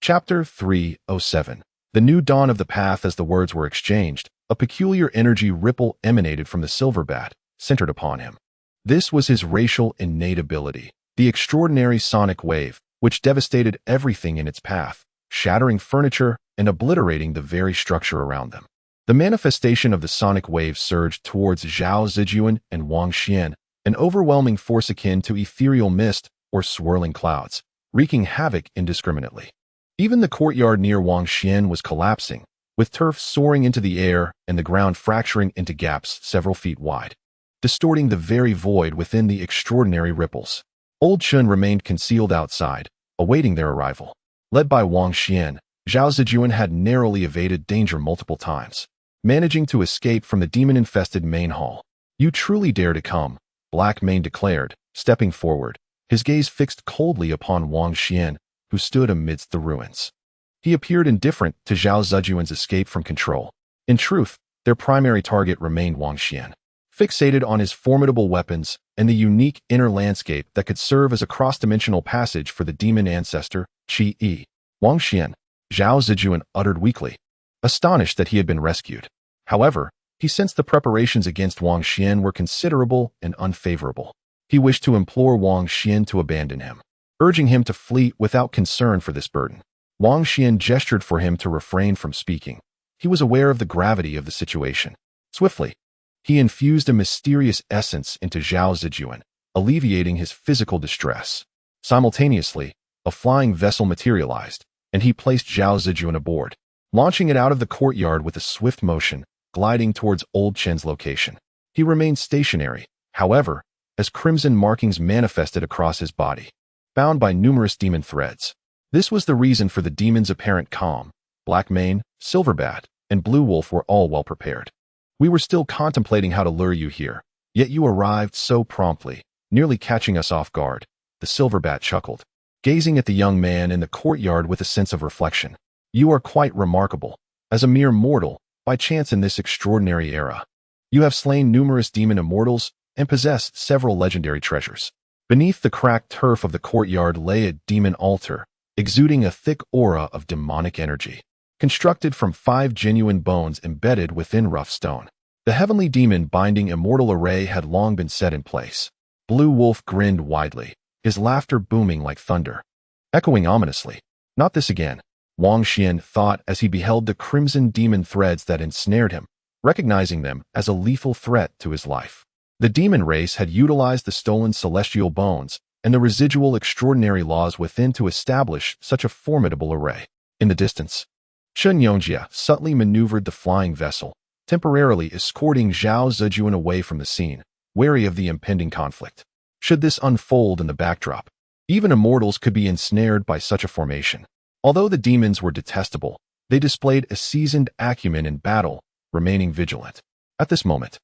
Chapter 307. The new dawn of the path. As the words were exchanged, a peculiar energy ripple emanated from the silver bat, centered upon him. This was his racial innate ability, the extraordinary sonic wave, which devastated everything in its path, shattering furniture and obliterating the very structure around them. The manifestation of the sonic wave surged towards Zhao Zejun and Wang Xuan, an overwhelming force akin to ethereal mist or swirling clouds, wreaking havoc indiscriminately. Even the courtyard near Wang Xuan was collapsing, with turf soaring into the air and the ground fracturing into gaps several feet wide, distorting the very void within the extraordinary ripples. Old Chen remained concealed outside, awaiting their arrival. Led by Wang Xuan, Zhao Zejun had narrowly evaded danger multiple times, managing to escape from the demon-infested main hall. "You truly dare to come," Black Mane declared, stepping forward, his gaze fixed coldly upon Wang Xuan, who stood amidst the ruins. He appeared indifferent to Zhao Zejun's escape from control. In truth, their primary target remained Wang Xuan, fixated on his formidable weapons and the unique inner landscape that could serve as a cross-dimensional passage for the demon ancestor, Qi. Wang Xuan, Zhao Zejun uttered weakly, astonished that he had been rescued. However, he sensed the preparations against Wang Xuan were considerable and unfavorable. He wished to implore Wang Xuan to abandon him, urging him to flee without concern for this burden. Wang Xuan gestured for him to refrain from speaking. He was aware of the gravity of the situation. Swiftly, he infused a mysterious essence into Zhao Zejun, alleviating his physical distress. Simultaneously, a flying vessel materialized, and he placed Zhao Zejun aboard, launching it out of the courtyard with a swift motion, gliding towards Old Chen's location. He remained stationary, however, as crimson markings manifested across his body, bound by numerous demon threads. This was the reason for the demon's apparent calm. Black Mane, Silverbat, and Blue Wolf were all well prepared. "We were still contemplating how to lure you here, yet you arrived so promptly, nearly catching us off guard," the Silverbat chuckled, gazing at the young man in the courtyard with a sense of reflection. "You are quite remarkable, as a mere mortal, by chance in this extraordinary era. You have slain numerous demon immortals and possess several legendary treasures." Beneath the cracked turf of the courtyard lay a demon altar, exuding a thick aura of demonic energy, constructed from 5 genuine bones embedded within rough stone. The heavenly demon-binding immortal array had long been set in place. Blue Wolf grinned widely, his laughter booming like thunder, echoing ominously. "Not this again," Wang Xuan thought as he beheld the crimson demon threads that ensnared him, recognizing them as a lethal threat to his life. The demon race had utilized the stolen celestial bones and the residual extraordinary laws within to establish such a formidable array. In the distance, Chen Yongjia subtly maneuvered the flying vessel, temporarily escorting Zhao Zejun away from the scene, wary of the impending conflict. Should this unfold in the backdrop, even immortals could be ensnared by such a formation. Although the demons were detestable, they displayed a seasoned acumen in battle, remaining vigilant. At this moment,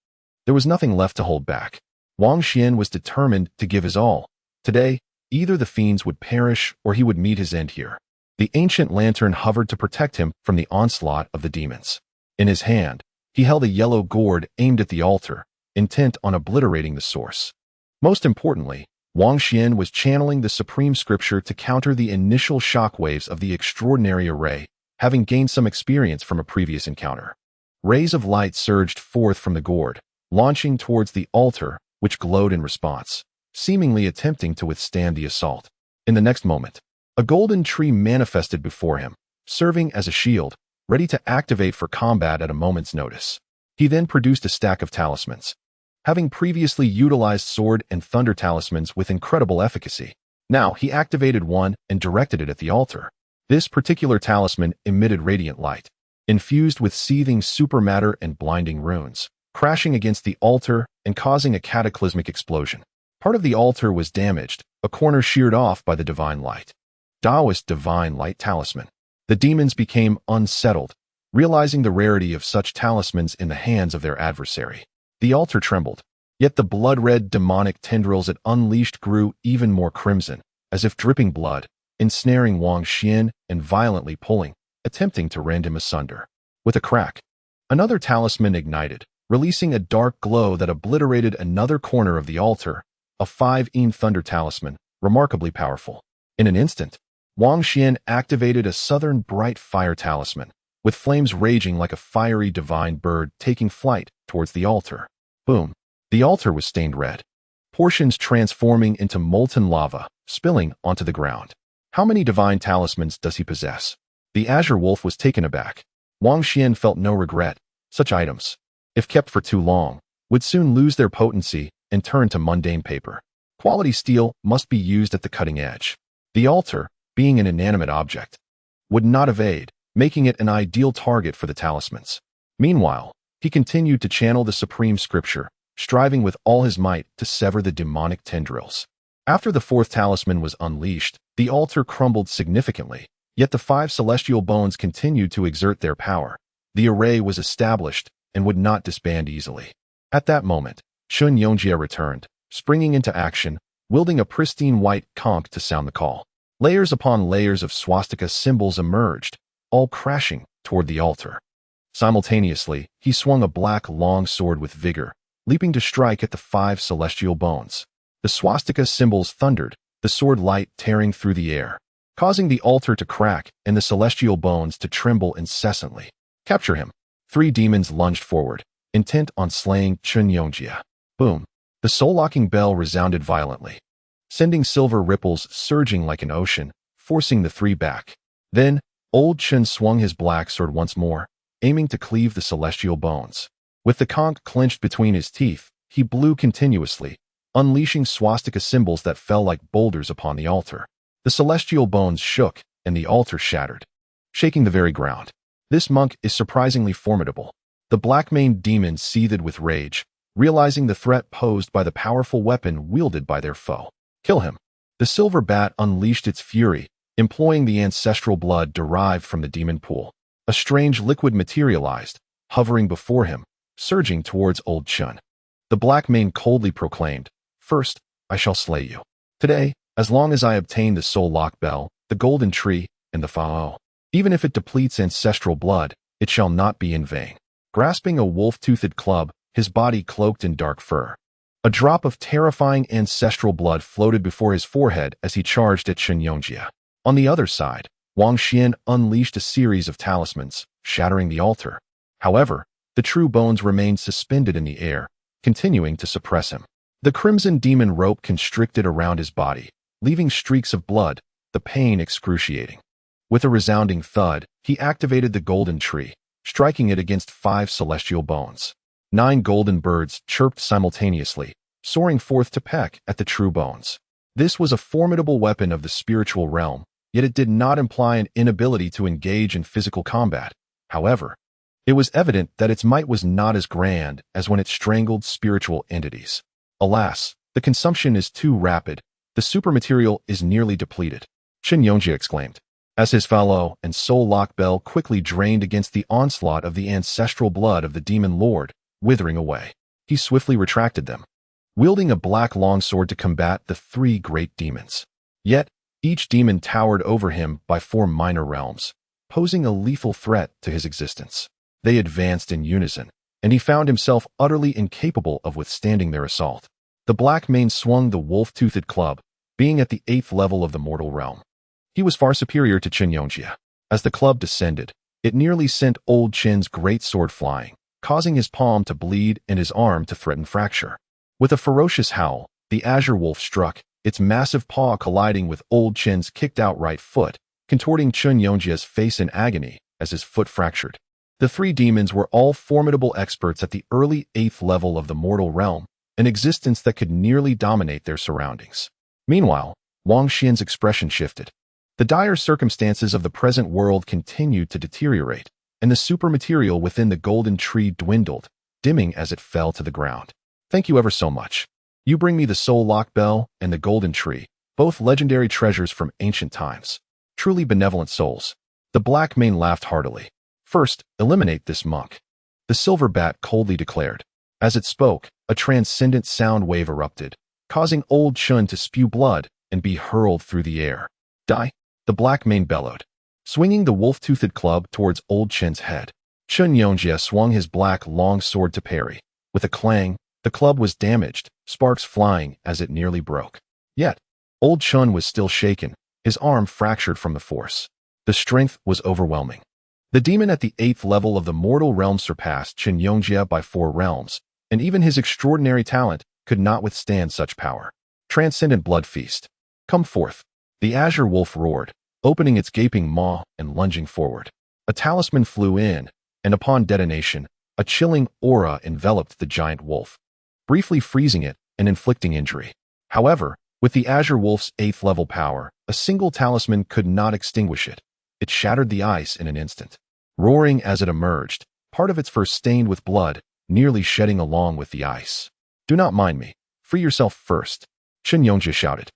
there was nothing left to hold back. Wang Xuan was determined to give his all. Today, either the fiends would perish or he would meet his end here. The ancient lantern hovered to protect him from the onslaught of the demons. In his hand, he held a yellow gourd aimed at the altar, intent on obliterating the source. Most importantly, Wang Xuan was channeling the supreme scripture to counter the initial shockwaves of the extraordinary array, having gained some experience from a previous encounter. Rays of light surged forth from the gourd, launching towards the altar, which glowed in response, seemingly attempting to withstand the assault. In the next moment, a golden tree manifested before him, serving as a shield, ready to activate for combat at a moment's notice. He then produced a stack of talismans, having previously utilized sword and thunder talismans with incredible efficacy. Now he activated one and directed it at the altar. This particular talisman emitted radiant light, infused with seething supermatter and blinding runes, crashing against the altar and causing a cataclysmic explosion. Part of the altar was damaged, a corner sheared off by the divine light. Taoist divine light talisman. The demons became unsettled, realizing the rarity of such talismans in the hands of their adversary. The altar trembled, yet the blood-red demonic tendrils it unleashed grew even more crimson, as if dripping blood, ensnaring Wang Xuan and violently pulling, attempting to rend him asunder. With a crack, another talisman ignited, releasing a dark glow that obliterated another corner of the altar, a 5 thunder talisman, remarkably powerful. In an instant, Wang Xuan activated a southern bright fire talisman, with flames raging like a fiery divine bird taking flight towards the altar. Boom! The altar was stained red, portions transforming into molten lava, spilling onto the ground. How many divine talismans does he possess? The Azure Wolf was taken aback. Wang Xuan felt no regret. Such items, if kept for too long, would soon lose their potency and turn to mundane paper. Quality steel must be used at the cutting edge. The altar, being an inanimate object, would not evade, making it an ideal target for the talismans. Meanwhile, he continued to channel the supreme scripture, striving with all his might to sever the demonic tendrils. After the fourth talisman was unleashed, the altar crumbled significantly, yet the 5 celestial bones continued to exert their power. The array was established and would not disband easily. At that moment, Chen Yongjie returned, springing into action, wielding a pristine white conch to sound the call. Layers upon layers of swastika symbols emerged, all crashing toward the altar. Simultaneously, he swung a black long sword with vigor, leaping to strike at the 5 celestial bones. The swastika symbols thundered, the sword light tearing through the air, causing the altar to crack and the celestial bones to tremble incessantly. Capture him! 3 demons lunged forward, intent on slaying Chen Yongjie. Boom! The soul-locking bell resounded violently, sending silver ripples surging like an ocean, forcing the 3 back. Then, old Chen swung his black sword once more, aiming to cleave the celestial bones. With the conch clenched between his teeth, he blew continuously, unleashing swastika symbols that fell like boulders upon the altar. The celestial bones shook, and the altar shattered, shaking the very ground. This monk is surprisingly formidable. The black-maned demon seethed with rage, realizing the threat posed by the powerful weapon wielded by their foe. Kill him! The silver bat unleashed its fury, employing the ancestral blood derived from the demon pool. A strange liquid materialized, hovering before him, surging towards old Chen. The black mane coldly proclaimed, "First, I shall slay you. Today, as long as I obtain the soul lock bell, the golden tree, and the Fao. Even if it depletes ancestral blood, it shall not be in vain." Grasping a wolf-toothed club, his body cloaked in dark fur, a drop of terrifying ancestral blood floated before his forehead as he charged at Chen Yongjie. On the other side, Wang Xuan unleashed a series of talismans, shattering the altar. However, the true bones remained suspended in the air, continuing to suppress him. The crimson demon rope constricted around his body, leaving streaks of blood, the pain excruciating. With a resounding thud, he activated the golden tree, striking it against 5 celestial bones. 9 golden birds chirped simultaneously, soaring forth to peck at the true bones. This was a formidable weapon of the spiritual realm, yet it did not imply an inability to engage in physical combat. However, it was evident that its might was not as grand as when it strangled spiritual entities. Alas, the consumption is too rapid. The supermaterial is nearly depleted, Chen Yongjie exclaimed, as his fallow and soul lock bell quickly drained against the onslaught of the ancestral blood of the demon lord, withering away. He swiftly retracted them, wielding a black longsword to combat the 3 great demons. Yet, each demon towered over him by 4 minor realms, posing a lethal threat to his existence. They advanced in unison, and he found himself utterly incapable of withstanding their assault. The black mane swung the wolf-toothed club, being at the 8th level of the mortal realm. He was far superior to Chen Yongjie. As the club descended, it nearly sent old Chen's great sword flying, causing his palm to bleed and his arm to threaten fracture. With a ferocious howl, the Azure Wolf struck, its massive paw colliding with old Chen's kicked-out right foot, contorting Chen Yongjie's face in agony as his foot fractured. The 3 demons were all formidable experts at the early 8th level of the mortal realm, an existence that could nearly dominate their surroundings. Meanwhile, Wang Xuan's expression shifted. The dire circumstances of the present world continued to deteriorate, and the supermaterial within the golden tree dwindled, dimming as it fell to the ground. "Thank you ever so much. You bring me the soul lock bell and the golden tree, both legendary treasures from ancient times. Truly benevolent souls." The black mane laughed heartily. "First, eliminate this monk," the silver bat coldly declared. As it spoke, a transcendent sound wave erupted, causing old Chen to spew blood and be hurled through the air. "Die!" the black mane bellowed, swinging the wolf-toothed club towards old Chen's head. Chen Yongjie swung his black long sword to parry. With a clang, the club was damaged, sparks flying as it nearly broke. Yet, old Chen was still shaken, his arm fractured from the force. The strength was overwhelming. The demon at the 8th level of the mortal realm surpassed Chen Yongjia by 4 realms, and even his extraordinary talent could not withstand such power. Transcendent blood feast. Come forth. The azure wolf roared, opening its gaping maw and lunging forward. A talisman flew in, and upon detonation, a chilling aura enveloped the giant wolf, briefly freezing it and inflicting injury. However, with the azure wolf's 8th level power, a single talisman could not extinguish it. It shattered the ice in an instant. Roaring as it emerged, part of its fur stained with blood, nearly shedding along with the ice. Do not mind me. Free yourself first, Chen Yongjia shouted,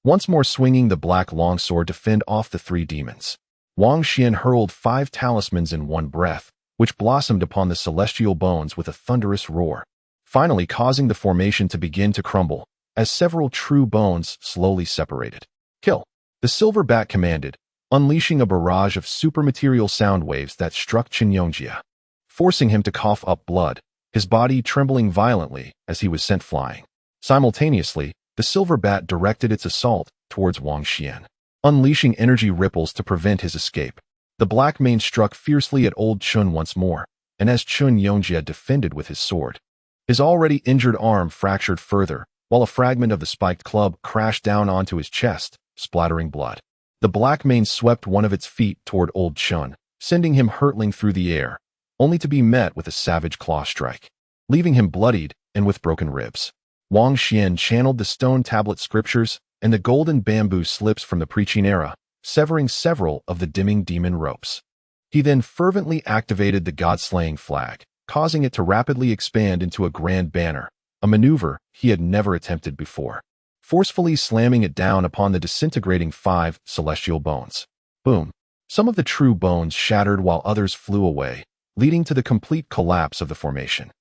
once more swinging the black longsword to fend off the 3 demons. Wang Xuan hurled 5 talismans in one breath, which blossomed upon the celestial bones with a thunderous roar, finally causing the formation to begin to crumble, as several true bones slowly separated. Kill! The silver bat commanded, unleashing a barrage of supermaterial sound waves that struck Chen Yongjia, forcing him to cough up blood, his body trembling violently as he was sent flying. Simultaneously, the silver bat directed its assault towards Wang Xuan, unleashing energy ripples to prevent his escape. The black mane struck fiercely at old Chen once more, and as Chen Yongjia defended with his sword, his already injured arm fractured further, while a fragment of the spiked club crashed down onto his chest, splattering blood. The black mane swept one of its feet toward old Chen, sending him hurtling through the air, only to be met with a savage claw strike, leaving him bloodied and with broken ribs. Wang Xuan channeled the stone tablet scriptures and the golden bamboo slips from the preaching era, severing several of the dimming demon ropes. He then fervently activated the god-slaying flag, causing it to rapidly expand into a grand banner, a maneuver he had never attempted before, forcefully slamming it down upon the disintegrating 5 celestial bones. Boom! Some of the true bones shattered while others flew away, leading to the complete collapse of the formation.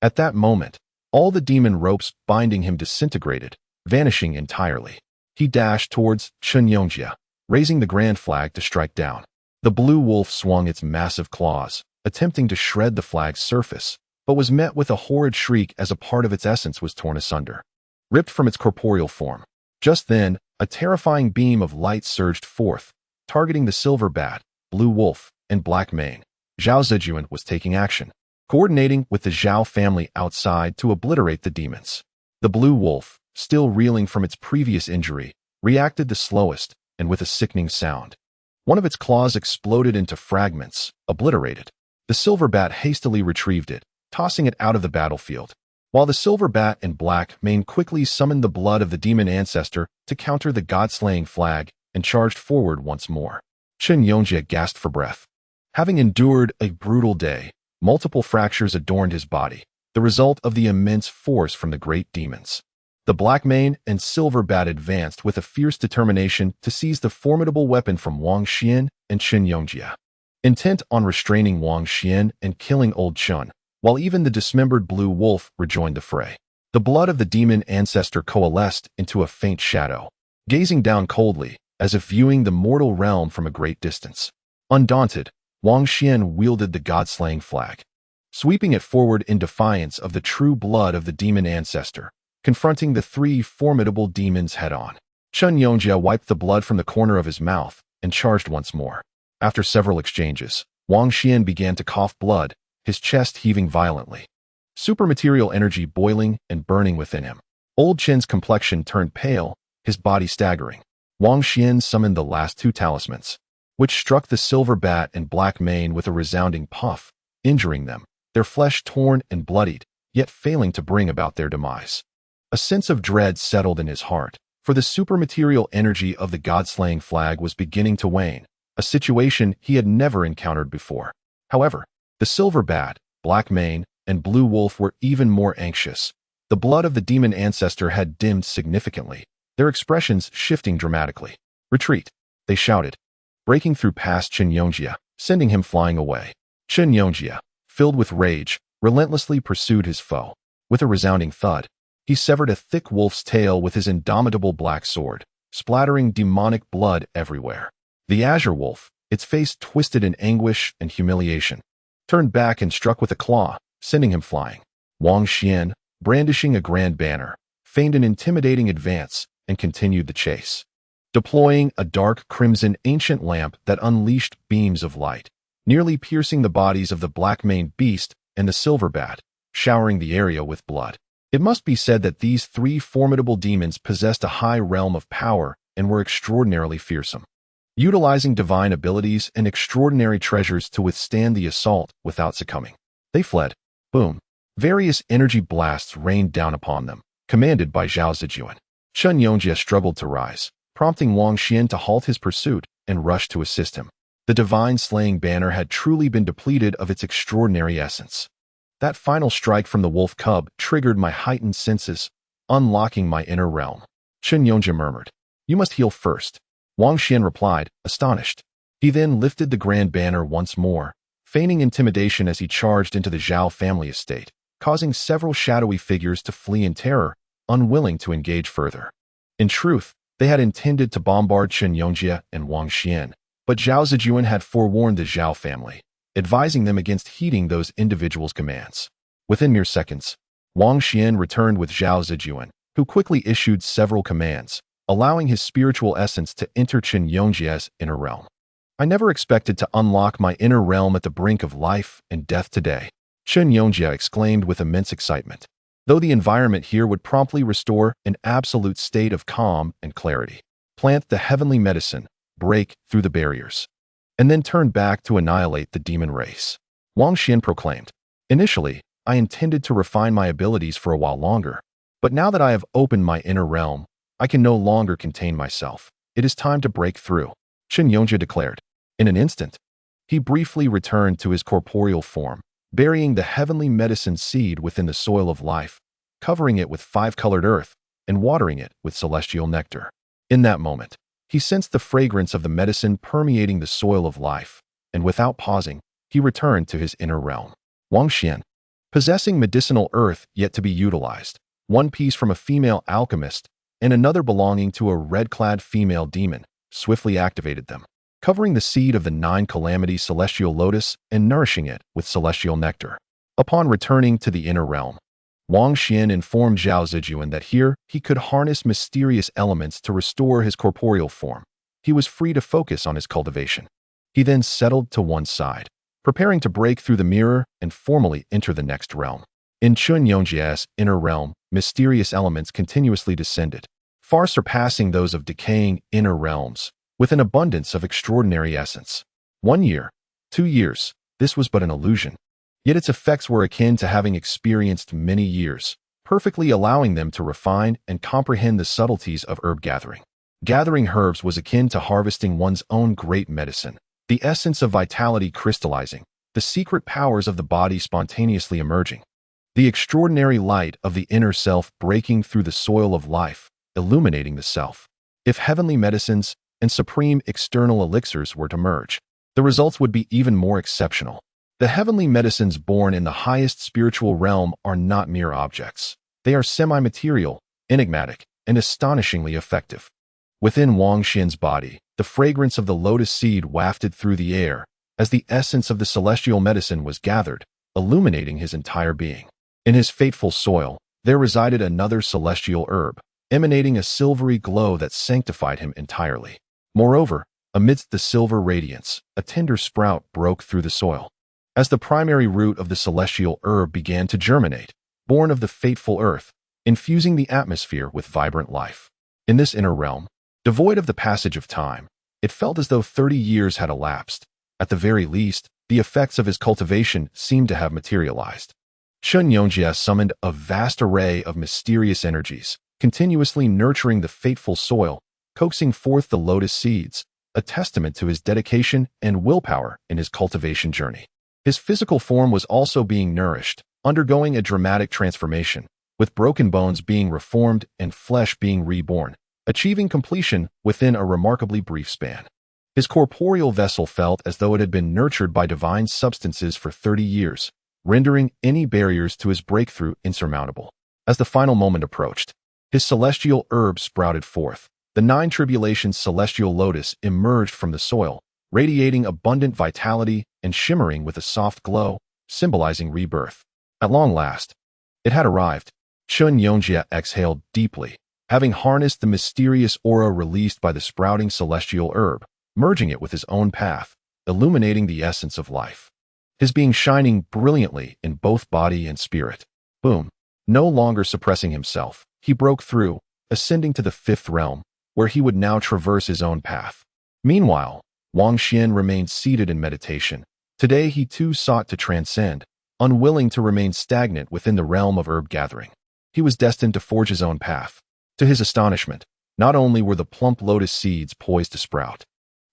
At that moment, all the demon ropes binding him disintegrated, vanishing entirely. He dashed towards Chen Yongjia, raising the grand flag to strike down. The blue wolf swung its massive claws, attempting to shred the flag's surface, but was met with a horrid shriek as a part of its essence was torn asunder, ripped from its corporeal form. Just then, a terrifying beam of light surged forth, targeting the silver bat, blue wolf, and black mane. Zhao Zejun was taking action, coordinating with the Zhao family outside to obliterate the demons. The blue wolf, still reeling from its previous injury, reacted the slowest and with a sickening sound. One of its claws exploded into fragments, obliterated. The silver bat hastily retrieved it, tossing it out of the battlefield, while the silver bat and black mane quickly summoned the blood of the demon ancestor to counter the god-slaying flag and charged forward once more. Chen Yongjia gasped for breath. Having endured a brutal day, multiple fractures adorned his body, the result of the immense force from the great demons. The black mane and silver bat advanced with a fierce determination to seize the formidable weapon from Wang Xuan and Chen Yongjia, intent on restraining Wang Xuan and killing old Chen, while even the dismembered blue wolf rejoined the fray. The blood of the demon ancestor coalesced into a faint shadow, gazing down coldly, as if viewing the mortal realm from a great distance. Undaunted, Wang Xuan wielded the god-slaying flag, sweeping it forward in defiance of the true blood of the demon ancestor, confronting the 3 formidable demons head-on. Chen Yongjia wiped the blood from the corner of his mouth and charged once more. After several exchanges, Wang Xuan began to cough blood, his chest heaving violently, supermaterial energy boiling and burning within him. Old Chen's complexion turned pale, his body staggering. Wang Xuan summoned the last 2 talismans, which struck the silver bat and black mane with a resounding puff, injuring them, their flesh torn and bloodied, yet failing to bring about their demise. A sense of dread settled in his heart, for the supermaterial energy of the god-slaying flag was beginning to wane, a situation he had never encountered before. However, the silver bat, black mane, and blue wolf were even more anxious. The blood of the demon ancestor had dimmed significantly, their expressions shifting dramatically. Retreat, they shouted, breaking through past Chen Yongjia, sending him flying away. Chen Yongjia, filled with rage, relentlessly pursued his foe. With a resounding thud, he severed a thick wolf's tail with his indomitable black sword, splattering demonic blood everywhere. The azure wolf, its face twisted in anguish and humiliation, turned back and struck with a claw, sending him flying. Wang Xuan, brandishing a grand banner, feigned an intimidating advance and continued the chase. deploying a dark crimson ancient lamp that unleashed beams of light, nearly piercing the bodies of the black-maned beast and the silver bat, showering the area with blood. It must be said that these three formidable demons possessed a high realm of power and were extraordinarily fearsome, utilizing divine abilities and extraordinary treasures to withstand the assault without succumbing. They fled. Boom. Various energy blasts rained down upon them, commanded by Zhao Zejun. Chen Yongjie struggled to rise, prompting Wang Xuan to halt his pursuit and rush to assist him. The divine slaying banner had truly been depleted of its extraordinary essence. That final strike from the wolf cub triggered my heightened senses, unlocking my inner realm. Chen Yongjie murmured, "You must heal first." Wang Xuan replied, astonished. He then lifted the grand banner once more, feigning intimidation as he charged into the Zhao family estate, causing several shadowy figures to flee in terror, unwilling to engage further. In truth, they had intended to bombard Chen Yongjie and Wang Xuan, but Zhao Zejun had forewarned the Zhao family, advising them against heeding those individuals' commands. Within mere seconds, Wang Xuan returned with Zhao Zejun, who quickly issued several commands, allowing his spiritual essence to enter Chen Yongjie's inner realm. I never expected to unlock my inner realm at the brink of life and death today, Chen Yongjie exclaimed with immense excitement, though the environment here would promptly restore an absolute state of calm and clarity. Plant the heavenly medicine, break through the barriers, and then turn back to annihilate the demon race, Wang Xuan proclaimed. Initially, I intended to refine my abilities for a while longer, but now that I have opened my inner realm, I can no longer contain myself. It is time to break through, Chen Yongjie declared. In an instant, he briefly returned to his corporeal form, burying the heavenly medicine seed within the soil of life, covering it with five-colored earth, and watering it with celestial nectar. In that moment, he sensed the fragrance of the medicine permeating the soil of life, and without pausing, he returned to his inner realm. Wang Xuan, possessing medicinal earth yet to be utilized, one piece from a female alchemist and another belonging to a red-clad female demon, swiftly activated them, covering the seed of the 9 calamities celestial lotus and nourishing it with celestial nectar. Upon returning to the inner realm, Wang Xuan informed Zhao Zejun that here he could harness mysterious elements to restore his corporeal form. He was free to focus on his cultivation. He then settled to one side, preparing to break through the mirror and formally enter the next realm. In Chen Yongjie's inner realm, mysterious elements continuously descended, far surpassing those of decaying inner realms, with an abundance of extraordinary essence. 1 year, 2 years, this was but an illusion. Yet its effects were akin to having experienced many years, perfectly allowing them to refine and comprehend the subtleties of herb gathering. Gathering herbs was akin to harvesting one's own great medicine, the essence of vitality crystallizing, the secret powers of the body spontaneously emerging, the extraordinary light of the inner self breaking through the soil of life, illuminating the self. If heavenly medicines and supreme external elixirs were to merge, the results would be even more exceptional. The heavenly medicines born in the highest spiritual realm are not mere objects. They are semi-material, enigmatic, and astonishingly effective. Within Wang Xuan's body, the fragrance of the lotus seed wafted through the air as the essence of the celestial medicine was gathered, illuminating his entire being. In his fateful soil, there resided another celestial herb, emanating a silvery glow that sanctified him entirely. Moreover, amidst the silver radiance, a tender sprout broke through the soil. As the primary root of the celestial herb began to germinate, born of the fateful earth, infusing the atmosphere with vibrant life. In this inner realm, devoid of the passage of time, it felt as though 30 years had elapsed. At the very least, the effects of his cultivation seemed to have materialized. Chen Yongjie summoned a vast array of mysterious energies, continuously nurturing the fateful soil, coaxing forth the lotus seeds, a testament to his dedication and willpower in his cultivation journey. His physical form was also being nourished, undergoing a dramatic transformation, with broken bones being reformed and flesh being reborn, achieving completion within a remarkably brief span. His corporeal vessel felt as though it had been nurtured by divine substances for 30 years, rendering any barriers to his breakthrough insurmountable. As the final moment approached, his celestial herb sprouted forth. The 9 tribulations celestial lotus emerged from the soil, radiating abundant vitality and shimmering with a soft glow, symbolizing rebirth. At long last, it had arrived. Chen Yongjie exhaled deeply, having harnessed the mysterious aura released by the sprouting celestial herb, merging it with his own path, illuminating the essence of life. His being shining brilliantly in both body and spirit. Boom. No longer suppressing himself, he broke through, ascending to the fifth realm, where he would now traverse his own path. Meanwhile, Wang Xuan remained seated in meditation. Today he too sought to transcend, unwilling to remain stagnant within the realm of herb gathering. He was destined to forge his own path. To his astonishment, not only were the plump lotus seeds poised to sprout,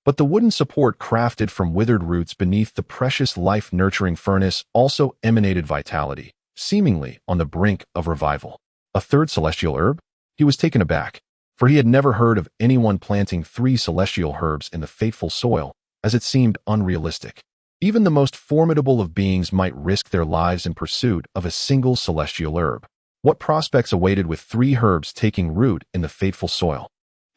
but the wooden support crafted from withered roots beneath the precious life-nurturing furnace also emanated vitality, seemingly on the brink of revival. A third celestial herb? He was taken aback, for he had never heard of anyone planting 3 celestial herbs in the fateful soil, as it seemed unrealistic. Even the most formidable of beings might risk their lives in pursuit of a single celestial herb. What prospects awaited with 3 herbs taking root in the fateful soil?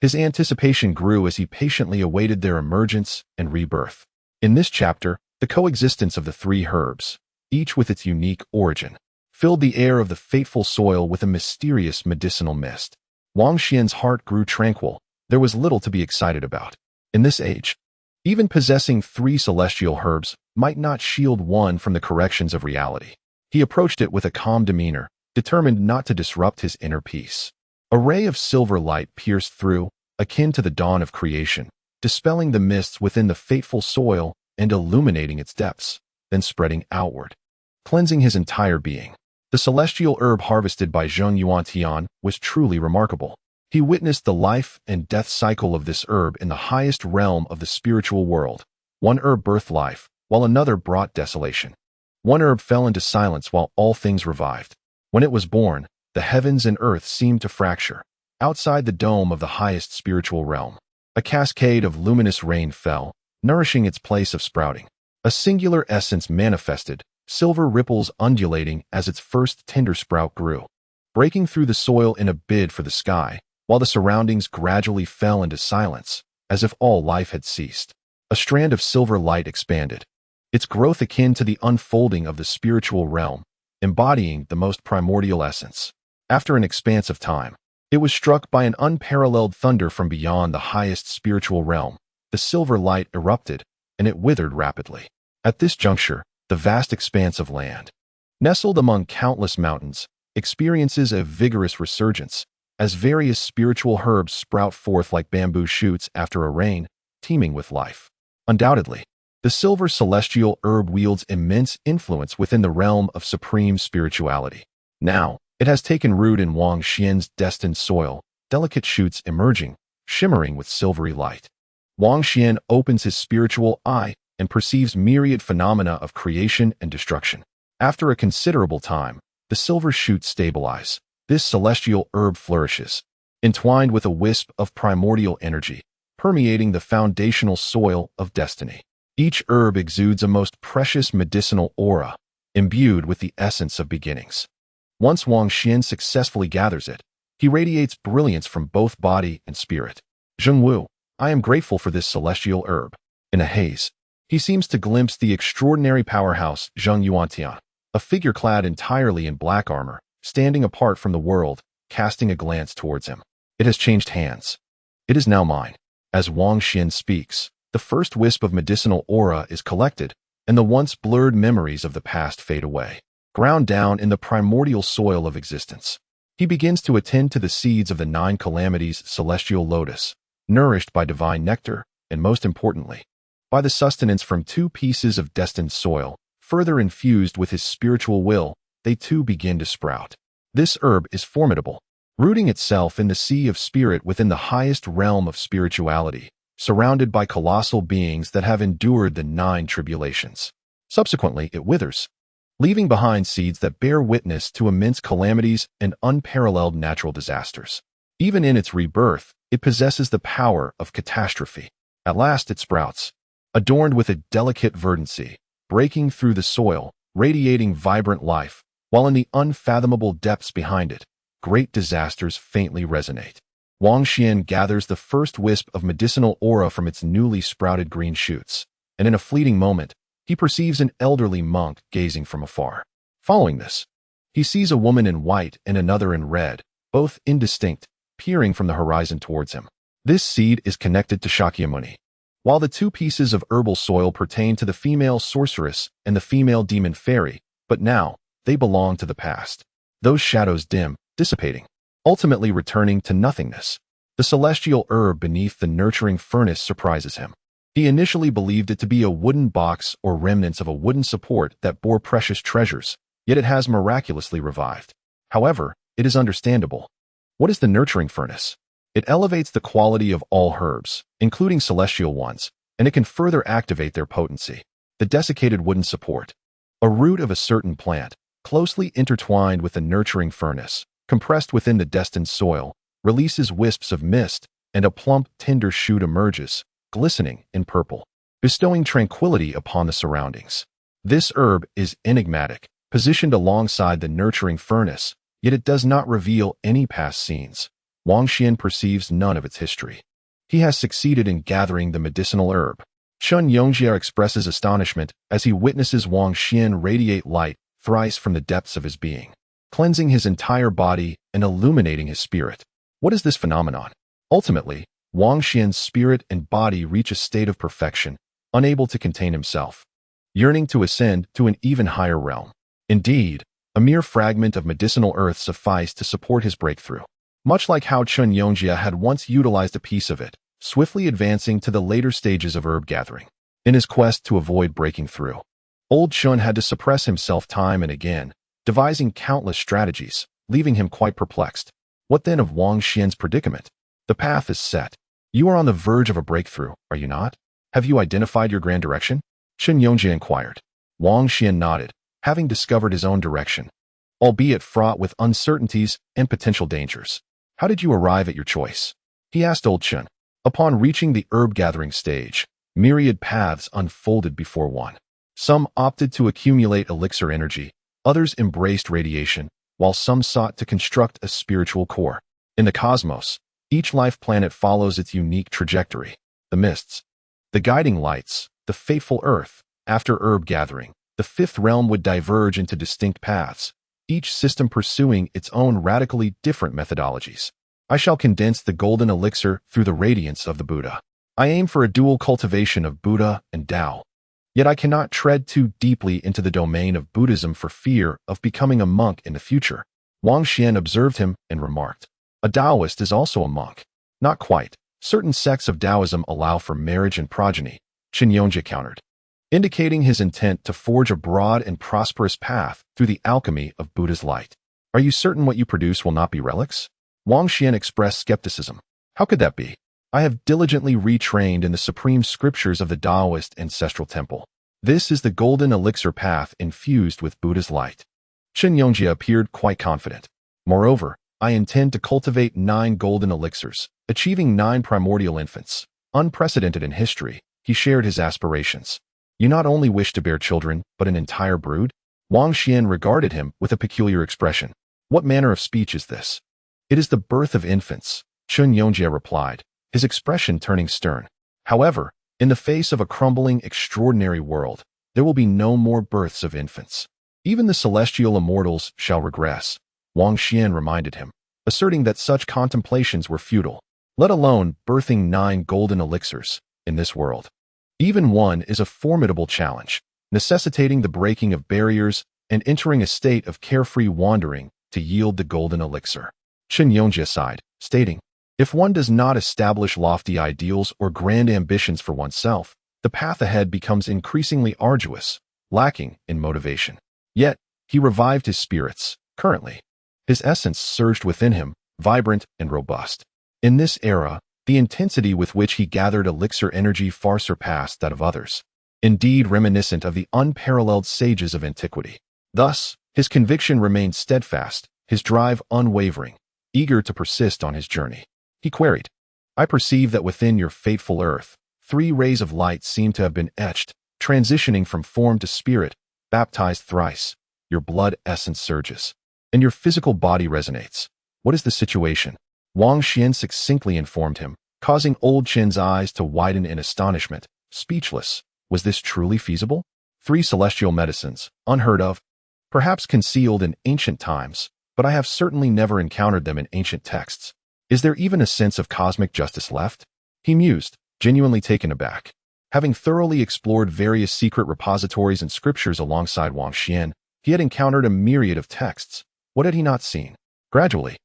His anticipation grew as he patiently awaited their emergence and rebirth. In this chapter, the coexistence of the 3 herbs, each with its unique origin, filled the air of the fateful soil with a mysterious medicinal mist. Wang Xuan's heart grew tranquil. There was little to be excited about. In this age, even possessing 3 celestial herbs might not shield one from the corrections of reality. He approached it with a calm demeanor, determined not to disrupt his inner peace. A ray of silver light pierced through, akin to the dawn of creation, dispelling the mists within the fateful soil and illuminating its depths, then spreading outward, cleansing his entire being. The celestial herb harvested by Zheng Yuantian was truly remarkable. He witnessed the life and death cycle of this herb in the highest realm of the spiritual world. One herb birthed life, while another brought desolation. One herb fell into silence while all things revived. When it was born, the heavens and earth seemed to fracture. Outside the dome of the highest spiritual realm, a cascade of luminous rain fell, nourishing its place of sprouting. A singular essence manifested, silver ripples undulating as its first tender sprout grew, breaking through the soil in a bid for the sky, while the surroundings gradually fell into silence, as if all life had ceased. A strand of silver light expanded, its growth akin to the unfolding of the spiritual realm, embodying the most primordial essence. After an expanse of time, it was struck by an unparalleled thunder from beyond the highest spiritual realm. The silver light erupted, and it withered rapidly. At this juncture, the vast expanse of land, nestled among countless mountains, experiences a vigorous resurgence, as various spiritual herbs sprout forth like bamboo shoots after a rain, teeming with life. Undoubtedly, the silver celestial herb wields immense influence within the realm of supreme spirituality. Now, it has taken root in Wang Xuan's destined soil, delicate shoots emerging, shimmering with silvery light. Wang Xuan opens his spiritual eye and perceives myriad phenomena of creation and destruction. After a considerable time, the silver shoots stabilize. This celestial herb flourishes, entwined with a wisp of primordial energy, permeating the foundational soil of destiny. Each herb exudes a most precious medicinal aura, imbued with the essence of beginnings. Once Wang Xuan successfully gathers it, he radiates brilliance from both body and spirit. Zhengwu, I am grateful for this celestial herb. In a haze, he seems to glimpse the extraordinary powerhouse Zheng Yuantian, a figure clad entirely in black armor, standing apart from the world, casting a glance towards him. It has changed hands. It is now mine. As Wang Xuan speaks, the first wisp of medicinal aura is collected, and the once blurred memories of the past fade away. Ground down in the primordial soil of existence, he begins to attend to the seeds of the 9 calamities celestial lotus, nourished by divine nectar, and most importantly, by the sustenance from 2 pieces of destined soil, further infused with his spiritual will, they too begin to sprout. This herb is formidable, rooting itself in the sea of spirit within the highest realm of spirituality, surrounded by colossal beings that have endured the 9 tribulations. Subsequently, it withers, leaving behind seeds that bear witness to immense calamities and unparalleled natural disasters. Even in its rebirth, it possesses the power of catastrophe. At last it sprouts, adorned with a delicate verdancy, breaking through the soil, radiating vibrant life, while in the unfathomable depths behind it, great disasters faintly resonate. Wang Xuan gathers the first wisp of medicinal aura from its newly sprouted green shoots, and in a fleeting moment, he perceives an elderly monk gazing from afar. Following this, he sees a woman in white and another in red, both indistinct, peering from the horizon towards him. This seed is connected to Shakyamuni. While the two pieces of herbal soil pertain to the female sorceress and the female demon fairy, but now, they belong to the past. Those shadows dim, dissipating, ultimately returning to nothingness. The celestial herb beneath the nurturing furnace surprises him. He initially believed it to be a wooden box or remnants of a wooden support that bore precious treasures, yet it has miraculously revived. However, it is understandable. What is the nurturing furnace? It elevates the quality of all herbs, including celestial ones, and it can further activate their potency. The desiccated wooden support, a root of a certain plant, closely intertwined with the nurturing furnace, compressed within the destined soil, releases wisps of mist, and a plump, tender shoot emerges, glistening in purple, bestowing tranquility upon the surroundings. This herb is enigmatic, positioned alongside the nurturing furnace, yet it does not reveal any past scenes. Wang Xuan perceives none of its history. He has succeeded in gathering the medicinal herb. Chen Yongjia expresses astonishment as he witnesses Wang Xuan radiate light thrice from the depths of his being, cleansing his entire body and illuminating his spirit. What is this phenomenon? Ultimately, Wang Xuan's spirit and body reach a state of perfection, unable to contain himself, yearning to ascend to an even higher realm. Indeed, a mere fragment of medicinal earth sufficed to support his breakthrough. Much like how Chen Yongjia had once utilized a piece of it, swiftly advancing to the later stages of herb gathering. In his quest to avoid breaking through, old Chen had to suppress himself time and again, devising countless strategies, leaving him quite perplexed. What then of Wang Xuan's predicament? The path is set. You are on the verge of a breakthrough, are you not? Have you identified your grand direction? Chen Yongjia inquired. Wang Xuan nodded, having discovered his own direction, albeit fraught with uncertainties and potential dangers. How did you arrive at your choice? He asked old Chen. Upon reaching the herb-gathering stage, myriad paths unfolded before one. Some opted to accumulate elixir energy, others embraced radiation, while some sought to construct a spiritual core. In the cosmos, each life planet follows its unique trajectory. The mists, the guiding lights, the fateful earth. After herb gathering, the fifth realm would diverge into distinct paths, each system pursuing its own radically different methodologies. I shall condense the golden elixir through the radiance of the Buddha. I aim for a dual cultivation of Buddha and Tao. Yet I cannot tread too deeply into the domain of Buddhism for fear of becoming a monk in the future. Wang Xuan observed him and remarked, a Taoist is also a monk. Not quite. Certain sects of Taoism allow for marriage and progeny, Chen Yongjia countered, indicating his intent to forge a broad and prosperous path through the alchemy of Buddha's light. Are you certain what you produce will not be relics? Wang Xuan expressed skepticism. How could that be? I have diligently retrained in the supreme scriptures of the Taoist ancestral temple. This is the golden elixir path infused with Buddha's light. Chen Yongjia appeared quite confident. Moreover, I intend to cultivate 9 golden elixirs, achieving 9 primordial infants. Unprecedented in history, he shared his aspirations. You not only wish to bear children, but an entire brood? Wang Xuan regarded him with a peculiar expression. What manner of speech is this? It is the birth of infants, Chen Yongjia replied, his expression turning stern. However, in the face of a crumbling, extraordinary world, there will be no more births of infants. Even the celestial immortals shall regress, Wang Xuan reminded him, asserting that such contemplations were futile, let alone birthing 9 golden elixirs in this world. Even one is a formidable challenge, necessitating the breaking of barriers and entering a state of carefree wandering to yield the golden elixir. Chen Yongjia sighed, stating, if one does not establish lofty ideals or grand ambitions for oneself, the path ahead becomes increasingly arduous, lacking in motivation. Yet, he revived his spirits. Currently, his essence surged within him, vibrant and robust. In this era, the intensity with which he gathered elixir energy far surpassed that of others, indeed reminiscent of the unparalleled sages of antiquity. Thus, his conviction remained steadfast, his drive unwavering, eager to persist on his journey. He queried, I perceive that within your fateful earth, 3 rays of light seem to have been etched, transitioning from form to spirit, baptized thrice. Your blood essence surges, and your physical body resonates. What is the situation? Wang Xuan succinctly informed him, causing old Chen's eyes to widen in astonishment. Speechless, was this truly feasible? 3 celestial medicines, unheard of, perhaps concealed in ancient times, but I have certainly never encountered them in ancient texts. Is there even a sense of cosmic justice left? He mused, genuinely taken aback. Having thoroughly explored various secret repositories and scriptures alongside Wang Xuan, he had encountered a myriad of texts. What had he not seen? Gradually,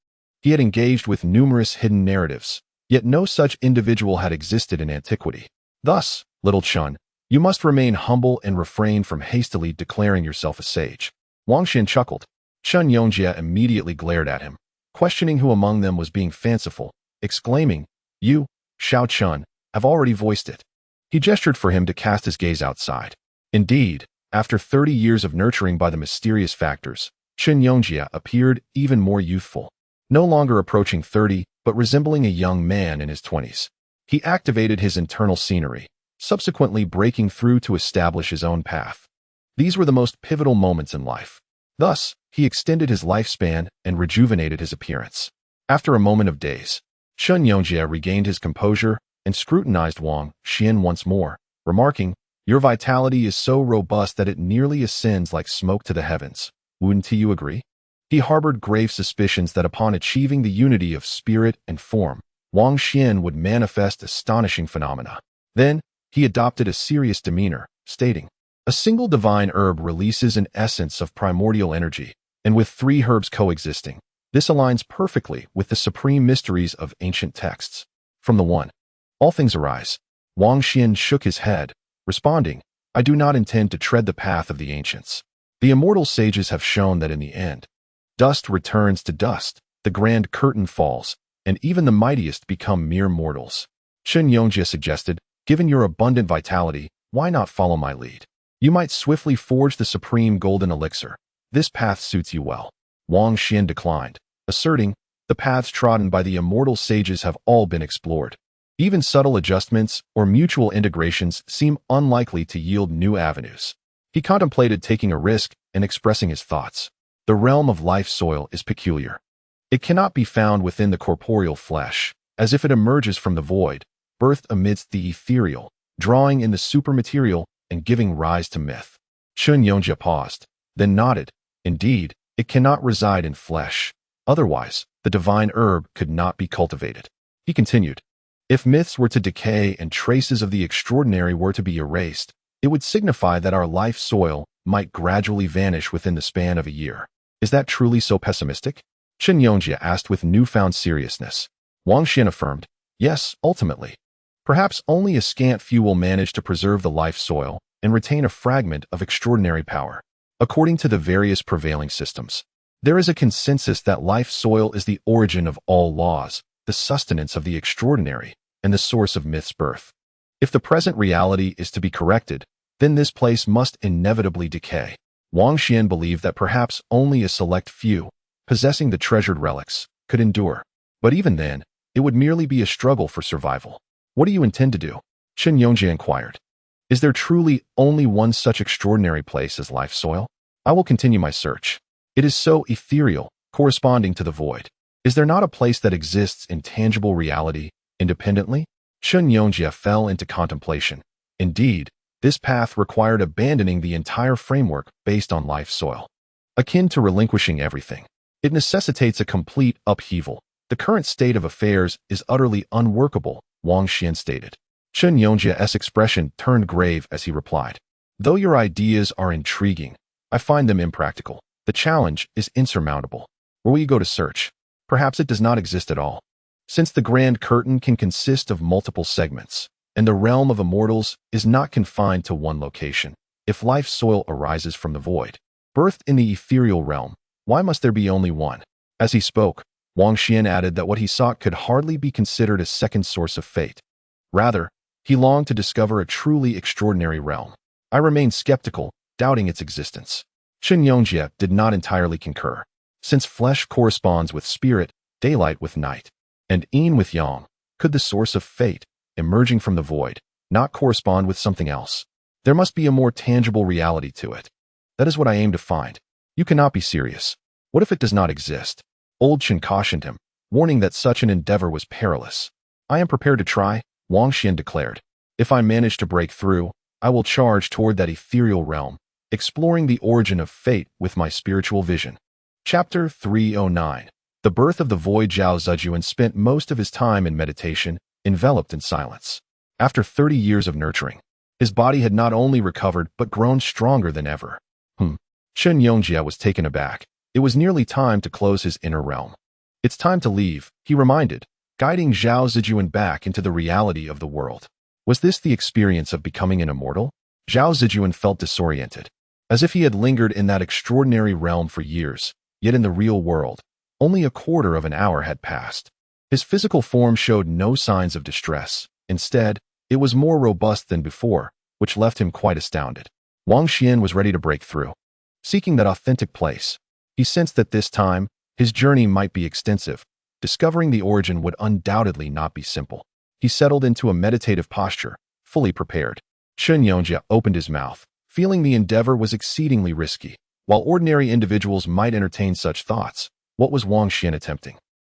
he had engaged with numerous hidden narratives, yet no such individual had existed in antiquity. Thus, little Chen, you must remain humble and refrain from hastily declaring yourself a sage. Wang Xuan chuckled. Chen Yongjie immediately glared at him, questioning who among them was being fanciful, exclaiming, "You, Xiao Chen, have already voiced it." He gestured for him to cast his gaze outside. Indeed, after 30 years of nurturing by the mysterious factors, Chen Yongjie appeared even more youthful, no longer approaching 30, but resembling a young man in his 20s. He activated his internal scenery, subsequently breaking through to establish his own path. These were the most pivotal moments in life. Thus, he extended his lifespan and rejuvenated his appearance. After a moment of daze, Chen Yongjie regained his composure and scrutinized Wang Xuan once more, remarking, "Your vitality is so robust that it nearly ascends like smoke to the heavens. Wouldn't you agree?" He harbored grave suspicions that upon achieving the unity of spirit and form, Wang Xuan would manifest astonishing phenomena. Then, he adopted a serious demeanor, stating, "A single divine herb releases an essence of primordial energy, and with 3 herbs coexisting, this aligns perfectly with the supreme mysteries of ancient texts. From the one, all things arise." Wang Xuan shook his head, responding, "I do not intend to tread the path of the ancients. The immortal sages have shown that in the end, dust returns to dust, the grand curtain falls, and even the mightiest become mere mortals." Chen Yongjie suggested, "Given your abundant vitality, why not follow my lead? You might swiftly forge the supreme golden elixir. This path suits you well." Wang Xuan declined, asserting, "The paths trodden by the immortal sages have all been explored. Even subtle adjustments or mutual integrations seem unlikely to yield new avenues." He contemplated taking a risk and expressing his thoughts. "The realm of life soil is peculiar. It cannot be found within the corporeal flesh, as if it emerges from the void, birthed amidst the ethereal, drawing in the supermaterial and giving rise to myth." Chen Yongjie paused, then nodded. "Indeed, it cannot reside in flesh. Otherwise, the divine herb could not be cultivated." He continued, "If myths were to decay and traces of the extraordinary were to be erased, it would signify that our life soil might gradually vanish within the span of a year. Is that truly so pessimistic?" Chen Yongjie asked with newfound seriousness. Wang Xuan affirmed, "Yes, ultimately. Perhaps only a scant few will manage to preserve the life soil and retain a fragment of extraordinary power. According to the various prevailing systems, there is a consensus that life soil is the origin of all laws, the sustenance of the extraordinary, and the source of myth's birth. If the present reality is to be corrected, then this place must inevitably decay." Wang Xuan believed that perhaps only a select few, possessing the treasured relics, could endure. But even then, it would merely be a struggle for survival. "What do you intend to do?" Chen Yongjie inquired. "Is there truly only one such extraordinary place as life soil? I will continue my search. It is so ethereal, corresponding to the void. Is there not a place that exists in tangible reality, independently?" Chen Yongjie fell into contemplation. Indeed, this path required abandoning the entire framework based on life soil. Akin to relinquishing everything, it necessitates a complete upheaval. "The current state of affairs is utterly unworkable," Wang Xuan stated. Chen Yongjie's expression turned grave as he replied, "Though your ideas are intriguing, I find them impractical. The challenge is insurmountable. Where will you go to search? Perhaps it does not exist at all. Since the grand curtain can consist of multiple segments, and the realm of immortals is not confined to one location. If life soil arises from the void, birthed in the ethereal realm, why must there be only one?" As he spoke, Wang Xuan added that what he sought could hardly be considered a second source of fate. Rather, he longed to discover a truly extraordinary realm. "I remain skeptical, doubting its existence." Chen Yongjie did not entirely concur. Since flesh corresponds with spirit, daylight with night, and yin with yang, could the source of fate, emerging from the void, not correspond with something else? There must be a more tangible reality to it. That is what I aim to find. You cannot be serious. What if it does not exist? Old Chen cautioned him, warning that such an endeavor was perilous. "I am prepared to try," Wang Xuan declared. "If I manage to break through, I will charge toward that ethereal realm, exploring the origin of fate with my spiritual vision." Chapter 309. The birth of the void. Zhao Zejun spent most of his time in meditation, enveloped in silence. After 30 years of nurturing, his body had not only recovered but grown stronger than ever. Chen Yongjia was taken aback. It was nearly time to close his inner realm. It's time to leave, he reminded, guiding Zhao Zejun back into the reality of the world. Was this the experience of becoming an immortal? Zhao Zejun felt disoriented, as if he had lingered in that extraordinary realm for years, yet in the real world, only a quarter of an hour had passed. His physical form showed no signs of distress. Instead, it was more robust than before, which left him quite astounded. Wang Xuan was ready to break through. Seeking that authentic place, he sensed that this time, his journey might be extensive. Discovering the origin would undoubtedly not be simple. He settled into a meditative posture, fully prepared. Chen Yongjia opened his mouth, feeling the endeavor was exceedingly risky. While ordinary individuals might entertain such thoughts, what was Wang Xuan attempting?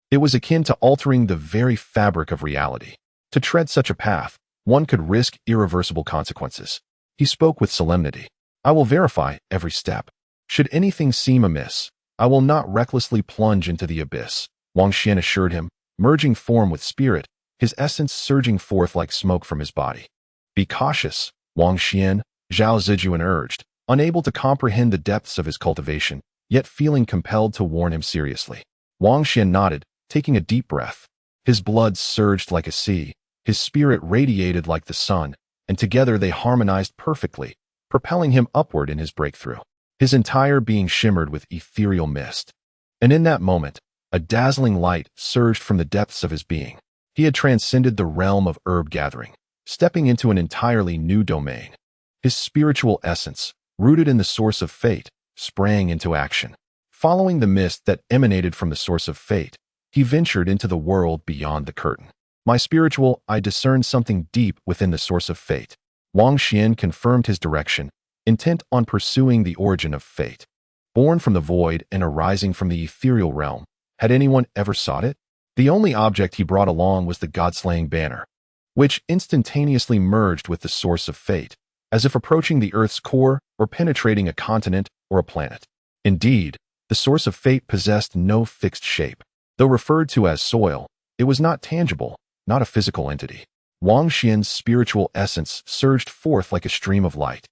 It was akin to altering the very fabric of reality. To tread such a path, one could risk irreversible consequences. He spoke with solemnity. I will verify every step. Should anything seem amiss, I will not recklessly plunge into the abyss, Wang Xuan assured him, merging form with spirit, his essence surging forth like smoke from his body. Be cautious, Wang Xuan, Zhao Zejun urged, unable to comprehend the depths of his cultivation, yet feeling compelled to warn him seriously. Wang Xuan nodded, taking a deep breath. His blood surged like a sea, his spirit radiated like the sun, and together they harmonized perfectly, propelling him upward in his breakthrough. His entire being shimmered with ethereal mist. And in that moment, a dazzling light surged from the depths of his being. He had transcended the realm of herb gathering, stepping into an entirely new domain. His spiritual essence, rooted in the source of fate, sprang into action. Following the mist that emanated from the source of fate, he ventured into the world beyond the curtain. My spiritual, I discerned something deep within the source of fate. Wang Xuan confirmed his direction, intent on pursuing the origin of fate. Born from the void and arising from the ethereal realm, had anyone ever sought it? The only object he brought along was the god-slaying banner, which instantaneously merged with the source of fate, as if approaching the earth's core or penetrating a continent or a planet. Indeed, the source of fate possessed no fixed shape. Though referred to as soil, it was not tangible, not a physical entity. Wang Xuan's spiritual essence surged forth like a stream of light,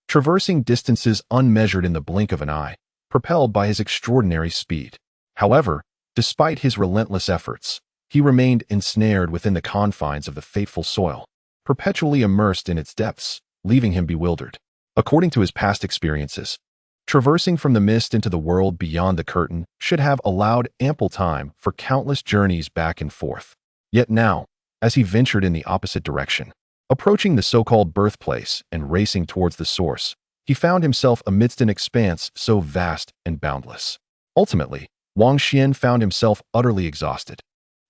traversing distances unmeasured in the blink of an eye, propelled by his extraordinary speed. However, despite his relentless efforts, he remained ensnared within the confines of the fateful soil, perpetually immersed in its depths, leaving him bewildered. According to his past experiences, traversing from the mist into the world beyond the curtain should have allowed ample time for countless journeys back and forth. Yet now, as he ventured in the opposite direction, approaching the so-called birthplace and racing towards the source, he found himself amidst an expanse so vast and boundless. Ultimately, Wang Xuan found himself utterly exhausted.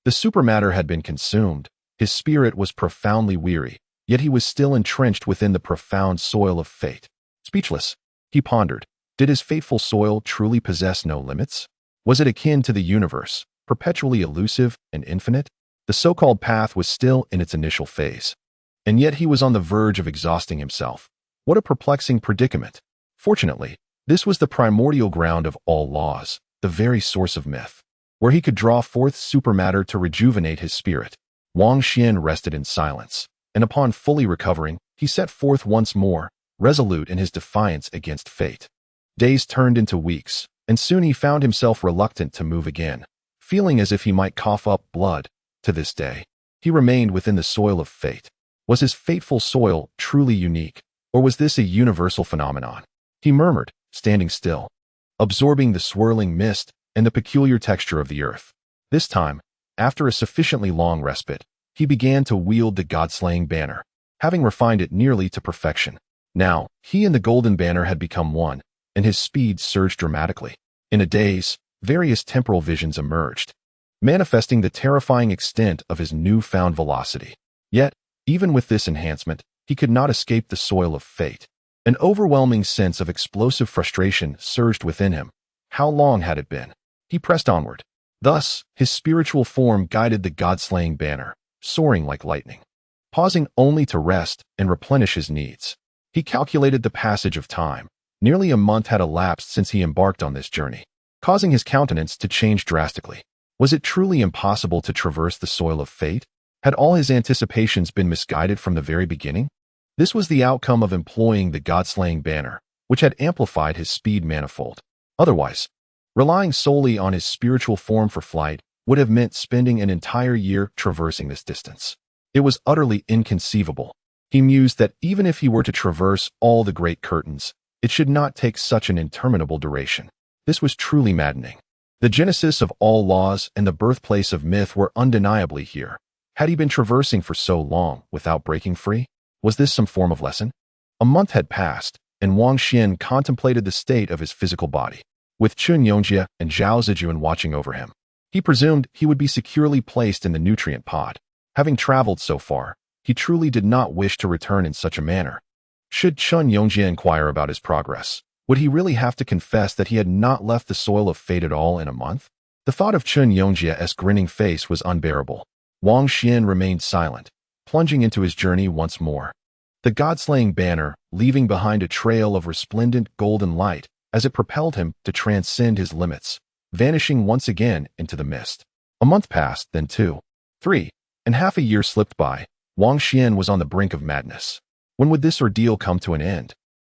The supermatter had been consumed, his spirit was profoundly weary, yet he was still entrenched within the profound soil of fate. Speechless, he pondered, did his fateful soil truly possess no limits? Was it akin to the universe, perpetually elusive and infinite? The so-called path was still in its initial phase, and yet he was on the verge of exhausting himself. What a perplexing predicament. Fortunately, this was the primordial ground of all laws, the very source of myth, where he could draw forth supermatter to rejuvenate his spirit. Wang Xuan rested in silence, and upon fully recovering, he set forth once more, resolute in his defiance against fate. Days turned into weeks, and soon he found himself reluctant to move again, feeling as if he might cough up blood. To this day, he remained within the soil of fate. Was his fateful soil truly unique, or was this a universal phenomenon? He murmured, standing still, absorbing the swirling mist and the peculiar texture of the earth. This time, after a sufficiently long respite, he began to wield the god-slaying banner, having refined it nearly to perfection. Now, he and the golden banner had become one, and his speed surged dramatically. In a daze, various temporal visions emerged, manifesting the terrifying extent of his newfound velocity. Yet, even with this enhancement, he could not escape the soil of fate. An overwhelming sense of explosive frustration surged within him. How long had it been? He pressed onward. Thus, his spiritual form guided the god-slaying banner, soaring like lightning, pausing only to rest and replenish his needs. He calculated the passage of time. Nearly a month had elapsed since he embarked on this journey, causing his countenance to change drastically. Was it truly impossible to traverse the soil of fate? Had all his anticipations been misguided from the very beginning? This was the outcome of employing the God-slaying banner, which had amplified his speed manifold. Otherwise, relying solely on his spiritual form for flight would have meant spending an entire year traversing this distance. It was utterly inconceivable. He mused that even if he were to traverse all the great curtains, it should not take such an interminable duration. This was truly maddening. The genesis of all laws and the birthplace of myth were undeniably here. Had he been traversing for so long without breaking free? Was this some form of lesson? A month had passed, and Wang Xuan contemplated the state of his physical body, with Chen Yongjie and Zhao Zejun watching over him. He presumed he would be securely placed in the nutrient pod. Having traveled so far, he truly did not wish to return in such a manner. Should Chen Yongjie inquire about his progress, would he really have to confess that he had not left the soil of fate at all in a month? The thought of Chen Yongjie's grinning face was unbearable. Wang Xuan remained silent, plunging into his journey once more. The God-slaying banner, leaving behind a trail of resplendent golden light as it propelled him to transcend his limits, vanishing once again into the mist. A month passed, then 2, 3, and half a year slipped by. Wang Xuan was on the brink of madness. When would this ordeal come to an end?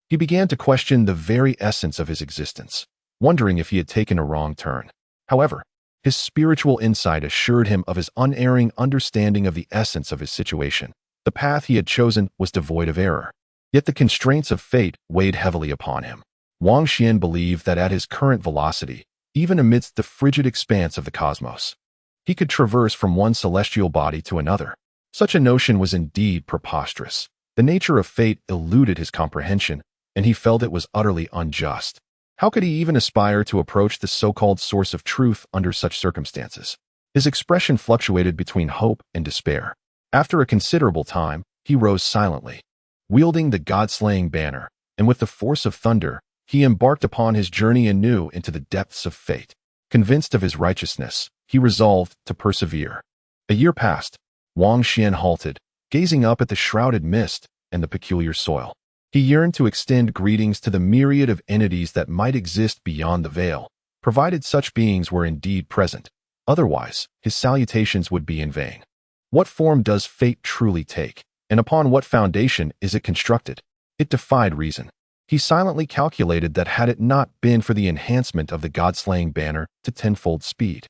He began to question the very essence of his existence, wondering if he had taken a wrong turn. However, his spiritual insight assured him of his unerring understanding of the essence of his situation. The path he had chosen was devoid of error. Yet the constraints of fate weighed heavily upon him. Wang Xuan believed that at his current velocity, even amidst the frigid expanse of the cosmos, he could traverse from one celestial body to another. Such a notion was indeed preposterous. The nature of fate eluded his comprehension, and he felt it was utterly unjust. How could he even aspire to approach the so-called source of truth under such circumstances? His expression fluctuated between hope and despair. After a considerable time, he rose silently, wielding the God-slaying banner, and with the force of thunder, he embarked upon his journey anew into the depths of fate. Convinced of his righteousness, he resolved to persevere. A year passed. Wang Xuan halted, gazing up at the shrouded mist and the peculiar soil. He yearned to extend greetings to the myriad of entities that might exist beyond the veil, provided such beings were indeed present. Otherwise, his salutations would be in vain. What form does fate truly take, and upon what foundation is it constructed? It defied reason. He silently calculated that had it not been for the enhancement of the God-slaying banner to tenfold speed,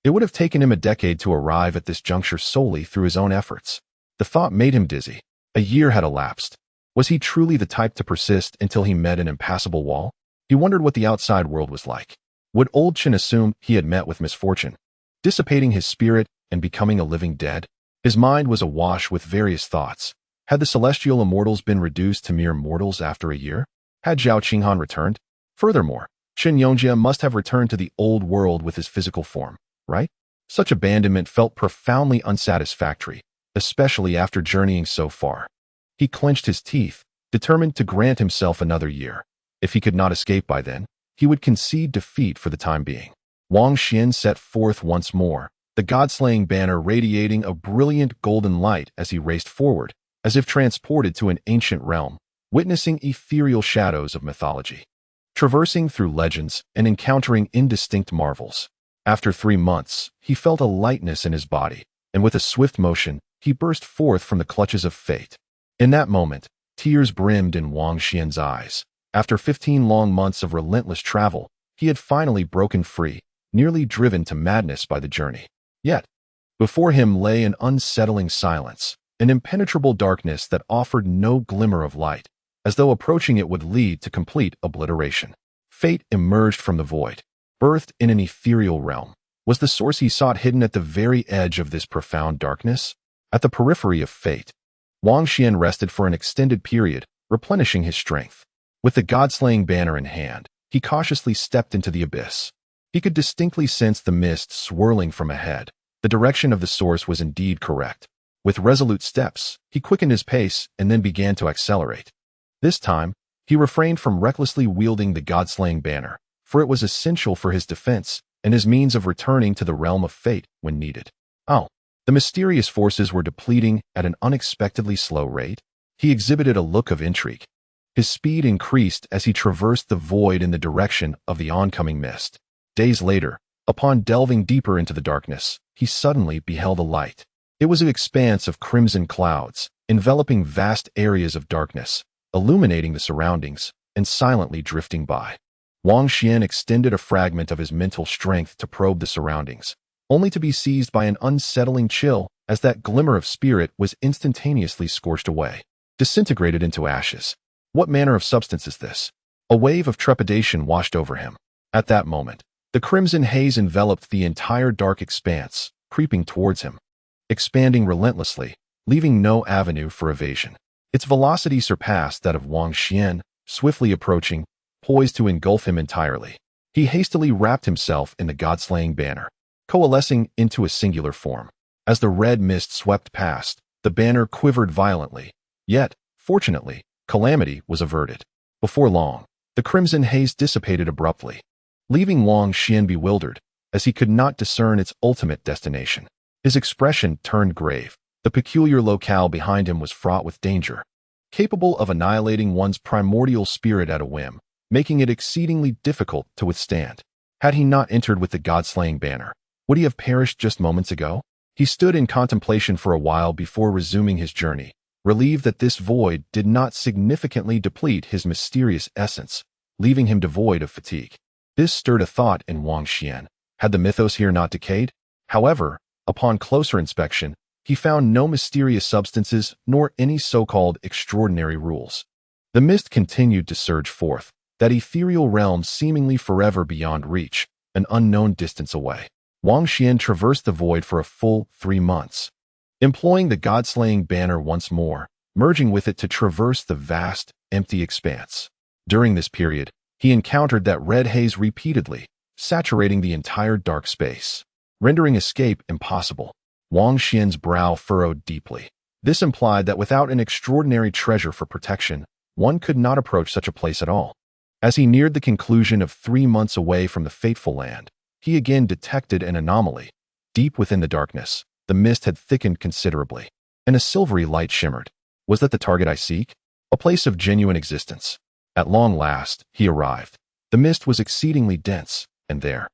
it would have taken him a decade to arrive at this juncture solely through his own efforts. The thought made him dizzy. A year had elapsed. Was he truly the type to persist until he met an impassable wall? He wondered what the outside world was like. Would old Chen assume he had met with misfortune, dissipating his spirit and becoming a living dead? His mind was awash with various thoughts. Had the celestial immortals been reduced to mere mortals after a year? Had Zhao Qinghan returned? Furthermore, Chen Yongjie must have returned to the old world with his physical form, right? Such abandonment felt profoundly unsatisfactory, especially after journeying so far. He clenched his teeth, determined to grant himself another year. If he could not escape by then, he would concede defeat for the time being. Wang Xuan set forth once more, the God-slaying banner radiating a brilliant golden light as he raced forward, as if transported to an ancient realm, witnessing ethereal shadows of mythology, traversing through legends and encountering indistinct marvels. After 3 months, he felt a lightness in his body, and with a swift motion, he burst forth from the clutches of fate. In that moment, tears brimmed in Wang Xuan's eyes. After 15 long months of relentless travel, he had finally broken free, nearly driven to madness by the journey. Yet, before him lay an unsettling silence, an impenetrable darkness that offered no glimmer of light, as though approaching it would lead to complete obliteration. Fate emerged from the void, birthed in an ethereal realm. Was the source he sought hidden at the very edge of this profound darkness? At the periphery of fate, Wang Xuan rested for an extended period, replenishing his strength. With the God-slaying banner in hand, he cautiously stepped into the abyss. He could distinctly sense the mist swirling from ahead. The direction of the source was indeed correct. With resolute steps, he quickened his pace and then began to accelerate. This time, he refrained from recklessly wielding the God-slaying banner, for it was essential for his defense and his means of returning to the realm of fate when needed. Oh, the mysterious forces were depleting at an unexpectedly slow rate. He exhibited a look of intrigue. His speed increased as he traversed the void in the direction of the oncoming mist. Days later, Upon delving deeper into the darkness, he suddenly beheld a light. It was an expanse of crimson clouds, enveloping vast areas of darkness, illuminating the surroundings, and silently drifting by. Wang Xuan extended a fragment of his mental strength to probe the surroundings, only to be seized by an unsettling chill as that glimmer of spirit was instantaneously scorched away, disintegrated into ashes. What manner of substance is this? A wave of trepidation washed over him. At that moment, the crimson haze enveloped the entire dark expanse, creeping towards him, expanding relentlessly, leaving no avenue for evasion. Its velocity surpassed that of Wang Xuan, swiftly approaching, poised to engulf him entirely. He hastily wrapped himself in the god-slaying banner, coalescing into a singular form. As the red mist swept past, the banner quivered violently. Yet, fortunately, calamity was averted. Before long, the crimson haze dissipated abruptly, leaving Wang Xuan bewildered, as he could not discern its ultimate destination. His expression turned grave. The peculiar locale behind him was fraught with danger, capable of annihilating one's primordial spirit at a whim, making it exceedingly difficult to withstand. Had he not entered with the god-slaying banner, would he have perished just moments ago? He stood in contemplation for a while before resuming his journey, relieved that this void did not significantly deplete his mysterious essence, leaving him devoid of fatigue. This stirred a thought in Wang Xuan. Had the mythos here not decayed? However, upon closer inspection, he found no mysterious substances nor any so-called extraordinary rules. The mist continued to surge forth, that ethereal realm seemingly forever beyond reach, an unknown distance away. Wang Xuan traversed the void for a full 3 months, employing the god-slaying banner once more, merging with it to traverse the vast, empty expanse. During this period, he encountered that red haze repeatedly, saturating the entire dark space, rendering escape impossible. Wang Xuan's brow furrowed deeply. This implied that without an extraordinary treasure for protection, one could not approach such a place at all. As he neared the conclusion of 3 months away from the fateful land, he again detected an anomaly. Deep within the darkness, the mist had thickened considerably, and a silvery light shimmered. Was that the target I seek? A place of genuine existence. At long last, he arrived. The mist was exceedingly dense, and there,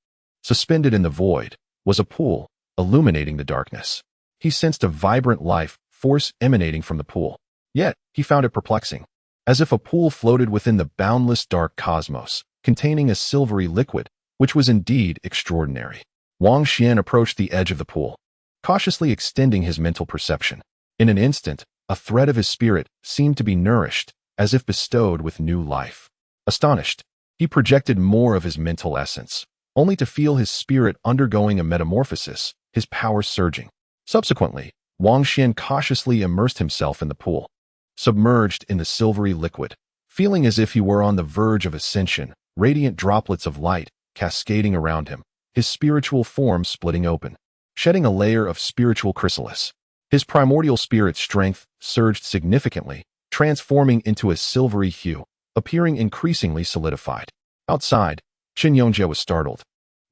suspended in the void, was a pool, illuminating the darkness. He sensed a vibrant life force emanating from the pool. Yet, he found it perplexing. As if a pool floated within the boundless dark cosmos, containing a silvery liquid, which was indeed extraordinary. Wang Xuan approached the edge of the pool, cautiously extending his mental perception. In an instant, a thread of his spirit seemed to be nourished, as if bestowed with new life. Astonished, he projected more of his mental essence, only to feel his spirit undergoing a metamorphosis, his power surging. Subsequently, Wang Xuan cautiously immersed himself in the pool, submerged in the silvery liquid, feeling as if he were on the verge of ascension, radiant droplets of light cascading around him, his spiritual form splitting open, shedding a layer of spiritual chrysalis. His primordial spirit strength surged significantly, transforming into a silvery hue, appearing increasingly solidified. Outside, Chen was startled,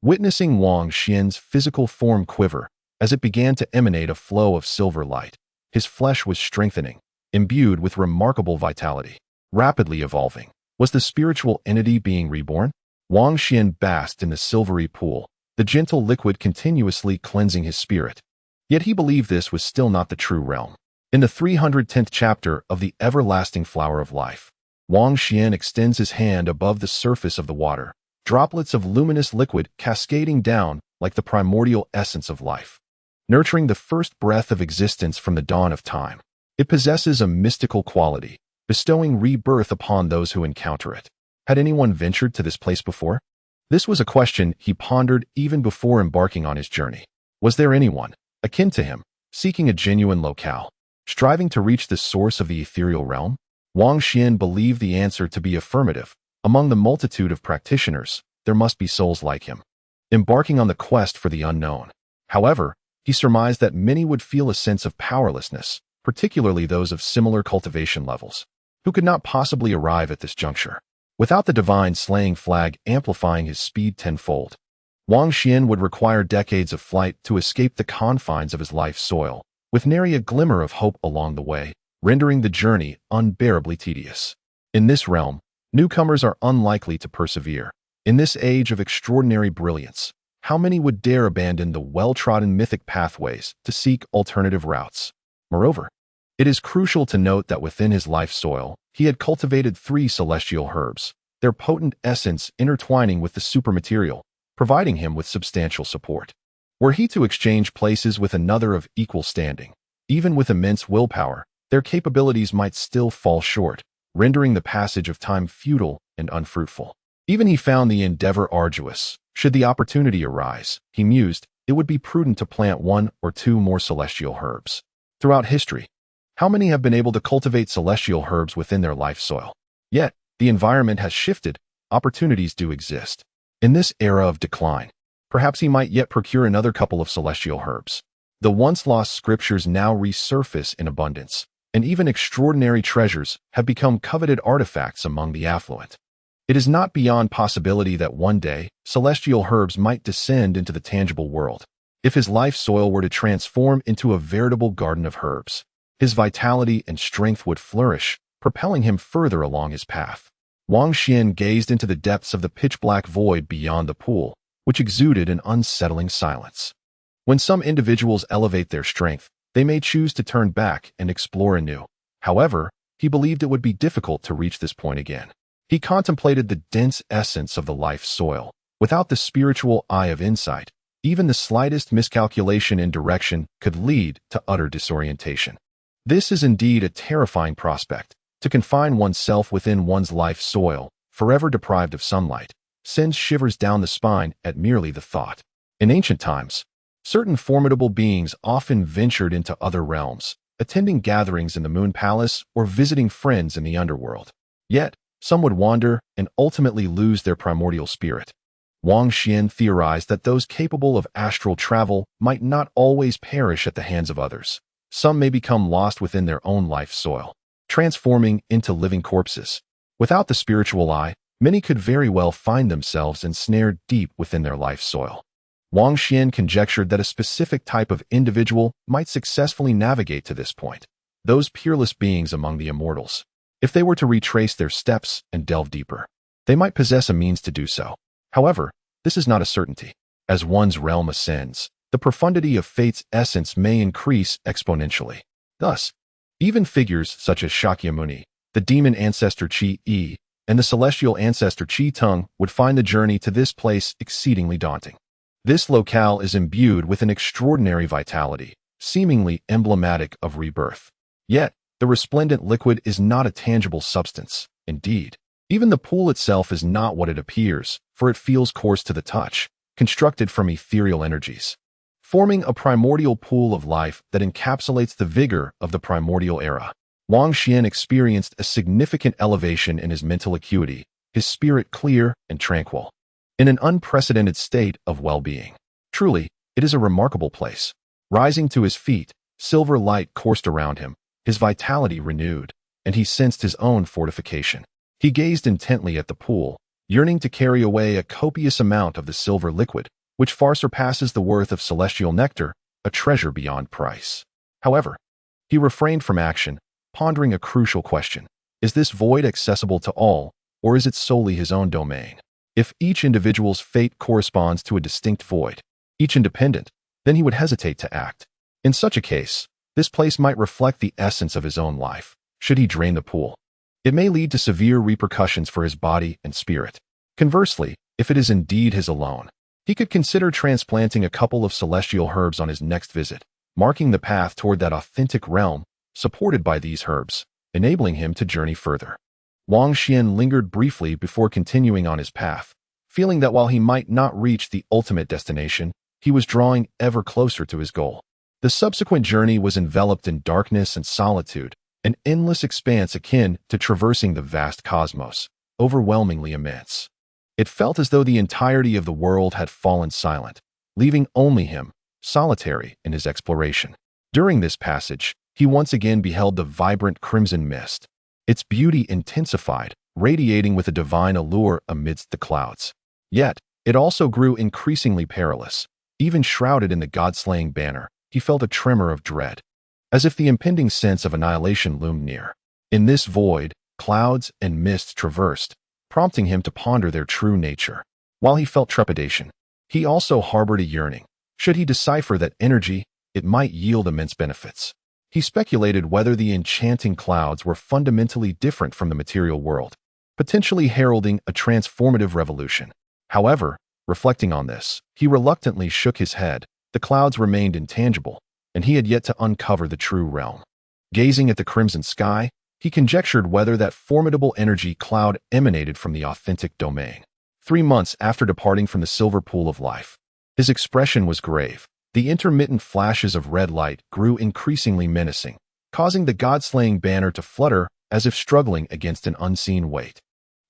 witnessing Wang Xuan's physical form quiver as it began to emanate a flow of silver light. His flesh was strengthening, imbued with remarkable vitality, rapidly evolving. Was the spiritual entity being reborn? Wang Xuan basked in the silvery pool, the gentle liquid continuously cleansing his spirit. Yet he believed this was still not the true realm. In the 310th chapter of the Everlasting Flower of Life, Wang Xuan extends his hand above the surface of the water, droplets of luminous liquid cascading down like the primordial essence of life, nurturing the first breath of existence from the dawn of time. It possesses a mystical quality, bestowing rebirth upon those who encounter it. Had anyone ventured to this place before? This was a question he pondered even before embarking on his journey. Was there anyone, akin to him, seeking a genuine locale, striving to reach the source of the ethereal realm? Wang Xuan believed the answer to be affirmative. Among the multitude of practitioners, there must be souls like him, embarking on the quest for the unknown. However, he surmised that many would feel a sense of powerlessness, particularly those of similar cultivation levels, who could not possibly arrive at this juncture. Without the divine slaying flag amplifying his speed tenfold, Wang Xuan would require decades of flight to escape the confines of his life's soil, with nary a glimmer of hope along the way, rendering the journey unbearably tedious. In this realm, newcomers are unlikely to persevere. In this age of extraordinary brilliance, How many would dare abandon the well-trodden mythic pathways to seek alternative routes? Moreover, it is crucial to note that within his life soil, he had cultivated 3 celestial herbs, their potent essence intertwining with the supermaterial, providing him with substantial support. Were he to exchange places with another of equal standing, even with immense willpower, their capabilities might still fall short, rendering the passage of time futile and unfruitful. Even he found the endeavor arduous. Should the opportunity arise, he mused, it would be prudent to plant 1 or 2 more celestial herbs. Throughout history, how many have been able to cultivate celestial herbs within their life soil? Yet, the environment has shifted, opportunities do exist. In this era of decline, perhaps he might yet procure another couple of celestial herbs. The once-lost scriptures now resurface in abundance, and even extraordinary treasures have become coveted artifacts among the affluent. It is not beyond possibility that one day, celestial herbs might descend into the tangible world. If his life soil were to transform into a veritable garden of herbs, his vitality and strength would flourish, propelling him further along his path. Wang Xuan gazed into the depths of the pitch-black void beyond the pool, which exuded an unsettling silence. When some individuals elevate their strength, they may choose to turn back and explore anew. However, he believed it would be difficult to reach this point again. He contemplated the dense essence of the life soil. Without the spiritual eye of insight, even the slightest miscalculation in direction could lead to utter disorientation. This is indeed a terrifying prospect. To confine oneself within one's life soil, forever deprived of sunlight, sends shivers down the spine at merely the thought. In ancient times, certain formidable beings often ventured into other realms, attending gatherings in the Moon Palace or visiting friends in the underworld. Yet, some would wander and ultimately lose their primordial spirit. Wang Xuan theorized that those capable of astral travel might not always perish at the hands of others. Some may become lost within their own life soil, transforming into living corpses. Without the spiritual eye, many could very well find themselves ensnared deep within their life soil. Wang Xuan conjectured that a specific type of individual might successfully navigate to this point, those peerless beings among the immortals. If they were to retrace their steps and delve deeper, they might possess a means to do so. However, this is not a certainty. As one's realm ascends, the profundity of fate's essence may increase exponentially. Thus, even figures such as Shakyamuni, the demon ancestor Qi, and the celestial ancestor Qi would find the journey to this place exceedingly daunting. This locale is imbued with an extraordinary vitality, seemingly emblematic of rebirth. Yet, the resplendent liquid is not a tangible substance. Indeed, even the pool itself is not what it appears, for it feels coarse to the touch, constructed from ethereal energies, forming a primordial pool of life that encapsulates the vigor of the primordial era. Wang Xuan experienced a significant elevation in his mental acuity, his spirit clear and tranquil, in an unprecedented state of well-being. Truly, it is a remarkable place. Rising to his feet, silver light coursed around him, his vitality renewed, and he sensed his own fortification. He gazed intently at the pool, yearning to carry away a copious amount of the silver liquid, which far surpasses the worth of celestial nectar, a treasure beyond price. However, he refrained from action, pondering a crucial question. Is this void accessible to all, or is it solely his own domain? If each individual's fate corresponds to a distinct void, each independent, then he would hesitate to act. In such a case, this place might reflect the essence of his own life. Should he drain the pool, it may lead to severe repercussions for his body and spirit. Conversely, if it is indeed his alone, he could consider transplanting a couple of celestial herbs on his next visit, marking the path toward that authentic realm supported by these herbs, enabling him to journey further. Wang Xuan lingered briefly before continuing on his path, feeling that while he might not reach the ultimate destination, he was drawing ever closer to his goal. The subsequent journey was enveloped in darkness and solitude, an endless expanse akin to traversing the vast cosmos, overwhelmingly immense. It felt as though the entirety of the world had fallen silent, leaving only him, solitary in his exploration. During this passage, he once again beheld the vibrant crimson mist, its beauty intensified, radiating with a divine allure amidst the clouds. Yet, it also grew increasingly perilous. Even shrouded in the god-slaying banner, he felt a tremor of dread, as if the impending sense of annihilation loomed near. In this void, clouds and mist traversed, prompting him to ponder their true nature. While he felt trepidation, He also harbored a yearning. Should he decipher that energy, it might yield immense benefits. He speculated whether the enchanting clouds were fundamentally different from the material world, potentially heralding a transformative revolution. However, reflecting on this, he reluctantly shook his head. The clouds remained intangible, and he had yet to uncover the true realm. Gazing at the crimson sky, he conjectured whether that formidable energy cloud emanated from the authentic domain. 3 months after departing from the silver pool of life, his expression was grave. The intermittent flashes of red light grew increasingly menacing, causing the god-slaying banner to flutter as if struggling against an unseen weight.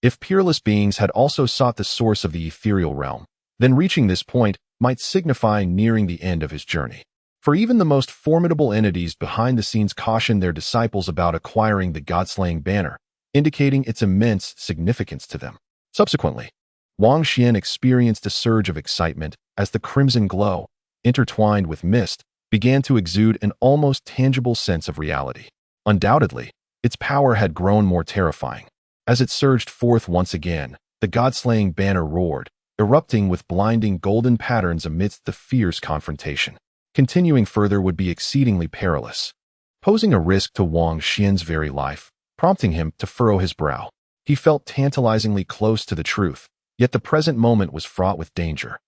If peerless beings had also sought the source of the ethereal realm, then reaching this point might signify nearing the end of his journey. For even the most formidable entities behind the scenes cautioned their disciples about acquiring the god-slaying banner, indicating its immense significance to them. Subsequently, Wang Xuan experienced a surge of excitement as the crimson glow, intertwined with mist, began to exude an almost tangible sense of reality. Undoubtedly, its power had grown more terrifying. As it surged forth once again, the god-slaying banner roared, erupting with blinding golden patterns amidst the fierce confrontation. Continuing further would be exceedingly perilous, posing a risk to Wang Xuan's very life, prompting him to furrow his brow. He felt tantalizingly close to the truth, yet the present moment was fraught with danger,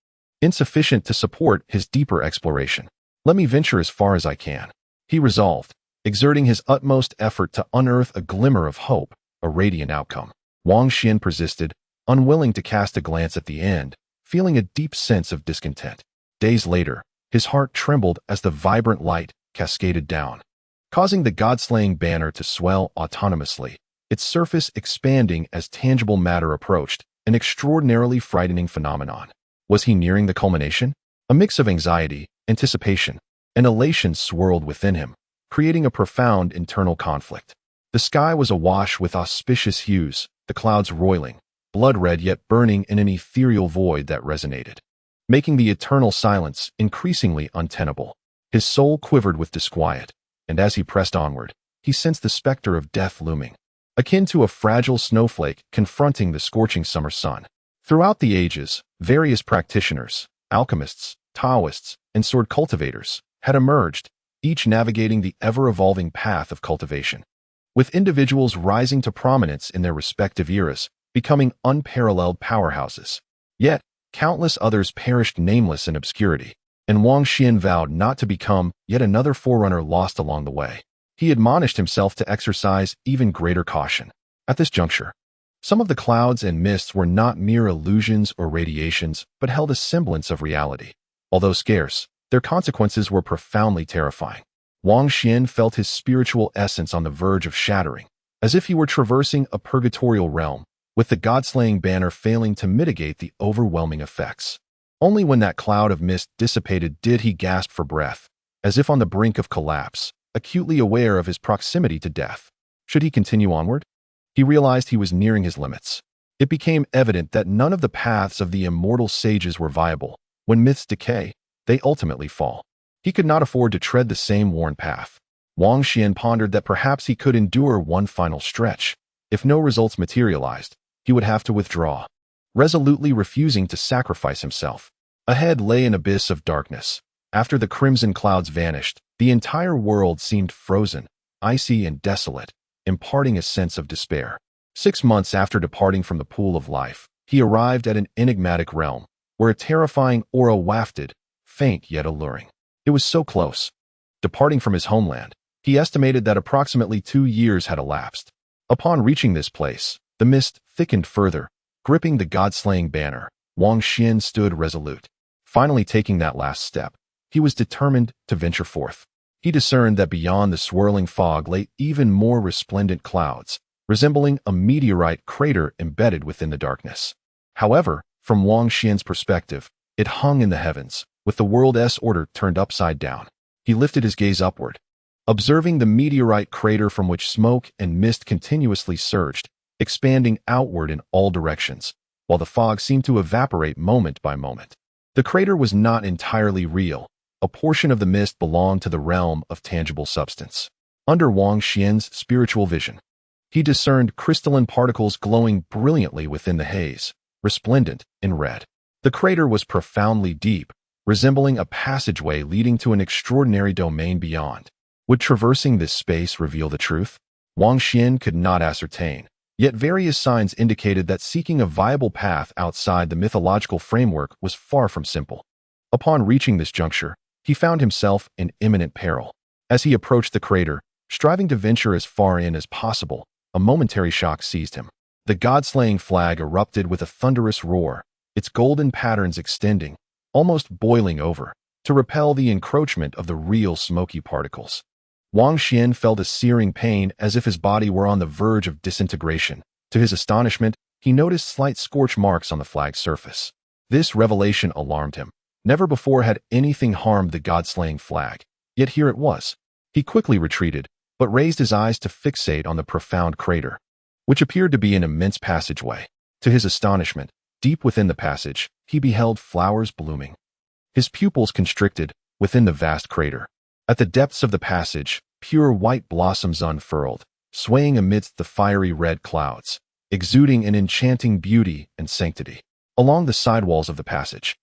insufficient to support his deeper exploration. Let me venture as far as I can, he resolved, exerting his utmost effort to unearth a glimmer of hope, a radiant outcome. Wang Xuan persisted, unwilling to cast a glance at the end, feeling a deep sense of discontent. Days later, his heart trembled as the vibrant light cascaded down, causing the god-slaying banner to swell autonomously, its surface expanding as tangible matter approached, an extraordinarily frightening phenomenon. Was he nearing the culmination? A mix of anxiety, anticipation, and elation swirled within him, creating a profound internal conflict. The sky was awash with auspicious hues, the clouds roiling, blood-red yet burning in an ethereal void that resonated, making the eternal silence increasingly untenable. His soul quivered with disquiet, and as he pressed onward, he sensed the specter of death looming, akin to a fragile snowflake confronting the scorching summer sun. Throughout the ages, various practitioners, alchemists, Taoists, and sword cultivators had emerged, each navigating the ever-evolving path of cultivation, with individuals rising to prominence in their respective eras, becoming unparalleled powerhouses. Yet, countless others perished nameless in obscurity, and Wang Xuan vowed not to become yet another forerunner lost along the way. He admonished himself to exercise even greater caution. At this juncture, some of the clouds and mists were not mere illusions or radiations, but held a semblance of reality. Although scarce, their consequences were profoundly terrifying. Wang Xuan felt his spiritual essence on the verge of shattering, as if he were traversing a purgatorial realm, with the god-slaying banner failing to mitigate the overwhelming effects. Only when that cloud of mist dissipated did he gasp for breath, as if on the brink of collapse, acutely aware of his proximity to death. Should he continue onward? He realized he was nearing his limits. It became evident that none of the paths of the immortal sages were viable. When myths decay, they ultimately fall. He could not afford to tread the same worn path. Wang Xuan pondered that perhaps he could endure one final stretch. If no results materialized, he would have to withdraw, resolutely refusing to sacrifice himself. Ahead lay an abyss of darkness. After the crimson clouds vanished, the entire world seemed frozen, icy and desolate, imparting a sense of despair. 6 months after departing from the pool of life, he arrived at an enigmatic realm, where a terrifying aura wafted, faint yet alluring. It was so close. Departing from his homeland, he estimated that approximately 2 years had elapsed. Upon reaching this place, the mist thickened further, gripping the god-slaying banner. Wang Xuan stood resolute. Finally taking that last step, he was determined to venture forth. He discerned that beyond the swirling fog lay even more resplendent clouds, resembling a meteorite crater embedded within the darkness. However, from Wang Xuan's perspective, it hung in the heavens, with the world's order turned upside down. He lifted his gaze upward, observing the meteorite crater from which smoke and mist continuously surged, expanding outward in all directions, while the fog seemed to evaporate moment by moment. The crater was not entirely real. A portion of the mist belonged to the realm of tangible substance. Under Wang Xuan's spiritual vision, he discerned crystalline particles glowing brilliantly within the haze, resplendent in red. The crater was profoundly deep, resembling a passageway leading to an extraordinary domain beyond. Would traversing this space reveal the truth? Wang Xuan could not ascertain, yet various signs indicated that seeking a viable path outside the mythological framework was far from simple. Upon reaching this juncture, he found himself in imminent peril. As he approached the crater, striving to venture as far in as possible, a momentary shock seized him. The god-slaying flag erupted with a thunderous roar, its golden patterns extending, almost boiling over, to repel the encroachment of the real smoky particles. Wang Xuan felt a searing pain as if his body were on the verge of disintegration. To his astonishment, he noticed slight scorch marks on the flag's surface. This revelation alarmed him. Never before had anything harmed the god-slaying flag, yet here it was. He quickly retreated, but raised his eyes to fixate on the profound crater, which appeared to be an immense passageway. To his astonishment, deep within the passage, he beheld flowers blooming. His pupils constricted within the vast crater. At the depths of the passage, pure white blossoms unfurled, swaying amidst the fiery red clouds, exuding an enchanting beauty and sanctity. Along the sidewalls of the passage,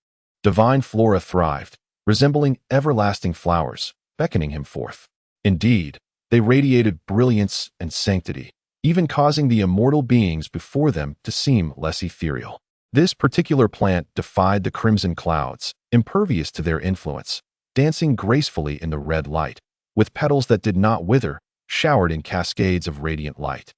divine flora thrived, resembling everlasting flowers, beckoning him forth. Indeed, they radiated brilliance and sanctity, even causing the immortal beings before them to seem less ethereal. This particular plant defied the crimson clouds, impervious to their influence, dancing gracefully in the red light, with petals that did not wither, showered in cascades of radiant light.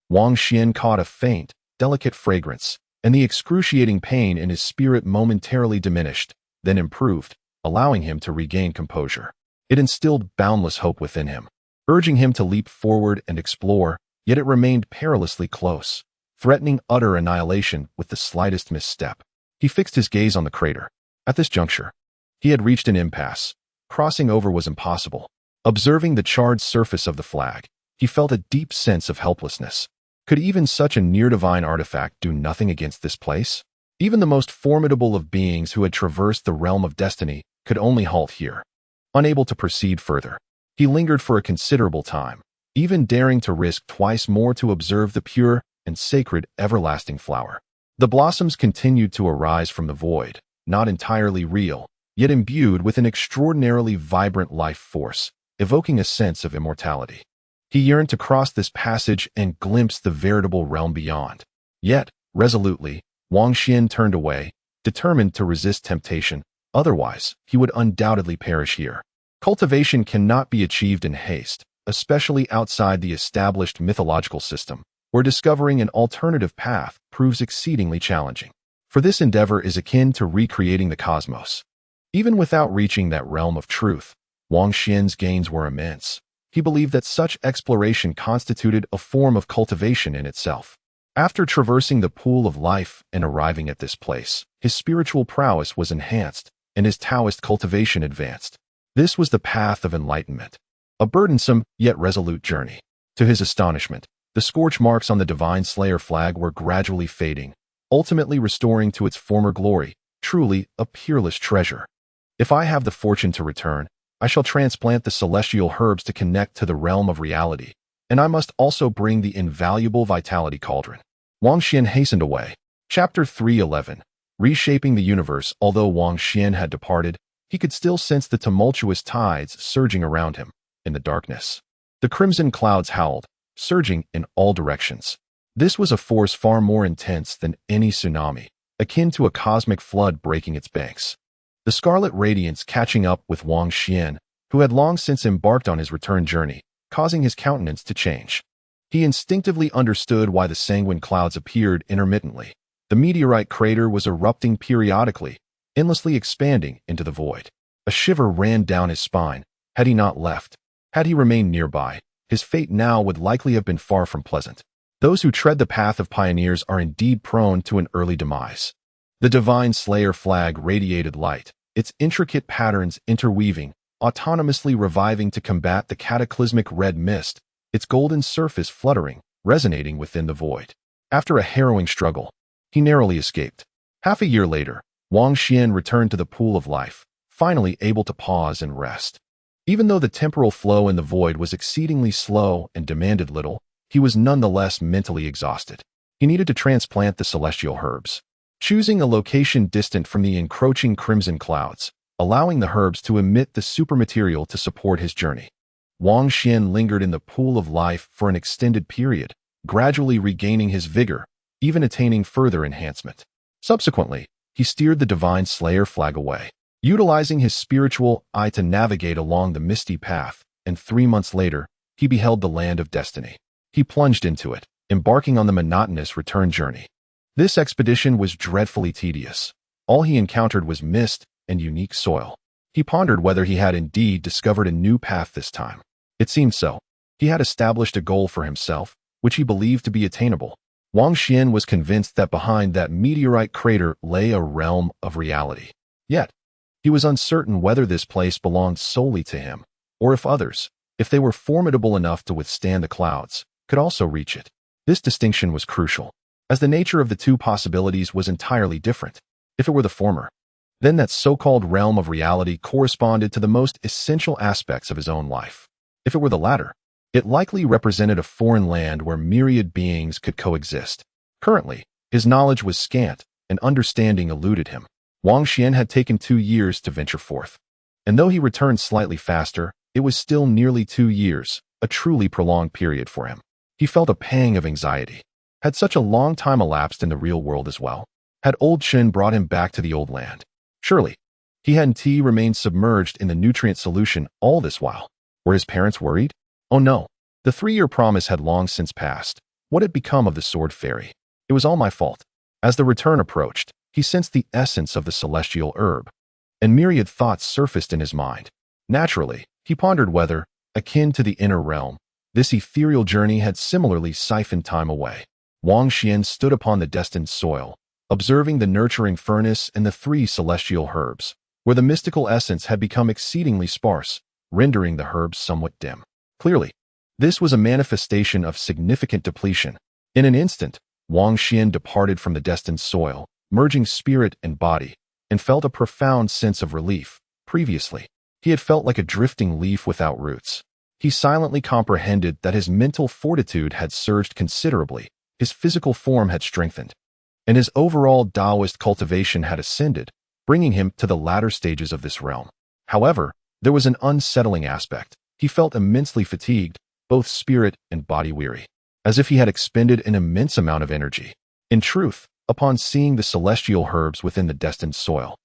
Wang Xuan caught a faint, delicate fragrance, and the excruciating pain in his spirit momentarily diminished, then improved, allowing him to regain composure. It instilled boundless hope within him, urging him to leap forward and explore, yet it remained perilously close, threatening utter annihilation with the slightest misstep. He fixed his gaze on the crater. At this juncture, he had reached an impasse. Crossing over was impossible. Observing the charred surface of the flag, he felt a deep sense of helplessness. Could even such a near-divine artifact do nothing against this place? Even the most formidable of beings who had traversed the realm of destiny could only halt here. Unable to proceed further, he lingered for a considerable time, even daring to risk twice more to observe the pure and sacred everlasting flower. The blossoms continued to arise from the void, not entirely real, yet imbued with an extraordinarily vibrant life force, evoking a sense of immortality. He yearned to cross this passage and glimpse the veritable realm beyond. Yet, resolutely, Wang Xuan turned away, determined to resist temptation. Otherwise, he would undoubtedly perish here. Cultivation cannot be achieved in haste, especially outside the established mythological system, where discovering an alternative path proves exceedingly challenging. For this endeavor is akin to recreating the cosmos. Even without reaching that realm of truth, Wang Xuan's gains were immense. He believed that such exploration constituted a form of cultivation in itself. After traversing the pool of life and arriving at this place, his spiritual prowess was enhanced, and his Taoist cultivation advanced. This was the path of enlightenment, a burdensome yet resolute journey. To his astonishment, the scorch marks on the divine slayer flag were gradually fading, ultimately restoring to its former glory, truly a peerless treasure. If I have the fortune to return, I shall transplant the celestial herbs to connect to the realm of reality, and I must also bring the invaluable vitality cauldron. Wang Xuan hastened away. Chapter 3:11. Reshaping the universe. Although Wang Xuan had departed, he could still sense the tumultuous tides surging around him. In the darkness, the crimson clouds howled, surging in all directions. This was a force far more intense than any tsunami, akin to a cosmic flood breaking its banks. The scarlet radiance catching up with Wang Xuan, who had long since embarked on his return journey, causing his countenance to change. He instinctively understood why the sanguine clouds appeared intermittently. The meteorite crater was erupting periodically, endlessly expanding into the void. A shiver ran down his spine. Had he not left, had he remained nearby, his fate now would likely have been far from pleasant. Those who tread the path of pioneers are indeed prone to an early demise. The divine slayer flag radiated light, its intricate patterns interweaving, autonomously reviving to combat the cataclysmic red mist, its golden surface fluttering, resonating within the void. After a harrowing struggle, he narrowly escaped. Half a year later, Wang Xuan returned to the pool of life, finally able to pause and rest. Even though the temporal flow in the void was exceedingly slow and demanded little, he was nonetheless mentally exhausted. He needed to transplant the celestial herbs. choosing a location distant from the encroaching crimson clouds, allowing the herbs to emit the supermaterial to support his journey. Wang Xuan lingered in the pool of life for an extended period, gradually regaining his vigor, even attaining further enhancement. Subsequently, he steered the divine slayer flag away, utilizing his spiritual eye to navigate along the misty path, and 3 months later, he beheld the land of destiny. He plunged into it, embarking on the monotonous return journey. This expedition was dreadfully tedious. All he encountered was mist and unique soil. He pondered whether he had indeed discovered a new path this time. It seemed so. He had established a goal for himself, which he believed to be attainable. Wang Xuan was convinced that behind that meteorite crater lay a realm of reality. Yet, he was uncertain whether this place belonged solely to him, or if others, if they were formidable enough to withstand the clouds, could also reach it. This distinction was crucial, as the nature of the two possibilities was entirely different. If it were the former, then that so-called realm of reality corresponded to the most essential aspects of his own life. If it were the latter, it likely represented a foreign land where myriad beings could coexist. Currently, his knowledge was scant, and understanding eluded him. Wang Xuan had taken 2 years to venture forth. And though he returned slightly faster, it was still nearly 2 years, a truly prolonged period for him. He felt a pang of anxiety. Had such a long time elapsed in the real world as well? Had old Chen brought him back to the old land? Surely, he hadn't remained submerged in the nutrient solution all this while. Were his parents worried? Oh no. The 3-year promise had long since passed. What had become of the sword fairy? It was all my fault. As the return approached, he sensed the essence of the celestial herb, and myriad thoughts surfaced in his mind. Naturally, he pondered whether, akin to the inner realm, this ethereal journey had similarly siphoned time away. Wang Xuan stood upon the destined soil, observing the nurturing furnace and the 3 celestial herbs, where the mystical essence had become exceedingly sparse, rendering the herbs somewhat dim. Clearly, this was a manifestation of significant depletion. In an instant, Wang Xuan departed from the destined soil, merging spirit and body, and felt a profound sense of relief. Previously, he had felt like a drifting leaf without roots. He silently comprehended that his mental fortitude had surged considerably, his physical form had strengthened, and his overall Taoist cultivation had ascended, bringing him to the latter stages of this realm. However, there was an unsettling aspect. He felt immensely fatigued, both spirit and body weary, as if he had expended an immense amount of energy. In truth, upon seeing the celestial herbs within the destined soil,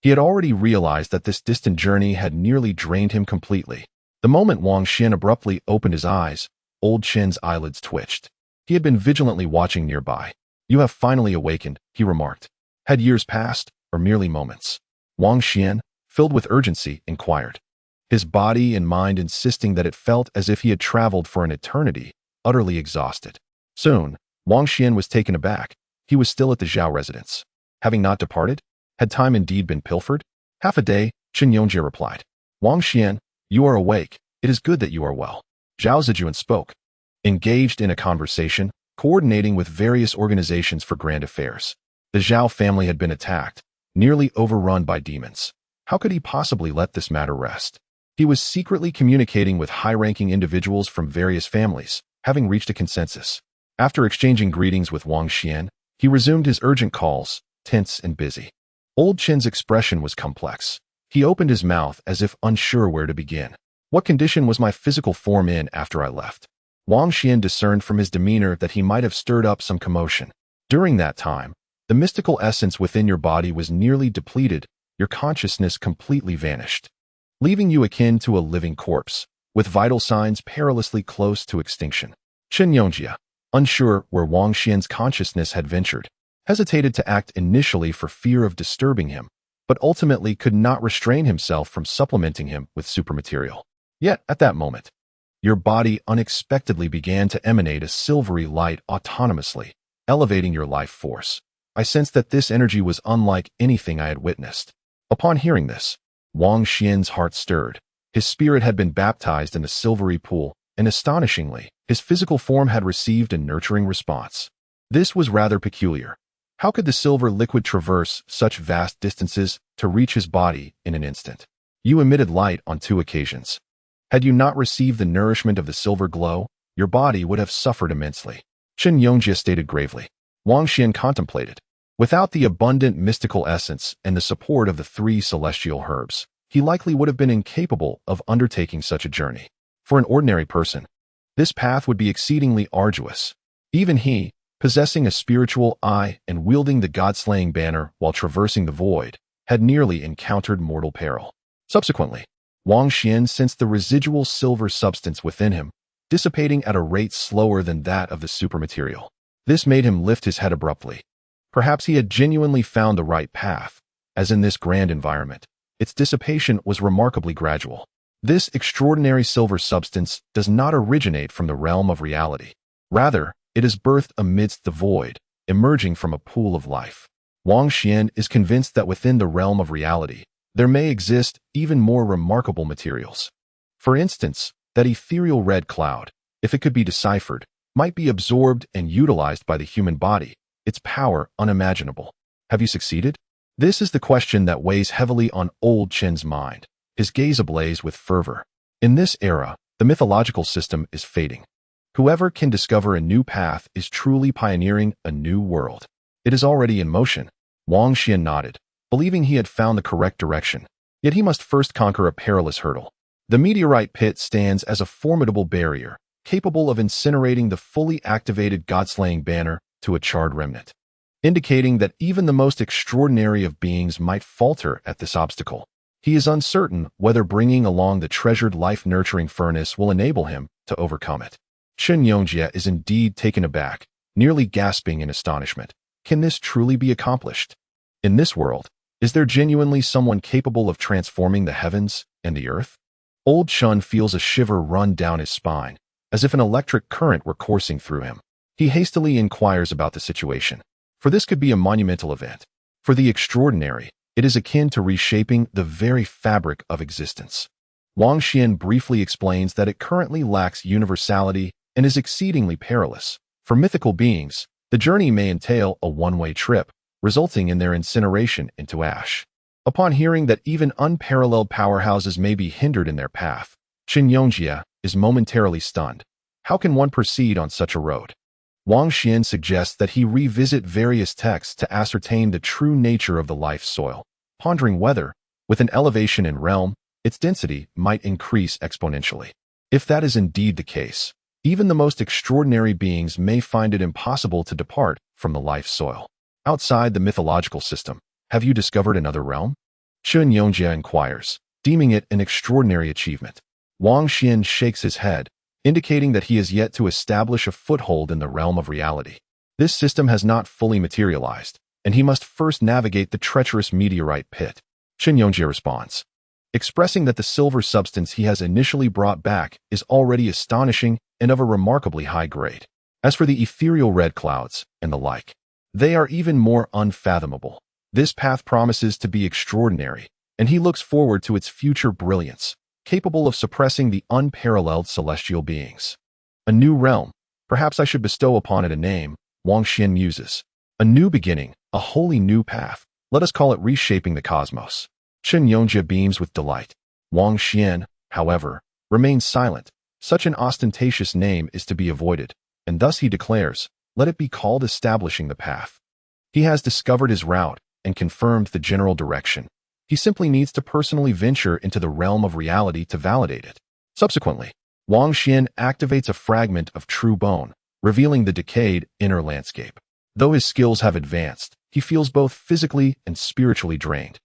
he had already realized that this distant journey had nearly drained him completely. The moment Wang Xuan abruptly opened his eyes, old Chen's eyelids twitched. He had been vigilantly watching nearby. "You have finally awakened," he remarked. Had years passed, or merely moments? Wang Xuan, filled with urgency, inquired, his body and mind insisting that it felt as if he had traveled for an eternity, utterly exhausted. Soon, Wang Xuan was taken aback. He was still at the Zhao residence. Having not departed? Had time indeed been pilfered? "Half a day," Chen Yongjie replied. "Wang Xuan, you are awake. It is good that you are well." Zhao Zejun spoke. Engaged in a conversation, coordinating with various organizations for grand affairs. The Zhao family had been attacked, nearly overrun by demons. How could he possibly let this matter rest? He was secretly communicating with high-ranking individuals from various families, having reached a consensus. After exchanging greetings with Wang Xuan, he resumed his urgent calls, tense and busy. Old Chen's expression was complex. He opened his mouth as if unsure where to begin. What condition was my physical form in after I left? Wang Xuan discerned from his demeanor that he might have stirred up some commotion. During that time, the mystical essence within your body was nearly depleted, your consciousness completely vanished, leaving you akin to a living corpse, with vital signs perilously close to extinction. Chen Yongjie, unsure where Wang Xuan's consciousness had ventured, hesitated to act initially for fear of disturbing him, but ultimately could not restrain himself from supplementing him with supermaterial. Yet, at that moment, your body unexpectedly began to emanate a silvery light autonomously, elevating your life force. I sensed that this energy was unlike anything I had witnessed. Upon hearing this, Wang Xuan's heart stirred. His spirit had been baptized in the silvery pool, and astonishingly, his physical form had received a nurturing response. This was rather peculiar. How could the silver liquid traverse such vast distances to reach his body in an instant? You emitted light on 2 occasions. Had you not received the nourishment of the silver glow, your body would have suffered immensely. Chen Yongjie stated gravely. Wang Xuan contemplated. Without the abundant mystical essence and the support of the 3 celestial herbs, he likely would have been incapable of undertaking such a journey. For an ordinary person, this path would be exceedingly arduous. Even he, possessing a spiritual eye and wielding the god-slaying banner while traversing the void, had nearly encountered mortal peril. Subsequently, Wang Xuan sensed the residual silver substance within him, dissipating at a rate slower than that of the supermaterial. This made him lift his head abruptly. Perhaps he had genuinely found the right path, as in this grand environment, its dissipation was remarkably gradual. This extraordinary silver substance does not originate from the realm of reality. Rather, it is birthed amidst the void, emerging from a pool of life. Wang Xuan is convinced that within the realm of reality, there may exist even more remarkable materials. For instance, that ethereal red cloud, if it could be deciphered, might be absorbed and utilized by the human body, its power unimaginable. Have you succeeded? This is the question that weighs heavily on old Chen's mind, his gaze ablaze with fervor. In this era, the mythological system is fading. Whoever can discover a new path is truly pioneering a new world. It is already in motion. Wang Xuan nodded, believing he had found the correct direction. Yet he must first conquer a perilous hurdle. The meteorite pit stands as a formidable barrier, capable of incinerating the fully activated god-slaying banner to a charred remnant, indicating that even the most extraordinary of beings might falter at this obstacle. He is uncertain whether bringing along the treasured life-nurturing furnace will enable him to overcome it. Chen Yongjie is indeed taken aback, nearly gasping in astonishment. Can this truly be accomplished? In this world, is there genuinely someone capable of transforming the heavens and the earth? Old Chen feels a shiver run down his spine, as if an electric current were coursing through him. He hastily inquires about the situation, for this could be a monumental event. For the extraordinary, it is akin to reshaping the very fabric of existence. Wang Xuan briefly explains that it currently lacks universality and is exceedingly perilous. For mythical beings, the journey may entail a one-way trip, resulting in their incineration into ash. Upon hearing that even unparalleled powerhouses may be hindered in their path, Chen Yongjie is momentarily stunned. How can one proceed on such a road? Wang Xuan suggests that he revisit various texts to ascertain the true nature of the life soil, pondering whether, with an elevation in realm, its density might increase exponentially. If that is indeed the case, even the most extraordinary beings may find it impossible to depart from the life soil. Outside the mythological system, have you discovered another realm? Chen Yongjie inquires, deeming it an extraordinary achievement. Wang Xuan shakes his head, indicating that he is yet to establish a foothold in the realm of reality. This system has not fully materialized, and he must first navigate the treacherous meteorite pit. Chen Yongjie responds, expressing that the silver substance he has initially brought back is already astonishing and of a remarkably high grade. As for the ethereal red clouds and the like, they are even more unfathomable. This path promises to be extraordinary, and he looks forward to its future brilliance, capable of suppressing the unparalleled celestial beings. A new realm. Perhaps I should bestow upon it a name, Wang Xuan muses. A new beginning, a wholly new path. Let us call it reshaping the cosmos. Chen Yongjie beams with delight. Wang Xuan, however, remains silent. Such an ostentatious name is to be avoided, and thus he declares, let it be called establishing the path. He has discovered his route and confirmed the general direction. He simply needs to personally venture into the realm of reality to validate it. Subsequently, Wang Xuan activates a fragment of true bone, revealing the decayed inner landscape. Though his skills have advanced, he feels both physically and spiritually drained,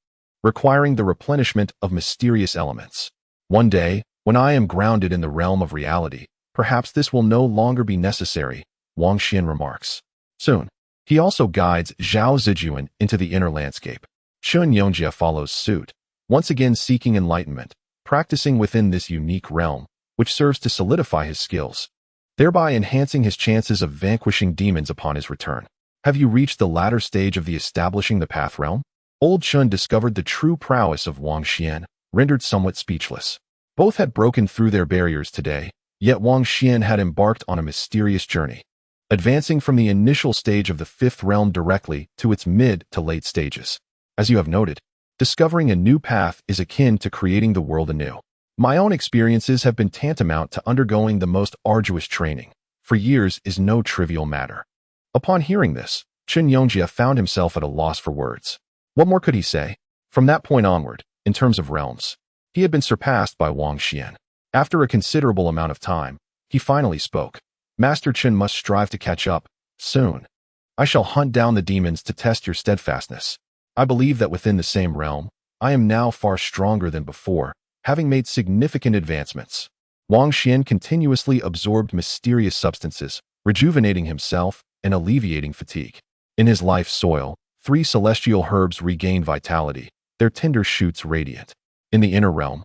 requiring the replenishment of mysterious elements. One day, when I am grounded in the realm of reality, perhaps this will no longer be necessary, Wang Xuan remarks. Soon, he also guides Zhao Zejun into the inner landscape. Chen Yongjie follows suit, once again seeking enlightenment, practicing within this unique realm, which serves to solidify his skills, thereby enhancing his chances of vanquishing demons upon his return. Have you reached the latter stage of the establishing the path realm? Old Chen discovered the true prowess of Wang Xuan, rendered somewhat speechless. Both had broken through their barriers today, yet Wang Xuan had embarked on a mysterious journey, advancing from the initial stage of the fifth realm directly to its mid to late stages. As you have noted, discovering a new path is akin to creating the world anew. My own experiences have been tantamount to undergoing the most arduous training. For years is no trivial matter. Upon hearing this, Chen Yongjia found himself at a loss for words. What more could he say? From that point onward, in terms of realms, he had been surpassed by Wang Xuan. After a considerable amount of time, he finally spoke. Master Chen must strive to catch up, soon. I shall hunt down the demons to test your steadfastness. I believe that within the same realm, I am now far stronger than before, having made significant advancements. Wang Xuan continuously absorbed mysterious substances, rejuvenating himself and alleviating fatigue. In his life soil, 3 celestial herbs regained vitality, their tender shoots radiant. In the inner realm,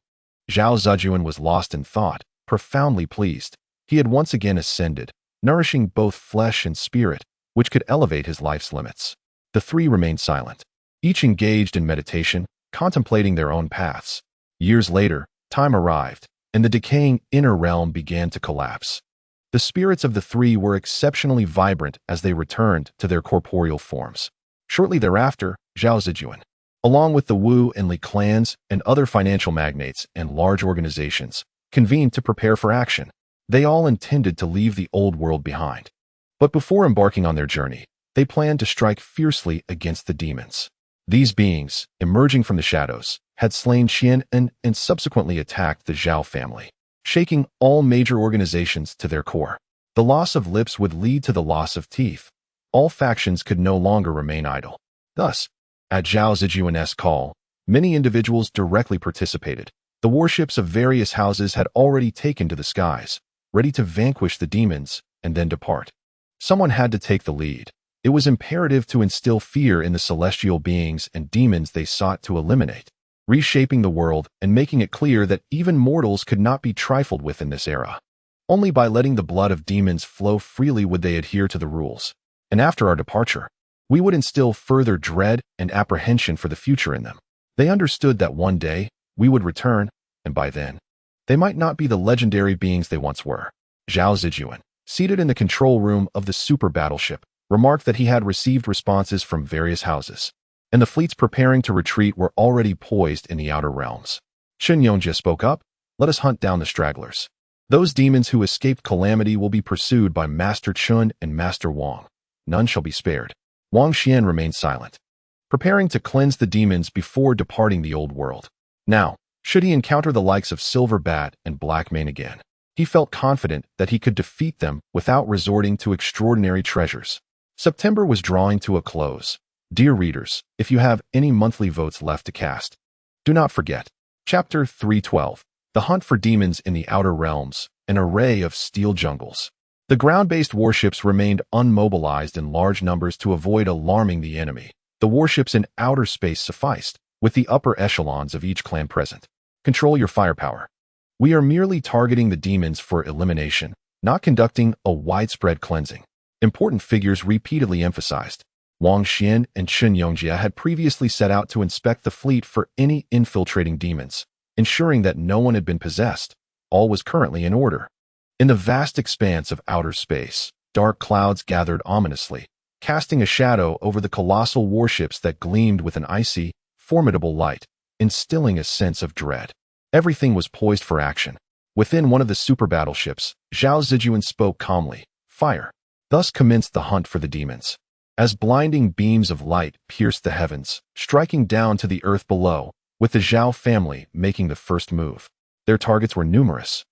Zhao Zejun was lost in thought, profoundly pleased. He had once again ascended, nourishing both flesh and spirit, which could elevate his life's limits. The 3 remained silent, each engaged in meditation, contemplating their own paths. Years later, time arrived, and the decaying inner realm began to collapse. The spirits of the 3 were exceptionally vibrant as they returned to their corporeal forms. Shortly thereafter, Zhao Zejun, along with the Wu and Li clans and other financial magnates and large organizations, convened to prepare for action. They all intended to leave the old world behind. But before embarking on their journey, they planned to strike fiercely against the demons. These beings, emerging from the shadows, had slain Xian and subsequently attacked the Zhao family, shaking all major organizations to their core. The loss of lips would lead to the loss of teeth. All factions could no longer remain idle. Thus, at Zhao Zejun's call, many individuals directly participated. The warships of various houses had already taken to the skies, ready to vanquish the demons and then depart. Someone had to take the lead. It was imperative to instill fear in the celestial beings and demons they sought to eliminate, reshaping the world and making it clear that even mortals could not be trifled with in this era. Only by letting the blood of demons flow freely would they adhere to the rules. And after our departure, we would instill further dread and apprehension for the future in them. They understood that one day we would return, and by then, they might not be the legendary beings they once were. Zhao Zejun, seated in the control room of the super battleship, remarked that he had received responses from various houses, and the fleets preparing to retreat were already poised in the outer realms. Chen Yongjia spoke up, "Let us hunt down the stragglers. Those demons who escaped calamity will be pursued by Master Chen and Master Wang. None shall be spared." Wang Xuan remained silent, preparing to cleanse the demons before departing the old world. Now, should he encounter the likes of Silver Bat and Black Mane again, he felt confident that he could defeat them without resorting to extraordinary treasures. September was drawing to a close. Dear readers, if you have any monthly votes left to cast, do not forget. Chapter 312, The Hunt for Demons in the Outer Realms, an Array of Steel Jungles. The ground-based warships remained unmobilized in large numbers to avoid alarming the enemy. The warships in outer space sufficed, with the upper echelons of each clan present. Control your firepower. We are merely targeting the demons for elimination, not conducting a widespread cleansing. Important figures repeatedly emphasized. Wang Xuan and Chen Yongjia had previously set out to inspect the fleet for any infiltrating demons, ensuring that no one had been possessed. All was currently in order. In the vast expanse of outer space, dark clouds gathered ominously, casting a shadow over the colossal warships that gleamed with an icy, formidable light, instilling a sense of dread. Everything was poised for action. Within one of the super battleships, Zhao Zejun spoke calmly, "Fire." Thus commenced the hunt for the demons. As blinding beams of light pierced the heavens, striking down to the earth below, with the Zhao family making the first move. Their targets were numerous,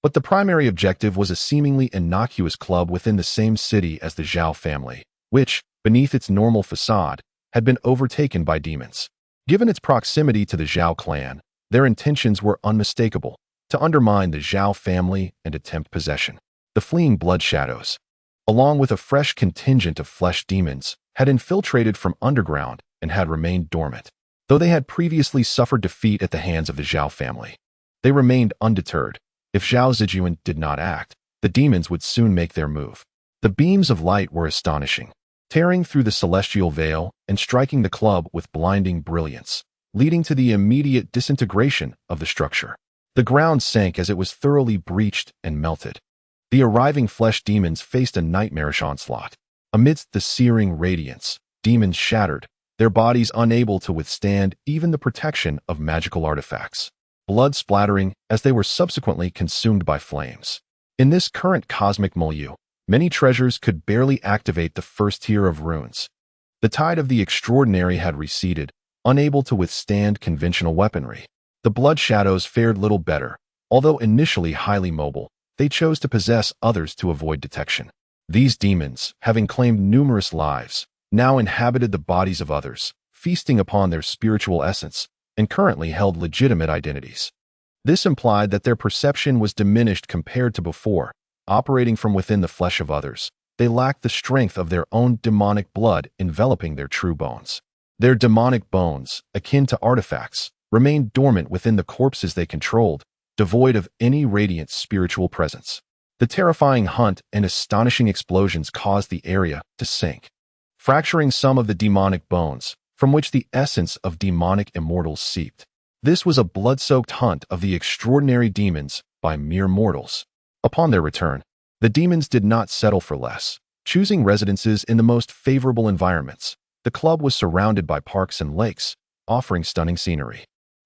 but the primary objective was a seemingly innocuous club within the same city as the Zhao family, which, beneath its normal facade, had been overtaken by demons. Given its proximity to the Zhao clan, their intentions were unmistakable: to undermine the Zhao family and attempt possession. The fleeing blood shadows, along with a fresh contingent of flesh demons, had infiltrated from underground and had remained dormant. Though they had previously suffered defeat at the hands of the Zhao family, they remained undeterred. If Zhao Zejun did not act, the demons would soon make their move. The beams of light were astonishing, tearing through the celestial veil and striking the club with blinding brilliance, leading to the immediate disintegration of the structure. The ground sank as it was thoroughly breached and melted. The arriving flesh demons faced a nightmarish onslaught. Amidst the searing radiance, demons shattered, their bodies unable to withstand even the protection of magical artifacts, blood splattering as they were subsequently consumed by flames. In this current cosmic milieu, many treasures could barely activate the first tier of runes. The tide of the extraordinary had receded, unable to withstand conventional weaponry. The blood shadows fared little better. Although initially highly mobile, they chose to possess others to avoid detection. These demons, having claimed numerous lives, now inhabited the bodies of others, feasting upon their spiritual essence, and currently held legitimate identities. This implied that their perception was diminished compared to before. Operating from within the flesh of others, they lacked the strength of their own demonic blood enveloping their true bones. Their demonic bones, akin to artifacts, remained dormant within the corpses they controlled, devoid of any radiant spiritual presence. The terrifying hunt and astonishing explosions caused the area to sink, fracturing some of the demonic bones, from which the essence of demonic immortals seeped. This was a blood-soaked hunt of the extraordinary demons by mere mortals. Upon their return, the demons did not settle for less. Choosing residences in the most favorable environments, the club was surrounded by parks and lakes, offering stunning scenery.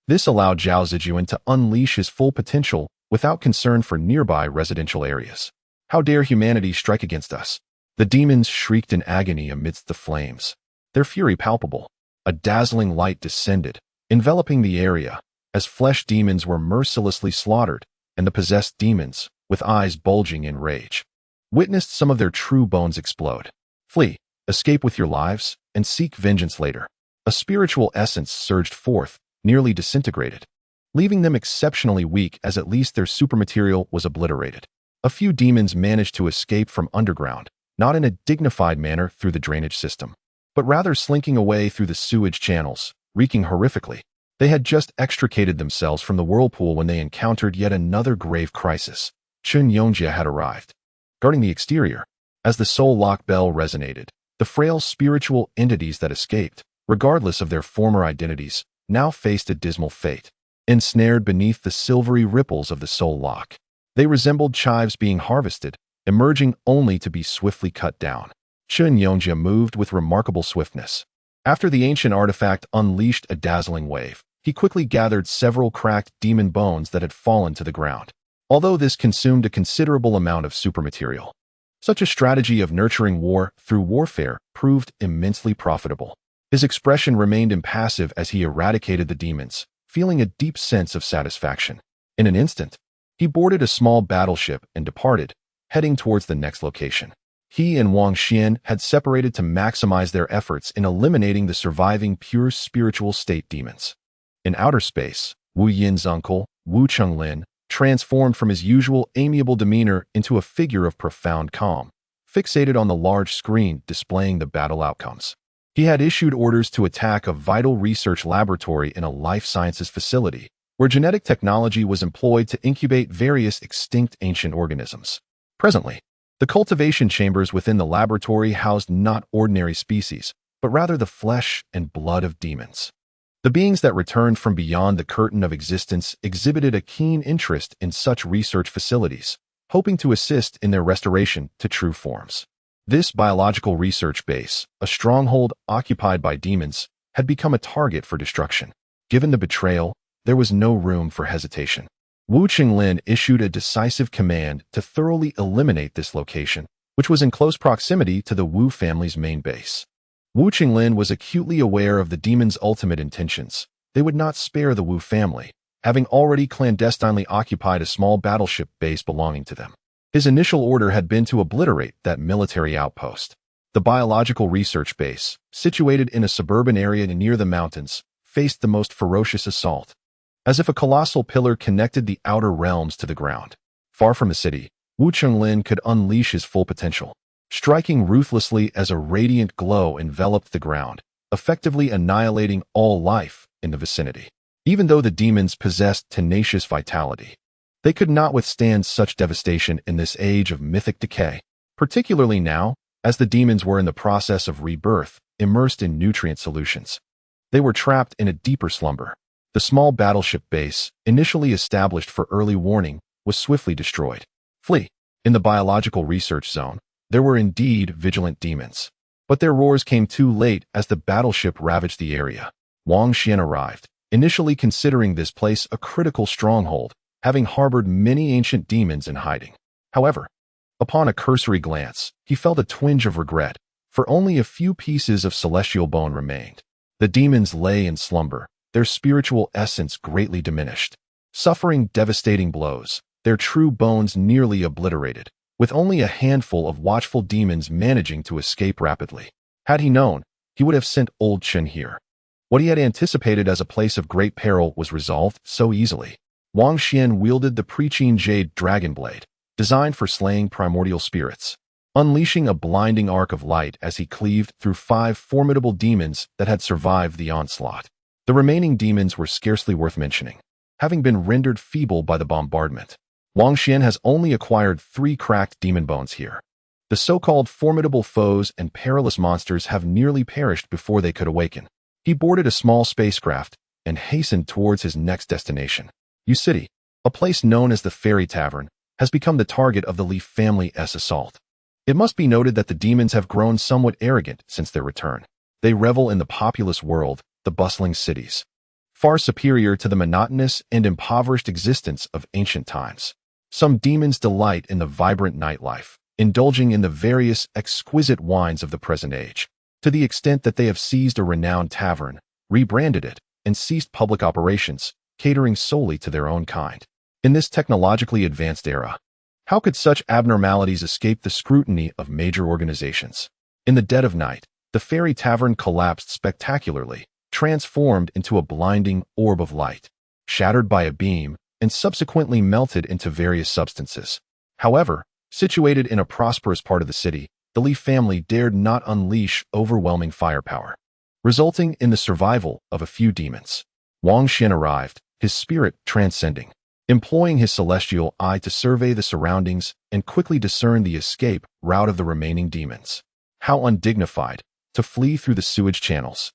This allowed Zhao Zejun to unleash his full potential without concern for nearby residential areas. How dare humanity strike against us? The demons shrieked in agony amidst the flames, their fury palpable. A dazzling light descended, enveloping the area, as flesh demons were mercilessly slaughtered, and the possessed demons, with eyes bulging in rage, witnessed some of their true bones explode. Flee, escape with your lives, and seek vengeance later. A spiritual essence surged forth, nearly disintegrated, leaving them exceptionally weak as at least their supermaterial was obliterated. A few demons managed to escape from underground, not in a dignified manner through the drainage system, but rather slinking away through the sewage channels, reeking horrifically. They had just extricated themselves from the whirlpool when they encountered yet another grave crisis. Chen had arrived. Guarding the exterior, as the soul lock bell resonated, the frail spiritual entities that escaped, regardless of their former identities, now faced a dismal fate. Ensnared beneath the silvery ripples of the soul lock, they resembled chives being harvested, emerging only to be swiftly cut down. Chen moved with remarkable swiftness. After the ancient artifact unleashed a dazzling wave, he quickly gathered several cracked demon bones that had fallen to the ground. Although this consumed a considerable amount of supermaterial, such a strategy of nurturing war through warfare proved immensely profitable. His expression remained impassive as he eradicated the demons, feeling a deep sense of satisfaction. In an instant, he boarded a small battleship and departed, heading towards the next location. He and Wang Xuan had separated to maximize their efforts in eliminating the surviving pure spiritual state demons. In outer space, Wu Yin's uncle, Wu Chenglin, transformed from his usual amiable demeanor into a figure of profound calm, fixated on the large screen displaying the battle outcomes. He had issued orders to attack a vital research laboratory in a life sciences facility, where genetic technology was employed to incubate various extinct ancient organisms. Presently, the cultivation chambers within the laboratory housed not ordinary species, but rather the flesh and blood of demons. The beings that returned from beyond the curtain of existence exhibited a keen interest in such research facilities, hoping to assist in their restoration to true forms. This biological research base, a stronghold occupied by demons, had become a target for destruction. Given the betrayal, there was no room for hesitation. Wu Chenglin issued a decisive command to thoroughly eliminate this location, which was in close proximity to the Wu family's main base. Wu Chenglin was acutely aware of the demons' ultimate intentions. They would not spare the Wu family, having already clandestinely occupied a small battleship base belonging to them. His initial order had been to obliterate that military outpost. The biological research base, situated in a suburban area near the mountains, faced the most ferocious assault. As if a colossal pillar connected the outer realms to the ground. Far from the city, Wu Chenglin could unleash his full potential, striking ruthlessly as a radiant glow enveloped the ground, effectively annihilating all life in the vicinity. Even though the demons possessed tenacious vitality, they could not withstand such devastation in this age of mythic decay, particularly now, as the demons were in the process of rebirth, immersed in nutrient solutions. They were trapped in a deeper slumber. The small battleship base, initially established for early warning, was swiftly destroyed. Flee. In the biological research zone, there were indeed vigilant demons, but their roars came too late as the battleship ravaged the area. Wang Xuan arrived, initially considering this place a critical stronghold, having harbored many ancient demons in hiding. However, upon a cursory glance, he felt a twinge of regret, for only a few pieces of celestial bone remained. The demons lay in slumber, their spiritual essence greatly diminished, suffering devastating blows, their true bones nearly obliterated, with only a handful of watchful demons managing to escape rapidly. Had he known, he would have sent old Chen here. What he had anticipated as a place of great peril was resolved so easily. Wang Xuan wielded the preaching jade dragon blade, designed for slaying primordial spirits, unleashing a blinding arc of light as he cleaved through 5 formidable demons that had survived the onslaught. The remaining demons were scarcely worth mentioning, having been rendered feeble by the bombardment. Wang Xuan has only acquired 3 cracked demon bones here. The so-called formidable foes and perilous monsters have nearly perished before they could awaken. He boarded a small spacecraft and hastened towards his next destination. City, a place known as the Fairy Tavern, has become the target of the Li family's assault. It must be noted that the demons have grown somewhat arrogant since their return. They revel in the populous world, the bustling cities, far superior to the monotonous and impoverished existence of ancient times. Some demons delight in the vibrant nightlife, indulging in the various exquisite wines of the present age, to the extent that they have seized a renowned tavern, rebranded it, and ceased public operations, catering solely to their own kind. In this technologically advanced era, how could such abnormalities escape the scrutiny of major organizations? In the dead of night, the Fairy Tavern collapsed spectacularly, transformed into a blinding orb of light, shattered by a beam, and subsequently melted into various substances. However, situated in a prosperous part of the city, the Li family dared not unleash overwhelming firepower, resulting in the survival of a few demons. Wang Xuan arrived, his spirit transcending, employing his celestial eye to survey the surroundings and quickly discern the escape route of the remaining demons. How undignified, to flee through the sewage channels.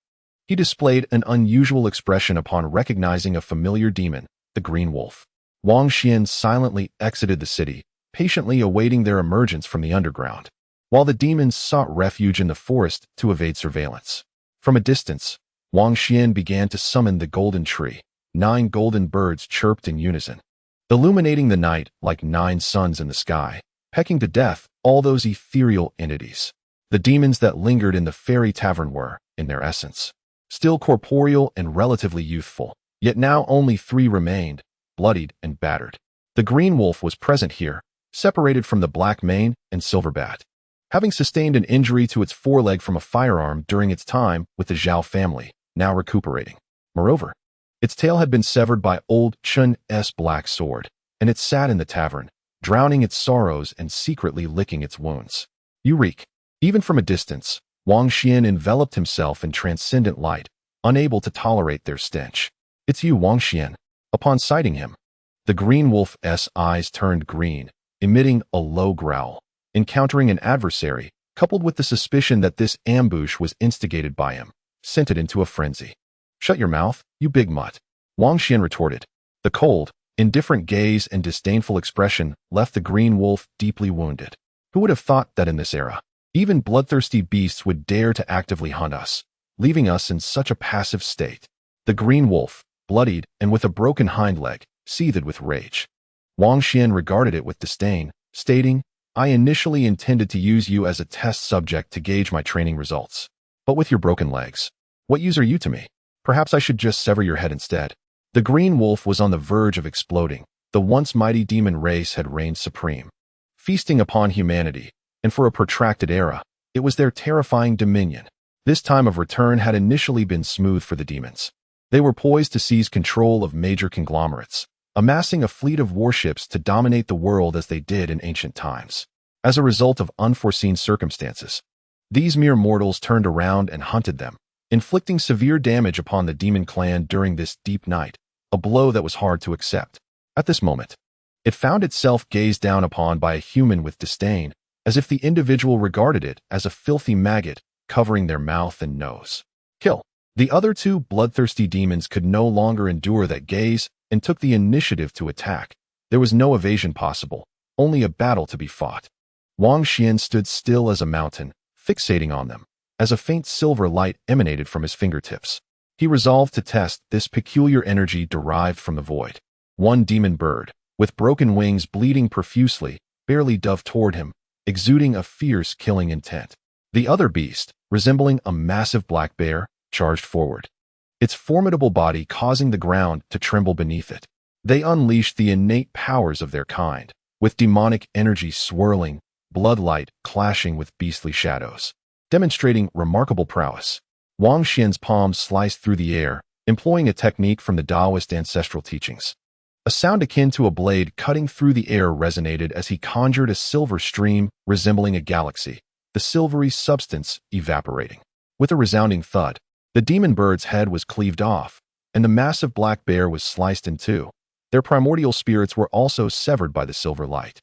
He displayed an unusual expression upon recognizing a familiar demon, the Green Wolf. Wang Xuan silently exited the city, patiently awaiting their emergence from the underground, while the demons sought refuge in the forest to evade surveillance. From a distance, Wang Xuan began to summon the golden tree. 9 golden birds chirped in unison, illuminating the night like 9 suns in the sky, pecking to death all those ethereal entities. The demons that lingered in the Fairy Tavern were, in their essence, still corporeal and relatively youthful, yet now only 3 remained, bloodied and battered. The Green Wolf was present here, separated from the Black Mane and Silver Bat, having sustained an injury to its foreleg from a firearm during its time with the Zhao family, now recuperating. Moreover, its tail had been severed by old Chen's black sword, and it sat in the tavern, drowning its sorrows and secretly licking its wounds. You reek. Even from a distance, Wang Xuan enveloped himself in transcendent light, unable to tolerate their stench. It's you, Wang Xuan. Upon sighting him, the Green Wolf's eyes turned green, emitting a low growl. Encountering an adversary, coupled with the suspicion that this ambush was instigated by him, sent it into a frenzy. Shut your mouth, you big mutt, Wang Xuan retorted. The cold, indifferent gaze and disdainful expression left the Green Wolf deeply wounded. Who would have thought that in this era, even bloodthirsty beasts would dare to actively hunt us, leaving us in such a passive state? The Green Wolf, bloodied and with a broken hind leg, seethed with rage. Wang Xuan regarded it with disdain, stating, I initially intended to use you as a test subject to gauge my training results. But with your broken legs, what use are you to me? Perhaps I should just sever your head instead. The Green Wolf was on the verge of exploding. The once mighty demon race had reigned supreme, feasting upon humanity, and for a protracted era, it was their terrifying dominion. This time of return had initially been smooth for the demons. They were poised to seize control of major conglomerates, amassing a fleet of warships to dominate the world as they did in ancient times. As a result of unforeseen circumstances, these mere mortals turned around and hunted them, inflicting severe damage upon the demon clan during this deep night, a blow that was hard to accept. At this moment, it found itself gazed down upon by a human with disdain, as if the individual regarded it as a filthy maggot covering their mouth and nose. Kill. The other 2 bloodthirsty demons could no longer endure that gaze and took the initiative to attack. There was no evasion possible, only a battle to be fought. Wang Xuan stood still as a mountain, fixating on them, as a faint silver light emanated from his fingertips. He resolved to test this peculiar energy derived from the void. 1 demon bird, with broken wings bleeding profusely, barely dove toward him, exuding a fierce killing intent. The other beast, resembling a massive black bear, charged forward, its formidable body causing the ground to tremble beneath it. They unleashed the innate powers of their kind, with demonic energy swirling, bloodlight clashing with beastly shadows, demonstrating remarkable prowess. Wang Xuan's palms sliced through the air, employing a technique from the Taoist ancestral teachings. A sound akin to a blade cutting through the air resonated as he conjured a silver stream resembling a galaxy, the silvery substance evaporating. With a resounding thud, the demon bird's head was cleaved off, and the massive black bear was sliced in two. Their primordial spirits were also severed by the silver light,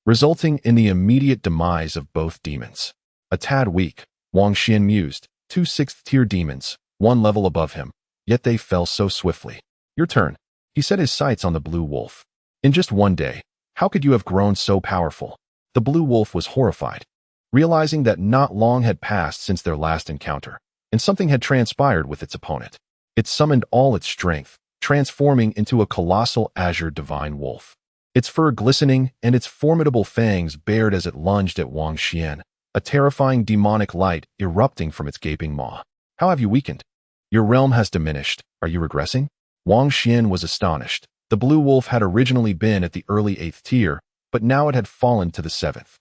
resulting in the immediate demise of both demons. A tad weak, Wang Xuan mused, 2 6th-tier demons, one level above him, yet they fell so swiftly. Your turn. He set his sights on the blue wolf. In just one day, how could you have grown so powerful? The blue wolf was horrified, realizing that not long had passed since their last encounter, and something had transpired with its opponent. It summoned all its strength, transforming into a colossal azure divine wolf. Its fur glistening and its formidable fangs bared as it lunged at Wang Xuan, a terrifying demonic light erupting from its gaping maw. How have you weakened? Your realm has diminished. Are you regressing? Wang Xuan was astonished. The blue wolf had originally been at the early 8th tier, but now it had fallen to the 7th.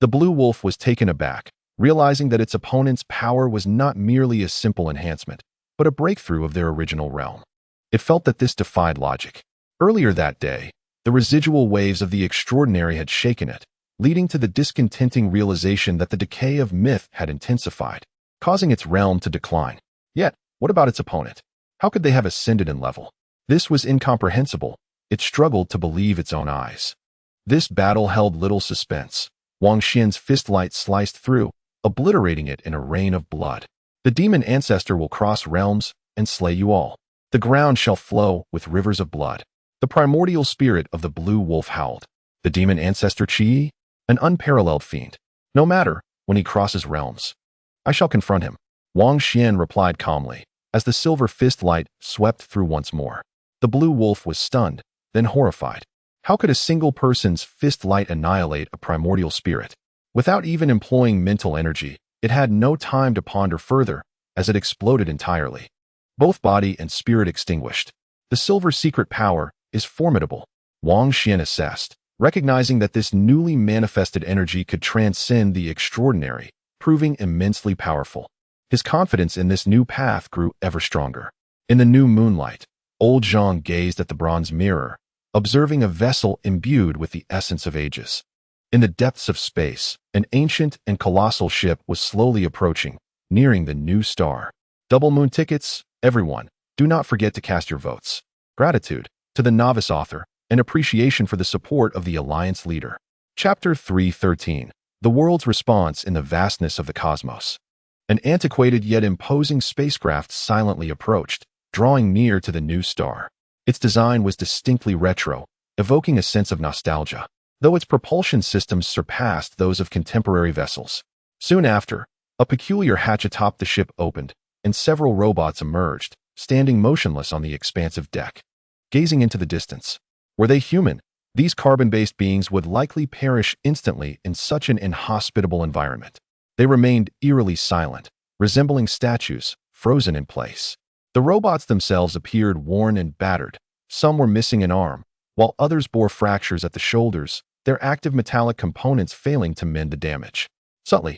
The blue wolf was taken aback, realizing that its opponent's power was not merely a simple enhancement, but a breakthrough of their original realm. It felt that this defied logic. Earlier that day, the residual waves of the extraordinary had shaken it, leading to the discontenting realization that the decay of myth had intensified, causing its realm to decline. Yet, what about its opponent? How could they have ascended in level? This was incomprehensible. It struggled to believe its own eyes. This battle held little suspense. Wang Xuan's fist light sliced through, obliterating it in a rain of blood. The demon ancestor will cross realms and slay you all. The ground shall flow with rivers of blood. The primordial spirit of the blue wolf howled. The demon ancestor Qi, an unparalleled fiend. No matter, when he crosses realms, I shall confront him. Wang Xuan replied calmly, as the silver fist light swept through once more. The blue wolf was stunned, then horrified. How could a single person's fist light annihilate a primordial spirit? Without even employing mental energy, it had no time to ponder further, as it exploded entirely. Both body and spirit extinguished. The silver secret power is formidable, Wang Xuan assessed, recognizing that this newly manifested energy could transcend the extraordinary, proving immensely powerful. His confidence in this new path grew ever stronger. In the new moonlight, old Zhang gazed at the bronze mirror, observing a vessel imbued with the essence of ages. In the depths of space, an ancient and colossal ship was slowly approaching, nearing the new star. Double moon tickets, everyone, do not forget to cast your votes. Gratitude to the novice author, and appreciation for the support of the Alliance leader. Chapter 3:13. The world's response in the vastness of the cosmos. An antiquated yet imposing spacecraft silently approached, drawing near to the new star. Its design was distinctly retro, evoking a sense of nostalgia, though its propulsion systems surpassed those of contemporary vessels. Soon after, a peculiar hatch atop the ship opened, and several robots emerged, standing motionless on the expansive deck, gazing into the distance. Were they human? These carbon-based beings would likely perish instantly in such an inhospitable environment. They remained eerily silent, resembling statues, frozen in place. The robots themselves appeared worn and battered. Some were missing an arm, while others bore fractures at the shoulders, their active metallic components failing to mend the damage. Subtly,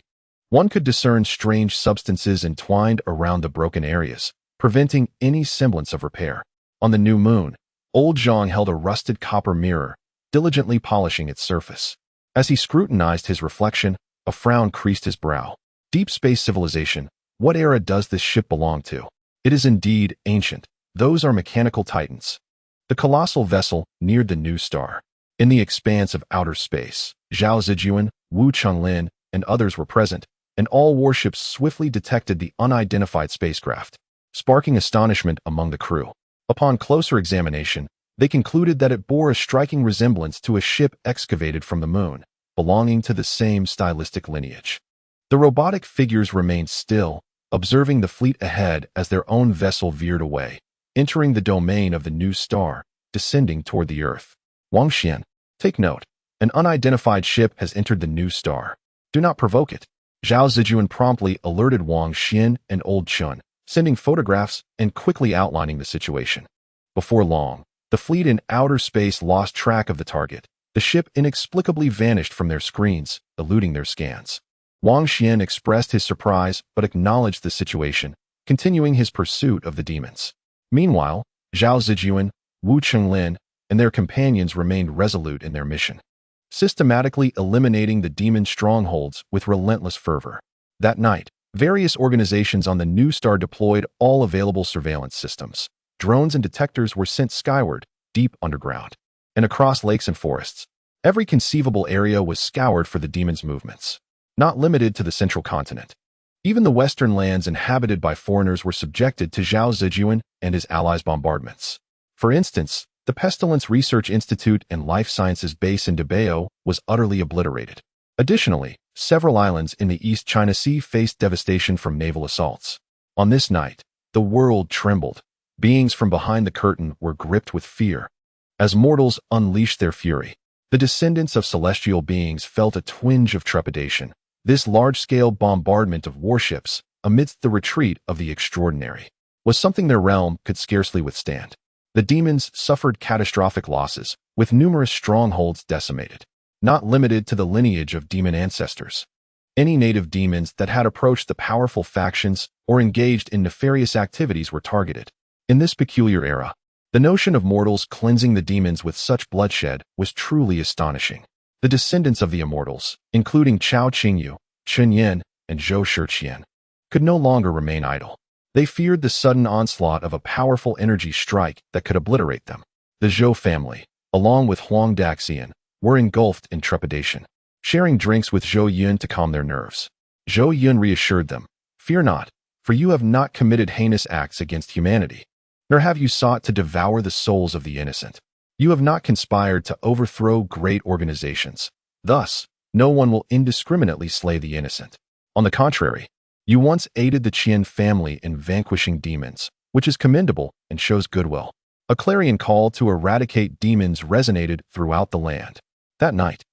one could discern strange substances entwined around the broken areas, preventing any semblance of repair. On the new moon, old Zhang held a rusted copper mirror, diligently polishing its surface. As he scrutinized his reflection, a frown creased his brow. Deep space civilization, what era does this ship belong to? It is indeed ancient. Those are mechanical titans. The colossal vessel neared the new star. In the expanse of outer space, Zhao Zejun, Wu Chunlin, and others were present, and all warships swiftly detected the unidentified spacecraft, sparking astonishment among the crew. Upon closer examination, they concluded that it bore a striking resemblance to a ship excavated from the moon, belonging to the same stylistic lineage. The robotic figures remained still, observing the fleet ahead as their own vessel veered away, entering the domain of the new star, descending toward the Earth. Wang Xuan, take note. An unidentified ship has entered the new star. Do not provoke it. Zhao Zejun promptly alerted Wang Xuan and old Chen, sending photographs and quickly outlining the situation. Before long, the fleet in outer space lost track of the target. The ship inexplicably vanished from their screens, eluding their scans. Wang Xuan expressed his surprise but acknowledged the situation, continuing his pursuit of the demons. Meanwhile, Zhao Zejun, Wu Chenglin, and their companions remained resolute in their mission, systematically eliminating the demon strongholds with relentless fervor. That night, various organizations on the new star deployed all available surveillance systems. Drones and detectors were sent skyward, deep underground, and across lakes and forests. Every conceivable area was scoured for the demons' movements, not limited to the central continent. Even the western lands inhabited by foreigners were subjected to Zhao Zejun and his allies' bombardments. For instance, the Pestilence Research Institute and Life Sciences Base in Debao was utterly obliterated. Additionally, several islands in the East China Sea faced devastation from naval assaults. On this night, the world trembled. Beings from behind the curtain were gripped with fear. As mortals unleashed their fury, the descendants of celestial beings felt a twinge of trepidation. This large-scale bombardment of warships, amidst the retreat of the extraordinary, was something their realm could scarcely withstand. The demons suffered catastrophic losses, with numerous strongholds decimated, not limited to the lineage of demon ancestors. Any native demons that had approached the powerful factions or engaged in nefarious activities were targeted. In this peculiar era, the notion of mortals cleansing the demons with such bloodshed was truly astonishing. The descendants of the immortals, including Chao Qingyu, Chen Yan, and Zhou Shiqian, could no longer remain idle. They feared the sudden onslaught of a powerful energy strike that could obliterate them. The Zhou family, along with Huang Daxian, were engulfed in trepidation, sharing drinks with Zhou Yun to calm their nerves. Zhou Yun reassured them, "Fear not, for you have not committed heinous acts against humanity, nor have you sought to devour the souls of the innocent. You have not conspired to overthrow great organizations. Thus, no one will indiscriminately slay the innocent. On the contrary, you once aided the Chen family in vanquishing demons, which is commendable and shows goodwill." A clarion call to eradicate demons resonated throughout the land. That night,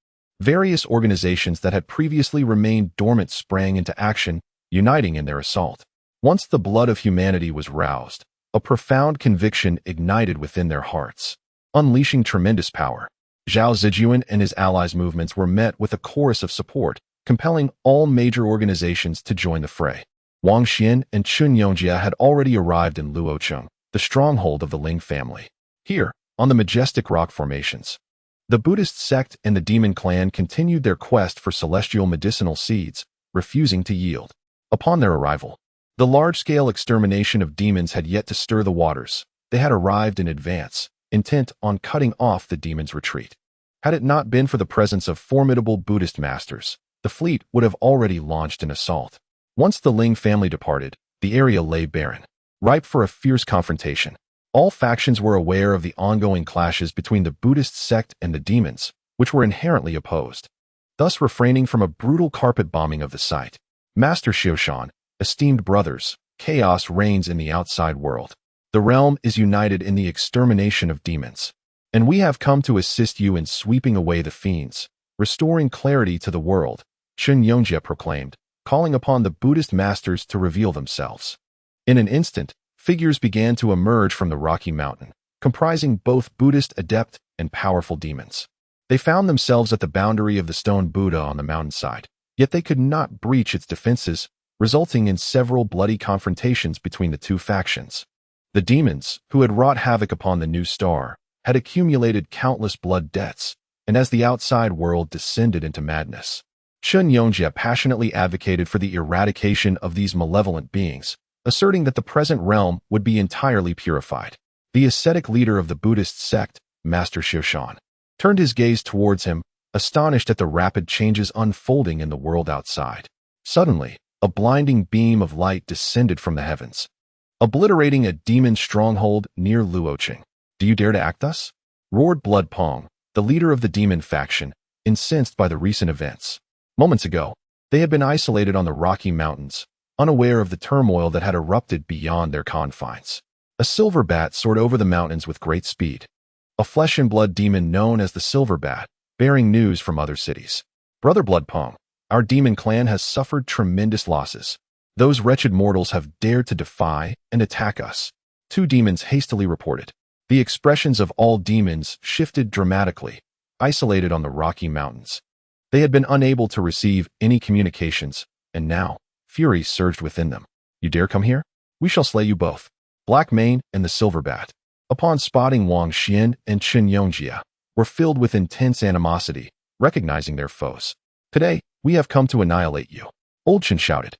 various organizations that had previously remained dormant sprang into action, uniting in their assault. Once the blood of humanity was roused, a profound conviction ignited within their hearts, unleashing tremendous power. Zhao Zejun and his allies' movements were met with a chorus of support, compelling all major organizations to join the fray. Wang Xuan and Chun Yongjia had already arrived in Luocheng, the stronghold of the Ling family. Here, on the majestic rock formations, the Buddhist sect and the demon clan continued their quest for celestial medicinal seeds, refusing to yield. Upon their arrival, the large-scale extermination of demons had yet to stir the waters. They had arrived in advance, intent on cutting off the demons' retreat. Had it not been for the presence of formidable Buddhist masters, the fleet would have already launched an assault. Once the Ling family departed, the area lay barren, ripe for a fierce confrontation. All factions were aware of the ongoing clashes between the Buddhist sect and the demons, which were inherently opposed, thus refraining from a brutal carpet bombing of the site. Master Xiushan, esteemed brothers, chaos reigns in the outside world. The realm is united in the extermination of demons, and we have come to assist you in sweeping away the fiends, restoring clarity to the world, Chen Yongjia proclaimed, calling upon the Buddhist masters to reveal themselves. In an instant, figures began to emerge from the rocky mountain, comprising both Buddhist adept and powerful demons. They found themselves at the boundary of the stone Buddha on the mountainside, yet they could not breach its defenses, resulting in several bloody confrontations between the two factions. The demons, who had wrought havoc upon the new star, had accumulated countless blood debts, and as the outside world descended into madness, Chen Yongjia passionately advocated for the eradication of these malevolent beings, asserting that the present realm would be entirely purified. The ascetic leader of the Buddhist sect, Master Xiushan, turned his gaze towards him, astonished at the rapid changes unfolding in the world outside. Suddenly, a blinding beam of light descended from the heavens, obliterating a demon stronghold near Luocheng. "Do you dare to act thus?" roared Blood Pong, the leader of the demon faction, incensed by the recent events. Moments ago, they had been isolated on the Rocky Mountains, unaware of the turmoil that had erupted beyond their confines. A silver bat soared over the mountains with great speed, a flesh-and-blood demon known as the Silver Bat, bearing news from other cities. "Brother Blood Pong, Our demon clan has suffered tremendous losses. Those wretched mortals have dared to defy and attack us. 2 demons hastily reported. The expressions of all demons shifted dramatically, isolated on the rocky mountains. They had been unable to receive any communications, and now, fury surged within them. You dare come here? We shall slay you both. Black Mane and the Silver Bat, upon spotting Wang Xuan and Chen Yongjia, were filled with intense animosity, recognizing their foes. Today, we have come to annihilate you, Old Chen shouted,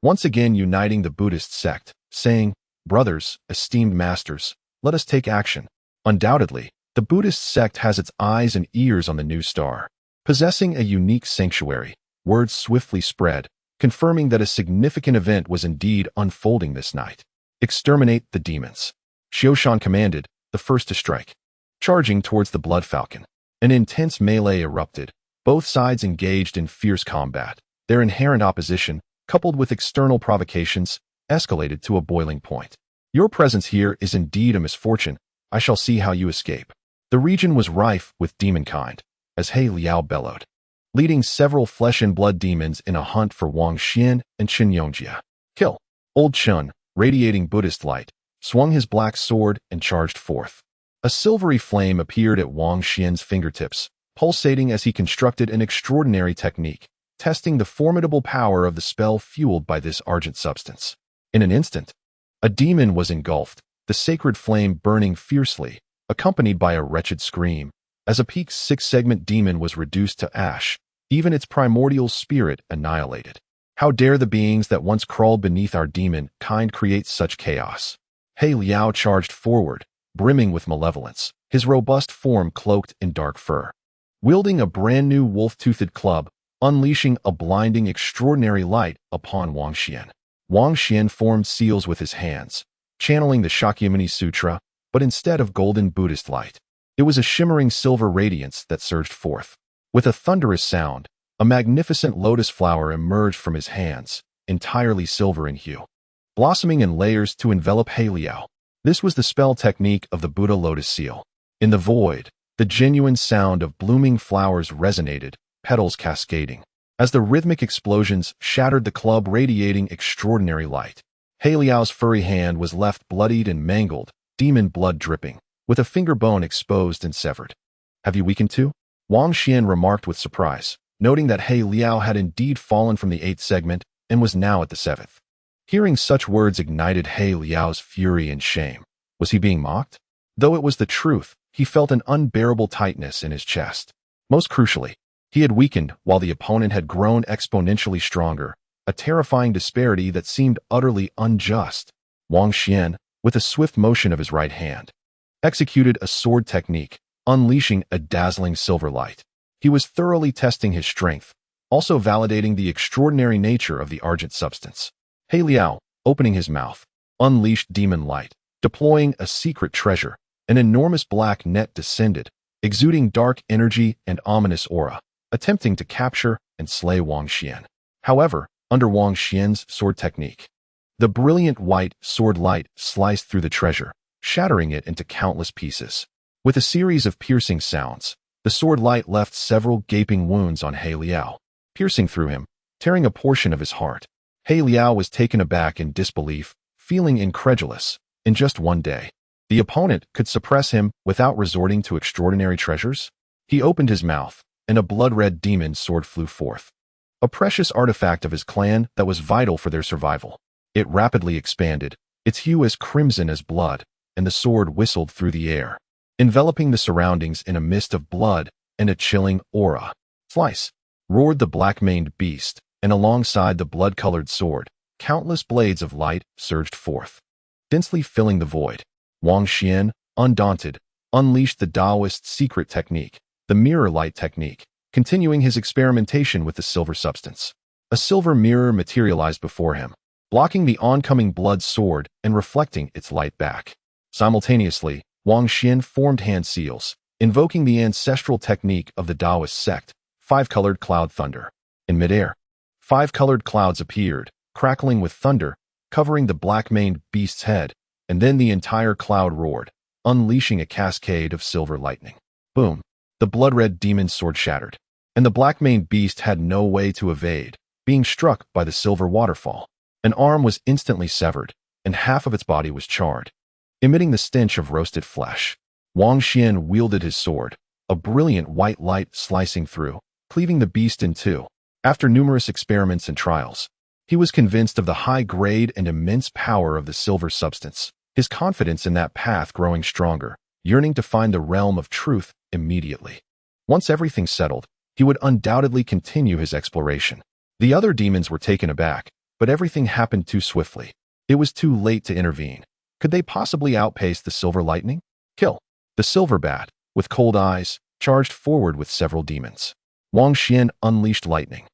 once again uniting the Buddhist sect, saying, Brothers, esteemed masters, let us take action. Undoubtedly, the Buddhist sect has its eyes and ears on the new star. Possessing a unique sanctuary, word swiftly spread, confirming that a significant event was indeed unfolding this night. Exterminate the demons. Xiaoshan commanded, the first to strike. Charging towards the Blood Falcon. An intense melee erupted, both sides engaged in fierce combat. Their inherent opposition, coupled with external provocations, escalated to a boiling point. Your presence here is indeed a misfortune. I shall see how you escape. The region was rife with demonkind, as He Liao bellowed, leading several flesh and blood demons in a hunt for Wang Xuan and Chen Yongjia. Kill. Old Chen, radiating Buddhist light, swung his black sword and charged forth. A silvery flame appeared at Wang Xuan's fingertips, pulsating as he constructed an extraordinary technique, testing the formidable power of the spell fueled by this argent substance. In an instant, a demon was engulfed, the sacred flame burning fiercely, accompanied by a wretched scream. As a peak's 6-segment demon was reduced to ash, even its primordial spirit annihilated. How dare the beings that once crawled beneath our demon kind create such chaos? He Liao charged forward, brimming with malevolence, his robust form cloaked in dark fur. Wielding a brand-new wolf-toothed club, unleashing a blinding extraordinary light upon Wang Xuan. Wang Xuan formed seals with his hands, channeling the Shakyamuni Sutra, but instead of golden Buddhist light, it was a shimmering silver radiance that surged forth. With a thunderous sound, a magnificent lotus flower emerged from his hands, entirely silver in hue, blossoming in layers to envelop He Liao. This was the spell technique of the Buddha lotus seal. In the void, the genuine sound of blooming flowers resonated, petals cascading, as the rhythmic explosions shattered the club, radiating extraordinary light. He Liao's furry hand was left bloodied and mangled, demon blood dripping, with a finger bone exposed and severed. Have you weakened too? Wang Xuan remarked with surprise, noting that He Liao had indeed fallen from the 8th segment and was now at the 7th. Hearing such words ignited He Liao's fury and shame. Was he being mocked? Though it was the truth, he felt an unbearable tightness in his chest. Most crucially, he had weakened while the opponent had grown exponentially stronger, a terrifying disparity that seemed utterly unjust. Wang Xuan, with a swift motion of his right hand, executed a sword technique, unleashing a dazzling silver light. He was thoroughly testing his strength, also validating the extraordinary nature of the argent substance. He Liao, opening his mouth, unleashed demon light, deploying a secret treasure. An enormous black net descended, exuding dark energy and ominous aura, attempting to capture and slay Wang Xuan. However, under Wang Xuan's sword technique, the brilliant white sword light sliced through the treasure, shattering it into countless pieces. With a series of piercing sounds, the sword light left several gaping wounds on He Liao, piercing through him, tearing a portion of his heart. He Liao was taken aback in disbelief, feeling incredulous. In just one day, the opponent could suppress him without resorting to extraordinary treasures? He opened his mouth, and a blood-red demon sword flew forth, a precious artifact of his clan that was vital for their survival. It rapidly expanded, its hue as crimson as blood, and the sword whistled through the air, enveloping the surroundings in a mist of blood and a chilling aura. Slice! Roared the black-maned beast, and alongside the blood-colored sword, countless blades of light surged forth, densely filling the void. Wang Xuan, undaunted, unleashed the Taoist secret technique, the mirror light technique, continuing his experimentation with the silver substance. A silver mirror materialized before him, blocking the oncoming blood sword and reflecting its light back. Simultaneously, Wang Xuan formed hand seals, invoking the ancestral technique of the Taoist sect, 5-colored cloud thunder. In midair, 5-colored clouds appeared, crackling with thunder, covering the black-maned beast's head, and then the entire cloud roared, unleashing a cascade of silver lightning. Boom! The blood-red demon's sword shattered, and the black-maned beast had no way to evade, being struck by the silver waterfall. An arm was instantly severed, and half of its body was charred, emitting the stench of roasted flesh. Wang Xuan wielded his sword, a brilliant white light slicing through, cleaving the beast in two. After numerous experiments and trials, he was convinced of the high grade and immense power of the silver substance, his confidence in that path growing stronger, yearning to find the realm of truth immediately. Once everything settled, he would undoubtedly continue his exploration. The other demons were taken aback, but everything happened too swiftly. It was too late to intervene. Could they possibly outpace the silver lightning? Kill. The silver bat, with cold eyes, charged forward with several demons. Wang Xuan unleashed lightning,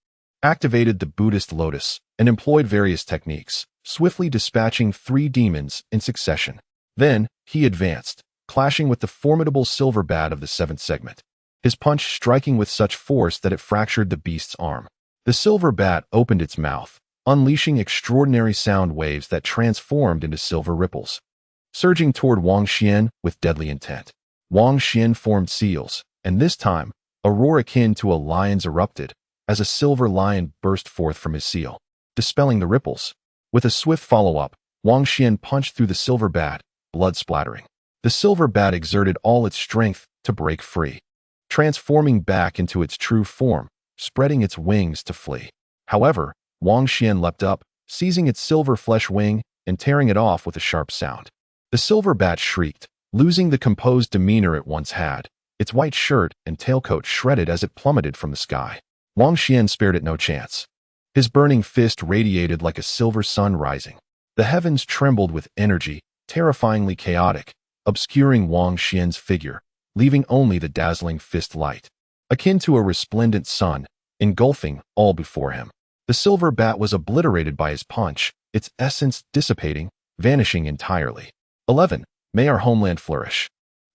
activated the Buddhist lotus, and employed various techniques, swiftly dispatching 3 demons in succession. Then, he advanced, clashing with the formidable silver bat of the 7th segment, his punch striking with such force that it fractured the beast's arm. The silver bat opened its mouth, unleashing extraordinary sound waves that transformed into silver ripples, surging toward Wang Xuan with deadly intent. Wang Xuan formed seals, and this time, a roar akin to a lion's erupted, as a silver lion burst forth from his seal, dispelling the ripples. With a swift follow-up, Wang Xuan punched through the silver bat, blood splattering. The silver bat exerted all its strength to break free, transforming back into its true form, spreading its wings to flee. However, Wang Xuan leapt up, seizing its silver flesh wing and tearing it off with a sharp sound. The silver bat shrieked, losing the composed demeanor it once had, its white shirt and tailcoat shredded as it plummeted from the sky. Wang Xuan spared it no chance. His burning fist radiated like a silver sun rising. The heavens trembled with energy, terrifyingly chaotic, obscuring Wang Xuan's figure, leaving only the dazzling fist light, akin to a resplendent sun, engulfing all before him. The silver bat was obliterated by his punch, its essence dissipating, vanishing entirely. 11. May our homeland flourish.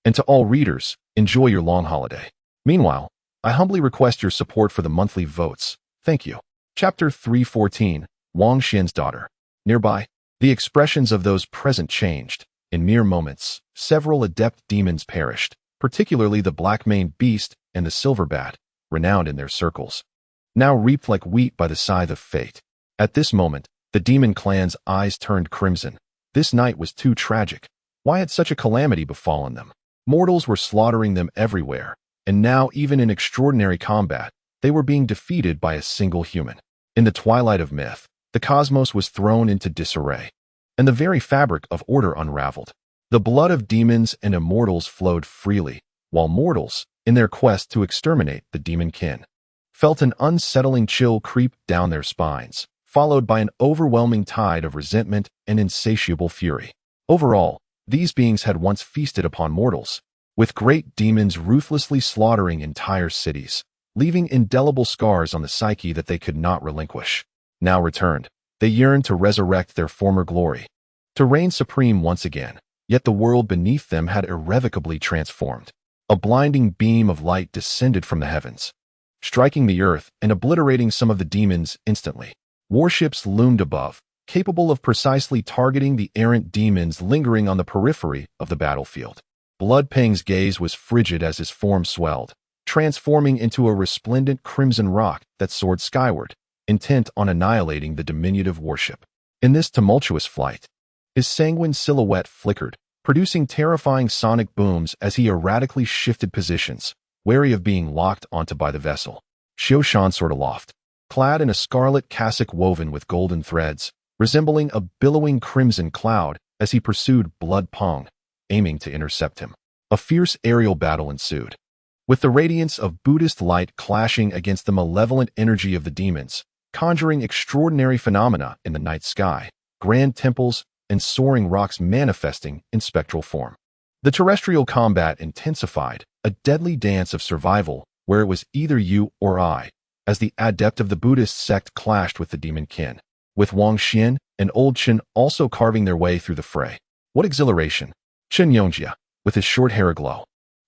And to all readers, enjoy your long holiday. Meanwhile, I humbly request your support for the monthly votes. Thank you. Chapter 314, Wang Xuan's daughter. Nearby, the expressions of those present changed. In mere moments, several adept demons perished, particularly the black-maned beast and the silver bat, renowned in their circles, now reaped like wheat by the scythe of fate. At this moment, the demon clan's eyes turned crimson. This night was too tragic. Why had such a calamity befallen them? Mortals were slaughtering them everywhere, and now even in extraordinary combat, they were being defeated by a single human. In the twilight of myth, the cosmos was thrown into disarray, and the very fabric of order unraveled. The blood of demons and immortals flowed freely, while mortals, in their quest to exterminate the demon kin, felt an unsettling chill creep down their spines, followed by an overwhelming tide of resentment and insatiable fury. Overall, these beings had once feasted upon mortals, with great demons ruthlessly slaughtering entire cities, leaving indelible scars on the psyche that they could not relinquish. Now returned, they yearned to resurrect their former glory, to reign supreme once again, yet the world beneath them had irrevocably transformed. A blinding beam of light descended from the heavens, striking the earth and obliterating some of the demons instantly. Warships loomed above, capable of precisely targeting the errant demons lingering on the periphery of the battlefield. Bloodpang's gaze was frigid as his form swelled, transforming into a resplendent crimson rock that soared skyward, intent on annihilating the diminutive warship. In this tumultuous flight, his sanguine silhouette flickered, producing terrifying sonic booms as he erratically shifted positions, wary of being locked onto by the vessel. Xiao Shan soared aloft, clad in a scarlet cassock woven with golden threads, resembling a billowing crimson cloud as he pursued Blood Pong, aiming to intercept him. A fierce aerial battle ensued, with the radiance of Buddhist light clashing against the malevolent energy of the demons, conjuring extraordinary phenomena in the night sky, grand temples and soaring rocks manifesting in spectral form. The terrestrial combat intensified, a deadly dance of survival where it was either you or I, as the adept of the Buddhist sect clashed with the demon kin, with Wang Xuan and old Chen also carving their way through the fray. What exhilaration! Chen Yongjia, with his short hair aglow,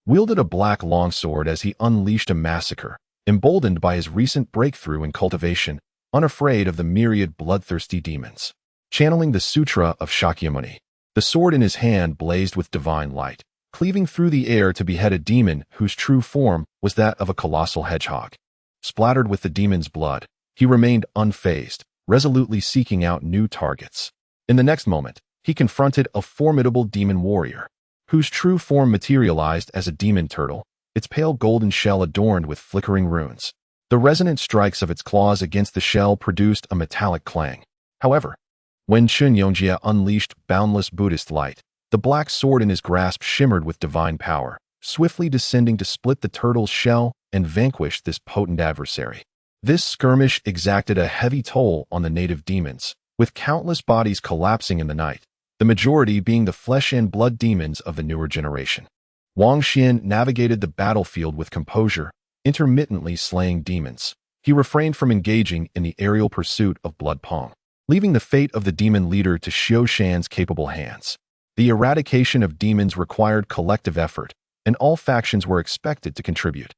wielded a black longsword as he unleashed a massacre, emboldened by his recent breakthrough in cultivation, unafraid of the myriad bloodthirsty demons. Channeling the Sutra of Shakyamuni, the sword in his hand blazed with divine light, cleaving through the air to behead a demon whose true form was that of a colossal hedgehog. Splattered with the demon's blood, he remained unfazed, resolutely seeking out new targets. In the next moment, he confronted a formidable demon warrior, whose true form materialized as a demon turtle, its pale golden shell adorned with flickering runes. The resonant strikes of its claws against the shell produced a metallic clang. However, when Chen Yongjie unleashed boundless Buddhist light, the black sword in his grasp shimmered with divine power, swiftly descending to split the turtle's shell and vanquish this potent adversary. This skirmish exacted a heavy toll on the native demons, with countless bodies collapsing in the night, the majority being the flesh and blood demons of the newer generation. Wang Xuan navigated the battlefield with composure, intermittently slaying demons. He refrained from engaging in the aerial pursuit of blood pong, leaving the fate of the demon leader to Xiao Shan's capable hands. The eradication of demons required collective effort, and all factions were expected to contribute.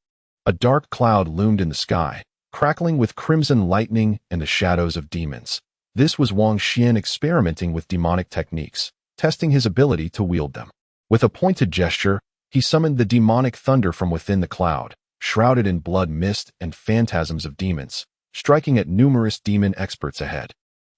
A dark cloud loomed in the sky, crackling with crimson lightning and the shadows of demons. This was Wang Xuan experimenting with demonic techniques, testing his ability to wield them. With a pointed gesture, he summoned the demonic thunder from within the cloud, shrouded in blood mist and phantasms of demons, striking at numerous demon experts ahead.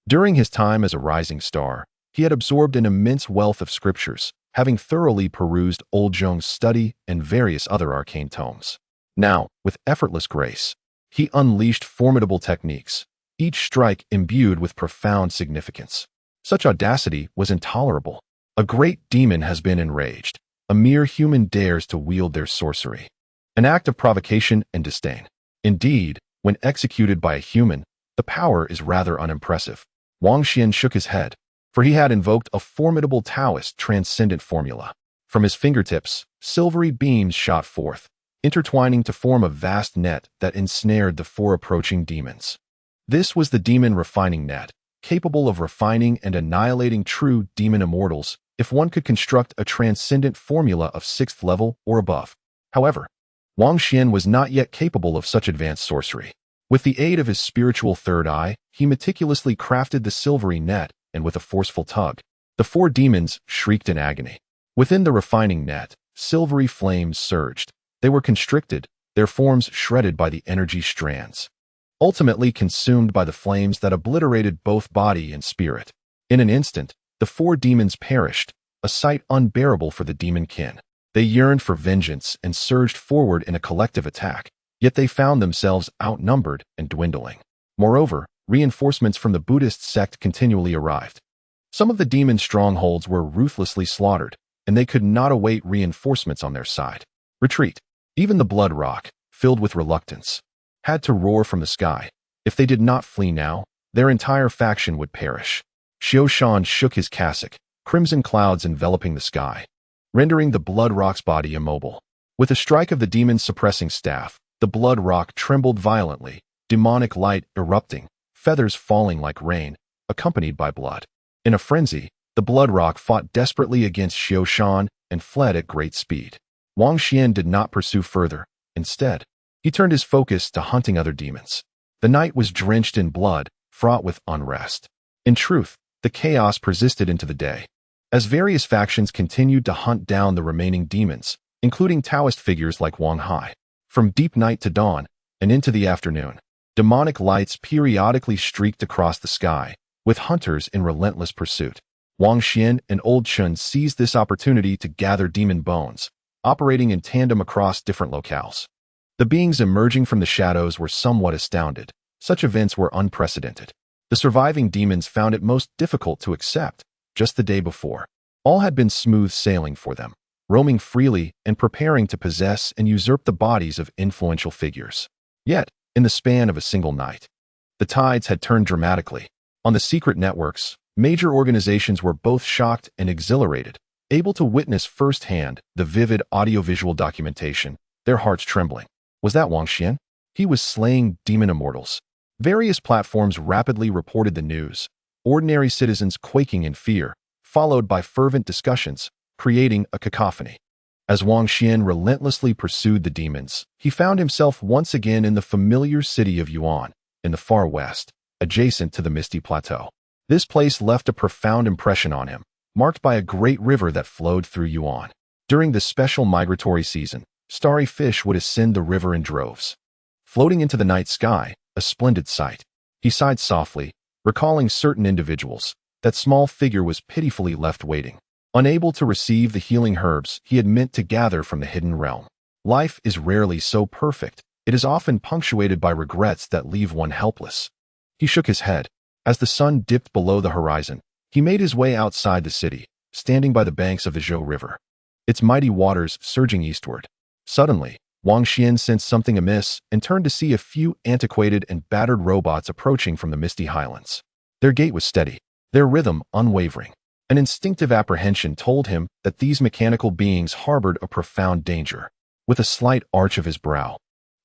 During his time as a rising star, he had absorbed an immense wealth of scriptures, having thoroughly perused Old Zhong's study and various other arcane tomes. Now, with effortless grace, he unleashed formidable techniques, each strike imbued with profound significance. Such audacity was intolerable. A great demon has been enraged. A mere human dares to wield their sorcery. An act of provocation and disdain. Indeed, when executed by a human, the power is rather unimpressive. Wang Xuan shook his head, for he had invoked a formidable Taoist transcendent formula. From his fingertips, silvery beams shot forth, intertwining to form a vast net that ensnared the four approaching demons. This was the demon refining net, capable of refining and annihilating true demon immortals if one could construct a transcendent formula of 6th level or above. However, Wang Xuan was not yet capable of such advanced sorcery. With the aid of his spiritual third eye, he meticulously crafted the silvery net, and with a forceful tug, the four demons shrieked in agony. Within the refining net, silvery flames surged. They were constricted, their forms shredded by the energy strands, ultimately consumed by the flames that obliterated both body and spirit. In an instant, the four demons perished, a sight unbearable for the demon kin. They yearned for vengeance and surged forward in a collective attack, yet they found themselves outnumbered and dwindling. Moreover, reinforcements from the Buddhist sect continually arrived. Some of the demon strongholds were ruthlessly slaughtered, and they could not await reinforcements on their side. Retreat. Even the blood rock, filled with reluctance, had to roar from the sky. If they did not flee now, their entire faction would perish. Xiao Shan shook his cassock, crimson clouds enveloping the sky, rendering the blood rock's body immobile. With a strike of the demon's suppressing staff, the blood rock trembled violently, demonic light erupting, feathers falling like rain, accompanied by blood. In a frenzy, the blood rock fought desperately against Xiao Shan and fled at great speed. Wang Xuan did not pursue further. Instead, he turned his focus to hunting other demons. The night was drenched in blood, fraught with unrest. In truth, the chaos persisted into the day. As various factions continued to hunt down the remaining demons, including Taoist figures like Wang Hai. From deep night to dawn, and into the afternoon, demonic lights periodically streaked across the sky, with hunters in relentless pursuit. Wang Xuan and Old Chen seized this opportunity to gather demon bones, operating in tandem across different locales. The beings emerging from the shadows were somewhat astounded. Such events were unprecedented. The surviving demons found it most difficult to accept. Just the day before, all had been smooth sailing for them, roaming freely and preparing to possess and usurp the bodies of influential figures. Yet, in the span of a single night, the tides had turned dramatically. On the secret networks, major organizations were both shocked and exhilarated, able to witness firsthand the vivid audiovisual documentation, their hearts trembling. Was that Wang Xuan? He was slaying demon immortals. Various platforms rapidly reported the news, ordinary citizens quaking in fear, followed by fervent discussions, creating a cacophony. As Wang Xuan relentlessly pursued the demons, he found himself once again in the familiar city of Yuan, in the far west, adjacent to the Misty Plateau. This place left a profound impression on him, marked by a great river that flowed through Yuan. During the special migratory season, starry fish would ascend the river in droves. floating into the night sky, a splendid sight. He sighed softly, recalling certain individuals. That small figure was pitifully left waiting, unable to receive the healing herbs he had meant to gather from the hidden realm. Life is rarely so perfect. It is often punctuated by regrets that leave one helpless. He shook his head. As the sun dipped below the horizon, he made his way outside the city, standing by the banks of the Zhou River, its mighty waters surging eastward. Suddenly, Wang Xuan sensed something amiss and turned to see a few antiquated and battered robots approaching from the misty highlands. Their gait was steady, their rhythm unwavering. An instinctive apprehension told him that these mechanical beings harbored a profound danger. With a slight arch of his brow,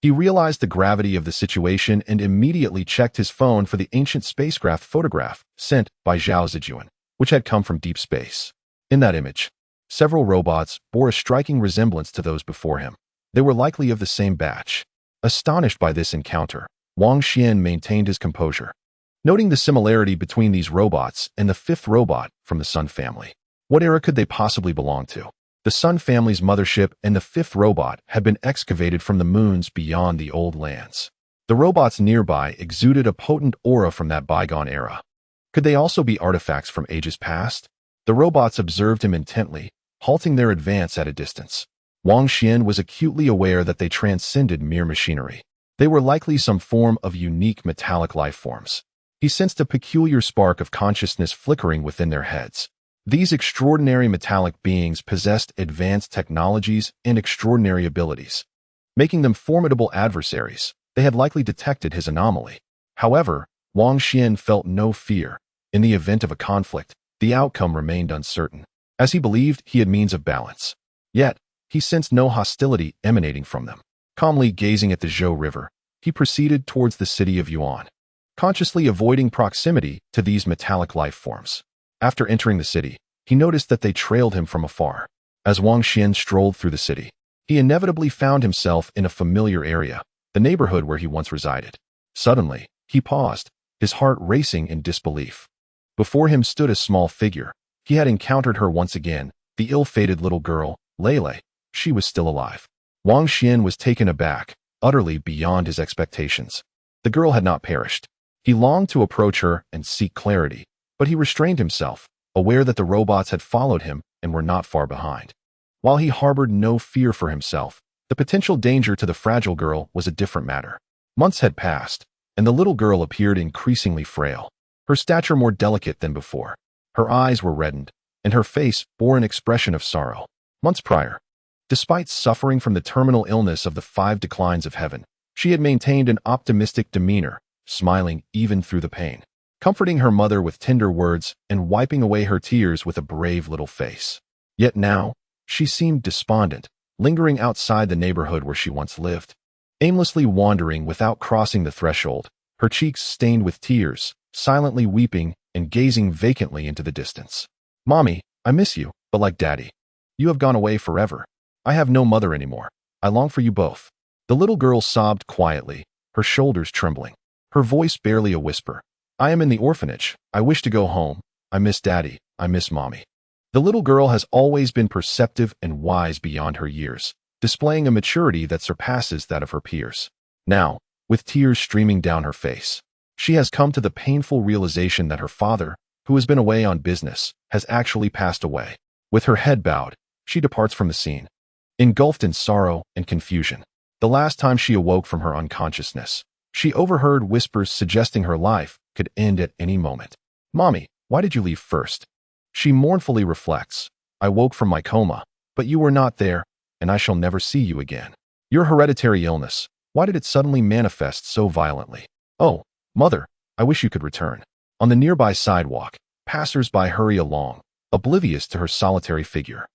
he realized the gravity of the situation and immediately checked his phone for the ancient spacecraft photograph sent by Zhao Zejun, which had come from deep space. In that image, several robots bore a striking resemblance to those before him. They were likely of the same batch. Astonished by this encounter, Wang Xuan maintained his composure, noting the similarity between these robots and the fifth robot from the Sun family. What era could they possibly belong to? The Sun family's mothership and the fifth robot had been excavated from the moons beyond the old lands. The robots nearby exuded a potent aura from that bygone era. Could they also be artifacts from ages past? The robots observed him intently, halting their advance at a distance. Wang Xuan was acutely aware that they transcended mere machinery. They were likely some form of unique metallic life forms. He sensed a peculiar spark of consciousness flickering within their heads. These extraordinary metallic beings possessed advanced technologies and extraordinary abilities, making them formidable adversaries. They had likely detected his anomaly. However, Wang Xuan felt no fear. In the event of a conflict, the outcome remained uncertain, as he believed he had means of balance. Yet, he sensed no hostility emanating from them. Calmly gazing at the Zhou River, he proceeded towards the city of Yuan, consciously avoiding proximity to these metallic life forms. After entering the city, he noticed that they trailed him from afar. As Wang Xuan strolled through the city, he inevitably found himself in a familiar area, the neighborhood where he once resided. Suddenly, he paused, his heart racing in disbelief. Before him stood a small figure. He had encountered her once again, the ill-fated little girl, Lele. She was still alive. Wang Xuan was taken aback, utterly beyond his expectations. The girl had not perished. He longed to approach her and seek clarity, but he restrained himself, aware that the robots had followed him and were not far behind. While he harbored no fear for himself, the potential danger to the fragile girl was a different matter. Months had passed, and the little girl appeared increasingly frail, her stature more delicate than before. Her eyes were reddened, and her face bore an expression of sorrow. Months prior, despite suffering from the terminal illness of the 5 declines of heaven, she had maintained an optimistic demeanor, smiling even through the pain, comforting her mother with tender words and wiping away her tears with a brave little face. Yet now, she seemed despondent, lingering outside the neighborhood where she once lived, aimlessly wandering without crossing the threshold, her cheeks stained with tears, silently weeping and gazing vacantly into the distance. "Mommy, I miss you, but like Daddy, you have gone away forever. I have no mother anymore. I long for you both." The little girl sobbed quietly, her shoulders trembling, her voice barely a whisper. "I am in the orphanage. I wish to go home. I miss Daddy. I miss Mommy." The little girl has always been perceptive and wise beyond her years, displaying a maturity that surpasses that of her peers. Now, with tears streaming down her face, she has come to the painful realization that her father, who has been away on business, has actually passed away. With her head bowed, she departs from the scene, engulfed in sorrow and confusion. The last time she awoke from her unconsciousness, she overheard whispers suggesting her life could end at any moment. "Mommy, why did you leave first?" She mournfully reflects, "I woke from my coma, but you were not there, and I shall never see you again. Your hereditary illness, why did it suddenly manifest so violently? Oh, Mother, I wish you could return." On the nearby sidewalk, passers-by hurry along, oblivious to her solitary figure.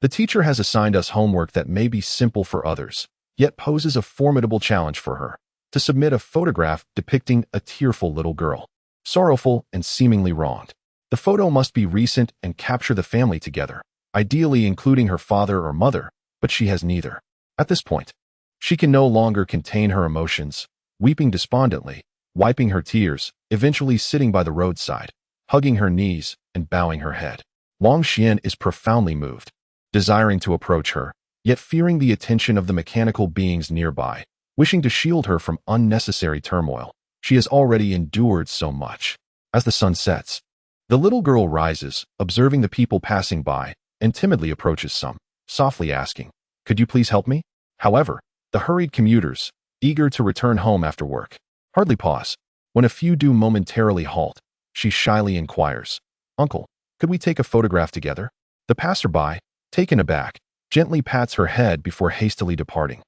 The teacher has assigned us homework that may be simple for others, yet poses a formidable challenge for her: to submit a photograph depicting a tearful little girl, sorrowful and seemingly wronged. The photo must be recent and capture the family together, ideally including her father or mother, but she has neither. At this point, she can no longer contain her emotions, weeping despondently, wiping her tears, eventually sitting by the roadside, hugging her knees and bowing her head. Wang Xuan is profoundly moved, desiring to approach her, yet fearing the attention of the mechanical beings nearby. wishing to shield her from unnecessary turmoil. She has already endured so much. As the sun sets, the little girl rises, observing the people passing by, and timidly approaches some, softly asking, "Could you please help me?" However, the hurried commuters, eager to return home after work, hardly pause. When a few do momentarily halt, she shyly inquires, "Uncle, could we take a photograph together?" The passerby, taken aback, gently pats her head before hastily departing.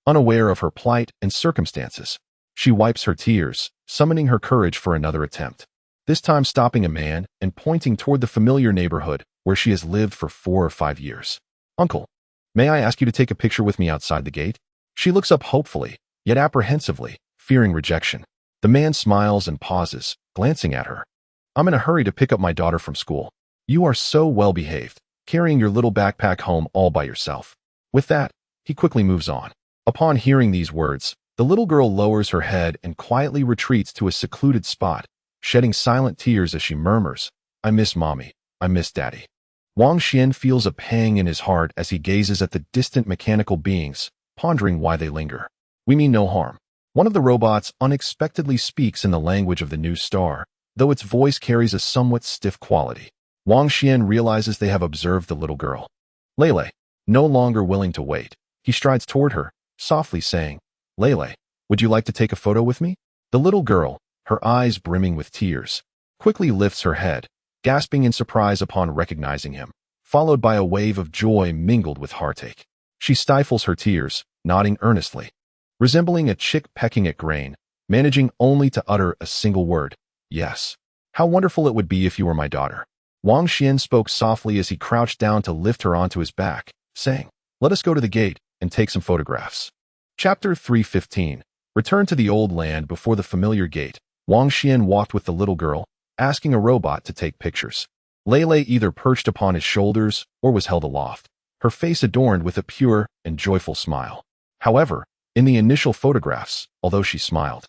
Unaware of her plight and circumstances, she wipes her tears, summoning her courage for another attempt, this time stopping a man and pointing toward the familiar neighborhood where she has lived for 4 or 5 years. "Uncle, may I ask you to take a picture with me outside the gate?" She looks up hopefully, yet apprehensively, fearing rejection. The man smiles and pauses, glancing at her. "I'm in a hurry to pick up my daughter from school. You are so well behaved, carrying your little backpack home all by yourself." With that, he quickly moves on. Upon hearing these words, the little girl lowers her head and quietly retreats to a secluded spot, shedding silent tears as she murmurs, "I miss Mommy. I miss Daddy." Wang Xuan feels a pang in his heart as he gazes at the distant mechanical beings, pondering why they linger. "We mean no harm." One of the robots unexpectedly speaks in the language of the new star, though its voice carries a somewhat stiff quality. Wang Xuan realizes they have observed the little girl. Lele, no longer willing to wait, he strides toward her, softly saying, "Lele, would you like to take a photo with me?" The little girl, her eyes brimming with tears, quickly lifts her head, gasping in surprise upon recognizing him, followed by a wave of joy mingled with heartache. She stifles her tears, nodding earnestly, resembling a chick pecking at grain, managing only to utter a single word, "Yes. How wonderful it would be if you were my daughter." Wang Xuan spoke softly as he crouched down to lift her onto his back, saying, "Let us go to the gate and take some photographs." Chapter 315. Return to the old land. Before the familiar gate, Wang Xuan walked with the little girl, asking a robot to take pictures. Lele either perched upon his shoulders or was held aloft, her face adorned with a pure and joyful smile. However, in the initial photographs, although she smiled,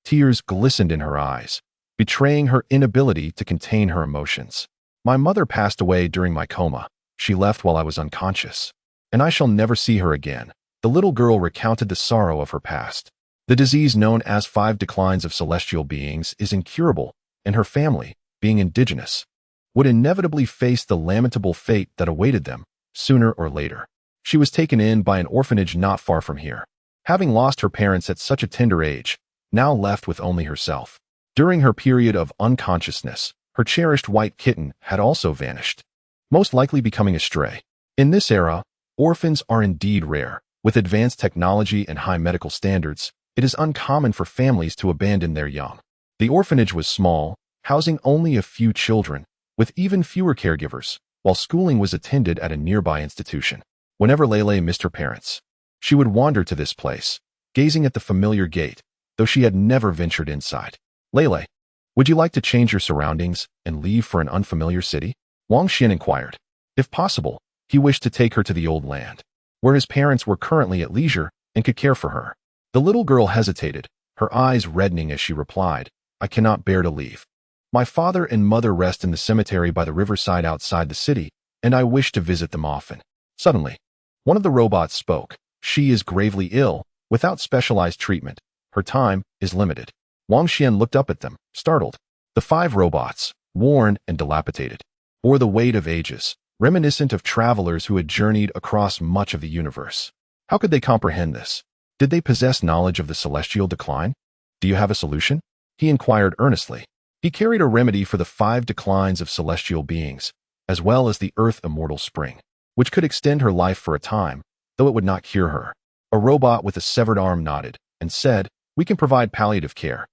tears glistened in her eyes, betraying her inability to contain her emotions. "My mother passed away during my coma. She left while I was unconscious, and I shall never see her again." The little girl recounted the sorrow of her past. The disease known as 5 declines of celestial beings is incurable, and her family, being indigenous, would inevitably face the lamentable fate that awaited them, sooner or later. She was taken in by an orphanage not far from here, having lost her parents at such a tender age, now left with only herself. During her period of unconsciousness, her cherished white kitten had also vanished, most likely becoming a stray. In this era, orphans are indeed rare. With advanced technology and high medical standards, it is uncommon for families to abandon their young. The orphanage was small, housing only a few children, with even fewer caregivers, while schooling was attended at a nearby institution. Whenever Lele missed her parents, she would wander to this place, gazing at the familiar gate, though she had never ventured inside. "Lele, would you like to change your surroundings and leave for an unfamiliar city?" Wang Xuan inquired. If possible, he wished to take her to the old land, where his parents were currently at leisure and could care for her. The little girl hesitated, her eyes reddening as she replied, "I cannot bear to leave. My father and mother rest in the cemetery by the riverside outside the city, and I wish to visit them often." Suddenly, one of the robots spoke. "She is gravely ill, without specialized treatment. Her time is limited." Wang Xuan looked up at them, startled. The 5 robots, worn and dilapidated, bore the weight of ages, reminiscent of travelers who had journeyed across much of the universe. How could they comprehend this? Did they possess knowledge of the celestial decline? "Do you have a solution?" he inquired earnestly. He carried a remedy for the 5 declines of celestial beings, as well as the Earth Immortal Spring, which could extend her life for a time, though it would not cure her. A robot with a severed arm nodded and said, "We can provide palliative care.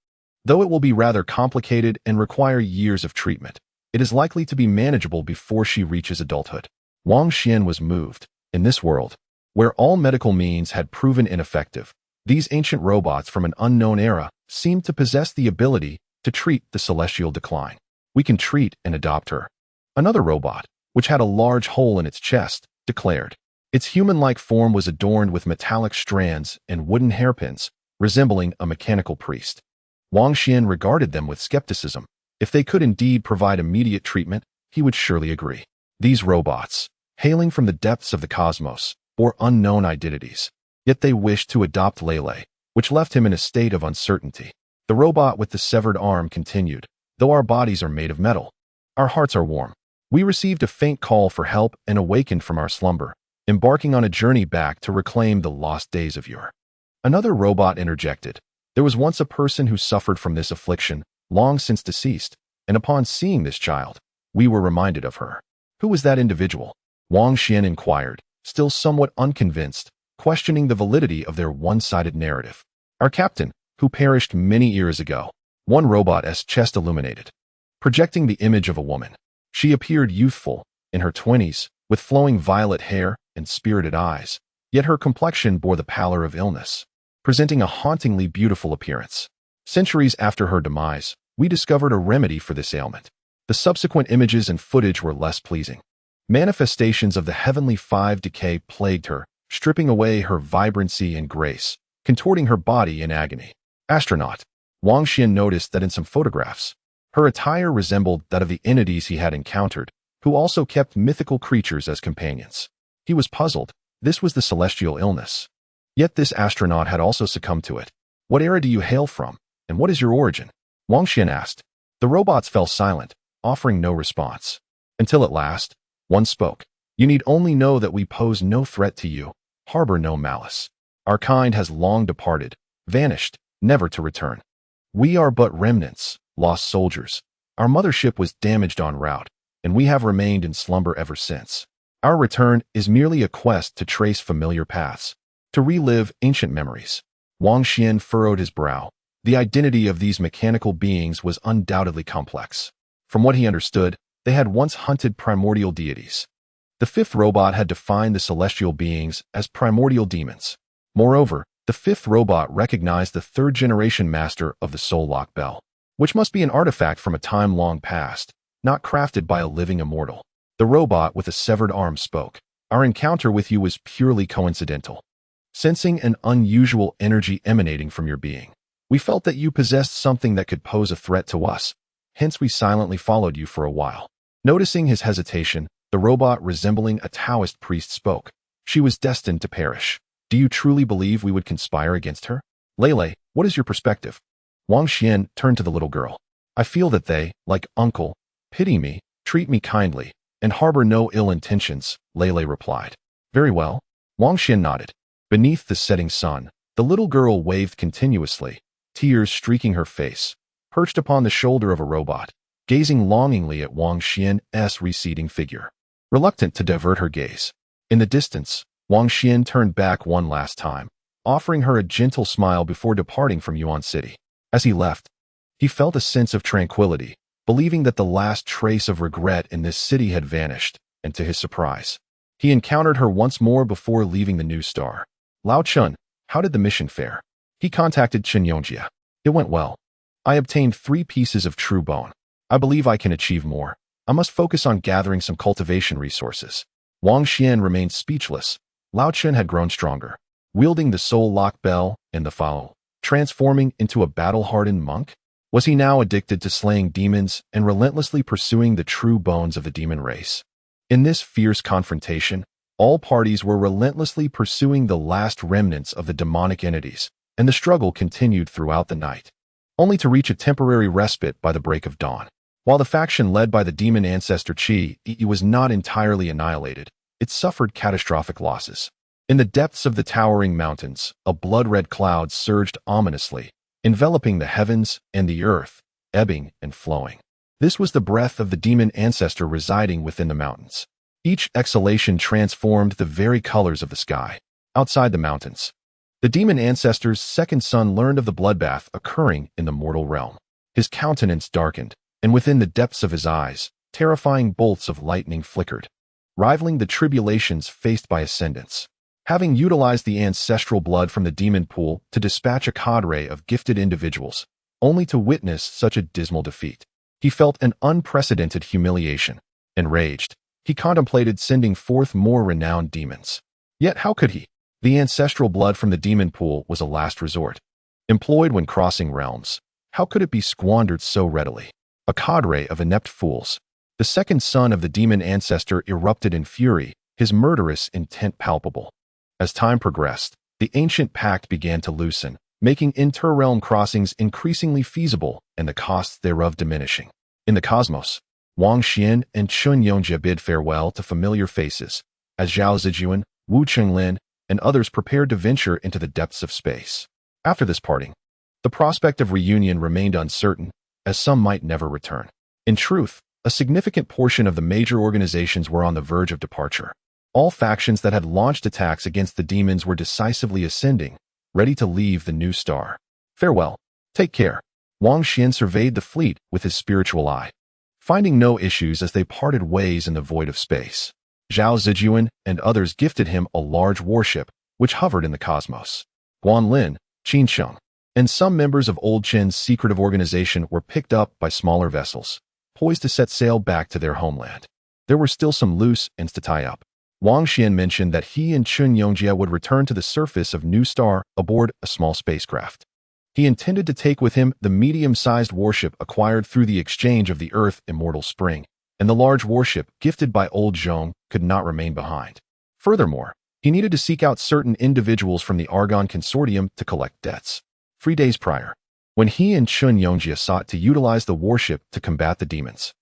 Though it will be rather complicated and require years of treatment, it is likely to be manageable before she reaches adulthood." Wang Xuan was moved. In this world, where all medical means had proven ineffective, these ancient robots from an unknown era seemed to possess the ability to treat the celestial decline. "We can treat and adopt her." Another robot, which had a large hole in its chest, declared. Its human-like form was adorned with metallic strands and wooden hairpins, resembling a mechanical priest. Wang Xuan regarded them with skepticism. If they could indeed provide immediate treatment, he would surely agree. These robots, hailing from the depths of the cosmos, bore unknown identities, yet they wished to adopt Lele, which left him in a state of uncertainty. The robot with the severed arm continued, "Though our bodies are made of metal, our hearts are warm. We received a faint call for help and awakened from our slumber, embarking on a journey back to reclaim the lost days of yore." Another robot interjected, "There was once a person who suffered from this affliction, long since deceased, and upon seeing this child, we were reminded of her." "Who was that individual?" Wang Xuan inquired, still somewhat unconvinced, questioning the validity of their one-sided narrative. "Our captain, who perished many years ago." One robot's chest illuminated, projecting the image of a woman. She appeared youthful, in her 20s, with flowing violet hair and spirited eyes, yet her complexion bore the pallor of illness, presenting a hauntingly beautiful appearance. Centuries after her demise, we discovered a remedy for this ailment. The subsequent images and footage were less pleasing. Manifestations of the heavenly five decay plagued her, stripping away her vibrancy and grace, contorting her body in agony. Astronaut. Wang Xuan noticed that in some photographs, her attire resembled that of the entities he had encountered, who also kept mythical creatures as companions. He was puzzled. This was the celestial illness. Yet this astronaut had also succumbed to it. "What era do you hail from, and what is your origin?" Wang Xuan asked. The robots fell silent, offering no response. Until at last, one spoke. "You need only know that we pose no threat to you, harbor no malice. Our kind has long departed, vanished, never to return. We are but remnants, lost soldiers. Our mothership was damaged en route, and we have remained in slumber ever since. Our return is merely a quest to trace familiar paths, to relive ancient memories." Wang Xuan furrowed his brow. The identity of these mechanical beings was undoubtedly complex. From what he understood, they had once hunted primordial deities. The fifth robot had defined the celestial beings as primordial demons. Moreover, the fifth robot recognized the third-generation master of the soul lock bell, which must be an artifact from a time long past, not crafted by a living immortal. The robot with a severed arm spoke. "Our encounter with you was purely coincidental. Sensing an unusual energy emanating from your being, we felt that you possessed something that could pose a threat to us. Hence we silently followed you for a while." Noticing his hesitation, the robot resembling a Taoist priest spoke. "She was destined to perish. Do you truly believe we would conspire against her? Lele, what is your perspective?" Wang Xuan turned to the little girl. "I feel that they, like uncle, pity me, treat me kindly, and harbor no ill intentions," Lele replied. "Very well." Wang Xuan nodded. Beneath the setting sun, the little girl waved continuously, tears streaking her face, perched upon the shoulder of a robot, gazing longingly at Wang Xuan's receding figure, reluctant to divert her gaze. In the distance, Wang Xuan turned back one last time, offering her a gentle smile before departing from Yuan City. As he left, he felt a sense of tranquility, believing that the last trace of regret in this city had vanished, and to his surprise, he encountered her once more before leaving the new star. "Lao Chen, how did the mission fare?" He contacted Chen Yongjia. "It went well. I obtained 3 pieces of true bone. I believe I can achieve more. I must focus on gathering some cultivation resources." Wang Xuan remained speechless. Lao Chen had grown stronger, wielding the soul lock bell and the fowl, transforming into a battle-hardened monk. Was he now addicted to slaying demons and relentlessly pursuing the true bones of the demon race? In this fierce confrontation, all parties were relentlessly pursuing the last remnants of the demonic entities, and the struggle continued throughout the night, only to reach a temporary respite by the break of dawn. While the faction led by the demon ancestor Qi was not entirely annihilated, it suffered catastrophic losses. In the depths of the towering mountains, a blood-red cloud surged ominously, enveloping the heavens and the earth, ebbing and flowing. This was the breath of the demon ancestor residing within the mountains. Each exhalation transformed the very colors of the sky. Outside the mountains, the demon ancestor's second son learned of the bloodbath occurring in the mortal realm. His countenance darkened, and within the depths of his eyes, terrifying bolts of lightning flickered, rivaling the tribulations faced by ascendants. Having utilized the ancestral blood from the demon pool to dispatch a cadre of gifted individuals, only to witness such a dismal defeat, he felt an unprecedented humiliation. Enraged, he contemplated sending forth more renowned demons. Yet how could he? The ancestral blood from the demon pool was a last resort. Employed when crossing realms, how could it be squandered so readily? A cadre of inept fools. The second son of the demon ancestor erupted in fury, his murderous intent palpable. As time progressed, the ancient pact began to loosen, making inter-realm crossings increasingly feasible and the costs thereof diminishing. In the cosmos, Wang Xuan and Chen Yongjie bid farewell to familiar faces, as Zhao Zejun, Wu Chenglin, and others prepared to venture into the depths of space. After this parting, the prospect of reunion remained uncertain, as some might never return. In truth, a significant portion of the major organizations were on the verge of departure. All factions that had launched attacks against the demons were decisively ascending, ready to leave the new star. Farewell. Take care. Wang Xuan surveyed the fleet with his spiritual eye, finding no issues as they parted ways in the void of space. Zhao Zejun and others gifted him a large warship, which hovered in the cosmos. Guanlin, Qinsheng, and some members of Old Chen's secretive organization were picked up by smaller vessels, poised to set sail back to their homeland. There were still some loose ends to tie up. Wang Xuan mentioned that he and Chen Yongjie would return to the surface of New Star aboard a small spacecraft. He intended to take with him the medium-sized warship acquired through the exchange of the Earth Immortal Spring, and the large warship gifted by Old Zhong could not remain behind. Furthermore, he needed to seek out certain individuals from the Argon Consortium to collect debts. 3 days prior, when he and Chen Yongjie sought to utilize the warship to combat the demons,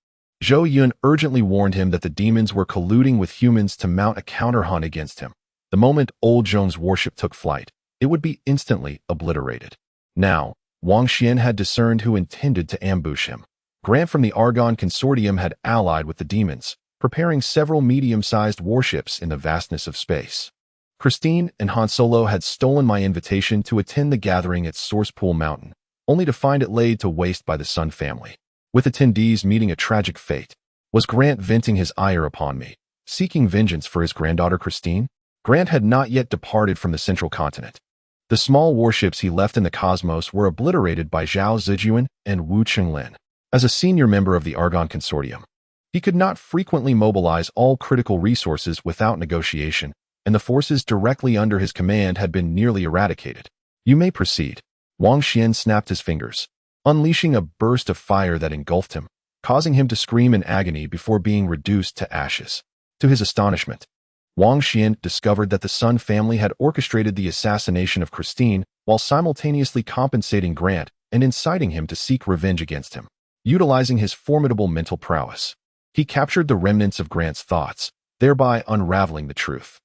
Zhou Yun urgently warned him that the demons were colluding with humans to mount a counter-hunt against him. The moment Old Zhong's warship took flight, it would be instantly obliterated. Now, Wang Xuan had discerned who intended to ambush him. Grant from the Argon Consortium had allied with the demons, preparing several medium-sized warships in the vastness of space. Christine and Han Solo had stolen my invitation to attend the gathering at Source Pool Mountain, only to find it laid to waste by the Sun family, with attendees meeting a tragic fate. Was Grant venting his ire upon me, seeking vengeance for his granddaughter Christine? Grant had not yet departed from the central continent. The small warships he left in the cosmos were obliterated by Zhao Zejun and Wu Chenglin. As a senior member of the Argon Consortium, he could not frequently mobilize all critical resources without negotiation, and the forces directly under his command had been nearly eradicated. You may proceed. Wang Xuan snapped his fingers, unleashing a burst of fire that engulfed him, causing him to scream in agony before being reduced to ashes. To his astonishment, Wang Xuan discovered that the Sun family had orchestrated the assassination of Christine while simultaneously compensating Grant and inciting him to seek revenge against him. Utilizing his formidable mental prowess, he captured the remnants of Grant's thoughts, thereby unraveling the truth.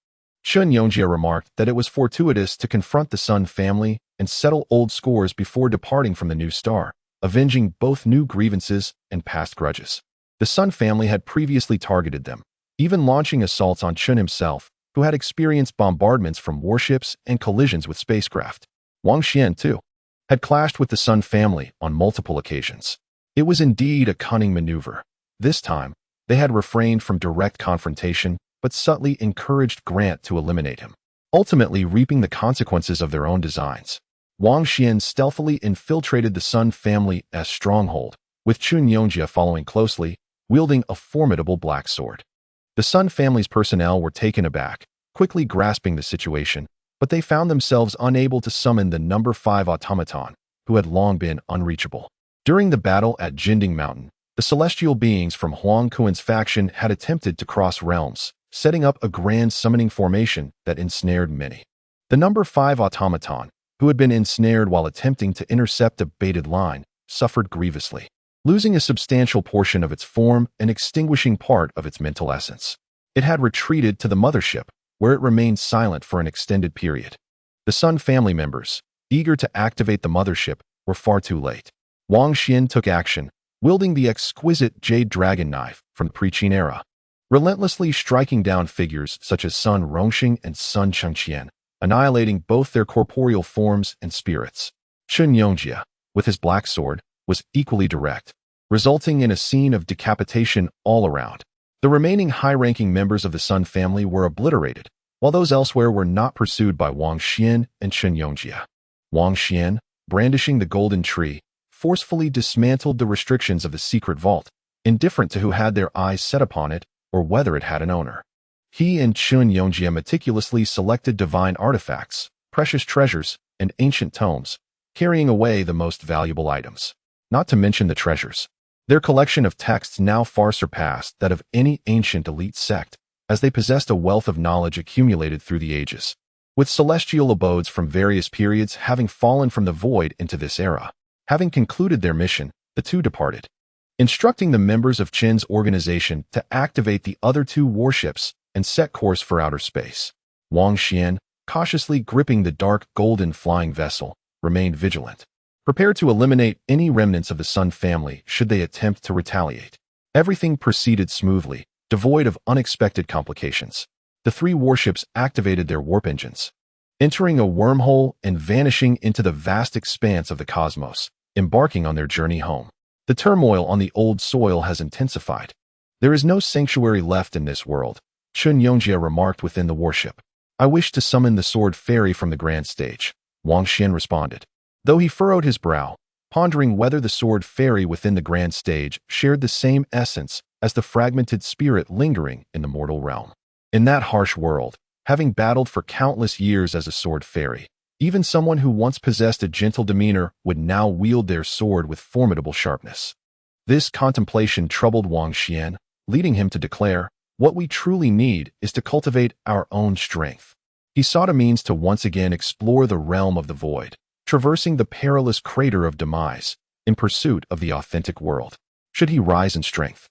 Chen Yongjie remarked that it was fortuitous to confront the Sun family and settle old scores before departing from the new star, avenging both new grievances and past grudges. The Sun family had previously targeted them, even launching assaults on Chen himself, who had experienced bombardments from warships and collisions with spacecraft. Wang Xuan, too, had clashed with the Sun family on multiple occasions. It was indeed a cunning maneuver. This time, they had refrained from direct confrontation, but subtly encouraged Grant to eliminate him, ultimately reaping the consequences of their own designs. Wang Xuan stealthily infiltrated the Sun family's stronghold, with Chen Yongjie following closely, wielding a formidable black sword. The Sun family's personnel were taken aback, quickly grasping the situation, but they found themselves unable to summon the number 5 automaton, who had long been unreachable. During the battle at Jinding Mountain, the celestial beings from Huang Kuan's faction had attempted to cross realms, setting up a grand summoning formation that ensnared many. The number 5 automaton, who had been ensnared while attempting to intercept a baited line, suffered grievously, losing a substantial portion of its form and extinguishing part of its mental essence. It had retreated to the mothership, where it remained silent for an extended period. The Sun family members, eager to activate the mothership, were far too late. Wang Xuan took action, wielding the exquisite jade dragon knife from the pre-Qin era, relentlessly striking down figures such as Sun Rongxing and Sun Chengqian, annihilating both their corporeal forms and spirits. Chen Yongjie, with his black sword, was equally direct, resulting in a scene of decapitation all around. The remaining high-ranking members of the Sun family were obliterated, while those elsewhere were not pursued by Wang Xuan and Chen Yongjie. Wang Xuan, brandishing the golden tree, forcefully dismantled the restrictions of the secret vault, indifferent to who had their eyes set upon it or whether it had an owner. He and Chen Yongjie meticulously selected divine artifacts, precious treasures, and ancient tomes, carrying away the most valuable items. Not to mention the treasures. Their collection of texts now far surpassed that of any ancient elite sect, as they possessed a wealth of knowledge accumulated through the ages. with celestial abodes from various periods having fallen from the void into this era. Having concluded their mission, the two departed, instructing the members of Chen's organization to activate the other two warships and set course for outer space. Wang Xuan, cautiously gripping the dark golden flying vessel, remained vigilant, prepared to eliminate any remnants of the Sun family should they attempt to retaliate. Everything proceeded smoothly, devoid of unexpected complications. The three warships activated their warp engines, entering a wormhole and vanishing into the vast expanse of the cosmos, embarking on their journey home. The turmoil on the old soil has intensified. There is no sanctuary left in this world, Chen Yongjie remarked within the warship. I wish to summon the sword fairy from the grand stage, Wang Xuan responded, though he furrowed his brow, pondering whether the sword fairy within the grand stage shared the same essence as the fragmented spirit lingering in the mortal realm. In that harsh world, having battled for countless years as a sword fairy, even someone who once possessed a gentle demeanor would now wield their sword with formidable sharpness. This contemplation troubled Wang Xuan, leading him to declare, what we truly need is to cultivate our own strength. He sought a means to once again explore the realm of the void, traversing the perilous crater of demise, in pursuit of the authentic world. Should he rise in strength?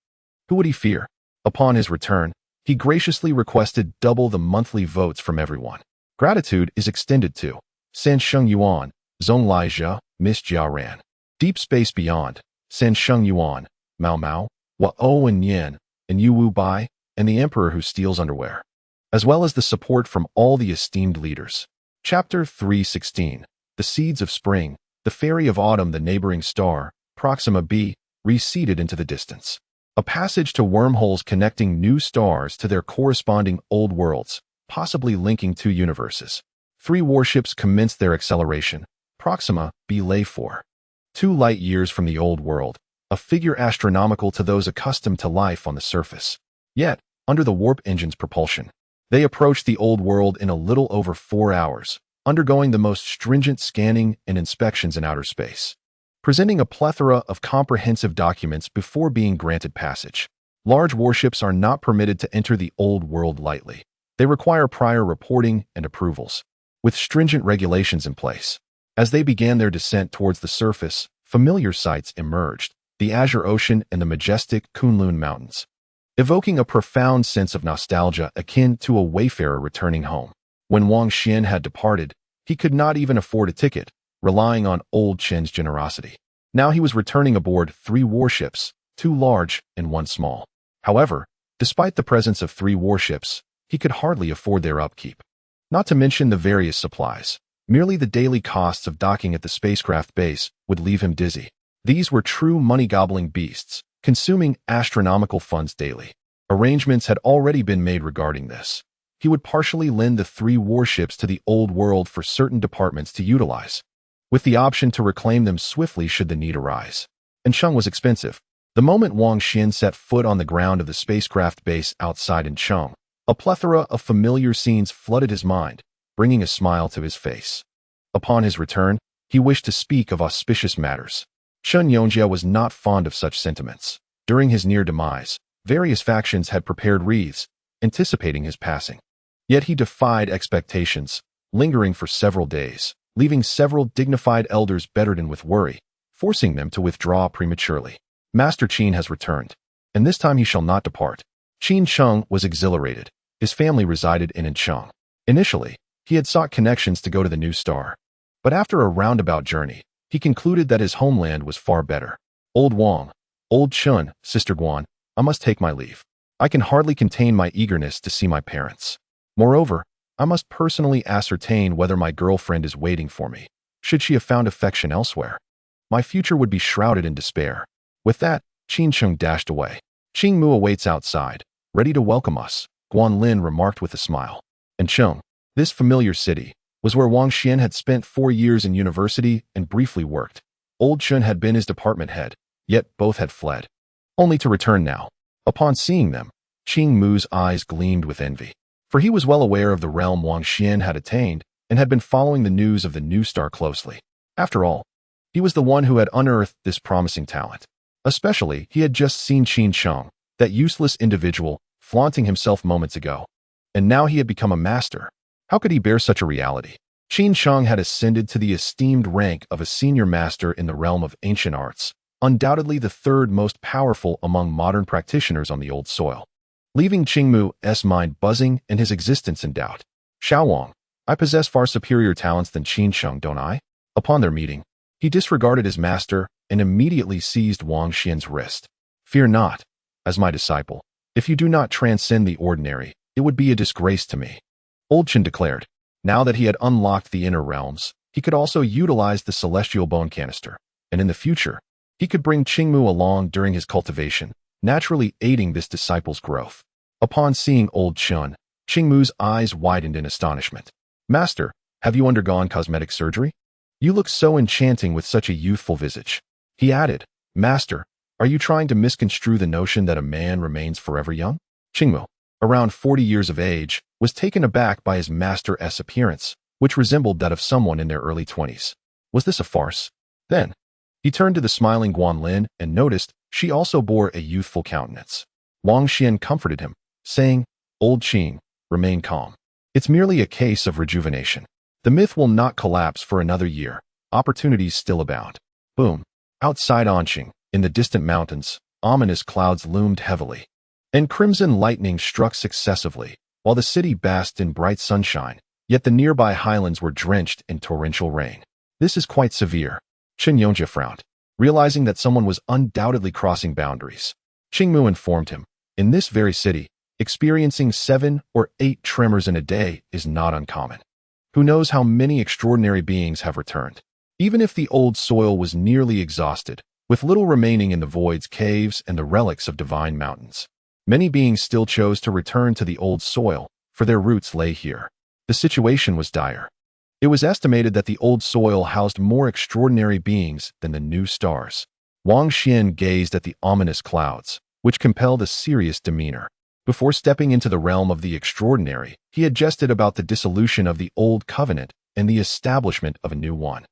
Who would he fear? Upon his return, he graciously requested double the monthly votes from everyone. Gratitude is extended to San Sheng Yuan, Zong Laijia, Miss Jia Ran. Deep Space Beyond, San Sheng Yuan, Mao Mao, Wa-O and Yen, and Yu Wu Bai, and the Emperor who steals underwear, as well as the support from all the esteemed leaders. Chapter 316, The Seeds of Spring, the Fairy of Autumn, the neighboring star, Proxima b, receded into the distance. A passage to wormholes connecting new stars to their corresponding old worlds, possibly linking two universes. Three warships commenced their acceleration. Proxima b lay 2 light years from the old world, a figure astronomical to those accustomed to life on the surface. Yet, under the warp engine's propulsion, they approached the old world in a little over 4 hours, undergoing the most stringent scanning and inspections in outer space, presenting a plethora of comprehensive documents before being granted passage. Large warships are not permitted to enter the old world lightly. They require prior reporting and approvals, with stringent regulations in place. As they began their descent towards the surface, familiar sights emerged, the azure ocean and the majestic Kunlun Mountains, evoking a profound sense of nostalgia akin to a wayfarer returning home. When Wang Xuan had departed, he could not even afford a ticket, relying on old Chen's generosity. Now he was returning aboard 3 warships, 2 large and 1 small. However, despite the presence of 3 warships, he could hardly afford their upkeep. Not to mention the various supplies. Merely the daily costs of docking at the spacecraft base would leave him dizzy. These were true money-gobbling beasts, consuming astronomical funds daily. Arrangements had already been made regarding this. He would partially lend the 3 warships to the old world for certain departments to utilize, with the option to reclaim them swiftly should the need arise. And Cheng was expensive. The moment Wang Xuan set foot on the ground of the spacecraft base outside in Cheng, a plethora of familiar scenes flooded his mind, bringing a smile to his face. Upon his return, he wished to speak of auspicious matters. Chen Yongjie was not fond of such sentiments. During his near demise, various factions had prepared wreaths, anticipating his passing. Yet he defied expectations, lingering for several days, leaving several dignified elders bedridden with worry, forcing them to withdraw prematurely. Master Qin has returned, and this time he shall not depart. Qin Cheng was exhilarated. His family resided in Cheng. Initially, he had sought connections to go to the new star, but after a roundabout journey, he concluded that his homeland was far better. Old Wang, old Chen, Sister Guan, I must take my leave. I can hardly contain my eagerness to see my parents. Moreover, I must personally ascertain whether my girlfriend is waiting for me. Should she have found affection elsewhere, my future would be shrouded in despair. With that, Qin Cheng dashed away. Qing Mu awaits outside, ready to welcome us, Guan Lin remarked with a smile. And Cheng, this familiar city, was where Wang Xuan had spent 4 years in university and briefly worked. Old Chen had been his department head, yet both had fled, only to return now. Upon seeing them, Qing Mu's eyes gleamed with envy, for he was well aware of the realm Wang Xuan had attained and had been following the news of the new star closely. After all, he was the one who had unearthed this promising talent. Especially, he had just seen Qin Cheng, that useless individual, flaunting himself moments ago. And now he had become a master. How could he bear such a reality? Qin Shang had ascended to the esteemed rank of a senior master in the realm of ancient arts, undoubtedly the third most powerful among modern practitioners on the old soil, leaving Qingmu's mind buzzing and his existence in doubt. Xiao Wang, I possess far superior talents than Qin Shang, don't I? Upon their meeting, he disregarded his master and immediately seized Wang Xian's wrist. Fear not, as my disciple. If you do not transcend the ordinary, it would be a disgrace to me. Old Chen declared. Now that he had unlocked the inner realms, he could also utilize the celestial bone canister, and in the future, he could bring Qingmu along during his cultivation, naturally aiding this disciple's growth. Upon seeing old Chen, Qingmu's eyes widened in astonishment. Master, have you undergone cosmetic surgery? You look so enchanting with such a youthful visage. He added, Master, are you trying to misconstrue the notion that a man remains forever young? Qingmu, around 40 years of age, was taken aback by his master's appearance, which resembled that of someone in their early 20s. Was this a farce? Then, he turned to the smiling Guanlin and noticed she also bore a youthful countenance. Wang Xian comforted him, saying, Old Qing, remain calm. It's merely a case of rejuvenation. The myth will not collapse for another year. Opportunities still abound. Boom. Outside Anqing, in the distant mountains, ominous clouds loomed heavily, and crimson lightning struck successively, while the city basked in bright sunshine, yet the nearby highlands were drenched in torrential rain. This is quite severe. Chen Yongjia frowned, realizing that someone was undoubtedly crossing boundaries. Qingmu informed him, in this very city, experiencing 7 or 8 tremors in a day is not uncommon. Who knows how many extraordinary beings have returned? Even if the old soil was nearly exhausted, with little remaining in the voids, caves, and the relics of divine mountains, many beings still chose to return to the old soil, for their roots lay here. The situation was dire. It was estimated that the old soil housed more extraordinary beings than the new stars. Wang Xian gazed at the ominous clouds, which compelled a serious demeanor. Before stepping into the realm of the extraordinary, he had jested about the dissolution of the old covenant and the establishment of a new one.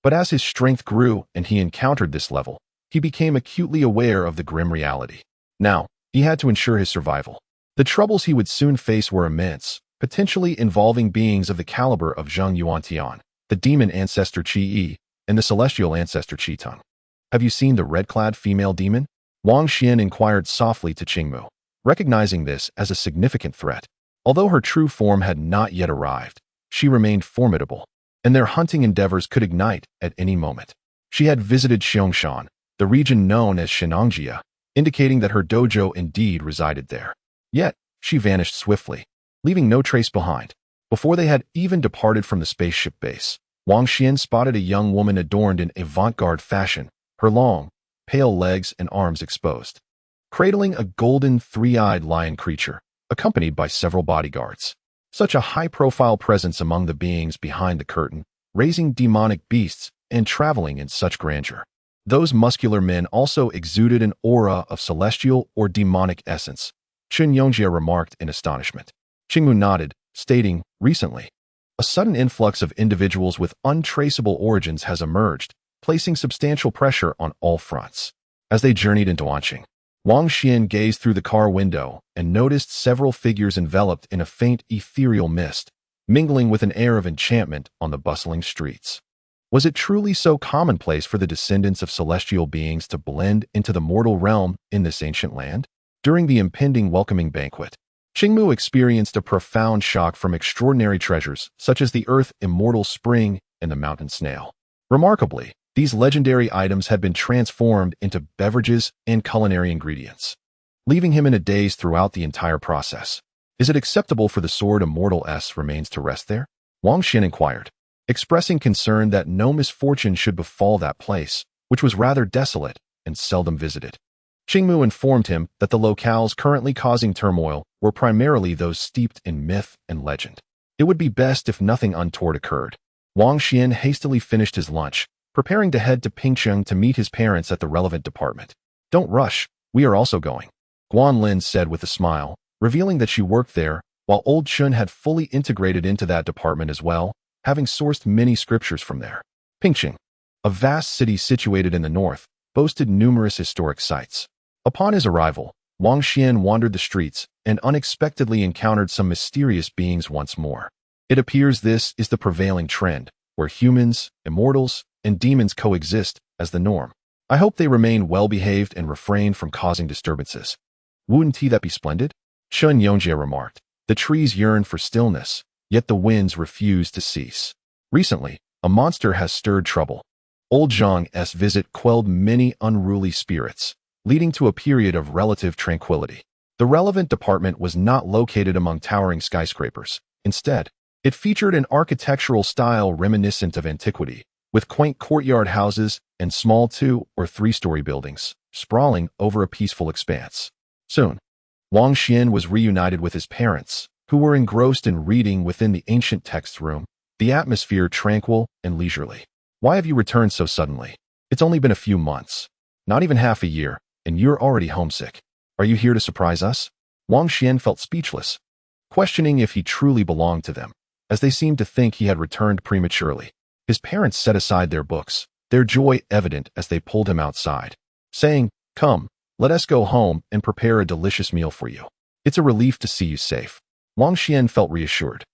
But as his strength grew and he encountered this level, he became acutely aware of the grim reality. Now, he had to ensure his survival. The troubles he would soon face were immense, potentially involving beings of the caliber of Zheng Yuantian, the demon ancestor Qi, and the celestial ancestor Qiteng. Have you seen the red-clad female demon? Wang Xian inquired softly to Qingmu, recognizing this as a significant threat. Although her true form had not yet arrived, she remained formidable, and their hunting endeavors could ignite at any moment. She had visited Xiangshan, the region known as Shenangjia, indicating that her dojo indeed resided there. Yet, she vanished swiftly, leaving no trace behind. Before they had even departed from the spaceship base, Wang Xian spotted a young woman adorned in avant-garde fashion, her long, pale legs and arms exposed, cradling a golden three-eyed lion creature, accompanied by several bodyguards. Such a high-profile presence among the beings behind the curtain, raising demonic beasts and traveling in such grandeur. Those muscular men also exuded an aura of celestial or demonic essence, Chen Yongjia remarked in astonishment. Qingmu nodded, stating, recently, a sudden influx of individuals with untraceable origins has emerged, placing substantial pressure on all fronts. As they journeyed into Anqing, Wang Xian gazed through the car window and noticed several figures enveloped in a faint ethereal mist, mingling with an air of enchantment on the bustling streets. Was it truly so commonplace for the descendants of celestial beings to blend into the mortal realm in this ancient land? During the impending welcoming banquet, Qingmu experienced a profound shock from extraordinary treasures such as the earth immortal spring and the mountain snail. Remarkably, these legendary items had been transformed into beverages and culinary ingredients, leaving him in a daze throughout the entire process. Is it acceptable for the sword immortal S remains to rest there? Wang Xian inquired, expressing concern that no misfortune should befall that place, which was rather desolate and seldom visited. Qingmu informed him that the locales currently causing turmoil were primarily those steeped in myth and legend. It would be best if nothing untoward occurred. Wang Xian hastily finished his lunch, preparing to head to Pingcheng to meet his parents at the relevant department. Don't rush, we are also going, Guanlin said with a smile, revealing that she worked there, while old Chen had fully integrated into that department as well, having sourced many scriptures from there. Pingcheng, a vast city situated in the north, boasted numerous historic sites. Upon his arrival, Wang Xian wandered the streets and unexpectedly encountered some mysterious beings once more. It appears this is the prevailing trend, where humans, immortals, and demons coexist as the norm. I hope they remain well-behaved and refrain from causing disturbances. Wouldn't that be splendid? Chen Yongjie remarked. The trees yearn for stillness, yet the winds refuse to cease. Recently, a monster has stirred trouble. Old Zhang's visit quelled many unruly spirits, leading to a period of relative tranquility. The relevant department was not located among towering skyscrapers. Instead, it featured an architectural style reminiscent of antiquity, with quaint courtyard houses and small 2- or 3-story buildings, sprawling over a peaceful expanse. Soon, Wang Xuan was reunited with his parents, who were engrossed in reading within the ancient text room, the atmosphere tranquil and leisurely. Why have you returned so suddenly? It's only been a few months, not even half a year, and you're already homesick. Are you here to surprise us? Wang Xuan felt speechless, questioning if he truly belonged to them, as they seemed to think he had returned prematurely. His parents set aside their books, their joy evident as they pulled him outside, saying, "Come, let us go home and prepare a delicious meal for you. It's a relief to see you safe." Wang Xuan felt reassured.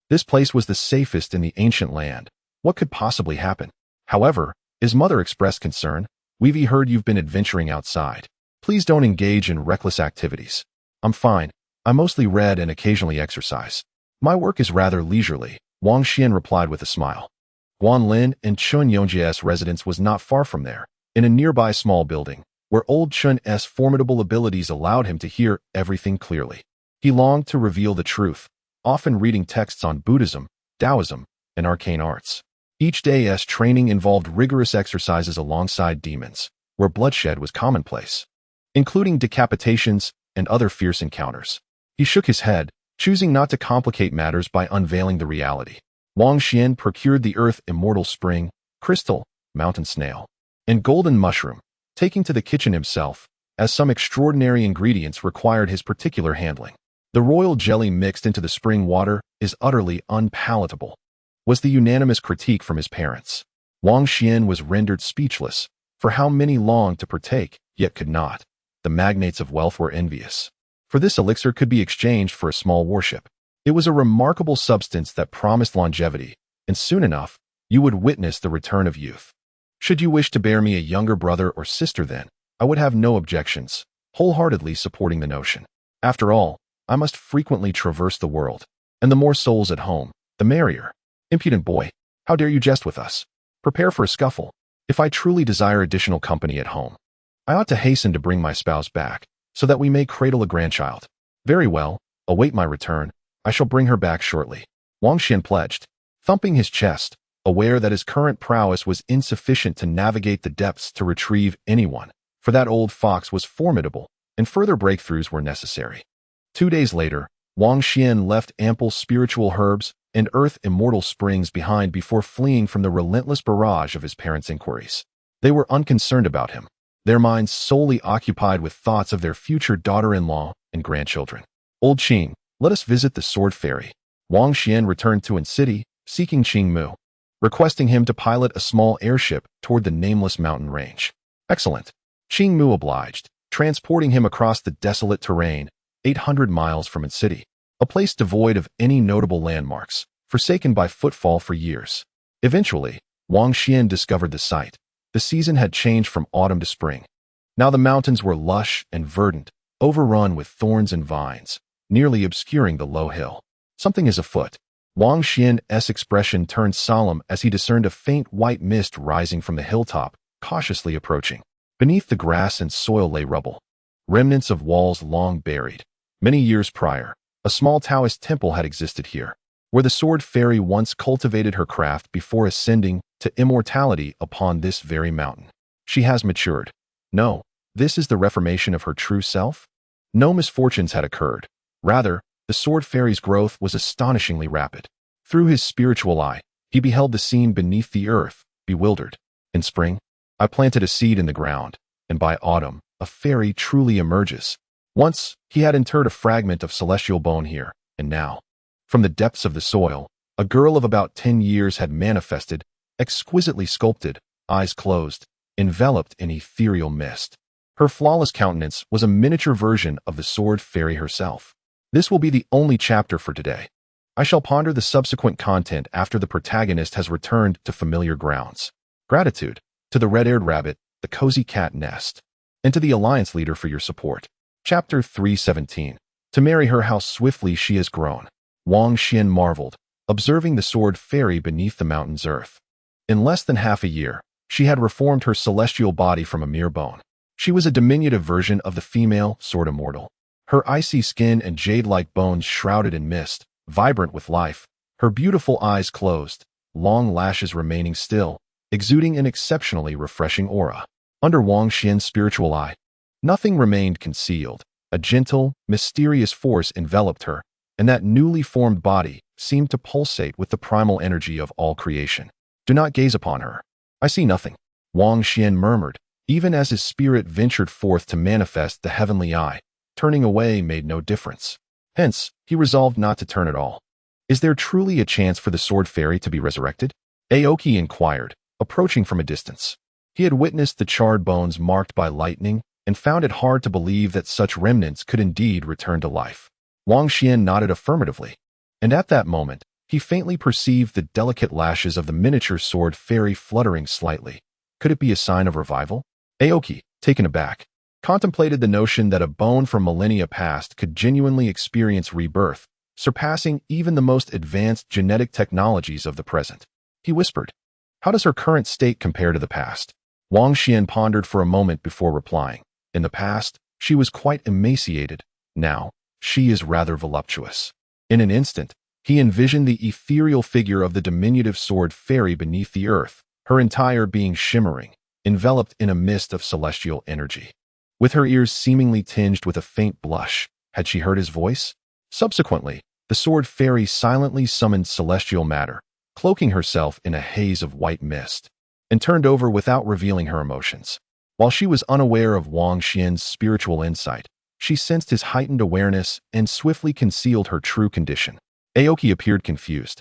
This place was the safest in the ancient land. What could possibly happen? However, his mother expressed concern. "We've heard you've been adventuring outside. Please don't engage in reckless activities." "I'm fine. I mostly read and occasionally exercise. My work is rather leisurely," Wang Xuan replied with a smile. Guanlin and Chen Yongjie's residence was not far from there, in a nearby small building, where old Chen's formidable abilities allowed him to hear everything clearly. He longed to reveal the truth, often reading texts on Buddhism, Taoism, and arcane arts. Each day's training involved rigorous exercises alongside demons, where bloodshed was commonplace, including decapitations and other fierce encounters. He shook his head, choosing not to complicate matters by unveiling the reality. Wang Xuan procured the earth immortal spring, crystal, mountain snail, and golden mushroom, taking to the kitchen himself, as some extraordinary ingredients required his particular handling. "The royal jelly mixed into the spring water is utterly unpalatable," was the unanimous critique from his parents. Wang Xuan was rendered speechless, for how many longed to partake, yet could not. The magnates of wealth were envious, for this elixir could be exchanged for a small worship. It was a remarkable substance that promised longevity, and soon enough, you would witness the return of youth. "Should you wish to bear me a younger brother or sister then, I would have no objections," wholeheartedly supporting the notion. "After all, I must frequently traverse the world, and the more souls at home, the merrier." "Impudent boy, how dare you jest with us? Prepare for a scuffle. If I truly desire additional company at home, I ought to hasten to bring my spouse back, so that we may cradle a grandchild." "Very well, await my return. I shall bring her back shortly," Wang Xuan pledged, thumping his chest, aware that his current prowess was insufficient to navigate the depths to retrieve anyone, for that old fox was formidable, and further breakthroughs were necessary. 2 days later, Wang Xuan left ample spiritual herbs and earth immortal springs behind before fleeing from the relentless barrage of his parents' inquiries. They were unconcerned about him, their minds solely occupied with thoughts of their future daughter-in-law and grandchildren. "Old Qing, let us visit the Sword Fairy." Wang Xuan returned to An City, seeking Qing Mu, requesting him to pilot a small airship toward the nameless mountain range. "Excellent." Qing Mu obliged, transporting him across the desolate terrain, 800 miles from An City, a place devoid of any notable landmarks, forsaken by footfall for years. Eventually, Wang Xuan discovered the site. The season had changed from autumn to spring. Now the mountains were lush and verdant, overrun with thorns and vines, nearly obscuring the low hill. "Something is afoot." Wang Xuan's expression turned solemn as he discerned a faint white mist rising from the hilltop, cautiously approaching. Beneath the grass and soil lay rubble, remnants of walls long buried. Many years prior, a small Taoist temple had existed here, where the Sword Fairy once cultivated her craft before ascending to immortality upon this very mountain. She has matured. No, this is the reformation of her true self? No misfortunes had occurred. Rather, the Sword Fairy's growth was astonishingly rapid. Through his spiritual eye, he beheld the scene beneath the earth, bewildered. In spring, I planted a seed in the ground, and by autumn, a fairy truly emerges. Once, he had interred a fragment of celestial bone here, and now, from the depths of the soil, a girl of about 10 years had manifested, exquisitely sculpted, eyes closed, enveloped in ethereal mist. Her flawless countenance was a miniature version of the Sword Fairy herself. This will be the only chapter for today. I shall ponder the subsequent content after the protagonist has returned to familiar grounds. Gratitude to the red-haired rabbit, the cozy cat nest, and to the alliance leader for your support. Chapter 317. To marry her, how swiftly she has grown. Wang Xuan marveled, observing the sword fairy beneath the mountain's earth. In less than half a year, she had reformed her celestial body from a mere bone. She was a diminutive version of the female sword immortal. Her icy skin and jade-like bones shrouded in mist, vibrant with life, her beautiful eyes closed, long lashes remaining still, exuding an exceptionally refreshing aura. Under Wang Xuan's spiritual eye, nothing remained concealed. A gentle, mysterious force enveloped her, and that newly formed body seemed to pulsate with the primal energy of all creation. Do not gaze upon her. I see nothing, Wang Xuan murmured, even as his spirit ventured forth to manifest the heavenly eye. Turning away made no difference. Hence, he resolved not to turn at all. Is there truly a chance for the sword fairy to be resurrected? Aoki inquired, approaching from a distance. He had witnessed the charred bones marked by lightning and found it hard to believe that such remnants could indeed return to life. Wang Xuan nodded affirmatively, and at that moment, he faintly perceived the delicate lashes of the miniature sword fairy fluttering slightly. Could it be a sign of revival? Aoki, taken aback, contemplated the notion that a bone from millennia past could genuinely experience rebirth, surpassing even the most advanced genetic technologies of the present. He whispered, "How does her current state compare to the past?" Wang Xuan pondered for a moment before replying. In the past, she was quite emaciated. Now, she is rather voluptuous. In an instant, he envisioned the ethereal figure of the diminutive sword fairy beneath the earth, her entire being shimmering, enveloped in a mist of celestial energy. With her ears seemingly tinged with a faint blush, had she heard his voice? Subsequently, the sword fairy silently summoned celestial matter, cloaking herself in a haze of white mist, and turned over without revealing her emotions. While she was unaware of Wang Xuan's spiritual insight, she sensed his heightened awareness and swiftly concealed her true condition. Aoki appeared confused,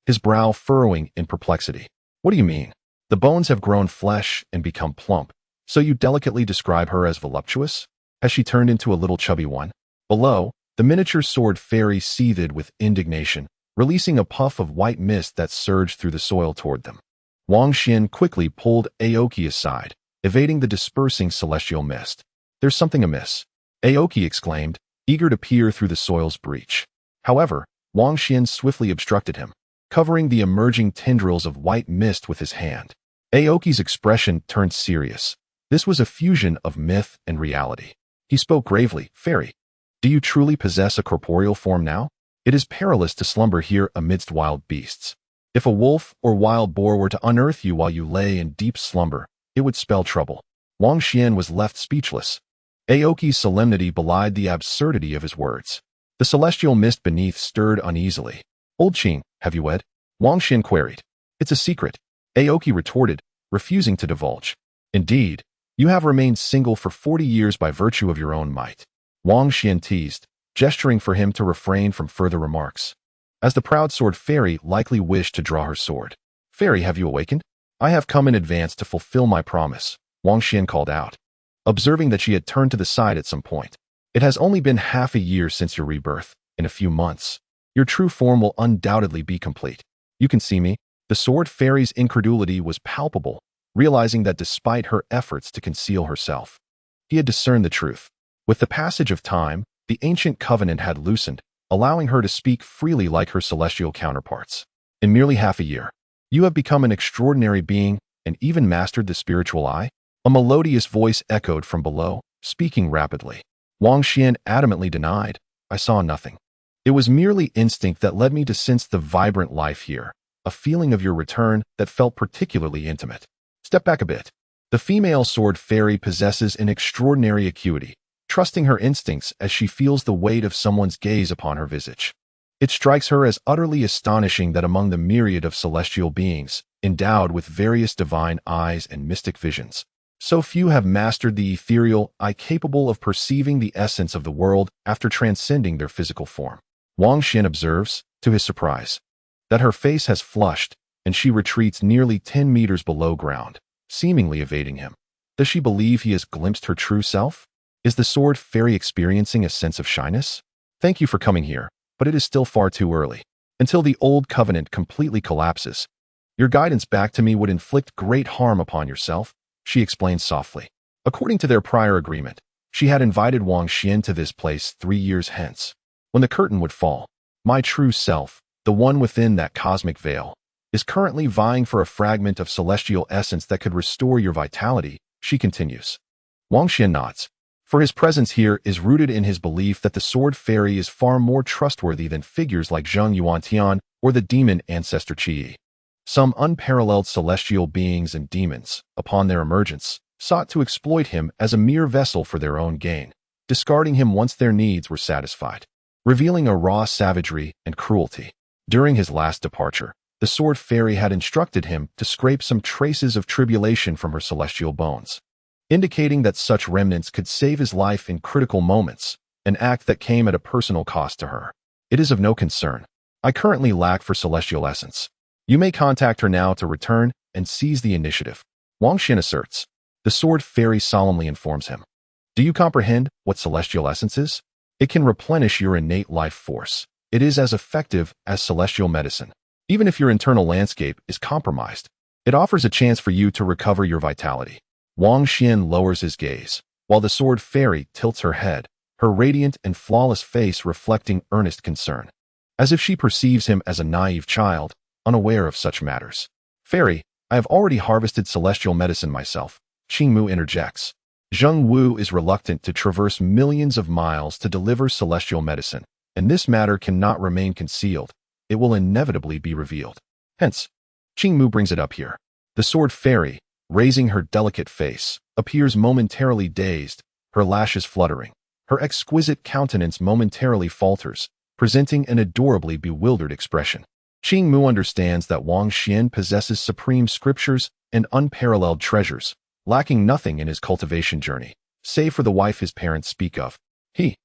his brow furrowing in perplexity. What do you mean? The bones have grown flesh and become plump, so you delicately describe her as voluptuous? Has she turned into a little chubby one? Below, the miniature sword fairy seethed with indignation, releasing a puff of white mist that surged through the soil toward them. Wang Xuan quickly pulled Aoki aside, evading the dispersing celestial mist. There's something amiss, Aoki exclaimed, eager to peer through the soil's breach. However, Wang Xuan swiftly obstructed him, covering the emerging tendrils of white mist with his hand. Aoki's expression turned serious. This was a fusion of myth and reality. He spoke gravely, "Fairy, do you truly possess a corporeal form now? It is perilous to slumber here amidst wild beasts. If a wolf or wild boar were to unearth you while you lay in deep slumber, it would spell trouble." Wang Xuan was left speechless. Aoki's solemnity belied the absurdity of his words. The celestial mist beneath stirred uneasily. "Old Qing, have you wed?" Wang Xuan queried. "It's a secret," Aoki retorted, refusing to divulge. "Indeed, you have remained single for 40 years by virtue of your own might," Wang Xuan teased, gesturing for him to refrain from further remarks, as the proud sword fairy likely wished to draw her sword. "Fairy, have you awakened? I have come in advance to fulfill my promise," Wang Xuan called out, observing that she had turned to the side at some point. "It has only been half a year since your rebirth. In a few months, your true form will undoubtedly be complete. You can see me." The sword fairy's incredulity was palpable, realizing that despite her efforts to conceal herself, he had discerned the truth. With the passage of time, the ancient covenant had loosened, allowing her to speak freely like her celestial counterparts. "In merely half a year, you have become an extraordinary being and even mastered the spiritual eye?" A melodious voice echoed from below, speaking rapidly. Wang Xuan adamantly denied. "I saw nothing. It was merely instinct that led me to sense the vibrant life here, a feeling of your return that felt particularly intimate." Step back a bit. The female sword fairy possesses an extraordinary acuity, trusting her instincts as she feels the weight of someone's gaze upon her visage. It strikes her as utterly astonishing that among the myriad of celestial beings, endowed with various divine eyes and mystic visions, so few have mastered the ethereal eye capable of perceiving the essence of the world after transcending their physical form. Wang Xuan observes, to his surprise, that her face has flushed, and she retreats nearly 10 meters below ground, seemingly evading him. Does she believe he has glimpsed her true self? Is the sword fairy experiencing a sense of shyness? "Thank you for coming here, but it is still far too early." until the old covenant completely collapses. Your guidance back to me would inflict great harm upon yourself, she explained softly. According to their prior agreement, she had invited Wang Xuan to this place 3 years hence. When the curtain would fall, my true self, the one within that cosmic veil, is currently vying for a fragment of celestial essence that could restore your vitality, she continues. Wang Xuan nods, for his presence here is rooted in his belief that the sword fairy is far more trustworthy than figures like Zheng Yuantian or the demon ancestor Qi. Some unparalleled celestial beings and demons, upon their emergence, sought to exploit him as a mere vessel for their own gain, discarding him once their needs were satisfied, revealing a raw savagery and cruelty. During his last departure, the sword fairy had instructed him to scrape some traces of tribulation from her celestial bones, indicating that such remnants could save his life in critical moments, an act that came at a personal cost to her. It is of no concern. I currently lack for celestial essence. You may contact her now to return and seize the initiative, Wang Xuan asserts. The sword fairy solemnly informs him. Do you comprehend what celestial essence is? It can replenish your innate life force. It is as effective as celestial medicine. Even if your internal landscape is compromised, it offers a chance for you to recover your vitality. Wang Xuan lowers his gaze, while the sword fairy tilts her head, her radiant and flawless face reflecting earnest concern, as if she perceives him as a naive child, unaware of such matters. Fairy, I have already harvested celestial medicine myself, Qingmu interjects. Zheng Wu is reluctant to traverse millions of miles to deliver celestial medicine, and this matter cannot remain concealed. It will inevitably be revealed. Hence, Qingmu brings it up here. The sword fairy, raising her delicate face, appears momentarily dazed, her lashes fluttering. Her exquisite countenance momentarily falters, presenting an adorably bewildered expression. Qingmu understands that Wang Xuan possesses supreme scriptures and unparalleled treasures, lacking nothing in his cultivation journey, save for the wife his parents speak of. He,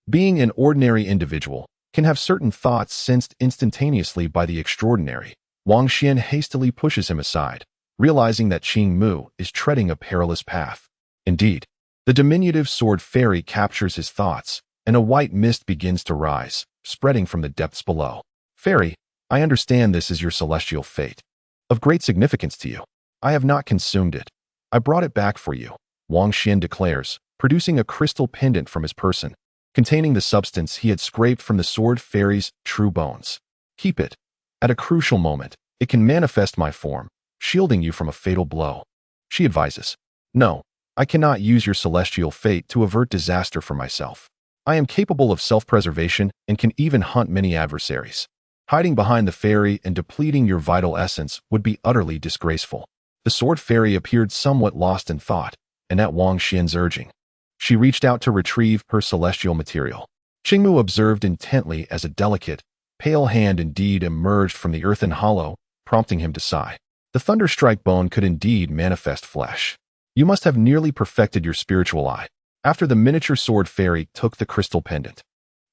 being an ordinary individual, can have certain thoughts sensed instantaneously by the extraordinary. Wang Xuan hastily pushes him aside, realizing that Qingmu is treading a perilous path. Indeed, the diminutive sword fairy captures his thoughts, and a white mist begins to rise, spreading from the depths below. Fairy, I understand this is your celestial fate, of great significance to you. I have not consumed it. I brought it back for you, Wang Xuan declares, producing a crystal pendant from his person, containing the substance he had scraped from the sword fairy's true bones. Keep it. At a crucial moment, it can manifest my form, shielding you from a fatal blow. She advises. No, I cannot use your celestial fate to avert disaster for myself. I am capable of self-preservation and can even hunt many adversaries. Hiding behind the fairy and depleting your vital essence would be utterly disgraceful. The sword fairy appeared somewhat lost in thought, and at Wang Xuan's urging, she reached out to retrieve her celestial material. Qingmu observed intently as a delicate, pale hand indeed emerged from the earthen hollow, prompting him to sigh. The thunderstrike bone could indeed manifest flesh. You must have nearly perfected your spiritual eye. After the miniature sword fairy took the crystal pendant,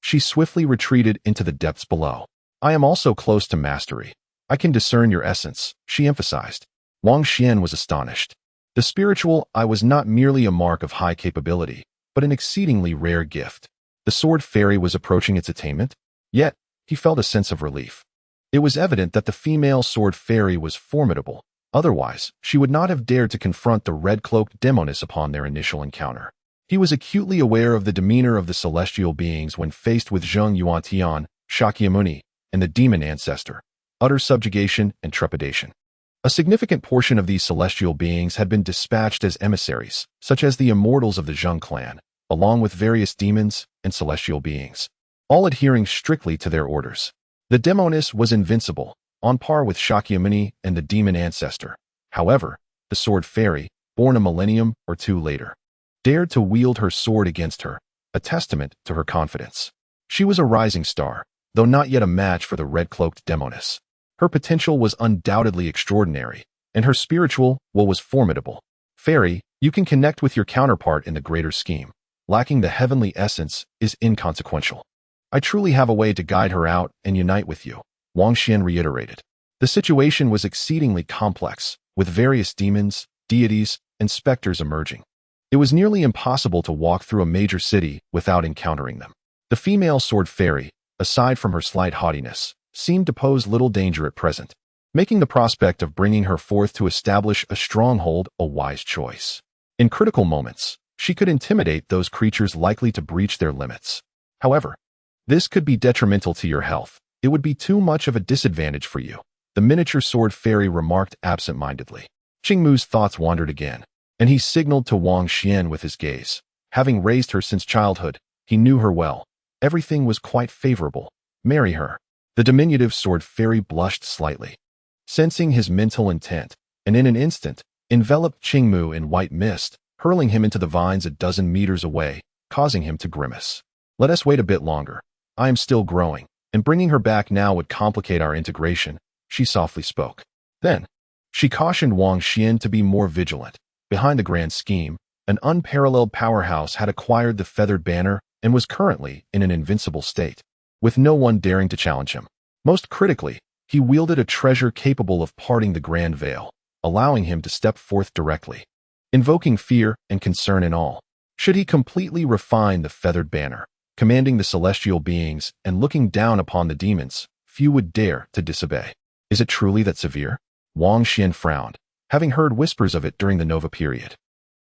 she swiftly retreated into the depths below. I am also close to mastery. I can discern your essence, she emphasized. Wang Xuan was astonished. The spiritual eye was not merely a mark of high capability, but an exceedingly rare gift. The sword fairy was approaching its attainment, yet he felt a sense of relief. It was evident that the female sword fairy was formidable. Otherwise, she would not have dared to confront the red-cloaked demoness upon their initial encounter. He was acutely aware of the demeanor of the celestial beings when faced with Zheng Yuantian, Shakyamuni, and the demon ancestor, utter subjugation and trepidation. A significant portion of these celestial beings had been dispatched as emissaries, such as the immortals of the Zheng clan, along with various demons and celestial beings, all adhering strictly to their orders. The demoness was invincible, on par with Shakyamuni and the demon ancestor. However, the sword fairy, born a millennium or two later, dared to wield her sword against her, a testament to her confidence. She was a rising star, though not yet a match for the red-cloaked demoness. Her potential was undoubtedly extraordinary, and her spiritual will was formidable. Fairy, you can connect with your counterpart in the greater scheme. Lacking the heavenly essence is inconsequential. I truly have a way to guide her out and unite with you, Wang Xuan reiterated. The situation was exceedingly complex, with various demons, deities, and specters emerging. It was nearly impossible to walk through a major city without encountering them. The female sword fairy, aside from her slight haughtiness, seemed to pose little danger at present, making the prospect of bringing her forth to establish a stronghold a wise choice. In critical moments, she could intimidate those creatures likely to breach their limits. However, this could be detrimental to your health. It would be too much of a disadvantage for you, the miniature sword fairy remarked absent-mindedly. Qingmu's thoughts wandered again, and he signaled to Wang Xuan with his gaze. Having raised her since childhood, he knew her well. Everything was quite favorable. Marry her. The diminutive sword fairy blushed slightly, sensing his mental intent, and in an instant, enveloped Qingmu in white mist, hurling him into the vines a dozen meters away, causing him to grimace. Let us wait a bit longer. I am still growing, and bringing her back now would complicate our integration, she softly spoke. Then, she cautioned Wang Xuan to be more vigilant. Behind the grand scheme, an unparalleled powerhouse had acquired the feathered banner and was currently in an invincible state, with no one daring to challenge him. Most critically, he wielded a treasure capable of parting the grand veil, allowing him to step forth directly, invoking fear and concern in all. Should he completely refine the feathered banner, commanding the celestial beings and looking down upon the demons, few would dare to disobey. Is it truly that severe? Wang Xuan frowned, having heard whispers of it during the Nova period.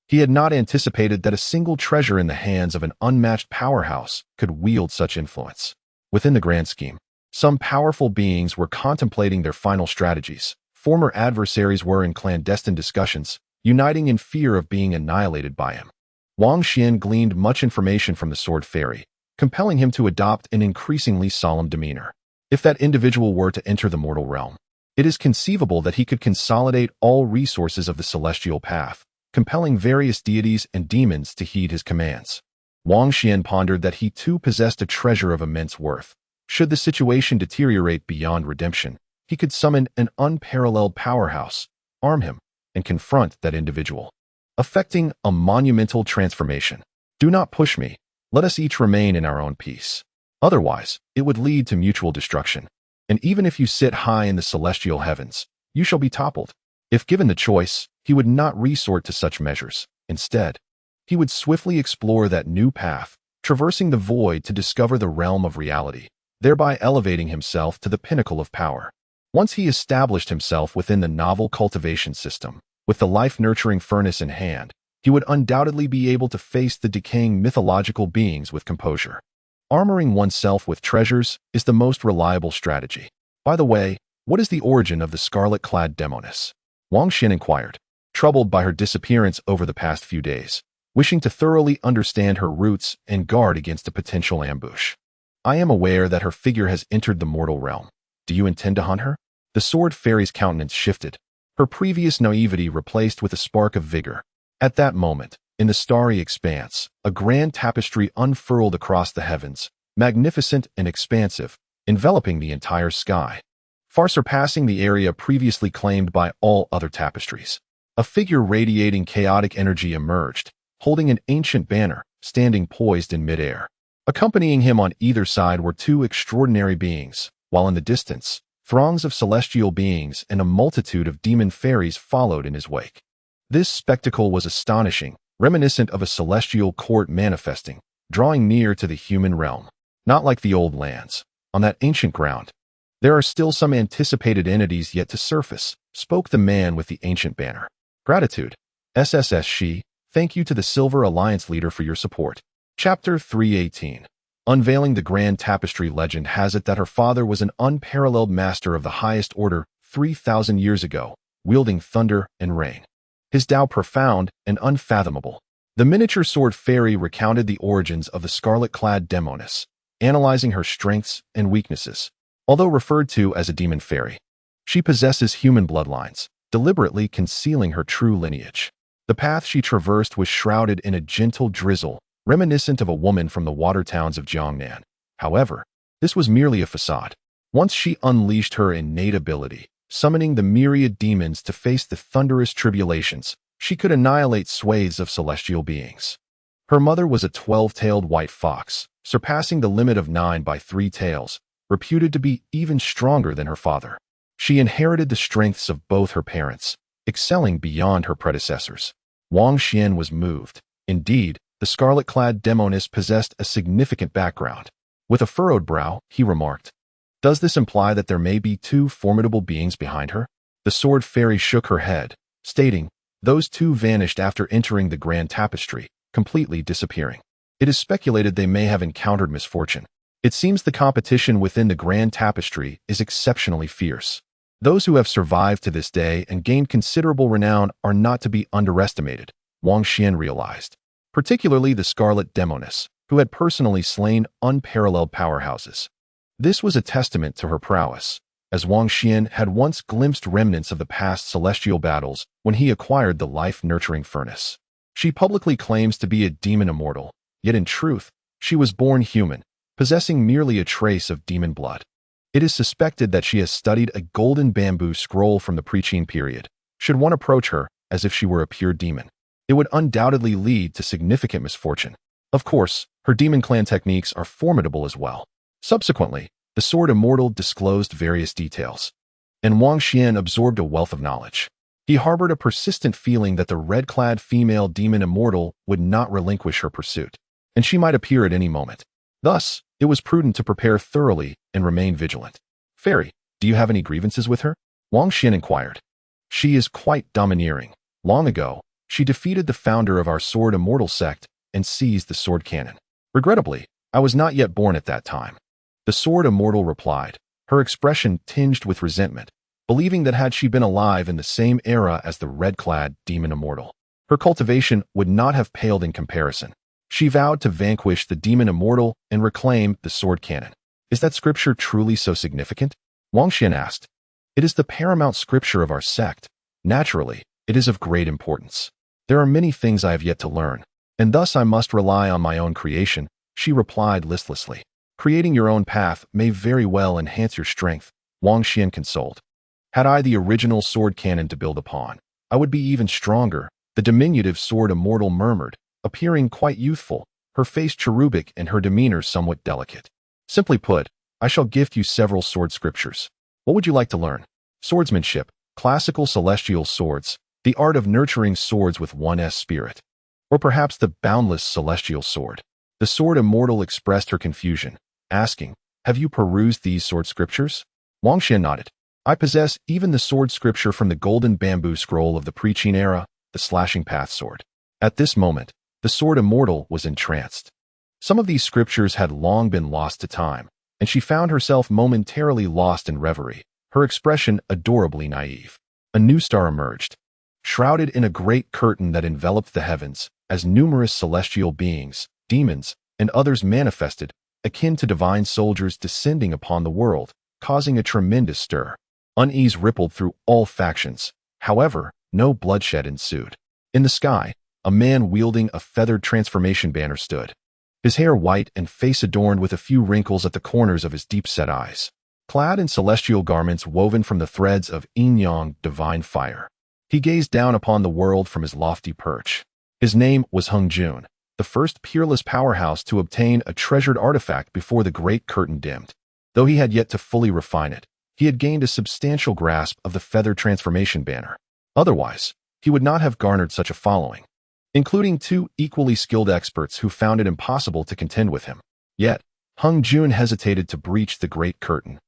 He had not anticipated that a single treasure in the hands of an unmatched powerhouse could wield such influence. Within the grand scheme, some powerful beings were contemplating their final strategies. Former adversaries were in clandestine discussions, uniting in fear of being annihilated by him. Wang Xuan gleaned much information from the sword fairy, compelling him to adopt an increasingly solemn demeanor. If that individual were to enter the mortal realm, it is conceivable that he could consolidate all resources of the celestial path, compelling various deities and demons to heed his commands. Wang Xuan pondered that he too possessed a treasure of immense worth. Should the situation deteriorate beyond redemption, he could summon an unparalleled powerhouse, arm him, and confront that individual, effecting a monumental transformation. Do not push me. Let us each remain in our own peace. Otherwise, it would lead to mutual destruction. And even if you sit high in the celestial heavens, you shall be toppled. If given the choice, he would not resort to such measures. Instead, he would swiftly explore that new path, traversing the void to discover the realm of reality, thereby elevating himself to the pinnacle of power. Once he established himself within the novel cultivation system, with the life-nurturing furnace in hand, he would undoubtedly be able to face the decaying mythological beings with composure. Armoring oneself with treasures is the most reliable strategy. By the way, what is the origin of the scarlet-clad demoness? Wang Xuan inquired, troubled by her disappearance over the past few days, wishing to thoroughly understand her roots and guard against a potential ambush. I am aware that her figure has entered the mortal realm. Do you intend to hunt her? The sword fairy's countenance shifted, her previous naivety replaced with a spark of vigor. At that moment, in the starry expanse, a grand tapestry unfurled across the heavens, magnificent and expansive, enveloping the entire sky, far surpassing the area previously claimed by all other tapestries. A figure radiating chaotic energy emerged, holding an ancient banner, standing poised in midair. Accompanying him on either side were two extraordinary beings, while in the distance, throngs of celestial beings and a multitude of demon fairies followed in his wake. This spectacle was astonishing, reminiscent of a celestial court manifesting, drawing near to the human realm. Not like the old lands. On that ancient ground, there are still some anticipated entities yet to surface, spoke the man with the ancient banner. Gratitude. SSS She, thank you to the Silver Alliance leader for your support. Chapter 318. Unveiling the Grand Tapestry legend has it that her father was an unparalleled master of the highest order 3,000 years ago, wielding thunder and rain. His Tao profound and unfathomable. The miniature sword fairy recounted the origins of the scarlet-clad demoness, analyzing her strengths and weaknesses. Although referred to as a demon fairy, she possesses human bloodlines, deliberately concealing her true lineage. The path she traversed was shrouded in a gentle drizzle, reminiscent of a woman from the water towns of Jiangnan. However, this was merely a facade. Once she unleashed her innate ability, summoning the myriad demons to face the thunderous tribulations, she could annihilate swathes of celestial beings. Her mother was a 12-tailed white fox, surpassing the limit of 9 by 3 tails, reputed to be even stronger than her father. She inherited the strengths of both her parents, excelling beyond her predecessors. Wang Xuan was moved. Indeed, the scarlet-clad demoness possessed a significant background. With a furrowed brow, he remarked, Does this imply that there may be two formidable beings behind her? The sword fairy shook her head, stating, those two vanished after entering the grand tapestry, completely disappearing. It is speculated they may have encountered misfortune. It seems the competition within the grand tapestry is exceptionally fierce. Those who have survived to this day and gained considerable renown are not to be underestimated, Wang Xuan realized. Particularly the Scarlet Demoness, who had personally slain unparalleled powerhouses. This was a testament to her prowess, as Wang Xuan had once glimpsed remnants of the past celestial battles when he acquired the life-nurturing furnace. She publicly claims to be a demon immortal, yet in truth, she was born human, possessing merely a trace of demon blood. It is suspected that she has studied a golden bamboo scroll from the pre-Qin period. Should one approach her as if she were a pure demon, it would undoubtedly lead to significant misfortune. Of course, her demon clan techniques are formidable as well. Subsequently, the sword immortal disclosed various details, and Wang Xuan absorbed a wealth of knowledge. He harbored a persistent feeling that the red-clad female demon immortal would not relinquish her pursuit, and she might appear at any moment. Thus, it was prudent to prepare thoroughly and remain vigilant. Fairy, do you have any grievances with her? Wang Xuan inquired. She is quite domineering. Long ago, she defeated the founder of our sword immortal sect and seized the sword cannon. Regrettably, I was not yet born at that time. The sword immortal replied, her expression tinged with resentment, believing that had she been alive in the same era as the red-clad demon immortal, her cultivation would not have paled in comparison. She vowed to vanquish the demon immortal and reclaim the sword cannon. Is that scripture truly so significant? Wang Xuan asked. It is the paramount scripture of our sect. Naturally, it is of great importance. There are many things I have yet to learn, and thus I must rely on my own creation, she replied listlessly. Creating your own path may very well enhance your strength, Wang Xuan consoled. Had I the original sword cannon to build upon, I would be even stronger, the diminutive sword immortal murmured, appearing quite youthful, her face cherubic and her demeanor somewhat delicate. Simply put, I shall gift you several sword scriptures. What would you like to learn? Swordsmanship, classical celestial swords, the art of nurturing swords with one's spirit. Or perhaps the boundless celestial sword. The sword immortal expressed her confusion, asking, have you perused these sword scriptures? Wang Xuan nodded. I possess even the sword scripture from the golden bamboo scroll of the pre-Qin era, the slashing path sword. At this moment, the sword immortal was entranced. Some of these scriptures had long been lost to time, and she found herself momentarily lost in reverie, her expression adorably naive. A new star emerged, shrouded in a great curtain that enveloped the heavens, as numerous celestial beings, demons, and others manifested, akin to divine soldiers descending upon the world, causing a tremendous stir. Unease rippled through all factions. However, no bloodshed ensued. In the sky, a man wielding a feathered transformation banner stood, his hair white and face adorned with a few wrinkles at the corners of his deep-set eyes, clad in celestial garments woven from the threads of yin-yang divine fire. He gazed down upon the world from his lofty perch. His name was Heng Jun, the first peerless powerhouse to obtain a treasured artifact before the great curtain dimmed. Though he had yet to fully refine it, he had gained a substantial grasp of the feathered transformation banner. Otherwise, he would not have garnered such a following, including two equally skilled experts who found it impossible to contend with him. Yet, Heng Jun hesitated to breach the great curtain,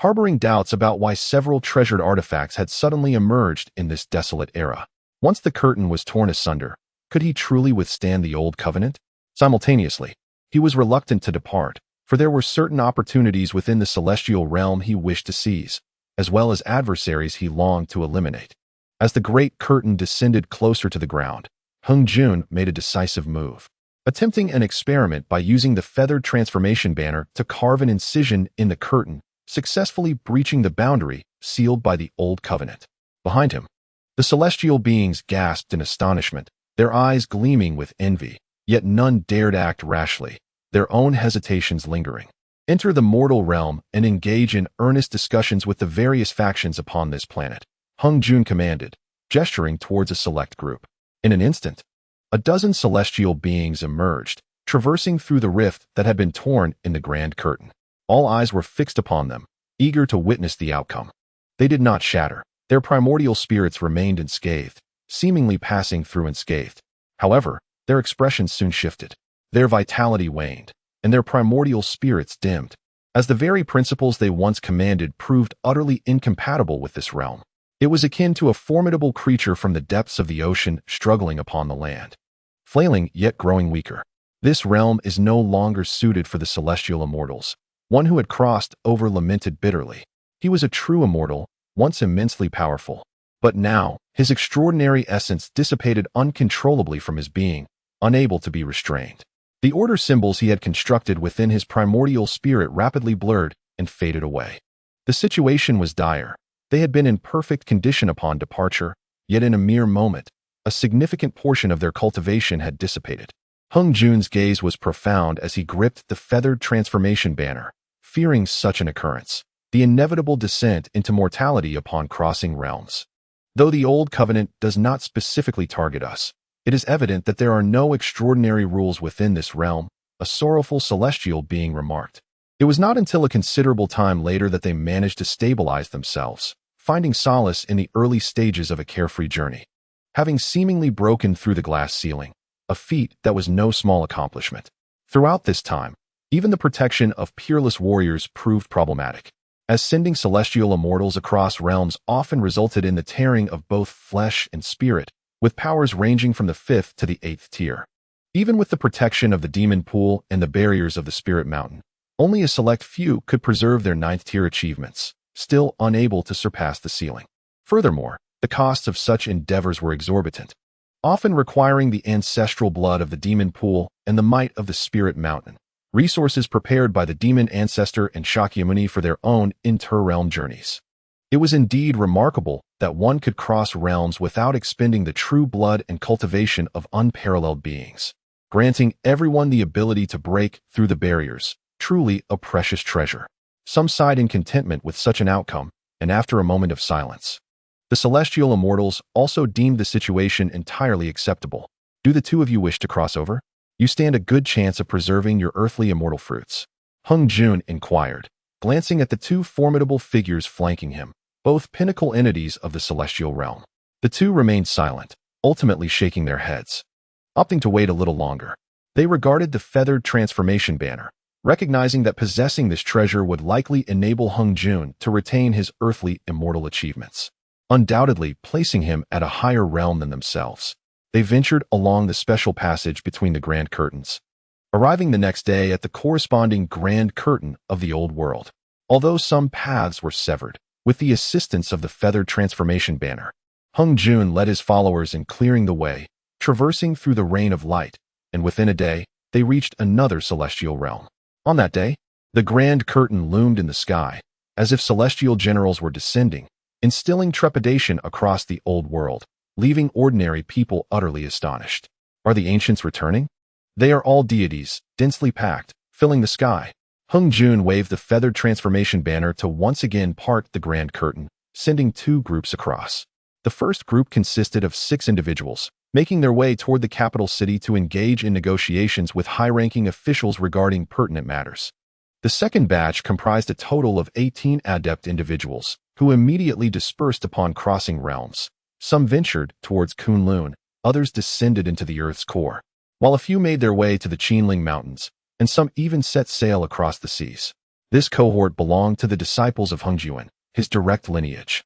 harboring doubts about why several treasured artifacts had suddenly emerged in this desolate era. Once the curtain was torn asunder, could he truly withstand the old covenant? Simultaneously, he was reluctant to depart, for there were certain opportunities within the celestial realm he wished to seize, as well as adversaries he longed to eliminate. As the great curtain descended closer to the ground, Heng Jun made a decisive move, attempting an experiment by using the feathered transformation banner to carve an incision in the curtain, successfully breaching the boundary sealed by the old covenant. Behind him, the celestial beings gasped in astonishment, their eyes gleaming with envy, yet none dared act rashly, their own hesitations lingering. Enter the mortal realm and engage in earnest discussions with the various factions upon this planet, Heng Jun commanded, gesturing towards a select group. In an instant, a dozen celestial beings emerged, traversing through the rift that had been torn in the grand curtain. All eyes were fixed upon them, eager to witness the outcome. They did not shatter. Their primordial spirits remained unscathed, seemingly passing through unscathed. However, their expressions soon shifted. Their vitality waned, and their primordial spirits dimmed. as the very principles they once commanded proved utterly incompatible with this realm. It was akin to a formidable creature from the depths of the ocean struggling upon the land, flailing yet growing weaker. This realm is no longer suited for the celestial immortals. One who had crossed over lamented bitterly. He was a true immortal, once immensely powerful. But now, his extraordinary essence dissipated uncontrollably from his being, unable to be restrained. The order symbols he had constructed within his primordial spirit rapidly blurred and faded away. The situation was dire. They had been in perfect condition upon departure, yet in a mere moment, a significant portion of their cultivation had dissipated. Hung Jun's gaze was profound as he gripped the feathered transformation banner, fearing such an occurrence, the inevitable descent into mortality upon crossing realms. Though the Old Covenant does not specifically target us, it is evident that there are no extraordinary rules within this realm, a sorrowful celestial being remarked. It was not until a considerable time later that they managed to stabilize themselves, finding solace in the early stages of a carefree journey. Having seemingly broken through the glass ceiling, a feat that was no small accomplishment. Throughout this time, even the protection of peerless warriors proved problematic, as sending celestial immortals across realms often resulted in the tearing of both flesh and spirit, with powers ranging from the 5th to the 8th tier. Even with the protection of the demon pool and the barriers of the spirit mountain, only a select few could preserve their 9th tier achievements, still unable to surpass the ceiling. Furthermore, the costs of such endeavors were exorbitant, often requiring the ancestral blood of the demon pool and the might of the spirit mountain, resources prepared by the demon ancestor and Shakyamuni for their own inter-realm journeys. It was indeed remarkable that one could cross realms without expending the true blood and cultivation of unparalleled beings, granting everyone the ability to break through the barriers, truly a precious treasure. Some sighed in contentment with such an outcome, and after a moment of silence, the celestial immortals also deemed the situation entirely acceptable. Do the two of you wish to cross over? You stand a good chance of preserving your earthly immortal fruits. Hung Jun inquired, glancing at the two formidable figures flanking him, both pinnacle entities of the celestial realm. The two remained silent, ultimately shaking their heads, opting to wait a little longer. They regarded the feathered transformation banner, recognizing that possessing this treasure would likely enable Hung Jun to retain his earthly immortal achievements, undoubtedly placing him at a higher realm than themselves. They ventured along the special passage between the grand curtains, arriving the next day at the corresponding grand curtain of the old world. Although some paths were severed, with the assistance of the feathered transformation banner, Hung Jun led his followers in clearing the way, traversing through the rain of light, and within a day, they reached another celestial realm. On that day, the grand curtain loomed in the sky, as if celestial generals were descending, instilling trepidation across the old world, leaving ordinary people utterly astonished. Are the ancients returning? They are all deities, densely packed, filling the sky. Hung Jun waved the feathered transformation banner to once again part the grand curtain, sending two groups across. The first group consisted of 6 individuals, making their way toward the capital city to engage in negotiations with high-ranking officials regarding pertinent matters. The second batch comprised a total of 18 adept individuals, who immediately dispersed upon crossing realms. Some ventured towards Kunlun, others descended into the Earth's core, while a few made their way to the Qinling Mountains, and some even set sail across the seas. This cohort belonged to the disciples of Hung Xuan, his direct lineage.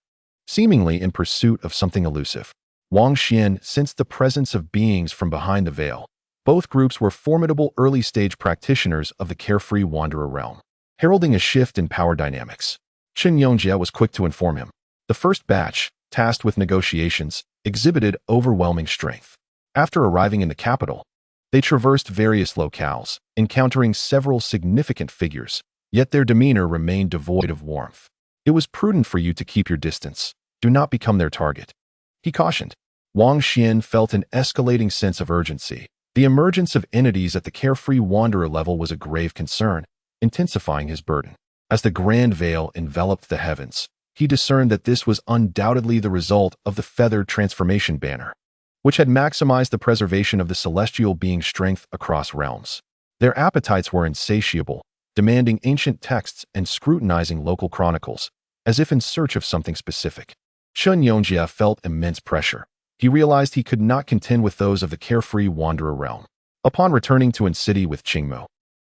Seemingly in pursuit of something elusive, Wang Xuan sensed the presence of beings from behind the veil. Both groups were formidable early-stage practitioners of the carefree wanderer realm, heralding a shift in power dynamics. Chen Yongjia was quick to inform him. The first batch, tasked with negotiations, exhibited overwhelming strength. After arriving in the capital, they traversed various locales, encountering several significant figures, yet their demeanor remained devoid of warmth. It was prudent for you to keep your distance. Do not become their target, he cautioned. Wang Xuan felt an escalating sense of urgency. The emergence of entities at the carefree wanderer level was a grave concern, intensifying his burden. As the grand veil enveloped the heavens, he discerned that this was undoubtedly the result of the feathered transformation banner, which had maximized the preservation of the celestial being's strength across realms. Their appetites were insatiable, demanding ancient texts and scrutinizing local chronicles, as if in search of something specific. Chen Yongjia felt immense pressure. He realized he could not contend with those of the carefree wanderer realm. Upon returning to An City with Qingmo,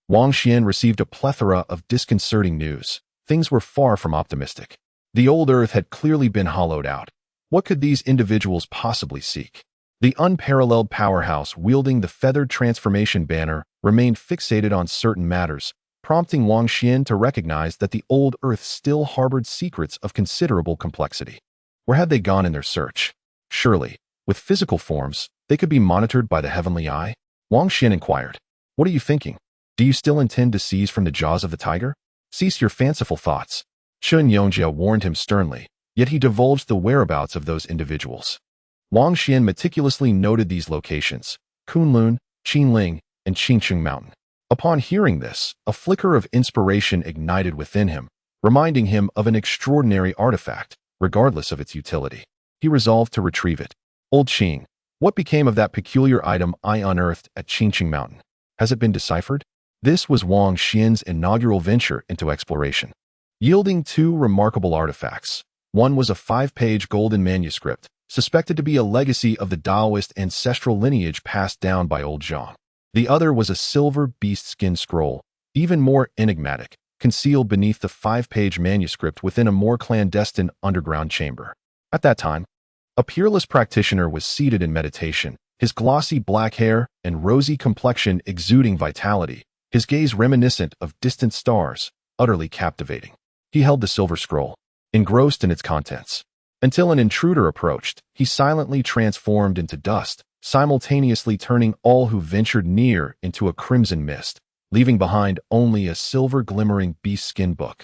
Wang Xuan received a plethora of disconcerting news. Things were far from optimistic. The old earth had clearly been hollowed out. What could these individuals possibly seek? The unparalleled powerhouse wielding the feathered transformation banner remained fixated on certain matters, prompting Wang Xuan to recognize that the old earth still harbored secrets of considerable complexity. Where had they gone in their search? Surely, with physical forms, they could be monitored by the heavenly eye? Wang Xuan inquired. What are you thinking? Do you still intend to seize from the jaws of the tiger? Cease your fanciful thoughts. Chen Yongjia warned him sternly, yet he divulged the whereabouts of those individuals. Wang Xuan meticulously noted these locations: Kunlun, Qinling, and Qingqing Mountain. Upon hearing this, a flicker of inspiration ignited within him, reminding him of an extraordinary artifact, regardless of its utility. He resolved to retrieve it. Old Qing, what became of that peculiar item I unearthed at Qingqing Mountain? Has it been deciphered? This was Wang Xuan's inaugural venture into exploration, yielding two remarkable artifacts. One was a 5-page golden manuscript, suspected to be a legacy of the Taoist ancestral lineage passed down by old Zhang. The other was a silver beast skin scroll, even more enigmatic, concealed beneath the 5-page manuscript within a more clandestine underground chamber. At that time, a peerless practitioner was seated in meditation, his glossy black hair and rosy complexion exuding vitality, his gaze reminiscent of distant stars, utterly captivating. He held the silver scroll, engrossed in its contents. Until an intruder approached, he silently transformed into dust, simultaneously turning all who ventured near into a crimson mist, leaving behind only a silver glimmering beast skin book.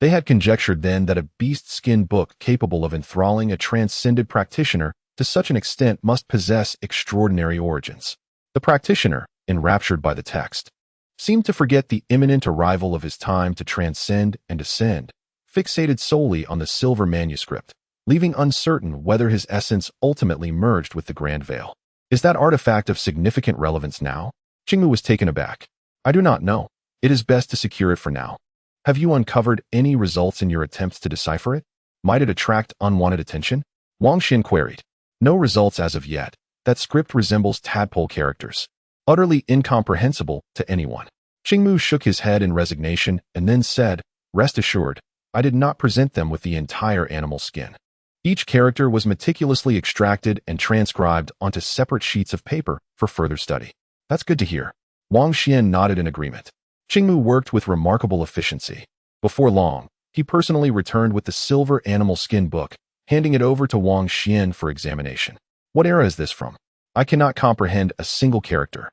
They had conjectured then that a beast skin book capable of enthralling a transcended practitioner to such an extent must possess extraordinary origins. The practitioner, enraptured by the text, seemed to forget the imminent arrival of his time to transcend and ascend, fixated solely on the silver manuscript, leaving uncertain whether his essence ultimately merged with the grand veil. Is that artifact of significant relevance now? Qingmu was taken aback. I do not know. It is best to secure it for now. Have you uncovered any results in your attempts to decipher it? Might it attract unwanted attention? Wang Xuan queried. No results as of yet. That script resembles tadpole characters, utterly incomprehensible to anyone. Qingmu shook his head in resignation and then said, Rest assured, I did not present them with the entire animal skin. Each character was meticulously extracted and transcribed onto separate sheets of paper for further study. That's good to hear. Wang Xuan nodded in agreement. Qingmu worked with remarkable efficiency. Before long, he personally returned with the silver animal skin book, handing it over to Wang Xuan for examination. What era is this from? I cannot comprehend a single character.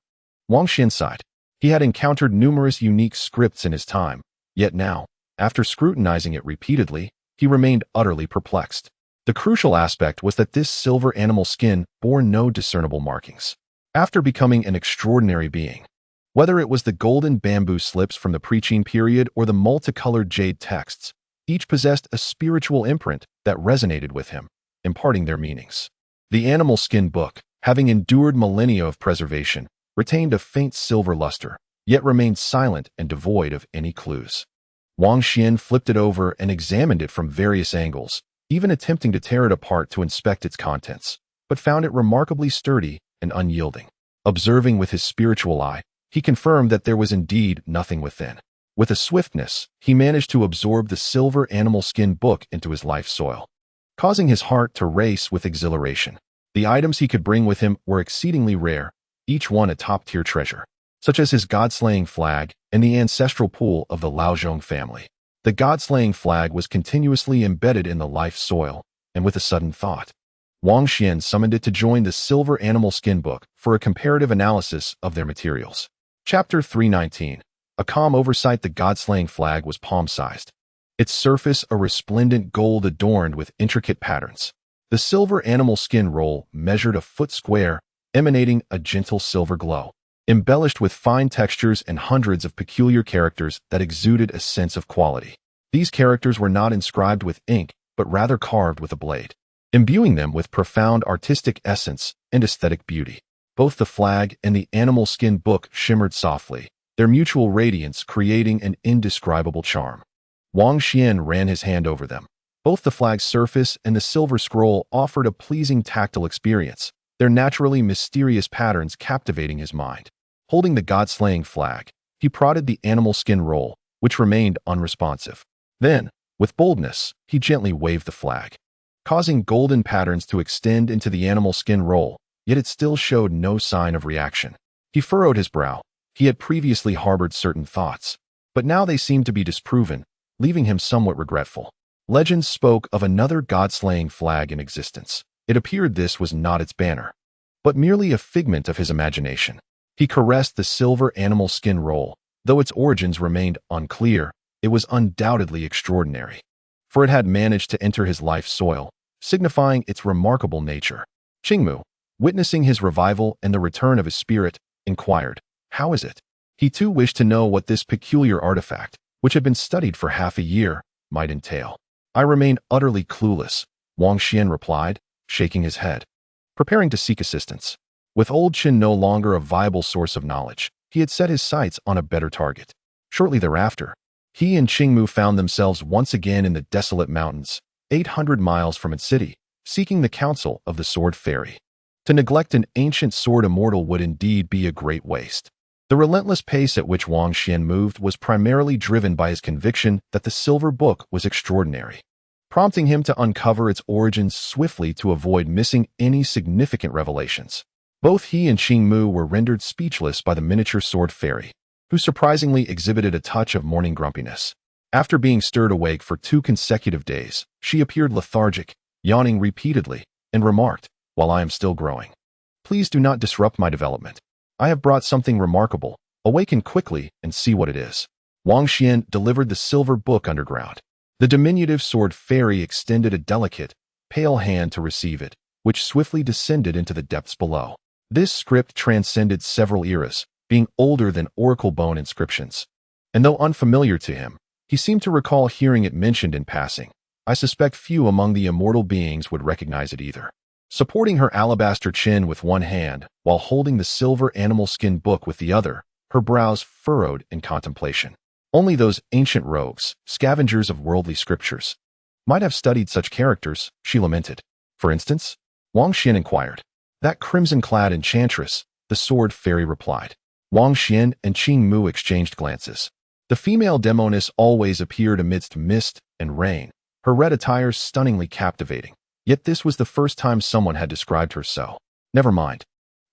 Wang Xuan sighed. He had encountered numerous unique scripts in his time, yet now, after scrutinizing it repeatedly, he remained utterly perplexed. The crucial aspect was that this silver animal skin bore no discernible markings. After becoming an extraordinary being, whether it was the golden bamboo slips from the preaching period or the multicolored jade texts, each possessed a spiritual imprint that resonated with him, imparting their meanings. The animal skin book, having endured millennia of preservation, retained a faint silver luster, yet remained silent and devoid of any clues. Wang Xuan flipped it over and examined it from various angles, even attempting to tear it apart to inspect its contents, but found it remarkably sturdy and unyielding. Observing with his spiritual eye, he confirmed that there was indeed nothing within. With a swiftness, he managed to absorb the silver animal skin book into his life soil, causing his heart to race with exhilaration. The items he could bring with him were exceedingly rare, each one a top-tier treasure, such as his god-slaying flag and the ancestral pool of the Laozhong family. The god-slaying flag was continuously embedded in the life soil, and with a sudden thought, Wang Xuan summoned it to join the silver animal skin book for a comparative analysis of their materials. Chapter 319. A calm oversight. The god-slaying flag was palm-sized, its surface a resplendent gold adorned with intricate patterns. The silver animal skin roll measured a foot square, emanating a gentle silver glow, embellished with fine textures and hundreds of peculiar characters that exuded a sense of quality. These characters were not inscribed with ink, but rather carved with a blade, imbuing them with profound artistic essence and aesthetic beauty. Both the flag and the animal skin book shimmered softly, their mutual radiance creating an indescribable charm. Wang Xuan ran his hand over them. Both the flag's surface and the silver scroll offered a pleasing tactile experience, their naturally mysterious patterns captivating his mind. Holding the god-slaying flag, he prodded the animal skin roll, which remained unresponsive. Then, with boldness, he gently waved the flag, causing golden patterns to extend into the animal skin roll, yet it still showed no sign of reaction. He furrowed his brow. He had previously harbored certain thoughts, but now they seemed to be disproven, leaving him somewhat regretful. Legends spoke of another god-slaying flag in existence. It appeared this was not its banner, but merely a figment of his imagination. He caressed the silver animal skin roll. Though its origins remained unclear, it was undoubtedly extraordinary, for it had managed to enter his life's soil, signifying its remarkable nature. Qingmu, witnessing his revival and the return of his spirit, inquired, "How is it?" He too wished to know what this peculiar artifact, which had been studied for half a year, might entail. "I remain utterly clueless," Wang Xuan replied, shaking his head, preparing to seek assistance. With old Chen no longer a viable source of knowledge, he had set his sights on a better target. Shortly thereafter, he and Qingmu found themselves once again in the desolate mountains, 800 miles from its city, seeking the counsel of the Sword Fairy. To neglect an ancient sword immortal would indeed be a great waste. The relentless pace at which Wang Xuan moved was primarily driven by his conviction that the Silver Book was extraordinary, prompting him to uncover its origins swiftly to avoid missing any significant revelations. Both he and Qingmu were rendered speechless by the miniature sword fairy, who surprisingly exhibited a touch of morning grumpiness. After being stirred awake for 2 consecutive days, she appeared lethargic, yawning repeatedly, and remarked, "While I am still growing, please do not disrupt my development. I have brought something remarkable. Awaken quickly and see what it is." Wang Xuan delivered the silver book underground. The diminutive sword fairy extended a delicate, pale hand to receive it, which swiftly descended into the depths below. This script transcended several eras, being older than oracle bone inscriptions. And though unfamiliar to him, he seemed to recall hearing it mentioned in passing. I suspect few among the immortal beings would recognize it either. Supporting her alabaster chin with one hand, while holding the silver animal skin book with the other, her brows furrowed in contemplation. Only those ancient rogues, scavengers of worldly scriptures, might have studied such characters, she lamented. For instance, Wang Xuan inquired. "That crimson-clad enchantress," the sword fairy replied. Wang Xuan and Qingmu exchanged glances. The female demoness always appeared amidst mist and rain, her red attire stunningly captivating. Yet this was the first time someone had described her so. Never mind.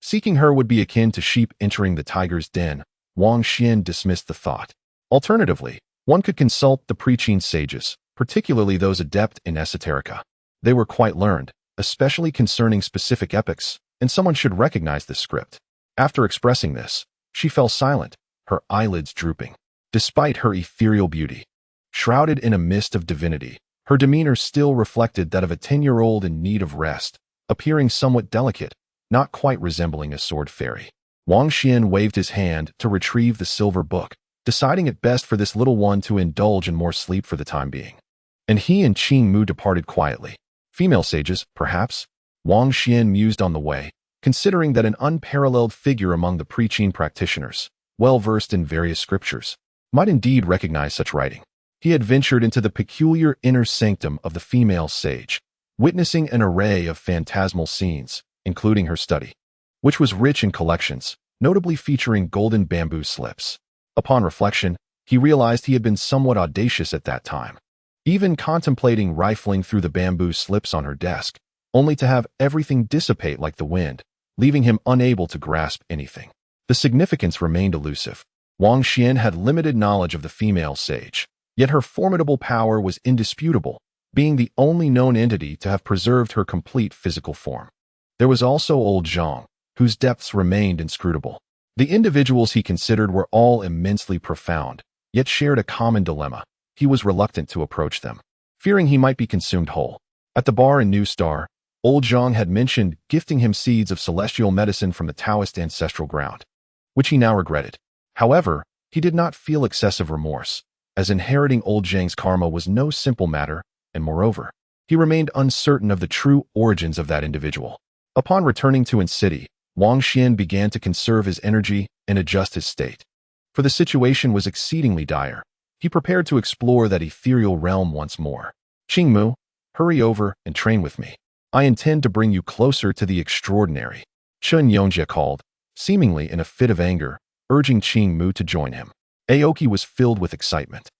Seeking her would be akin to sheep entering the tiger's den. Wang Xuan dismissed the thought. Alternatively, one could consult the preaching sages, particularly those adept in esoterica. They were quite learned, especially concerning specific epochs, and someone should recognize this script. After expressing this, she fell silent, her eyelids drooping. Despite her ethereal beauty, shrouded in a mist of divinity, her demeanor still reflected that of a 10-year-old in need of rest, appearing somewhat delicate, not quite resembling a sword fairy. Wang Xuan waved his hand to retrieve the silver book, deciding it best for this little one to indulge in more sleep for the time being. And he and Qingmu departed quietly. Female sages, perhaps? Wang Xuan mused on the way, considering that an unparalleled figure among the preaching practitioners, well-versed in various scriptures, might indeed recognize such writing. He had ventured into the peculiar inner sanctum of the female sage, witnessing an array of phantasmal scenes, including her study, which was rich in collections, notably featuring golden bamboo slips. Upon reflection, he realized he had been somewhat audacious at that time, even contemplating rifling through the bamboo slips on her desk, only to have everything dissipate like the wind, leaving him unable to grasp anything. The significance remained elusive. Wang Xuan had limited knowledge of the female sage, yet her formidable power was indisputable, being the only known entity to have preserved her complete physical form. There was also old Zhang, whose depths remained inscrutable. The individuals he considered were all immensely profound, yet shared a common dilemma. He was reluctant to approach them, fearing he might be consumed whole. At the bar in New Star, old Zhang had mentioned gifting him seeds of celestial medicine from the Taoist ancestral ground, which he now regretted. However, he did not feel excessive remorse, as inheriting old Zhang's karma was no simple matter, and moreover, he remained uncertain of the true origins of that individual. Upon returning to An City, Wang Xuan began to conserve his energy and adjust his state. For the situation was exceedingly dire. He prepared to explore that ethereal realm once more. "Qingmu, hurry over and train with me. I intend to bring you closer to the extraordinary," Chen Yongjie called, seemingly in a fit of anger, urging Qingmu to join him. Aoki was filled with excitement.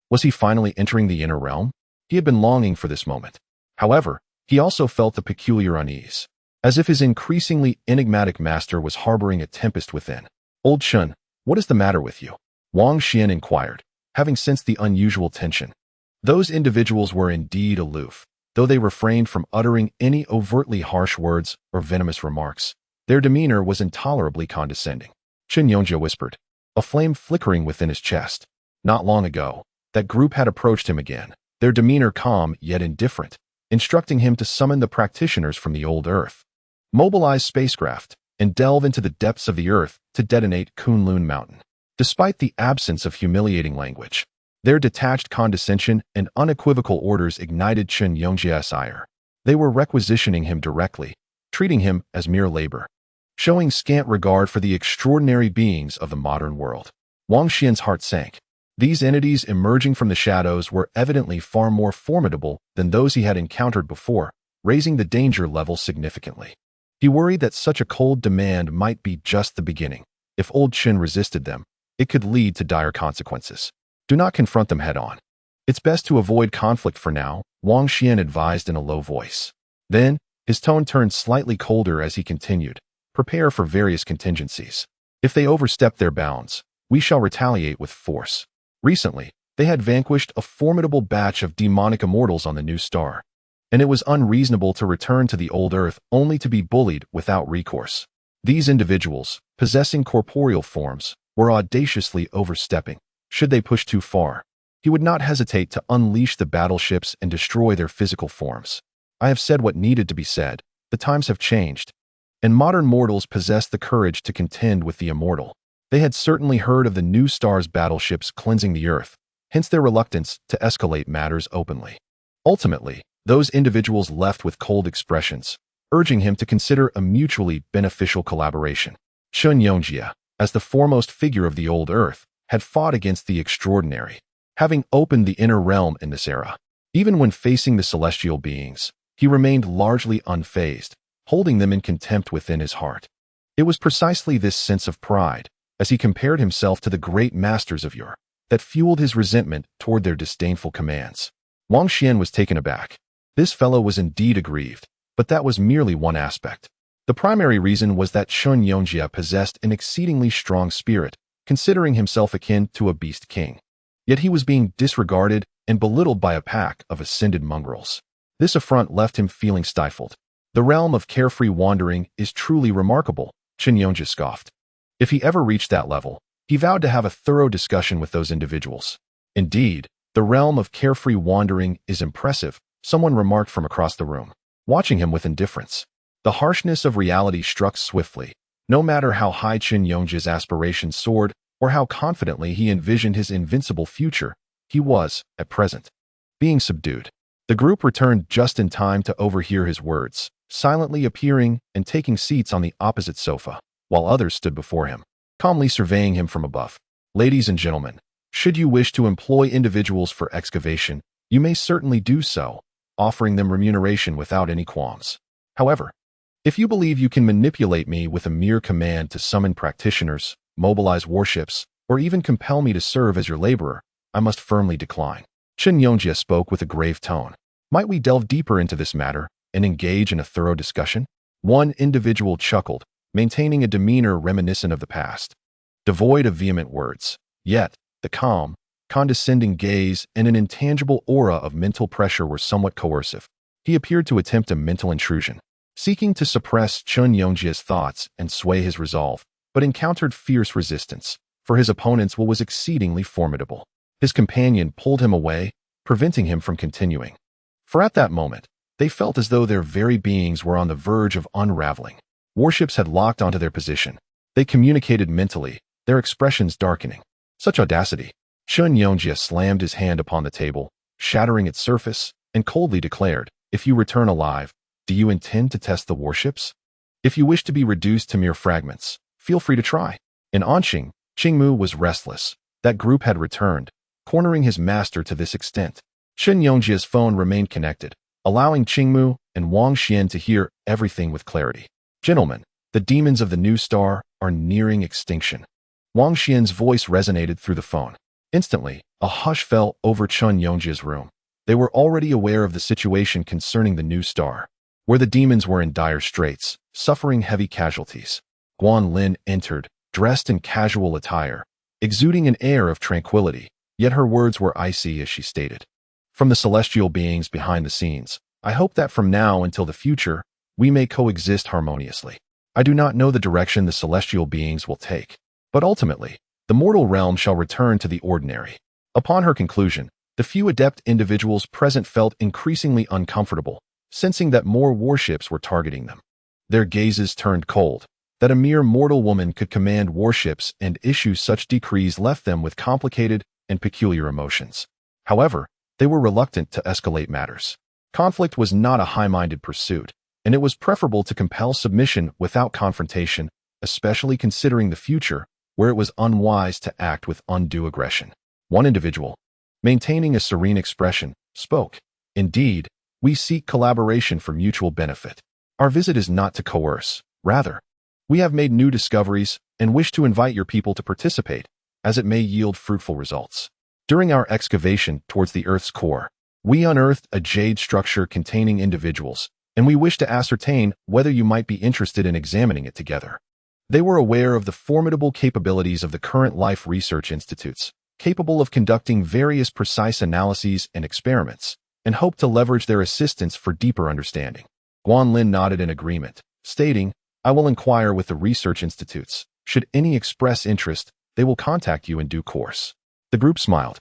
Was he finally entering the inner realm? He had been longing for this moment. However, he also felt a peculiar unease, as if his increasingly enigmatic master was harboring a tempest within. Old Chen, what is the matter with you? Wang Xuan inquired, having sensed the unusual tension. Those individuals were indeed aloof, though they refrained from uttering any overtly harsh words or venomous remarks. Their demeanor was intolerably condescending. Chen Yongjia whispered, a flame flickering within his chest. Not long ago, that group had approached him again, their demeanor calm yet indifferent, instructing him to summon the practitioners from the old Earth, mobilize spacecraft, and delve into the depths of the Earth to detonate Kunlun Mountain. Despite the absence of humiliating language, their detached condescension and unequivocal orders ignited Chen Yongjia's ire. They were requisitioning him directly, treating him as mere labor, showing scant regard for the extraordinary beings of the modern world. Wang Xuan's heart sank. These entities emerging from the shadows were evidently far more formidable than those he had encountered before, raising the danger level significantly. He worried that such a cold demand might be just the beginning. If old Chen resisted them, it could lead to dire consequences. Do not confront them head-on. It's best to avoid conflict for now, Wang Xuan advised in a low voice. Then, his tone turned slightly colder as he continued, prepare for various contingencies. If they overstep their bounds, we shall retaliate with force. Recently, they had vanquished a formidable batch of demonic immortals on the new star, and it was unreasonable to return to the old Earth only to be bullied without recourse. These individuals, possessing corporeal forms, were audaciously overstepping. Should they push too far, he would not hesitate to unleash the battleships and destroy their physical forms. I have said what needed to be said. The times have changed, and modern mortals possess the courage to contend with the immortal. They had certainly heard of the new star's battleships cleansing the Earth, hence their reluctance to escalate matters openly. Ultimately, those individuals left with cold expressions, urging him to consider a mutually beneficial collaboration. Chen Yongjia, as the foremost figure of the old Earth, had fought against the extraordinary, having opened the inner realm in this era. Even when facing the celestial beings, he remained largely unfazed, holding them in contempt within his heart. It was precisely this sense of pride, as he compared himself to the great masters of yore, that fueled his resentment toward their disdainful commands. Wang Xuan was taken aback. This fellow was indeed aggrieved, but that was merely one aspect. The primary reason was that Chen Yongjia possessed an exceedingly strong spirit, considering himself akin to a beast king. Yet he was being disregarded and belittled by a pack of ascended mongrels. This affront left him feeling stifled. The realm of carefree wandering is truly remarkable, Chen Yongjia scoffed. If he ever reached that level, he vowed to have a thorough discussion with those individuals. Indeed, the realm of carefree wandering is impressive, someone remarked from across the room, watching him with indifference. The harshness of reality struck swiftly. No matter how high Chen Yongjia's aspirations soared, or how confidently he envisioned his invincible future, he was, at present, being subdued. The group returned just in time to overhear his words, silently appearing and taking seats on the opposite sofa, while others stood before him, calmly surveying him from above. Ladies and gentlemen, should you wish to employ individuals for excavation, you may certainly do so, offering them remuneration without any qualms. However, if you believe you can manipulate me with a mere command to summon practitioners, mobilize warships, or even compel me to serve as your laborer, I must firmly decline. Chen Yongjia spoke with a grave tone. Might we delve deeper into this matter and engage in a thorough discussion? One individual chuckled, maintaining a demeanor reminiscent of the past, devoid of vehement words. Yet, the calm, condescending gaze and an intangible aura of mental pressure were somewhat coercive. He appeared to attempt a mental intrusion, seeking to suppress Chen Yongjia's thoughts and sway his resolve, but encountered fierce resistance, for his opponent's will was exceedingly formidable. His companion pulled him away, preventing him from continuing. For at that moment, they felt as though their very beings were on the verge of unraveling. Warships had locked onto their position. They communicated mentally, their expressions darkening. Such audacity! Chen Yongjia slammed his hand upon the table, shattering its surface, and coldly declared, if you return alive, do you intend to test the warships? If you wish to be reduced to mere fragments, feel free to try. In Anqing, Qingmu was restless. That group had returned, cornering his master to this extent. Chen Yongjia's phone remained connected, allowing Qingmu and Wang Xuan to hear everything with clarity. Gentlemen, the demons of the new star are nearing extinction. Wang Xuan's voice resonated through the phone. Instantly, a hush fell over Chen Yongjia's room. They were already aware of the situation concerning the new star, where the demons were in dire straits, suffering heavy casualties. Guan Lin entered, dressed in casual attire, exuding an air of tranquility, yet her words were icy as she stated. From the celestial beings behind the scenes, I hope that from now until the future, we may coexist harmoniously. I do not know the direction the celestial beings will take, but ultimately, the mortal realm shall return to the ordinary. Upon her conclusion, the few adept individuals present felt increasingly uncomfortable, sensing that more warships were targeting them. Their gazes turned cold. That a mere mortal woman could command warships and issue such decrees left them with complicated and peculiar emotions. However, they were reluctant to escalate matters. Conflict was not a high-minded pursuit, and it was preferable to compel submission without confrontation, especially considering the future, where it was unwise to act with undue aggression. One individual, maintaining a serene expression, spoke. Indeed, we seek collaboration for mutual benefit. Our visit is not to coerce. Rather, we have made new discoveries and wish to invite your people to participate, as it may yield fruitful results. During our excavation towards the Earth's core, we unearthed a jade structure containing individuals, and we wish to ascertain whether you might be interested in examining it together. They were aware of the formidable capabilities of the current life research institutes, capable of conducting various precise analyses and experiments, and hoped to leverage their assistance for deeper understanding. Guan Lin nodded in agreement, stating, I will inquire with the research institutes. Should any express interest, they will contact you in due course. The group smiled,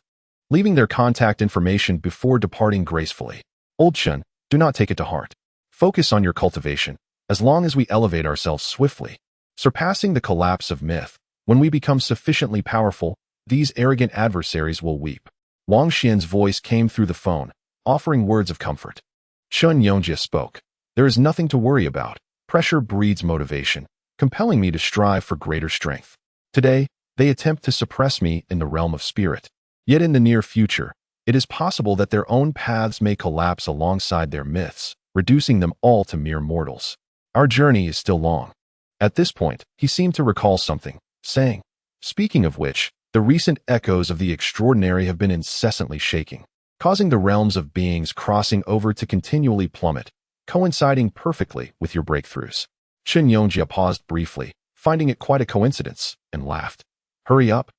leaving their contact information before departing gracefully. Old Chen, do not take it to heart. Focus on your cultivation, as long as we elevate ourselves swiftly, surpassing the collapse of myth. When we become sufficiently powerful, these arrogant adversaries will weep. Wang Xuan's voice came through the phone, offering words of comfort. Chen Yongjia spoke. There is nothing to worry about. Pressure breeds motivation, compelling me to strive for greater strength. Today, they attempt to suppress me in the realm of spirit. Yet in the near future, it is possible that their own paths may collapse alongside their myths, reducing them all to mere mortals. Our journey is still long. At this point, he seemed to recall something, saying, speaking of which, the recent echoes of the extraordinary have been incessantly shaking, causing the realms of beings crossing over to continually plummet, coinciding perfectly with your breakthroughs. Chen Yongjia paused briefly, finding it quite a coincidence, and laughed. Hurry up.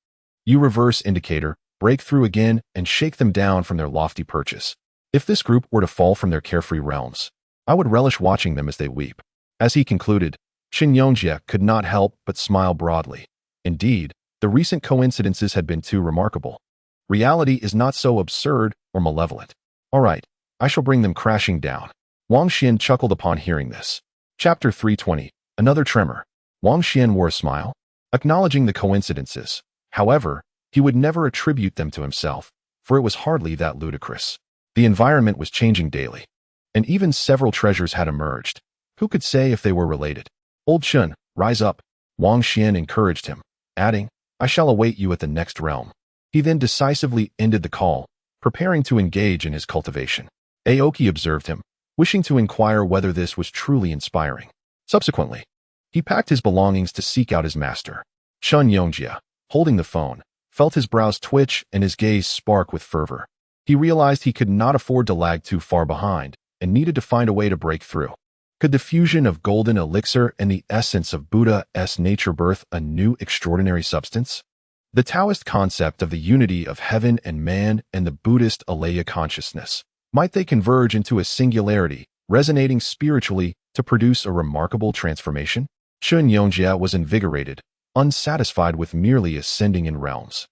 You reverse indicator, break through again, and shake them down from their lofty perches. If this group were to fall from their carefree realms, I would relish watching them as they weep. As he concluded, Chen Yongjia could not help but smile broadly. Indeed, the recent coincidences had been too remarkable. Reality is not so absurd or malevolent. All right, I shall bring them crashing down. Wang Xuan chuckled upon hearing this. Chapter 320, Another Tremor. Wang Xuan wore a smile, acknowledging the coincidences. However, he would never attribute them to himself, for it was hardly that ludicrous. The environment was changing daily, and even several treasures had emerged. Who could say if they were related? Old Chen, rise up. Wang Xuan encouraged him, adding, I shall await you at the next realm. He then decisively ended the call, preparing to engage in his cultivation. Aoki observed him, wishing to inquire whether this was truly inspiring. Subsequently, he packed his belongings to seek out his master. Chen Yongjia, holding the phone, felt his brows twitch and his gaze spark with fervor. He realized he could not afford to lag too far behind and needed to find a way to break through. Could the fusion of golden elixir and the essence of Buddha's nature birth a new extraordinary substance? The Taoist concept of the unity of heaven and man and the Buddhist alaya consciousness, might they converge into a singularity, resonating spiritually to produce a remarkable transformation? Chen Yongjia was invigorated, unsatisfied with merely ascending in realms.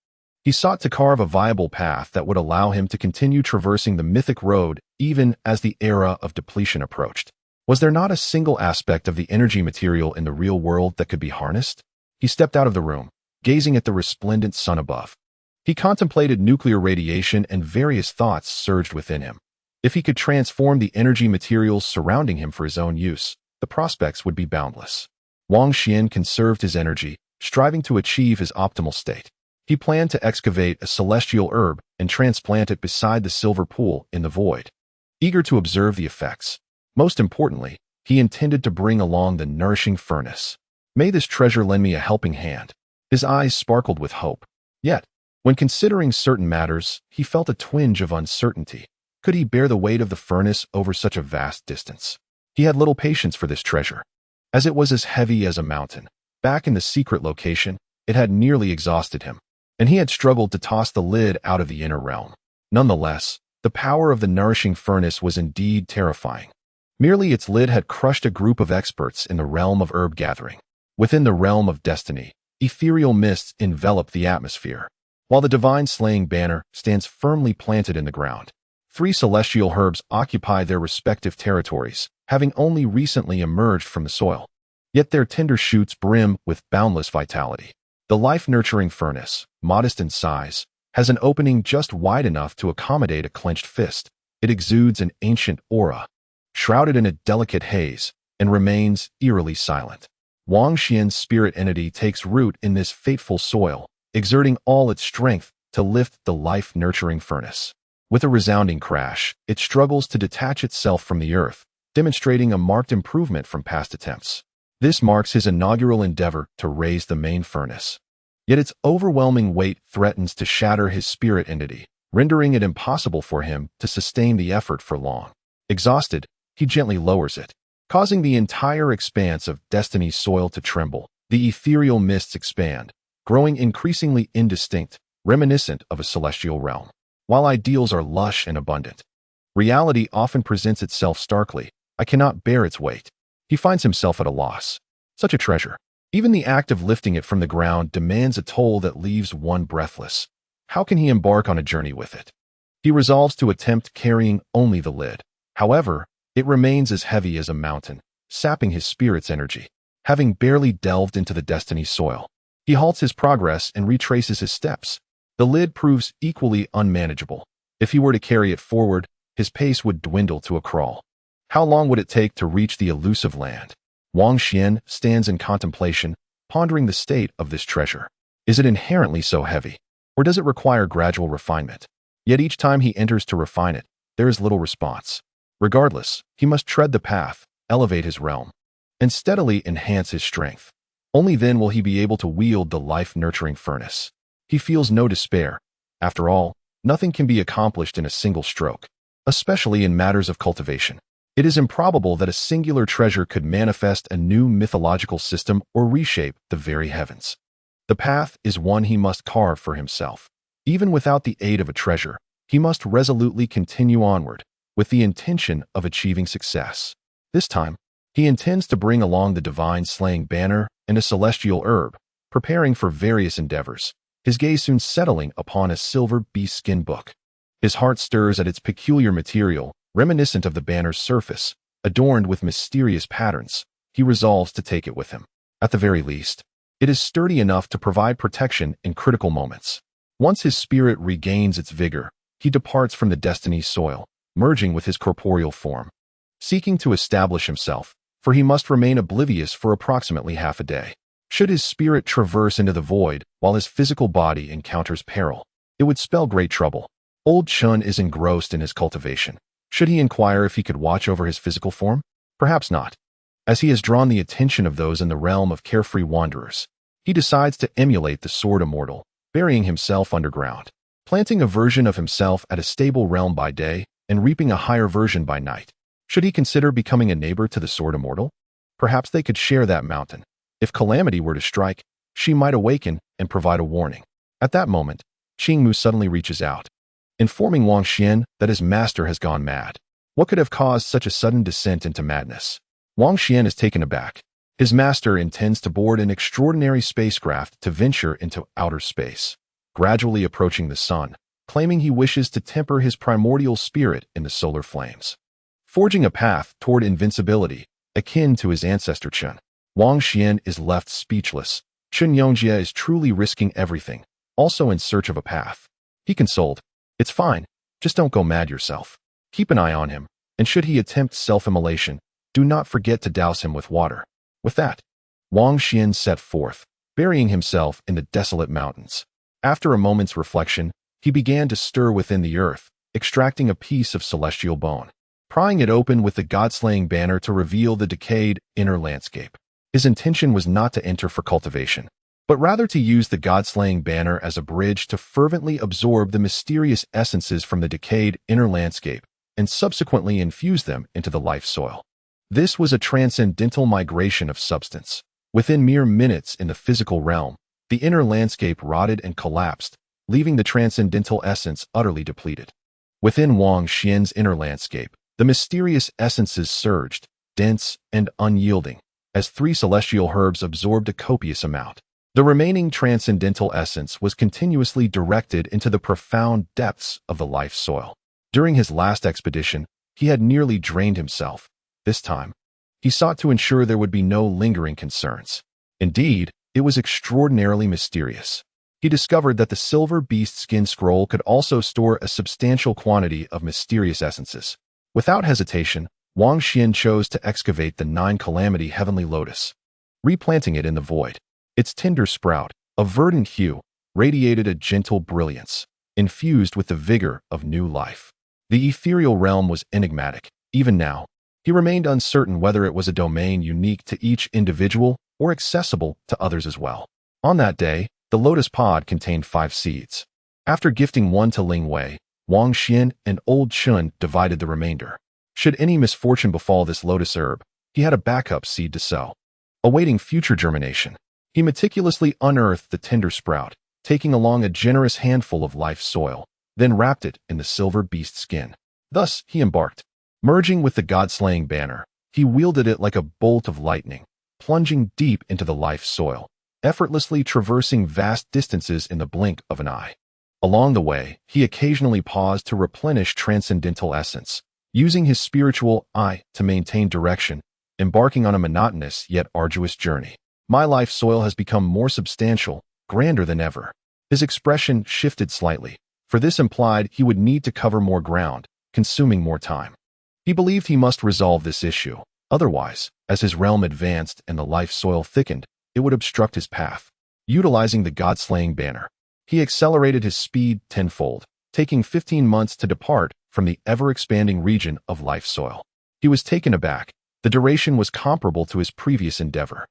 He sought to carve a viable path that would allow him to continue traversing the mythic road even as the era of depletion approached. Was there not a single aspect of the energy material in the real world that could be harnessed? He stepped out of the room, gazing at the resplendent sun above. He contemplated nuclear radiation and various thoughts surged within him. If he could transform the energy materials surrounding him for his own use, the prospects would be boundless. Wang Xuan conserved his energy, striving to achieve his optimal state. He planned to excavate a celestial herb and transplant it beside the silver pool in the void. Eager to observe the effects, most importantly, he intended to bring along the nourishing furnace. May this treasure lend me a helping hand. His eyes sparkled with hope. Yet, when considering certain matters, he felt a twinge of uncertainty. Could he bear the weight of the furnace over such a vast distance? He had little patience for this treasure, as it was as heavy as a mountain. Back in the secret location, it had nearly exhausted him, and he had struggled to toss the lid out of the inner realm. Nonetheless, the power of the nourishing furnace was indeed terrifying. Merely its lid had crushed a group of experts in the realm of herb gathering. Within the realm of destiny, ethereal mists envelop the atmosphere, while the divine slaying banner stands firmly planted in the ground. 3 celestial herbs occupy their respective territories, having only recently emerged from the soil. Yet their tender shoots brim with boundless vitality. The life-nurturing furnace, modest in size, has an opening just wide enough to accommodate a clenched fist. It exudes an ancient aura, shrouded in a delicate haze, and remains eerily silent. Wang Xuan's spirit entity takes root in this fateful soil, exerting all its strength to lift the life-nurturing furnace. With a resounding crash, it struggles to detach itself from the earth, demonstrating a marked improvement from past attempts. This marks his inaugural endeavor to raise the main furnace. Yet its overwhelming weight threatens to shatter his spirit entity, rendering it impossible for him to sustain the effort for long. Exhausted, he gently lowers it, causing the entire expanse of destiny's soil to tremble. The ethereal mists expand, growing increasingly indistinct, reminiscent of a celestial realm. While ideals are lush and abundant, reality often presents itself starkly. I cannot bear its weight. He finds himself at a loss. Such a treasure. Even the act of lifting it from the ground demands a toll that leaves one breathless. How can he embark on a journey with it? He resolves to attempt carrying only the lid. However, it remains as heavy as a mountain, sapping his spirit's energy. Having barely delved into the destiny soil, he halts his progress and retraces his steps. The lid proves equally unmanageable. If he were to carry it forward, his pace would dwindle to a crawl. How long would it take to reach the elusive land? Wang Xuan stands in contemplation, pondering the state of this treasure. Is it inherently so heavy, or does it require gradual refinement? Yet each time he enters to refine it, there is little response. Regardless, he must tread the path, elevate his realm, and steadily enhance his strength. Only then will he be able to wield the life-nurturing furnace. He feels no despair. After all, nothing can be accomplished in a single stroke, especially in matters of cultivation. It is improbable that a singular treasure could manifest a new mythological system or reshape the very heavens. The path is one he must carve for himself. Even without the aid of a treasure, he must resolutely continue onward, with the intention of achieving success. This time, he intends to bring along the divine slaying banner and a celestial herb, preparing for various endeavors, his gaze soon settling upon a silver bee-skin book. His heart stirs at its peculiar material, reminiscent of the banner's surface, adorned with mysterious patterns. He resolves to take it with him. At the very least, it is sturdy enough to provide protection in critical moments. Once his spirit regains its vigor, he departs from the destiny's soil, merging with his corporeal form, seeking to establish himself, for he must remain oblivious for approximately half a day. Should his spirit traverse into the void while his physical body encounters peril, it would spell great trouble. Old Chen is engrossed in his cultivation. Should he inquire if he could watch over his physical form? Perhaps not. As he has drawn the attention of those in the realm of carefree wanderers, he decides to emulate the sword immortal, burying himself underground, planting a version of himself at a stable realm by day and reaping a higher version by night. Should he consider becoming a neighbor to the sword immortal? Perhaps they could share that mountain. If calamity were to strike, she might awaken and provide a warning. At that moment, Qingmu suddenly reaches out, informing Wang Xuan that his master has gone mad. What could have caused such a sudden descent into madness? Wang Xuan is taken aback. His master intends to board an extraordinary spacecraft to venture into outer space, gradually approaching the sun, claiming he wishes to temper his primordial spirit in the solar flames, forging a path toward invincibility, akin to his ancestor Chen. Wang Xuan is left speechless. Chen Yongjie is truly risking everything, also in search of a path. He consoled, "It's fine, just don't go mad yourself. Keep an eye on him, and should he attempt self-immolation, do not forget to douse him with water." With that, Wang Xuan set forth, burying himself in the desolate mountains. After a moment's reflection, he began to stir within the earth, extracting a piece of celestial bone, prying it open with the god-slaying banner to reveal the decayed inner landscape. His intention was not to enter for cultivation, but rather to use the god-slaying banner as a bridge to fervently absorb the mysterious essences from the decayed inner landscape and subsequently infuse them into the life soil. This was a transcendental migration of substance. Within mere minutes in the physical realm, the inner landscape rotted and collapsed, leaving the transcendental essence utterly depleted. Within Wang Xuan's inner landscape, the mysterious essences surged, dense and unyielding, as 3 celestial herbs absorbed a copious amount. The remaining transcendental essence was continuously directed into the profound depths of the life soil. During his last expedition, he had nearly drained himself. This time, he sought to ensure there would be no lingering concerns. Indeed, it was extraordinarily mysterious. He discovered that the silver beast skin scroll could also store a substantial quantity of mysterious essences. Without hesitation, Wang Xuan chose to excavate the 9-calamity heavenly lotus, replanting it in the void. Its tender sprout, of verdant hue, radiated a gentle brilliance, infused with the vigor of new life. The ethereal realm was enigmatic. Even now, he remained uncertain whether it was a domain unique to each individual or accessible to others as well. On that day, the lotus pod contained 5 seeds. After gifting one to Ling Wei, Wang Xuan and old Chen divided the remainder. Should any misfortune befall this lotus herb, he had a backup seed to sow. Awaiting future germination, he meticulously unearthed the tender sprout, taking along a generous handful of life soil, then wrapped it in the silver beast skin. Thus he embarked. Merging with the god-slaying banner, he wielded it like a bolt of lightning, plunging deep into the life soil, effortlessly traversing vast distances in the blink of an eye. Along the way, he occasionally paused to replenish transcendental essence, using his spiritual eye to maintain direction, embarking on a monotonous yet arduous journey. My life soil has become more substantial, grander than ever. His expression shifted slightly, for this implied he would need to cover more ground, consuming more time. He believed he must resolve this issue. Otherwise, as his realm advanced and the life soil thickened, it would obstruct his path. Utilizing the god-slaying banner, he accelerated his speed tenfold, taking 15 months to depart from the ever-expanding region of life soil. He was taken aback. The duration was comparable to his previous endeavor.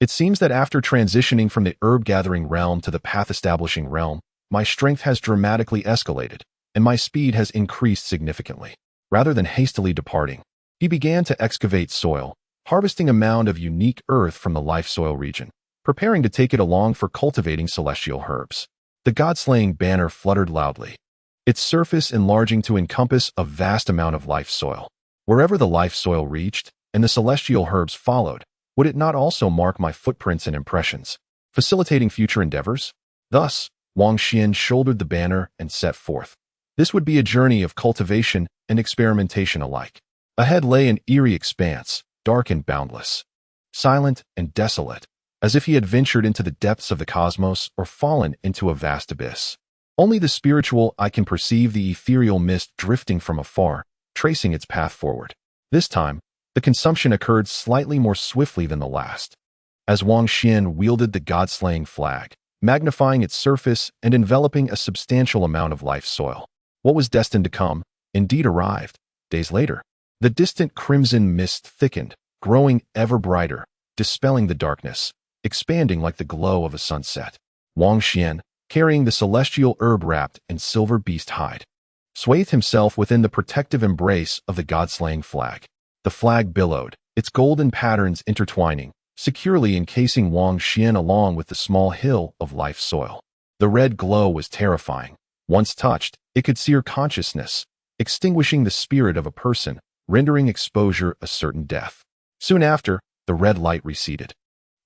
It seems that after transitioning from the herb-gathering realm to the path-establishing realm, my strength has dramatically escalated, and my speed has increased significantly. Rather than hastily departing, he began to excavate soil, harvesting a mound of unique earth from the life soil region, preparing to take it along for cultivating celestial herbs. The god-slaying banner fluttered loudly, its surface enlarging to encompass a vast amount of life soil. Wherever the life soil reached, and the celestial herbs followed, would it not also mark my footprints and impressions, facilitating future endeavors? Thus, Wang Xuan shouldered the banner and set forth. This would be a journey of cultivation and experimentation alike. Ahead lay an eerie expanse, dark and boundless, silent and desolate, as if he had ventured into the depths of the cosmos or fallen into a vast abyss. Only the spiritual eye can perceive the ethereal mist drifting from afar, tracing its path forward. This time, the consumption occurred slightly more swiftly than the last. As Wang Xuan wielded the god-slaying flag, magnifying its surface and enveloping a substantial amount of life soil, what was destined to come, indeed arrived. Days later, the distant crimson mist thickened, growing ever brighter, dispelling the darkness, expanding like the glow of a sunset. Wang Xuan, carrying the celestial herb wrapped in silver beast hide, swathed himself within the protective embrace of the god-slaying flag. The flag billowed, its golden patterns intertwining, securely encasing Wang Xuan along with the small hill of life soil. The red glow was terrifying. Once touched, it could sear consciousness, extinguishing the spirit of a person, rendering exposure a certain death. Soon after, the red light receded,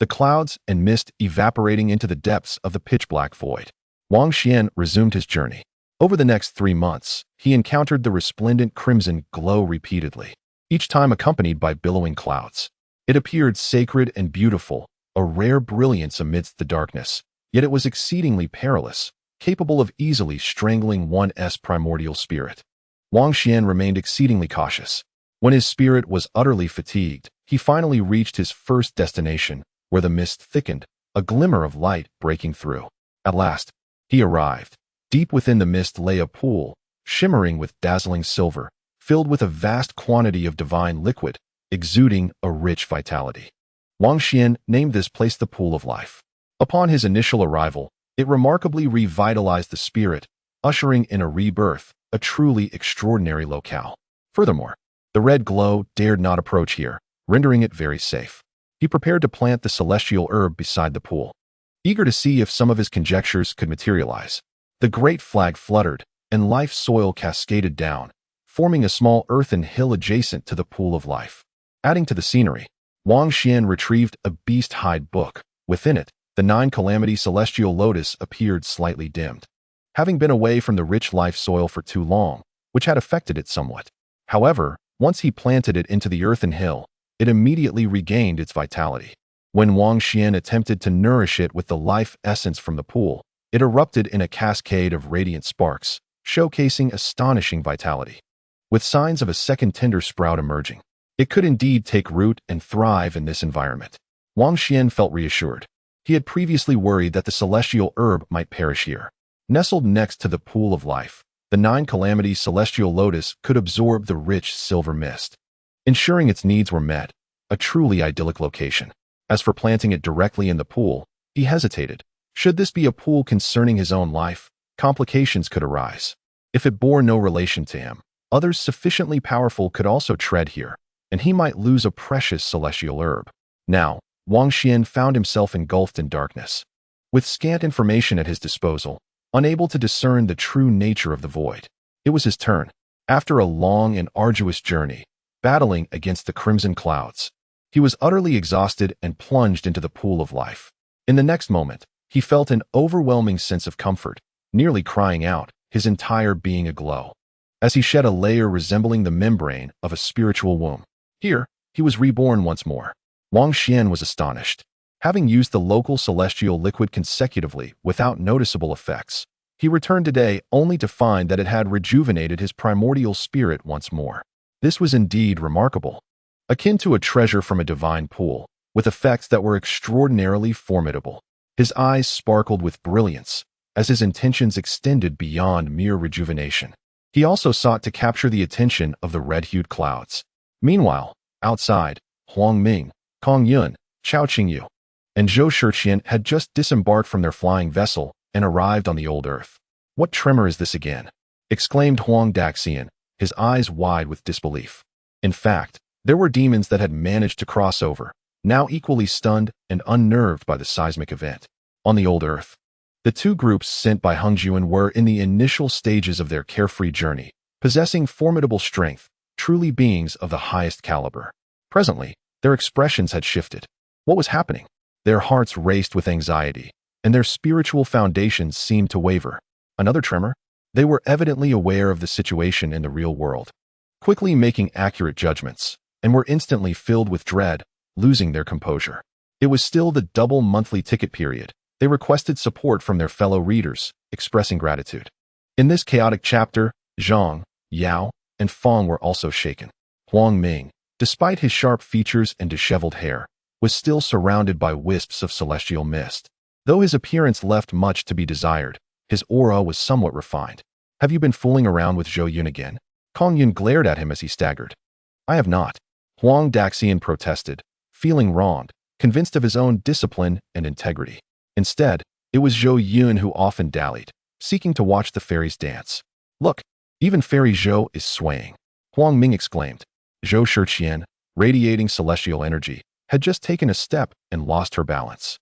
the clouds and mist evaporating into the depths of the pitch-black void. Wang Xuan resumed his journey. Over the next 3 months, he encountered the resplendent crimson glow repeatedly, each time accompanied by billowing clouds. It appeared sacred and beautiful, a rare brilliance amidst the darkness, yet it was exceedingly perilous, capable of easily strangling one's primordial spirit. Wang Xuan remained exceedingly cautious. When his spirit was utterly fatigued, he finally reached his first destination, where the mist thickened, a glimmer of light breaking through. At last, he arrived. Deep within the mist lay a pool, shimmering with dazzling silver, filled with a vast quantity of divine liquid, exuding a rich vitality. Wang Xuan named this place the Pool of Life. Upon his initial arrival, it remarkably revitalized the spirit, ushering in a rebirth, a truly extraordinary locale. Furthermore, the red glow dared not approach here, rendering it very safe. He prepared to plant the celestial herb beside the pool, eager to see if some of his conjectures could materialize. The great flag fluttered, and life soil cascaded down, forming a small earthen hill adjacent to the pool of life. Adding to the scenery, Wang Xuan retrieved a beast-hide book. Within it, the 9 celestial lotus appeared slightly dimmed, having been away from the rich life soil for too long, which had affected it somewhat. However, once he planted it into the earthen hill, it immediately regained its vitality. When Wang Xuan attempted to nourish it with the life essence from the pool, it erupted in a cascade of radiant sparks, showcasing astonishing vitality. With signs of a second tender sprout emerging, it could indeed take root and thrive in this environment. Wang Xuan felt reassured. He had previously worried that the celestial herb might perish here. Nestled next to the pool of life, the 9 celestial lotus could absorb the rich silver mist, ensuring its needs were met, a truly idyllic location. As for planting it directly in the pool, he hesitated. Should this be a pool concerning his own life, complications could arise. If it bore no relation to him, others sufficiently powerful could also tread here, and he might lose a precious celestial herb. Now, Wang Xuan found himself engulfed in darkness. With scant information at his disposal, unable to discern the true nature of the void, it was his turn. After a long and arduous journey, battling against the crimson clouds, he was utterly exhausted and plunged into the pool of life. In the next moment, he felt an overwhelming sense of comfort, nearly crying out, his entire being aglow, as he shed a layer resembling the membrane of a spiritual womb. Here, he was reborn once more. Wang Xuan was astonished. Having used the local celestial liquid consecutively without noticeable effects, he returned today only to find that it had rejuvenated his primordial spirit once more. This was indeed remarkable, akin to a treasure from a divine pool, with effects that were extraordinarily formidable. His eyes sparkled with brilliance, as his intentions extended beyond mere rejuvenation. He also sought to capture the attention of the red-hued clouds. Meanwhile, outside, Huang Ming, Kong Yun, Chao Qingyu, and Zhou Shiqian had just disembarked from their flying vessel and arrived on the old earth. "What tremor is this again?" exclaimed Huang Daxian, his eyes wide with disbelief. In fact, there were demons that had managed to cross over, now equally stunned and unnerved by the seismic event. On the old earth, the two groups sent by Hengjuan were in the initial stages of their carefree journey, possessing formidable strength, truly beings of the highest caliber. Presently, their expressions had shifted. What was happening? Their hearts raced with anxiety, and their spiritual foundations seemed to waver. Another tremor? They were evidently aware of the situation in the real world, quickly making accurate judgments, and were instantly filled with dread, losing their composure. It was still the double monthly ticket period. They requested support from their fellow readers, expressing gratitude. In this chaotic chapter, Zhang, Yao, and Fang were also shaken. Huang Ming, despite his sharp features and disheveled hair, was still surrounded by wisps of celestial mist. Though his appearance left much to be desired, his aura was somewhat refined. "Have you been fooling around with Zhou Yun again?" Kong Yun glared at him as he staggered. "I have not," Huang Daxian protested, feeling wronged, convinced of his own discipline and integrity. Instead, it was Zhou Yun who often dallied, seeking to watch the fairies dance. "Look, even Fairy Zhou is swaying," Huang Ming exclaimed. Zhou Shiqian, radiating celestial energy, had just taken a step and lost her balance.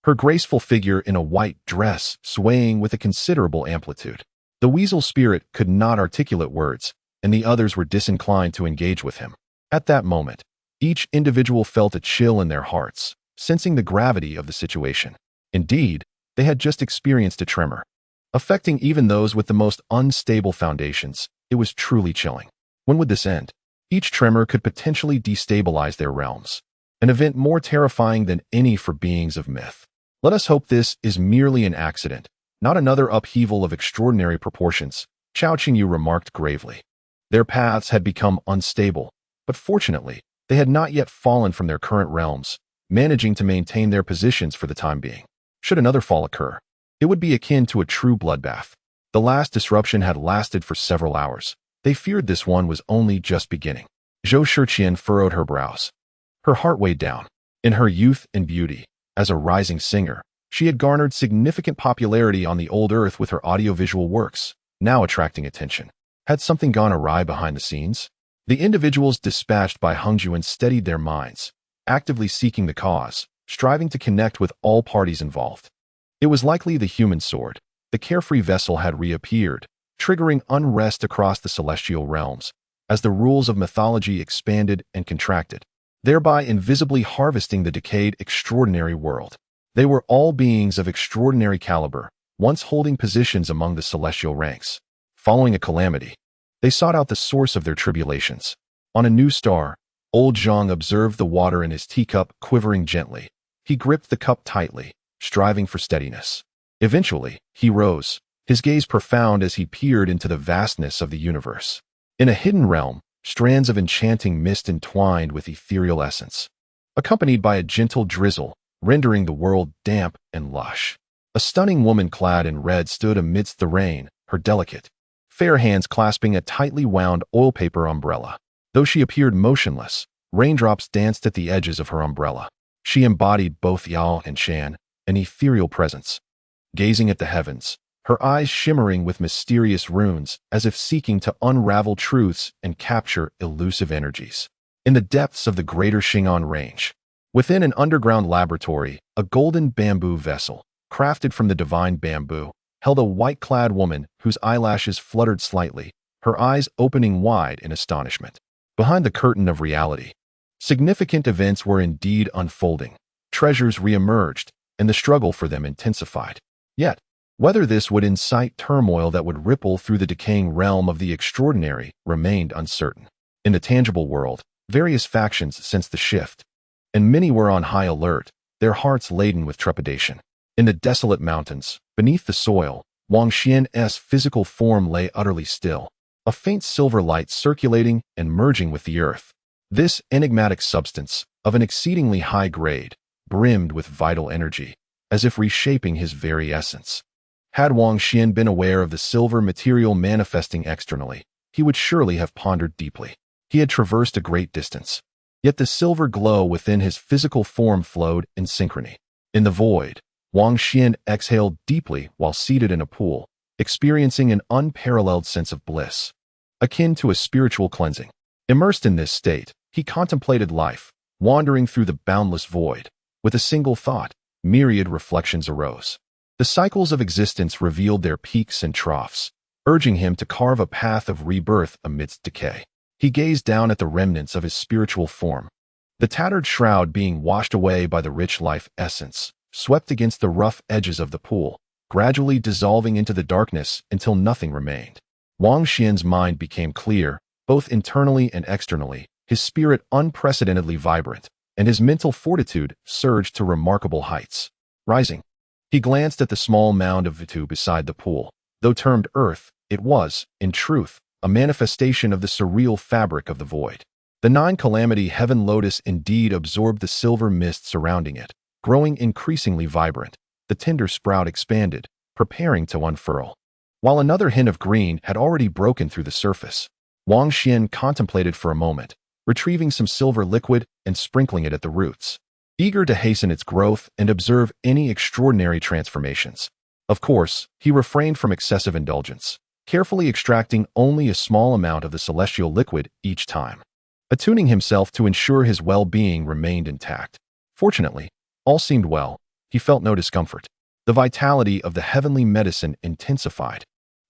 Her graceful figure in a white dress swaying with a considerable amplitude. The weasel spirit could not articulate words, and the others were disinclined to engage with him. At that moment, each individual felt a chill in their hearts, sensing the gravity of the situation. Indeed, they had just experienced a tremor, affecting even those with the most unstable foundations. It was truly chilling. When would this end? Each tremor could potentially destabilize their realms, an event more terrifying than any for beings of myth. Let us hope this is merely an accident, not another upheaval of extraordinary proportions, Chao Qingyu remarked gravely. Their paths had become unstable, but fortunately, they had not yet fallen from their current realms, managing to maintain their positions for the time being. Should another fall occur, it would be akin to a true bloodbath. The last disruption had lasted for several hours. They feared this one was only just beginning. Zhou Shiqian furrowed her brows. Her heart weighed down. In her youth and beauty, as a rising singer, She had garnered significant popularity on the old Earth with her audiovisual works, now attracting attention. Had something gone awry behind the scenes? The individuals dispatched by Wang Xuan steadied their minds, actively seeking the cause, striving to connect with all parties involved. It was likely the human sword. The carefree vessel had reappeared, triggering unrest across the celestial realms, as the rules of mythology expanded and contracted, thereby invisibly harvesting the decayed extraordinary world. They were all beings of extraordinary caliber, once holding positions among the celestial ranks. Following a calamity, they sought out the source of their tribulations. On a new star, old Zhang observed the water in his teacup quivering gently. He gripped the cup tightly, striving for steadiness. Eventually, he rose, his gaze profound as he peered into the vastness of the universe. In a hidden realm, strands of enchanting mist entwined with ethereal essence, accompanied by a gentle drizzle, rendering the world damp and lush. A stunning woman clad in red stood amidst the rain, her delicate, fair hands clasping a tightly wound oil paper umbrella. Though she appeared motionless, raindrops danced at the edges of her umbrella. She embodied both Yao and Shan, an ethereal presence. Gazing at the heavens, her eyes shimmering with mysterious runes, as if seeking to unravel truths and capture elusive energies. In the depths of the greater Xing'an range, within an underground laboratory, a golden bamboo vessel, crafted from the divine bamboo, held a white-clad woman whose eyelashes fluttered slightly, her eyes opening wide in astonishment. Behind the curtain of reality, significant events were indeed unfolding. Treasures re-emerged, and the struggle for them intensified. Yet, whether this would incite turmoil that would ripple through the decaying realm of the extraordinary remained uncertain. In the tangible world, various factions sensed the shift, and many were on high alert, their hearts laden with trepidation. In the desolate mountains, beneath the soil, Wang Xuan's physical form lay utterly still, a faint silver light circulating and merging with the earth. This enigmatic substance, of an exceedingly high grade, brimmed with vital energy, as if reshaping his very essence. Had Wang Xuan been aware of the silver material manifesting externally, he would surely have pondered deeply. He had traversed a great distance, yet the silver glow within his physical form flowed in synchrony. In the void, Wang Xuan exhaled deeply while seated in a pool, experiencing an unparalleled sense of bliss, akin to a spiritual cleansing. Immersed in this state, he contemplated life, wandering through the boundless void. With a single thought, myriad reflections arose. The cycles of existence revealed their peaks and troughs, urging him to carve a path of rebirth amidst decay. He gazed down at the remnants of his spiritual form, the tattered shroud being washed away by the rich life essence, swept against the rough edges of the pool, gradually dissolving into the darkness until nothing remained. Wang Xuan's mind became clear, both internally and externally, his spirit unprecedentedly vibrant, and his mental fortitude surged to remarkable heights. Rising, he glanced at the small mound of Vitu beside the pool. Though termed Earth, it was, in truth, a manifestation of the surreal fabric of the void. The nine-calamity heaven lotus indeed absorbed the silver mist surrounding it, growing increasingly vibrant. The tender sprout expanded, preparing to unfurl. While another hint of green had already broken through the surface, Wang Xuan contemplated for a moment, retrieving some silver liquid and sprinkling it at the roots, eager to hasten its growth and observe any extraordinary transformations. Of course, he refrained from excessive indulgence, carefully extracting only a small amount of the celestial liquid each time, attuning himself to ensure his well-being remained intact. Fortunately, all seemed well. He felt no discomfort. The vitality of the heavenly medicine intensified,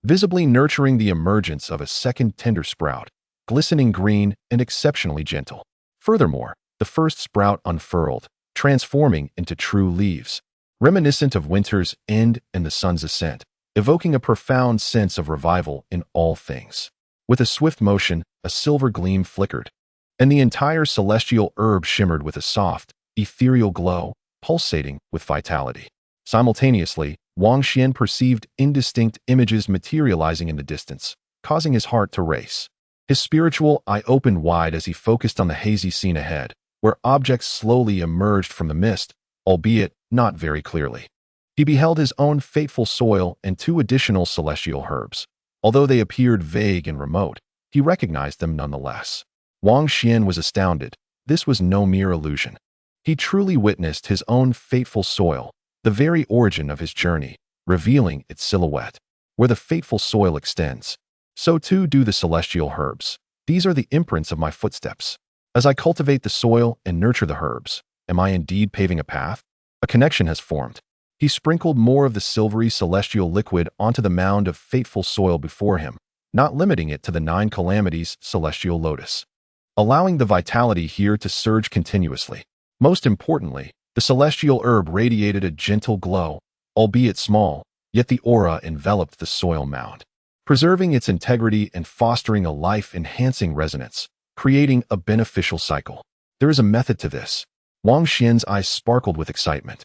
visibly nurturing the emergence of a second tender sprout, glistening green and exceptionally gentle. Furthermore, the first sprout unfurled, transforming into true leaves, reminiscent of winter's end and the sun's ascent, evoking a profound sense of revival in all things. With a swift motion, a silver gleam flickered, and the entire celestial herb shimmered with a soft, ethereal glow, pulsating with vitality. Simultaneously, Wang Xuan perceived indistinct images materializing in the distance, causing his heart to race. His spiritual eye opened wide as he focused on the hazy scene ahead, where objects slowly emerged from the mist, albeit not very clearly. He beheld his own fateful soil and two additional celestial herbs. Although they appeared vague and remote, he recognized them nonetheless. Wang Xuan was astounded. This was no mere illusion. He truly witnessed his own fateful soil, the very origin of his journey, revealing its silhouette. Where the fateful soil extends, so too do the celestial herbs. These are the imprints of my footsteps. As I cultivate the soil and nurture the herbs, am I indeed paving a path? A connection has formed. He sprinkled more of the silvery celestial liquid onto the mound of fateful soil before him, not limiting it to the 9 calamities celestial lotus, allowing the vitality here to surge continuously. Most importantly, the celestial herb radiated a gentle glow, albeit small, yet the aura enveloped the soil mound, preserving its integrity and fostering a life-enhancing resonance, creating a beneficial cycle. There is a method to this. Wang Xuan's eyes sparkled with excitement,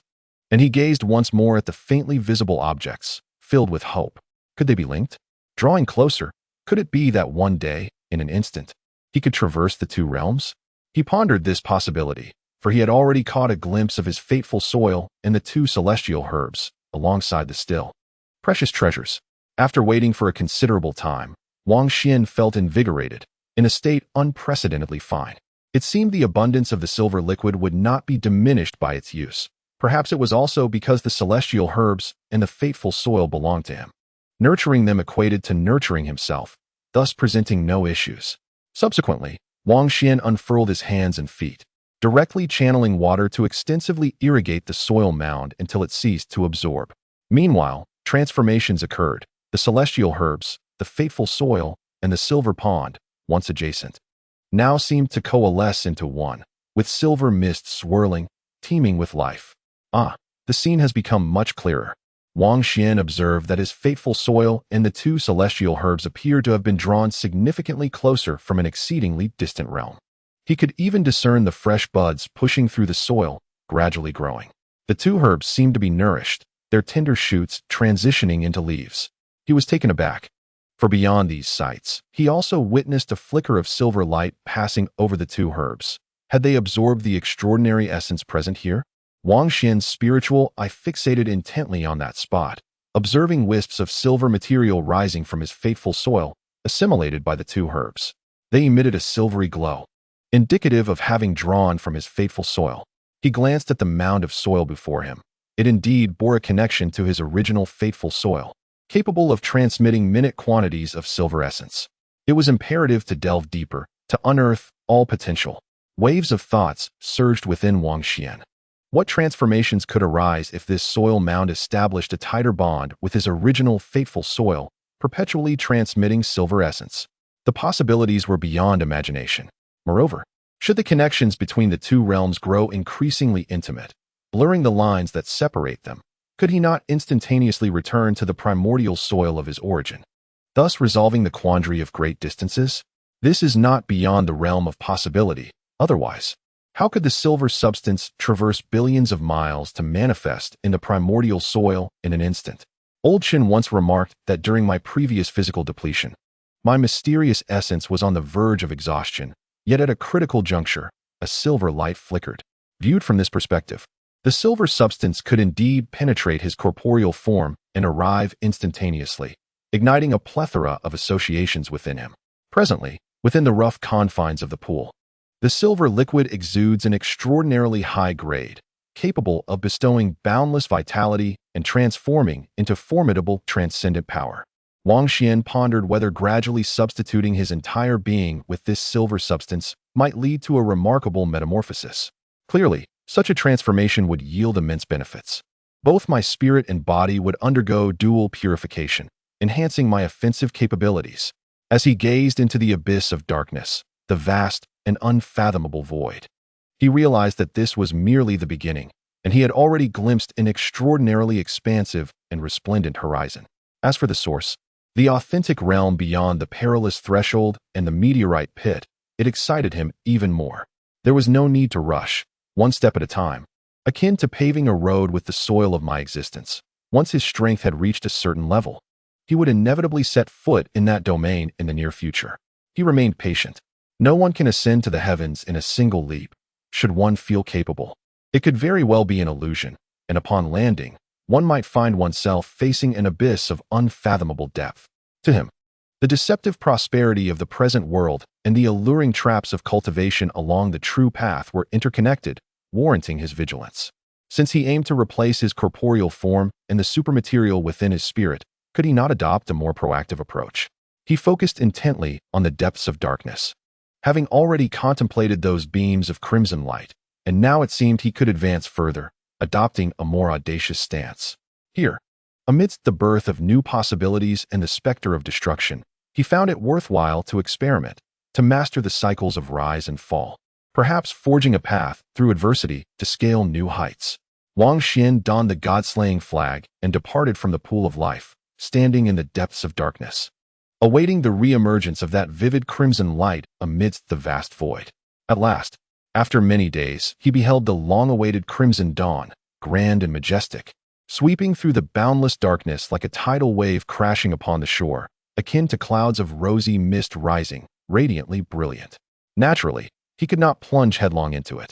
and he gazed once more at the faintly visible objects, filled with hope. Could they be linked? Drawing closer, could it be that one day, in an instant, he could traverse the 2 realms? He pondered this possibility, for he had already caught a glimpse of his fateful soil and the 2 celestial herbs, alongside the still precious treasures. After waiting for a considerable time, Wang Xuan felt invigorated, in a state unprecedentedly fine. It seemed the abundance of the silver liquid would not be diminished by its use. Perhaps it was also because the celestial herbs and the fateful soil belonged to him. Nurturing them equated to nurturing himself, thus presenting no issues. Subsequently, Wang Xuan unfurled his hands and feet, directly channeling water to extensively irrigate the soil mound until it ceased to absorb. Meanwhile, transformations occurred. The celestial herbs, the fateful soil, and the silver pond, once adjacent, now seemed to coalesce into one, with silver mist swirling, teeming with life. The scene has become much clearer. Wang Xuan observed that his fateful soil and the 2 celestial herbs appeared to have been drawn significantly closer from an exceedingly distant realm. He could even discern the fresh buds pushing through the soil, gradually growing. The 2 herbs seemed to be nourished, their tender shoots transitioning into leaves. He was taken aback, for beyond these sights, he also witnessed a flicker of silver light passing over the 2 herbs. Had they absorbed the extraordinary essence present here? Wang Xuan's spiritual eye fixated intently on that spot, observing wisps of silver material rising from his fateful soil, assimilated by the 2 herbs. They emitted a silvery glow, indicative of having drawn from his fateful soil. He glanced at the mound of soil before him. It indeed bore a connection to his original fateful soil, capable of transmitting minute quantities of silver essence. It was imperative to delve deeper, to unearth all potential. Waves of thoughts surged within Wang Xuan. What transformations could arise if this soil mound established a tighter bond with his original fateful soil, perpetually transmitting silver essence? The possibilities were beyond imagination. Moreover, should the connections between the 2 realms grow increasingly intimate, blurring the lines that separate them, could he not instantaneously return to the primordial soil of his origin, thus resolving the quandary of great distances? This is not beyond the realm of possibility. Otherwise, how could the silver substance traverse billions of miles to manifest in the primordial soil in an instant? Old Chen once remarked that during my previous physical depletion, my mysterious essence was on the verge of exhaustion, yet at a critical juncture, a silver light flickered. Viewed from this perspective, the silver substance could indeed penetrate his corporeal form and arrive instantaneously, igniting a plethora of associations within him. Presently, within the rough confines of the pool, the silver liquid exudes an extraordinarily high grade, capable of bestowing boundless vitality and transforming into formidable transcendent power. Wang Xuan pondered whether gradually substituting his entire being with this silver substance might lead to a remarkable metamorphosis. Clearly, such a transformation would yield immense benefits. Both my spirit and body would undergo dual purification, enhancing my offensive capabilities. As he gazed into the abyss of darkness, the vast and unfathomable void, he realized that this was merely the beginning, and he had already glimpsed an extraordinarily expansive and resplendent horizon. As for the source, the authentic realm beyond the perilous threshold and the meteorite pit, it excited him even more. There was no need to rush, one step at a time, akin to paving a road with the soil of my existence. Once his strength had reached a certain level, he would inevitably set foot in that domain in the near future. He remained patient. No one can ascend to the heavens in a single leap, should one feel capable. It could very well be an illusion, and upon landing, one might find oneself facing an abyss of unfathomable depth. To him, the deceptive prosperity of the present world and the alluring traps of cultivation along the true path were interconnected, warranting his vigilance. Since he aimed to replace his corporeal form and the supermaterial within his spirit, could he not adopt a more proactive approach? He focused intently on the depths of darkness, having already contemplated those beams of crimson light, and now it seemed he could advance further, adopting a more audacious stance. Here, amidst the birth of new possibilities and the specter of destruction, he found it worthwhile to experiment, to master the cycles of rise and fall, perhaps forging a path through adversity to scale new heights. Wang Xuan donned the god-slaying flag and departed from the pool of life, standing in the depths of darkness, awaiting the re-emergence of that vivid crimson light amidst the vast void. At last, after many days, he beheld the long-awaited crimson dawn, grand and majestic, sweeping through the boundless darkness like a tidal wave crashing upon the shore, akin to clouds of rosy mist rising, radiantly brilliant. Naturally, he could not plunge headlong into it,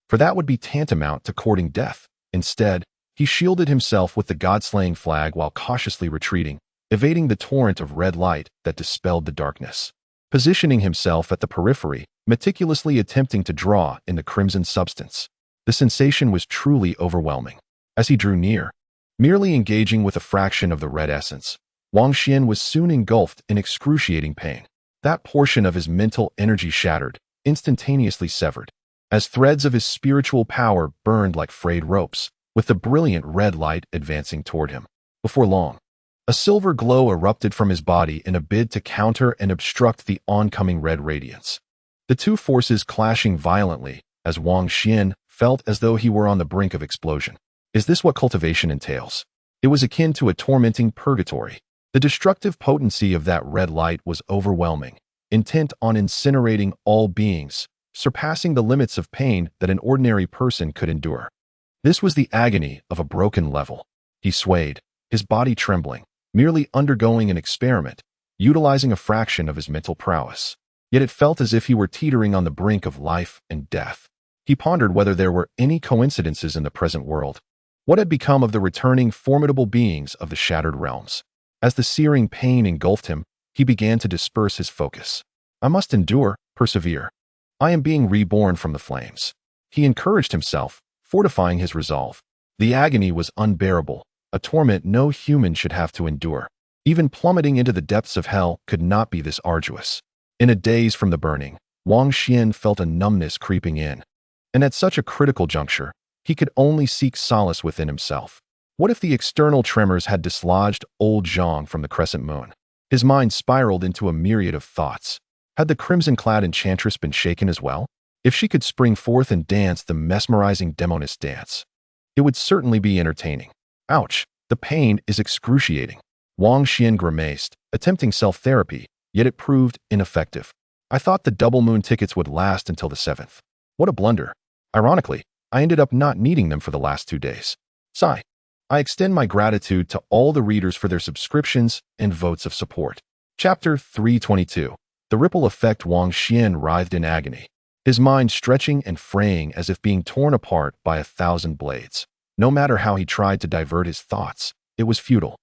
for that would be tantamount to courting death. Instead, he shielded himself with the god-slaying flag while cautiously retreating, evading the torrent of red light that dispelled the darkness. Positioning himself at the periphery, meticulously attempting to draw in the crimson substance. The sensation was truly overwhelming. As he drew near, merely engaging with a fraction of the red essence, Wang Xuan was soon engulfed in excruciating pain. That portion of his mental energy shattered, instantaneously severed, as threads of his spiritual power burned like frayed ropes, with the brilliant red light advancing toward him. Before long, a silver glow erupted from his body in a bid to counter and obstruct the oncoming red radiance. The two forces clashing violently, as Wang Xuan felt as though he were on the brink of explosion. Is this what cultivation entails? It was akin to a tormenting purgatory. The destructive potency of that red light was overwhelming, intent on incinerating all beings, surpassing the limits of pain that an ordinary person could endure. This was the agony of a broken level. He swayed, his body trembling, merely undergoing an experiment, utilizing a fraction of his mental prowess. Yet it felt as if he were teetering on the brink of life and death. He pondered whether there were any coincidences in the present world. What had become of the returning formidable beings of the shattered realms? As the searing pain engulfed him, he began to disperse his focus. I must endure, persevere. I am being reborn from the flames. He encouraged himself, fortifying his resolve. The agony was unbearable, a torment no human should have to endure. Even plummeting into the depths of hell could not be this arduous. In a daze from the burning, Wang Xuan felt a numbness creeping in. And at such a critical juncture, he could only seek solace within himself. What if the external tremors had dislodged old Zhang from the crescent moon? His mind spiraled into a myriad of thoughts. Had the crimson-clad enchantress been shaken as well? If she could spring forth and dance the mesmerizing demonist dance, it would certainly be entertaining. Ouch, the pain is excruciating. Wang Xuan grimaced, attempting self-therapy, yet it proved ineffective. I thought the double moon tickets would last until the 7th. What a blunder. Ironically, I ended up not needing them for the last 2 days. Sigh. I extend my gratitude to all the readers for their subscriptions and votes of support. Chapter 322. The ripple effect. Wang Xuan writhed in agony, his mind stretching and fraying as if being torn apart by 1,000 blades. No matter how he tried to divert his thoughts, it was futile.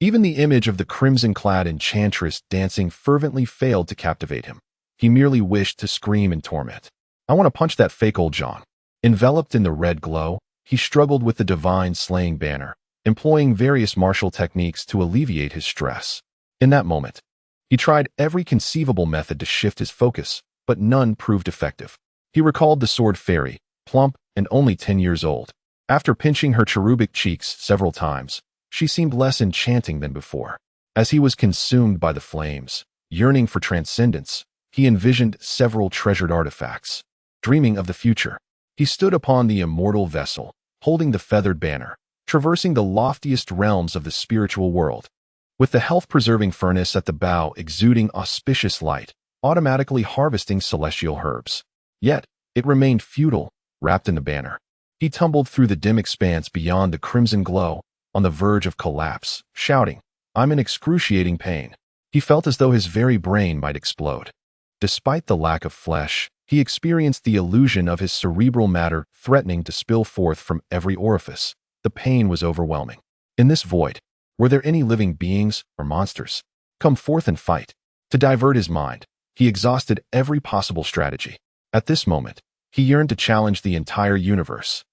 Even the image of the crimson-clad enchantress dancing fervently failed to captivate him. He merely wished to scream in torment. I want to punch that fake old John. Enveloped in the red glow, he struggled with the divine slaying banner, employing various martial techniques to alleviate his stress. In that moment, he tried every conceivable method to shift his focus, but none proved effective. He recalled the sword fairy, plump and only 10 years old. After pinching her cherubic cheeks several times, she seemed less enchanting than before. As he was consumed by the flames, yearning for transcendence, he envisioned several treasured artifacts. Dreaming of the future, he stood upon the immortal vessel, holding the feathered banner, traversing the loftiest realms of the spiritual world. With the health-preserving furnace at the bow exuding auspicious light, automatically harvesting celestial herbs. Yet, it remained futile, wrapped in the banner. He tumbled through the dim expanse beyond the crimson glow, on the verge of collapse, shouting, "I'm in excruciating pain." He felt as though his very brain might explode. Despite the lack of flesh, he experienced the illusion of his cerebral matter threatening to spill forth from every orifice. The pain was overwhelming. In this void, were there any living beings or monsters? Come forth and fight. To divert his mind, he exhausted every possible strategy. At this moment, he yearned to challenge the entire universe.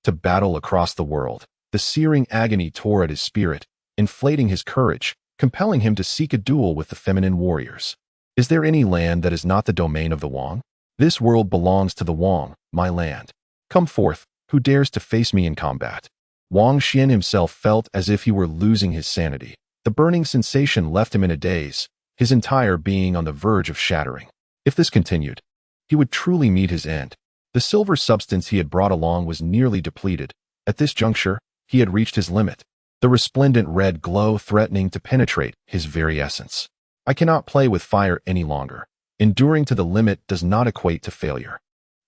to battle across the world. The searing agony tore at his spirit, inflating his courage, compelling him to seek a duel with the feminine warriors. Is there any land that is not the domain of the Wang? This world belongs to the Wang, my land. Come forth, who dares to face me in combat? Wang Xuan himself felt as if he were losing his sanity. The burning sensation left him in a daze, his entire being on the verge of shattering. If this continued, he would truly meet his end. The silver substance he had brought along was nearly depleted. At this juncture, he had reached his limit, the resplendent red glow threatening to penetrate his very essence. I cannot play with fire any longer. Enduring to the limit does not equate to failure.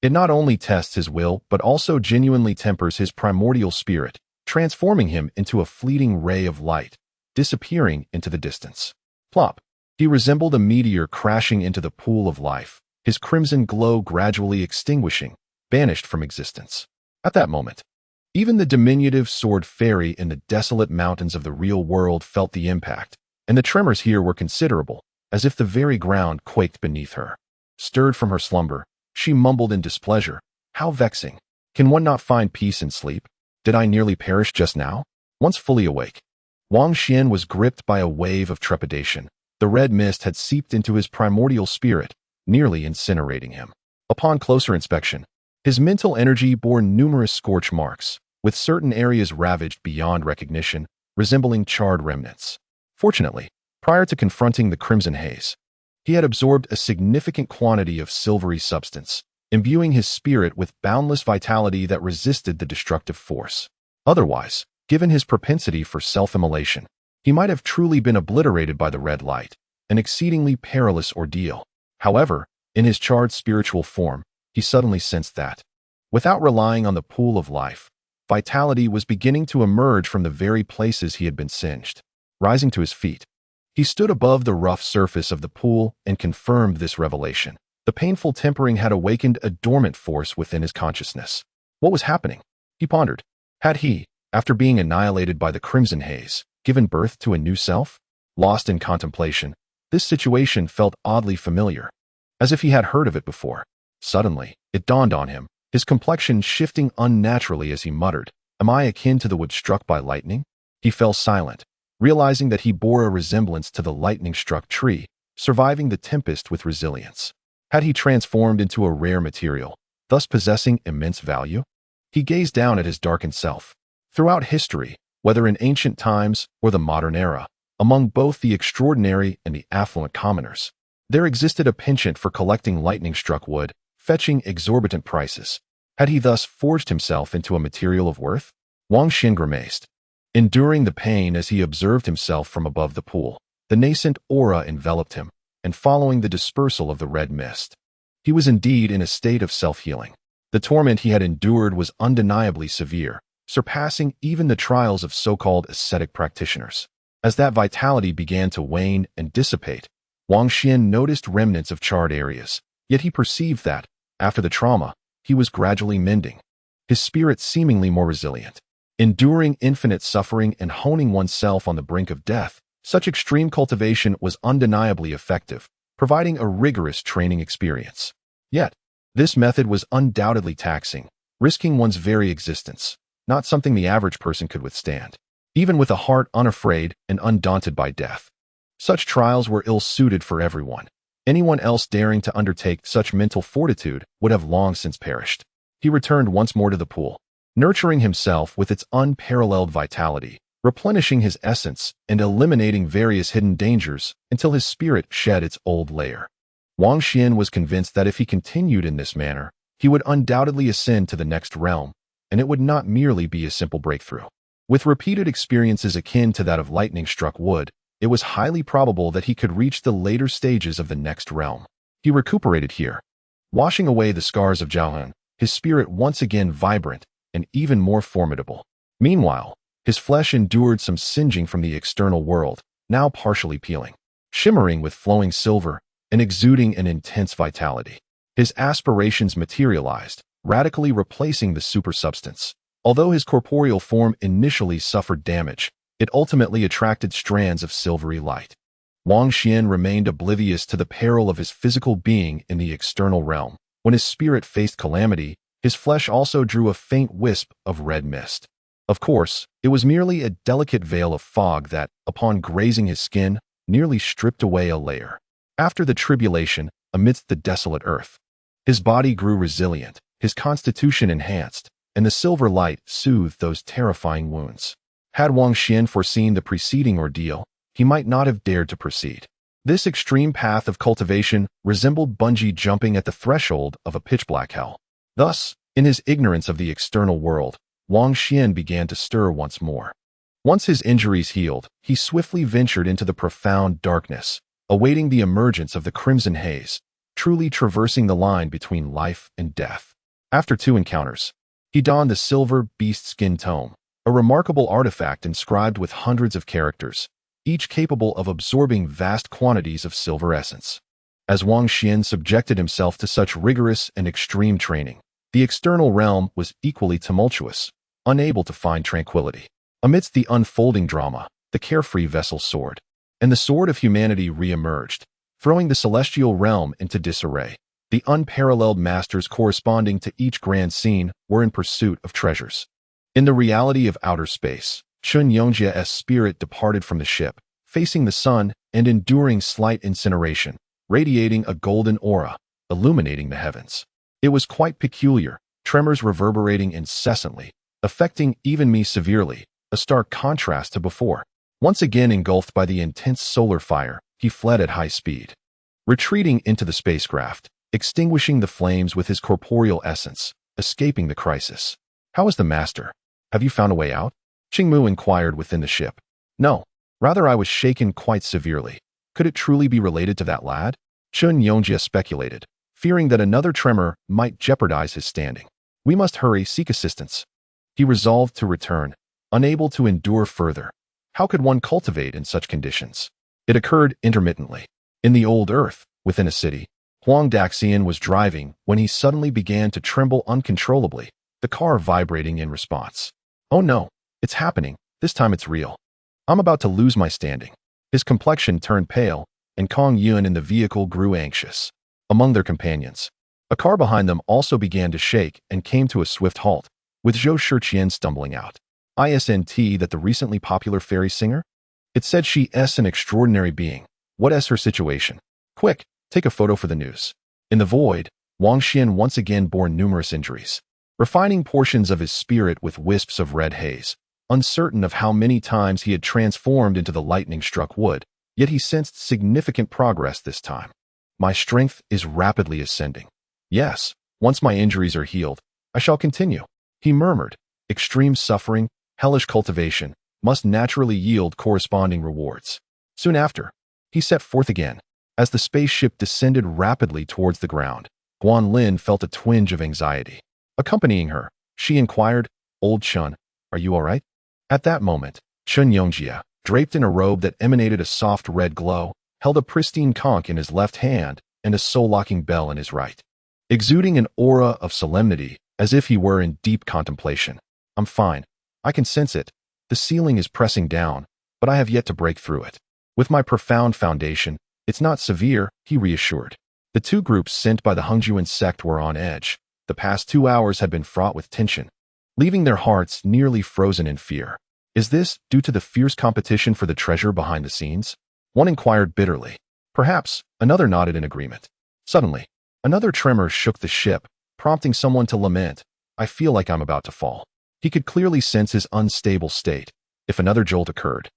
It not only tests his will, but also genuinely tempers his primordial spirit, transforming him into a fleeting ray of light, disappearing into the distance. Plop! He resembled a meteor crashing into the pool of life, his crimson glow gradually extinguishing, banished from existence. At that moment, even the diminutive sword fairy in the desolate mountains of the real world felt the impact, and the tremors here were considerable, as if the very ground quaked beneath her. Stirred from her slumber, she mumbled in displeasure, "How vexing! Can one not find peace in sleep? Did I nearly perish just now?" Once fully awake, Wang Xuan was gripped by a wave of trepidation. The red mist had seeped into his primordial spirit, nearly incinerating him. Upon closer inspection, his mental energy bore numerous scorch marks, with certain areas ravaged beyond recognition, resembling charred remnants. Fortunately, prior to confronting the crimson haze, he had absorbed a significant quantity of silvery substance, imbuing his spirit with boundless vitality that resisted the destructive force. Otherwise, given his propensity for self-immolation, he might have truly been obliterated by the red light, an exceedingly perilous ordeal. However, in his charred spiritual form, he suddenly sensed that, without relying on the pool of life, vitality was beginning to emerge from the very places he had been singed. Rising to his feet, he stood above the rough surface of the pool and confirmed this revelation. The painful tempering had awakened a dormant force within his consciousness. What was happening? He pondered. Had he, after being annihilated by the crimson haze, given birth to a new self? Lost in contemplation, this situation felt oddly familiar, as if he had heard of it before. Suddenly, it dawned on him, his complexion shifting unnaturally as he muttered, "Am I akin to the wood struck by lightning?" He fell silent, realizing that he bore a resemblance to the lightning-struck tree, surviving the tempest with resilience. Had he transformed into a rare material, thus possessing immense value? He gazed down at his darkened self. Throughout history, whether in ancient times or the modern era, among both the extraordinary and the affluent commoners, there existed a penchant for collecting lightning-struck wood, fetching exorbitant prices. Had he thus forged himself into a material of worth? Wang Xuan grimaced, enduring the pain as he observed himself from above the pool. The nascent aura enveloped him, and following the dispersal of the red mist, he was indeed in a state of self-healing. The torment he had endured was undeniably severe, surpassing even the trials of so-called ascetic practitioners. As that vitality began to wane and dissipate, Wang Xuan noticed remnants of charred areas, yet he perceived that, after the trauma, he was gradually mending, his spirit seemingly more resilient. Enduring infinite suffering and honing oneself on the brink of death, such extreme cultivation was undeniably effective, providing a rigorous training experience. Yet, this method was undoubtedly taxing, risking one's very existence, not something the average person could withstand, even with a heart unafraid and undaunted by death. Such trials were ill-suited for everyone. Anyone else daring to undertake such mental fortitude would have long since perished. He returned once more to the pool, nurturing himself with its unparalleled vitality, replenishing his essence and eliminating various hidden dangers until his spirit shed its old layer. Wang Xuan was convinced that if he continued in this manner, he would undoubtedly ascend to the next realm, and it would not merely be a simple breakthrough. With repeated experiences akin to that of lightning-struck wood, it was highly probable that he could reach the later stages of the next realm. He recuperated here, washing away the scars of Zhao Zejun, his spirit once again vibrant and even more formidable. Meanwhile, his flesh endured some singeing from the external world, now partially peeling, shimmering with flowing silver and exuding an intense vitality. His aspirations materialized, radically replacing the supersubstance. Although his corporeal form initially suffered damage, it ultimately attracted strands of silvery light. Wang Xuan remained oblivious to the peril of his physical being in the external realm. When his spirit faced calamity, His flesh also drew a faint wisp of red mist. Of course, it was merely a delicate veil of fog that, upon grazing his skin, nearly stripped away a layer. After the tribulation, amidst the desolate earth, his body grew resilient, his constitution enhanced, and the silver light soothed those terrifying wounds. Had Wang Xuan foreseen the preceding ordeal, he might not have dared to proceed. This extreme path of cultivation resembled bungee jumping at the threshold of a pitch-black hell. Thus, in his ignorance of the external world, Wang Xuan began to stir once more. Once his injuries healed, he swiftly ventured into the profound darkness, awaiting the emergence of the crimson haze, truly traversing the line between life and death. After 2 encounters, he donned the silver beast skin tome, a remarkable artifact inscribed with hundreds of characters, each capable of absorbing vast quantities of silver essence. As Wang Xuan subjected himself to such rigorous and extreme training, the external realm was equally tumultuous, unable to find tranquility. Amidst the unfolding drama, the carefree vessel soared, and the sword of humanity re-emerged, throwing the celestial realm into disarray. The unparalleled masters corresponding to each grand scene were in pursuit of treasures. In the reality of outer space, Chen Yongjia's spirit departed from the ship, facing the sun and enduring slight incineration, radiating a golden aura, illuminating the heavens. It was quite peculiar, tremors reverberating incessantly, affecting even me severely, a stark contrast to before. Once again engulfed by the intense solar fire, he fled at high speed, retreating into the spacecraft, extinguishing the flames with his corporeal essence, escaping the crisis. How is the master? Have you found a way out? Qingmu inquired within the ship. No, rather I was shaken quite severely. Could it truly be related to that lad? Chen Yongjia speculated, fearing that another tremor might jeopardize his standing. We must hurry, seek assistance. He resolved to return, unable to endure further. How could one cultivate in such conditions? It occurred intermittently. In the old earth, within a city, Huang Daxian was driving when he suddenly began to tremble uncontrollably, the car vibrating in response. Oh no, it's happening, this time it's real. I'm about to lose my standing. His complexion turned pale, and Kong Yun in the vehicle grew anxious. Among their companions, a car behind them also began to shake and came to a swift halt, with Zhou Shiqian stumbling out. Isn't that the recently popular fairy singer? It said she's an extraordinary being. What is her situation? Quick, take a photo for the news. In the void, Wang Xuan once again bore numerous injuries, refining portions of his spirit with wisps of red haze. Uncertain of how many times he had transformed into the lightning-struck wood, yet he sensed significant progress this time. My strength is rapidly ascending. Yes, once my injuries are healed, I shall continue, he murmured. Extreme suffering, hellish cultivation, must naturally yield corresponding rewards. Soon after, he set forth again. As the spaceship descended rapidly towards the ground, Guanlin felt a twinge of anxiety. Accompanying her, she inquired, Old Chen, are you all right? At that moment, Chen Yongjia, draped in a robe that emanated a soft red glow, held a pristine conch in his left hand and a soul-locking bell in his right, exuding an aura of solemnity as if he were in deep contemplation. I'm fine. I can sense it. The ceiling is pressing down, but I have yet to break through it. With my profound foundation, it's not severe, he reassured. The 2 groups sent by the Hengjuan sect were on edge. The past 2 hours had been fraught with tension, leaving their hearts nearly frozen in fear. Is this due to the fierce competition for the treasure behind the scenes? One inquired bitterly. Perhaps, another nodded in agreement. Suddenly, another tremor shook the ship, prompting someone to lament, I feel like I'm about to fall. He could clearly sense his unstable state. If another jolt occurred,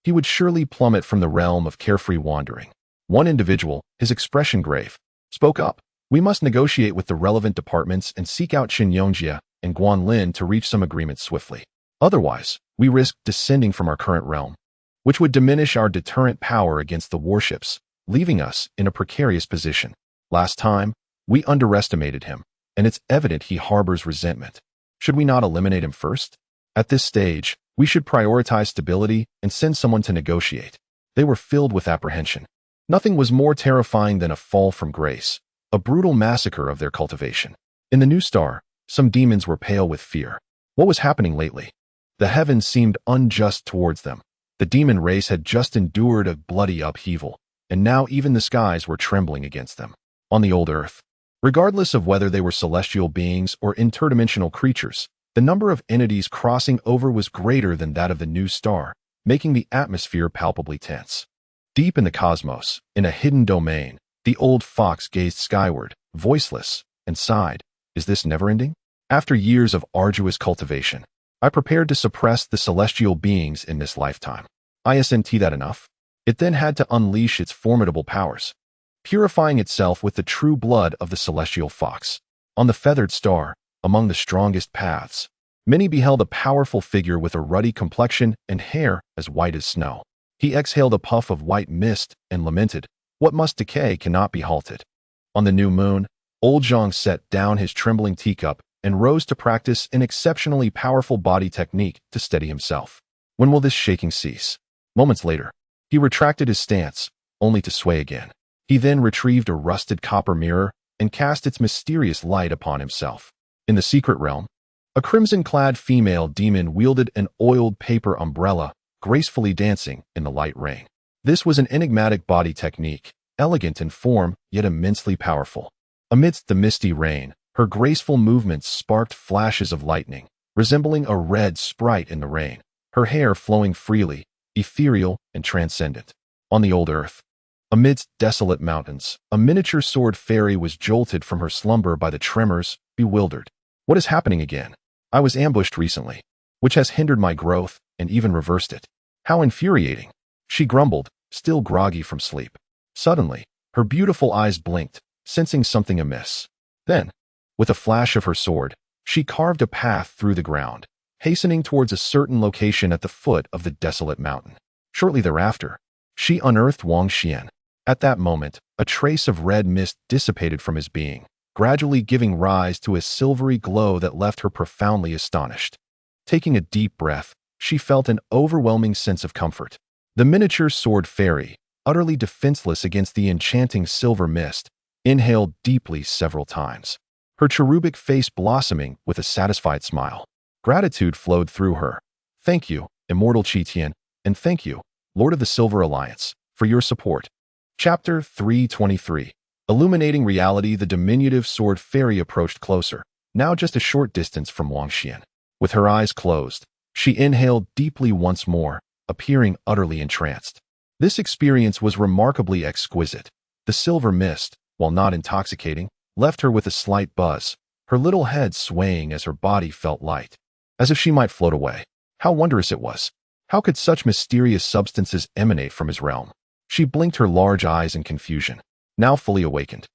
he would surely plummet from the realm of carefree wandering. One individual, his expression grave, spoke up. We must negotiate with the relevant departments and seek out Chen Yongjia and Guanlin to reach some agreement swiftly. Otherwise, we risk descending from our current realm, which would diminish our deterrent power against the warships, leaving us in a precarious position. Last time, we underestimated him, and it's evident he harbors resentment. Should we not eliminate him first? At this stage, we should prioritize stability and send someone to negotiate. They were filled with apprehension. Nothing was more terrifying than a fall from grace, a brutal massacre of their cultivation. In the new star, some demons were pale with fear. What was happening lately? The heavens seemed unjust towards them. The demon race had just endured a bloody upheaval, and now even the skies were trembling against them. On the old earth, Regardless of whether they were celestial beings or interdimensional creatures, the number of entities crossing over was greater than that of the new star, making the atmosphere palpably tense. Deep in the cosmos, in a hidden domain, the old fox gazed skyward, voiceless, and sighed, "Is this never-ending?" After years of arduous cultivation, I prepared to suppress the celestial beings in this lifetime. Isn't that enough? It then had to unleash its formidable powers, purifying itself with the true blood of the celestial fox. On the feathered star, among the strongest paths, many beheld a powerful figure with a ruddy complexion and hair as white as snow. He exhaled a puff of white mist and lamented, "What must decay cannot be halted." On the new moon, old Zhang set down his trembling teacup and rose to practice an exceptionally powerful body technique to steady himself. When will this shaking cease? Moments later, he retracted his stance, only to sway again. He then retrieved a rusted copper mirror and cast its mysterious light upon himself. In the secret realm, a crimson-clad female demon wielded an oiled paper umbrella, gracefully dancing in the light rain. This was an enigmatic body technique, elegant in form, yet immensely powerful. Amidst the misty rain, her graceful movements sparked flashes of lightning, resembling a red sprite in the rain, her hair flowing freely, ethereal and transcendent. On the old earth, amidst desolate mountains, a miniature sword fairy was jolted from her slumber by the tremors, bewildered. "What is happening again? I was ambushed recently, which has hindered my growth and even reversed it. How infuriating!" She grumbled, still groggy from sleep. Suddenly, her beautiful eyes blinked, sensing something amiss. Then, with a flash of her sword, she carved a path through the ground, hastening towards a certain location at the foot of the desolate mountain. Shortly thereafter, she unearthed Wang Xuan. At that moment, a trace of red mist dissipated from his being, gradually giving rise to a silvery glow that left her profoundly astonished. Taking a deep breath, she felt an overwhelming sense of comfort. The miniature sword fairy, utterly defenseless against the enchanting silver mist, inhaled deeply several times, her cherubic face blossoming with a satisfied smile. Gratitude flowed through her. "Thank you, immortal Qitian, and thank you, Lord of the Silver Alliance, for your support." Chapter 323. Illuminating reality. The diminutive sword fairy approached closer, now just a short distance from Wang Xuan. With her eyes closed, she inhaled deeply once more, appearing utterly entranced. This experience was remarkably exquisite. The silver mist, while not intoxicating, left her with a slight buzz, her little head swaying as her body felt light, as if she might float away. How wondrous it was! How could such mysterious substances emanate from his realm? She blinked her large eyes in confusion, now fully awakened.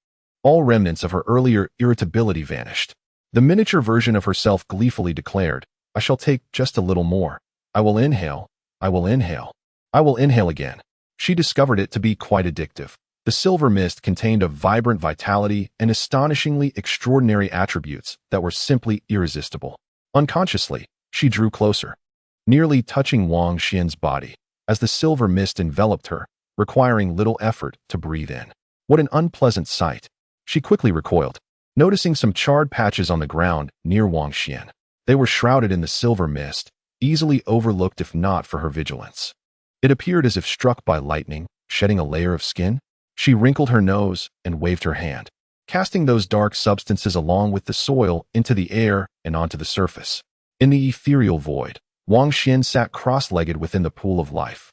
All remnants of her earlier irritability vanished. The miniature version of herself gleefully declared, "I shall take just a little more. I will inhale. I will inhale. I will inhale again." She discovered it to be quite addictive. The silver mist contained a vibrant vitality and astonishingly extraordinary attributes that were simply irresistible. Unconsciously, she drew closer, nearly touching Wang Xuan's body, as the silver mist enveloped her, requiring little effort to breathe in. What an unpleasant sight! She quickly recoiled, noticing some charred patches on the ground near Wang Xuan. They were shrouded in the silver mist, easily overlooked if not for her vigilance. It appeared as if struck by lightning, shedding a layer of skin. She wrinkled her nose and waved her hand, casting those dark substances along with the soil into the air and onto the surface. In the ethereal void, Wang Xuan sat cross-legged within the pool of life,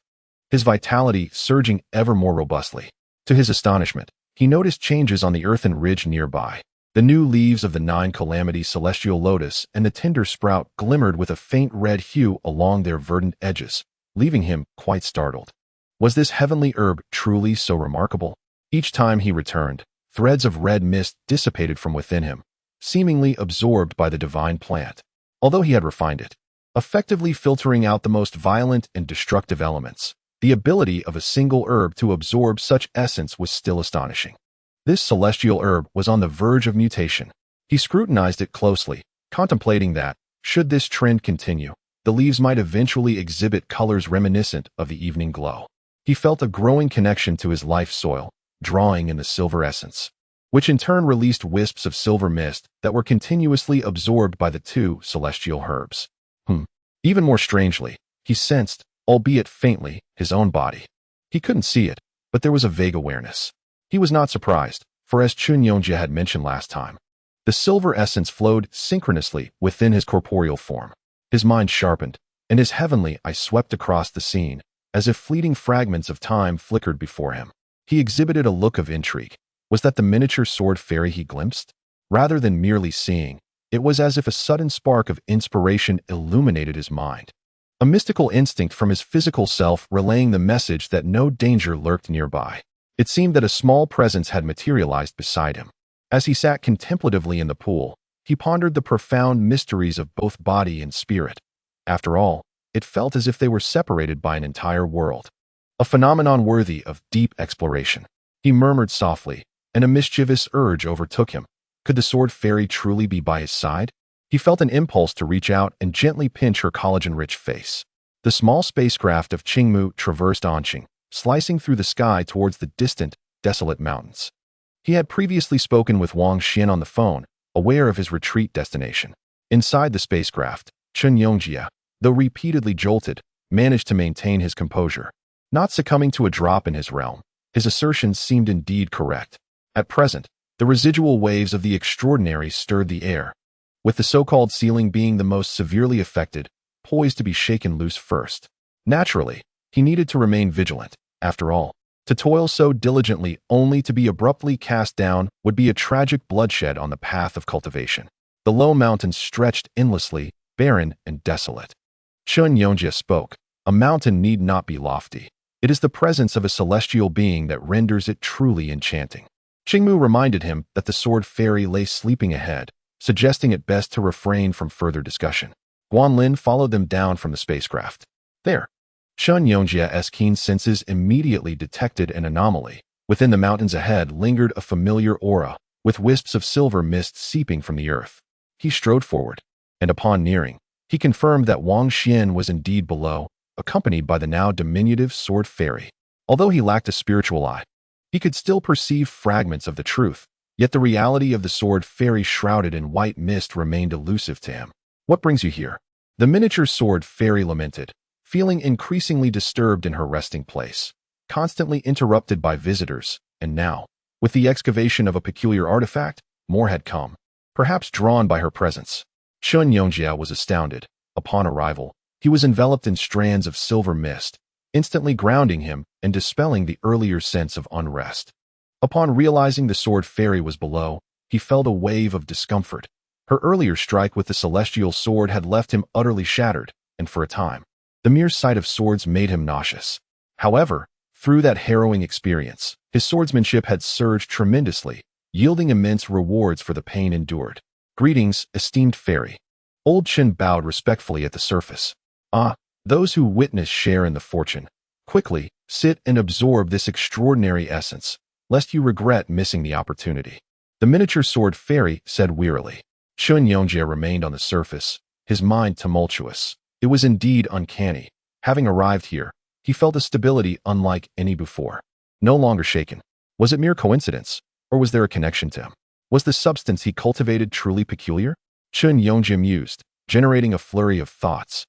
his vitality surging ever more robustly. To his astonishment, he noticed changes on the earthen ridge nearby. The new leaves of the 9-calamity celestial lotus and the tender sprout glimmered with a faint red hue along their verdant edges, leaving him quite startled. Was this heavenly herb truly so remarkable? Each time he returned, threads of red mist dissipated from within him, seemingly absorbed by the divine plant. Although he had refined it, effectively filtering out the most violent and destructive elements, the ability of a single herb to absorb such essence was still astonishing. This celestial herb was on the verge of mutation. He scrutinized it closely, contemplating that, should this trend continue, the leaves might eventually exhibit colors reminiscent of the evening glow. He felt a growing connection to his life soil, drawing in the silver essence, which in turn released wisps of silver mist that were continuously absorbed by the two celestial herbs. Even more strangely, he sensed, albeit faintly, his own body. He couldn't see it, but there was a vague awareness. He was not surprised, for as Chen Yongjia had mentioned last time, the silver essence flowed synchronously within his corporeal form. His mind sharpened, and his heavenly eye swept across the scene, as if fleeting fragments of time flickered before him. He exhibited a look of intrigue. Was that the miniature sword fairy he glimpsed? Rather than merely seeing, it was as if a sudden spark of inspiration illuminated his mind. A mystical instinct from his physical self relaying the message that no danger lurked nearby. It seemed that a small presence had materialized beside him. As he sat contemplatively in the pool, he pondered the profound mysteries of both body and spirit. After all, it felt as if they were separated by an entire world. A phenomenon worthy of deep exploration. He murmured softly, and a mischievous urge overtook him. Could the sword fairy truly be by his side? He felt an impulse to reach out and gently pinch her collagen-rich face. The small spacecraft of Qingmu traversed Anqing, slicing through the sky towards the distant, desolate mountains. He had previously spoken with Wang Xuan on the phone, aware of his retreat destination. Inside the spacecraft, Chen Yongjia, though repeatedly jolted, managed to maintain his composure. Not succumbing to a drop in his realm, his assertions seemed indeed correct. At present, the residual waves of the extraordinary stirred the air, with the so-called ceiling being the most severely affected, poised to be shaken loose first. Naturally, he needed to remain vigilant. After all, to toil so diligently only to be abruptly cast down would be a tragic bloodshed on the path of cultivation. The low mountains stretched endlessly, barren and desolate. Chen Yongjia spoke. A mountain need not be lofty. It is the presence of a celestial being that renders it truly enchanting. Qingmu reminded him that the sword fairy lay sleeping ahead, suggesting it best to refrain from further discussion. Guanlin followed them down from the spacecraft. There, Chen Yongjia's keen senses immediately detected an anomaly. Within the mountains ahead lingered a familiar aura, with wisps of silver mist seeping from the earth. He strode forward, and upon nearing, he confirmed that Wang Xuan was indeed below, accompanied by the now diminutive sword fairy. Although he lacked a spiritual eye, he could still perceive fragments of the truth, yet the reality of the sword fairy shrouded in white mist remained elusive to him. What brings you here? The miniature sword fairy lamented, feeling increasingly disturbed in her resting place, constantly interrupted by visitors, and now, with the excavation of a peculiar artifact, more had come, perhaps drawn by her presence. Chen Yongjia was astounded. Upon arrival, he was enveloped in strands of silver mist, instantly grounding him and dispelling the earlier sense of unrest. Upon realizing the sword fairy was below, he felt a wave of discomfort. Her earlier strike with the celestial sword had left him utterly shattered, and for a time, the mere sight of swords made him nauseous. However, through that harrowing experience, his swordsmanship had surged tremendously, yielding immense rewards for the pain endured. Greetings, esteemed fairy. Old Chen bowed respectfully at the surface. Ah, those who witness share in the fortune. Quickly, sit and absorb this extraordinary essence, lest you regret missing the opportunity. The miniature sword fairy said wearily. Chen Yongjia remained on the surface, his mind tumultuous. It was indeed uncanny. Having arrived here, he felt a stability unlike any before. No longer shaken. Was it mere coincidence, or was there a connection to him? Was the substance he cultivated truly peculiar? Chen Yongjia mused, generating a flurry of thoughts.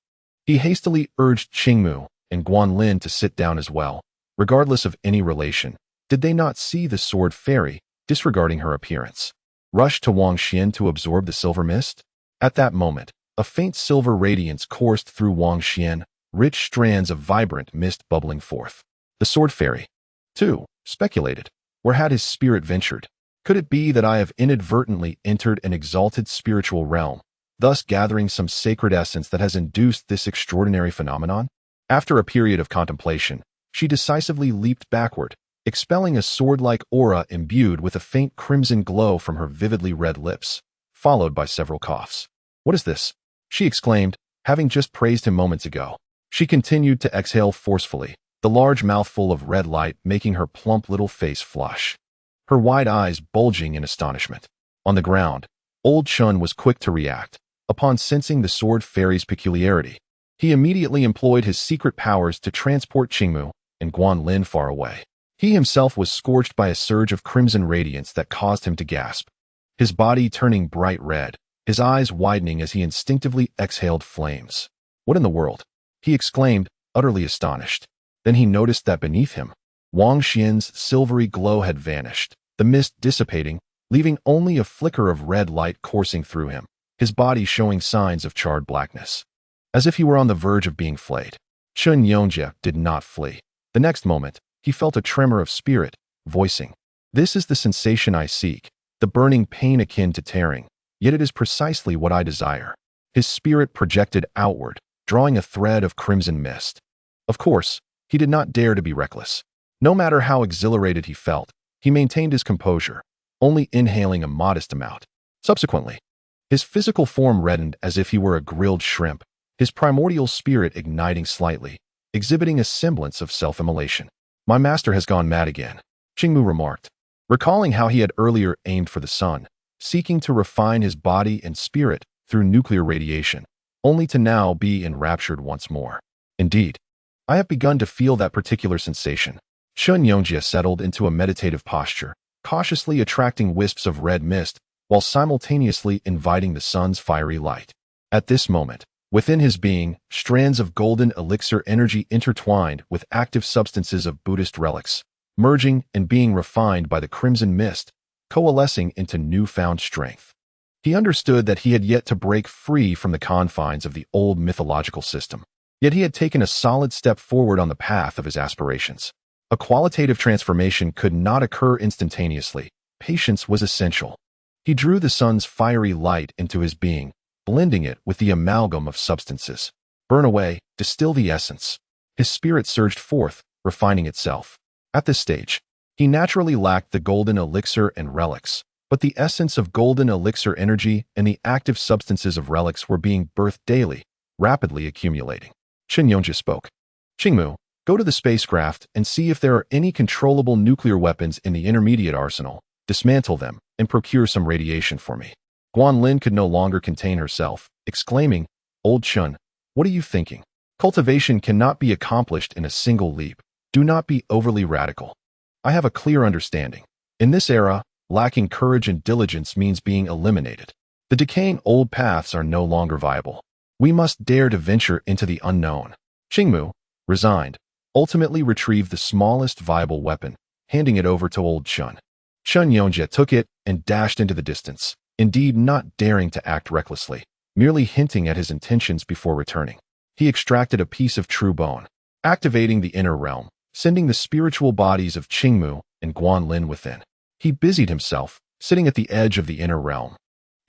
He hastily urged Qingmu and Guanlin to sit down as well. Regardless of any relation, did they not see the sword fairy, disregarding her appearance, rush to Wang Xuan to absorb the silver mist? At that moment, a faint silver radiance coursed through Wang Xuan, rich strands of vibrant mist bubbling forth. The sword fairy, too, speculated. Where had his spirit ventured? Could it be that I have inadvertently entered an exalted spiritual realm, thus gathering some sacred essence that has induced this extraordinary phenomenon? After a period of contemplation, she decisively leaped backward, expelling a sword-like aura imbued with a faint crimson glow from her vividly red lips, followed by several coughs. What is this? She exclaimed, having just praised him moments ago. She continued to exhale forcefully, the large mouthful of red light making her plump little face flush, her wide eyes bulging in astonishment. On the ground, old Chen was quick to react. Upon sensing the sword fairy's peculiarity, he immediately employed his secret powers to transport Qingmu and Guanlin far away. He himself was scorched by a surge of crimson radiance that caused him to gasp, his body turning bright red, his eyes widening as he instinctively exhaled flames. What in the world? He exclaimed, utterly astonished. Then he noticed that beneath him, Wang Xian's silvery glow had vanished. the mist dissipating, leaving only a flicker of red light coursing through him, his body showing signs of charred blackness. As if he were on the verge of being flayed. Chen Yongjie did not flee. The next moment, he felt a tremor of spirit, voicing, "This is the sensation I seek, the burning pain akin to tearing, yet it is precisely what I desire." His spirit projected outward, drawing a thread of crimson mist. Of course, he did not dare to be reckless. No matter how exhilarated he felt, he maintained his composure, only inhaling a modest amount. Subsequently, his physical form reddened as if he were a grilled shrimp, his primordial spirit igniting slightly, exhibiting a semblance of self-immolation. "My master has gone mad again," Qingmu remarked, recalling how he had earlier aimed for the sun, seeking to refine his body and spirit through nuclear radiation, only to now be enraptured once more. "Indeed, I have begun to feel that particular sensation." Chen Yongjie settled into a meditative posture, cautiously attracting wisps of red mist while simultaneously inviting the sun's fiery light. At this moment, within his being, strands of golden elixir energy intertwined with active substances of Buddhist relics, merging and being refined by the crimson mist, coalescing into newfound strength. He understood that he had yet to break free from the confines of the old mythological system. Yet he had taken a solid step forward on the path of his aspirations. A qualitative transformation could not occur instantaneously. Patience was essential. He drew the sun's fiery light into his being, blending it with the amalgam of substances. Burn away, distill the essence. His spirit surged forth, refining itself. At this stage, he naturally lacked the golden elixir and relics, but the essence of golden elixir energy and the active substances of relics were being birthed daily, rapidly accumulating. Chen Yongjie spoke. "Qingmu, go to the spacecraft and see if there are any controllable nuclear weapons in the intermediate arsenal, dismantle them, and procure some radiation for me." Guanlin could no longer contain herself, exclaiming, "Old Chen, what are you thinking? Cultivation cannot be accomplished in a single leap. Do not be overly radical. I have a clear understanding. In this era, lacking courage and diligence means being eliminated. The decaying old paths are no longer viable. We must dare to venture into the unknown." Qingmu, resigned, ultimately retrieved the smallest viable weapon, handing it over to old Chen. Chen Yongjie took it and dashed into the distance, indeed not daring to act recklessly, merely hinting at his intentions before returning. He extracted a piece of true bone, activating the inner realm, sending the spiritual bodies of Qingmu and Guanlin within. He busied himself, sitting at the edge of the inner realm,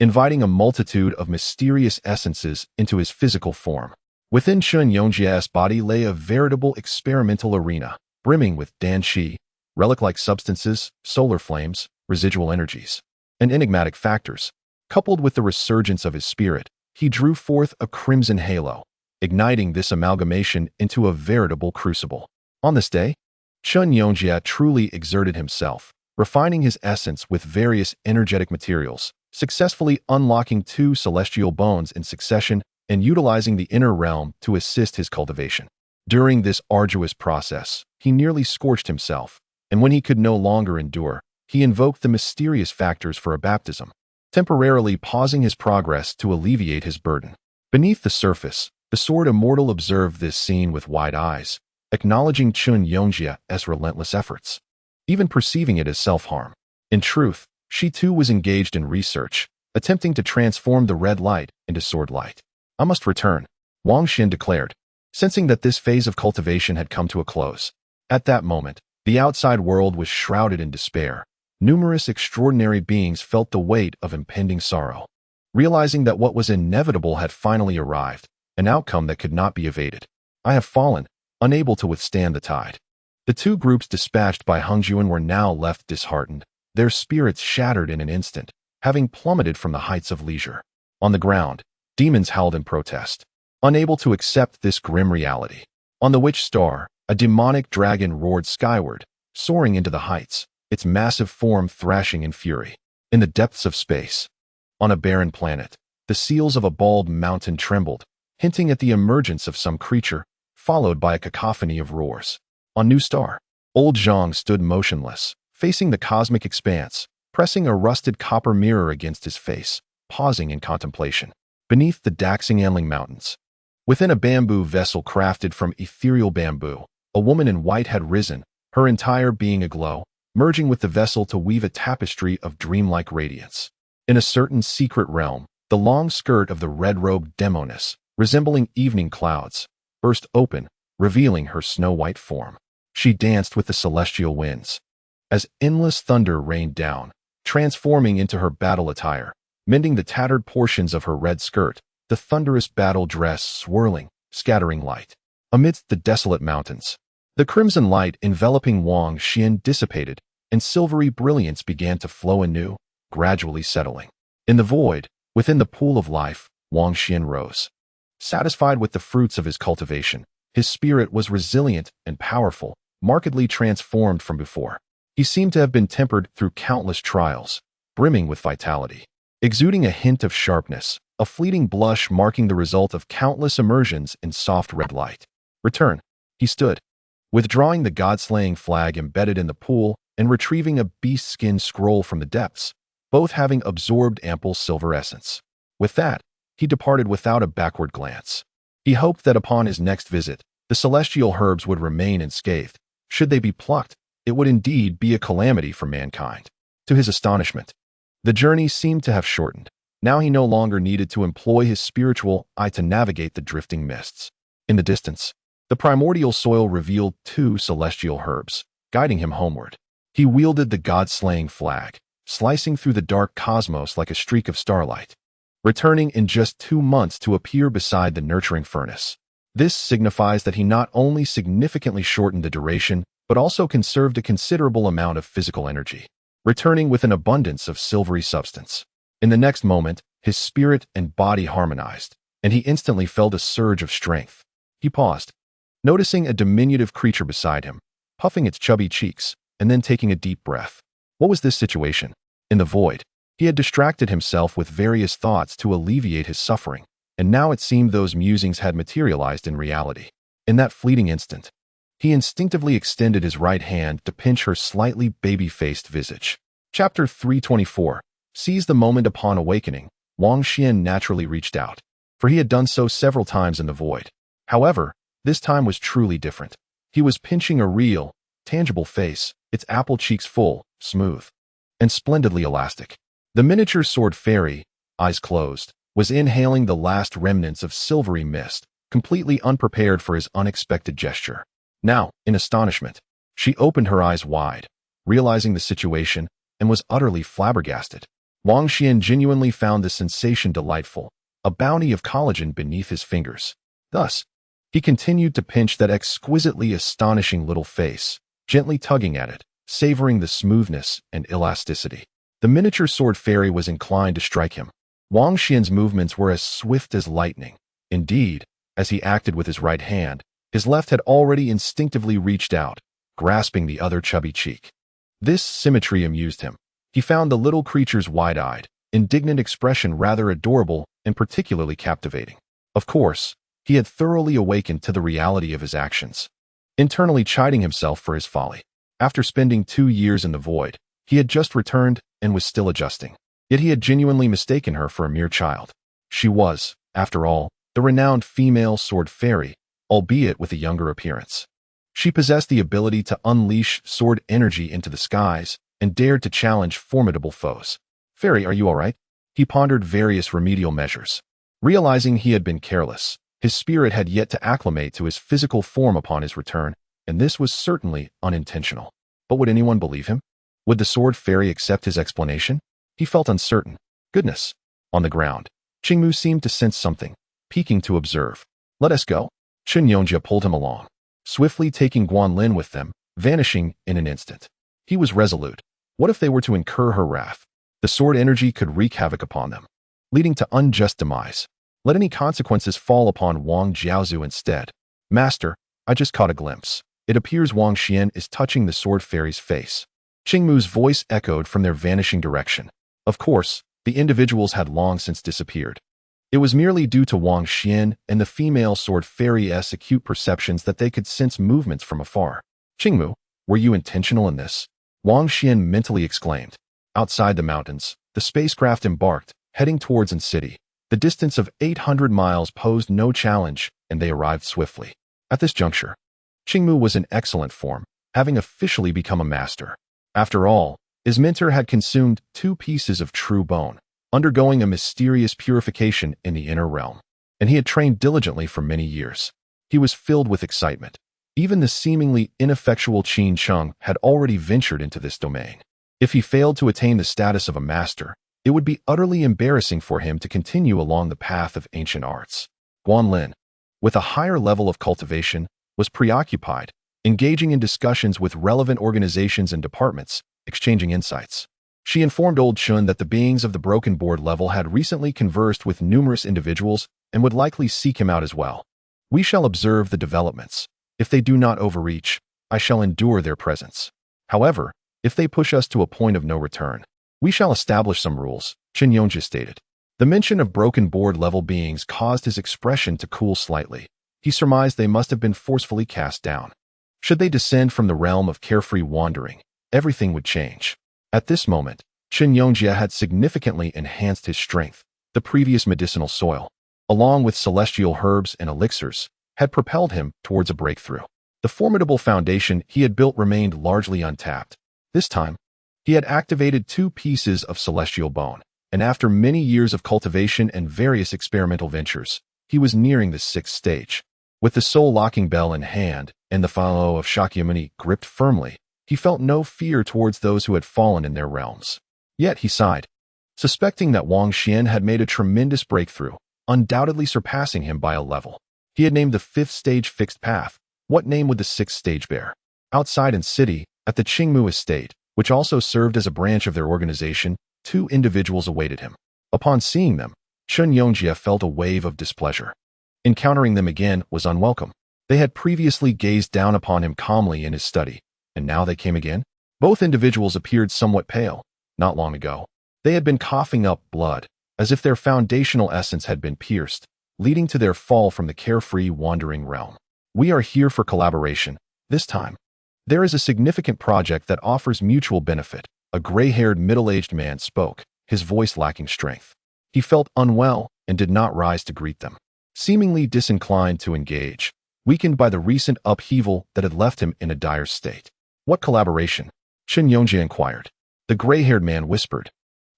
inviting a multitude of mysterious essences into his physical form. Within Chen Yongjie's body lay a veritable experimental arena, brimming with danshi, relic-like substances, solar flames, residual energies, and enigmatic factors. Coupled with the resurgence of his spirit, he drew forth a crimson halo, igniting this amalgamation into a veritable crucible. On this day, Chen Yongjie truly exerted himself, refining his essence with various energetic materials, successfully unlocking 2 celestial bones in succession and utilizing the inner realm to assist his cultivation. During this arduous process, he nearly scorched himself, and when he could no longer endure, he invoked the mysterious factors for a baptism, temporarily pausing his progress to alleviate his burden. Beneath the surface, the Sword Immortal observed this scene with wide eyes, acknowledging Chen Yongjie's relentless efforts, even perceiving it as self-harm. In truth, she too was engaged in research, attempting to transform the red light into sword light. "I must return," Wang Xuan declared, sensing that this phase of cultivation had come to a close. At that moment, the outside world was shrouded in despair. Numerous extraordinary beings felt the weight of impending sorrow, realizing that what was inevitable had finally arrived, an outcome that could not be evaded. "I have fallen, unable to withstand the tide." The 2 groups dispatched by Wang Xuan were now left disheartened, their spirits shattered in an instant, having plummeted from the heights of leisure. On the ground, demons howled in protest, unable to accept this grim reality. On the Witch Star, a demonic dragon roared skyward, soaring into the heights, its massive form thrashing in fury. In the depths of space, on a barren planet, the seals of a bald mountain trembled, hinting at the emergence of some creature, followed by a cacophony of roars. On New Star, old Zhang stood motionless, facing the cosmic expanse, pressing a rusted copper mirror against his face, pausing in contemplation. Beneath the Daxing'anling Mountains, within a bamboo vessel crafted from ethereal bamboo, a woman in white had risen, her entire being aglow, merging with the vessel to weave a tapestry of dreamlike radiance. In a certain secret realm, the long skirt of the red-robed demoness, resembling evening clouds, burst open, revealing her snow-white form. She danced with the celestial winds, as endless thunder rained down, transforming into her battle attire, mending the tattered portions of her red skirt, the thunderous battle dress swirling, scattering light. Amidst the desolate mountains, the crimson light enveloping Wang Xuan dissipated, and silvery brilliance began to flow anew, gradually settling. In the void, within the pool of life, Wang Xuan rose. Satisfied with the fruits of his cultivation, his spirit was resilient and powerful, markedly transformed from before. He seemed to have been tempered through countless trials, brimming with vitality, exuding a hint of sharpness, a fleeting blush marking the result of countless immersions in soft red light. Return. He stood, withdrawing the god-slaying flag embedded in the pool and retrieving a beast-skin scroll from the depths, both having absorbed ample silver essence. With that, he departed without a backward glance. He hoped that upon his next visit, the celestial herbs would remain unscathed. Should they be plucked, it would indeed be a calamity for mankind. To his astonishment, the journey seemed to have shortened. Now he no longer needed to employ his spiritual eye to navigate the drifting mists. In the distance, the primordial soil revealed two celestial herbs, guiding him homeward. He wielded the god-slaying flag, slicing through the dark cosmos like a streak of starlight, returning in just 2 months to appear beside the nurturing furnace. This signifies that he not only significantly shortened the duration, but also conserved a considerable amount of physical energy, returning with an abundance of silvery substance. In the next moment, his spirit and body harmonized, and he instantly felt a surge of strength. He paused, noticing a diminutive creature beside him, puffing its chubby cheeks, and then taking a deep breath. What was this situation? In the void, he had distracted himself with various thoughts to alleviate his suffering, and now it seemed those musings had materialized in reality. In that fleeting instant, he instinctively extended his right hand to pinch her slightly baby-faced visage. Chapter 324. Seize the moment upon awakening. Wang Xuan naturally reached out, for he had done so several times in the void. However, this time was truly different. He was pinching a real, tangible face, its apple cheeks full, smooth, and splendidly elastic. The miniature sword fairy, eyes closed, was inhaling the last remnants of silvery mist, completely unprepared for his unexpected gesture. Now, in astonishment, she opened her eyes wide, realizing the situation, and was utterly flabbergasted. Wang Xuan genuinely found the sensation delightful, a bounty of collagen beneath his fingers. Thus, he continued to pinch that exquisitely astonishing little face, gently tugging at it, savoring the smoothness and elasticity. The miniature sword fairy was inclined to strike him. Wang Xuan's movements were as swift as lightning. Indeed, as he acted with his right hand, his left had already instinctively reached out, grasping the other chubby cheek. This symmetry amused him. He found the little creature's wide-eyed, indignant expression rather adorable and particularly captivating. Of course, he had thoroughly awakened to the reality of his actions, internally chiding himself for his folly. After spending 2 years in the void, he had just returned and was still adjusting. Yet he had genuinely mistaken her for a mere child. She was, after all, the renowned female sword fairy, albeit with a younger appearance. She possessed the ability to unleash sword energy into the skies and dared to challenge formidable foes. "Fairy, are you all right?" He pondered various remedial measures. Realizing he had been careless, his spirit had yet to acclimate to his physical form upon his return, and this was certainly unintentional. But would anyone believe him? Would the sword fairy accept his explanation? He felt uncertain. Goodness! On the ground, Qingmu seemed to sense something, peeking to observe. "Let us go." Chen Yongjia pulled him along, swiftly taking Guanlin with them, vanishing in an instant. He was resolute. What if they were to incur her wrath? The sword energy could wreak havoc upon them, leading to unjust demise. Let any consequences fall upon Wang Jiaozu instead. "Master, I just caught a glimpse. It appears Wang Xuan is touching the sword fairy's face." Qingmu's voice echoed from their vanishing direction. Of course, the individuals had long since disappeared. It was merely due to Wang Xuan and the female sword fairy's acute perceptions that they could sense movements from afar. "Qingmu, were you intentional in this?" Wang Xuan mentally exclaimed. Outside the mountains, the spacecraft embarked, heading towards an city. The distance of 800 miles posed no challenge, and they arrived swiftly. At this juncture, Qingmu was in excellent form, having officially become a master. After all, his mentor had consumed 2 pieces of true bone, undergoing a mysterious purification in the inner realm, and he had trained diligently for many years. He was filled with excitement. Even the seemingly ineffectual Qin Cheng had already ventured into this domain. If he failed to attain the status of a master, it would be utterly embarrassing for him to continue along the path of ancient arts. Guanlin, with a higher level of cultivation, was preoccupied, engaging in discussions with relevant organizations and departments, exchanging insights. She informed old Chen that the beings of the broken board level had recently conversed with numerous individuals and would likely seek him out as well. We shall observe the developments. If they do not overreach, I shall endure their presence. However, if they push us to a point of no return, we shall establish some rules, Chen Yongji stated. The mention of broken board level beings caused his expression to cool slightly. He surmised they must have been forcefully cast down. Should they descend from the realm of carefree wandering, everything would change. At this moment, Chen Yongjia had significantly enhanced his strength. The previous medicinal soil, along with celestial herbs and elixirs, had propelled him towards a breakthrough. The formidable foundation he had built remained largely untapped. This time, he had activated 2 pieces of celestial bone, and after many years of cultivation and various experimental ventures, he was nearing the 6th stage. With the soul-locking bell in hand and the follow of Shakyamuni gripped firmly, he felt no fear towards those who had fallen in their realms. Yet he sighed, suspecting that Wang Xuan had made a tremendous breakthrough, undoubtedly surpassing him by a level. He had named the 5th stage Fixed Path. What name would the 6th stage bear? Outside in city, at the Qingmu estate, which also served as a branch of their organization, 2 individuals awaited him. Upon seeing them, Chen Yongjia felt a wave of displeasure. Encountering them again was unwelcome. They had previously gazed down upon him calmly in his study, and now they came again? Both individuals appeared somewhat pale. Not long ago, they had been coughing up blood, as if their foundational essence had been pierced, leading to their fall from the carefree wandering realm. We are here for collaboration, this time. There is a significant project that offers mutual benefit. A gray-haired middle-aged man spoke, his voice lacking strength. He felt unwell and did not rise to greet them. Seemingly disinclined to engage, weakened by the recent upheaval that had left him in a dire state. What collaboration? Chen Yongjia inquired. The gray-haired man whispered.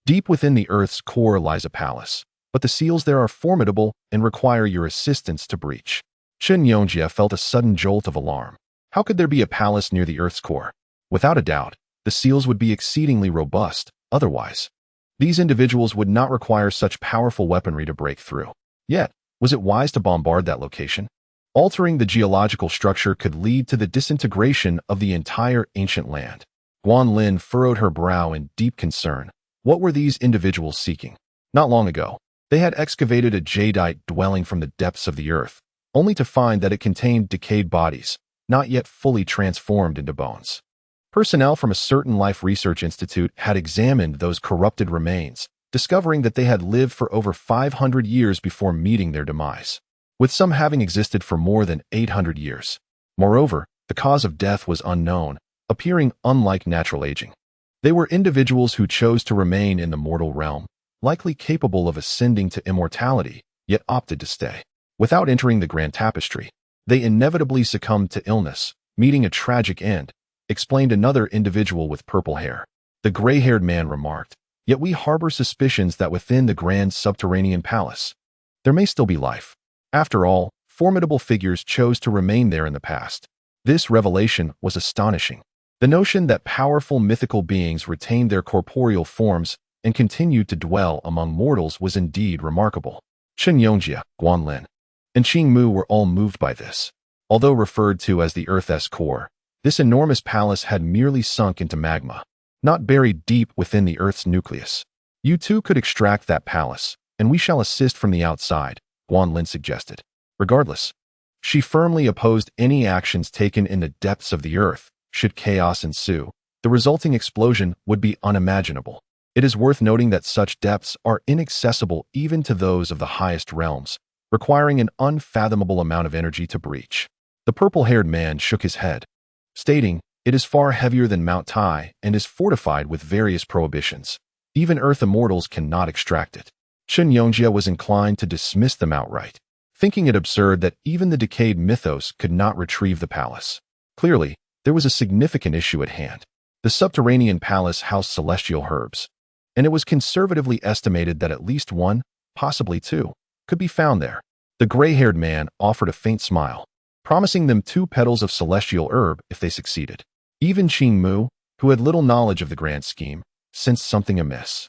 Deep within the earth's core lies a palace, but the seals there are formidable and require your assistance to breach. Chen Yongjia felt a sudden jolt of alarm. How could there be a palace near the earth's core? Without a doubt, the seals would be exceedingly robust, otherwise. These individuals would not require such powerful weaponry to break through. Yet, was it wise to bombard that location? Altering the geological structure could lead to the disintegration of the entire ancient land. Guanlin furrowed her brow in deep concern. What were these individuals seeking? Not long ago, they had excavated a jadeite dwelling from the depths of the earth, only to find that it contained decayed bodies, not yet fully transformed into bones. Personnel from a certain life research institute had examined those corrupted remains, discovering that they had lived for over 500 years before meeting their demise, with some having existed for more than 800 years. Moreover, the cause of death was unknown, appearing unlike natural aging. They were individuals who chose to remain in the mortal realm, likely capable of ascending to immortality, yet opted to stay. Without entering the grand tapestry, they inevitably succumbed to illness, meeting a tragic end, explained another individual with purple hair. The gray-haired man remarked, yet we harbor suspicions that within the grand subterranean palace, there may still be life. After all, formidable figures chose to remain there in the past. This revelation was astonishing. The notion that powerful mythical beings retained their corporeal forms and continued to dwell among mortals was indeed remarkable. Chen Yongjia, Guanlin, and Qingmu were all moved by this. Although referred to as the Earth's core, this enormous palace had merely sunk into magma, not buried deep within the Earth's nucleus. You too could extract that palace, and we shall assist from the outside, Guanlin suggested. Regardless, she firmly opposed any actions taken in the depths of the earth. Should chaos ensue, the resulting explosion would be unimaginable. It is worth noting that such depths are inaccessible even to those of the highest realms, requiring an unfathomable amount of energy to breach. The purple-haired man shook his head, stating, it is far heavier than Mount Tai and is fortified with various prohibitions. Even Earth immortals cannot extract it. Chen Yongjia was inclined to dismiss them outright, thinking it absurd that even the decayed mythos could not retrieve the palace. Clearly, there was a significant issue at hand. The subterranean palace housed celestial herbs, and it was conservatively estimated that at least one, possibly two, could be found there. The gray-haired man offered a faint smile, promising them 2 petals of celestial herb if they succeeded. Even Qing Mu, who had little knowledge of the grand scheme, sensed something amiss.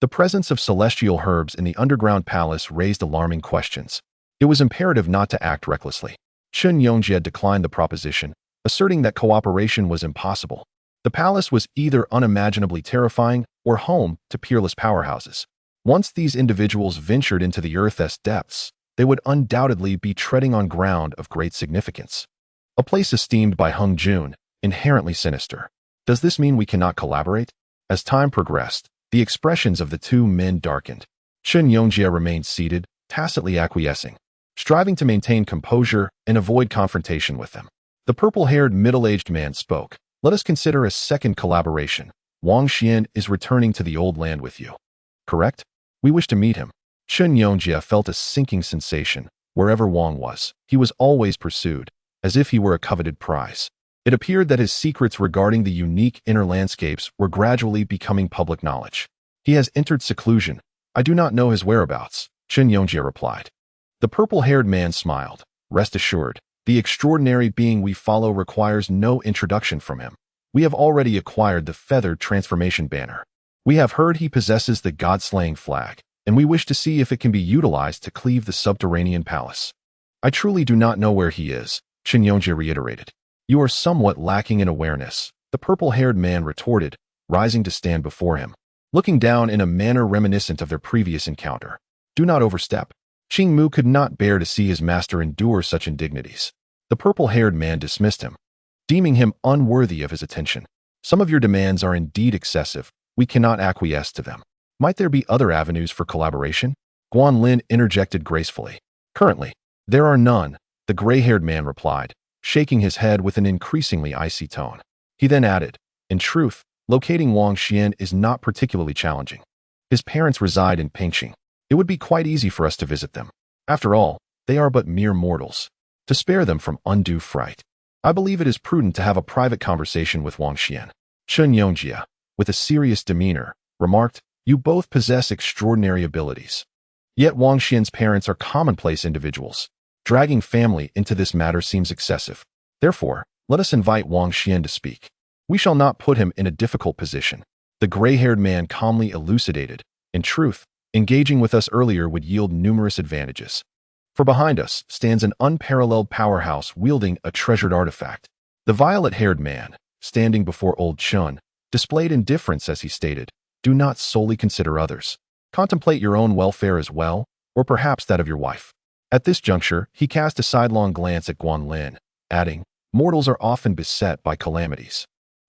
The presence of celestial herbs in the underground palace raised alarming questions. It was imperative not to act recklessly. Chen Yongjie declined the proposition, asserting that cooperation was impossible. The palace was either unimaginably terrifying or home to peerless powerhouses. Once these individuals ventured into the Earth's depths, they would undoubtedly be treading on ground of great significance. A place esteemed by Hung Jun, inherently sinister. Does this mean we cannot collaborate? As time progressed, the expressions of the 2 men darkened. Chen Yongjie remained seated, tacitly acquiescing, striving to maintain composure and avoid confrontation with them. The purple-haired middle-aged man spoke. Let us consider a second collaboration. Wang Xuan is returning to the old land with you. Correct? We wish to meet him. Chen Yongjie felt a sinking sensation. Wherever Wang was, he was always pursued, as if he were a coveted prize. It appeared that his secrets regarding the unique inner landscapes were gradually becoming public knowledge. He has entered seclusion. I do not know his whereabouts, Chen Yongjie replied. The purple-haired man smiled. Rest assured, the extraordinary being we follow requires no introduction from him. We have already acquired the feathered transformation banner. We have heard he possesses the god-slaying flag, and we wish to see if it can be utilized to cleave the subterranean palace. I truly do not know where he is, Chen Yongjie reiterated. You are somewhat lacking in awareness, the purple-haired man retorted, rising to stand before him, looking down in a manner reminiscent of their previous encounter. Do not overstep. Qing Mu could not bear to see his master endure such indignities. The purple-haired man dismissed him, deeming him unworthy of his attention. Some of your demands are indeed excessive. We cannot acquiesce to them. Might there be other avenues for collaboration? Guanlin interjected gracefully. Currently, there are none, the gray-haired man replied, shaking his head with an increasingly icy tone. He then added, in truth, locating Wang Xuan is not particularly challenging. His parents reside in Pingxing. It would be quite easy for us to visit them. After all, they are but mere mortals. To spare them from undue fright, I believe it is prudent to have a private conversation with Wang Xuan. Chen Yongjie, with a serious demeanor, remarked, you both possess extraordinary abilities. Yet Wang Xuan's parents are commonplace individuals. Dragging family into this matter seems excessive. Therefore, let us invite Wang Xuan to speak. We shall not put him in a difficult position. The gray-haired man calmly elucidated. In truth, engaging with us earlier would yield numerous advantages. For behind us stands an unparalleled powerhouse wielding a treasured artifact. The violet-haired man, standing before old Chen, displayed indifference as he stated, do not solely consider others. Contemplate your own welfare as well, or perhaps that of your wife. At this juncture, he cast a sidelong glance at Guanlin, adding, mortals are often beset by calamities.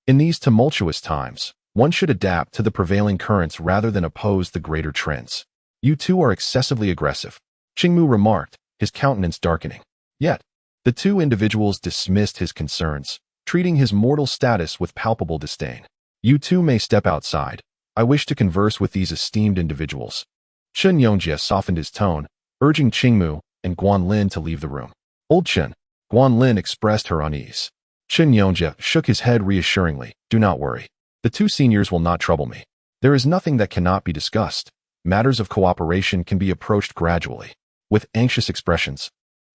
In these tumultuous times, one should adapt to the prevailing currents rather than oppose the greater trends. You two are excessively aggressive, Qingmu remarked, his countenance darkening. Yet, the 2 individuals dismissed his concerns, treating his mortal status with palpable disdain. You two may step outside. I wish to converse with these esteemed individuals. Chen Yongjie softened his tone, urging Qingmu and Guanlin to leave the room. Old Chen, Guanlin expressed her unease. Chen Yongjie shook his head reassuringly. Do not worry. The 2 seniors will not trouble me. There is nothing that cannot be discussed. Matters of cooperation can be approached gradually. With anxious expressions,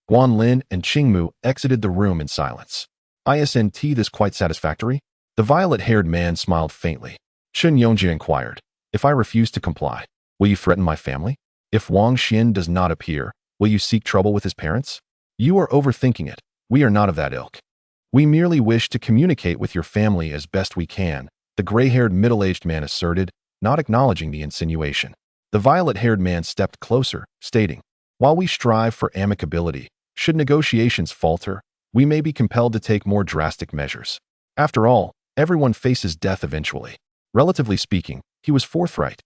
Guanlin and Qingmu exited the room in silence. Isn't this quite satisfactory? The violet-haired man smiled faintly. Chen Yongjie inquired, if I refuse to comply, will you threaten my family? If Wang Xuan does not appear, will you seek trouble with his parents? You are overthinking it. We are not of that ilk. We merely wish to communicate with your family as best we can, the gray-haired middle-aged man asserted, not acknowledging the insinuation. The violet-haired man stepped closer, stating, while we strive for amicability, should negotiations falter, we may be compelled to take more drastic measures. After all, everyone faces death eventually. Relatively speaking, he was forthright,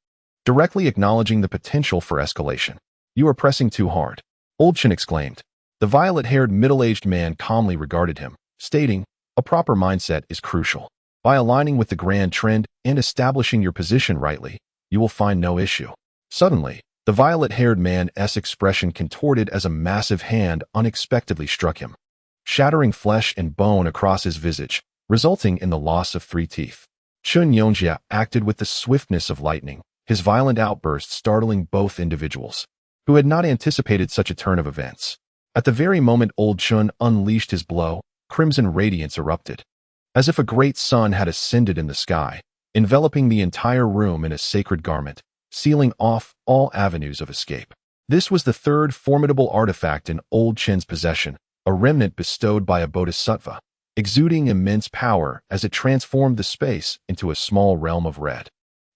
directly acknowledging the potential for escalation. You are pressing too hard, Old Chen exclaimed. The violet-haired middle-aged man calmly regarded him, stating, a proper mindset is crucial. By aligning with the grand trend and establishing your position rightly, you will find no issue. Suddenly, the violet-haired man's expression contorted as a massive hand unexpectedly struck him, shattering flesh and bone across his visage, resulting in the loss of 3 teeth. Chen Yongjia acted with the swiftness of lightning, his violent outburst startling both individuals, who had not anticipated such a turn of events. At the very moment old Chen unleashed his blow, crimson radiance erupted, as if a great sun had ascended in the sky, enveloping the entire room in a sacred garment, sealing off all avenues of escape. This was the third formidable artifact in old Chen's possession, a remnant bestowed by a bodhisattva, exuding immense power as it transformed the space into a small realm of red,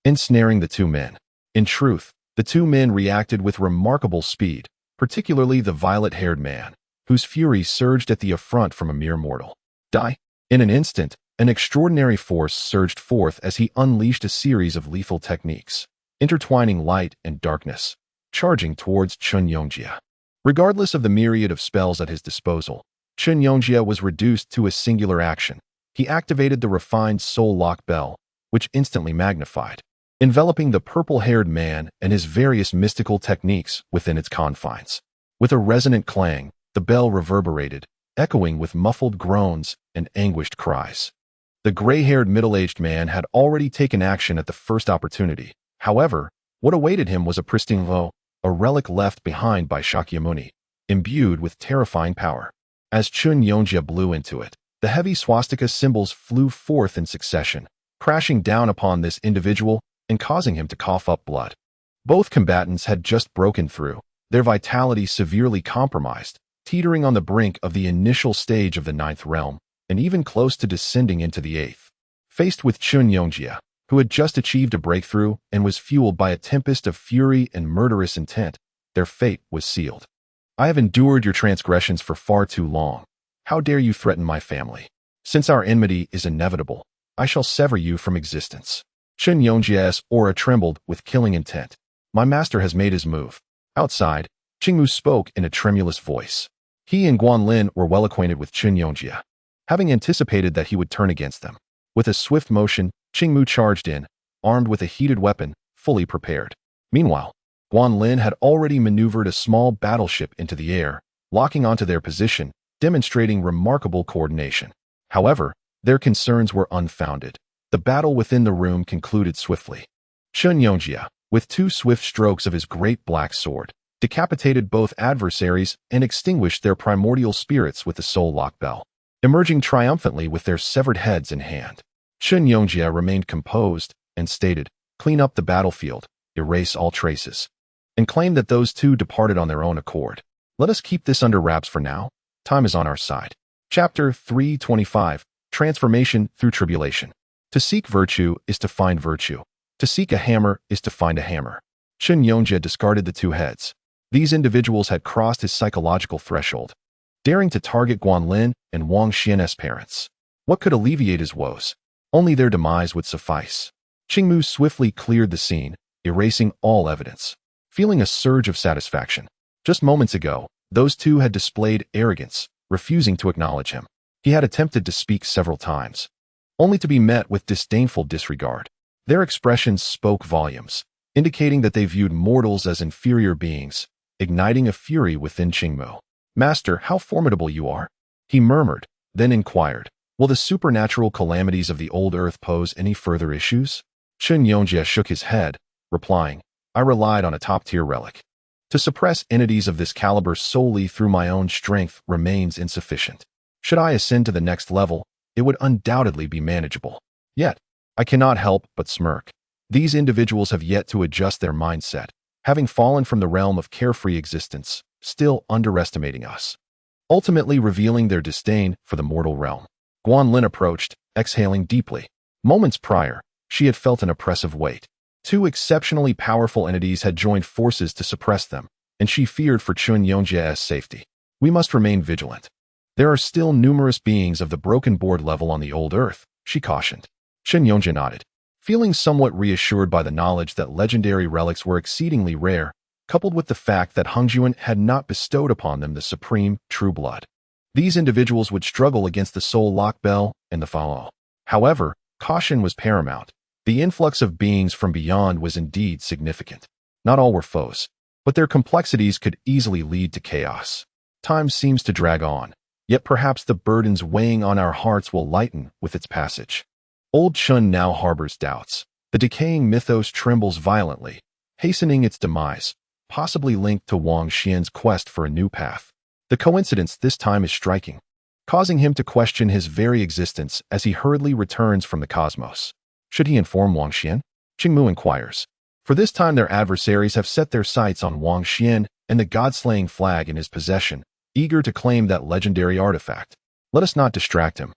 ensnaring the two men. In truth, the two men reacted with remarkable speed, particularly the violet-haired man, whose fury surged at the affront from a mere mortal. Die! In an instant, an extraordinary force surged forth as he unleashed a series of lethal techniques, intertwining light and darkness, charging towards Chen Yongjia. Regardless of the myriad of spells at his disposal, Chen Yongjia was reduced to a singular action. He activated the refined soul lock bell, which instantly magnified, enveloping the purple-haired man and his various mystical techniques within its confines. With a resonant clang, the bell reverberated, echoing with muffled groans and anguished cries. The gray-haired middle-aged man had already taken action at the first opportunity. However, what awaited him was a pristine vow, a relic left behind by Shakyamuni, imbued with terrifying power. As Chen Yongjia blew into it, the heavy swastika symbols flew forth in succession, crashing down upon this individual and causing him to cough up blood. Both combatants had just broken through, their vitality severely compromised, teetering on the brink of the initial stage of the ninth realm, and even close to descending into the eighth. Faced with Chen Yongjia, who had just achieved a breakthrough and was fueled by a tempest of fury and murderous intent, their fate was sealed. I have endured your transgressions for far too long. How dare you threaten my family? Since our enmity is inevitable, I shall sever you from existence. Chen Yongjia's aura trembled with killing intent. My master has made his move. Outside, Qingmu spoke in a tremulous voice. He and Guanlin were well acquainted with Chen Yongjia, having anticipated that he would turn against them. With a swift motion, Qingmu charged in, armed with a heated weapon, fully prepared. Meanwhile, Guanlin had already maneuvered a small battleship into the air, locking onto their position, demonstrating remarkable coordination. However, their concerns were unfounded. The battle within the room concluded swiftly. Chen Yongjia, with two swift strokes of his great black sword, decapitated both adversaries and extinguished their primordial spirits with the soul lock bell, emerging triumphantly with their severed heads in hand. Chen Yongjia remained composed and stated, "Clean up the battlefield, erase all traces," and claimed that those two departed on their own accord. Let us keep this under wraps for now. Time is on our side. Chapter 325, Transformation Through Tribulation. To seek virtue is to find virtue. To seek a hammer is to find a hammer. Chen Yongjia discarded the two heads. These individuals had crossed his psychological threshold, daring to target Guanlin and Wang Xuan's parents. What could alleviate his woes? Only their demise would suffice. Qingmu swiftly cleared the scene, erasing all evidence, feeling a surge of satisfaction. Just moments ago, those two had displayed arrogance, refusing to acknowledge him. He had attempted to speak several times, only to be met with disdainful disregard. Their expressions spoke volumes, indicating that they viewed mortals as inferior beings, igniting a fury within Qingmu. "Master, how formidable you are," he murmured, then inquired, "Will the supernatural calamities of the old earth pose any further issues?" Chen Yongjia shook his head, replying, "I relied on a top-tier relic. To suppress entities of this caliber solely through my own strength remains insufficient. Should I ascend to the next level, it would undoubtedly be manageable. Yet, I cannot help but smirk. These individuals have yet to adjust their mindset, having fallen from the realm of carefree existence, still underestimating us, ultimately revealing their disdain for the mortal realm." Guanlin approached, exhaling deeply. Moments prior, she had felt an oppressive weight. Two exceptionally powerful entities had joined forces to suppress them, and she feared for Chen Yongjia's safety. "We must remain vigilant. There are still numerous beings of the broken board level on the old earth," she cautioned. Chen Yongjia nodded, feeling somewhat reassured by the knowledge that legendary relics were exceedingly rare, coupled with the fact that Hongjuan had not bestowed upon them the supreme, true blood. These individuals would struggle against the soul lock bell and the Fao. However, caution was paramount. The influx of beings from beyond was indeed significant. Not all were foes, but their complexities could easily lead to chaos. Time seems to drag on, yet perhaps the burdens weighing on our hearts will lighten with its passage. Old Chen now harbors doubts. The decaying mythos trembles violently, hastening its demise, possibly linked to Wang Xuan's quest for a new path. The coincidence this time is striking, causing him to question his very existence as he hurriedly returns from the cosmos. Should he inform Wang Xuan? Qingmu inquires. For this time their adversaries have set their sights on Wang Xuan and the god-slaying flag in his possession, eager to claim that legendary artifact. Let us not distract him.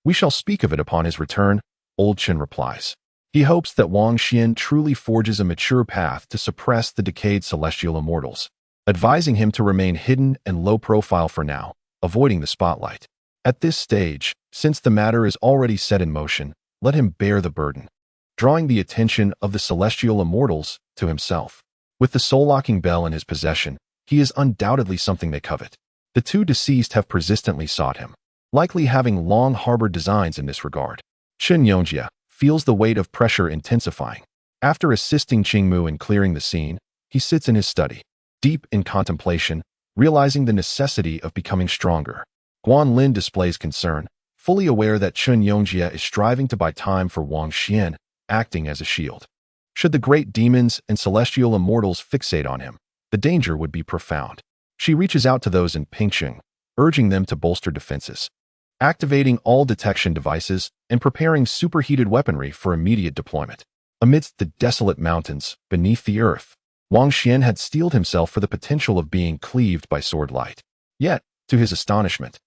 We shall speak of it upon his return, Old Chen replies. He hopes that Wang Xuan truly forges a mature path to suppress the decayed celestial immortals, advising him to remain hidden and low profile for now, avoiding the spotlight. At this stage, since the matter is already set in motion, let him bear the burden, drawing the attention of the celestial immortals to himself. With the soul-locking bell in his possession, he is undoubtedly something they covet. The two deceased have persistently sought him, likely having long harbored designs in this regard. Chen Yongjia feels the weight of pressure intensifying. After assisting Qingmu in clearing the scene, he sits in his study, deep in contemplation, realizing the necessity of becoming stronger. Guan Lin displays concern, fully aware that Chen Yongjia is striving to buy time for Wang Xuan, acting as a shield. Should the great demons and celestial immortals fixate on him, the danger would be profound. She reaches out to those in Pingqing, urging them to bolster defenses, activating all detection devices and preparing superheated weaponry for immediate deployment. Amidst the desolate mountains, beneath the earth, Wang Xuan had steeled himself for the potential of being cleaved by sword light. Yet, to his astonishment,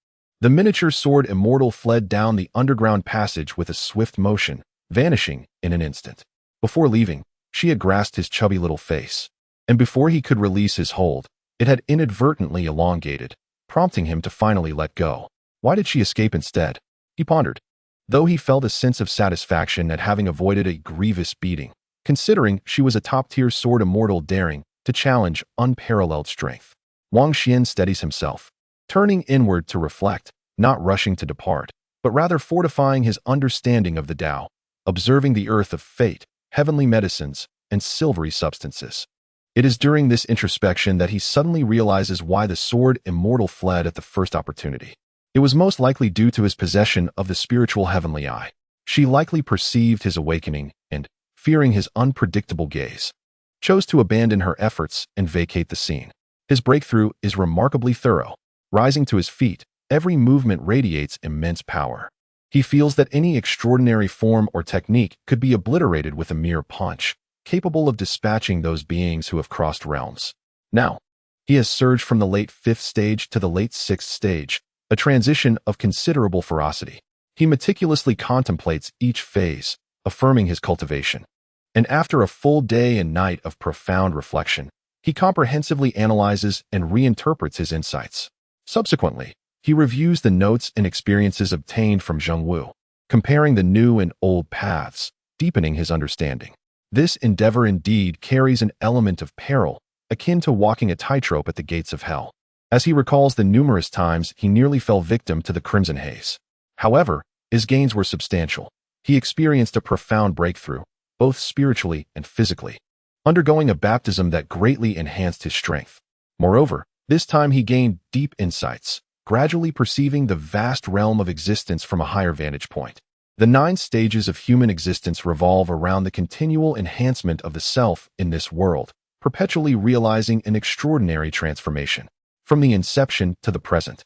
the miniature sword immortal fled down the underground passage with a swift motion, vanishing in an instant. Before leaving, she had grasped his chubby little face, and before he could release his hold, it had inadvertently elongated, prompting him to finally let go. Why did she escape instead? He pondered, though he felt a sense of satisfaction at having avoided a grievous beating, considering she was a top-tier sword immortal daring to challenge unparalleled strength. Wang Xuan steadies himself, turning inward to reflect, not rushing to depart, but rather fortifying his understanding of the Tao, observing the earth of fate, heavenly medicines, and silvery substances. It is during this introspection that he suddenly realizes why the sword immortal fled at the first opportunity. It was most likely due to his possession of the spiritual heavenly eye. She likely perceived his awakening and, fearing his unpredictable gaze, chose to abandon her efforts and vacate the scene. His breakthrough is remarkably thorough. Rising to his feet, every movement radiates immense power. He feels that any extraordinary form or technique could be obliterated with a mere punch, capable of dispatching those beings who have crossed realms. Now, he has surged from the late 5th stage to the late 6th stage, a transition of considerable ferocity. He meticulously contemplates each phase, affirming his cultivation. And after a full day and night of profound reflection, he comprehensively analyzes and reinterprets his insights. Subsequently, he reviews the notes and experiences obtained from Zhongwu, comparing the new and old paths, deepening his understanding. This endeavor indeed carries an element of peril, akin to walking a tightrope at the gates of hell, as he recalls the numerous times he nearly fell victim to the crimson haze. However, his gains were substantial. He experienced a profound breakthrough, both spiritually and physically, undergoing a baptism that greatly enhanced his strength. Moreover, this time he gained deep insights, gradually perceiving the vast realm of existence from a higher vantage point. The 9 stages of human existence revolve around the continual enhancement of the self in this world, perpetually realizing an extraordinary transformation. From the inception to the present,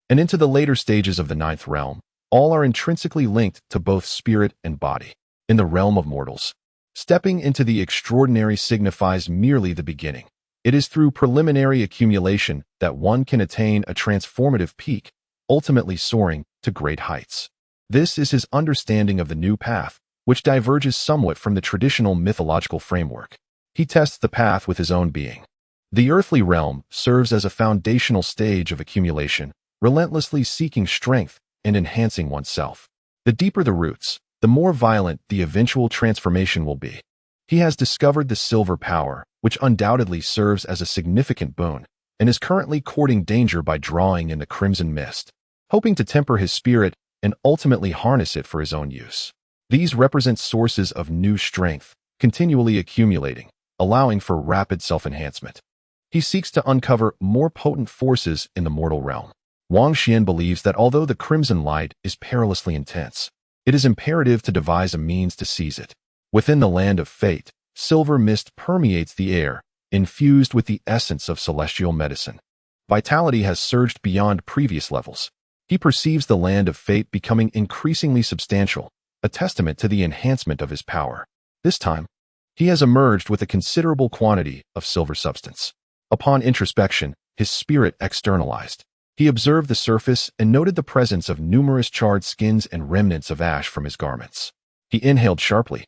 and into the later stages of the 9th realm, all are intrinsically linked to both spirit and body. In the realm of mortals, stepping into the extraordinary signifies merely the beginning. It is through preliminary accumulation that one can attain a transformative peak, ultimately soaring to great heights. This is his understanding of the new path, which diverges somewhat from the traditional mythological framework. He tests the path with his own being. The earthly realm serves as a foundational stage of accumulation, relentlessly seeking strength and enhancing oneself. The deeper the roots, the more violent the eventual transformation will be. He has discovered the silver power, which undoubtedly serves as a significant boon, and is currently courting danger by drawing in the crimson mist, hoping to temper his spirit and ultimately harness it for his own use. These represent sources of new strength, continually accumulating, allowing for rapid self-enhancement. He seeks to uncover more potent forces in the mortal realm. Wang Xuan believes that although the crimson light is perilously intense, It is imperative to devise a means to seize it. Within the land of fate, silver mist permeates the air, infused with the essence of celestial medicine. Vitality has surged beyond previous levels. He perceives the land of fate becoming increasingly substantial, a testament to the enhancement of his power. This time, he has emerged with a considerable quantity of silver substance. Upon introspection, his spirit externalized. He observed the surface and noted the presence of numerous charred skins and remnants of ash from his garments. He inhaled sharply,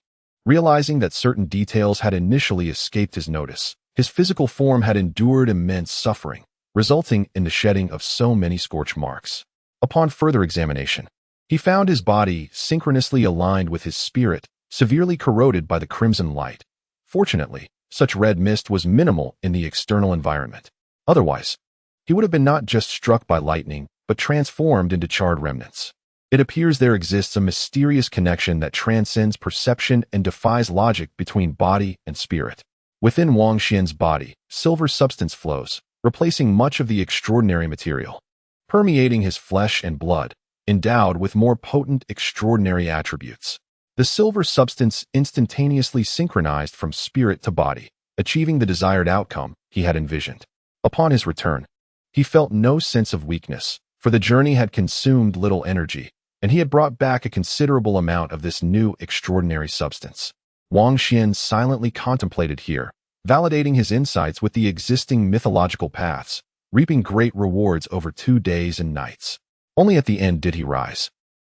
realizing that certain details had initially escaped his notice. His physical form had endured immense suffering, resulting in the shedding of so many scorch marks. Upon further examination, he found his body synchronously aligned with his spirit, severely corroded by the crimson light. Fortunately, such red mist was minimal in the external environment. Otherwise, he would have been not just struck by lightning, but transformed into charred remnants. It appears there exists a mysterious connection that transcends perception and defies logic between body and spirit. Within Wang Xuan's body, silver substance flows, replacing much of the extraordinary material, permeating his flesh and blood, endowed with more potent, extraordinary attributes. The silver substance instantaneously synchronized from spirit to body, achieving the desired outcome he had envisioned. Upon his return, he felt no sense of weakness, for the journey had consumed little energy, and he had brought back a considerable amount of this new extraordinary substance. Wang Xuan silently contemplated here, validating his insights with the existing mythological paths, reaping great rewards over 2 days and nights. Only at the end did he rise,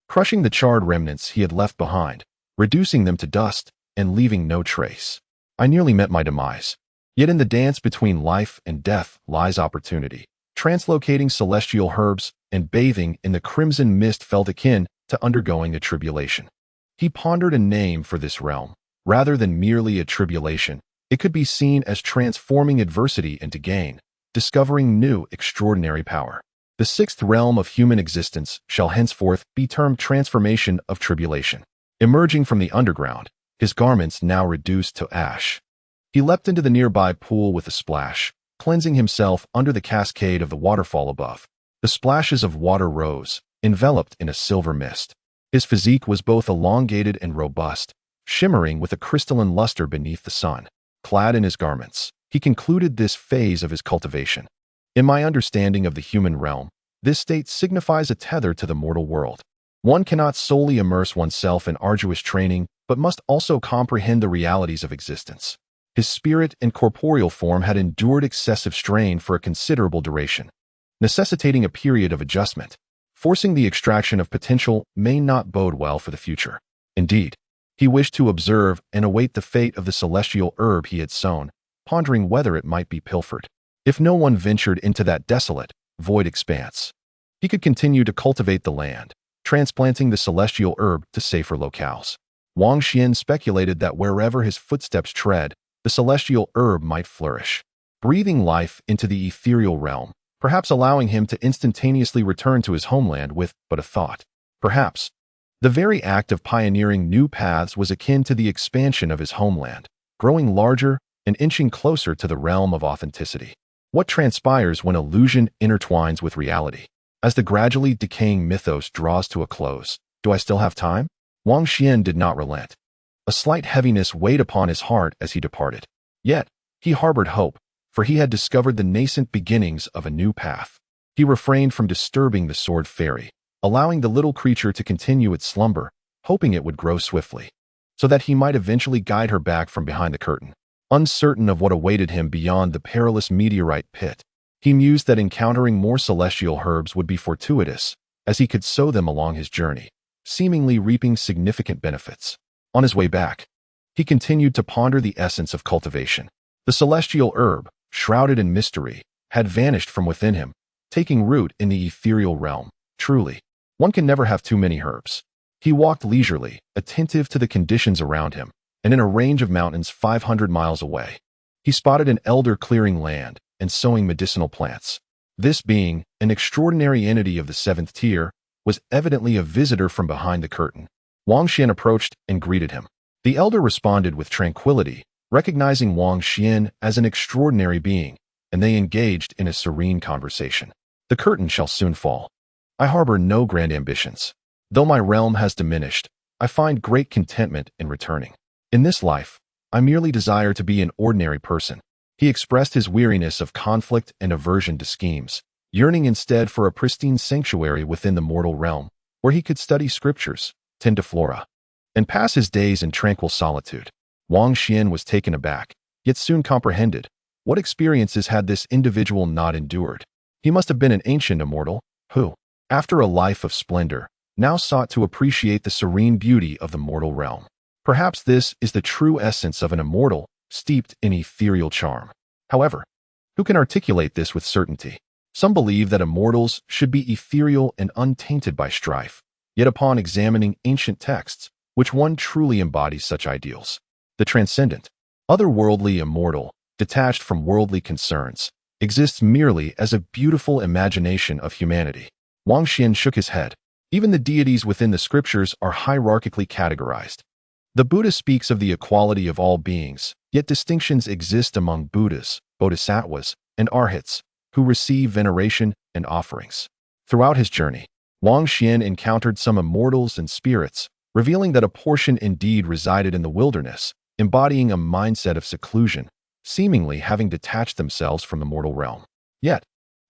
crushing the charred remnants he had left behind, reducing them to dust and leaving no trace. I nearly met my demise. Yet in the dance between life and death lies opportunity. Translocating celestial herbs and bathing in the crimson mist felt akin to undergoing a tribulation. He pondered a name for this realm. Rather than merely a tribulation, it could be seen as transforming adversity into gain, discovering new extraordinary power. The sixth realm of human existence shall henceforth be termed transformation of tribulation. Emerging from the underground, his garments now reduced to ash, he leapt into the nearby pool with a splash, cleansing himself under the cascade of the waterfall above. The splashes of water rose, enveloped in a silver mist. His physique was both elongated and robust, shimmering with a crystalline luster beneath the sun. Clad in his garments, he concluded this phase of his cultivation. In my understanding of the human realm, this state signifies a tether to the mortal world. One cannot solely immerse oneself in arduous training, but must also comprehend the realities of existence. His spirit and corporeal form had endured excessive strain for a considerable duration, necessitating a period of adjustment. Forcing the extraction of potential may not bode well for the future. Indeed, he wished to observe and await the fate of the celestial herb he had sown, pondering whether it might be pilfered. If no one ventured into that desolate, void expanse, he could continue to cultivate the land, transplanting the celestial herb to safer locales. Wang Xuan speculated that wherever his footsteps tread, the celestial herb might flourish, breathing life into the ethereal realm, perhaps allowing him to instantaneously return to his homeland with but a thought. Perhaps the very act of pioneering new paths was akin to the expansion of his homeland, growing larger and inching closer to the realm of authenticity. What transpires when illusion intertwines with reality? As the gradually decaying mythos draws to a close, do I still have time? Wang Xuan did not relent. A slight heaviness weighed upon his heart as he departed. Yet, he harbored hope, for he had discovered the nascent beginnings of a new path. He refrained from disturbing the sword fairy, allowing the little creature to continue its slumber, hoping it would grow swiftly, so that he might eventually guide her back from behind the curtain. Uncertain of what awaited him beyond the perilous meteorite pit, he mused that encountering more celestial herbs would be fortuitous, as he could sow them along his journey, seemingly reaping significant benefits. On his way back, he continued to ponder the essence of cultivation. The celestial herb, shrouded in mystery, had vanished from within him, taking root in the ethereal realm. Truly, one can never have too many herbs. He walked leisurely, attentive to the conditions around him, and in a range of mountains 500 miles away, he spotted an elder clearing land and sowing medicinal plants. This being an extraordinary entity of the 7th tier, was evidently a visitor from behind the curtain. Wang Xuan approached and greeted him. The elder responded with tranquility, recognizing Wang Xuan as an extraordinary being, and they engaged in a serene conversation. The curtain shall soon fall. I harbor no grand ambitions. Though my realm has diminished, I find great contentment in returning. In this life, I merely desire to be an ordinary person. He expressed his weariness of conflict and aversion to schemes, yearning instead for a pristine sanctuary within the mortal realm, where he could study scriptures, tend to flora, and pass his days in tranquil solitude. Wang Xuan was taken aback, yet soon comprehended. What experiences had this individual not endured? He must have been an ancient immortal, who, after a life of splendor, now sought to appreciate the serene beauty of the mortal realm. Perhaps this is the true essence of an immortal, steeped in ethereal charm. However, who can articulate this with certainty? Some believe that immortals should be ethereal and untainted by strife, yet upon examining ancient texts, which one truly embodies such ideals? The transcendent, otherworldly immortal, detached from worldly concerns, exists merely as a beautiful imagination of humanity. Wang Xuan shook his head. Even the deities within the scriptures are hierarchically categorized. The Buddha speaks of the equality of all beings, yet distinctions exist among Buddhas, bodhisattvas, and arhats, who receive veneration and offerings. Throughout his journey, Wang Xuan encountered some immortals and spirits, revealing that a portion indeed resided in the wilderness, embodying a mindset of seclusion, seemingly having detached themselves from the mortal realm. Yet,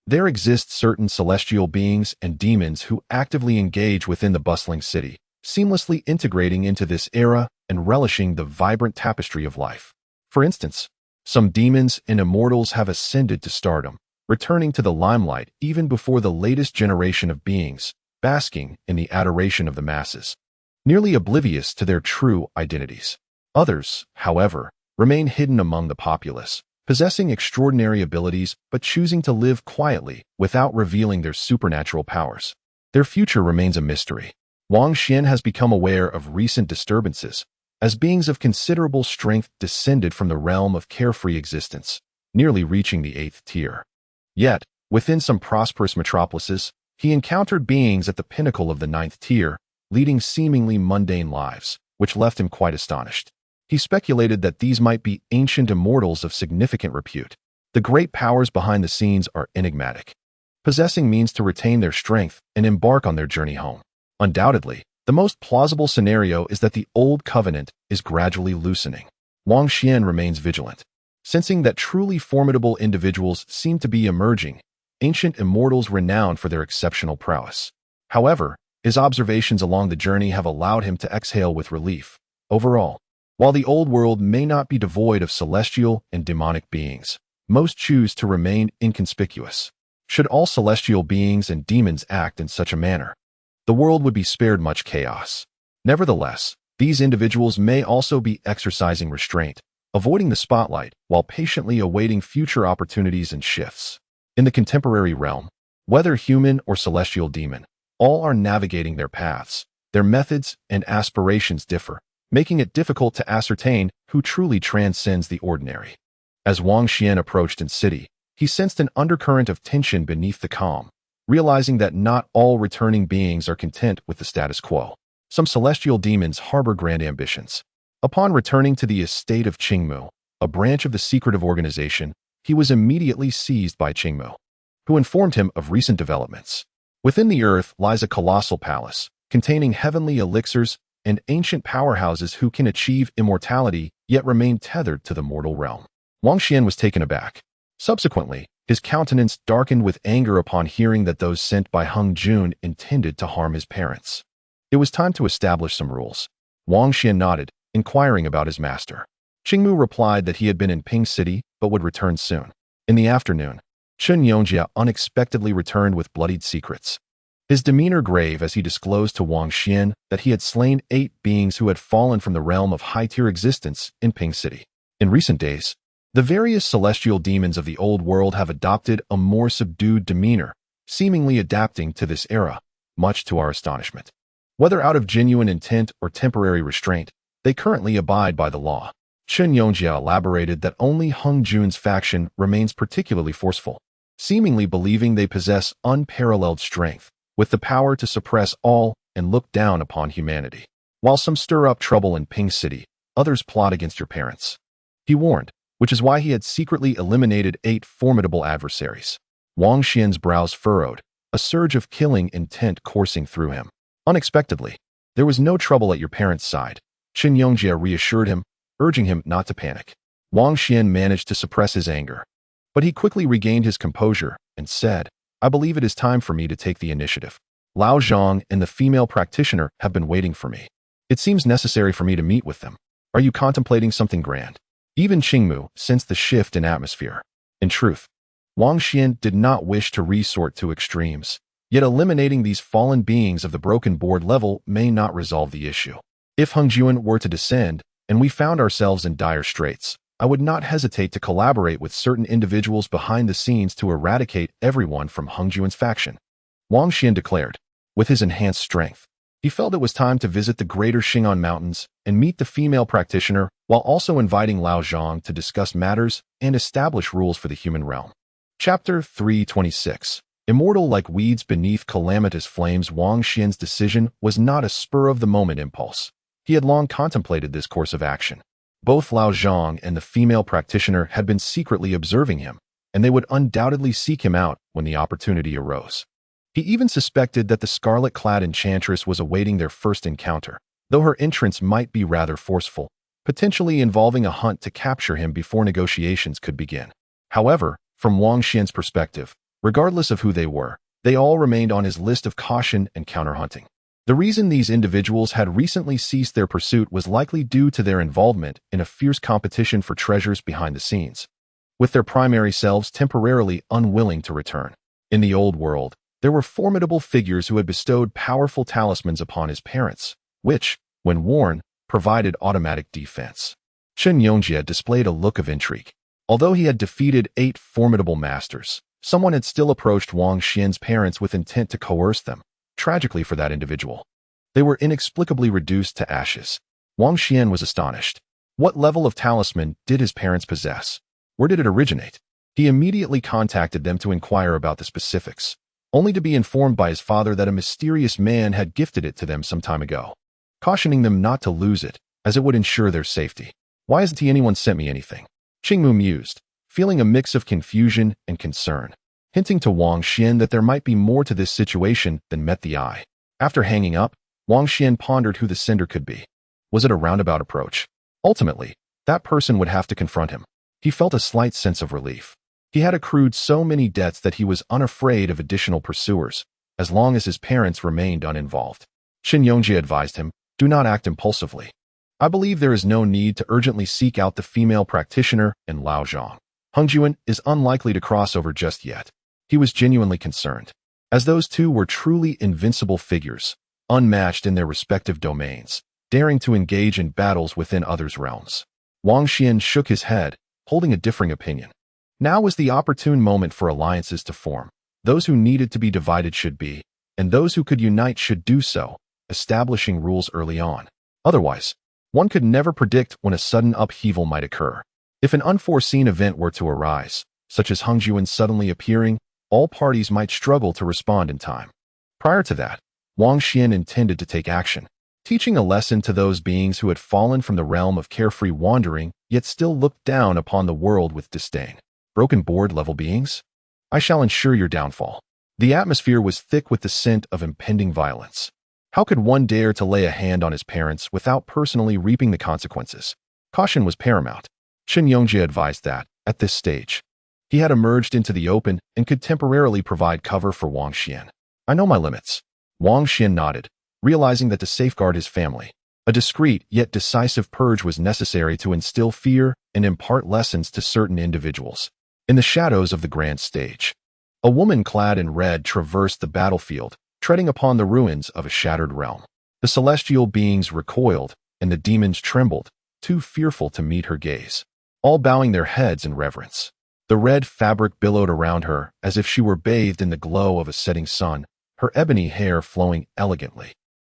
there exist certain celestial beings and demons who actively engage within the bustling city, seamlessly integrating into this era and relishing the vibrant tapestry of life. For instance, some demons and immortals have ascended to stardom, returning to the limelight even before the latest generation of beings, basking in the adoration of the masses, nearly oblivious to their true identities. Others, however, remain hidden among the populace, possessing extraordinary abilities but choosing to live quietly without revealing their supernatural powers. Their future remains a mystery. Wang Xuan has become aware of recent disturbances, as beings of considerable strength descended from the realm of carefree existence, nearly reaching the 8th tier. Yet, within some prosperous metropolises, he encountered beings at the pinnacle of the 9th tier, leading seemingly mundane lives, which left him quite astonished. He speculated that these might be ancient immortals of significant repute. The great powers behind the scenes are enigmatic, possessing means to retain their strength and embark on their journey home. Undoubtedly, the most plausible scenario is that the old covenant is gradually loosening. Wang Xuan remains vigilant, sensing that truly formidable individuals seem to be emerging, ancient immortals renowned for their exceptional prowess. However, his observations along the journey have allowed him to exhale with relief. Overall, while the old world may not be devoid of celestial and demonic beings, most choose to remain inconspicuous. Should all celestial beings and demons act in such a manner, the world would be spared much chaos. Nevertheless, these individuals may also be exercising restraint, avoiding the spotlight while patiently awaiting future opportunities and shifts. In the contemporary realm, whether human or celestial demon, all are navigating their paths. Their methods and aspirations differ, making it difficult to ascertain who truly transcends the ordinary. As Wang Xuan approached the city, he sensed an undercurrent of tension beneath the calm, realizing that not all returning beings are content with the status quo. Some celestial demons harbor grand ambitions. Upon returning to the estate of Qingmu, a branch of the secretive organization, he was immediately seized by Qingmu, who informed him of recent developments. Within the earth lies a colossal palace, containing heavenly elixirs and ancient powerhouses who can achieve immortality yet remain tethered to the mortal realm. Wang Xuan was taken aback. Subsequently, his countenance darkened with anger upon hearing that those sent by Hung Jun intended to harm his parents. It was time to establish some rules. Wang Xuan nodded, inquiring about his master. Qingmu replied that he had been in Ping City but would return soon. In the afternoon, Chen Yongjia unexpectedly returned with bloodied secrets. His demeanor grave as he disclosed to Wang Xuan that he had slain 8 beings who had fallen from the realm of high-tier existence in Ping City. In recent days, the various celestial demons of the old world have adopted a more subdued demeanor, seemingly adapting to this era, much to our astonishment. Whether out of genuine intent or temporary restraint, they currently abide by the law. Chen Yongjia elaborated that only Hung Jun's faction remains particularly forceful, seemingly believing they possess unparalleled strength, with the power to suppress all and look down upon humanity. While some stir up trouble in Ping City, others plot against your parents. He warned, which is why he had secretly eliminated 8 formidable adversaries. Wang Xuan's brows furrowed, a surge of killing intent coursing through him. Unexpectedly, There was no trouble at your parents' side, Chen Yongjie reassured him, urging him not to panic. Wang Xuan managed to suppress his anger, but he quickly regained his composure and said, I believe it is time for me to take the initiative. Lao Zhang and the female practitioner have been waiting for me. It seems necessary for me to meet with them. Are you contemplating something grand? Even Qingmu sensed the shift in atmosphere. In truth, Wang Xuan did not wish to resort to extremes, yet eliminating these fallen beings of the broken board level may not resolve the issue. If Hengjuan were to descend, and we found ourselves in dire straits, I would not hesitate to collaborate with certain individuals behind the scenes to eradicate everyone from Hengjuan's faction. Wang Xuan declared. With his enhanced strength, he felt it was time to visit the greater Xing'an Mountains and meet the female practitioner while also inviting Lao Zhang to discuss matters and establish rules for the human realm. Chapter 326. Immortal like weeds beneath calamitous flames. Wang Xuan's decision was not a spur-of-the-moment impulse. He had long contemplated this course of action. Both Lao Zhang and the female practitioner had been secretly observing him, and they would undoubtedly seek him out when the opportunity arose. He even suspected that the scarlet-clad enchantress was awaiting their first encounter, though her entrance might be rather forceful, potentially involving a hunt to capture him before negotiations could begin. However, from Wang Xuan's perspective, regardless of who they were, they all remained on his list of caution and counter-hunting. The reason these individuals had recently ceased their pursuit was likely due to their involvement in a fierce competition for treasures behind the scenes, with their primary selves temporarily unwilling to return. In the old world, there were formidable figures who had bestowed powerful talismans upon his parents, which, when worn, provided automatic defense. Chen Yongjie displayed a look of intrigue. Although he had defeated 8 formidable masters, someone had still approached Wang Xuan's parents with intent to coerce them. Tragically for that individual, they were inexplicably reduced to ashes. Wang Xuan was astonished. What level of talisman did his parents possess? Where did it originate? He immediately contacted them to inquire about the specifics, only to be informed by his father that a mysterious man had gifted it to them some time ago, cautioning them not to lose it, as it would ensure their safety. Why hasn't anyone sent me anything? Qingmu mused, feeling a mix of confusion and concern, hinting to Wang Xuan that there might be more to this situation than met the eye. After hanging up, Wang Xuan pondered who the sender could be. Was it a roundabout approach? Ultimately, that person would have to confront him. He felt a slight sense of relief. He had accrued so many debts that he was unafraid of additional pursuers, as long as his parents remained uninvolved. Chen Yongjie advised him, do not act impulsively. I believe there is no need to urgently seek out the female practitioner and Lao Zhang. Hengjuan is unlikely to cross over just yet. He was genuinely concerned, as those two were truly invincible figures, unmatched in their respective domains, daring to engage in battles within others' realms. Wang Xuan shook his head, holding a differing opinion. Now was the opportune moment for alliances to form. Those who needed to be divided should be, and those who could unite should do so, establishing rules early on. Otherwise, one could never predict when a sudden upheaval might occur. If an unforeseen event were to arise, such as Hengjuan suddenly appearing, all parties might struggle to respond in time. Prior to that, Wang Xuan intended to take action, teaching a lesson to those beings who had fallen from the realm of carefree wandering, yet still looked down upon the world with disdain. Broken board level beings? I shall ensure your downfall. The atmosphere was thick with the scent of impending violence. How could one dare to lay a hand on his parents without personally reaping the consequences? Caution was paramount. Chen Yongjie advised that, at this stage, he had emerged into the open and could temporarily provide cover for Wang Xuan. I know my limits. Wang Xuan nodded, realizing that to safeguard his family, a discreet yet decisive purge was necessary to instill fear and impart lessons to certain individuals. In the shadows of the grand stage, a woman clad in red traversed the battlefield, treading upon the ruins of a shattered realm. The celestial beings recoiled, and the demons trembled, too fearful to meet her gaze, all bowing their heads in reverence. The red fabric billowed around her as if she were bathed in the glow of a setting sun, her ebony hair flowing elegantly,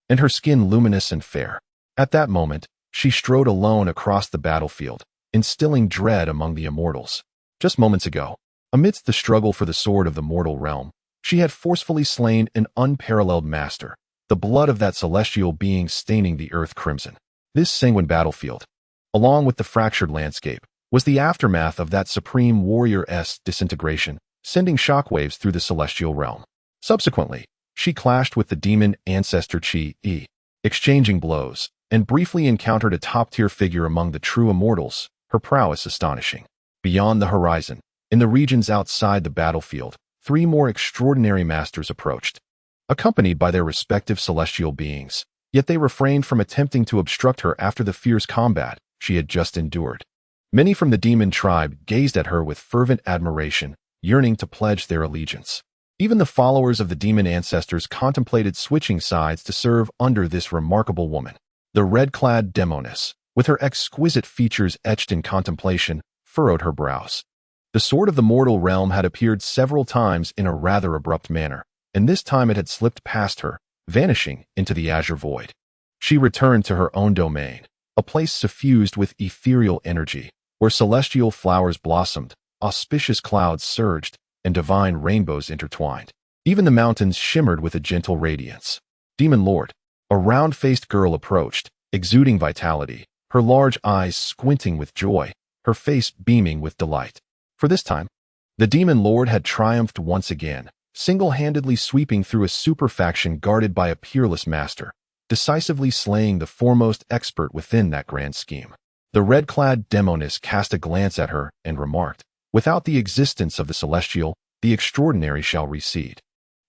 and her skin luminous and fair. At that moment, she strode alone across the battlefield, instilling dread among the immortals. Just moments ago, amidst the struggle for the sword of the mortal realm, she had forcefully slain an unparalleled master, the blood of that celestial being staining the earth crimson. This sanguine battlefield, along with the fractured landscape, was the aftermath of that supreme warrior-esque disintegration, sending shockwaves through the celestial realm. Subsequently, she clashed with the demon ancestor Qi. exchanging blows, and briefly encountered a top-tier figure among the true immortals, her prowess astonishing. Beyond the horizon, in the regions outside the battlefield, 3 more extraordinary masters approached, accompanied by their respective celestial beings, yet they refrained from attempting to obstruct her after the fierce combat she had just endured. Many from the demon tribe gazed at her with fervent admiration, yearning to pledge their allegiance. Even the followers of the demon ancestors contemplated switching sides to serve under this remarkable woman. The red-clad demoness, with her exquisite features etched in contemplation, furrowed her brows. The sword of the mortal realm had appeared several times in a rather abrupt manner, and this time it had slipped past her, vanishing into the azure void. She returned to her own domain, a place suffused with ethereal energy, where celestial flowers blossomed, auspicious clouds surged, and divine rainbows intertwined. Even the mountains shimmered with a gentle radiance. Demon Lord, a round-faced girl approached, exuding vitality, her large eyes squinting with joy, her face beaming with delight. For this time, the Demon Lord had triumphed once again, single-handedly sweeping through a superfaction guarded by a peerless master, decisively slaying the foremost expert within that grand scheme. The red-clad demoness cast a glance at her and remarked, "Without the existence of the celestial, the extraordinary shall recede.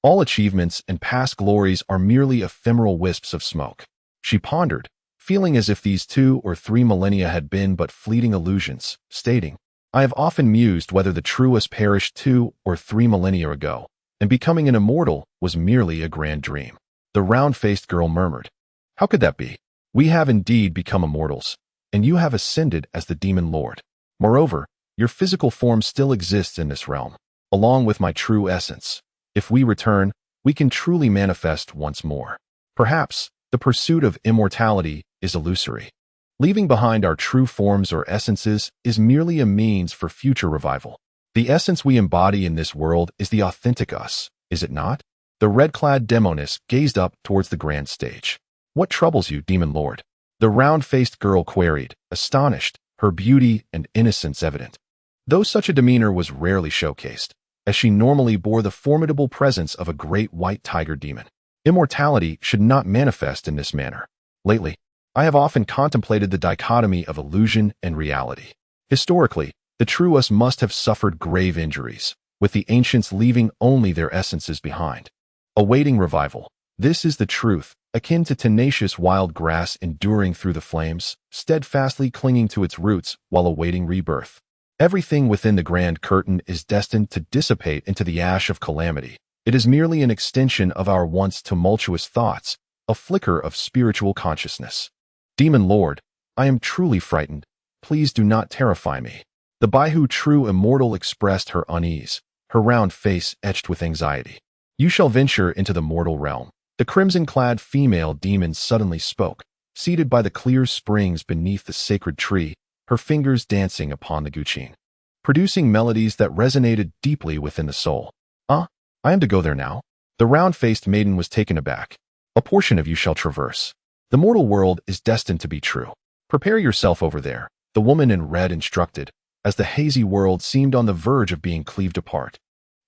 All achievements and past glories are merely ephemeral wisps of smoke." She pondered, feeling as if these 2 or 3 millennia had been but fleeting illusions, stating, "I have often mused whether the truest perished 2 or 3 millennia ago, and becoming an immortal was merely a grand dream." The round-faced girl murmured, "How could that be? We have indeed become immortals, and you have ascended as the Demon Lord. Moreover, your physical form still exists in this realm, along with my true essence. If we return, we can truly manifest once more. Perhaps the pursuit of immortality is illusory. Leaving behind our true forms or essences is merely a means for future revival. The essence we embody in this world is the authentic us, is it not?" The red-clad demoness gazed up towards the grand stage. "What troubles you, Demon Lord?" the round-faced girl queried, astonished, her beauty and innocence evident. Though such a demeanor was rarely showcased, as she normally bore the formidable presence of a great white tiger demon. Immortality should not manifest in this manner. Lately, I have often contemplated the dichotomy of illusion and reality. Historically, the true us must have suffered grave injuries, with the ancients leaving only their essences behind, awaiting revival. This is the truth, akin to tenacious wild grass enduring through the flames, steadfastly clinging to its roots while awaiting rebirth. Everything within the grand curtain is destined to dissipate into the ash of calamity. It is merely an extension of our once tumultuous thoughts, a flicker of spiritual consciousness. Demon Lord, I am truly frightened. Please do not terrify me." The Baihu true immortal expressed her unease, her round face etched with anxiety. "You shall venture into the mortal realm." The crimson-clad female demon suddenly spoke, seated by the clear springs beneath the sacred tree, her fingers dancing upon the guqin, producing melodies that resonated deeply within the soul. I am to go there now?" The round-faced maiden was taken aback. "A portion of you shall traverse. The mortal world is destined to be true. Prepare yourself over there," the woman in red instructed, as the hazy world seemed on the verge of being cleaved apart.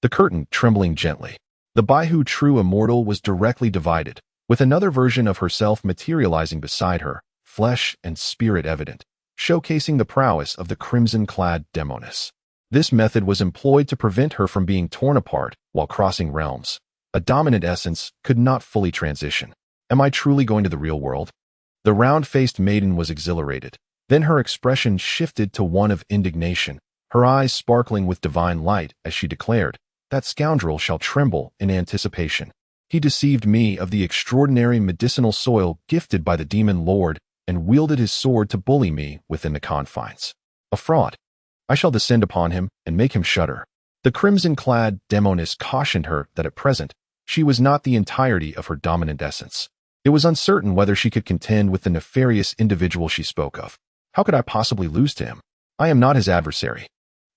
The curtain trembling gently. The Baihu true immortal was directly divided, with another version of herself materializing beside her, flesh and spirit evident, showcasing the prowess of the crimson-clad demoness. This method was employed to prevent her from being torn apart while crossing realms. A dominant essence could not fully transition. Am I truly going to the real world? The round-faced maiden was exhilarated. Then her expression shifted to one of indignation, her eyes sparkling with divine light as she declared, "That scoundrel shall tremble in anticipation. He deceived me of the extraordinary medicinal soil gifted by the Demon Lord and wielded his sword to bully me within the confines. A fraud. I shall descend upon him and make him shudder." The crimson-clad demoness cautioned her that at present, she was not the entirety of her dominant essence. It was uncertain whether she could contend with the nefarious individual she spoke of. How could I possibly lose to him? I am not his adversary.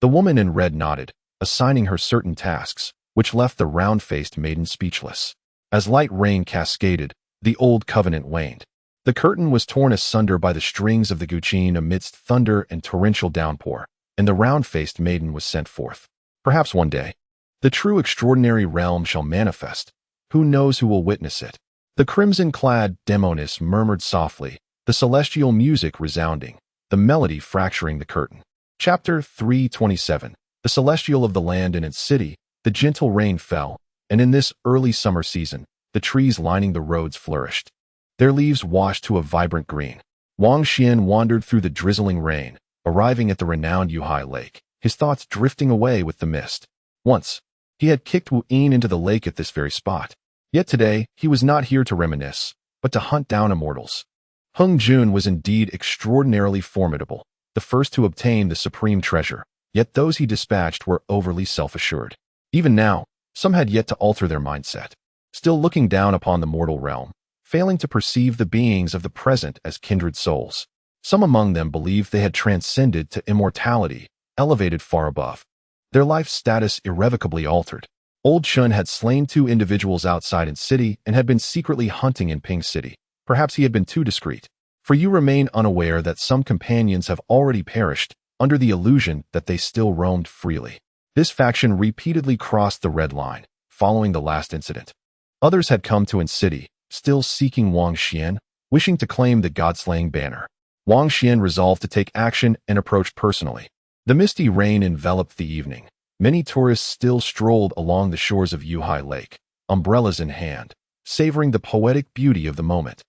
The woman in red nodded, assigning her certain tasks, which left the round-faced maiden speechless. As light rain cascaded, the old covenant waned. The curtain was torn asunder by the strings of the guqin amidst thunder and torrential downpour, and the round-faced maiden was sent forth. Perhaps one day, the true extraordinary realm shall manifest. Who knows who will witness it? The crimson-clad demoness murmured softly, the celestial music resounding, the melody fracturing the curtain. Chapter 327. The celestial of the land and its city. The gentle rain fell, and in this early summer season, the trees lining the roads flourished. Their leaves washed to a vibrant green. Wang Xuan wandered through the drizzling rain, arriving at the renowned Yuhai Lake, his thoughts drifting away with the mist. Once, he had kicked Wu Yin into the lake at this very spot. Yet today, he was not here to reminisce, but to hunt down immortals. Hung Jun was indeed extraordinarily formidable, the first to obtain the supreme treasure, yet those he dispatched were overly self-assured. Even now, some had yet to alter their mindset, still looking down upon the mortal realm, failing to perceive the beings of the present as kindred souls. Some among them believed they had transcended to immortality, elevated far above. Their life status irrevocably altered. Old Chen had slain 2 individuals outside in city and had been secretly hunting in Ping City. Perhaps he had been too discreet. For you remain unaware that some companions have already perished, under the illusion that they still roamed freely. This faction repeatedly crossed the red line, following the last incident. Others had come to in city, still seeking Wang Xuan, wishing to claim the god-slaying banner. Wang Xuan resolved to take action and approach personally. The misty rain enveloped the evening. Many tourists still strolled along the shores of Yuhai Lake, umbrellas in hand, savoring the poetic beauty of the moment.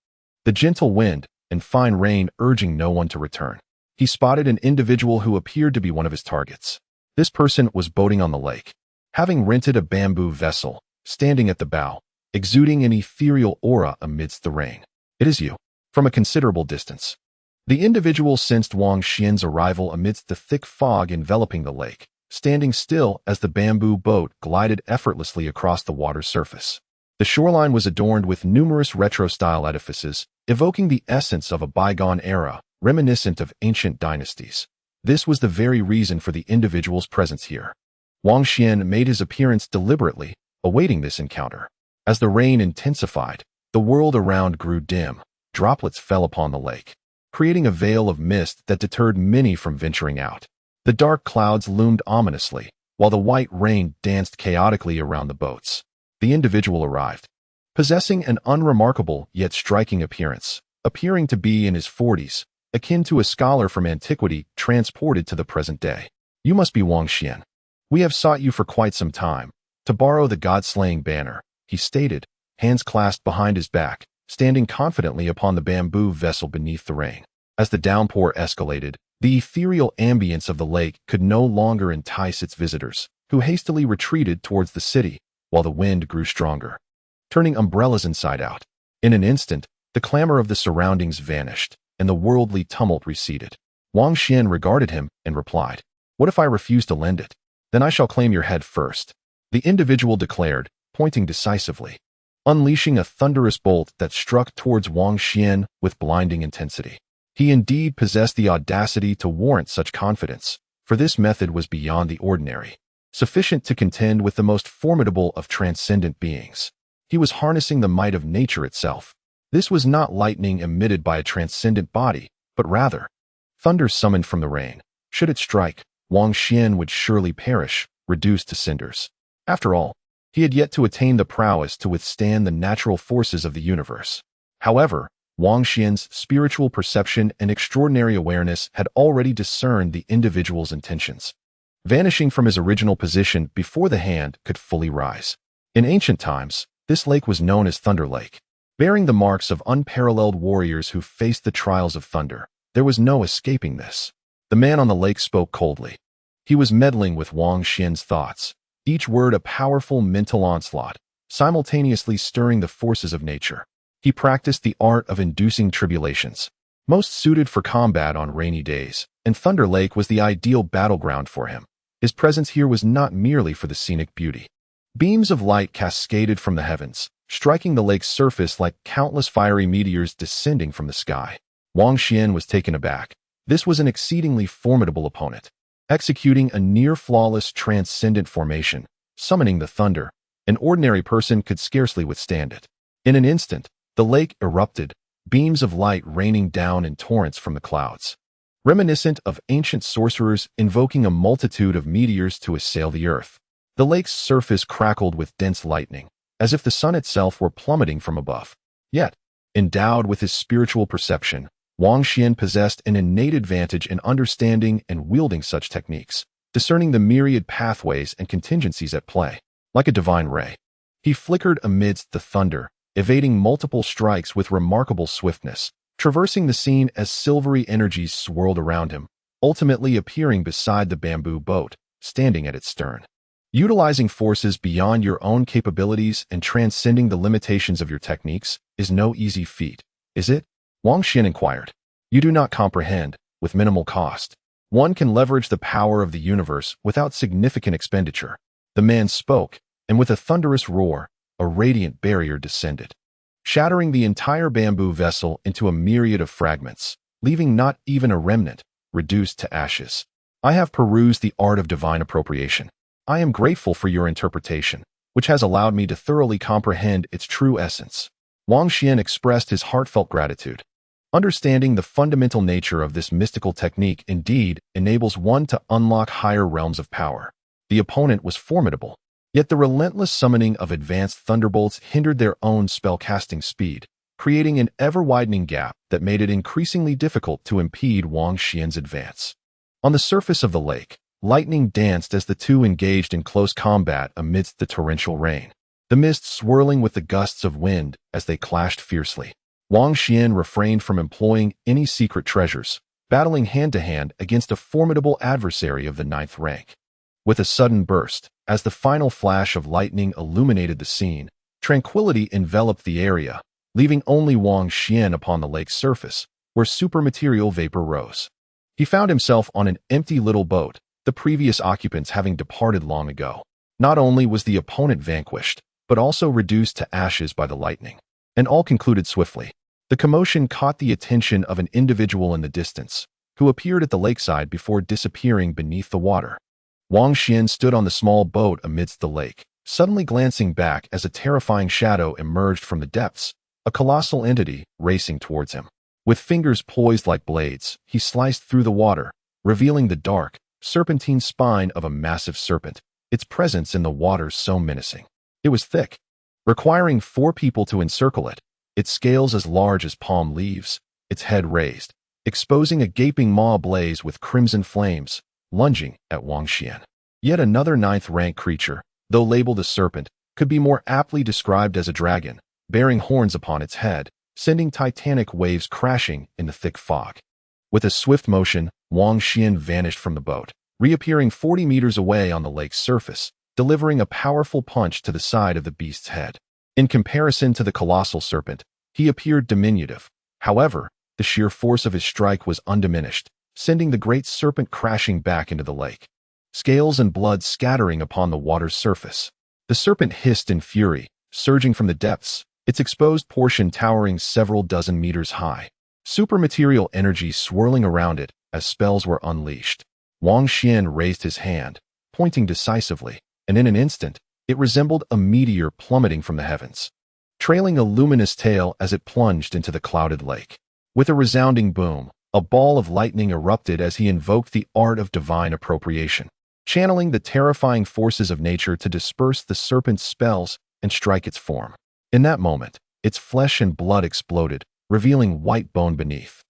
The gentle wind and fine rain urging no one to return. He spotted an individual who appeared to be one of his targets. This person was boating on the lake, having rented a bamboo vessel, standing at the bow, exuding an ethereal aura amidst the rain. It is you. From a considerable distance. The individual sensed Wang Xuan's arrival amidst the thick fog enveloping the lake, standing still as the bamboo boat glided effortlessly across the water's surface. The shoreline was adorned with numerous retro-style edifices, evoking the essence of a bygone era, reminiscent of ancient dynasties. This was the very reason for the individual's presence here. Wang Xuan made his appearance deliberately, awaiting this encounter. As the rain intensified, the world around grew dim. Droplets fell upon the lake, creating a veil of mist that deterred many from venturing out. The dark clouds loomed ominously, while the white rain danced chaotically around the boats. The individual arrived, possessing an unremarkable yet striking appearance, appearing to be in his 40s, akin to a scholar from antiquity transported to the present day. You must be Wang Xuan. We have sought you for quite some time, to borrow the god-slaying banner, he stated, hands clasped behind his back, standing confidently upon the bamboo vessel beneath the rain. As the downpour escalated, the ethereal ambience of the lake could no longer entice its visitors, who hastily retreated towards the city, while the wind grew stronger, turning umbrellas inside out. In an instant, the clamor of the surroundings vanished, and the worldly tumult receded. Wang Xuan regarded him and replied, "What if I refuse to lend it? Then I shall claim your head first," the individual declared, pointing decisively, unleashing a thunderous bolt that struck towards Wang Xuan with blinding intensity. He indeed possessed the audacity to warrant such confidence, for this method was beyond the ordinary, sufficient to contend with the most formidable of transcendent beings. He was harnessing the might of nature itself. This was not lightning emitted by a transcendent body, but rather thunder summoned from the rain. Should it strike, Wang Xuan would surely perish, reduced to cinders. After all, he had yet to attain the prowess to withstand the natural forces of the universe. However, Wang Xuan's spiritual perception and extraordinary awareness had already discerned the individual's intentions. Vanishing from his original position before the hand could fully rise. In ancient times, this lake was known as Thunder Lake. Bearing the marks of unparalleled warriors who faced the trials of thunder, there was no escaping this. The man on the lake spoke coldly. He was meddling with Wang Xuan's thoughts, each word a powerful mental onslaught, simultaneously stirring the forces of nature. He practiced the art of inducing tribulations, most suited for combat on rainy days, and Thunder Lake was the ideal battleground for him. His presence here was not merely for the scenic beauty. Beams of light cascaded from the heavens, striking the lake's surface like countless fiery meteors descending from the sky. Wang Xuan was taken aback. This was an exceedingly formidable opponent, executing a near-flawless transcendent formation, summoning the thunder. An ordinary person could scarcely withstand it. In an instant, the lake erupted, beams of light raining down in torrents from the clouds, reminiscent of ancient sorcerers invoking a multitude of meteors to assail the earth. The lake's surface crackled with dense lightning, as if the sun itself were plummeting from above. Yet, endowed with his spiritual perception, Wang Xuan possessed an innate advantage in understanding and wielding such techniques, discerning the myriad pathways and contingencies at play. Like a divine ray, he flickered amidst the thunder, evading multiple strikes with remarkable swiftness, traversing the scene as silvery energies swirled around him, ultimately appearing beside the bamboo boat, standing at its stern. Utilizing forces beyond your own capabilities and transcending the limitations of your techniques is no easy feat, is it? Wang Xuan inquired. You do not comprehend, with minimal cost. One can leverage the power of the universe without significant expenditure. The man spoke, and with a thunderous roar, a radiant barrier descended, shattering the entire bamboo vessel into a myriad of fragments, leaving not even a remnant, reduced to ashes. I have perused the art of divine appropriation. I am grateful for your interpretation, which has allowed me to thoroughly comprehend its true essence. Wang Xuan expressed his heartfelt gratitude. Understanding the fundamental nature of this mystical technique indeed enables one to unlock higher realms of power. The opponent was formidable, yet the relentless summoning of advanced thunderbolts hindered their own spellcasting speed, creating an ever-widening gap that made it increasingly difficult to impede Wang Xuan's advance. On the surface of the lake, lightning danced as the two engaged in close combat amidst the torrential rain, the mist swirling with the gusts of wind as they clashed fiercely. Wang Xuan refrained from employing any secret treasures, battling hand-to-hand against a formidable adversary of the 9th rank. With a sudden burst, as the final flash of lightning illuminated the scene, tranquility enveloped the area, leaving only Wang Xuan upon the lake's surface, where supermaterial vapor rose. He found himself on an empty little boat, the previous occupants having departed long ago. Not only was the opponent vanquished, but also reduced to ashes by the lightning. And all concluded swiftly. The commotion caught the attention of an individual in the distance, who appeared at the lakeside before disappearing beneath the water. Wang Xuan stood on the small boat amidst the lake, suddenly glancing back as a terrifying shadow emerged from the depths, a colossal entity racing towards him. With fingers poised like blades, he sliced through the water, revealing the dark, serpentine spine of a massive serpent, its presence in the water so menacing. It was thick, requiring 4 people to encircle it, its scales as large as palm leaves, its head raised, exposing a gaping maw ablaze with crimson flames, lunging at Wang Xuan. Yet another 9th rank creature, though labeled a serpent, could be more aptly described as a dragon, bearing horns upon its head, sending titanic waves crashing in the thick fog. With a swift motion, Wang Xuan vanished from the boat, reappearing 40 meters away on the lake's surface, delivering a powerful punch to the side of the beast's head. In comparison to the colossal serpent, he appeared diminutive. However, the sheer force of his strike was undiminished, sending the great serpent crashing back into the lake, scales and blood scattering upon the water's surface. The serpent hissed in fury, surging from the depths, its exposed portion towering several dozen meters high. Supermaterial energy swirling around it as spells were unleashed. Wang Xuan raised his hand, pointing decisively, and in an instant, it resembled a meteor plummeting from the heavens, trailing a luminous tail as it plunged into the clouded lake. With a resounding boom, a ball of lightning erupted as he invoked the art of divine appropriation, channeling the terrifying forces of nature to disperse the serpent's spells and strike its form. In that moment, its flesh and blood exploded, revealing white bone beneath,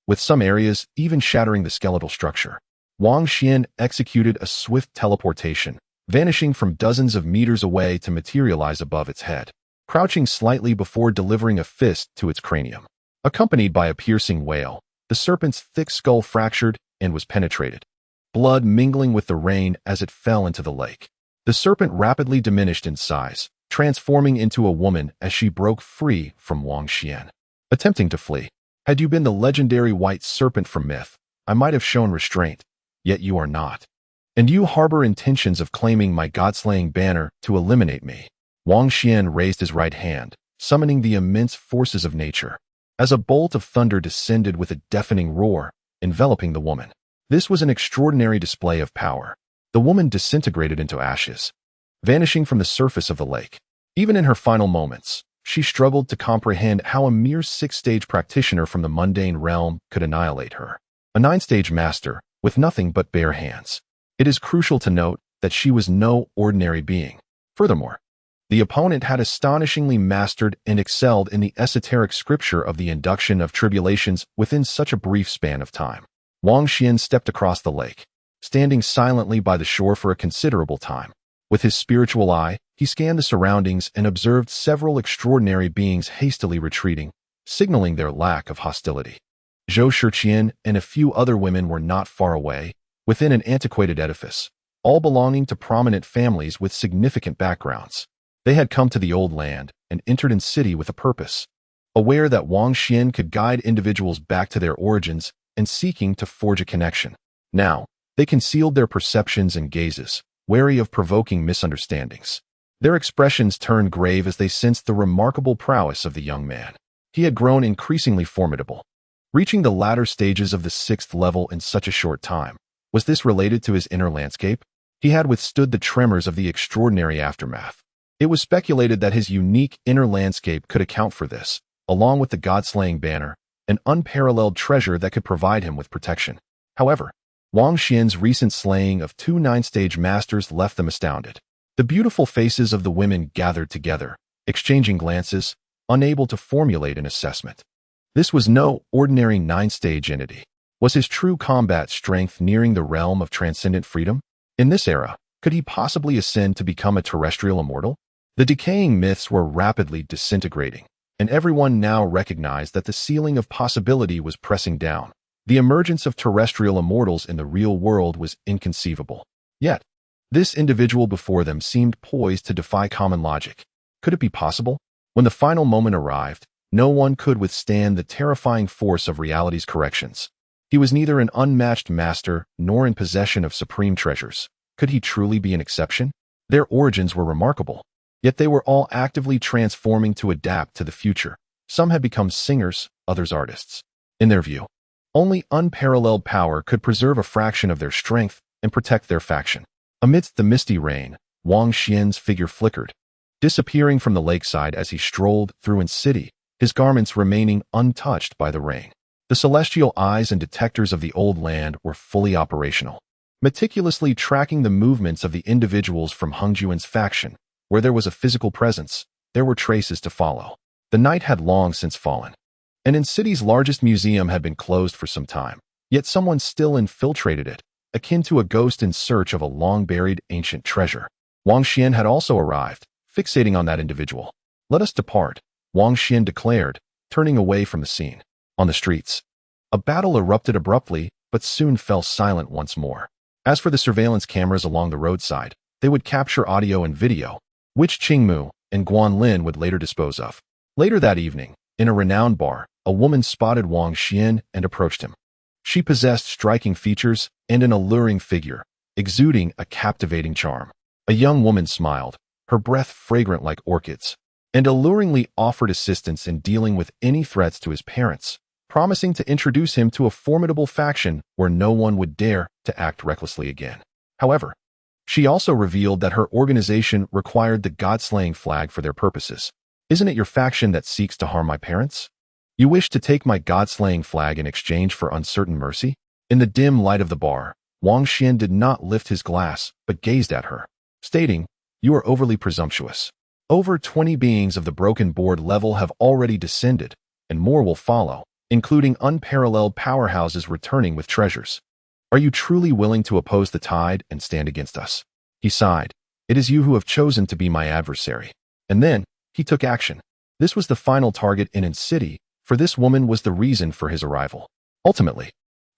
with some areas even shattering the skeletal structure. Wang Xuan executed a swift teleportation, vanishing from dozens of meters away to materialize above its head, crouching slightly before delivering a fist to its cranium. Accompanied by a piercing wail, the serpent's thick skull fractured and was penetrated, blood mingling with the rain as it fell into the lake. The serpent rapidly diminished in size, transforming into a woman as she broke free from Wang Xuan. Attempting to flee. Had you been the legendary white serpent from myth, I might have shown restraint, yet you are not. And you harbor intentions of claiming my god-slaying banner to eliminate me. Wang Xuan raised his right hand, summoning the immense forces of nature, as a bolt of thunder descended with a deafening roar, enveloping the woman. This was an extraordinary display of power. The woman disintegrated into ashes, vanishing from the surface of the lake. Even in her final moments, she struggled to comprehend how a mere 6-stage practitioner from the mundane realm could annihilate her. A 9-stage master, with nothing but bare hands. It is crucial to note that she was no ordinary being. Furthermore, The opponent had astonishingly mastered and excelled in the esoteric scripture of the induction of tribulations within such a brief span of time. Wang Xuan stepped across the lake, standing silently by the shore for a considerable time. With his spiritual eye, he scanned the surroundings and observed several extraordinary beings hastily retreating, signaling their lack of hostility. Zhao Zejun and a few other women were not far away, within an antiquated edifice, all belonging to prominent families with significant backgrounds. They had come to the old land and entered in city with a purpose, aware that Wang Xuan could guide individuals back to their origins and seeking to forge a connection. Now, they concealed their perceptions and gazes, wary of provoking misunderstandings. Their expressions turned grave as they sensed the remarkable prowess of the young man. He had grown increasingly formidable, reaching the latter stages of the 6th level in such a short time. Was this related to his inner landscape? He had withstood the tremors of the extraordinary aftermath. It was speculated that his unique inner landscape could account for this, along with the god-slaying banner, an unparalleled treasure that could provide him with protection. However, Wang Xuan's recent slaying of 2 9-stage masters left them astounded. The beautiful faces of the women gathered together, exchanging glances, unable to formulate an assessment. This was no ordinary 9-stage entity. Was his true combat strength nearing the realm of transcendent freedom? In this era, could he possibly ascend to become a terrestrial immortal? The decaying myths were rapidly disintegrating, and everyone now recognized that the ceiling of possibility was pressing down. The emergence of terrestrial immortals in the real world was inconceivable. Yet, this individual before them seemed poised to defy common logic. Could it be possible? When the final moment arrived, no one could withstand the terrifying force of reality's corrections. He was neither an unmatched master nor in possession of supreme treasures. Could he truly be an exception? Their origins were remarkable, yet they were all actively transforming to adapt to the future. Some had become singers, others artists. In their view, only unparalleled power could preserve a fraction of their strength and protect their faction. Amidst the misty rain, Wang Xuan's figure flickered, disappearing from the lakeside as he strolled through in city, his garments remaining untouched by the rain. The celestial eyes and detectors of the old land were fully operational, meticulously tracking the movements of the individuals from Hung Juan's faction. Where there was a physical presence, there were traces to follow. The night had long since fallen, and in city's largest museum had been closed for some time, yet someone still infiltrated it, akin to a ghost in search of a long-buried ancient treasure. Wang Xuan had also arrived, fixating on that individual. "Let us depart," Wang Xuan declared, turning away from the scene. On the streets, a battle erupted abruptly, but soon fell silent once more. As for the surveillance cameras along the roadside, they would capture audio and video, which Qingmu and Guanlin would later dispose of. Later that evening, in a renowned bar, a woman spotted Wang Xuan and approached him. She possessed striking features and an alluring figure, exuding a captivating charm. A young woman smiled, her breath fragrant like orchids, and alluringly offered assistance in dealing with any threats to his parents, promising to introduce him to a formidable faction where no one would dare to act recklessly again. However, she also revealed that her organization required the god-slaying flag for their purposes. "Isn't it your faction that seeks to harm my parents? You wish to take my god-slaying flag in exchange for uncertain mercy?" In the dim light of the bar, Wang Xuan did not lift his glass, but gazed at her, stating, "You are overly presumptuous. Over 20 beings of the broken board level have already descended, and more will follow, including unparalleled powerhouses returning with treasures. Are you truly willing to oppose the tide and stand against us?" He sighed. "It is you who have chosen to be my adversary." And then, he took action. This was the final target in city, for this woman was the reason for his arrival. Ultimately,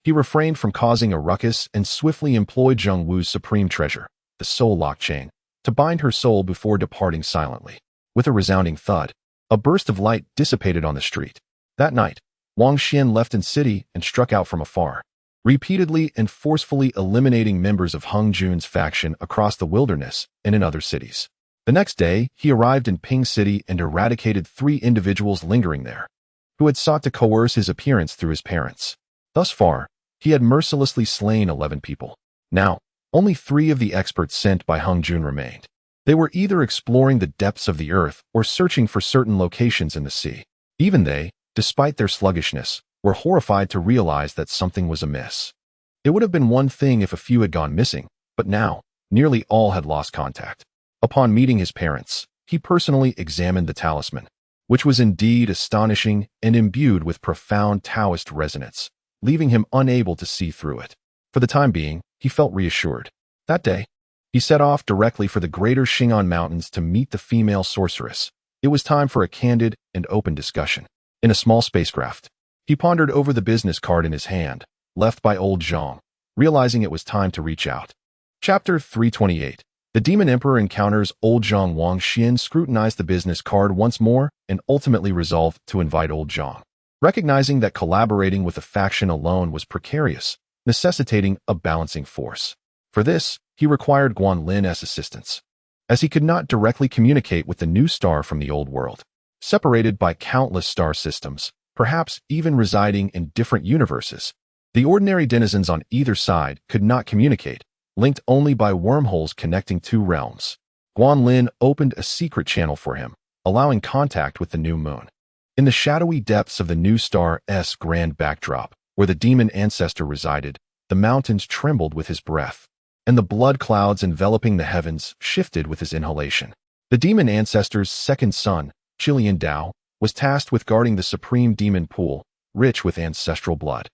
he refrained from causing a ruckus and swiftly employed Zheng Wu's supreme treasure, the soul lock chain, to bind her soul before departing silently. With a resounding thud, a burst of light dissipated on the street. That night, Wang Xuan left in city and struck out from afar, repeatedly and forcefully eliminating members of Hung Juan's faction across the wilderness and in other cities. The next day, he arrived in Ping City and eradicated 3 individuals lingering there, who had sought to coerce his appearance through his parents. Thus far, he had mercilessly slain 11 people. Now, only 3 of the experts sent by Hung Juan remained. They were either exploring the depths of the earth or searching for certain locations in the sea. Even they, despite their sluggishness, were horrified to realize that something was amiss. It would have been one thing if a few had gone missing, but now, nearly all had lost contact. Upon meeting his parents, he personally examined the talisman, which was indeed astonishing and imbued with profound Taoist resonance, leaving him unable to see through it. For the time being, he felt reassured. That day, he set off directly for the greater Xing'an Mountains to meet the female sorceress. It was time for a candid and open discussion. In a small spacecraft, he pondered over the business card in his hand, left by old Zhang, realizing it was time to reach out. Chapter 328. The Demon Emperor encounters old Zhang. Wang Xuan scrutinized the business card once more and ultimately resolved to invite old Zhang, recognizing that collaborating with a faction alone was precarious, necessitating a balancing force. For this, he required Guanlin as assistance, as he could not directly communicate with the new star from the old world, separated by countless star systems, perhaps even residing in different universes. The ordinary denizens on either side could not communicate, linked only by wormholes connecting two realms. Guanlin opened a secret channel for him, allowing contact with the new moon. In the shadowy depths of the new star's grand backdrop, where the demon ancestor resided, the mountains trembled with his breath, and the blood clouds enveloping the heavens shifted with his inhalation. The demon ancestor's second son, Qilian Dao, was tasked with guarding the supreme demon pool, rich with ancestral blood,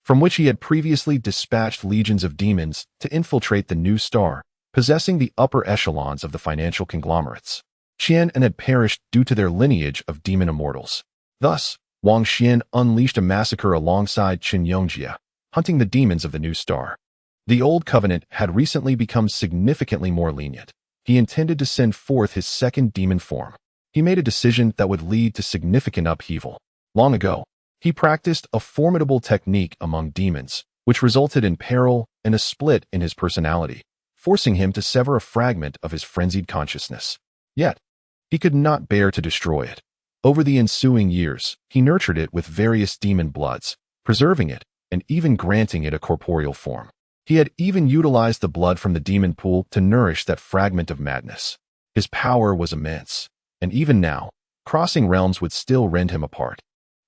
from which he had previously dispatched legions of demons to infiltrate the new star, possessing the upper echelons of the financial conglomerates. Chen had perished due to their lineage of demon immortals. Thus, Wang Xuan unleashed a massacre alongside Chen Yongjia, hunting the demons of the new star. The old covenant had recently become significantly more lenient. He intended to send forth his second demon form. He made a decision that would lead to significant upheaval. Long ago, he practiced a formidable technique among demons, which resulted in peril and a split in his personality, forcing him to sever a fragment of his frenzied consciousness. Yet, he could not bear to destroy it. Over the ensuing years, he nurtured it with various demon bloods, preserving it and even granting it a corporeal form. He had even utilized the blood from the demon pool to nourish that fragment of madness. His power was immense, and even now, crossing realms would still rend him apart.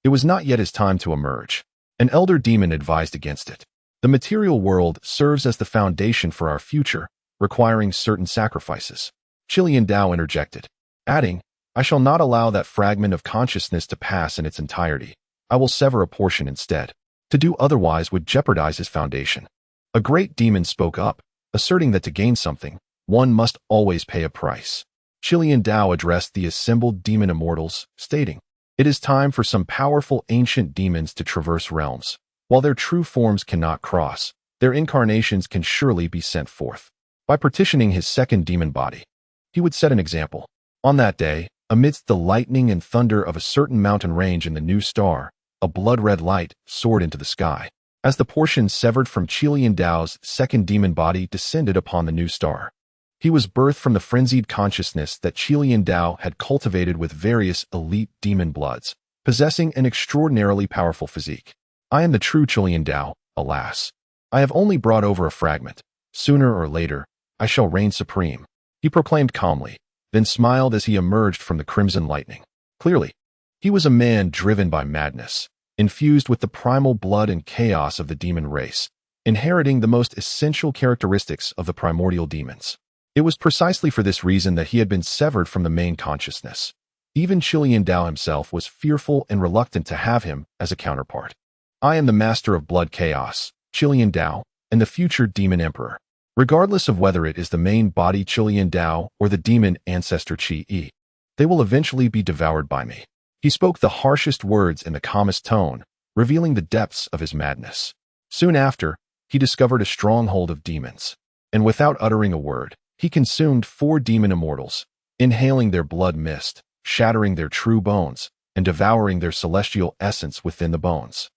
It was not yet his time to emerge. An elder demon advised against it. The material world serves as the foundation for our future, requiring certain sacrifices. Qilian Dao interjected, adding, I shall not allow that fragment of consciousness to pass in its entirety. I will sever a portion instead. To do otherwise would jeopardize his foundation. A great demon spoke up, asserting that to gain something, one must always pay a price. Qilian Dao addressed the assembled demon immortals, stating, it is time for some powerful ancient demons to traverse realms. While their true forms cannot cross, their incarnations can surely be sent forth. By partitioning his second demon body, he would set an example. On that day, amidst the lightning and thunder of a certain mountain range in the new star, a blood-red light soared into the sky. As the portion severed from Qilian Dao's second demon body descended upon the new star, he was birthed from the frenzied consciousness that Qilian Dao had cultivated with various elite demon bloods, possessing an extraordinarily powerful physique. I am the true Qilian Dao, alas. I have only brought over a fragment. Sooner or later, I shall reign supreme, he proclaimed calmly, then smiled as he emerged from the crimson lightning. Clearly, he was a man driven by madness, infused with the primal blood and chaos of the demon race, inheriting the most essential characteristics of the primordial demons. It was precisely for this reason that he had been severed from the main consciousness. Even Qilian Dao himself was fearful and reluctant to have him as a counterpart. I am the master of blood chaos, Qilian Dao, and the future demon emperor. Regardless of whether it is the main body Qilian Dao or the demon ancestor Qi, they will eventually be devoured by me. He spoke the harshest words in the calmest tone, revealing the depths of his madness. Soon after, he discovered a stronghold of demons, and without uttering a word, he consumed 4 demon immortals, inhaling their blood mist, shattering their true bones, and devouring their celestial essence within the bones.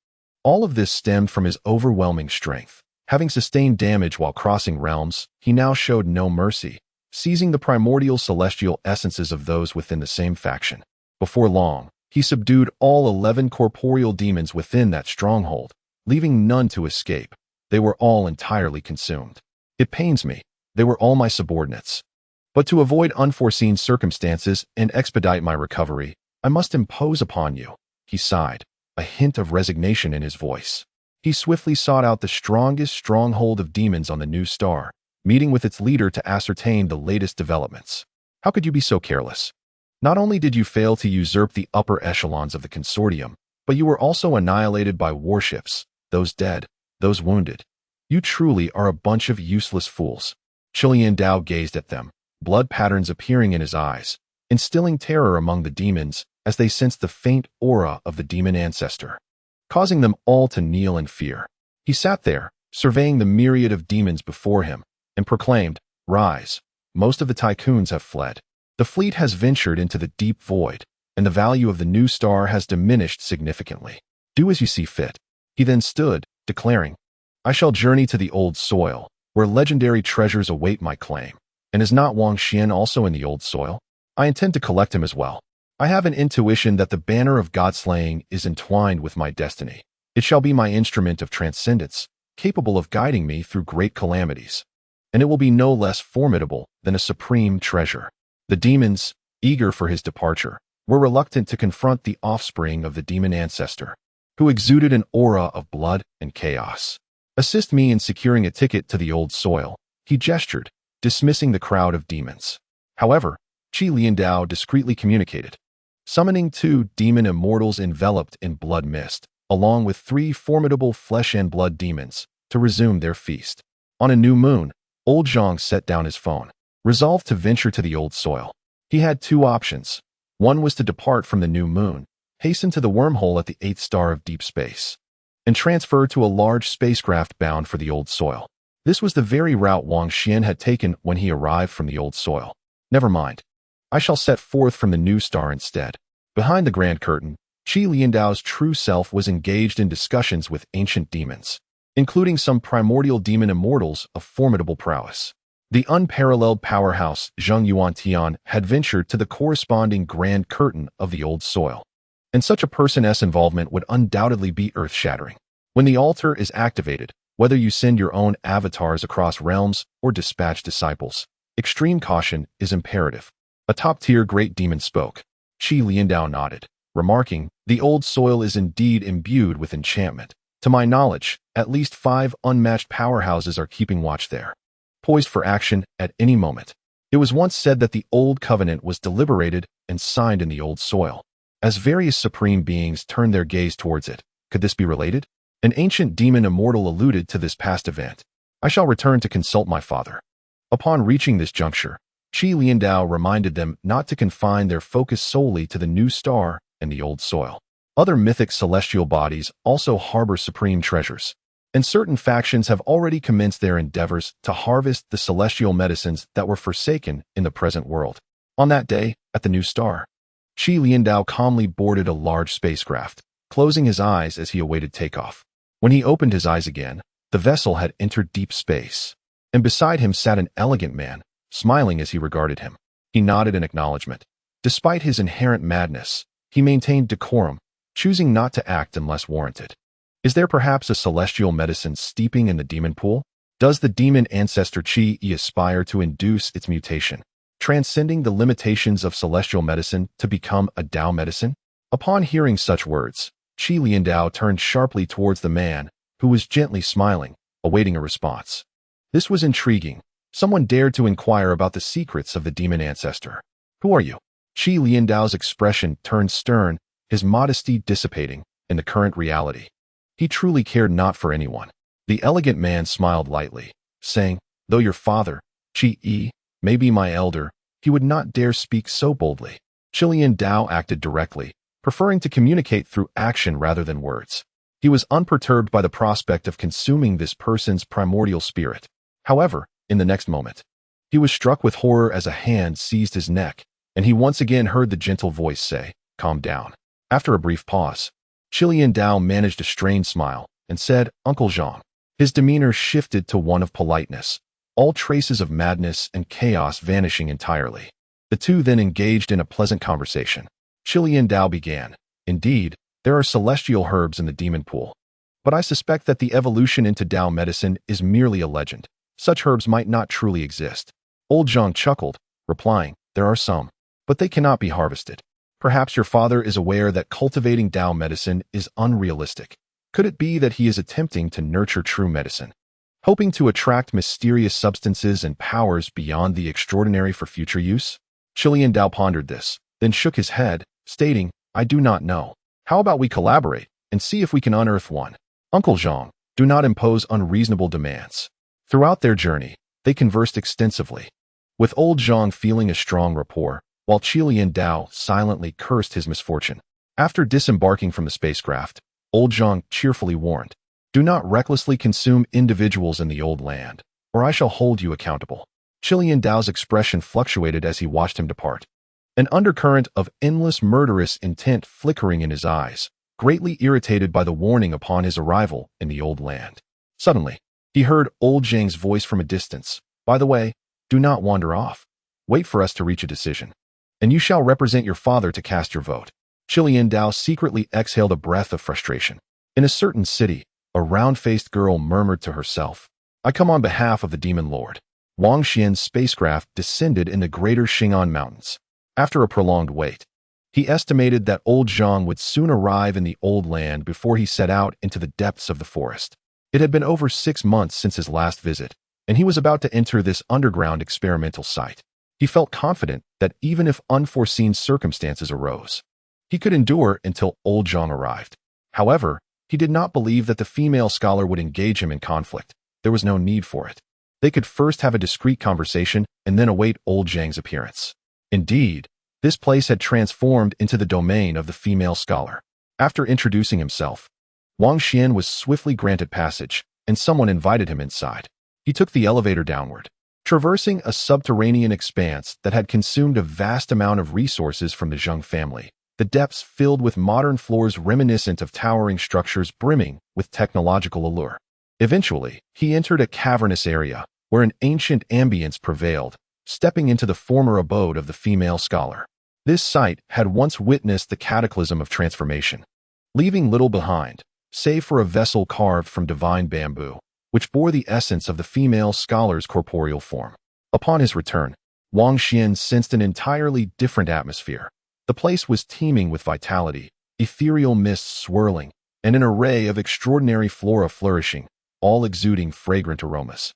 All of this stemmed from his overwhelming strength. Having sustained damage while crossing realms, he now showed no mercy, seizing the primordial celestial essences of those within the same faction. Before long, he subdued all 11 corporeal demons within that stronghold, leaving none to escape. They were all entirely consumed. It pains me. They were all my subordinates. But to avoid unforeseen circumstances and expedite my recovery, I must impose upon you, he sighed, a hint of resignation in his voice. He swiftly sought out the strongest stronghold of demons on the new star, meeting with its leader to ascertain the latest developments. How could you be so careless? Not only did you fail to usurp the upper echelons of the consortium, but you were also annihilated by warships, those dead, those wounded. You truly are a bunch of useless fools. Qilian Dao gazed at them, blood patterns appearing in his eyes, instilling terror among the demons as they sensed the faint aura of the demon ancestor, causing them all to kneel in fear. He sat there, surveying the myriad of demons before him, and proclaimed, "Rise. Most of the tycoons have fled. The fleet has ventured into the deep void, and the value of the new star has diminished significantly. Do as you see fit." He then stood, declaring, "I shall journey to the old soil, where legendary treasures await my claim. And is not Wang Xuan also in the old soil? I intend to collect him as well. I have an intuition that the banner of God-slaying is entwined with my destiny. It shall be my instrument of transcendence, capable of guiding me through great calamities. And it will be no less formidable than a supreme treasure." The demons, eager for his departure, were reluctant to confront the offspring of the demon ancestor, who exuded an aura of blood and chaos. "Assist me in securing a ticket to the old soil," he gestured, dismissing the crowd of demons. However, Qilian Dao discreetly communicated, summoning 2 demon immortals enveloped in blood mist, along with 3 formidable flesh and blood demons, to resume their feast. On a new moon, old Zhang set down his phone, resolved to venture to the old soil. He had 2 options. One was to depart from the new moon, hasten to the wormhole at the 8th star of deep space, and transfer to a large spacecraft bound for the old soil. This was the very route Wang Xuan had taken when he arrived from the old soil. Never mind. I shall set forth from the new star instead. Behind the grand curtain, Qilian Dao's true self was engaged in discussions with ancient demons, including some primordial demon immortals of formidable prowess. The unparalleled powerhouse Zheng Yuantian had ventured to the corresponding grand curtain of the old soil, and such a person's involvement would undoubtedly be earth-shattering. When the altar is activated, whether you send your own avatars across realms or dispatch disciples, extreme caution is imperative. A top-tier great demon spoke. Qilian Dao nodded, remarking, "The old soil is indeed imbued with enchantment. To my knowledge, at least 5 unmatched powerhouses are keeping watch there, poised for action at any moment. It was once said that the old covenant was deliberated and signed in the old soil. As various supreme beings turned their gaze towards it, could this be related? An ancient demon immortal alluded to this past event. I shall return to consult my father." Upon reaching this juncture, Qilian Dao reminded them not to confine their focus solely to the new star and the old soil. Other mythic celestial bodies also harbor supreme treasures, and certain factions have already commenced their endeavors to harvest the celestial medicines that were forsaken in the present world. On that day, at the new star, Qilian Dao calmly boarded a large spacecraft, closing his eyes as he awaited takeoff. When he opened his eyes again, the vessel had entered deep space, and beside him sat an elegant man, smiling as he regarded him. He nodded in acknowledgement. Despite his inherent madness, he maintained decorum, choosing not to act unless warranted. Is there perhaps a celestial medicine steeping in the demon pool? Does the demon ancestor Qi aspire to induce its mutation, transcending the limitations of celestial medicine to become a Dao medicine? Upon hearing such words, Qilian Dao turned sharply towards the man, who was gently smiling, awaiting a response. This was intriguing. Someone dared to inquire about the secrets of the demon ancestor. "Who are you?" Qilian Dao's expression turned stern, his modesty dissipating in the current reality. He truly cared not for anyone. The elegant man smiled lightly, saying, "Though your father, Qi, may be my elder, he would not dare speak so boldly." Qilian Dao acted directly, preferring to communicate through action rather than words. He was unperturbed by the prospect of consuming this person's primordial spirit. However, in the next moment, he was struck with horror as a hand seized his neck, and he once again heard the gentle voice say, "Calm down." After a brief pause, Qilian Dao managed a strained smile and said, "Uncle Zhang." His demeanor shifted to one of politeness, all traces of madness and chaos vanishing entirely. The two then engaged in a pleasant conversation. Qilian Dao began, "Indeed, there are celestial herbs in the demon pool, but I suspect that the evolution into Dao medicine is merely a legend. Such herbs might not truly exist." Old Zhang chuckled, replying, "There are some, but they cannot be harvested. Perhaps your father is aware that cultivating Dao medicine is unrealistic. Could it be that he is attempting to nurture true medicine, hoping to attract mysterious substances and powers beyond the extraordinary for future use?" Qilian Dao pondered this, then shook his head, stating, "I do not know. How about we collaborate and see if we can unearth one?" "Uncle Zhang, do not impose unreasonable demands." Throughout their journey, they conversed extensively, with old Zhang feeling a strong rapport, while Qilian Dao silently cursed his misfortune. After disembarking from the spacecraft, old Zhang cheerfully warned, "Do not recklessly consume individuals in the old land, or I shall hold you accountable." Qilian Dao's expression fluctuated as he watched him depart, an undercurrent of endless murderous intent flickering in his eyes, greatly irritated by the warning upon his arrival in the old land. Suddenly, he heard old Zhang's voice from a distance. "By the way, do not wander off. Wait for us to reach a decision, and you shall represent your father to cast your vote." Qilian Dao secretly exhaled a breath of frustration. In a certain city, a round-faced girl murmured to herself, "I come on behalf of the demon lord." Wang Xuan's spacecraft descended in the greater Xing'an Mountains. After a prolonged wait, he estimated that old Zhang would soon arrive in the old land before he set out into the depths of the forest. It had been over 6 months since his last visit, and he was about to enter this underground experimental site. He felt confident that even if unforeseen circumstances arose, he could endure until old Zhang arrived. However, he did not believe that the female scholar would engage him in conflict. There was no need for it. They could first have a discreet conversation and then await old Zhang's appearance. Indeed, this place had transformed into the domain of the female scholar. After introducing himself, Wang Xuan was swiftly granted passage, and someone invited him inside. He took the elevator downward, traversing a subterranean expanse that had consumed a vast amount of resources from the Zheng family, the depths filled with modern floors reminiscent of towering structures brimming with technological allure. Eventually, he entered a cavernous area where an ancient ambience prevailed, stepping into the former abode of the female scholar. This site had once witnessed the cataclysm of transformation, leaving little behind, save for a vessel carved from divine bamboo, which bore the essence of the female scholar's corporeal form. Upon his return, Wang Xuan sensed an entirely different atmosphere. The place was teeming with vitality, ethereal mists swirling, and an array of extraordinary flora flourishing, all exuding fragrant aromas.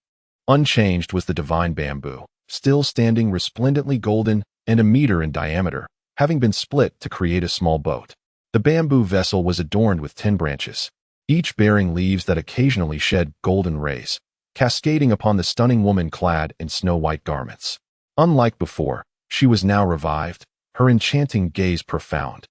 Unchanged was the divine bamboo, still standing resplendently golden and a meter in diameter, having been split to create a small boat. The bamboo vessel was adorned with 10 branches, each bearing leaves that occasionally shed golden rays, cascading upon the stunning woman clad in snow-white garments. Unlike before, she was now revived, her enchanting gaze profound,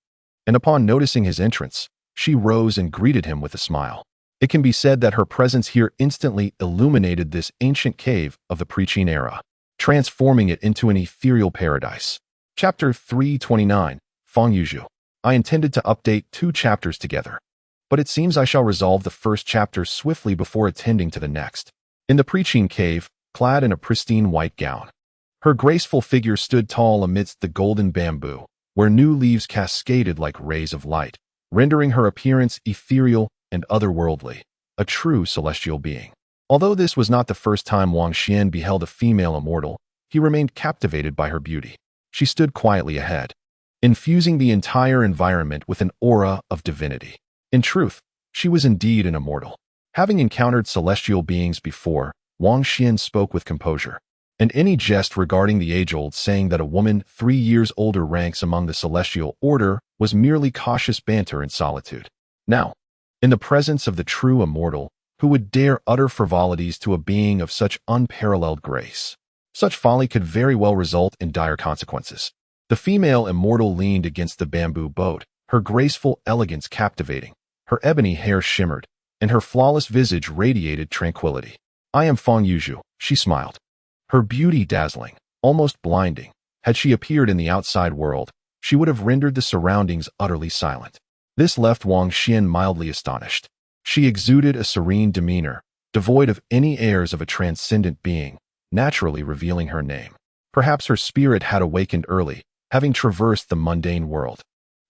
and upon noticing his entrance, she rose and greeted him with a smile. It can be said that her presence here instantly illuminated this ancient cave of the pre-Qin era, transforming it into an ethereal paradise. Chapter 329, Fang Yuzhu. I intended to update 2 chapters together, but it seems I shall resolve the first chapter swiftly before attending to the next. In the pre-Qin cave, clad in a pristine white gown, her graceful figure stood tall amidst the golden bamboo, where new leaves cascaded like rays of light, rendering her appearance ethereal and otherworldly, a true celestial being. Although this was not the first time Wang Xuan beheld a female immortal, he remained captivated by her beauty. She stood quietly ahead, infusing the entire environment with an aura of divinity. In truth, she was indeed an immortal. Having encountered celestial beings before, Wang Xuan spoke with composure, and any jest regarding the age-old saying that a woman 3 years older ranks among the celestial order was merely cautious banter in solitude. Now, in the presence of the true immortal, who would dare utter frivolities to a being of such unparalleled grace? Such folly could very well result in dire consequences. The female immortal leaned against the bamboo boat, her graceful elegance captivating. Her ebony hair shimmered, and her flawless visage radiated tranquility. "I am Fang Yuzhu," she smiled, her beauty dazzling, almost blinding. Had she appeared in the outside world, she would have rendered the surroundings utterly silent. This left Wang Xuan mildly astonished. She exuded a serene demeanor, devoid of any airs of a transcendent being, naturally revealing her name. Perhaps her spirit had awakened early, having traversed the mundane world,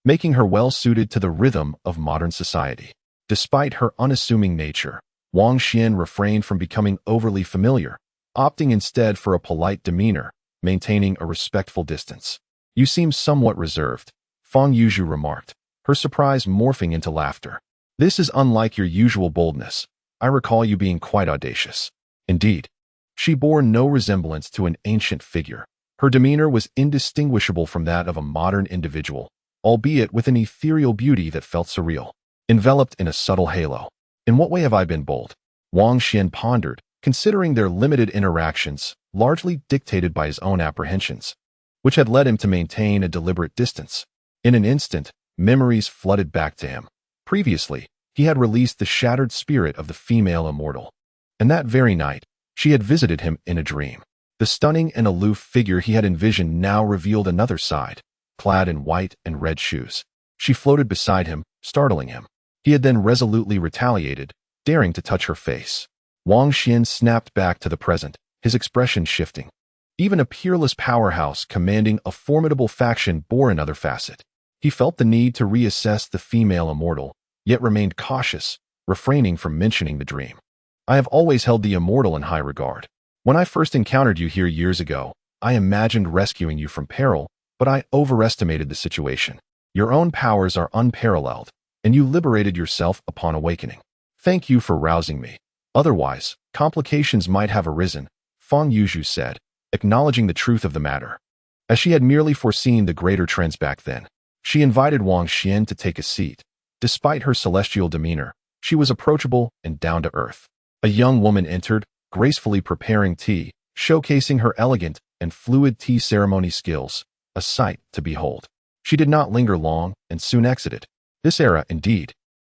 making her well-suited to the rhythm of modern society. Despite her unassuming nature, Wang Xuan refrained from becoming overly familiar, opting instead for a polite demeanor, maintaining a respectful distance. "You seem somewhat reserved," Fang Yuzhu remarked, her surprise morphing into laughter. "This is unlike your usual boldness. I recall you being quite audacious." Indeed, she bore no resemblance to an ancient figure. Her demeanor was indistinguishable from that of a modern individual, albeit with an ethereal beauty that felt surreal, enveloped in a subtle halo. In what way have I been bold? Wang Xuan pondered, considering their limited interactions, largely dictated by his own apprehensions, which had led him to maintain a deliberate distance. In an instant, memories flooded back to him. Previously, he had released the shattered spirit of the female immortal, and that very night, she had visited him in a dream. The stunning and aloof figure he had envisioned now revealed another side, clad in white and red shoes. She floated beside him, startling him. He had then resolutely retaliated, daring to touch her face. Wang Xuan snapped back to the present, his expression shifting. Even a peerless powerhouse commanding a formidable faction bore another facet. He felt the need to reassess the female immortal, yet remained cautious, refraining from mentioning the dream. I have always held the immortal in high regard. When I first encountered you here years ago, I imagined rescuing you from peril, but I overestimated the situation. Your own powers are unparalleled, and you liberated yourself upon awakening. Thank you for rousing me. Otherwise, complications might have arisen, Fang Yuzhu said, acknowledging the truth of the matter. As she had merely foreseen the greater trends back then, she invited Wang Xuan to take a seat. Despite her celestial demeanor, she was approachable and down to earth. A young woman entered, gracefully preparing tea, showcasing her elegant and fluid tea ceremony skills, a sight to behold. She did not linger long and soon exited. This era, indeed,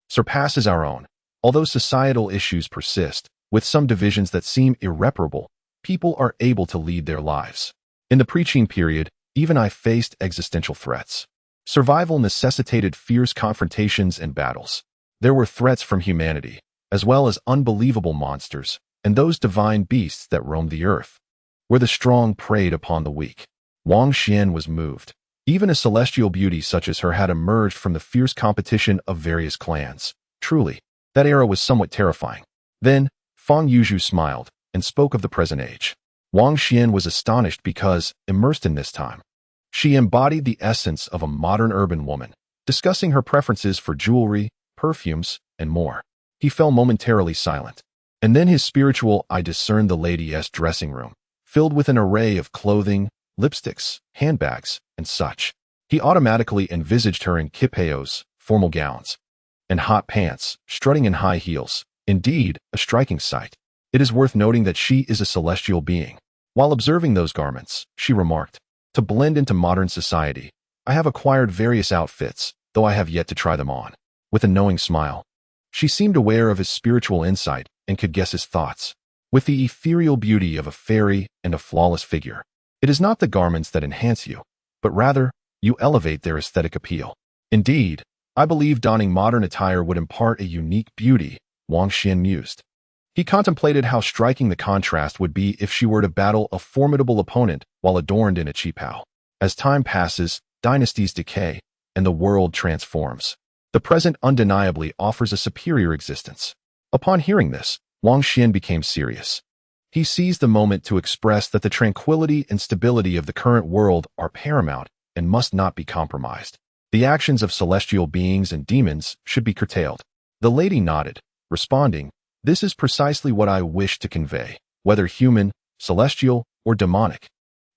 surpasses our own. Although societal issues persist, with some divisions that seem irreparable, people are able to lead their lives. In the preaching period, even I faced existential threats. Survival necessitated fierce confrontations and battles. There were threats from humanity, as well as unbelievable monsters, and those divine beasts that roamed the earth, where the strong preyed upon the weak. Wang Xuan was moved. Even a celestial beauty such as her had emerged from the fierce competition of various clans. Truly, that era was somewhat terrifying. Then, Fang Yuzhu smiled and spoke of the present age. Wang Xuan was astonished because, immersed in this time, she embodied the essence of a modern urban woman, discussing her preferences for jewelry, perfumes, and more. He fell momentarily silent. And then his spiritual eye discerned the lady's dressing room, filled with an array of clothing, lipsticks, handbags, and such. He automatically envisaged her in kipeos, formal gowns, and hot pants, strutting in high heels. Indeed, a striking sight. It is worth noting that she is a celestial being. While observing those garments, she remarked, "To blend into modern society, I have acquired various outfits, though I have yet to try them on." With a knowing smile, she seemed aware of his spiritual insight and could guess his thoughts. With the ethereal beauty of a fairy and a flawless figure, it is not the garments that enhance you, but rather, you elevate their aesthetic appeal. Indeed, I believe donning modern attire would impart a unique beauty, Wang Xuan mused. He contemplated how striking the contrast would be if she were to battle a formidable opponent while adorned in a qipao. As time passes, dynasties decay, and the world transforms. The present undeniably offers a superior existence. Upon hearing this, Wang Xuan became serious. He seized the moment to express that the tranquility and stability of the current world are paramount and must not be compromised. The actions of celestial beings and demons should be curtailed. The lady nodded, responding, "This is precisely what I wish to convey. Whether human, celestial, or demonic,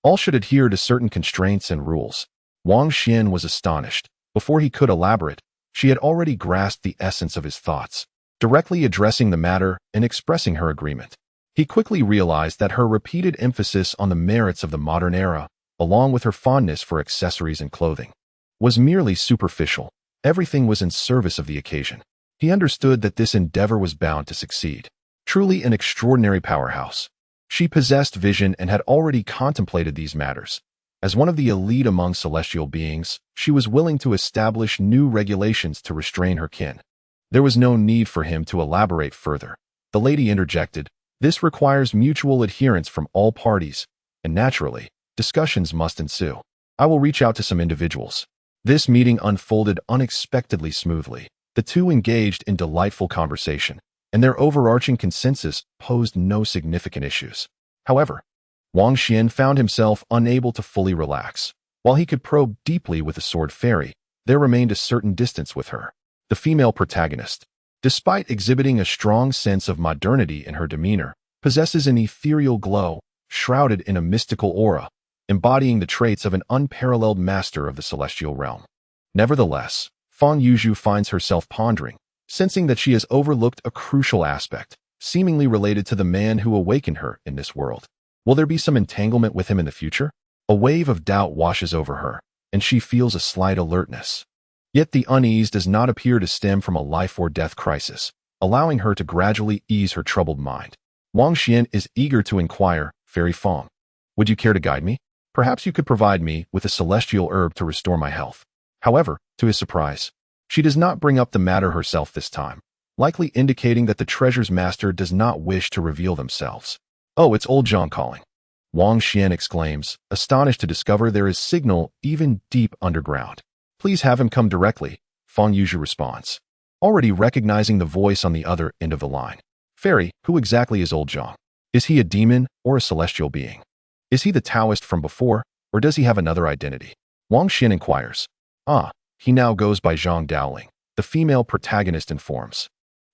all should adhere to certain constraints and rules." Wang Xuan was astonished. Before he could elaborate, she had already grasped the essence of his thoughts, directly addressing the matter and expressing her agreement. He quickly realized that her repeated emphasis on the merits of the modern era, along with her fondness for accessories and clothing, was merely superficial. Everything was in service of the occasion. He understood that this endeavor was bound to succeed. Truly an extraordinary powerhouse. She possessed vision and had already contemplated these matters. As one of the elite among celestial beings, she was willing to establish new regulations to restrain her kin. There was no need for him to elaborate further. The lady interjected, "This requires mutual adherence from all parties, and naturally, discussions must ensue. I will reach out to some individuals." This meeting unfolded unexpectedly smoothly. The two engaged in delightful conversation, and their overarching consensus posed no significant issues. However, Wang Xuan found himself unable to fully relax. While he could probe deeply with the sword fairy, there remained a certain distance with her. The female protagonist, despite exhibiting a strong sense of modernity in her demeanor, possesses an ethereal glow, shrouded in a mystical aura, embodying the traits of an unparalleled master of the celestial realm. Nevertheless, Fang Yuzhu finds herself pondering, sensing that she has overlooked a crucial aspect, seemingly related to the man who awakened her in this world. Will there be some entanglement with him in the future? A wave of doubt washes over her, and she feels a slight alertness. Yet the unease does not appear to stem from a life-or-death crisis, allowing her to gradually ease her troubled mind. Wang Xuan is eager to inquire, "Fairy Fang, would you care to guide me? Perhaps you could provide me with a celestial herb to restore my health." However, to his surprise, she does not bring up the matter herself this time, likely indicating that the treasure's master does not wish to reveal themselves. "Oh, it's old Zhang calling," Wang Xuan exclaims, astonished to discover there is signal even deep underground. "Please have him come directly," Fang Yuzhu responds, already recognizing the voice on the other end of the line. "Fairy, who exactly is old Zhang? Is he a demon or a celestial being? Is he the Taoist from before, or does he have another identity?" Wang Xuan inquires. He now goes by Zhang Daoling, the female protagonist informs,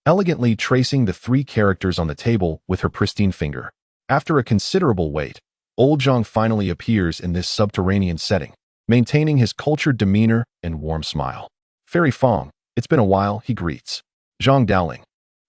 elegantly tracing the three characters on the table with her pristine finger. After a considerable wait, old Zhang finally appears in this subterranean setting, maintaining his cultured demeanor and warm smile. "Fairy Fang, it's been a while," he greets. "Zhang Daoling,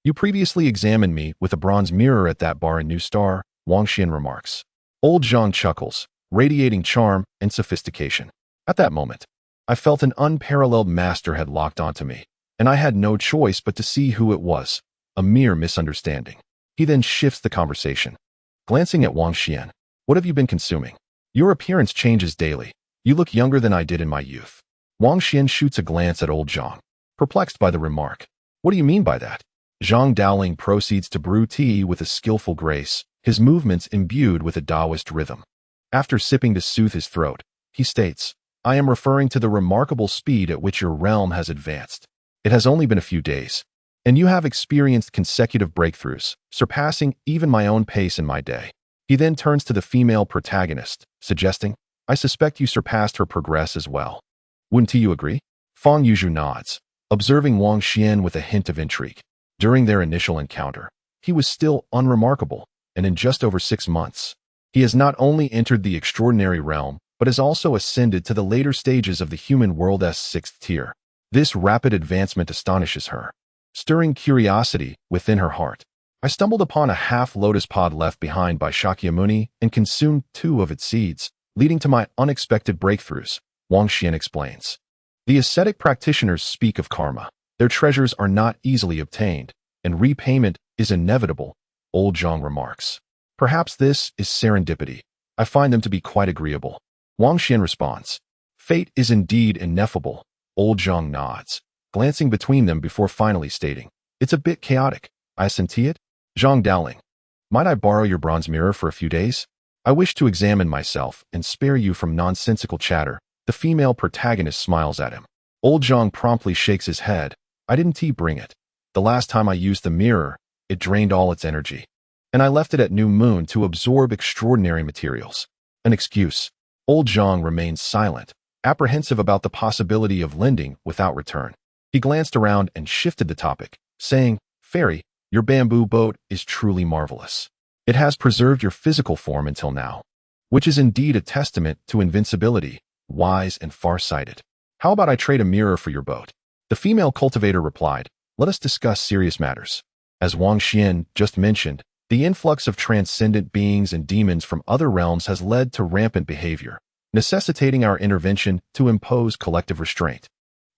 you previously examined me with a bronze mirror at that bar in New Star," Wang Xuan remarks. Old Zhang chuckles, radiating charm and sophistication. "At that moment, I felt an unparalleled master had locked onto me, and I had no choice but to see who it was, a mere misunderstanding." He then shifts the conversation, glancing at Wang Xuan. "What have you been consuming? Your appearance changes daily. You look younger than I did in my youth." Wang Xuan shoots a glance at old Zhang, perplexed by the remark. "What do you mean by that?" Zhang Daoling proceeds to brew tea with a skillful grace, his movements imbued with a Taoist rhythm. After sipping to soothe his throat, he states, "I am referring to the remarkable speed at which your realm has advanced. It has only been a few days, and you have experienced consecutive breakthroughs, surpassing even my own pace in my day." He then turns to the female protagonist, suggesting, "I suspect you surpassed her progress as well. Wouldn't you agree?" Fang Yuzhu nods, observing Wang Xuan with a hint of intrigue. During their initial encounter, he was still unremarkable, and in just over 6 months, he has not only entered the extraordinary realm, but has also ascended to the later stages of the human world's 6th tier. This rapid advancement astonishes her, stirring curiosity within her heart. "I stumbled upon a half-lotus pod left behind by Shakyamuni and consumed 2 of its seeds, leading to my unexpected breakthroughs," Wang Xuan explains. The ascetic practitioners speak of karma. Their treasures are not easily obtained, and repayment is inevitable, old Zhang remarks. "Perhaps this is serendipity. I find them to be quite agreeable." Wang Xuan responds. "Fate is indeed ineffable," old Zhang nods, glancing between them before finally stating, "It's a bit chaotic. I assent it." Zhang Daoling, "Might I borrow your bronze mirror for a few days? I wish to examine myself and spare you from nonsensical chatter." The female protagonist smiles at him. Old Zhang promptly shakes his head. "I didn't bring it. The last time I used the mirror, it drained all its energy, and I left it at New Moon to absorb extraordinary materials." An excuse. Old Zhang remains silent, apprehensive about the possibility of lending without return. He glanced around and shifted the topic, saying, "Fairy, your bamboo boat is truly marvelous. It has preserved your physical form until now, which is indeed a testament to invincibility, wise and far-sighted. How about I trade a mirror for your boat?" The female cultivator replied, "Let us discuss serious matters." As Wang Xuan just mentioned, the influx of transcendent beings and demons from other realms has led to rampant behavior, necessitating our intervention to impose collective restraint.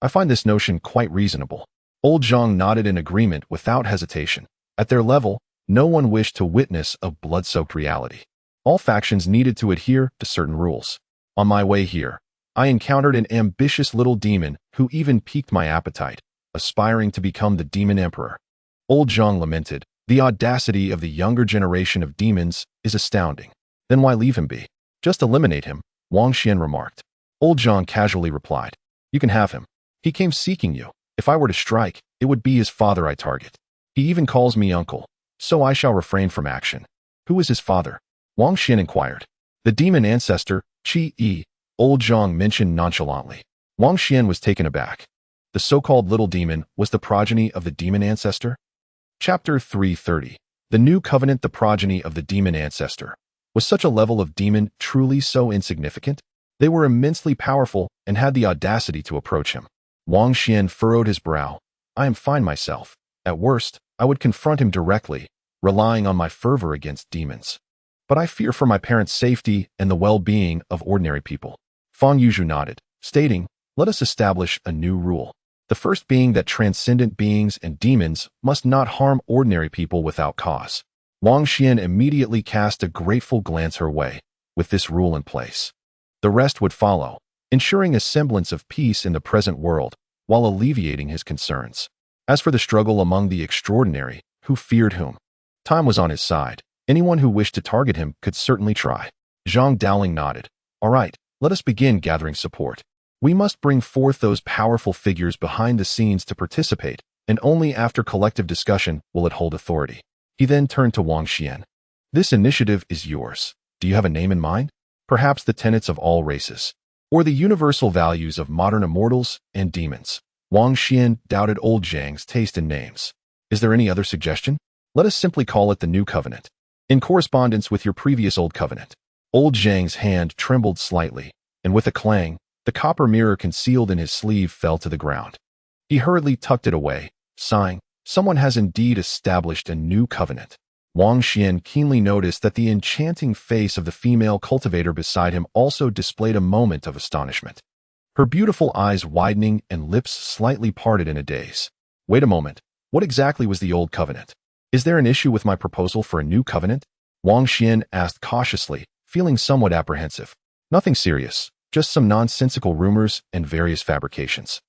I find this notion quite reasonable. Old Zhang nodded in agreement without hesitation. At their level, no one wished to witness a blood-soaked reality. All factions needed to adhere to certain rules. On my way here, I encountered an ambitious little demon who even piqued my appetite, aspiring to become the demon emperor. Old Zhang lamented, "The audacity of the younger generation of demons is astounding." "Then why leave him be? Just eliminate him," Wang Xuan remarked. Old Zhang casually replied, "You can have him. He came seeking you. If I were to strike, it would be his father I target. He even calls me uncle, so I shall refrain from action." "Who is his father?" Wang Xuan inquired. "The demon ancestor, Qi, old Zhang mentioned nonchalantly. Wang Xuan was taken aback. The so-called little demon was the progeny of the demon ancestor? Chapter 330. The New Covenant, the progeny of the demon ancestor. Was such a level of demon truly so insignificant? They were immensely powerful and had the audacity to approach him. Wang Xuan furrowed his brow. I am fine myself. At worst, I would confront him directly, relying on my fervor against demons. But I fear for my parents' safety and the well-being of ordinary people. Fang Yuzhu nodded, stating, let us establish a new rule. The first being that transcendent beings and demons must not harm ordinary people without cause. Wang Xuan immediately cast a grateful glance her way. With this rule in place, the rest would follow, ensuring a semblance of peace in the present world, while alleviating his concerns. As for the struggle among the extraordinary, who feared whom? Time was on his side. Anyone who wished to target him could certainly try. Zhang Dowling nodded. All right, let us begin gathering support. We must bring forth those powerful figures behind the scenes to participate, and only after collective discussion will it hold authority. He then turned to Wang Xuan. This initiative is yours. Do you have a name in mind? Perhaps the tenets of all races, or the universal values of modern immortals and demons. Wang Xuan doubted old Zhang's taste in names. Is there any other suggestion? Let us simply call it the New Covenant, in correspondence with your previous Old Covenant. Old Zhang's hand trembled slightly, and with a clang, the copper mirror concealed in his sleeve fell to the ground. He hurriedly tucked it away, sighing, someone has indeed established a new covenant. Wang Xuan keenly noticed that the enchanting face of the female cultivator beside him also displayed a moment of astonishment. Her beautiful eyes widening and lips slightly parted in a daze. Wait a moment, what exactly was the Old Covenant? Is there an issue with my proposal for a new covenant? Wang Xuan asked cautiously, feeling somewhat apprehensive. Nothing serious, just some nonsensical rumors and various fabrications.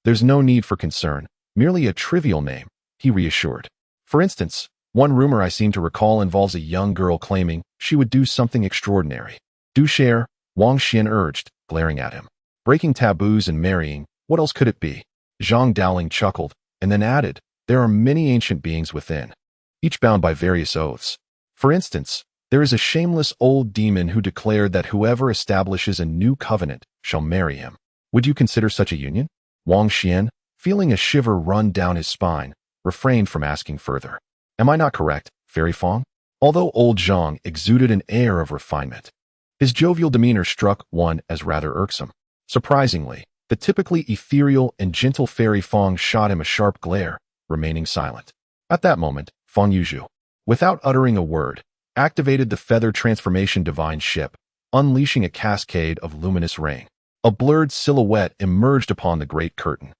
There's no need for concern, merely a trivial name, he reassured. For instance, one rumor I seem to recall involves a young girl claiming she would do something extraordinary. Do share, Wang Xuan urged, glaring at him. Breaking taboos and marrying, what else could it be? Zhang Dowling chuckled, and then added, there are many ancient beings within, each bound by various oaths. For instance, there is a shameless old demon who declared that whoever establishes a new covenant shall marry him. Would you consider such a union? Wang Xuan, feeling a shiver run down his spine, refrained from asking further. Am I not correct, Fairy Fang? Although old Zhang exuded an air of refinement, his jovial demeanor struck one as rather irksome. Surprisingly, the typically ethereal and gentle Fairy Fang shot him a sharp glare, remaining silent. At that moment, Fang Yuzhu, without uttering a word, activated the feather transformation divine ship, unleashing a cascade of luminous rain. A blurred silhouette emerged upon the great curtain.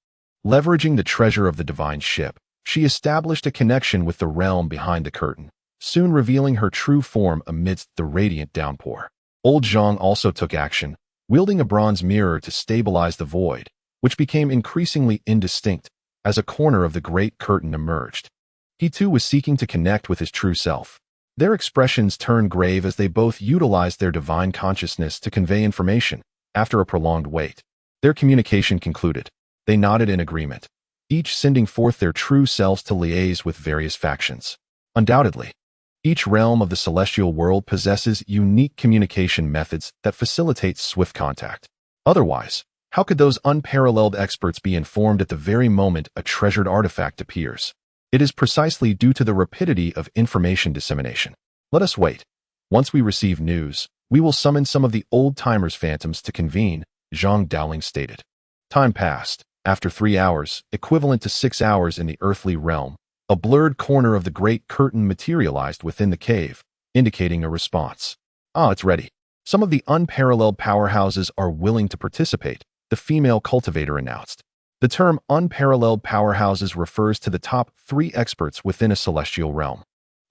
Leveraging the treasure of the divine ship, she established a connection with the realm behind the curtain, soon revealing her true form amidst the radiant downpour. Old Zhang also took action, wielding a bronze mirror to stabilize the void, which became increasingly indistinct as a corner of the great curtain emerged. He too was seeking to connect with his true self. Their expressions turned grave as they both utilized their divine consciousness to convey information. After a prolonged wait, their communication concluded. They nodded in agreement, each sending forth their true selves to liaise with various factions. Undoubtedly, each realm of the celestial world possesses unique communication methods that facilitate swift contact. Otherwise, how could those unparalleled experts be informed at the very moment a treasured artifact appears? It is precisely due to the rapidity of information dissemination. Let us wait. Once we receive news, we will summon some of the old-timers phantoms to convene, Zhang Dowling stated. Time passed. After 3 hours, equivalent to 6 hours in the earthly realm, a blurred corner of the great curtain materialized within the cave, indicating a response. It's ready. Some of the unparalleled powerhouses are willing to participate, the female cultivator announced. The term unparalleled powerhouses refers to the top 3 experts within a celestial realm,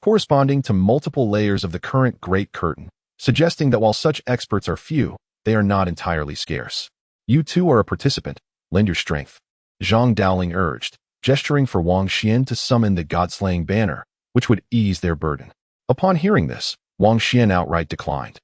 corresponding to multiple layers of the current great curtain, suggesting that while such experts are few, they are not entirely scarce. You too are a participant. Lend your strength, Zhang Dowling urged, gesturing for Wang Xuan to summon the god-slaying banner, which would ease their burden. Upon hearing this, Wang Xuan outright declined.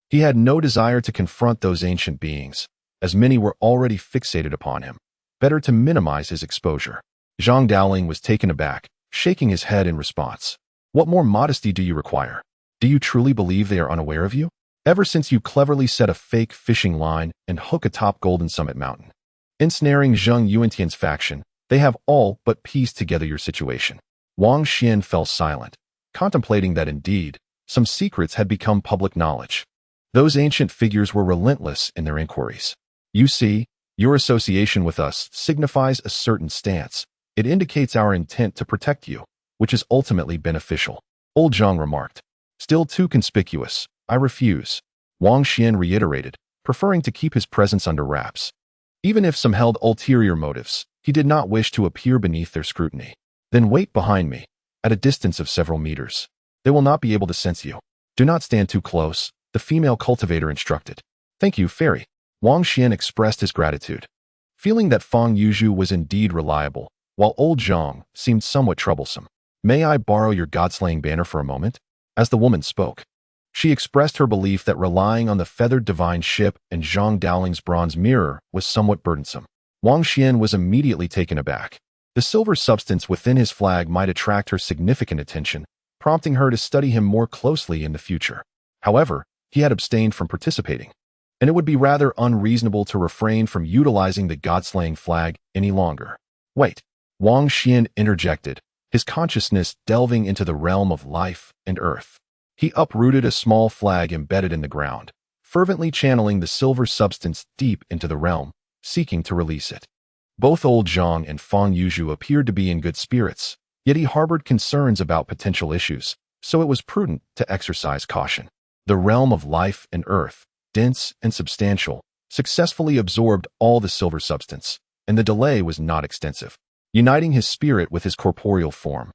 He had no desire to confront those ancient beings, as many were already fixated upon him. Better to minimize his exposure. Zhang Dowling was taken aback, shaking his head in response. What more modesty do you require? Do you truly believe they are unaware of you? Ever since you cleverly set a fake fishing line and hook atop Golden Summit Mountain, ensnaring Zheng Yuantian's faction, they have all but pieced together your situation. Wang Xuan fell silent, contemplating that indeed, Some secrets had become public knowledge. Those ancient figures were relentless in their inquiries. You see, your association with us signifies a certain stance. It indicates our intent to protect you, which is ultimately beneficial. Old Zhang remarked. Still too conspicuous. I refuse. Wang Xuan reiterated, preferring to keep his presence under wraps. Even if some held ulterior motives, he did not wish to appear beneath their scrutiny. Then wait behind me, at a distance of several meters. They will not be able to sense you. Do not stand too close, the female cultivator instructed. Thank you, fairy. Wang Xuan expressed his gratitude. Feeling that Fang Yuzhu was indeed reliable, while old Zhang seemed somewhat troublesome. May I borrow your god-slaying banner for a moment? As the woman spoke, she expressed her belief that relying on the feathered divine ship and Zhang Daoling's bronze mirror was somewhat burdensome. Wang Xuan was immediately taken aback. The silver substance within his flag might attract her significant attention, prompting her to study him more closely in the future. However, he had abstained from participating, and it would be rather unreasonable to refrain from utilizing the god-slaying flag any longer. Wait, Wang Xuan interjected, his consciousness delving into the realm of life and earth. He uprooted a small flag embedded in the ground, fervently channeling the silver substance deep into the realm, seeking to release it. Both old Zhang and Fang Yuzhu appeared to be in good spirits, yet he harbored concerns about potential issues, so it was prudent to exercise caution. The realm of life and earth, dense and substantial, successfully absorbed all the silver substance, and the delay was not extensive. Uniting his spirit with his corporeal form,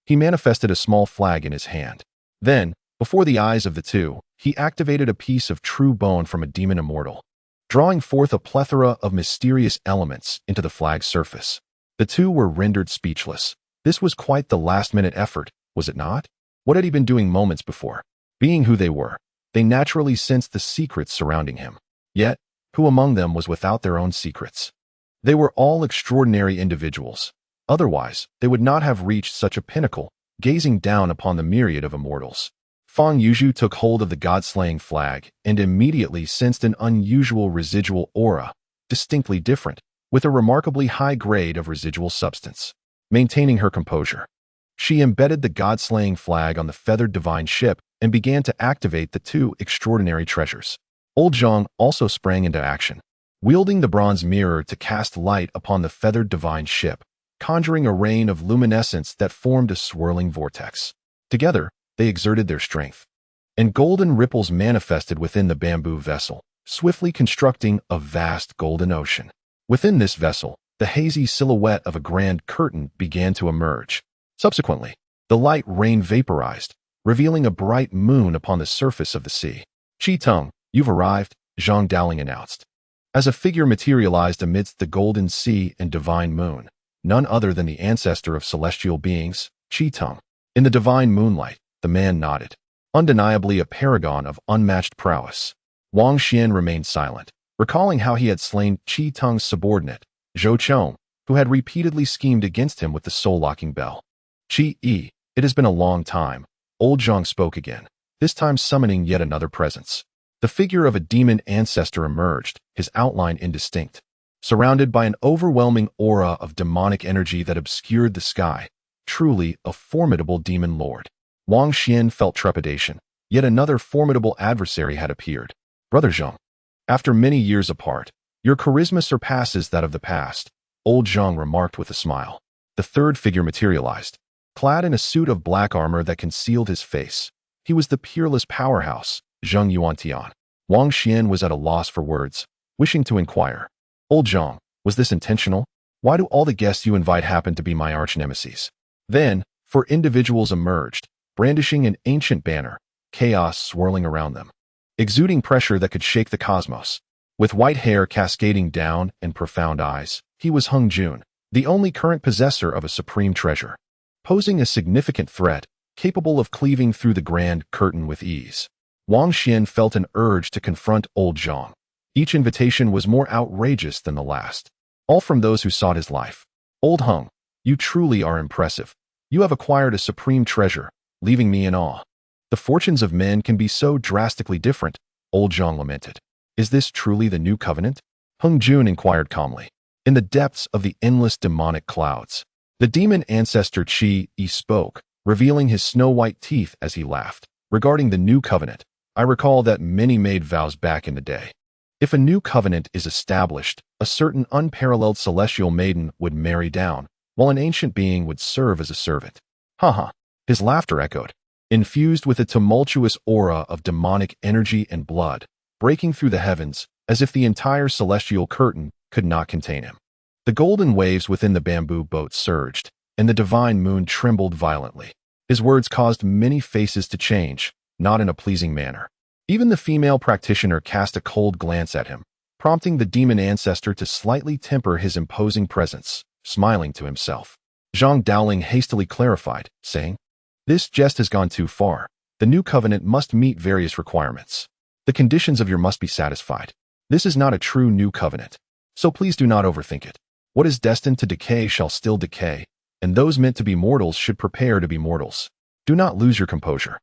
he manifested a small flag in his hand. Then, before the eyes of the two, he activated a piece of true bone from a demon immortal, drawing forth a plethora of mysterious elements into the flag's surface. The two were rendered speechless. This was quite the last-minute effort, was it not? What had he been doing moments before? Being who they were, they naturally sensed the secrets surrounding him. Yet, who among them was without their own secrets? They were all extraordinary individuals. Otherwise, they would not have reached such a pinnacle, gazing down upon the myriad of immortals. Fang Yuzhu took hold of the god-slaying flag and immediately sensed an unusual residual aura, distinctly different, with a remarkably high grade of residual substance. Maintaining her composure, she embedded the god-slaying flag on the feathered divine ship and began to activate the two extraordinary treasures. Old Zhang also sprang into action, wielding the bronze mirror to cast light upon the feathered divine ship, conjuring a rain of luminescence that formed a swirling vortex. Together, they exerted their strength, and golden ripples manifested within the bamboo vessel, swiftly constructing a vast golden ocean. Within this vessel, the hazy silhouette of a grand curtain began to emerge. Subsequently, the light rain vaporized, revealing a bright moon upon the surface of the sea. Qi-Tung, you've arrived, Zhang Daoling announced. As a figure materialized amidst the golden sea and divine moon, none other than the ancestor of celestial beings, Qi-Tung. In the divine moonlight, the man nodded, undeniably a paragon of unmatched prowess. Wang Xuan remained silent, recalling how he had slain Qi-Tung's subordinate, Zhou Zejun, who had repeatedly schemed against him with the soul-locking bell. Qi-Yi, it has been a long time. Old Zhang spoke again, this time summoning yet another presence. The figure of a demon ancestor emerged, his outline indistinct, surrounded by an overwhelming aura of demonic energy that obscured the sky. Truly a formidable demon lord. Wang Xuan felt trepidation. Yet another formidable adversary had appeared. Brother Zhang, after many years apart, your charisma surpasses that of the past, old Zhang remarked with a smile. The third figure materialized, clad in a suit of black armor that concealed his face. He was the peerless powerhouse, Zheng Yuantian. Wang Xuan was at a loss for words, wishing to inquire. Old Zhang, was this intentional? Why do all the guests you invite happen to be my arch-nemeses? Then, 4 individuals emerged, brandishing an ancient banner, chaos swirling around them, exuding pressure that could shake the cosmos. With white hair cascading down and profound eyes, he was Heng Jun, the only current possessor of a supreme treasure, posing a significant threat, capable of cleaving through the grand curtain with ease. Wang Xuan felt an urge to confront old Zhang. Each invitation was more outrageous than the last, all from those who sought his life. Old Heng, you truly are impressive. You have acquired a supreme treasure, leaving me in awe. The fortunes of men can be so drastically different, old Zhang lamented. Is this truly the new covenant? Heng Jun inquired calmly. In the depths of the endless demonic clouds, the demon ancestor Qi-Yi spoke, revealing his snow-white teeth as he laughed. Regarding the new covenant, I recall that many made vows back in the day. If a new covenant is established, a certain unparalleled celestial maiden would marry down, while an ancient being would serve as a servant. Haha. His laughter echoed, infused with a tumultuous aura of demonic energy and blood, breaking through the heavens, as if the entire celestial curtain could not contain him. The golden waves within the bamboo boat surged, and the divine moon trembled violently. His words caused many faces to change, not in a pleasing manner. Even the female practitioner cast a cold glance at him, prompting the demon ancestor to slightly temper his imposing presence, smiling to himself. Zhang Daoling hastily clarified, saying, "This jest has gone too far. The new covenant must meet various requirements. The conditions of your must be satisfied. This is not a true new covenant, so please do not overthink it. What is destined to decay shall still decay, and those meant to be mortals should prepare to be mortals. Do not lose your composure."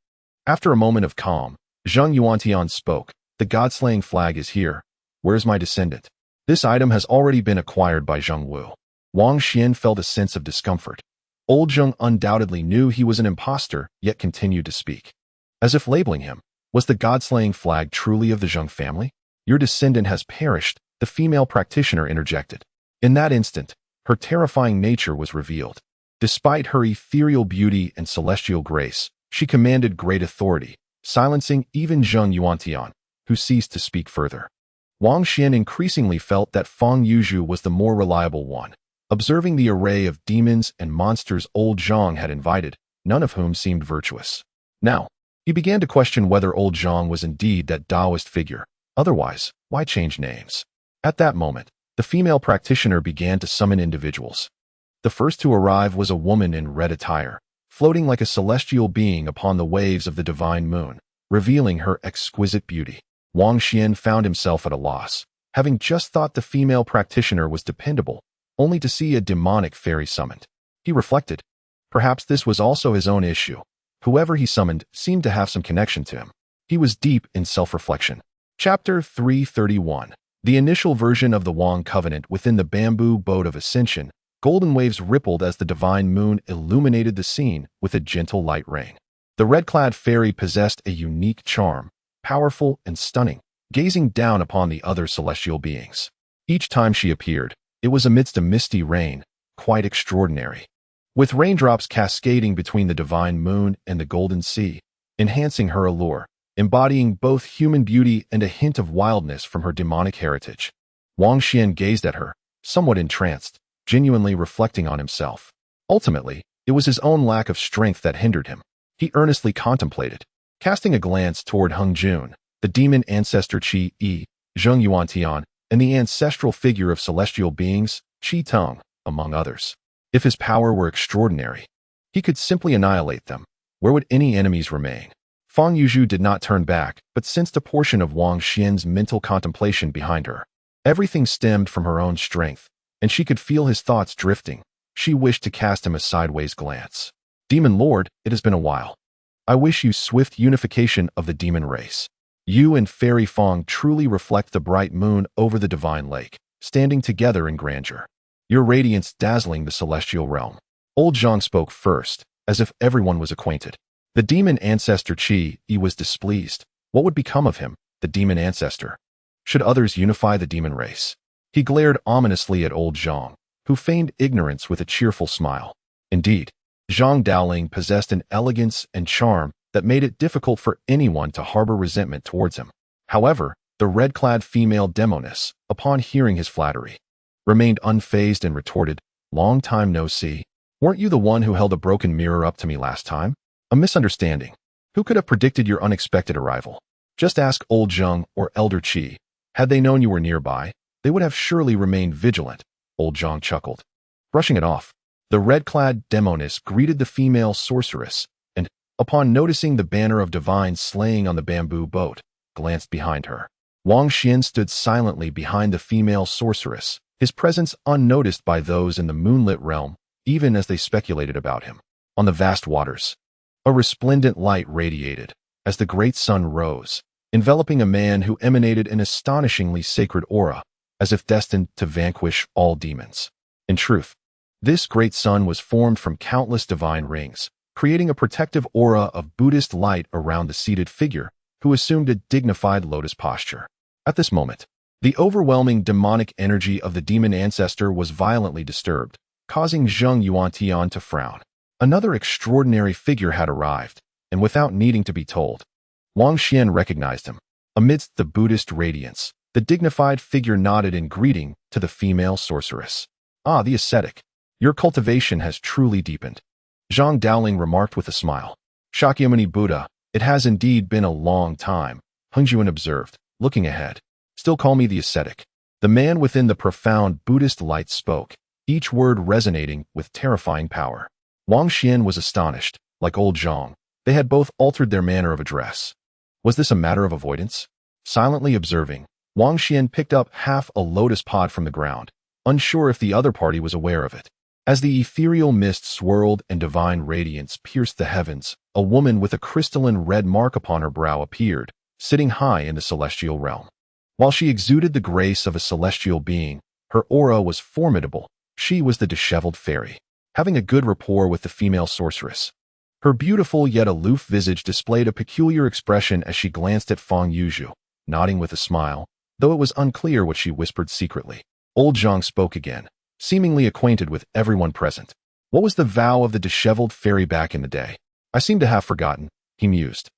After a moment of calm, Zhang Yuantian spoke, "The god-slaying flag is here. Where's my descendant?" This item has already been acquired by Zheng Wu. Wang Xuan felt a sense of discomfort. Old Zheng undoubtedly knew he was an impostor, yet continued to speak, as if labeling him. Was the god-slaying flag truly of the Zheng family? "Your descendant has perished," the female practitioner interjected. In that instant, her terrifying nature was revealed. Despite her ethereal beauty and celestial grace, she commanded great authority, silencing even Zheng Yuantian, who ceased to speak further. Wang Xuan increasingly felt that Feng Yuzhu was the more reliable one. Observing the array of demons and monsters old Zhang had invited, none of whom seemed virtuous. Now, he began to question whether old Zhang was indeed that Taoist figure. Otherwise, why change names? At that moment, the female practitioner began to summon individuals. The first to arrive was a woman in red attire, floating like a celestial being upon the waves of the divine moon, revealing her exquisite beauty. Wang Xuan found himself at a loss, having just thought the female practitioner was dependable, only to see a demonic fairy summoned. He reflected, perhaps this was also his own issue. Whoever he summoned seemed to have some connection to him. He was deep in self-reflection. Chapter 331. The initial version of the Wang Covenant within the bamboo boat of ascension. Golden waves rippled as the divine moon illuminated the scene with a gentle light rain. The red-clad fairy possessed a unique charm, powerful and stunning, gazing down upon the other celestial beings. Each time she appeared, it was amidst a misty rain, quite extraordinary, with raindrops cascading between the divine moon and the golden sea, enhancing her allure, embodying both human beauty and a hint of wildness from her demonic heritage. Wang Xuan gazed at her, somewhat entranced, genuinely reflecting on himself. Ultimately, it was his own lack of strength that hindered him. He earnestly contemplated, casting a glance toward Heng Jun, the demon ancestor Qi Yi, Zheng Yuantian, and the ancestral figure of celestial beings, Qi Tong, among others. If his power were extraordinary, he could simply annihilate them. Where would any enemies remain? Feng Yuzhu did not turn back, but sensed a portion of Wang Xuan's mental contemplation behind her. Everything stemmed from her own strength, and she could feel his thoughts drifting. She wished to cast him a sideways glance. "Demon Lord, it has been a while. I wish you swift unification of the demon race. You and Fairy Feng truly reflect the bright moon over the divine lake, standing together in grandeur. Your radiance dazzling the celestial realm." Old Zhang spoke first, as if everyone was acquainted. The demon ancestor Qi Yi was displeased. What would become of him, the demon ancestor? Should others unify the demon race? He glared ominously at old Zhang, who feigned ignorance with a cheerful smile. Indeed, Zhang Daoling possessed an elegance and charm that made it difficult for anyone to harbor resentment towards him. However, the red-clad female demoness, upon hearing his flattery, remained unfazed and retorted, "Long time no see. Weren't you the one who held a broken mirror up to me last time? A misunderstanding. Who could have predicted your unexpected arrival? Just ask old Zheng or Elder Qi. Had they known you were nearby, they would have surely remained vigilant." Old Zhang chuckled. Brushing it off, the red-clad demoness greeted the female sorceress, and, upon noticing the banner of divine slaying on the bamboo boat, glanced behind her. Wang Xuan stood silently behind the female sorceress, his presence unnoticed by those in the moonlit realm, even as they speculated about him. On the vast waters, a resplendent light radiated, as the great sun rose, enveloping a man who emanated an astonishingly sacred aura, as if destined to vanquish all demons. In truth, this great sun was formed from countless divine rings, creating a protective aura of Buddhist light around the seated figure, who assumed a dignified lotus posture. At this moment, the overwhelming demonic energy of the demon ancestor was violently disturbed, causing Zheng Yuantian to frown. Another extraordinary figure had arrived, and without needing to be told, Wang Xuan recognized him. Amidst the Buddhist radiance, the dignified figure nodded in greeting to the female sorceress. "Ah, the ascetic. Your cultivation has truly deepened," Zhang Daoling remarked with a smile. "Shakyamuni Buddha, it has indeed been a long time," Heng Xuan observed, looking ahead. "Still call me the ascetic." The man within the profound Buddhist light spoke, each word resonating with terrifying power. Wang Xuan was astonished. Like old Zhang, they had both altered their manner of address. Was this a matter of avoidance? Silently observing, Wang Xuan picked up half a lotus pod from the ground, unsure if the other party was aware of it. As the ethereal mist swirled and divine radiance pierced the heavens, a woman with a crystalline red mark upon her brow appeared, sitting high in the celestial realm. While she exuded the grace of a celestial being, her aura was formidable. She was the disheveled fairy, having a good rapport with the female sorceress. Her beautiful yet aloof visage displayed a peculiar expression as she glanced at Feng Yuzhu, nodding with a smile, though it was unclear what she whispered secretly. Old Zhang spoke again, seemingly acquainted with everyone present. "What was the vow of the disheveled fairy back in the day? I seem to have forgotten," he mused.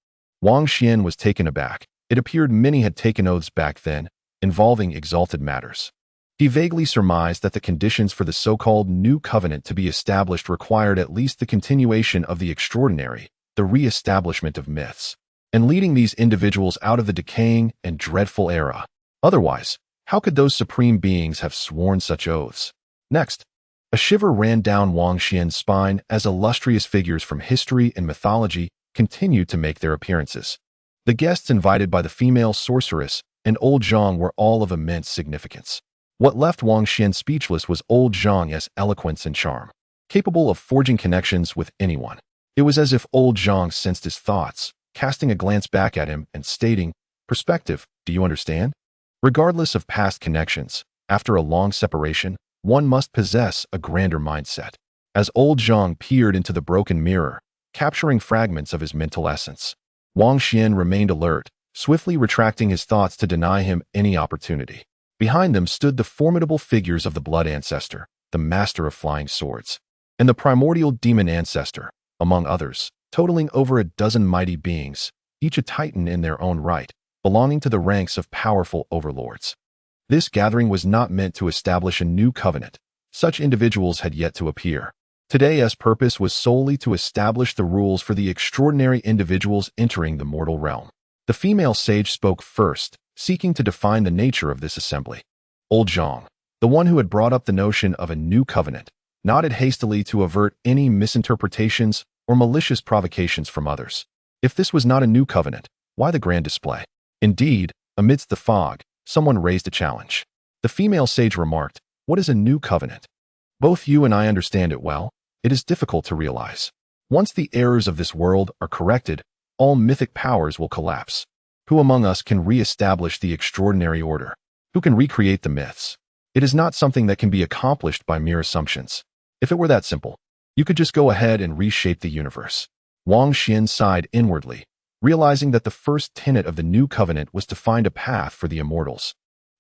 Wang Xuan was taken aback. It appeared many had taken oaths back then, involving exalted matters. He vaguely surmised that the conditions for the so-called new covenant to be established required at least the continuation of the extraordinary, the re-establishment of myths, and leading these individuals out of the decaying and dreadful era. Otherwise, how could those supreme beings have sworn such oaths? Next, a shiver ran down Wang Xuan's spine as illustrious figures from history and mythology continued to make their appearances. The guests invited by the female sorceress and old Zhang were all of immense significance. What left Wang Xuan speechless was old Zhang's eloquence and charm, capable of forging connections with anyone. It was as if old Zhang sensed his thoughts, casting a glance back at him and stating, "Perspective, do you understand? Regardless of past connections, after a long separation, one must possess a grander mindset." As old Zhang peered into the broken mirror, capturing fragments of his mental essence, Wang Xuan remained alert, swiftly retracting his thoughts to deny him any opportunity. Behind them stood the formidable figures of the blood ancestor, the master of flying swords, and the primordial demon ancestor, among others, totaling over a dozen mighty beings, each a titan in their own right, belonging to the ranks of powerful overlords. This gathering was not meant to establish a new covenant. Such individuals had yet to appear. Today's purpose was solely to establish the rules for the extraordinary individuals entering the mortal realm. The female sage spoke first, seeking to define the nature of this assembly. Old Zhang, the one who had brought up the notion of a new covenant, nodded hastily to avert any misinterpretations or malicious provocations from others. If this was not a new covenant, why the grand display? Indeed, amidst the fog, someone raised a challenge. The female sage remarked, "What is a new covenant? Both you and I understand it well. It is difficult to realize. Once the errors of this world are corrected, all mythic powers will collapse. Who among us can re-establish the extraordinary order? Who can recreate the myths? It is not something that can be accomplished by mere assumptions. If it were that simple, you could just go ahead and reshape the universe." Wang Xuan sighed inwardly, realizing that the first tenet of the new covenant was to find a path for the immortals,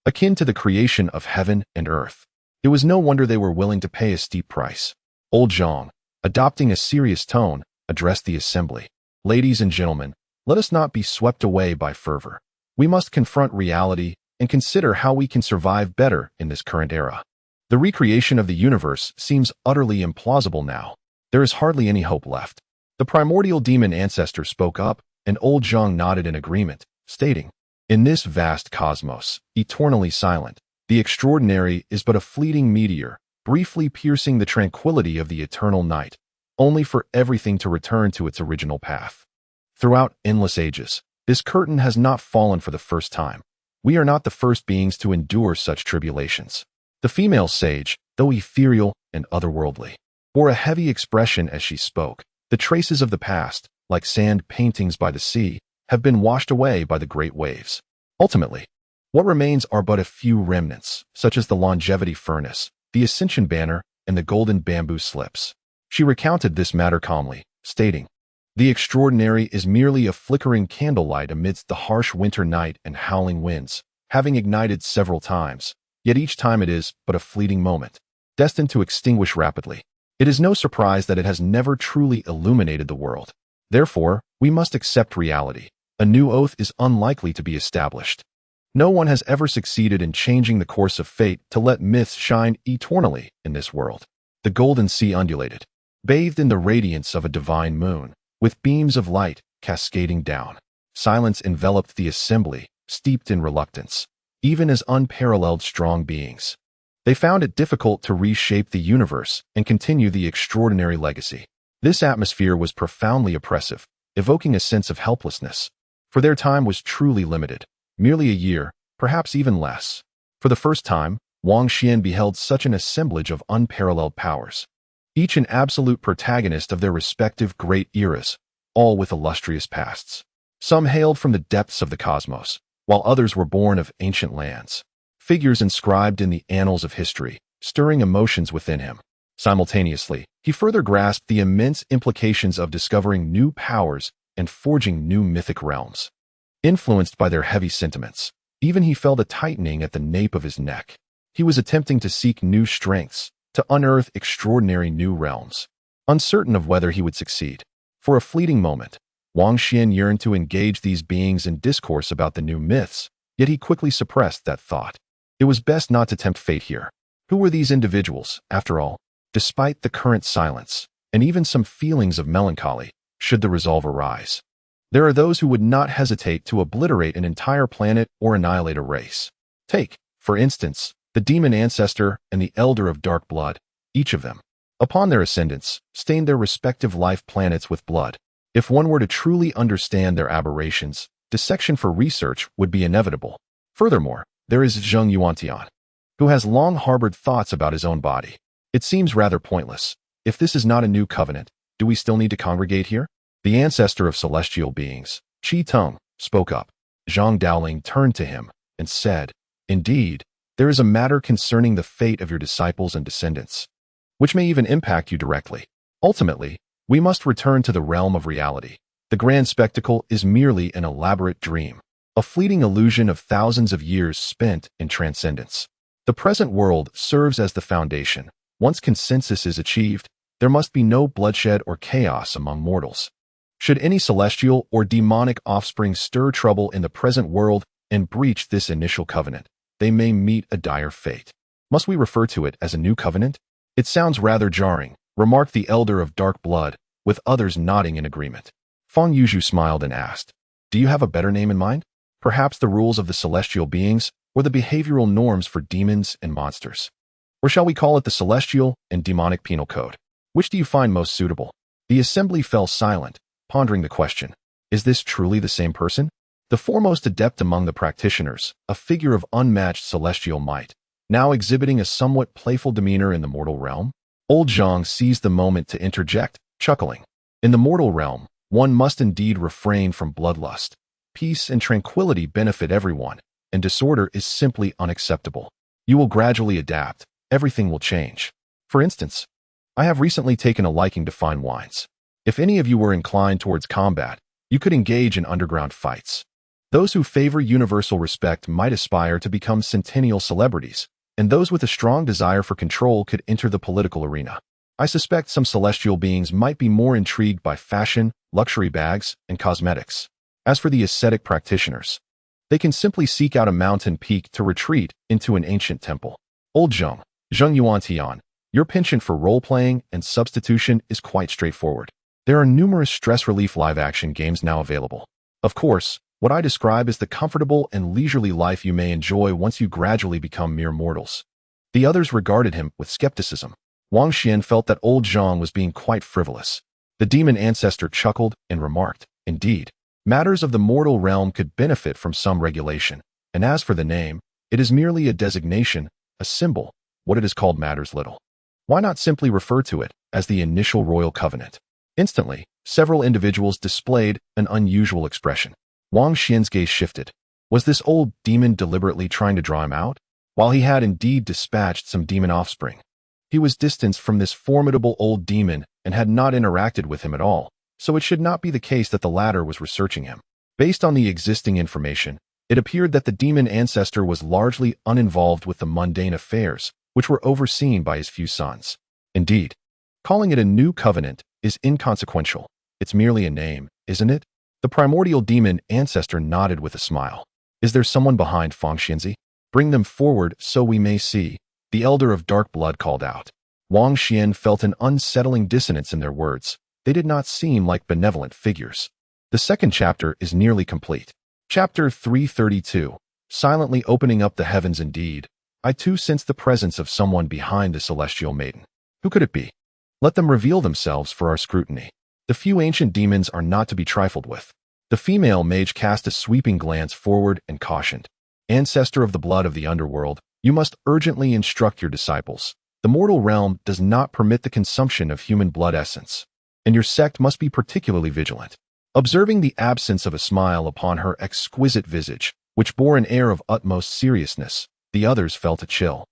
akin to the creation of heaven and earth. It was no wonder they were willing to pay a steep price. Old Zhang, adopting a serious tone, addressed the assembly. "Ladies and gentlemen, let us not be swept away by fervor. We must confront reality and consider how we can survive better in this current era. The recreation of the universe seems utterly implausible now. There is hardly any hope left." The primordial demon ancestor spoke up, and old Zhang nodded in agreement, stating, "In this vast cosmos, eternally silent, the extraordinary is but a fleeting meteor, briefly piercing the tranquility of the eternal night, only for everything to return to its original path. Throughout endless ages, this curtain has not fallen for the first time. We are not the first beings to endure such tribulations." The female sage, though ethereal and otherworldly, bore a heavy expression as she spoke. The traces of the past, like sand paintings by the sea, have been washed away by the great waves. Ultimately, what remains are but a few remnants, such as the longevity furnace, the ascension banner, and the golden bamboo slips. She recounted this matter calmly, stating, "The extraordinary is merely a flickering candlelight amidst the harsh winter night and howling winds, having ignited several times, yet each time it is but a fleeting moment, destined to extinguish rapidly. It is no surprise that it has never truly illuminated the world. Therefore, we must accept reality. A new oath is unlikely to be established. No one has ever succeeded in changing the course of fate to let myths shine eternally in this world." The golden sea undulated, bathed in the radiance of a divine moon, with beams of light cascading down. Silence enveloped the assembly, steeped in reluctance, even as unparalleled strong beings. They found it difficult to reshape the universe and continue the extraordinary legacy. This atmosphere was profoundly oppressive, evoking a sense of helplessness, for their time was truly limited. Merely a year, perhaps even less. For the first time, Wang Xuan beheld such an assemblage of unparalleled powers, each an absolute protagonist of their respective great eras, all with illustrious pasts. Some hailed from the depths of the cosmos, while others were born of ancient lands. Figures inscribed in the annals of history, stirring emotions within him. Simultaneously, he further grasped the immense implications of discovering new powers and forging new mythic realms. Influenced by their heavy sentiments, even he felt a tightening at the nape of his neck. He was attempting to seek new strengths, to unearth extraordinary new realms, uncertain of whether he would succeed. For a fleeting moment, Wang Xuan yearned to engage these beings in discourse about the new myths, yet he quickly suppressed that thought. It was best not to tempt fate here. Who were these individuals, after all? Despite the current silence, and even some feelings of melancholy, should the resolve arise. There are those who would not hesitate to obliterate an entire planet or annihilate a race. Take, for instance, the demon ancestor and the elder of dark blood, each of them, upon their ascendance, stained their respective life planets with blood. If one were to truly understand their aberrations, dissection for research would be inevitable. Furthermore, there is Zhang Yuantian, who has long harbored thoughts about his own body. It seems rather pointless. If this is not a new covenant, do we still need to congregate here? The ancestor of celestial beings, Qi Teng, spoke up. Zhang Daoling turned to him and said, "Indeed, there is a matter concerning the fate of your disciples and descendants, which may even impact you directly. Ultimately, we must return to the realm of reality. The grand spectacle is merely an elaborate dream, a fleeting illusion of thousands of years spent in transcendence. The present world serves as the foundation. Once consensus is achieved, there must be no bloodshed or chaos among mortals. Should any celestial or demonic offspring stir trouble in the present world and breach this initial covenant, they may meet a dire fate. Must we refer to it as a new covenant? It sounds rather jarring," remarked the elder of dark blood, with others nodding in agreement. Feng Yuzhu smiled and asked, "Do you have a better name in mind? Perhaps the rules of the celestial beings, or the behavioral norms for demons and monsters? Or shall we call it the celestial and demonic penal code? Which do you find most suitable?" The assembly fell silent, pondering the question. Is this truly the same person? The foremost adept among the practitioners, a figure of unmatched celestial might, now exhibiting a somewhat playful demeanor in the mortal realm? Old Zhang seized the moment to interject, chuckling. In the mortal realm, one must indeed refrain from bloodlust. Peace and tranquility benefit everyone, and disorder is simply unacceptable. You will gradually adapt. Everything will change. For instance, I have recently taken a liking to fine wines. If any of you were inclined towards combat, you could engage in underground fights. Those who favor universal respect might aspire to become centennial celebrities, and those with a strong desire for control could enter the political arena. I suspect some celestial beings might be more intrigued by fashion, luxury bags, and cosmetics. As for the ascetic practitioners, they can simply seek out a mountain peak to retreat into an ancient temple. Old Zhang Yuantian, your penchant for role-playing and substitution is quite straightforward. There are numerous stress relief live-action games now available. Of course, what I describe is the comfortable and leisurely life you may enjoy once you gradually become mere mortals. The others regarded him with skepticism. Wang Xuan felt that old Zhang was being quite frivolous. The demon ancestor chuckled and remarked, "Indeed, matters of the mortal realm could benefit from some regulation, and as for the name, it is merely a designation, a symbol. What it is called matters little. Why not simply refer to it as the initial royal covenant?" Instantly, several individuals displayed an unusual expression. Wang Xuan's gaze shifted. Was this old demon deliberately trying to draw him out? While he had indeed dispatched some demon offspring, he was distanced from this formidable old demon and had not interacted with him at all, so it should not be the case that the latter was researching him. Based on the existing information, it appeared that the demon ancestor was largely uninvolved with the mundane affairs, which were overseen by his few sons. Indeed, calling it a new covenant is inconsequential. It's merely a name, isn't it? The primordial demon ancestor nodded with a smile. Is there someone behind Wang Xuan? Bring them forward so we may see, the elder of dark blood called out. Wang Xuan felt an unsettling dissonance in their words. They did not seem like benevolent figures. The second chapter is nearly complete. Chapter 332. Silently opening up the heavens indeed. I too sensed the presence of someone behind the celestial maiden. Who could it be? Let them reveal themselves for our scrutiny. The few ancient demons are not to be trifled with. The female mage cast a sweeping glance forward and cautioned. Ancestor of the blood of the underworld, you must urgently instruct your disciples. The mortal realm does not permit the consumption of human blood essence, and your sect must be particularly vigilant. Observing the absence of a smile upon her exquisite visage, which bore an air of utmost seriousness, the others felt a chill.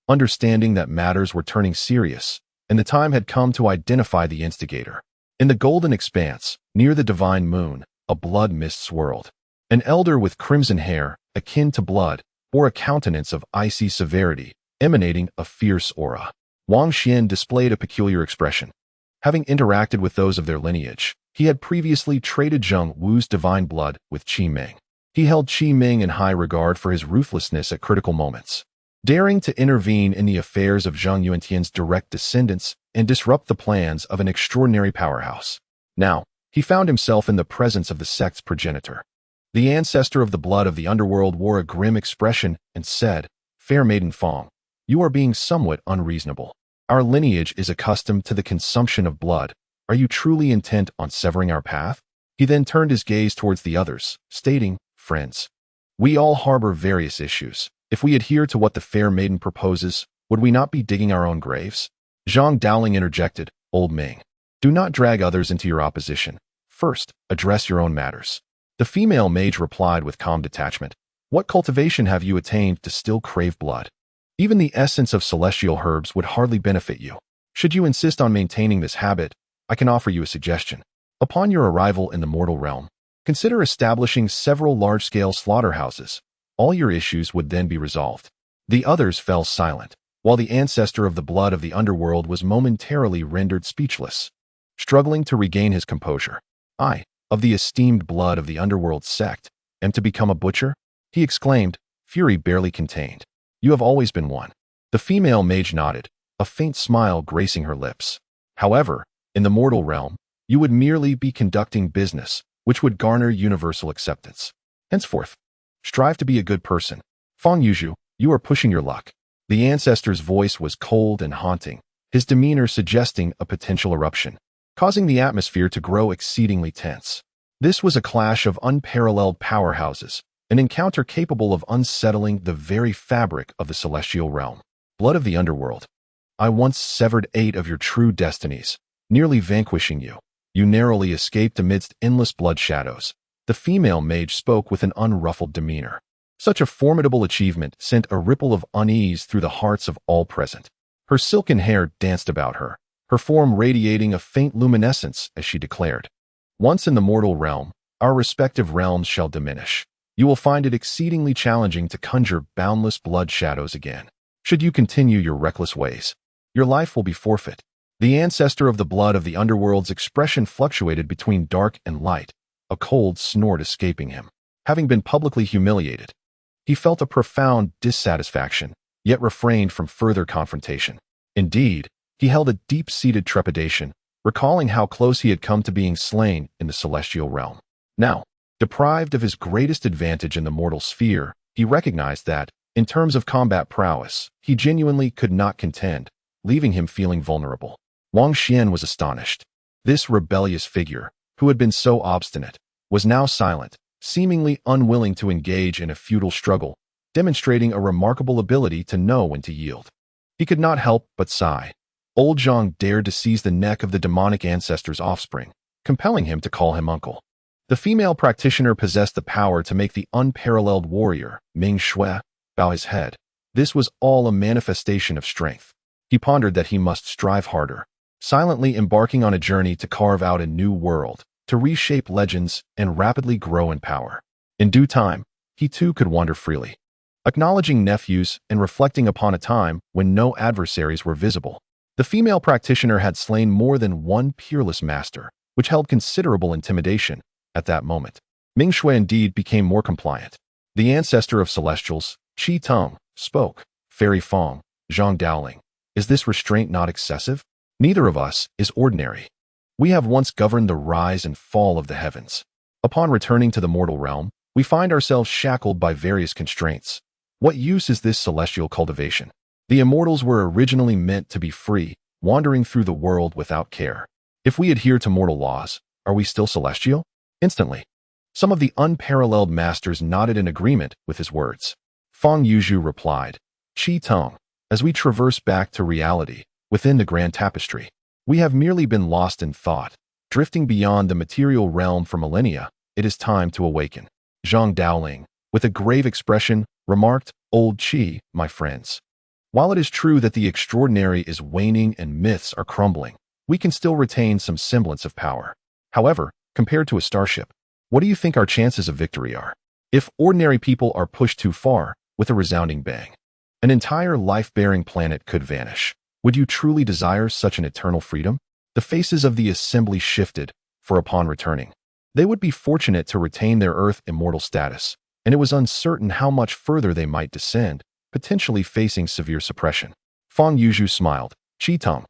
Understanding that matters were turning serious, and the time had come to identify the instigator. In the golden expanse, near the divine moon, a blood mist swirled. An elder with crimson hair, akin to blood, bore a countenance of icy severity, emanating a fierce aura. Wang Xuan displayed a peculiar expression. Having interacted with those of their lineage, he had previously traded Zheng Wu's divine blood with Qi Ming. He held Qi Ming in high regard for his ruthlessness at critical moments, daring to intervene in the affairs of Zheng Yuantian's direct descendants and disrupt the plans of an extraordinary powerhouse. Now, he found himself in the presence of the sect's progenitor. The ancestor of the blood of the underworld wore a grim expression and said, "Fair maiden Fang, you are being somewhat unreasonable. Our lineage is accustomed to the consumption of blood. Are you truly intent on severing our path?" He then turned his gaze towards the others, stating, "Friends, we all harbor various issues. If we adhere to what the fair maiden proposes, would we not be digging our own graves?" Zhang Dowling interjected, "Old Ming, do not drag others into your opposition. First, address your own matters." The female mage replied with calm detachment, "What cultivation have you attained to still crave blood? Even the essence of celestial herbs would hardly benefit you. Should you insist on maintaining this habit, I can offer you a suggestion. Upon your arrival in the mortal realm, consider establishing several large-scale slaughterhouses. All your issues would then be resolved." The others fell silent, while the ancestor of the blood of the underworld was momentarily rendered speechless. Struggling to regain his composure, "I, of the esteemed blood of the underworld sect, am to become a butcher?" he exclaimed, fury barely contained. "You have always been one." The female mage nodded, a faint smile gracing her lips. "However, in the mortal realm, you would merely be conducting business, which would garner universal acceptance. Henceforth, strive to be a good person. Fang Yuzhu, you are pushing your luck." The ancestor's voice was cold and haunting, his demeanor suggesting a potential eruption, causing the atmosphere to grow exceedingly tense. This was a clash of unparalleled powerhouses, an encounter capable of unsettling the very fabric of the celestial realm. Blood of the underworld, I once severed 8 of your true destinies, nearly vanquishing you. You narrowly escaped amidst endless blood shadows. The female mage spoke with an unruffled demeanor. Such a formidable achievement sent a ripple of unease through the hearts of all present. Her silken hair danced about her form radiating a faint luminescence as she declared, "Once in the mortal realm, our respective realms shall diminish. You will find it exceedingly challenging to conjure boundless blood shadows again. Should you continue your reckless ways, your life will be forfeit." The ancestor of the blood of the underworld's expression fluctuated between dark and light, a cold snort escaping him. Having been publicly humiliated, he felt a profound dissatisfaction, yet refrained from further confrontation. Indeed, he held a deep-seated trepidation, recalling how close he had come to being slain in the celestial realm. Now, deprived of his greatest advantage in the mortal sphere, he recognized that, in terms of combat prowess, he genuinely could not contend, leaving him feeling vulnerable. Wang Xuan was astonished. This rebellious figure, who had been so obstinate, was now silent, seemingly unwilling to engage in a futile struggle, demonstrating a remarkable ability to know when to yield. He could not help but sigh. Old Zhang dared to seize the neck of the demonic ancestor's offspring, compelling him to call him uncle. The female practitioner possessed the power to make the unparalleled warrior, Ming Shui, bow his head. This was all a manifestation of strength. He pondered that he must strive harder. silently embarking on a journey to carve out a new world, to reshape legends and rapidly grow in power. In due time, he too could wander freely, acknowledging nephews and reflecting upon a time when no adversaries were visible. The female practitioner had slain more than one peerless master, which held considerable intimidation at that moment. Ming Shui indeed became more compliant. The ancestor of celestials, Qi Tong, spoke. Fairy Fong, Zhang Daoling, is this restraint not excessive? Neither of us is ordinary. We have once governed the rise and fall of the heavens. Upon returning to the mortal realm, we find ourselves shackled by various constraints. What use is this celestial cultivation? The immortals were originally meant to be free, wandering through the world without care. If we adhere to mortal laws, are we still celestial? Instantly, some of the unparalleled masters nodded in agreement with his words. Fang Yuzhu replied, Qi Tong, as we traverse back to reality, within the grand tapestry, we have merely been lost in thought, drifting beyond the material realm for millennia. It is time to awaken. Zhang Daoling, with a grave expression, remarked, Old Qi, my friends. While it is true that the extraordinary is waning and myths are crumbling, we can still retain some semblance of power. However, compared to a starship, what do you think our chances of victory are? If ordinary people are pushed too far, with a resounding bang, an entire life-bearing planet could vanish. Would you truly desire such an eternal freedom? The faces of the assembly shifted, for upon returning, they would be fortunate to retain their Earth immortal status, and it was uncertain how much further they might descend, potentially facing severe suppression. Fang Yuzhu smiled. Qi Tong,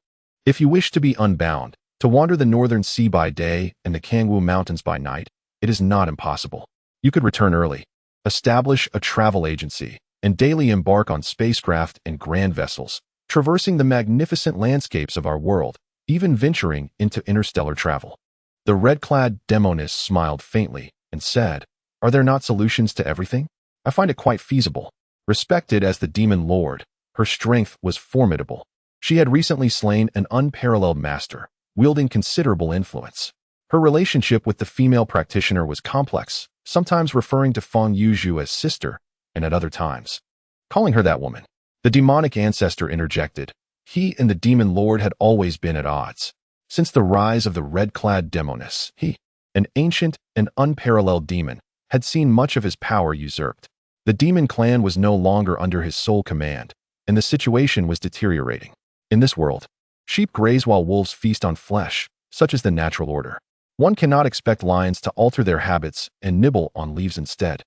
if you wish to be unbound, to wander the northern sea by day and the Kangwu Mountains by night, it is not impossible. You could return early, establish a travel agency, and daily embark on spacecraft and grand vessels, traversing the magnificent landscapes of our world, even venturing into interstellar travel. The red-clad demoness smiled faintly and said, Are there not solutions to everything? I find it quite feasible. Respected as the demon lord, her strength was formidable. She had recently slain an unparalleled master, wielding considerable influence. Her relationship with the female practitioner was complex, sometimes referring to Fang Yuzhu as sister, and at other times, calling her that woman. The demonic ancestor interjected. He and the demon lord had always been at odds. Since the rise of the red-clad demoness, he, an ancient and unparalleled demon, had seen much of his power usurped. The demon clan was no longer under his sole command, and the situation was deteriorating. In this world, sheep graze while wolves feast on flesh, such is the natural order. One cannot expect lions to alter their habits and nibble on leaves instead.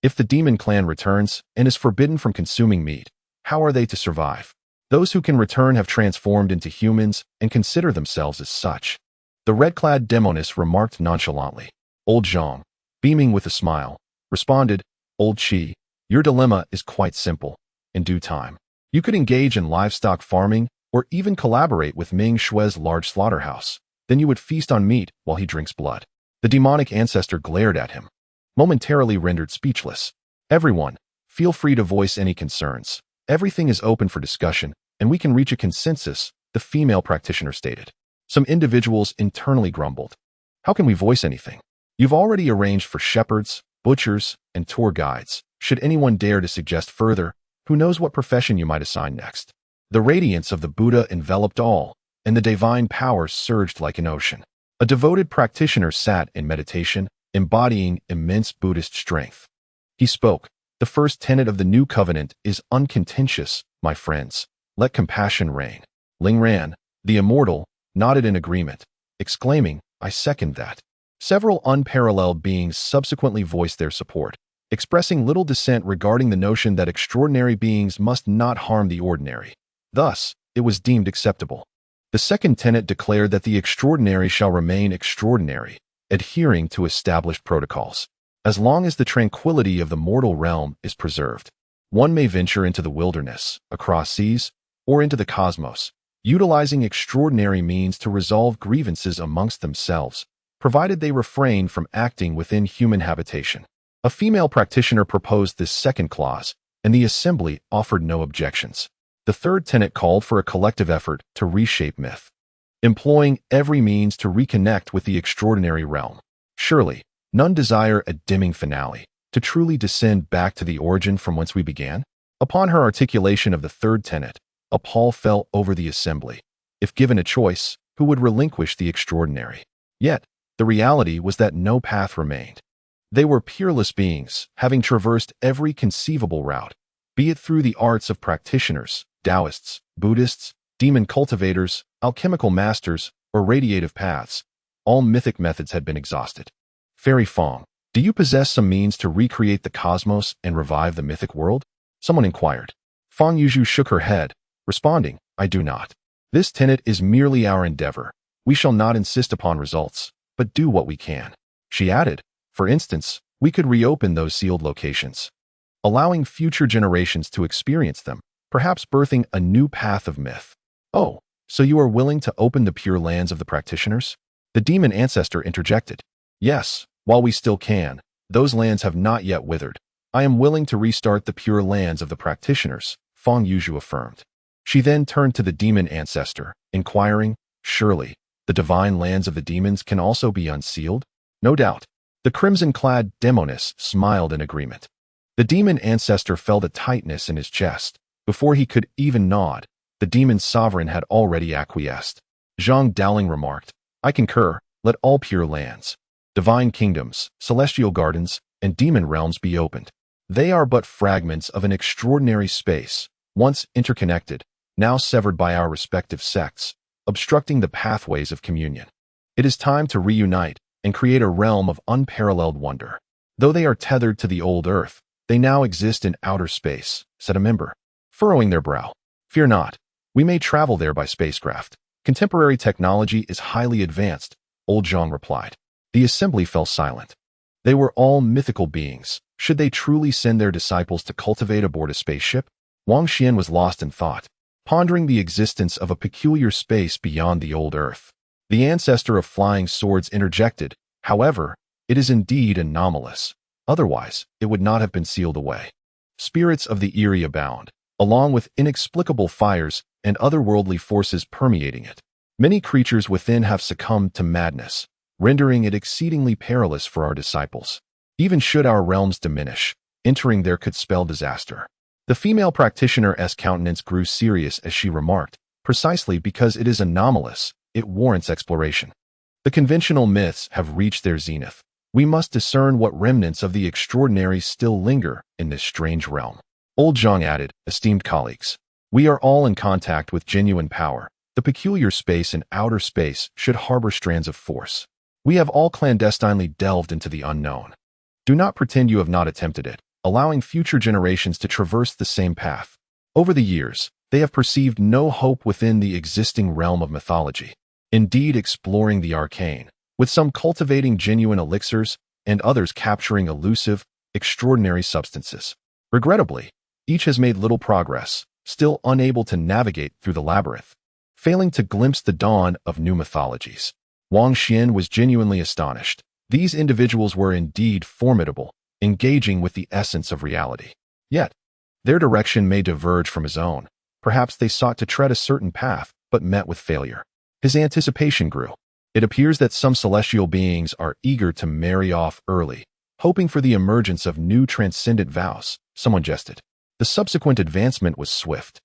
If the demon clan returns and is forbidden from consuming meat, how are they to survive? Those who can return have transformed into humans and consider themselves as such. The red-clad demoness remarked nonchalantly. Old Zhang, beaming with a smile, responded, Old Qi, your dilemma is quite simple. In due time, you could engage in livestock farming or even collaborate with Ming Shui's large slaughterhouse. Then you would feast on meat while he drinks blood. The demonic ancestor glared at him, momentarily rendered speechless. Everyone, feel free to voice any concerns. Everything is open for discussion, and we can reach a consensus, the female practitioner stated. Some individuals internally grumbled. How can we voice anything? You've already arranged for shepherds, butchers, and tour guides. Should anyone dare to suggest further, who knows what profession you might assign next? The radiance of the Buddha enveloped all, and the divine power surged like an ocean. A devoted practitioner sat in meditation, embodying immense Buddhist strength. He spoke. The first tenet of the new covenant is uncontentious, my friends. Let compassion reign. Ling Ran, the immortal, nodded in agreement, exclaiming, I second that. Several unparalleled beings subsequently voiced their support, expressing little dissent regarding the notion that extraordinary beings must not harm the ordinary. Thus, it was deemed acceptable. The second tenet declared that the extraordinary shall remain extraordinary, adhering to established protocols. As long as the tranquility of the mortal realm is preserved, one may venture into the wilderness, across seas, or into the cosmos, utilizing extraordinary means to resolve grievances amongst themselves, provided they refrain from acting within human habitation. A female practitioner proposed this second clause, and the assembly offered no objections. The third tenet called for a collective effort to reshape myth, employing every means to reconnect with the extraordinary realm. Surely, none desire a dimming finale, to truly descend back to the origin from whence we began? Upon her articulation of the third tenet, a pall fell over the assembly. If given a choice, who would relinquish the extraordinary. Yet, the reality was that no path remained. They were peerless beings, having traversed every conceivable route, be it through the arts of practitioners, Taoists, Buddhists, demon cultivators, alchemical masters, or radiative paths. All mythic methods had been exhausted. Fairy Fong, do you possess some means to recreate the cosmos and revive the mythic world? Someone inquired. Fong Yuzhu shook her head, responding, I do not. This tenet is merely our endeavor. We shall not insist upon results, but do what we can. She added, for instance, we could reopen those sealed locations, allowing future generations to experience them, perhaps birthing a new path of myth. Oh, so you are willing to open the pure lands of the practitioners? The demon ancestor interjected. Yes, while we still can. Those lands have not yet withered. I am willing to restart the pure lands of the practitioners, Fong Yuzhu affirmed. She then turned to the demon ancestor, inquiring, surely, the divine lands of the demons can also be unsealed? No doubt. The crimson-clad demoness smiled in agreement. The demon ancestor felt a tightness in his chest. Before he could even nod, the demon sovereign had already acquiesced. Zhang Dowling remarked, I concur, let all pure lands, divine kingdoms, celestial gardens, and demon realms be opened. They are but fragments of an extraordinary space, once interconnected, now severed by our respective sects, obstructing the pathways of communion. It is time to reunite and create a realm of unparalleled wonder. Though they are tethered to the old earth, they now exist in outer space, said a member, furrowing their brow. Fear not, we may travel there by spacecraft. Contemporary technology is highly advanced, old Zhang replied. The assembly fell silent. They were all mythical beings. Should they truly send their disciples to cultivate aboard a spaceship? Wang Xuan was lost in thought, pondering the existence of a peculiar space beyond the old earth. The ancestor of flying swords interjected, however, it is indeed anomalous. Otherwise, it would not have been sealed away. Spirits of the eerie abound, along with inexplicable fires and otherworldly forces permeating it. Many creatures within have succumbed to madness, rendering it exceedingly perilous for our disciples. Even should our realms diminish, entering there could spell disaster. The female practitioner's countenance grew serious as she remarked, precisely because it is anomalous, it warrants exploration. The conventional myths have reached their zenith. We must discern what remnants of the extraordinary still linger in this strange realm. Old Zhang added, esteemed colleagues, we are all in contact with genuine power. The peculiar space in outer space should harbor strands of force. We have all clandestinely delved into the unknown. Do not pretend you have not attempted it, allowing future generations to traverse the same path. Over the years, they have perceived no hope within the existing realm of mythology. Indeed, exploring the arcane, with some cultivating genuine elixirs and others capturing elusive, extraordinary substances. Regrettably, each has made little progress, still unable to navigate through the labyrinth, failing to glimpse the dawn of new mythologies. Wang Xuan was genuinely astonished. These individuals were indeed formidable, engaging with the essence of reality. Yet, their direction may diverge from his own. Perhaps they sought to tread a certain path, but met with failure. His anticipation grew. It appears that some celestial beings are eager to marry off early, hoping for the emergence of new transcendent vows, someone jested. The subsequent advancement was swift.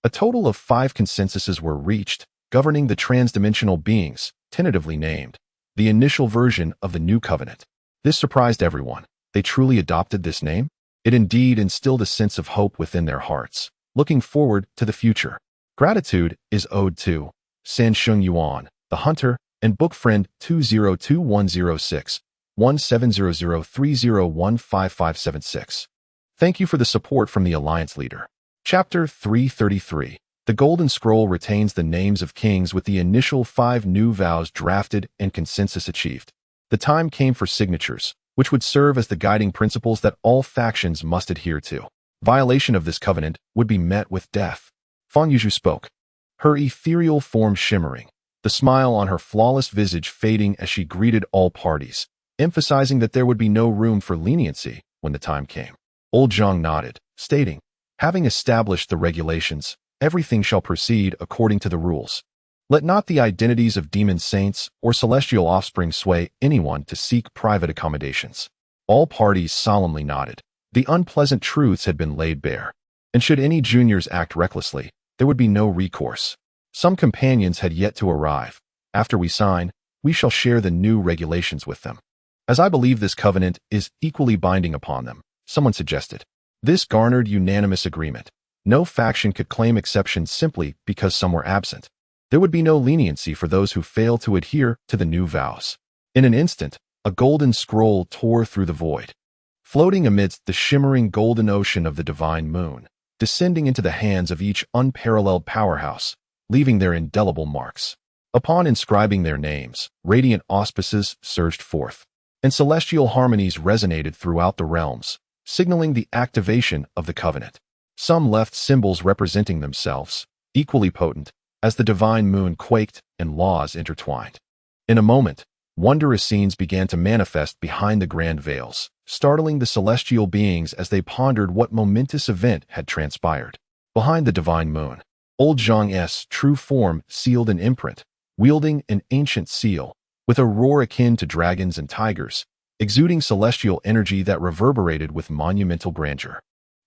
A total of 5 consensuses were reached, governing the transdimensional beings, tentatively named, the initial version of the new covenant. This surprised everyone. They truly adopted this name? It indeed instilled a sense of hope within their hearts, looking forward to the future. Gratitude is owed to San Sheng Yuan, the hunter, and book friend 202-106-170030155576. Thank you for the support from the Alliance Leader. Chapter 333. The Golden Scroll retains the names of kings with the initial 5 new vows drafted and consensus achieved. The time came for signatures, which would serve as the guiding principles that all factions must adhere to. Violation of this covenant would be met with death. Fong Yuzhu spoke, her ethereal form shimmering, the smile on her flawless visage fading as she greeted all parties, emphasizing that there would be no room for leniency when the time came. Old Zhang nodded, stating, having established the regulations, everything shall proceed according to the rules. Let not the identities of demon saints or celestial offspring sway anyone to seek private accommodations. All parties solemnly nodded. The unpleasant truths had been laid bare, and should any juniors act recklessly, there would be no recourse. Some companions had yet to arrive, After we sign, we shall share the new regulations with them. As I believe this covenant is equally binding upon them, someone suggested. This garnered unanimous agreement. No faction could claim exception simply because some were absent. There would be no leniency for those who failed to adhere to the new vows. In an instant, a golden scroll tore through the void, floating amidst the shimmering golden ocean of the divine moon, descending into the hands of each unparalleled powerhouse, leaving their indelible marks. Upon inscribing their names, radiant auspices surged forth, and celestial harmonies resonated throughout the realms, signaling the activation of the covenant. Some left symbols representing themselves, equally potent, as the divine moon quaked and laws intertwined. In a moment, wondrous scenes began to manifest behind the grand veils, startling the celestial beings as they pondered what momentous event had transpired. Behind the divine moon, old Zhang's true form sealed an imprint, wielding an ancient seal, with a roar akin to dragons and tigers, exuding celestial energy that reverberated with monumental grandeur.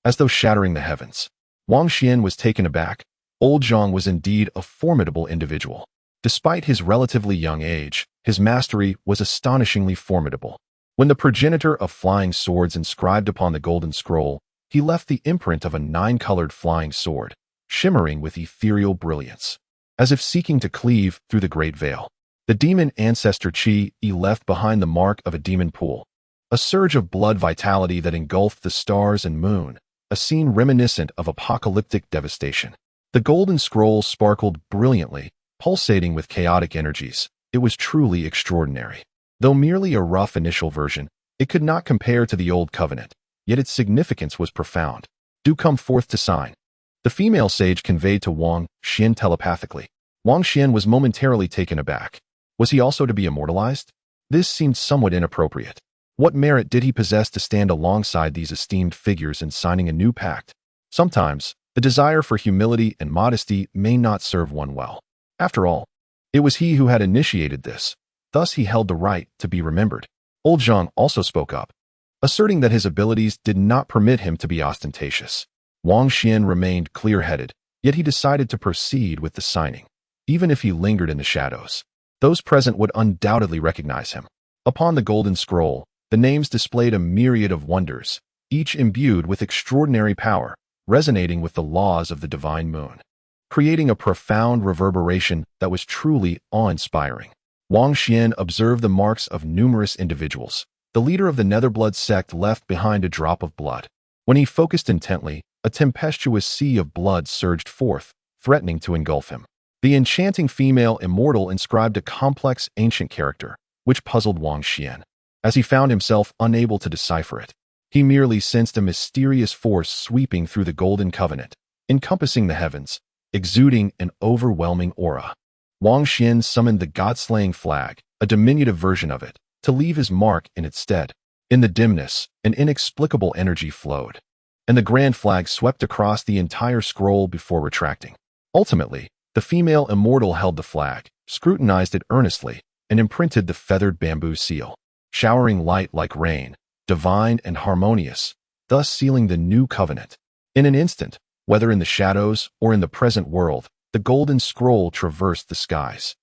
As though shattering the heavens, Wang Xuan was taken aback. Old Zhang was indeed a formidable individual. Despite his relatively young age, his mastery was astonishingly formidable. When the progenitor of flying swords inscribed upon the golden scroll, he left the imprint of a 9-colored flying sword, shimmering with ethereal brilliance, as if seeking to cleave through the great veil. The demon ancestor Qi left behind the mark of a demon pool, a surge of blood vitality that engulfed the stars and moon, a scene reminiscent of apocalyptic devastation. The golden scroll sparkled brilliantly, pulsating with chaotic energies. It was truly extraordinary. Though merely a rough initial version, it could not compare to the old covenant, yet its significance was profound. Do come forth to sign. The female sage conveyed to Wang Xuan telepathically. Wang Xuan was momentarily taken aback. Was he also to be immortalized? This seemed somewhat inappropriate. What merit did he possess to stand alongside these esteemed figures in signing a new pact? Sometimes, the desire for humility and modesty may not serve one well. After all, it was he who had initiated this. Thus he held the right to be remembered. Old Zhang also spoke up, asserting that his abilities did not permit him to be ostentatious. Wang Xuan remained clear-headed, yet he decided to proceed with the signing. Even if he lingered in the shadows, those present would undoubtedly recognize him. Upon the golden scroll, the names displayed a myriad of wonders, each imbued with extraordinary power, resonating with the laws of the divine moon, creating a profound reverberation that was truly awe-inspiring. Wang Xuan observed the marks of numerous individuals. The leader of the Netherblood sect left behind a drop of blood. When he focused intently, a tempestuous sea of blood surged forth, threatening to engulf him. The enchanting female immortal inscribed a complex ancient character, which puzzled Wang Xuan, as he found himself unable to decipher it. He merely sensed a mysterious force sweeping through the golden covenant, encompassing the heavens, exuding an overwhelming aura. Wang Xuan summoned the god-slaying flag, a diminutive version of it, to leave his mark in its stead. In the dimness, an inexplicable energy flowed, and the grand flag swept across the entire scroll before retracting. Ultimately, the female immortal held the flag, scrutinized it earnestly, and imprinted the feathered bamboo seal, showering light like rain, divine and harmonious, thus sealing the new covenant. In an instant, whether in the shadows or in the present world, the golden scroll traversed the skies.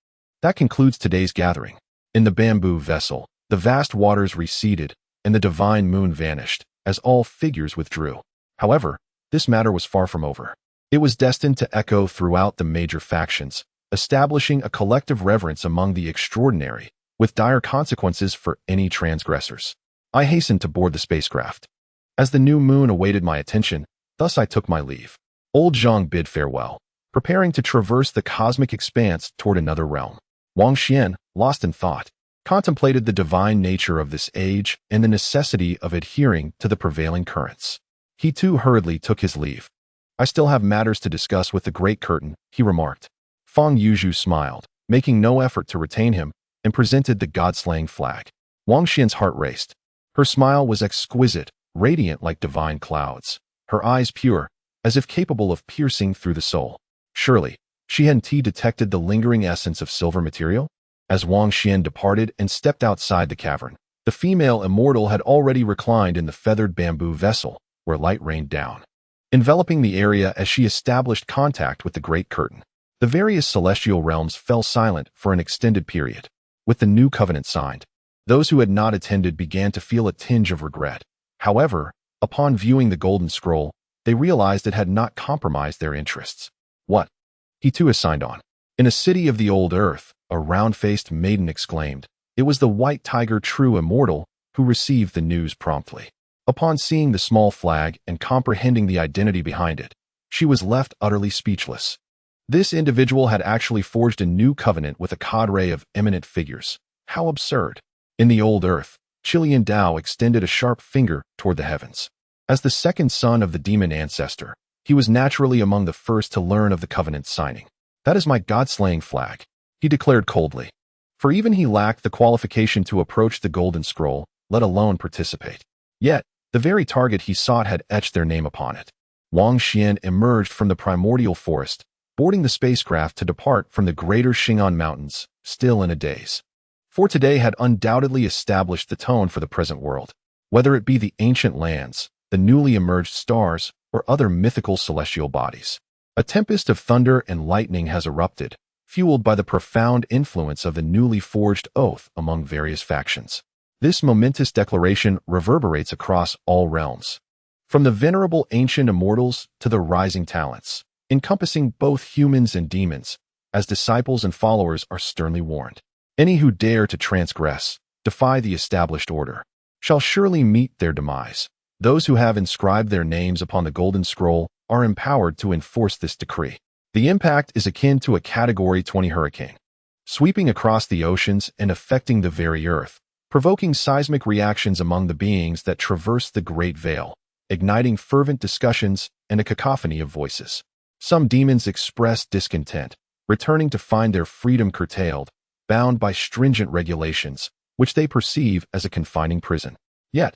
That concludes today's gathering. In the bamboo vessel, the vast waters receded, and the divine moon vanished, as all figures withdrew. However, this matter was far from over. It was destined to echo throughout the major factions, establishing a collective reverence among the extraordinary, with dire consequences for any transgressors. I hastened to board the spacecraft. As the new moon awaited my attention, thus I took my leave. Old Zhang bid farewell, preparing to traverse the cosmic expanse toward another realm. Wang Xuan, lost in thought, contemplated the divine nature of this age and the necessity of adhering to the prevailing currents. He too hurriedly took his leave. I still have matters to discuss with the Great Curtain, he remarked. Feng Yuzhu smiled, making no effort to retain him, and presented the god-slaying flag. Wang Xuan's heart raced. Her smile was exquisite, radiant like divine clouds, her eyes pure, as if capable of piercing through the soul. Surely, she hadn't detected the lingering essence of silver material? As Wang Xuan departed and stepped outside the cavern, the female immortal had already reclined in the feathered bamboo vessel, where light rained down, enveloping the area as she established contact with the Great Curtain. The various celestial realms fell silent for an extended period. With the new covenant signed, those who had not attended began to feel a tinge of regret. However, upon viewing the golden scroll, they realized it had not compromised their interests. What? He too has signed on. In a city of the old earth, a round-faced maiden exclaimed. It was the white tiger, true immortal, who received the news promptly. Upon seeing the small flag and comprehending the identity behind it, she was left utterly speechless. This individual had actually forged a new covenant with a cadre of eminent figures. How absurd! In the old earth, Chilean Dao extended a sharp finger toward the heavens. As the second son of the demon ancestor, he was naturally among the first to learn of the covenant signing. That is my god-slaying flag, he declared coldly. For even he lacked the qualification to approach the golden scroll, let alone participate. Yet, the very target he sought had etched their name upon it. Wang Xuan emerged from the primordial forest, boarding the spacecraft to depart from the greater Xing'an Mountains, still in a daze. For today had undoubtedly established the tone for the present world, whether it be the ancient lands, the newly emerged stars, or other mythical celestial bodies. A tempest of thunder and lightning has erupted, fueled by the profound influence of the newly forged oath among various factions. This momentous declaration reverberates across all realms, from the venerable ancient immortals to the rising talents, encompassing both humans and demons, as disciples and followers are sternly warned. Any who dare to transgress, defy the established order, shall surely meet their demise. Those who have inscribed their names upon the golden scroll are empowered to enforce this decree. The impact is akin to a Category 20 hurricane, sweeping across the oceans and affecting the very earth, provoking seismic reactions among the beings that traverse the great veil, igniting fervent discussions and a cacophony of voices. Some demons express discontent, returning to find their freedom curtailed, bound by stringent regulations, which they perceive as a confining prison. Yet,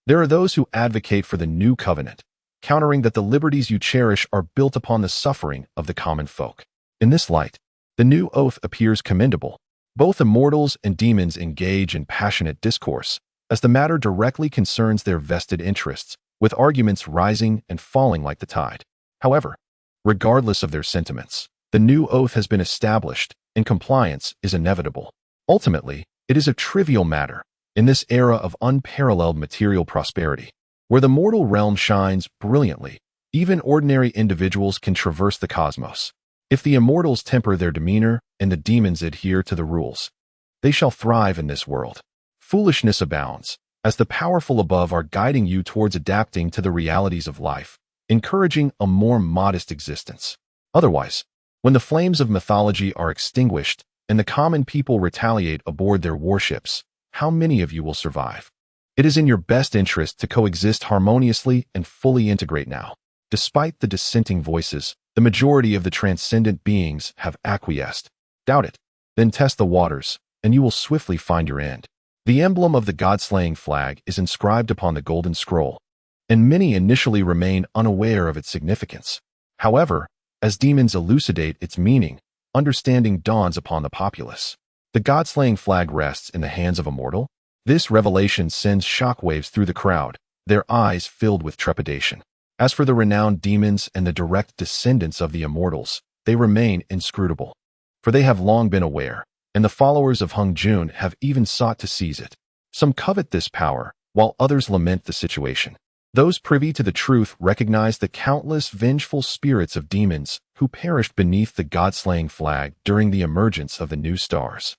there are those who advocate for the new covenant, countering that the liberties you cherish are built upon the suffering of the common folk. In this light, the new oath appears commendable. Both immortals and demons engage in passionate discourse, as the matter directly concerns their vested interests, with arguments rising and falling like the tide. However, regardless of their sentiments, the new oath has been established, and compliance is inevitable. Ultimately, it is a trivial matter, in this era of unparalleled material prosperity, where the mortal realm shines brilliantly, even ordinary individuals can traverse the cosmos. If the immortals temper their demeanor and the demons adhere to the rules, they shall thrive in this world. Foolishness abounds, as the powerful above are guiding you towards adapting to the realities of life, encouraging a more modest existence. Otherwise, when the flames of mythology are extinguished and the common people retaliate aboard their warships, how many of you will survive? It is in your best interest to coexist harmoniously and fully integrate now. Despite the dissenting voices, the majority of the transcendent beings have acquiesced. Doubt it, then test the waters, and you will swiftly find your end. The emblem of the god-slaying flag is inscribed upon the golden scroll, and many initially remain unaware of its significance. However, as demons elucidate its meaning, understanding dawns upon the populace. The god-slaying flag rests in the hands of a mortal. This revelation sends shockwaves through the crowd, their eyes filled with trepidation. As for the renowned demons and the direct descendants of the immortals, they remain inscrutable, for they have long been aware, and the followers of Hung Jun have even sought to seize it. Some covet this power, while others lament the situation. Those privy to the truth recognize the countless vengeful spirits of demons who perished beneath the god-slaying flag during the emergence of the new stars.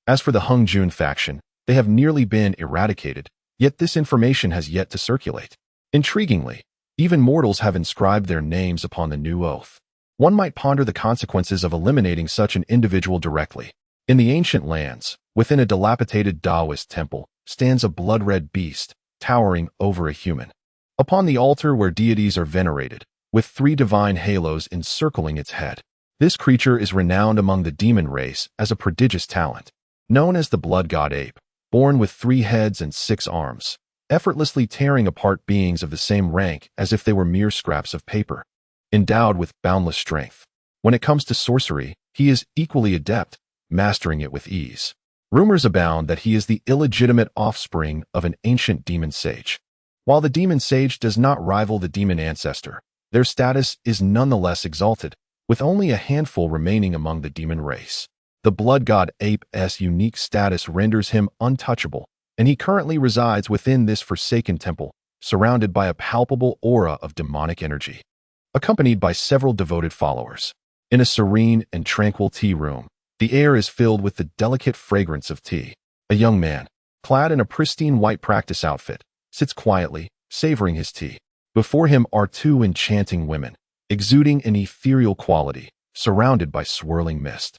As for the Hung Jun faction, they have nearly been eradicated, yet this information has yet to circulate. Intriguingly, even mortals have inscribed their names upon the new oath. One might ponder the consequences of eliminating such an individual directly. In the ancient lands, within a dilapidated Taoist temple, stands a blood-red beast, towering over a human. Upon the altar where deities are venerated, with 3 divine halos encircling its head. This creature is renowned among the demon race as a prodigious talent. Known as the blood god ape, born with 3 heads and 6 arms, effortlessly tearing apart beings of the same rank as if they were mere scraps of paper. Endowed with boundless strength, when it comes to sorcery, he is equally adept, mastering it with ease. Rumors abound that he is the illegitimate offspring of an ancient demon sage. While the demon sage does not rival the demon ancestor, their status is nonetheless exalted, with only a handful remaining among the demon race. The blood god Ape's unique status renders him untouchable, and he currently resides within this forsaken temple, surrounded by a palpable aura of demonic energy, accompanied by several devoted followers. In a serene and tranquil tea room, the air is filled with the delicate fragrance of tea. A young man, clad in a pristine white practice outfit, sits quietly, savoring his tea. Before him are two enchanting women, exuding an ethereal quality, surrounded by swirling mist.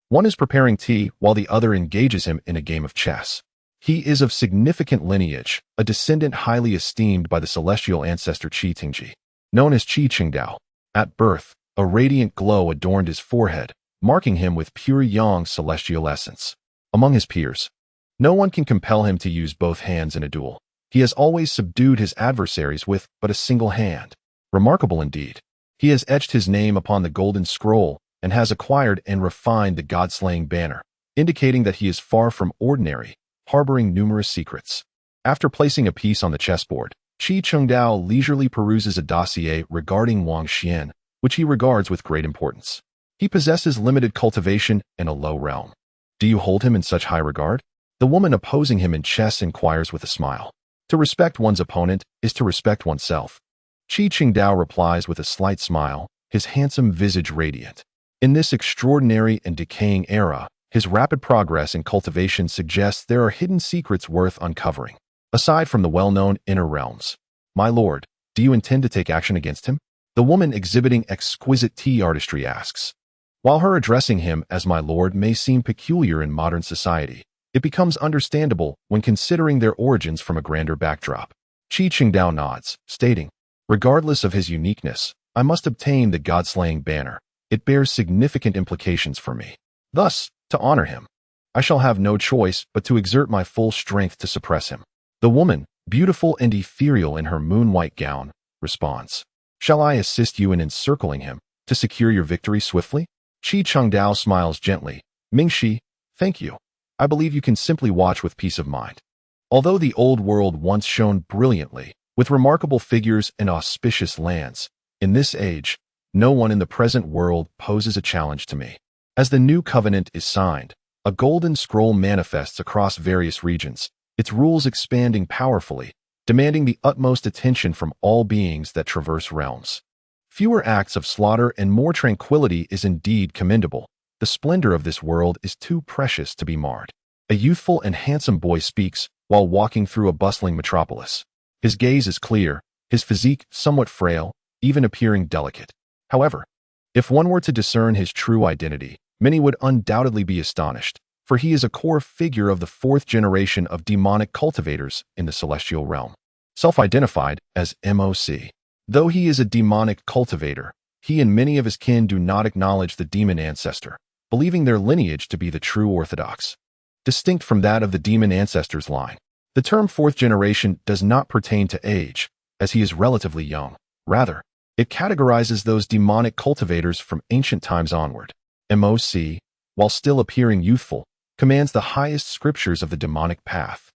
One is preparing tea while the other engages him in a game of chess. He is of significant lineage, a descendant highly esteemed by the celestial ancestor Qi Tingji, known as Qi Qingdao. At birth, a radiant glow adorned his forehead, marking him with pure yang celestial essence. Among his peers, no one can compel him to use both hands in a duel. He has always subdued his adversaries with but a single hand. Remarkable indeed. He has etched his name upon the golden scroll and has acquired and refined the god-slaying banner, indicating that he is far from ordinary, harboring numerous secrets. After placing a piece on the chessboard, Qi Qingdao leisurely peruses a dossier regarding Wang Xuan, which he regards with great importance. He possesses limited cultivation and a low realm. Do you hold him in such high regard? The woman opposing him in chess inquires with a smile. To respect one's opponent is to respect oneself. Qi Qingdao replies with a slight smile, his handsome visage radiant. In this extraordinary and decaying era, his rapid progress in cultivation suggests there are hidden secrets worth uncovering. Aside from the well-known inner realms, my lord, do you intend to take action against him? The woman exhibiting exquisite tea artistry asks. While her addressing him as my lord may seem peculiar in modern society, it becomes understandable when considering their origins from a grander backdrop. Qi Qingdao nods, stating, regardless of his uniqueness, I must obtain the god-slaying banner. It bears significant implications for me. Thus, to honor him, I shall have no choice but to exert my full strength to suppress him. The woman, beautiful and ethereal in her moon-white gown, responds, shall I assist you in encircling him to secure your victory swiftly? Qi Qingdao smiles gently. Mingxi, thank you. I believe you can simply watch with peace of mind. Although the old world once shone brilliantly, with remarkable figures and auspicious lands, in this age, no one in the present world poses a challenge to me. As the new covenant is signed, a golden scroll manifests across various regions, its rules expanding powerfully, demanding the utmost attention from all beings that traverse realms. Fewer acts of slaughter and more tranquility is indeed commendable. The splendor of this world is too precious to be marred. A youthful and handsome boy speaks while walking through a bustling metropolis. His gaze is clear, his physique somewhat frail, even appearing delicate. However, if one were to discern his true identity, many would undoubtedly be astonished, for he is a core figure of the fourth generation of demonic cultivators in the celestial realm. Self-identified as MOC. Though he is a demonic cultivator, he and many of his kin do not acknowledge the demon ancestor, believing their lineage to be the true orthodox. Distinct from that of the demon ancestor's line, the term fourth generation does not pertain to age, as he is relatively young. Rather, it categorizes those demonic cultivators from ancient times onward. MOC, while still appearing youthful, commands the highest scriptures of the demonic path.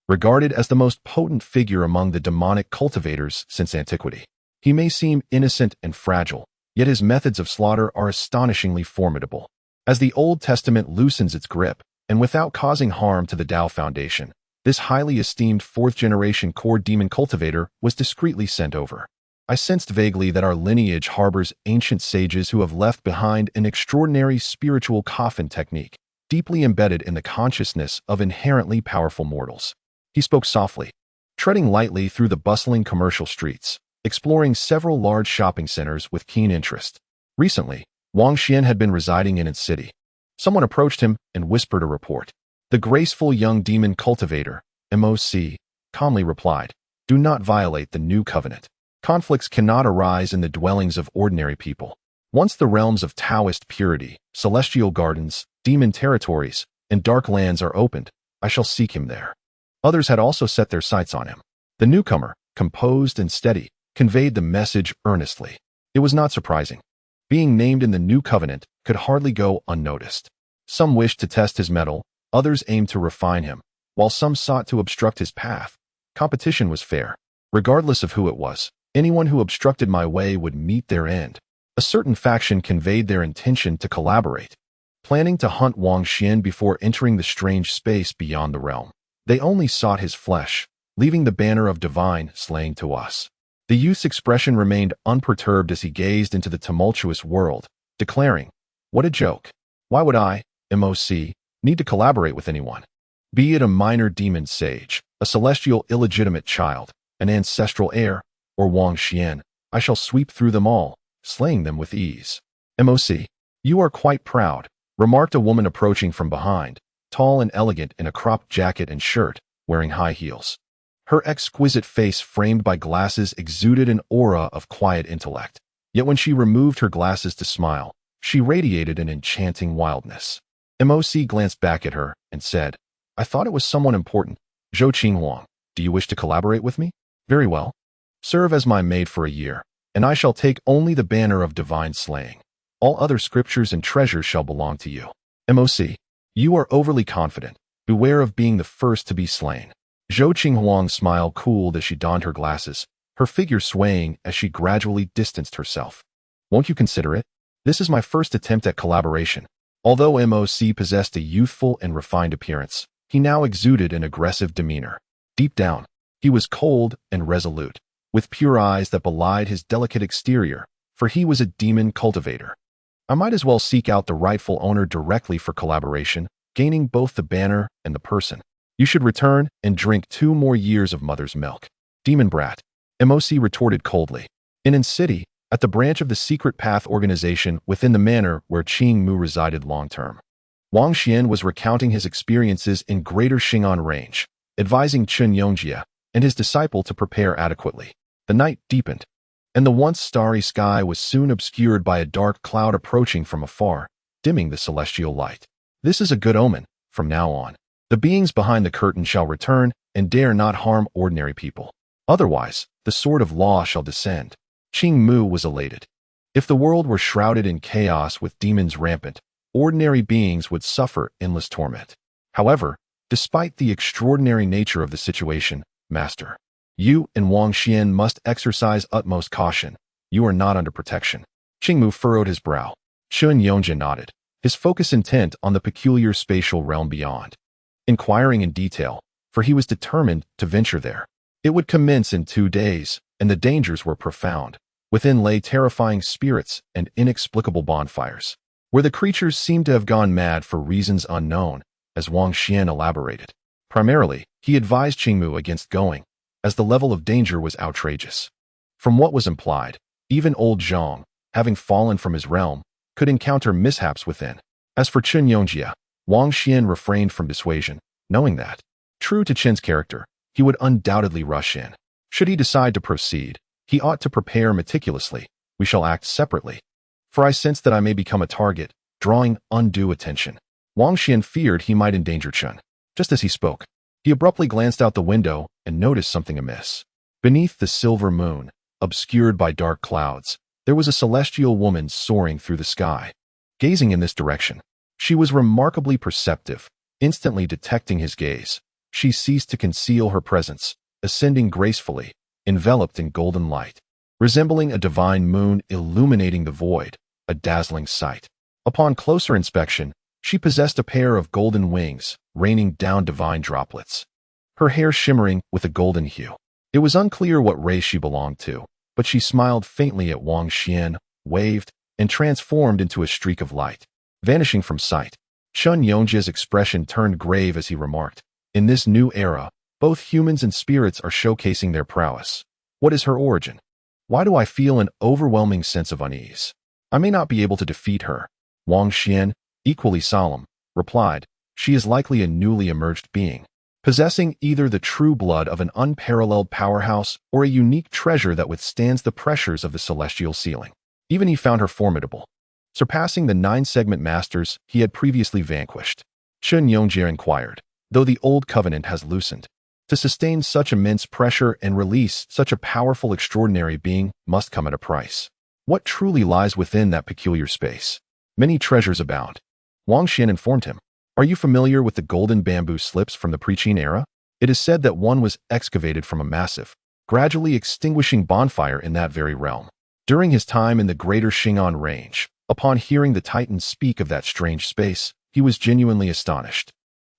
Regarded as the most potent figure among the demonic cultivators since antiquity, he may seem innocent and fragile, yet his methods of slaughter are astonishingly formidable. As the Old Testament loosens its grip, and without causing harm to the Tao Foundation, this highly esteemed fourth-generation core demon cultivator was discreetly sent over. I sensed vaguely that our lineage harbors ancient sages who have left behind an extraordinary spiritual coffin technique, deeply embedded in the consciousness of inherently powerful mortals. He spoke softly, treading lightly through the bustling commercial streets, exploring several large shopping centers with keen interest. Recently, Wang Xuan had been residing in its city. Someone approached him and whispered a report. The graceful young demon cultivator, MOC, calmly replied, do not violate the new covenant. Conflicts cannot arise in the dwellings of ordinary people. Once the realms of Taoist purity, celestial gardens, demon territories, and dark lands are opened, I shall seek him there. Others had also set their sights on him. The newcomer, composed and steady, conveyed the message earnestly. It was not surprising. Being named in the new covenant could hardly go unnoticed. Some wished to test his mettle, others aimed to refine him, while some sought to obstruct his path. Competition was fair. Regardless of who it was, anyone who obstructed my way would meet their end. A certain faction conveyed their intention to collaborate, planning to hunt Wang Xuan before entering the strange space beyond the realm. They only sought his flesh, leaving the banner of divine slaying to us. The youth's expression remained unperturbed as he gazed into the tumultuous world, declaring, "What a joke. Why would I, MOC, need to collaborate with anyone? Be it a minor demon sage, a celestial illegitimate child, an ancestral heir, or Wang Xuan, I shall sweep through them all, slaying them with ease." "MOC, you are quite proud," remarked a woman approaching from behind, tall and elegant in a cropped jacket and shirt, wearing high heels. Her exquisite face framed by glasses exuded an aura of quiet intellect. Yet when she removed her glasses to smile, she radiated an enchanting wildness. MOC glanced back at her and said, "I thought it was someone important. Zhou Qinghuang, do you wish to collaborate with me? Very well. Serve as my maid for a year, and I shall take only the banner of divine slaying. All other scriptures and treasures shall belong to you." "MOC, you are overly confident. Beware of being the first to be slain." Zhou Qinghuang smiled cooled as she donned her glasses, her figure swaying as she gradually distanced herself. "Won't you consider it? This is my first attempt at collaboration." Although MOC possessed a youthful and refined appearance, he now exuded an aggressive demeanor. Deep down, he was cold and resolute, with pure eyes that belied his delicate exterior, for he was a demon cultivator. "I might as well seek out the rightful owner directly for collaboration, gaining both the banner and the person. You should return and drink 2 more years of mother's milk." "Demon brat," MOC retorted coldly. In City, at the branch of the Secret Path organization within the manor where Qing Mu resided long-term, Wang Xuan was recounting his experiences in Greater Xing'an Range, advising Chen Yongjia and his disciple to prepare adequately. The night deepened, and the once starry sky was soon obscured by a dark cloud approaching from afar, dimming the celestial light. "This is a good omen. From now on, the beings behind the curtain shall return and dare not harm ordinary people. Otherwise, the sword of law shall descend." Qing Mu was elated. If the world were shrouded in chaos with demons rampant, ordinary beings would suffer endless torment. However, despite the extraordinary nature of the situation, Master, you and Wang Xuan must exercise utmost caution. You are not under protection. Qing Mu furrowed his brow. Chen Yongjia nodded, his focus intent on the peculiar spatial realm beyond, inquiring in detail, for he was determined to venture there. It would commence in 2 days, and the dangers were profound. Within lay terrifying spirits and inexplicable bonfires, where the creatures seemed to have gone mad for reasons unknown, as Wang Xuan elaborated. Primarily, he advised Qingmu against going, as the level of danger was outrageous. From what was implied, even old Zhang, having fallen from his realm, could encounter mishaps within. As for Chen Yongjia, Wang Xuan refrained from dissuasion, knowing that, true to Chen's character, he would undoubtedly rush in. Should he decide to proceed, he ought to prepare meticulously. "We shall act separately, for I sense that I may become a target, drawing undue attention." Wang Xuan feared he might endanger Chen. Just as he spoke, he abruptly glanced out the window and noticed something amiss. Beneath the silver moon, obscured by dark clouds, there was a celestial woman soaring through the sky. Gazing in this direction, she was remarkably perceptive. Instantly detecting his gaze, she ceased to conceal her presence, ascending gracefully, enveloped in golden light, resembling a divine moon illuminating the void, a dazzling sight. Upon closer inspection, she possessed a pair of golden wings, raining down divine droplets, her hair shimmering with a golden hue. It was unclear what race she belonged to, but she smiled faintly at Wang Xuan, waved, and transformed into a streak of light, vanishing from sight. Chen Yongjia's expression turned grave as he remarked, "In this new era, both humans and spirits are showcasing their prowess. What is her origin? Why do I feel an overwhelming sense of unease? I may not be able to defeat her." Wang Xuan, equally solemn, replied, "She is likely a newly emerged being, possessing either the true blood of an unparalleled powerhouse or a unique treasure that withstands the pressures of the celestial ceiling." Even he found her formidable, surpassing the 9-segment masters he had previously vanquished. Chen Yongjia inquired, "Though the old covenant has loosened, to sustain such immense pressure and release such a powerful extraordinary being must come at a price. What truly lies within that peculiar space? Many treasures abound." Wang Xuan informed him, "Are you familiar with the golden bamboo slips from the pre-Qin era? It is said that one was excavated from a massive, gradually extinguishing bonfire in that very realm." During his time in the greater Xing'an range, upon hearing the Titans speak of that strange space, he was genuinely astonished.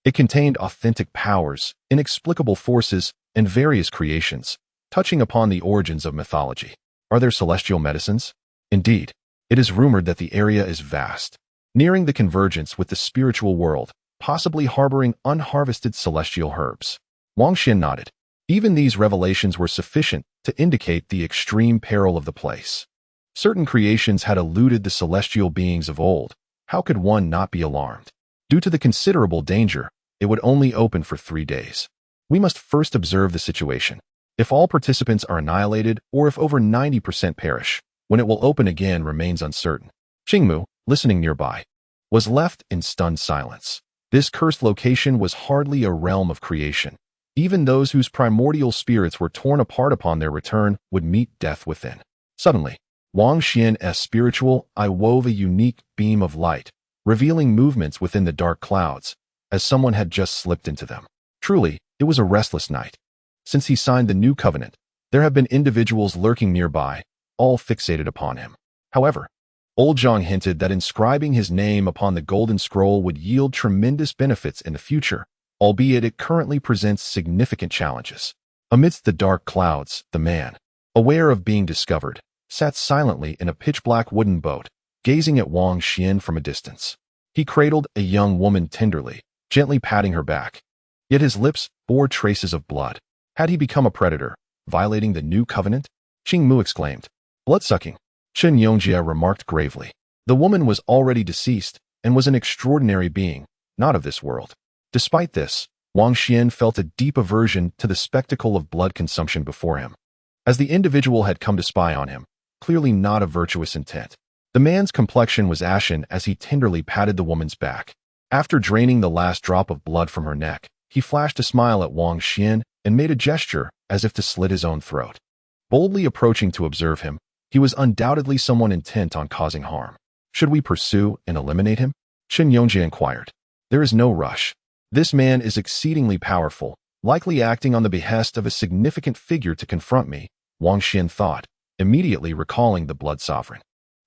It contained authentic powers, inexplicable forces, and various creations, touching upon the origins of mythology. Are there celestial medicines? Indeed, it is rumored that the area is vast, nearing the convergence with the spiritual world, possibly harboring unharvested celestial herbs. Wang Xuan nodded. Even these revelations were sufficient to indicate the extreme peril of the place. Certain creations had eluded the celestial beings of old. How could one not be alarmed? Due to the considerable danger, it would only open for 3 days. We must first observe the situation. If all participants are annihilated, or if over 90% perish, when it will open again remains uncertain. Qingmu, listening nearby, was left in stunned silence. This cursed location was hardly a realm of creation. Even those whose primordial spirits were torn apart upon their return would meet death within. Suddenly, Wang Xuan's spiritual eye wove a unique beam of light, revealing movements within the dark clouds, as someone had just slipped into them. Truly, it was a restless night. Since he signed the new covenant, there have been individuals lurking nearby, all fixated upon him. However, Old Zhang hinted that inscribing his name upon the golden scroll would yield tremendous benefits in the future, albeit it currently presents significant challenges. Amidst the dark clouds, the man, aware of being discovered, sat silently in a pitch-black wooden boat, gazing at Wang Xuan from a distance. He cradled a young woman tenderly, gently patting her back. Yet his lips bore traces of blood. Had he become a predator, violating the new covenant? Qingmu exclaimed. Blood-sucking. Chen Yongjie remarked gravely. The woman was already deceased, and was an extraordinary being, not of this world. Despite this, Wang Xuan felt a deep aversion to the spectacle of blood consumption before him. As the individual had come to spy on him, clearly not of virtuous intent. The man's complexion was ashen as he tenderly patted the woman's back. After draining the last drop of blood from her neck, he flashed a smile at Wang Xuan and made a gesture as if to slit his own throat. Boldly approaching to observe him, he was undoubtedly someone intent on causing harm. Should we pursue and eliminate him? Chen Yongjie inquired. There is no rush. This man is exceedingly powerful, likely acting on the behest of a significant figure to confront me, Wang Xuan thought, immediately recalling the Blood Sovereign.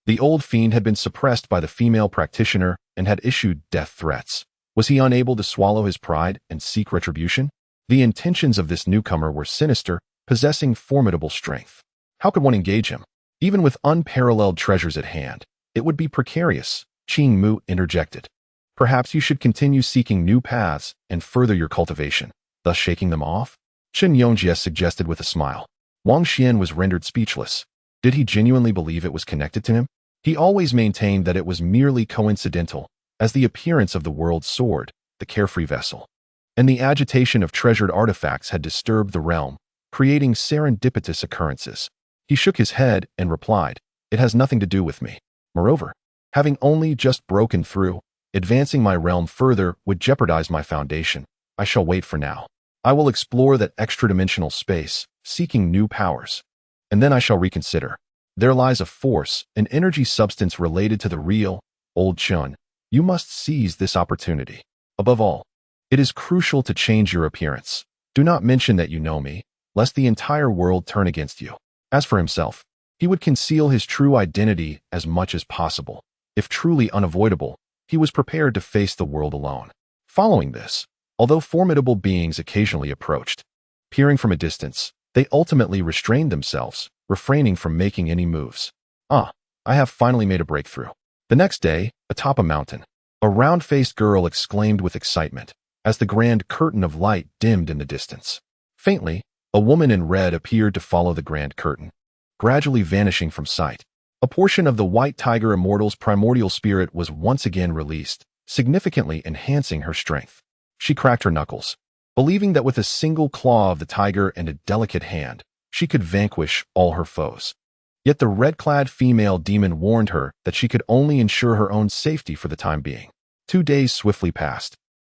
The old fiend had been suppressed by the female practitioner and had issued death threats. Was he unable to swallow his pride and seek retribution? The intentions of this newcomer were sinister, possessing formidable strength. How could one engage him? Even with unparalleled treasures at hand, it would be precarious, Qingmu interjected. Perhaps you should continue seeking new paths and further your cultivation, thus shaking them off? Chen Yongjie suggested with a smile. Wang Xuan was rendered speechless. Did he genuinely believe it was connected to him? He always maintained that it was merely coincidental, as the appearance of the world's sword, the carefree vessel, and the agitation of treasured artifacts had disturbed the realm, creating serendipitous occurrences. He shook his head and replied, "It has nothing to do with me. Moreover, having only just broken through, advancing my realm further would jeopardize my foundation. I shall wait for now. I will explore that extra-dimensional space, seeking new powers. And then I shall reconsider. There lies a force, an energy substance related to the real, old Chen. You must seize this opportunity. Above all, it is crucial to change your appearance. Do not mention that you know me, lest the entire world turn against you." As for himself, he would conceal his true identity as much as possible. If truly unavoidable, he was prepared to face the world alone. Following this, although formidable beings occasionally approached, peering from a distance, they ultimately restrained themselves, refraining from making any moves. I have finally made a breakthrough. The next day, atop a mountain, a round-faced girl exclaimed with excitement, as the grand curtain of light dimmed in the distance. Faintly, a woman in red appeared to follow the grand curtain, gradually vanishing from sight. A portion of the white tiger immortal's primordial spirit was once again released, significantly enhancing her strength. She cracked her knuckles, believing that with a single claw of the tiger and a delicate hand, she could vanquish all her foes. Yet the red-clad female demon warned her that she could only ensure her own safety for the time being. 2 days swiftly passed.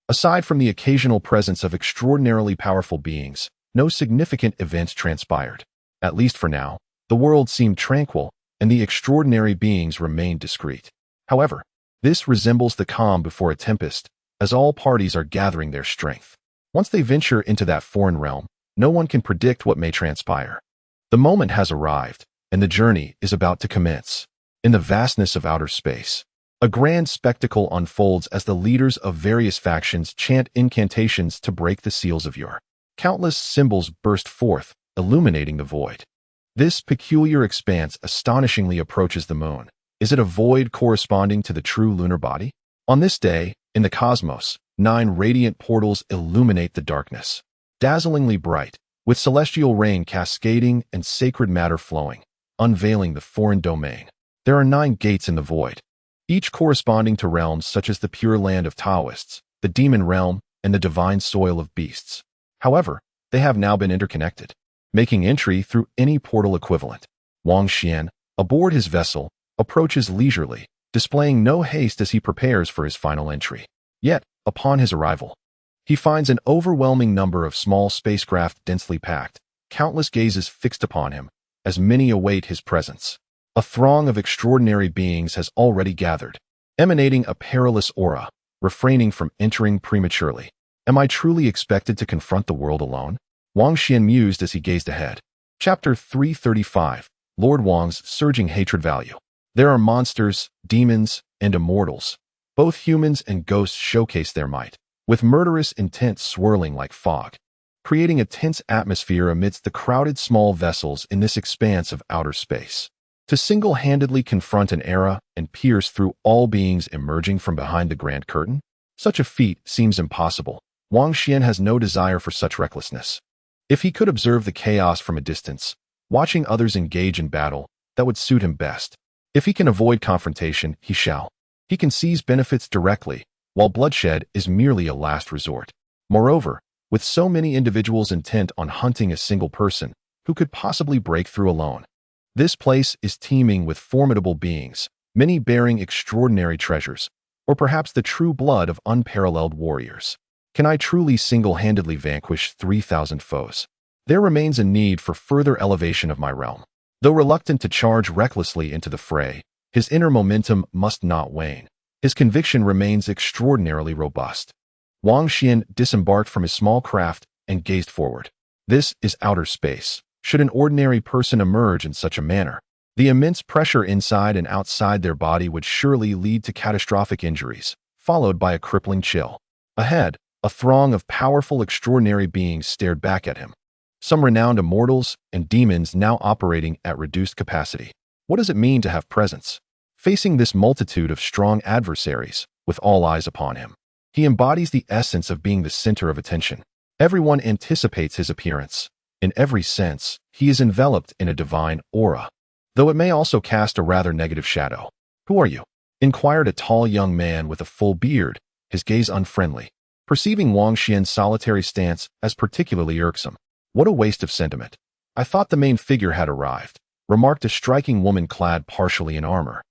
Aside from the occasional presence of extraordinarily powerful beings, no significant events transpired. At least for now, the world seemed tranquil, and the extraordinary beings remained discreet. However, this resembles the calm before a tempest, as all parties are gathering their strength. Once they venture into that foreign realm, no one can predict what may transpire. The moment has arrived, and the journey is about to commence. In the vastness of outer space, a grand spectacle unfolds as the leaders of various factions chant incantations to break the seals of yore. Countless symbols burst forth, illuminating the void. This peculiar expanse astonishingly approaches the moon. Is it a void corresponding to the true lunar body? On this day, in the cosmos, 9 radiant portals illuminate the darkness. Dazzlingly bright, with celestial rain cascading and sacred matter flowing, unveiling the foreign domain. There are 9 gates in the void, each corresponding to realms such as the pure land of Taoists, the demon realm, and the divine soil of beasts. However, they have now been interconnected, making entry through any portal equivalent. Wang Xuan, aboard his vessel, approaches leisurely, displaying no haste as he prepares for his final entry. Yet, upon his arrival, he finds an overwhelming number of small spacecraft densely packed, countless gazes fixed upon him, as many await his presence. A throng of extraordinary beings has already gathered, emanating a perilous aura, refraining from entering prematurely. Am I truly expected to confront the world alone? Wang Xuan mused as he gazed ahead. Chapter 335, Lord Wang's Surging Hatred Value. There are monsters, demons, and immortals. Both humans and ghosts showcase their might, with murderous intent swirling like fog, creating a tense atmosphere amidst the crowded small vessels in this expanse of outer space. To single-handedly confront an era and pierce through all beings emerging from behind the Grand Curtain? Such a feat seems impossible. Wang Xuan has no desire for such recklessness. If he could observe the chaos from a distance, watching others engage in battle, that would suit him best. If he can avoid confrontation, he shall. He can seize benefits directly, while bloodshed is merely a last resort. Moreover, with so many individuals intent on hunting a single person, who could possibly break through alone? This place is teeming with formidable beings, many bearing extraordinary treasures, or perhaps the true blood of unparalleled warriors. Can I truly single-handedly vanquish 3,000 foes? There remains a need for further elevation of my realm. Though reluctant to charge recklessly into the fray, his inner momentum must not wane. His conviction remains extraordinarily robust. Wang Xuan disembarked from his small craft and gazed forward. This is outer space. Should an ordinary person emerge in such a manner, the immense pressure inside and outside their body would surely lead to catastrophic injuries, followed by a crippling chill. Ahead, a throng of powerful, extraordinary beings stared back at him. Some renowned immortals and demons now operating at reduced capacity. What does it mean to have presence? Facing this multitude of strong adversaries, with all eyes upon him, he embodies the essence of being the center of attention. Everyone anticipates his appearance. In every sense, he is enveloped in a divine aura, though it may also cast a rather negative shadow. Who are you? Inquired a tall young man with a full beard, his gaze unfriendly. Perceiving Wang Xuan's solitary stance as particularly irksome. What a waste of sentiment. I thought the main figure had arrived, remarked a striking woman clad partially in armor,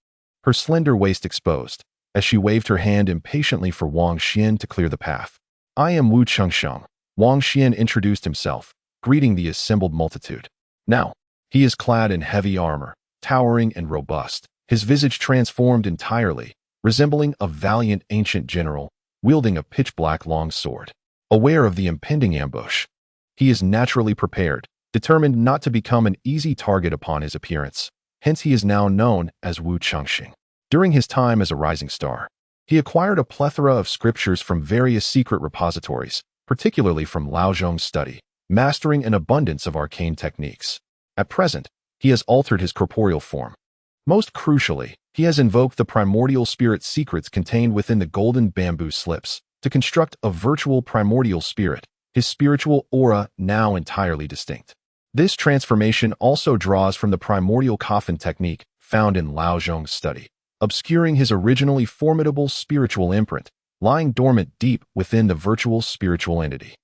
her slender waist exposed, as she waved her hand impatiently for Wang Xuan to clear the path. I am Wu Chengsheng. Wang Xuan introduced himself, greeting the assembled multitude. Now, he is clad in heavy armor, towering and robust, his visage transformed entirely, resembling a valiant ancient general, wielding a pitch-black long sword. Aware of the impending ambush, he is naturally prepared, determined not to become an easy target upon his appearance. Hence he is now known as Wu Chengsheng. During his time as a rising star, he acquired a plethora of scriptures from various secret repositories, particularly from Lao Zhong's study, mastering an abundance of arcane techniques. At present, he has altered his corporeal form. Most crucially, he has invoked the primordial spirit secrets contained within the golden bamboo slips to construct a virtual primordial spirit, his spiritual aura now entirely distinct. This transformation also draws from the primordial coffin technique found in Lao Zhong's study, obscuring his originally formidable spiritual imprint, lying dormant deep within the virtual spiritual entity.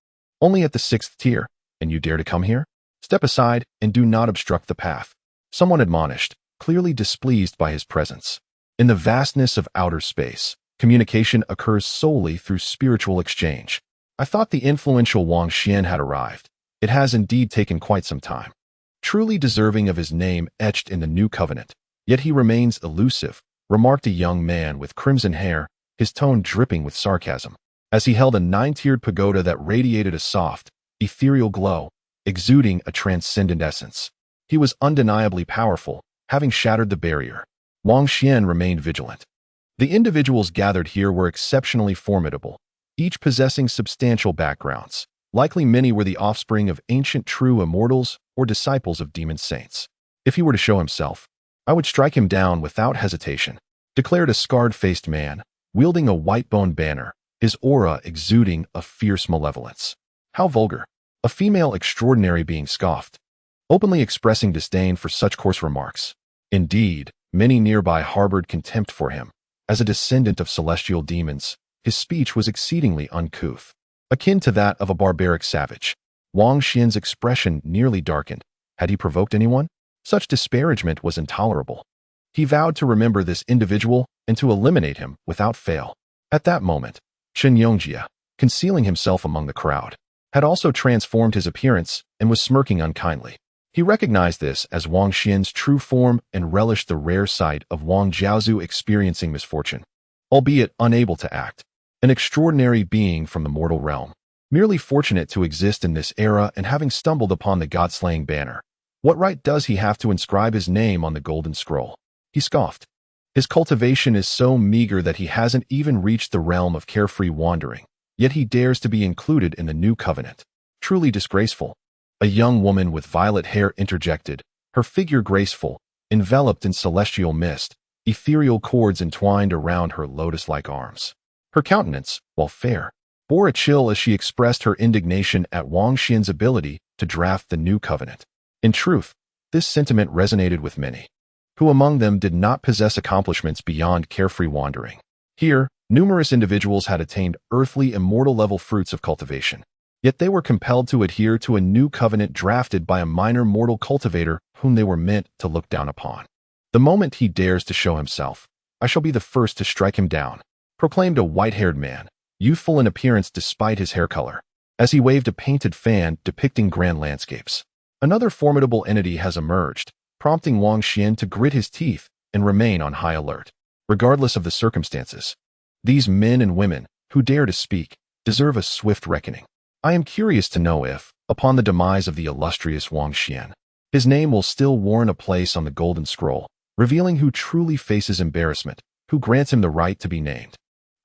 Only at the 6th tier, and you dare to come here? Step aside and do not obstruct the path. Someone admonished, clearly displeased by his presence. In the vastness of outer space, communication occurs solely through spiritual exchange. I thought the influential Wang Xuan had arrived. It has indeed taken quite some time. Truly deserving of his name etched in the new covenant, yet he remains elusive, remarked a young man with crimson hair, his tone dripping with sarcasm, as he held a 9-tiered pagoda that radiated a soft, ethereal glow, exuding a transcendent essence. He was undeniably powerful, having shattered the barrier. Wang Xuan remained vigilant. The individuals gathered here were exceptionally formidable, each possessing substantial backgrounds. Likely many were the offspring of ancient true immortals or disciples of demon saints. If he were to show himself, I would strike him down without hesitation, declared a scarred-faced man, wielding a white-bone banner, his aura exuding a fierce malevolence. How vulgar! A female extraordinary being scoffed, openly expressing disdain for such coarse remarks. Indeed, many nearby harbored contempt for him. As a descendant of celestial demons, his speech was exceedingly uncouth, akin to that of a barbaric savage. Wang Xuan's expression nearly darkened. Had he provoked anyone? Such disparagement was intolerable. He vowed to remember this individual and to eliminate him without fail. At that moment, Chen Yongjia, concealing himself among the crowd, had also transformed his appearance and was smirking unkindly. He recognized this as Wang Xuan's true form and relished the rare sight of Wang Jiaozu experiencing misfortune, albeit unable to act. An extraordinary being from the mortal realm, merely fortunate to exist in this era and having stumbled upon the god-slaying banner. What right does he have to inscribe his name on the golden scroll? He scoffed. His cultivation is so meager that he hasn't even reached the realm of carefree wandering, yet he dares to be included in the new covenant. Truly disgraceful. A young woman with violet hair interjected, her figure graceful, enveloped in celestial mist, ethereal cords entwined around her lotus-like arms. Her countenance, while fair, bore a chill as she expressed her indignation at Wang Xuan's ability to draft the new covenant. In truth, this sentiment resonated with many, who among them did not possess accomplishments beyond carefree wandering. Here, numerous individuals had attained earthly immortal-level fruits of cultivation, yet they were compelled to adhere to a new covenant drafted by a minor mortal cultivator whom they were meant to look down upon. The moment he dares to show himself, I shall be the first to strike him down, proclaimed a white-haired man, youthful in appearance despite his hair color, as he waved a painted fan depicting grand landscapes. Another formidable entity has emerged, prompting Wang Xuan to grit his teeth and remain on high alert, regardless of the circumstances. These men and women, who dare to speak, deserve a swift reckoning. I am curious to know if, upon the demise of the illustrious Wang Xuan, his name will still warrant a place on the golden scroll, revealing who truly faces embarrassment, who grants him the right to be named.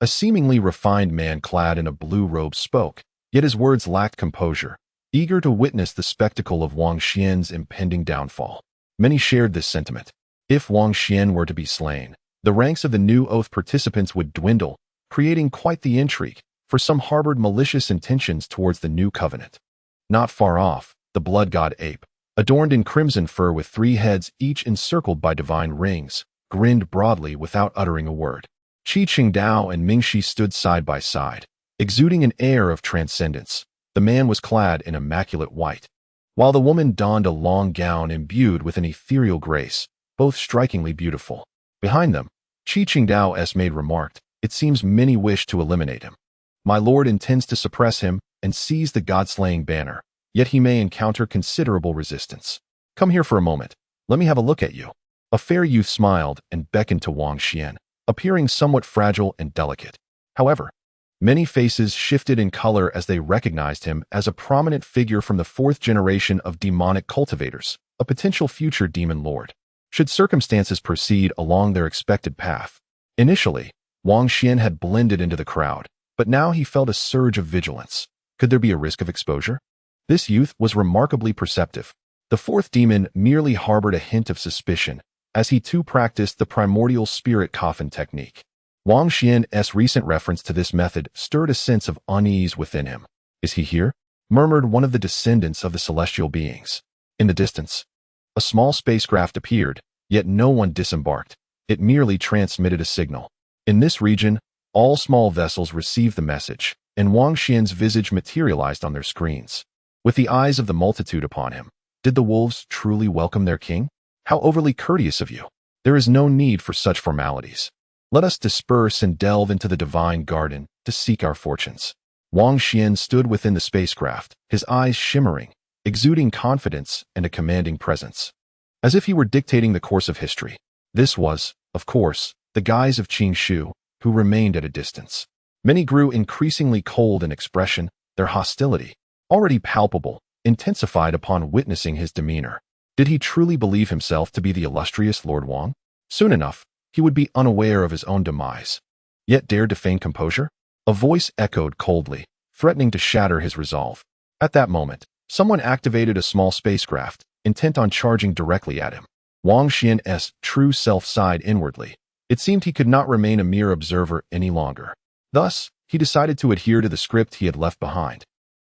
A seemingly refined man clad in a blue robe spoke, yet his words lacked composure, eager to witness the spectacle of Wang Xuan's impending downfall. Many shared this sentiment. If Wang Xuan were to be slain, the ranks of the new oath participants would dwindle, creating quite the intrigue, for some harbored malicious intentions towards the new covenant. Not far off, the blood god ape, adorned in crimson fur with 3 heads each encircled by divine rings, grinned broadly without uttering a word. Qi Qingdao and Mingxi stood side by side, exuding an air of transcendence. The man was clad in immaculate white, while the woman donned a long gown imbued with an ethereal grace, both strikingly beautiful. Behind them, Qi Qingdao's maid remarked, "It seems many wish to eliminate him. My lord intends to suppress him and seize the god-slaying banner, yet he may encounter considerable resistance. Come here for a moment. Let me have a look at you." A fair youth smiled and beckoned to Wang Xuan, appearing somewhat fragile and delicate. However, many faces shifted in color as they recognized him as a prominent figure from the 4th generation of demonic cultivators, a potential future demon lord, should circumstances proceed along their expected path. Initially, Wang Xuan had blended into the crowd, but now he felt a surge of vigilance. Could there be a risk of exposure? This youth was remarkably perceptive. The 4th demon merely harbored a hint of suspicion, as he too practiced the primordial spirit coffin technique. Wang Xuan's recent reference to this method stirred a sense of unease within him. "Is he here?" murmured one of the descendants of the celestial beings. In the distance, a small spacecraft appeared, yet no one disembarked. It merely transmitted a signal. In this region, all small vessels received the message, and Wang Xuan's visage materialized on their screens. With the eyes of the multitude upon him, did the wolves truly welcome their king? How overly courteous of you. There is no need for such formalities. Let us disperse and delve into the divine garden to seek our fortunes. Wang Xuan stood within the spacecraft, his eyes shimmering, exuding confidence and a commanding presence, as if he were dictating the course of history. This was, of course, the guise of Qing Shu, who remained at a distance. Many grew increasingly cold in expression, their hostility, already palpable, intensified upon witnessing his demeanor. Did he truly believe himself to be the illustrious Lord Wang? Soon enough, he would be unaware of his own demise. Yet dared to feign composure? A voice echoed coldly, threatening to shatter his resolve. At that moment, someone activated a small spacecraft, intent on charging directly at him. Wang Xuan's true self sighed inwardly. It seemed he could not remain a mere observer any longer. Thus, he decided to adhere to the script he had left behind.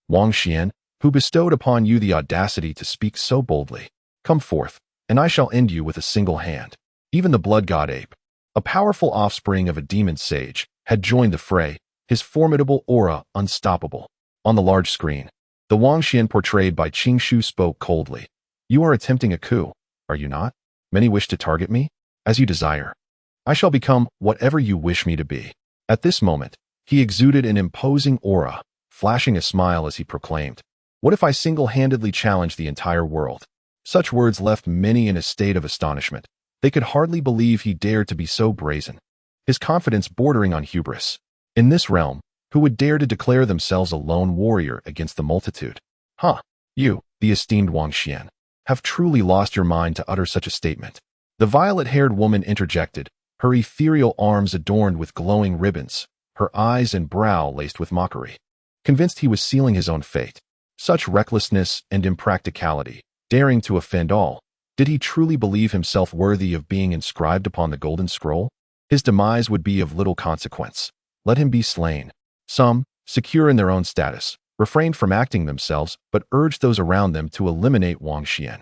Wang Xuan, who bestowed upon you the audacity to speak so boldly, come forth, and I shall end you with a single hand. Even the blood god ape, a powerful offspring of a demon sage, had joined the fray, his formidable aura unstoppable. On the large screen, the Wang Xuan portrayed by Qingshu spoke coldly. You are attempting a coup, are you not? Many wish to target me? As you desire. I shall become whatever you wish me to be. At this moment, he exuded an imposing aura, flashing a smile as he proclaimed, what if I single-handedly challenge the entire world? Such words left many in a state of astonishment. They could hardly believe he dared to be so brazen, his confidence bordering on hubris. In this realm, who would dare to declare themselves a lone warrior against the multitude? You, the esteemed Wang Xuan, have truly lost your mind to utter such a statement. The violet-haired woman interjected, her ethereal arms adorned with glowing ribbons, her eyes and brow laced with mockery. Convinced he was sealing his own fate. Such recklessness and impracticality, daring to offend all. Did he truly believe himself worthy of being inscribed upon the golden scroll? His demise would be of little consequence. Let him be slain. Some, secure in their own status, refrained from acting themselves but urged those around them to eliminate Wang Xuan.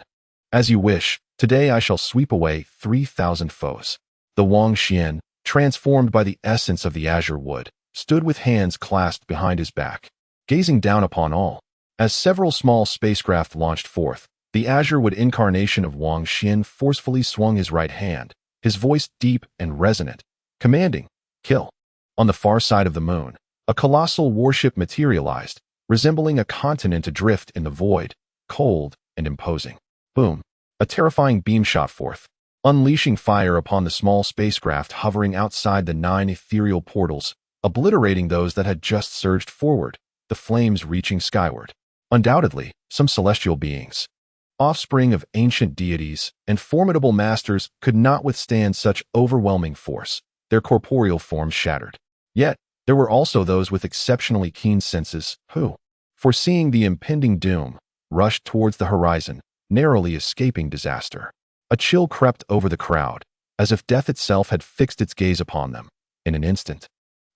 As you wish, today I shall sweep away 3,000 foes. The Wang Xuan, transformed by the essence of the azure wood, stood with hands clasped behind his back, gazing down upon all. As several small spacecraft launched forth, the azure wood incarnation of Wang Xuan forcefully swung his right hand, his voice deep and resonant, commanding, kill. On the far side of the moon, a colossal warship materialized, resembling a continent adrift in the void, cold and imposing. Boom! A terrifying beam shot forth, unleashing fire upon the small spacecraft hovering outside the 9 ethereal portals, obliterating those that had just surged forward, the flames reaching skyward. Undoubtedly, some celestial beings, offspring of ancient deities and formidable masters, could not withstand such overwhelming force, their corporeal forms shattered. Yet, there were also those with exceptionally keen senses who, foreseeing the impending doom, rushed towards the horizon, narrowly escaping disaster. A chill crept over the crowd, as if death itself had fixed its gaze upon them. In an instant,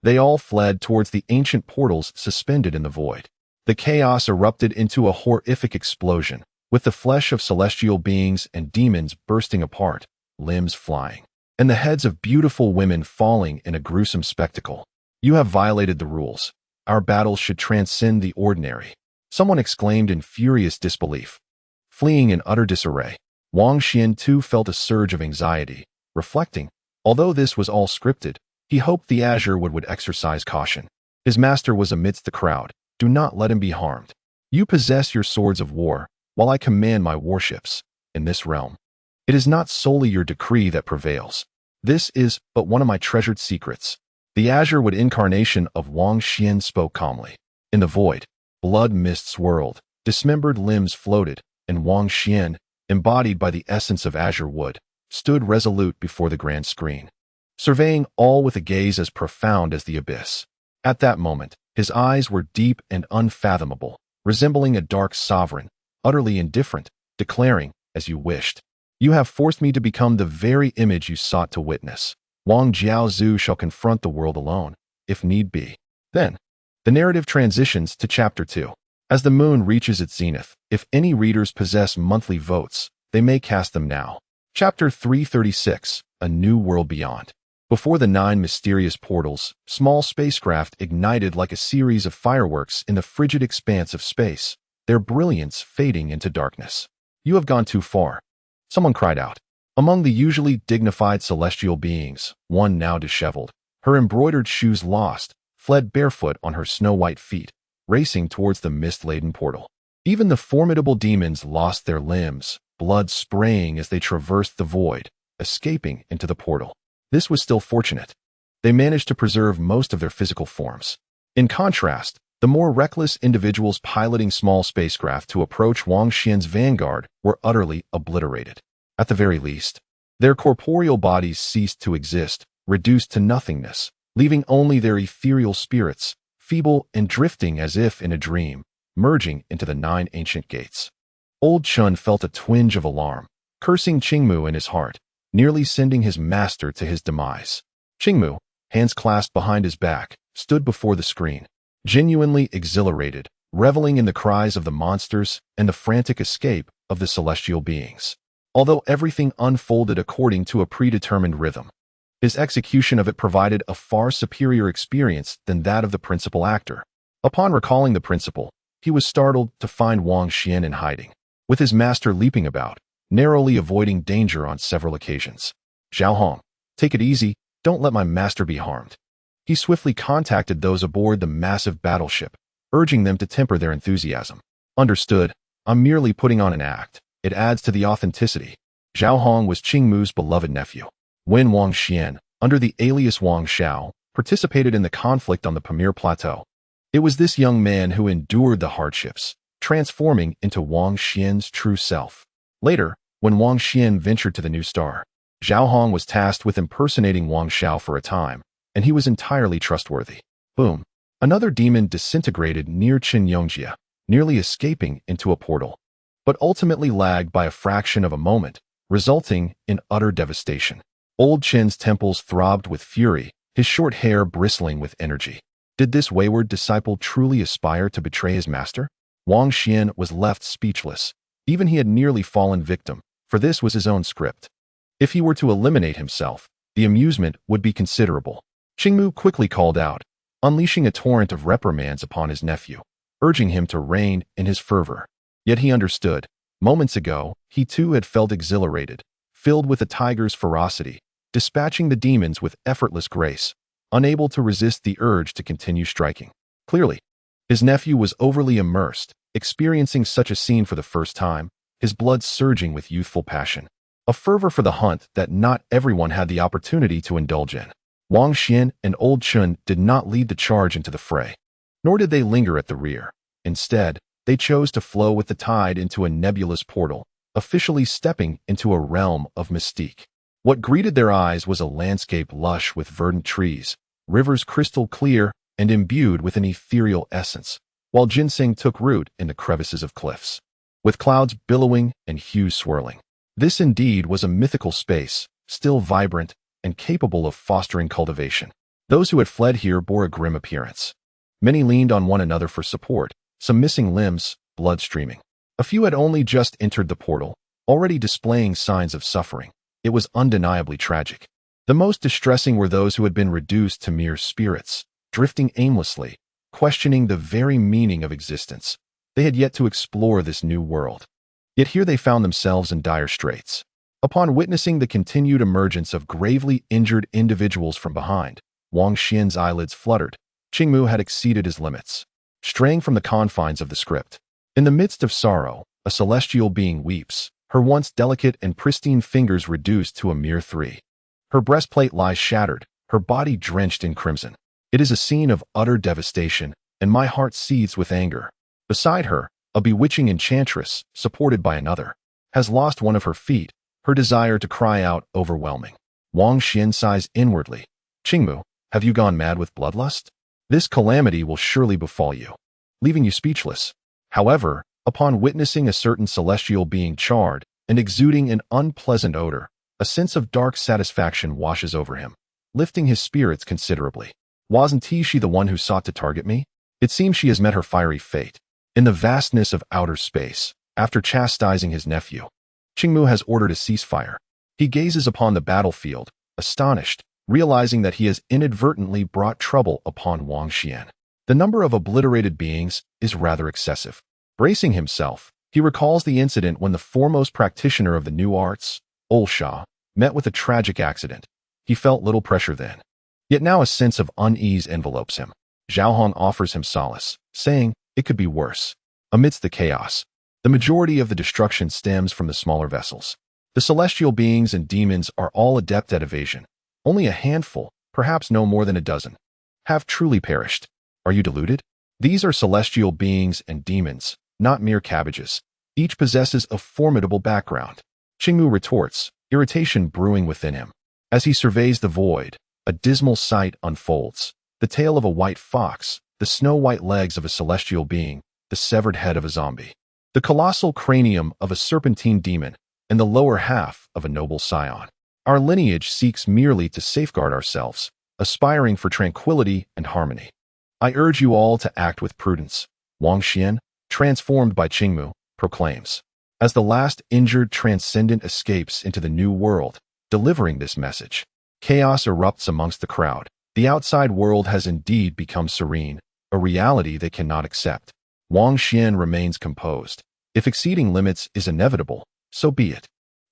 they all fled towards the ancient portals suspended in the void. The chaos erupted into a horrific explosion, with the flesh of celestial beings and demons bursting apart, limbs flying, and the heads of beautiful women falling in a gruesome spectacle. You have violated the rules. Our battles should transcend the ordinary. Someone exclaimed in furious disbelief. Fleeing in utter disarray, Wang Xuan too felt a surge of anxiety, reflecting, although this was all scripted, he hoped the azure would exercise caution. His master was amidst the crowd. Do not let him be harmed. You possess your swords of war, while I command my warships. In this realm, it is not solely your decree that prevails. This is but one of my treasured secrets. The azure wood incarnation of Wang Xuan spoke calmly. In the void, blood mists swirled, dismembered limbs floated, and Wang Xuan, embodied by the essence of azure wood, stood resolute before the grand screen, surveying all with a gaze as profound as the abyss. At that moment, his eyes were deep and unfathomable, resembling a dark sovereign, utterly indifferent, declaring, as you wished. You have forced me to become the very image you sought to witness. Wang Jiaozhu shall confront the world alone, if need be. Then, the narrative transitions to Chapter 2. As the moon reaches its zenith, if any readers possess monthly votes, they may cast them now. Chapter 336, A New World Beyond. Before the 9 mysterious portals, small spacecraft ignited like a series of fireworks in the frigid expanse of space, their brilliance fading into darkness. You have gone too far. Someone cried out. Among the usually dignified celestial beings, one now disheveled, her embroidered shoes lost, fled barefoot on her snow-white feet, racing towards the mist-laden portal. Even the formidable demons lost their limbs, blood spraying as they traversed the void, escaping into the portal. This was still fortunate. They managed to preserve most of their physical forms. In contrast, The more reckless individuals piloting small spacecraft to approach Wang Xuan's vanguard were utterly obliterated. At the very least, their corporeal bodies ceased to exist, reduced to nothingness, leaving only their ethereal spirits, feeble and drifting as if in a dream, merging into the 9 ancient gates. Old Chen felt a twinge of alarm, cursing Qingmu in his heart, nearly sending his master to his demise. Qingmu, hands clasped behind his back, stood before the screen, genuinely exhilarated, reveling in the cries of the monsters and the frantic escape of the celestial beings. Although everything unfolded according to a predetermined rhythm, his execution of it provided a far superior experience than that of the principal actor. Upon recalling the principal, he was startled to find Wang Xuan in hiding, with his master leaping about, narrowly avoiding danger on several occasions. "Zhao Hong, take it easy, don't let my master be harmed." He swiftly contacted those aboard the massive battleship, urging them to temper their enthusiasm. "Understood, I'm merely putting on an act. It adds to the authenticity." Zhao Hong was Qingmu's beloved nephew. When Wang Xuan, under the alias Wang Xiao, participated in the conflict on the Pamir Plateau, it was this young man who endured the hardships, transforming into Wang Xuan's true self. Later, when Wang Xuan ventured to the new star, Zhao Hong was tasked with impersonating Wang Xiao for a time, and he was entirely trustworthy. Boom. Another demon disintegrated near Chen Yongjia, nearly escaping into a portal, but ultimately lagged by a fraction of a moment, resulting in utter devastation. Old Chen's temples throbbed with fury, his short hair bristling with energy. Did this wayward disciple truly aspire to betray his master? Wang Xuan was left speechless. Even he had nearly fallen victim, for this was his own script. If he were to eliminate himself, the amusement would be considerable. Qingmu quickly called out, unleashing a torrent of reprimands upon his nephew, urging him to rein in his fervor. Yet he understood. Moments ago, he too had felt exhilarated, filled with a tiger's ferocity, dispatching the demons with effortless grace, unable to resist the urge to continue striking. Clearly, his nephew was overly immersed, experiencing such a scene for the first time, his blood surging with youthful passion, a fervor for the hunt that not everyone had the opportunity to indulge in. Wang Xuan and Old Chen did not lead the charge into the fray, nor did they linger at the rear. Instead, they chose to flow with the tide into a nebulous portal, officially stepping into a realm of mystique. What greeted their eyes was a landscape lush with verdant trees, rivers crystal clear and imbued with an ethereal essence, while ginseng took root in the crevices of cliffs, with clouds billowing and hues swirling. This indeed was a mythical space, still vibrant and capable of fostering cultivation. Those who had fled here bore a grim appearance. Many leaned on one another for support, some missing limbs, blood streaming. A few had only just entered the portal, already displaying signs of suffering. It was undeniably tragic. The most distressing were those who had been reduced to mere spirits, drifting aimlessly, questioning the very meaning of existence. They had yet to explore this new world. Yet here they found themselves in dire straits. Upon witnessing the continued emergence of gravely injured individuals from behind, Wang Xuan's eyelids fluttered. Qingmu had exceeded his limits, straying from the confines of the script. In the midst of sorrow, a celestial being weeps, her once delicate and pristine fingers reduced to a mere 3. Her breastplate lies shattered, her body drenched in crimson. It is a scene of utter devastation, and my heart seethes with anger. Beside her, a bewitching enchantress, supported by another, has lost one of her feet, her desire to cry out overwhelming. Wang Xuan sighs inwardly. "Qingmu, have you gone mad with bloodlust? This calamity will surely befall you," leaving you speechless. However, upon witnessing a certain celestial being charred and exuding an unpleasant odor, a sense of dark satisfaction washes over him, lifting his spirits considerably. "Wasn't she the one who sought to target me? It seems she has met her fiery fate." In the vastness of outer space, after chastising his nephew, Qingmu has ordered a ceasefire. He gazes upon the battlefield, astonished, realizing that he has inadvertently brought trouble upon Wang Xuan. The number of obliterated beings is rather excessive. Bracing himself, he recalls the incident when the foremost practitioner of the new arts, Olsha, met with a tragic accident. He felt little pressure then. Yet now a sense of unease envelopes him. Zhao Hong offers him solace, saying, it could be worse. Amidst the chaos, the majority of the destruction stems from the smaller vessels. The celestial beings and demons are all adept at evasion. Only a handful, perhaps no more than a dozen, have truly perished. Are you deluded? These are celestial beings and demons, not mere cabbages. Each possesses a formidable background. Qingmu retorts, irritation brewing within him. As he surveys the void, a dismal sight unfolds. The tail of a white fox, the snow-white legs of a celestial being, the severed head of a zombie, the colossal cranium of a serpentine demon, and the lower half of a noble scion. Our lineage seeks merely to safeguard ourselves, aspiring for tranquility and harmony. I urge you all to act with prudence, Wang Xuan, transformed by Qingmu, proclaims. As the last injured transcendent escapes into the new world, delivering this message, chaos erupts amongst the crowd. The outside world has indeed become serene, a reality they cannot accept. Wang Xuan remains composed. If exceeding limits is inevitable, so be it.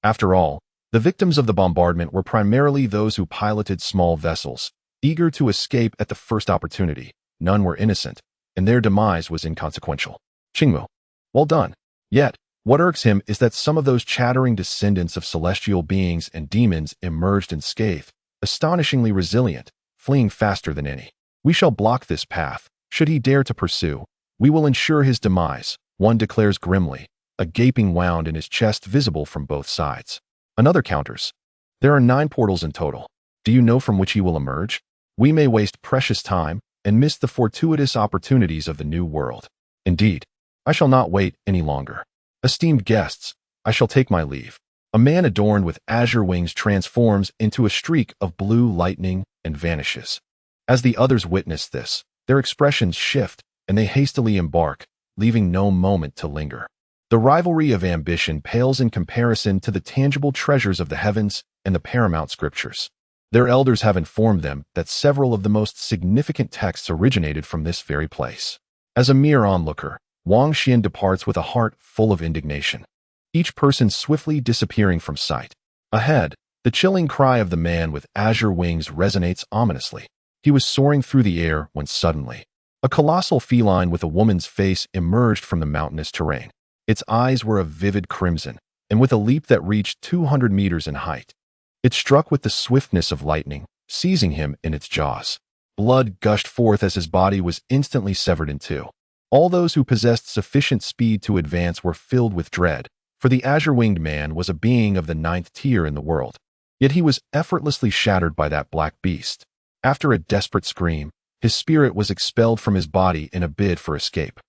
After all, the victims of the bombardment were primarily those who piloted small vessels, eager to escape at the first opportunity. None were innocent, and their demise was inconsequential. Qingmu. Well done. Yet, what irks him is that some of those chattering descendants of celestial beings and demons emerged unscathed, astonishingly resilient, fleeing faster than any. We shall block this path. Should he dare to pursue, we will ensure his demise, one declares grimly, a gaping wound in his chest visible from both sides. Another counters. There are 9 portals in total. Do you know from which he will emerge? We may waste precious time and miss the fortuitous opportunities of the new world. Indeed, I shall not wait any longer. Esteemed guests, I shall take my leave. A man adorned with azure wings transforms into a streak of blue lightning and vanishes. As the others witness this, their expressions shift, and they hastily embark, leaving no moment to linger. The rivalry of ambition pales in comparison to the tangible treasures of the heavens and the paramount scriptures. Their elders have informed them that several of the most significant texts originated from this very place. As a mere onlooker, Wang Xuan departs with a heart full of indignation. Each person swiftly disappearing from sight. Ahead, the chilling cry of the man with azure wings resonates ominously. He was soaring through the air when suddenly, a colossal feline with a woman's face emerged from the mountainous terrain. Its eyes were a vivid crimson, and with a leap that reached 200 meters in height, it struck with the swiftness of lightning, seizing him in its jaws. Blood gushed forth as his body was instantly severed in two. All those who possessed sufficient speed to advance were filled with dread, for the azure-winged man was a being of the 9th tier in the world. Yet he was effortlessly shattered by that black beast. After a desperate scream, his spirit was expelled from his body in a bid for escape,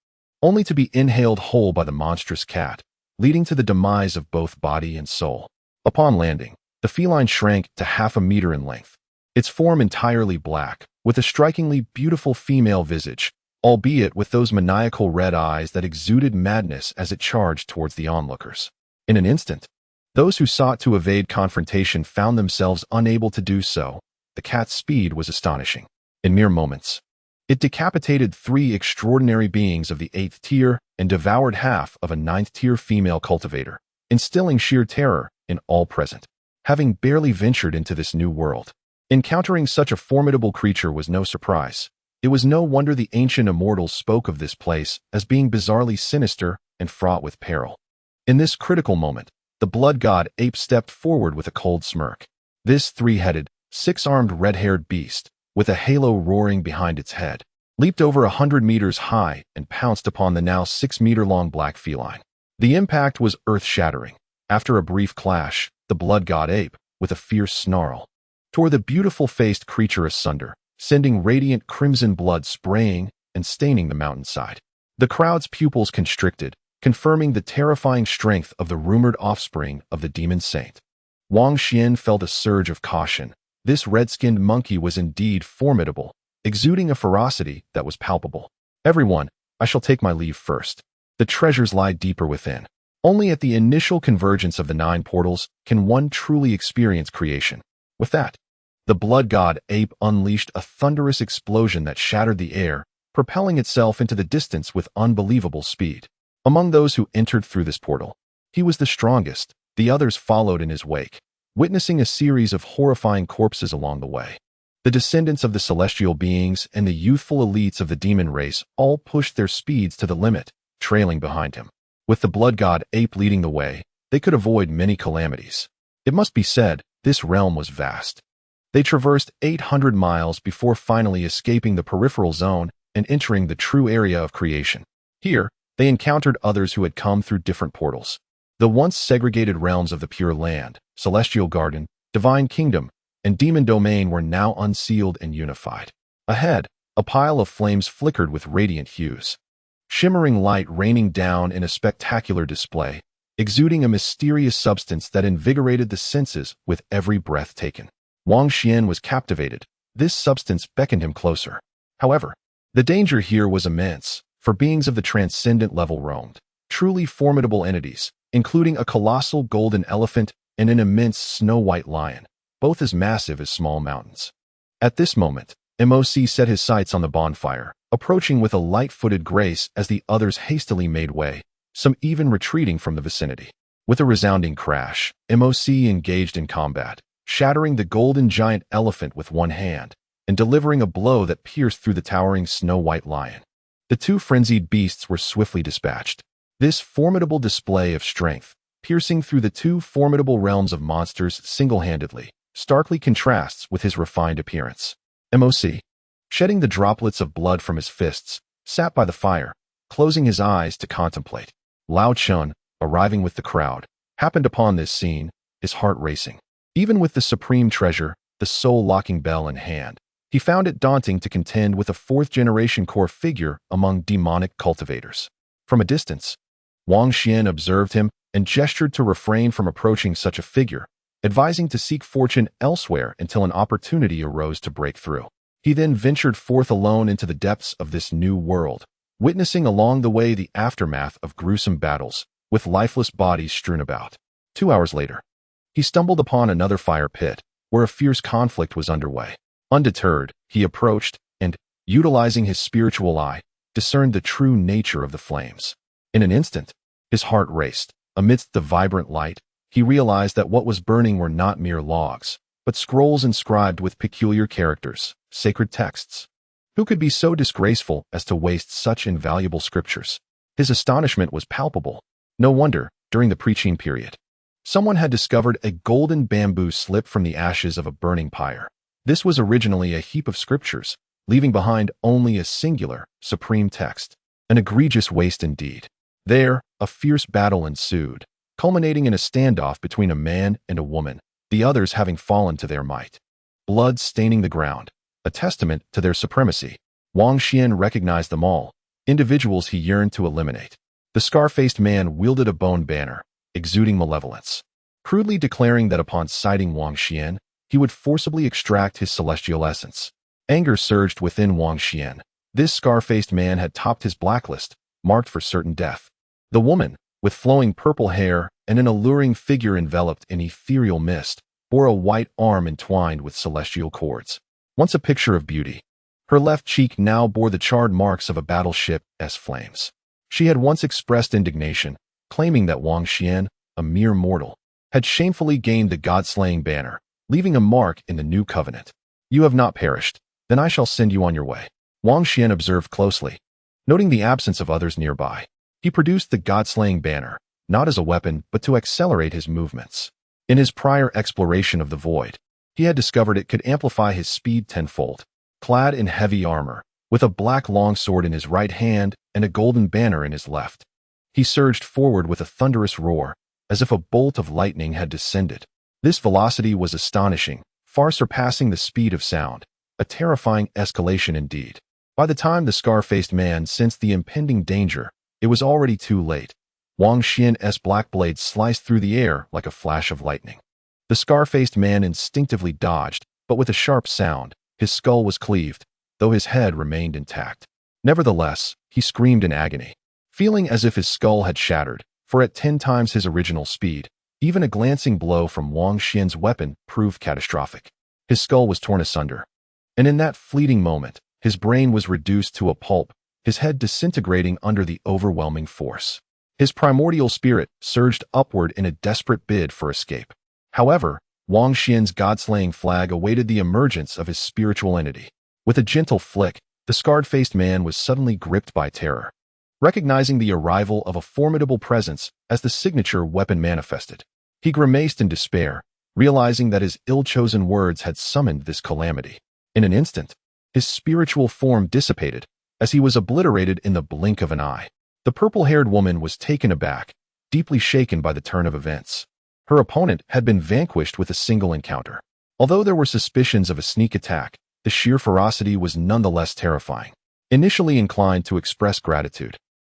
only to be inhaled whole by the monstrous cat, leading to the demise of both body and soul. Upon landing, the feline shrank to half a meter in length, its form entirely black, with a strikingly beautiful female visage, albeit with those maniacal red eyes that exuded madness as it charged towards the onlookers. In an instant, those who sought to evade confrontation found themselves unable to do so. The cat's speed was astonishing. In mere moments, it decapitated 3 extraordinary beings of the 8th tier and devoured half of a 9th tier female cultivator, instilling sheer terror in all present. Having barely ventured into this new world, encountering such a formidable creature was no surprise. It was no wonder the ancient immortals spoke of this place as being bizarrely sinister and fraught with peril. In this critical moment, the blood god ape stepped forward with a cold smirk. This 3-headed, 6-armed red-haired beast, with a halo roaring behind its head, leaped over 100 meters high and pounced upon the now 6-meter-long black feline. The impact was earth-shattering. After a brief clash, the blood god ape, with a fierce snarl, tore the beautiful-faced creature asunder, sending radiant crimson blood spraying and staining the mountainside. The crowd's pupils constricted, confirming the terrifying strength of the rumored offspring of the demon saint. Wang Xuan felt a surge of caution. This red-skinned monkey was indeed formidable, exuding a ferocity that was palpable. Everyone, I shall take my leave first. The treasures lie deeper within. Only at the initial convergence of the 9 portals can one truly experience creation. With that, the blood god ape unleashed a thunderous explosion that shattered the air, propelling itself into the distance with unbelievable speed. Among those who entered through this portal, he was the strongest. The others followed in his wake, witnessing a series of horrifying corpses along the way. The descendants of the celestial beings and the youthful elites of the demon race all pushed their speeds to the limit, trailing behind him. With the blood god ape leading the way, they could avoid many calamities. It must be said, this realm was vast. They traversed 800 miles before finally escaping the peripheral zone and entering the true area of creation. Here, they encountered others who had come through different portals. The once segregated realms of the Pure Land, Celestial Garden, Divine Kingdom, and Demon Domain were now unsealed and unified. Ahead, a pile of flames flickered with radiant hues. Shimmering light raining down in a spectacular display, exuding a mysterious substance that invigorated the senses with every breath taken. Wang Xuan was captivated. This substance beckoned him closer. However, the danger here was immense, for beings of the transcendent level roamed. Truly formidable entities, including a colossal golden elephant and an immense snow-white lion, both as massive as small mountains. At this moment, MOC set his sights on the bonfire, approaching with a light-footed grace as the others hastily made way, some even retreating from the vicinity. With a resounding crash, MOC engaged in combat, shattering the golden giant elephant with one hand and delivering a blow that pierced through the towering snow-white lion. The two frenzied beasts were swiftly dispatched. This formidable display of strength, piercing through the two formidable realms of monsters single-handedly, starkly contrasts with his refined appearance. MOC, shedding the droplets of blood from his fists, sat by the fire, closing his eyes to contemplate. Lao Chen, arriving with the crowd, happened upon this scene, his heart racing. Even with the supreme treasure, the soul-locking bell in hand, he found it daunting to contend with a fourth-generation core figure among demonic cultivators. From a distance, Wang Xuan observed him and gestured to refrain from approaching such a figure, advising to seek fortune elsewhere until an opportunity arose to break through. He then ventured forth alone into the depths of this new world, witnessing along the way the aftermath of gruesome battles, with lifeless bodies strewn about. 2 hours later, he stumbled upon another fire pit, where a fierce conflict was underway. Undeterred, he approached, and, utilizing his spiritual eye, discerned the true nature of the flames. In an instant, his heart raced. Amidst the vibrant light, he realized that what was burning were not mere logs, but scrolls inscribed with peculiar characters, sacred texts. Who could be so disgraceful as to waste such invaluable scriptures? His astonishment was palpable. No wonder, during the preaching period, someone had discovered a golden bamboo slip from the ashes of a burning pyre. This was originally a heap of scriptures, leaving behind only a singular, supreme text. An egregious waste indeed. There, a fierce battle ensued, culminating in a standoff between a man and a woman, the others having fallen to their might. Blood staining the ground, a testament to their supremacy. Wang Xuan recognized them all, individuals he yearned to eliminate. The scar-faced man wielded a bone banner, exuding malevolence, crudely declaring that upon sighting Wang Xuan, he would forcibly extract his celestial essence. Anger surged within Wang Xuan. This scar-faced man had topped his blacklist, marked for certain death. The woman, with flowing purple hair and an alluring figure enveloped in ethereal mist, bore a white arm entwined with celestial cords. Once a picture of beauty, her left cheek now bore the charred marks of a battleship's flames. She had once expressed indignation, claiming that Wang Xuan, a mere mortal, had shamefully gained the god-slaying banner, leaving a mark in the new covenant. You have not perished, then I shall send you on your way. Wang Xuan observed closely. Noting the absence of others nearby, he produced the god-slaying banner, not as a weapon but to accelerate his movements. In his prior exploration of the void, he had discovered it could amplify his speed tenfold. Clad in heavy armor, with a black longsword in his right hand and a golden banner in his left, he surged forward with a thunderous roar, as if a bolt of lightning had descended. This velocity was astonishing, far surpassing the speed of sound, a terrifying escalation indeed. By the time the scar-faced man sensed the impending danger, it was already too late. Wang Xuan's black blade sliced through the air like a flash of lightning. The scar-faced man instinctively dodged, but with a sharp sound, his skull was cleaved, though his head remained intact. Nevertheless, he screamed in agony, feeling as if his skull had shattered, for at 10 times his original speed, even a glancing blow from Wang Xuan's weapon proved catastrophic. His skull was torn asunder, and in that fleeting moment, his brain was reduced to a pulp, his head disintegrating under the overwhelming force. His primordial spirit surged upward in a desperate bid for escape. However, Wang Xuan's god-slaying flag awaited the emergence of his spiritual entity. With a gentle flick, the scarred-faced man was suddenly gripped by terror. Recognizing the arrival of a formidable presence as the signature weapon manifested, he grimaced in despair, realizing that his ill-chosen words had summoned this calamity. In an instant, his spiritual form dissipated, as he was obliterated in the blink of an eye. The purple-haired woman was taken aback, deeply shaken by the turn of events. Her opponent had been vanquished with a single encounter. Although there were suspicions of a sneak attack, the sheer ferocity was nonetheless terrifying. Initially inclined to express gratitude,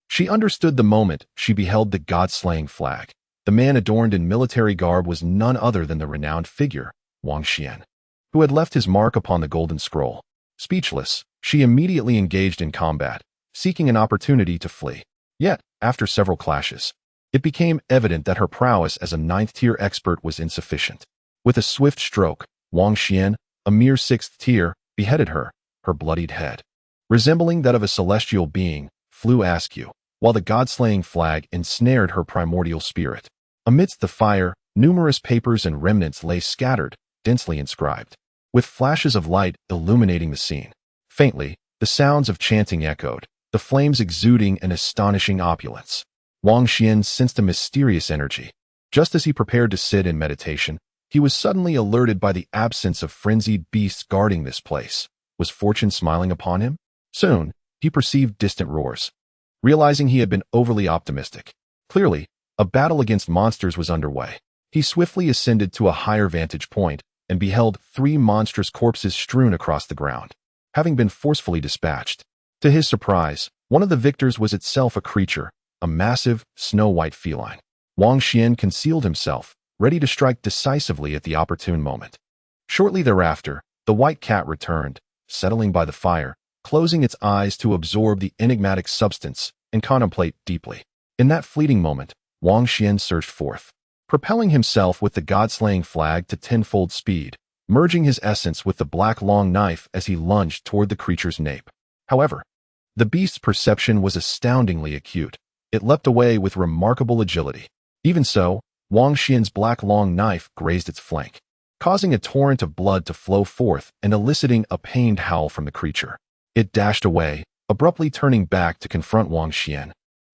she understood the moment she beheld the god-slaying flag. The man adorned in military garb was none other than the renowned figure, Wang Xuan, who had left his mark upon the golden scroll. Speechless, she immediately engaged in combat, seeking an opportunity to flee. Yet, after several clashes, it became evident that her prowess as a ninth-tier expert was insufficient. With a swift stroke, Wang Xuan, a mere sixth tier, beheaded her, her bloodied head, resembling that of a celestial being, flew askew, while the god-slaying flag ensnared her primordial spirit. Amidst the fire, numerous papers and remnants lay scattered, densely inscribed, with flashes of light illuminating the scene. Faintly, the sounds of chanting echoed, the flames exuding an astonishing opulence. Wang Xuan sensed a mysterious energy. Just as he prepared to sit in meditation, he was suddenly alerted by the absence of frenzied beasts guarding this place. Was fortune smiling upon him? Soon, he perceived distant roars, realizing he had been overly optimistic. Clearly, a battle against monsters was underway. He swiftly ascended to a higher vantage point and beheld 3 monstrous corpses strewn across the ground, having been forcefully dispatched. To his surprise, one of the victors was itself a creature, a massive, snow-white feline. Wang Xuan concealed himself, ready to strike decisively at the opportune moment. Shortly thereafter, the white cat returned, settling by the fire, closing its eyes to absorb the enigmatic substance and contemplate deeply. In that fleeting moment, Wang Xuan surged forth, propelling himself with the god-slaying flag to tenfold speed, merging his essence with the black long knife as he lunged toward the creature's nape. However, the beast's perception was astoundingly acute. It leapt away with remarkable agility. Even so, Wang Xuan's black long knife grazed its flank, causing a torrent of blood to flow forth and eliciting a pained howl from the creature. It dashed away, abruptly turning back to confront Wang Xuan,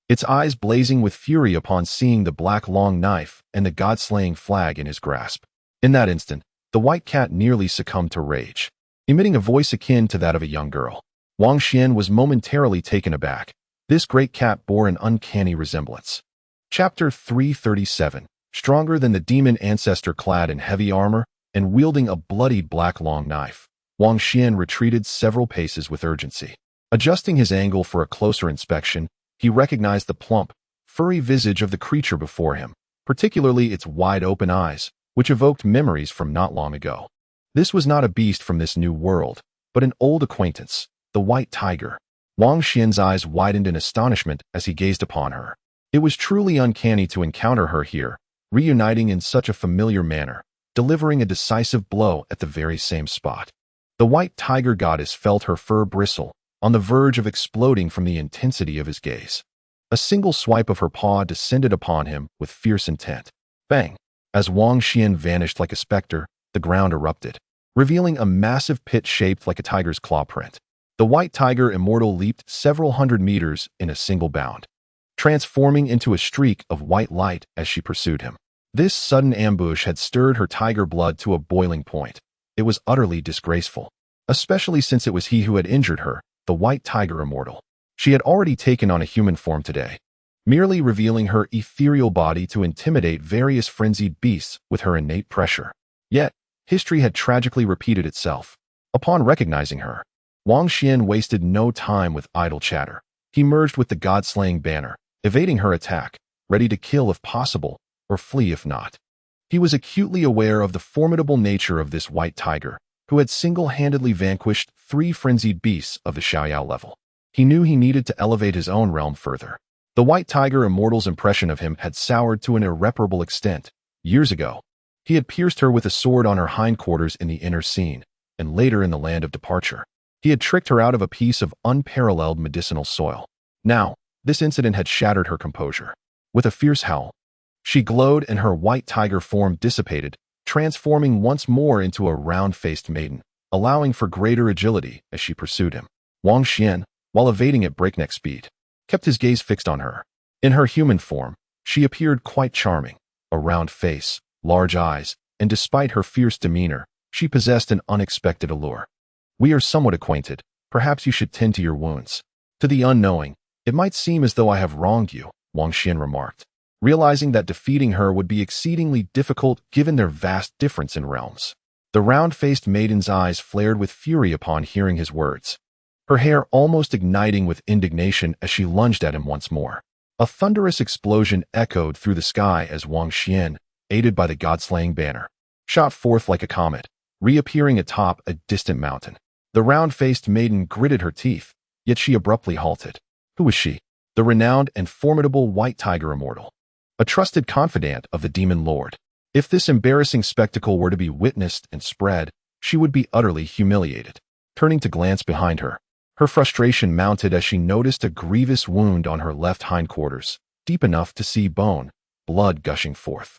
its eyes blazing with fury upon seeing the black long knife and the god-slaying flag in his grasp. In that instant, the white cat nearly succumbed to rage, emitting a voice akin to that of a young girl. Wang Xuan was momentarily taken aback. This great cat bore an uncanny resemblance. Chapter 337. Stronger than the demon ancestor clad in heavy armor and wielding a bloodied black long knife, Wang Xuan retreated several paces with urgency. Adjusting his angle for a closer inspection, he recognized the plump, furry visage of the creature before him, particularly its wide-open eyes, which evoked memories from not long ago. This was not a beast from this new world, but an old acquaintance, the white tiger. Wang Xuan's eyes widened in astonishment as he gazed upon her. It was truly uncanny to encounter her here, reuniting in such a familiar manner, delivering a decisive blow at the very same spot. The white tiger goddess felt her fur bristle, on the verge of exploding from the intensity of his gaze. A single swipe of her paw descended upon him with fierce intent. Bang! As Wang Xuan vanished like a specter, the ground erupted, revealing a massive pit shaped like a tiger's claw print. The white tiger immortal leaped several hundred meters in a single bound, transforming into a streak of white light as she pursued him. This sudden ambush had stirred her tiger blood to a boiling point. It was utterly disgraceful, especially since it was he who had injured her, the white tiger immortal. She had already taken on a human form today, merely revealing her ethereal body to intimidate various frenzied beasts with her innate pressure. Yet, history had tragically repeated itself. Upon recognizing her, Wang Xuan wasted no time with idle chatter. He merged with the god-slaying banner, evading her attack, ready to kill if possible, or flee if not. He was acutely aware of the formidable nature of this white tiger, who had single-handedly vanquished 3 frenzied beasts of the Xiaoyao level. He knew he needed to elevate his own realm further. The white tiger immortal's impression of him had soured to an irreparable extent. Years ago, he had pierced her with a sword on her hindquarters in the inner scene, and later in the land of departure. He had tricked her out of a piece of unparalleled medicinal soil. Now, this incident had shattered her composure. With a fierce howl, she glowed and her white tiger form dissipated, transforming once more into a round-faced maiden, allowing for greater agility as she pursued him. Wang Xuan, while evading at breakneck speed, kept his gaze fixed on her. In her human form, she appeared quite charming, a round face, large eyes, and despite her fierce demeanor, she possessed an unexpected allure. "We are somewhat acquainted. Perhaps you should tend to your wounds," To the unknowing, it might seem as though I have wronged you, Wang Xuan remarked, realizing that defeating her would be exceedingly difficult given their vast difference in realms. The round-faced maiden's eyes flared with fury upon hearing his words, her hair almost igniting with indignation as she lunged at him once more. A thunderous explosion echoed through the sky as Wang Xuan, aided by the god-slaying banner, shot forth like a comet, reappearing atop a distant mountain. The round-faced maiden gritted her teeth, yet she abruptly halted. Who was she? The renowned and formidable White Tiger Immortal, a trusted confidant of the Demon Lord. If this embarrassing spectacle were to be witnessed and spread, she would be utterly humiliated. Turning to glance behind her, her frustration mounted as she noticed a grievous wound on her left hindquarters, deep enough to see bone, blood gushing forth.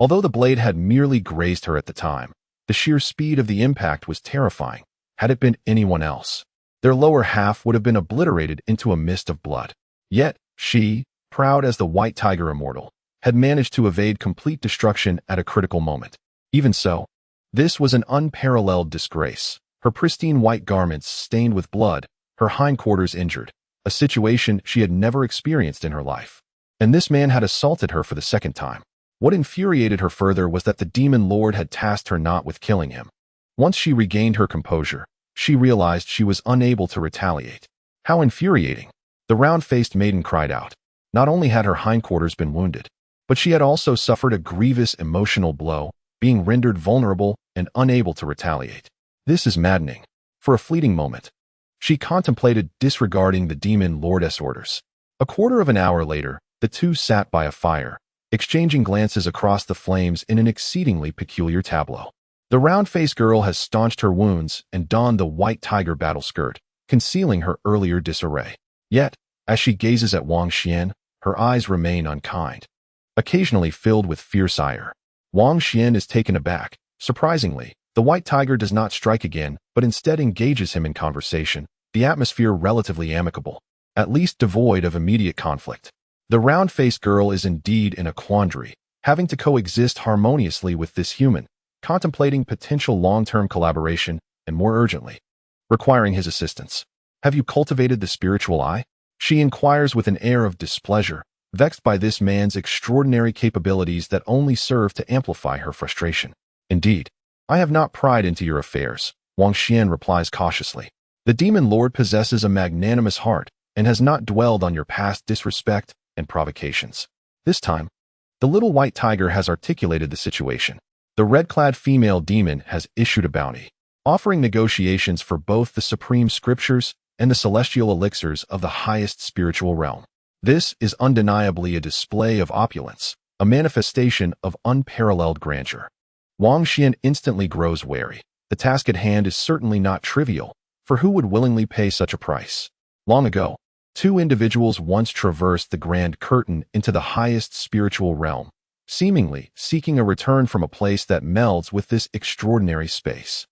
Although the blade had merely grazed her at the time, the sheer speed of the impact was terrifying. Had it been anyone else, their lower half would have been obliterated into a mist of blood. Yet, she, proud as the White Tiger Immortal, had managed to evade complete destruction at a critical moment. Even so, this was an unparalleled disgrace. Her pristine white garments stained with blood, her hindquarters injured, a situation she had never experienced in her life. And this man had assaulted her for the second time. What infuriated her further was that the Demon Lord had tasked her not with killing him. Once she regained her composure, she realized she was unable to retaliate. How infuriating! The round-faced maiden cried out. Not only had her hindquarters been wounded, but she had also suffered a grievous emotional blow, being rendered vulnerable and unable to retaliate. This is maddening. For a fleeting moment, she contemplated disregarding the Demon Lord's orders. A quarter of an hour later, the two sat by a fire, exchanging glances across the flames in an exceedingly peculiar tableau. The round-faced girl has staunched her wounds and donned the White Tiger battle skirt, concealing her earlier disarray. Yet, as she gazes at Wang Xuan, her eyes remain unkind, occasionally filled with fierce ire. Wang Xuan is taken aback. Surprisingly, the White Tiger does not strike again, but instead engages him in conversation, the atmosphere relatively amicable, at least devoid of immediate conflict. The round-faced girl is indeed in a quandary, having to coexist harmoniously with this human, contemplating potential long-term collaboration, and more urgently, requiring his assistance. Have you cultivated the spiritual eye? She inquires with an air of displeasure, vexed by this man's extraordinary capabilities that only serve to amplify her frustration. Indeed, I have not pried into your affairs, Wang Xuan replies cautiously. The Demon Lord possesses a magnanimous heart and has not dwelled on your past disrespect and provocations. This time, the little white tiger has articulated the situation. The red-clad female demon has issued a bounty, offering negotiations for both the supreme scriptures and the celestial elixirs of the highest spiritual realm. This is undeniably a display of opulence, a manifestation of unparalleled grandeur. Wang Xuan instantly grows wary. The task at hand is certainly not trivial, for who would willingly pay such a price? Long ago, two individuals once traversed the Grand Curtain into the highest spiritual realm, seemingly seeking a return from a place that melds with this extraordinary space.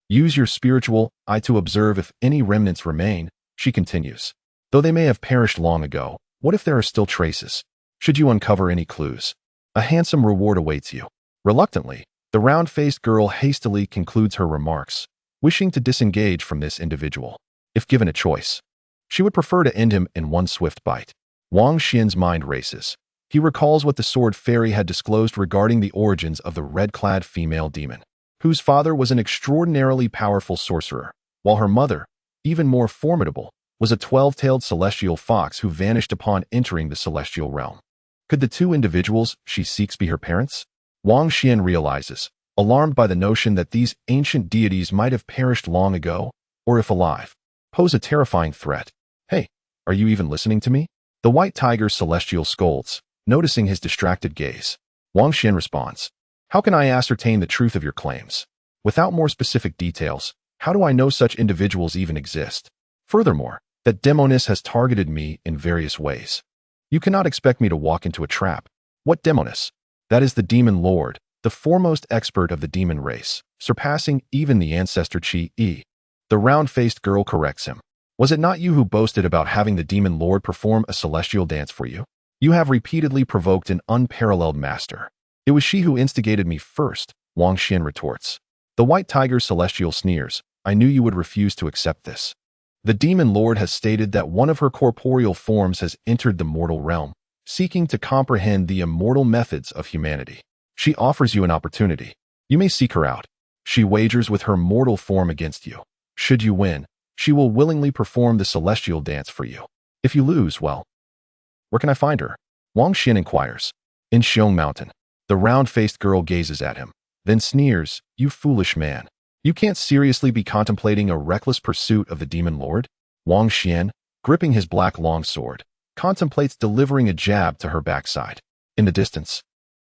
Use your spiritual eye to observe if any remnants remain, she continues. Though they may have perished long ago, what if there are still traces? Should you uncover any clues, a handsome reward awaits you. Reluctantly, the round-faced girl hastily concludes her remarks, wishing to disengage from this individual. If given a choice, she would prefer to end him in one swift bite. Wang Xuan's mind races. He recalls what the sword fairy had disclosed regarding the origins of the red-clad female demon, whose father was an extraordinarily powerful sorcerer, while her mother, even more formidable, was a 12-tailed celestial fox who vanished upon entering the celestial realm. Could the two individuals she seeks be her parents? Wang Xuan realizes, alarmed by the notion that these ancient deities might have perished long ago, or if alive, pose a terrifying threat. Hey, are you even listening to me? The white tiger celestial scolds, noticing his distracted gaze. Wang Xuan responds, how can I ascertain the truth of your claims? Without more specific details, how do I know such individuals even exist? Furthermore, that demoness has targeted me in various ways. You cannot expect me to walk into a trap. What demoness? That is the Demon Lord, the foremost expert of the demon race, surpassing even the ancestor Qi. The round-faced girl corrects him. Was it not you who boasted about having the Demon Lord perform a celestial dance for you? You have repeatedly provoked an unparalleled master. It was she who instigated me first, Wang Xuan retorts. The white tiger's celestial sneers. I knew you would refuse to accept this. The demon lord has stated that one of her corporeal forms has entered the mortal realm, seeking to comprehend the immortal methods of humanity. She offers you an opportunity. You may seek her out. She wagers with her mortal form against you. Should you win, she will willingly perform the celestial dance for you. If you lose, well, where can I find her? Wang Xuan inquires. In Xiong Mountain. The round-faced girl gazes at him, then sneers, "You foolish man. You can't seriously be contemplating a reckless pursuit of the demon lord?" Wang Xuan, gripping his black longsword, contemplates delivering a jab to her backside. In the distance,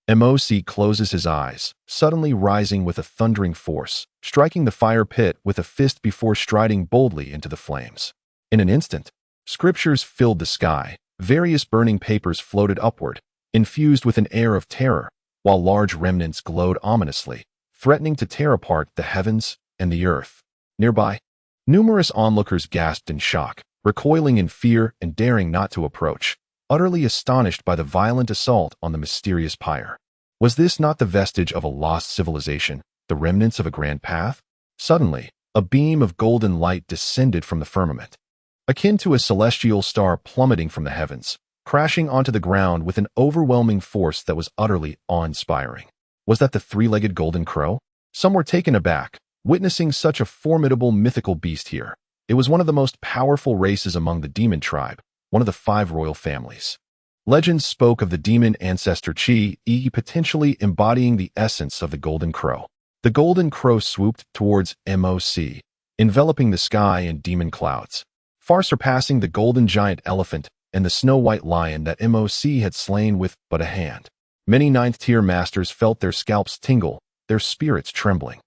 Moc closes his eyes, suddenly rising with a thundering force, striking the fire pit with a fist before striding boldly into the flames. In an instant, scriptures filled the sky, various burning papers floated upward, infused with an air of terror, while large remnants glowed ominously, threatening to tear apart the heavens and the earth. Nearby, numerous onlookers gasped in shock, recoiling in fear and daring not to approach, utterly astonished by the violent assault on the mysterious pyre. Was this not the vestige of a lost civilization, the remnants of a grand path? Suddenly, a beam of golden light descended from the firmament, akin to a celestial star plummeting from the heavens, crashing onto the ground with an overwhelming force that was utterly awe-inspiring. Was that the three-legged golden crow? Some were taken aback, witnessing such a formidable mythical beast here. It was one of the most powerful races among the demon tribe, one of the 5 royal families. Legends spoke of the demon ancestor Qi, potentially embodying the essence of the golden crow. The golden crow swooped towards Moc, enveloping the sky in demon clouds, far surpassing the golden giant elephant and the snow-white lion that Moc had slain with but a hand. Many 9th-tier masters felt their scalps tingle, their spirits trembling,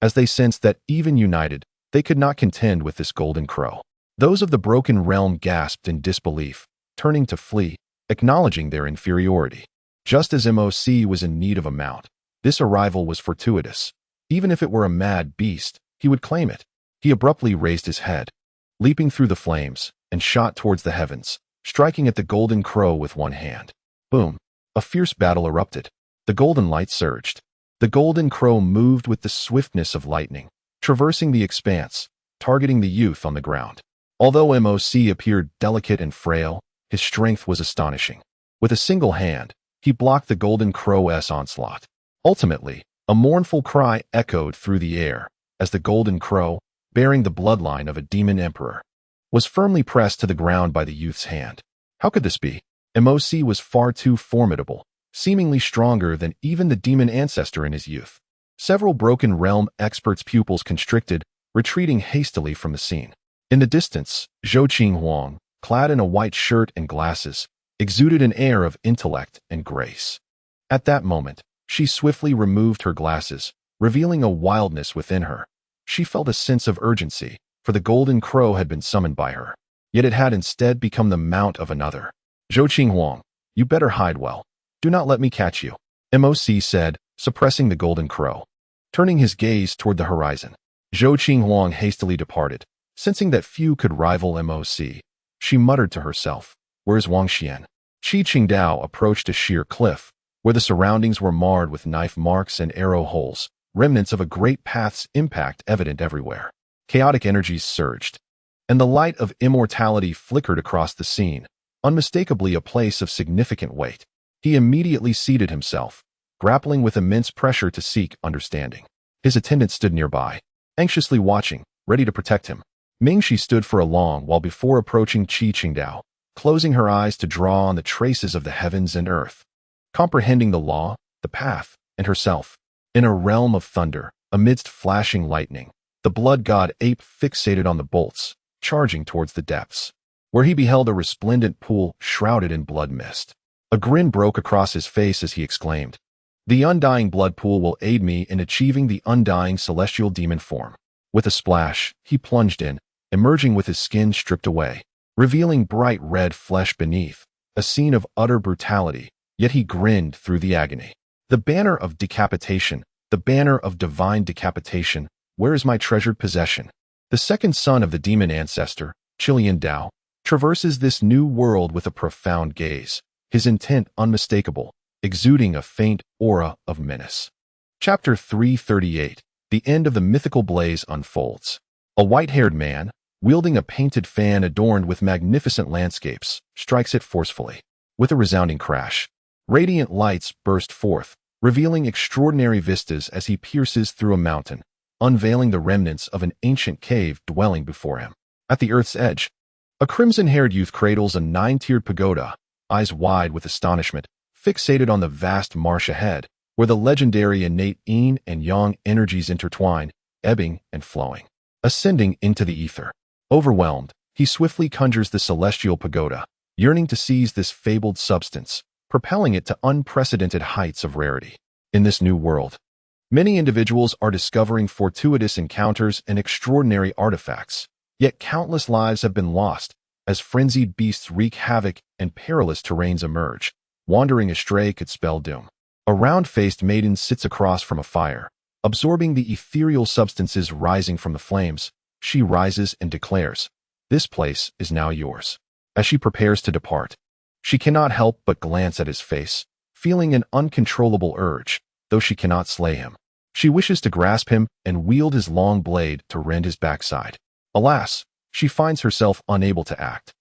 as they sensed that, even united, they could not contend with this golden crow. Those of the broken realm gasped in disbelief, turning to flee, acknowledging their inferiority. Just as Moc was in need of a mount, this arrival was fortuitous. Even if it were a mad beast, he would claim it. He abruptly raised his head, leaping through the flames, and shot towards the heavens, striking at the golden crow with one hand. Boom! A fierce battle erupted. The golden light surged. The golden crow moved with the swiftness of lightning, traversing the expanse, targeting the youth on the ground. Although Moc appeared delicate and frail, his strength was astonishing. With a single hand, he blocked the golden crow's onslaught. Ultimately, a mournful cry echoed through the air as the golden crow, bearing the bloodline of a demon emperor, was firmly pressed to the ground by the youth's hand. How could this be? Moc was far too formidable, seemingly stronger than even the demon ancestor in his youth. Several Broken Realm experts' pupils constricted, retreating hastily from the scene. In the distance, Zhou Qinghuang, clad in a white shirt and glasses, exuded an air of intellect and grace. At that moment, she swiftly removed her glasses, revealing a wildness within her. She felt a sense of urgency, for the golden crow had been summoned by her. Yet it had instead become the mount of another. "Zhou Qinghuang, you better hide well. Do not let me catch you," Moc said, suppressing the golden crow. Turning his gaze toward the horizon, Zhou Qinghuang hastily departed. Sensing that few could rival Moc, she muttered to herself, "Where's Wang Xuan?" Qi Qingdao approached a sheer cliff, where the surroundings were marred with knife marks and arrow holes, remnants of a great path's impact evident everywhere. Chaotic energies surged, and the light of immortality flickered across the scene, unmistakably a place of significant weight. He immediately seated himself, grappling with immense pressure to seek understanding. His attendants stood nearby, anxiously watching, ready to protect him. Mingxi stood for a long while before approaching Qi Qingdao, closing her eyes to draw on the traces of the heavens and earth, comprehending the law, the path, and herself. In a realm of thunder, amidst flashing lightning, the blood god ape fixated on the bolts, charging towards the depths, where he beheld a resplendent pool shrouded in blood mist. A grin broke across his face as he exclaimed, "The undying blood pool will aid me in achieving the undying celestial demon form." With a splash, he plunged in, emerging with his skin stripped away, revealing bright red flesh beneath, a scene of utter brutality, yet he grinned through the agony. "The banner of decapitation, the banner of divine decapitation, where is my treasured possession?" The second son of the demon ancestor, Qilian Dao, traverses this new world with a profound gaze, his intent unmistakable, exuding a faint aura of menace. Chapter 338. The end of the mythical blaze unfolds. A white-haired man, wielding a painted fan adorned with magnificent landscapes, strikes it forcefully. With a resounding crash, radiant lights burst forth, revealing extraordinary vistas as he pierces through a mountain, unveiling the remnants of an ancient cave dwelling before him. At the earth's edge, a crimson-haired youth cradles a 9-tiered pagoda, eyes wide with astonishment, fixated on the vast marsh ahead, where the legendary innate yin and yang energies intertwine, ebbing and flowing. Ascending into the ether. Overwhelmed, he swiftly conjures the celestial pagoda, yearning to seize this fabled substance, propelling it to unprecedented heights of rarity. In this new world, many individuals are discovering fortuitous encounters and extraordinary artifacts, yet countless lives have been lost as frenzied beasts wreak havoc and perilous terrains emerge. Wandering astray could spell doom. A round-faced maiden sits across from a fire, absorbing the ethereal substances rising from the flames. She rises and declares, "This place is now yours." As she prepares to depart, she cannot help but glance at his face, feeling an uncontrollable urge, though she cannot slay him. She wishes to grasp him and wield his long blade to rend his backside. Alas, she finds herself unable to act,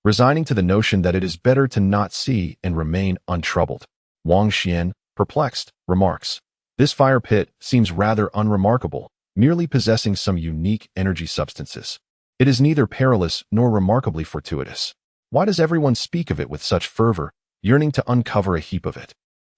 resigning to the notion that it is better to not see and remain untroubled. Wang Xuan, perplexed, remarks, "This fire pit seems rather unremarkable, merely possessing some unique energy substances. It is neither perilous nor remarkably fortuitous. Why does everyone speak of it with such fervor, yearning to uncover a heap of it?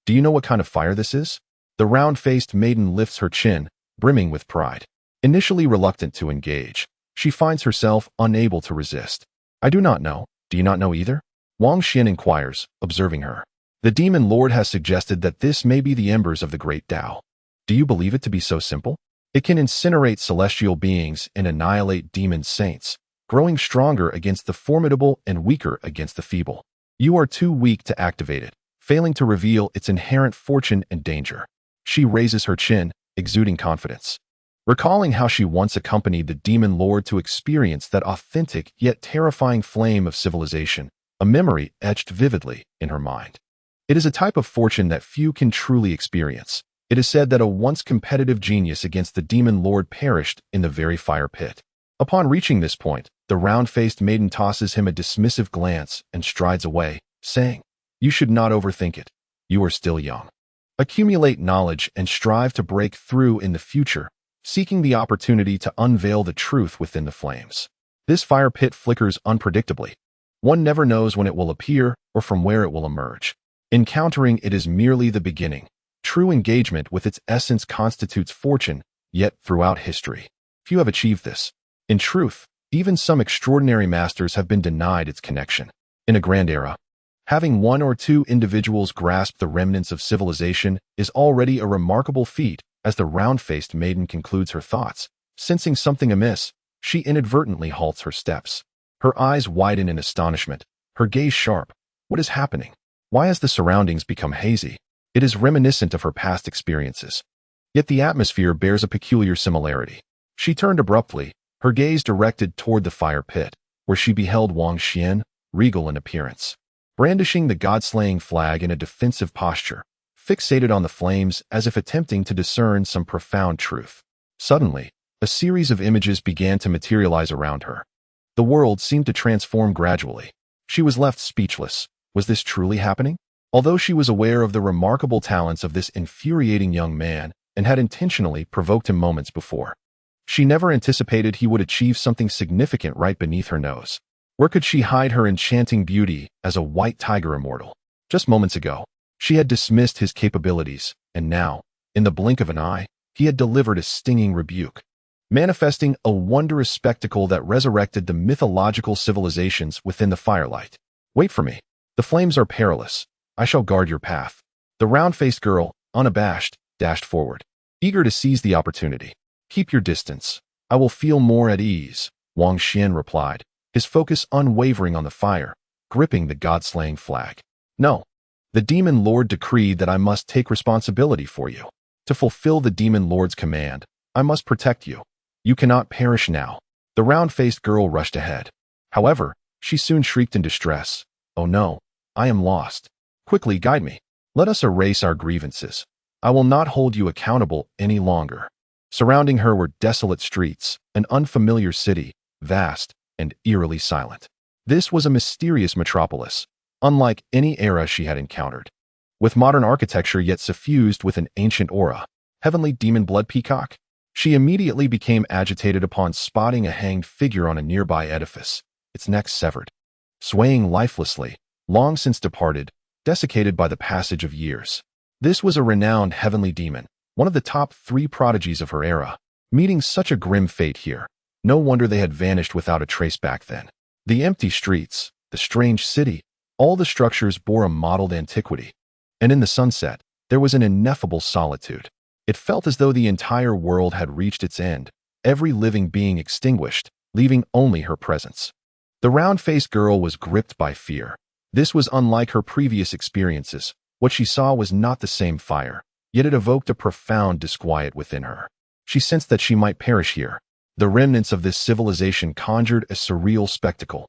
Do you know what kind of fire this is?" The round-faced maiden lifts her chin, brimming with pride. Initially reluctant to engage, she finds herself unable to resist. "I do not know. Do you not know either?" Wang Xuan inquires, observing her. "The demon lord has suggested that this may be the embers of the great Tao. Do you believe it to be so simple? It can incinerate celestial beings and annihilate demon saints, growing stronger against the formidable and weaker against the feeble. You are too weak to activate it, failing to reveal its inherent fortune and danger." She raises her chin, exuding confidence, recalling how she once accompanied the demon lord to experience that authentic yet terrifying flame of civilization, a memory etched vividly in her mind. It is a type of fortune that few can truly experience. It is said that a once competitive genius against the demon lord perished in the very fire pit. Upon reaching this point, the round-faced maiden tosses him a dismissive glance and strides away, saying, "You should not overthink it. You are still young. Accumulate knowledge and strive to break through in the future, seeking the opportunity to unveil the truth within the flames. This fire pit flickers unpredictably. One never knows when it will appear or from where it will emerge. Encountering it is merely the beginning. True engagement with its essence constitutes fortune, yet throughout history, few have achieved this. In truth, even some extraordinary masters have been denied its connection. In a grand era, having one or two individuals grasp the remnants of civilization is already a remarkable feat." As the round-faced maiden concludes her thoughts, sensing something amiss, she inadvertently halts her steps. Her eyes widen in astonishment, her gaze sharp. What is happening? Why has the surroundings become hazy? It is reminiscent of her past experiences. Yet the atmosphere bears a peculiar similarity. She turned abruptly, her gaze directed toward the fire pit, where she beheld Wang Xuan, regal in appearance, brandishing the god-slaying flag in a defensive posture, fixated on the flames as if attempting to discern some profound truth. Suddenly, a series of images began to materialize around her. The world seemed to transform gradually. She was left speechless. Was this truly happening? Although she was aware of the remarkable talents of this infuriating young man and had intentionally provoked him moments before, she never anticipated he would achieve something significant right beneath her nose. Where could she hide her enchanting beauty as a white tiger immortal? Just moments ago, she had dismissed his capabilities, and now, in the blink of an eye, he had delivered a stinging rebuke, manifesting a wondrous spectacle that resurrected the mythological civilizations within the firelight. "Wait for me. The flames are perilous. I shall guard your path." The round-faced girl, unabashed, dashed forward, eager to seize the opportunity. "Keep your distance. I will feel more at ease," Wang Xuan replied, his focus unwavering on the fire, gripping the god-slaying flag. "No. The demon lord decreed that I must take responsibility for you. To fulfill the demon lord's command, I must protect you. You cannot perish now." The round-faced girl rushed ahead. However, she soon shrieked in distress. "Oh no, I am lost. Quickly guide me. Let us erase our grievances. I will not hold you accountable any longer." Surrounding her were desolate streets, an unfamiliar city, vast, and eerily silent. This was a mysterious metropolis, unlike any era she had encountered. With modern architecture yet suffused with an ancient aura, heavenly demon blood peacock, she immediately became agitated upon spotting a hanged figure on a nearby edifice, its neck severed, swaying lifelessly, long since departed, desiccated by the passage of years. This was a renowned heavenly demon, one of the top 3 prodigies of her era. Meeting such a grim fate here, no wonder they had vanished without a trace back then. The empty streets, the strange city, all the structures bore a mottled antiquity. And in the sunset, there was an ineffable solitude. It felt as though the entire world had reached its end, every living being extinguished, leaving only her presence. The round-faced girl was gripped by fear. This was unlike her previous experiences. What she saw was not the same fire, yet it evoked a profound disquiet within her. She sensed that she might perish here. The remnants of this civilization conjured a surreal spectacle,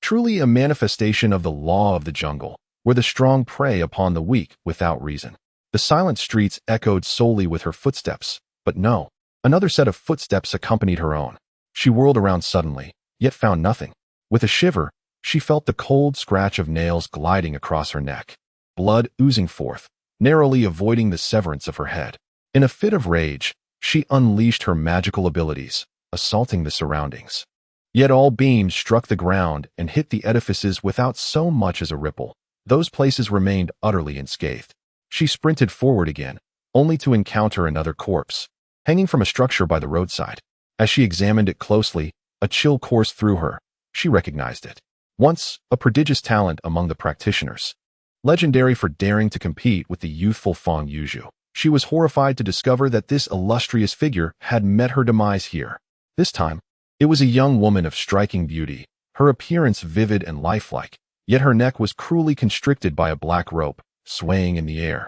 truly a manifestation of the law of the jungle, where the strong prey upon the weak without reason. The silent streets echoed solely with her footsteps, but no, another set of footsteps accompanied her own. She whirled around suddenly, yet found nothing. With a shiver, she felt the cold scratch of nails gliding across her neck, blood oozing forth, narrowly avoiding the severance of her head. In a fit of rage, she unleashed her magical abilities, assaulting the surroundings. Yet all beams struck the ground and hit the edifices without so much as a ripple. Those places remained utterly unscathed. She sprinted forward again, only to encounter another corpse, hanging from a structure by the roadside. As she examined it closely, a chill coursed through her. She recognized it. Once a prodigious talent among the practitioners, legendary for daring to compete with the youthful Fang Yuju. She was horrified to discover that this illustrious figure had met her demise here. This time, it was a young woman of striking beauty, her appearance vivid and lifelike, yet her neck was cruelly constricted by a black rope, swaying in the air.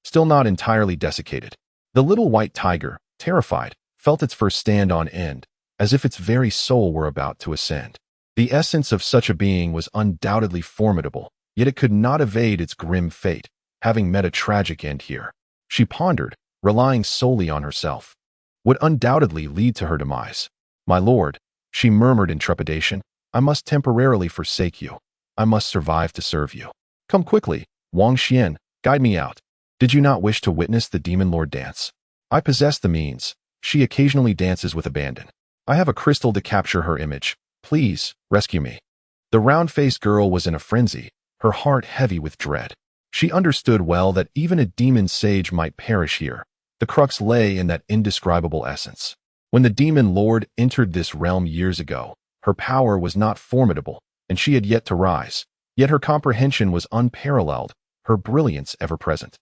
Still not entirely desiccated, the little white tiger, terrified, felt its fur stand on end, as if its very soul were about to ascend. The essence of such a being was undoubtedly formidable, yet it could not evade its grim fate, having met a tragic end here. She pondered, relying solely on herself. Would undoubtedly lead to her demise. "My lord," she murmured in trepidation, "I must temporarily forsake you. I must survive to serve you. Come quickly, Wang Xuan, guide me out. Did you not wish to witness the demon lord dance? I possess the means. She occasionally dances with abandon. I have a crystal to capture her image. Please, rescue me." The round-faced girl was in a frenzy, her heart heavy with dread. She understood well that even a demon sage might perish here. The crux lay in that indescribable essence. When the demon lord entered this realm years ago, her power was not formidable, and she had yet to rise. Yet her comprehension was unparalleled, her brilliance ever present,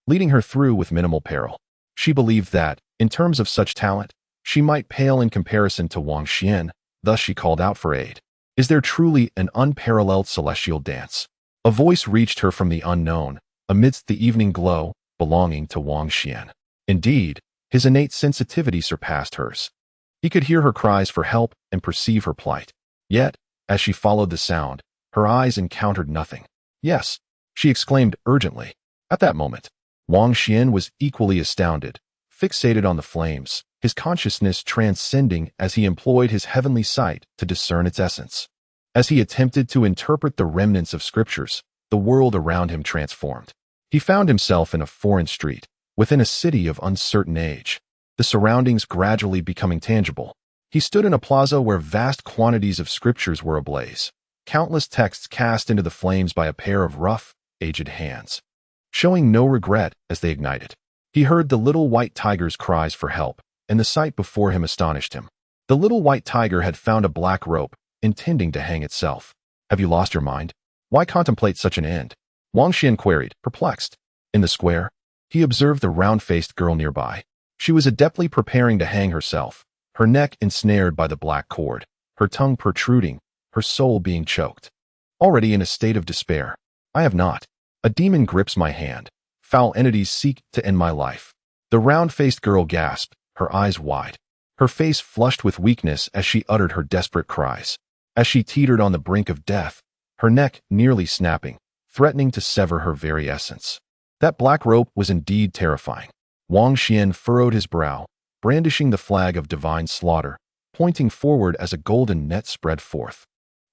leading her through with minimal peril. She believed that, in terms of such talent, she might pale in comparison to Wang Xuan, thus she called out for aid. Is there truly an unparalleled celestial dance? A voice reached her from the unknown, amidst the evening glow, belonging to Wang Xuan. Indeed, his innate sensitivity surpassed hers. He could hear her cries for help and perceive her plight. Yet, as she followed the sound, her eyes encountered nothing. "Yes," she exclaimed urgently. At that moment, Wang Xuan was equally astounded, fixated on the flames, his consciousness transcending as he employed his heavenly sight to discern its essence. As he attempted to interpret the remnants of scriptures, the world around him transformed. He found himself in a foreign street, within a city of uncertain age, the surroundings gradually becoming tangible. He stood in a plaza where vast quantities of scriptures were ablaze, countless texts cast into the flames by a pair of rough, aged hands, showing no regret as they ignited. He heard the little white tiger's cries for help, and the sight before him astonished him. The little white tiger had found a black rope, intending to hang itself. "Have you lost your mind? Why contemplate such an end?" Wang Xuan queried, perplexed. In the square, he observed the round-faced girl nearby. She was adeptly preparing to hang herself, her neck ensnared by the black cord, her tongue protruding, her soul being choked. Already in a state of despair, "I have not. A demon grips my hand. Foul entities seek to end my life." The round-faced girl gasped, her eyes wide, her face flushed with weakness as she uttered her desperate cries. As she teetered on the brink of death, her neck nearly snapping, threatening to sever her very essence. That black rope was indeed terrifying. Wang Xuan furrowed his brow, brandishing the flag of divine slaughter, pointing forward as a golden net spread forth,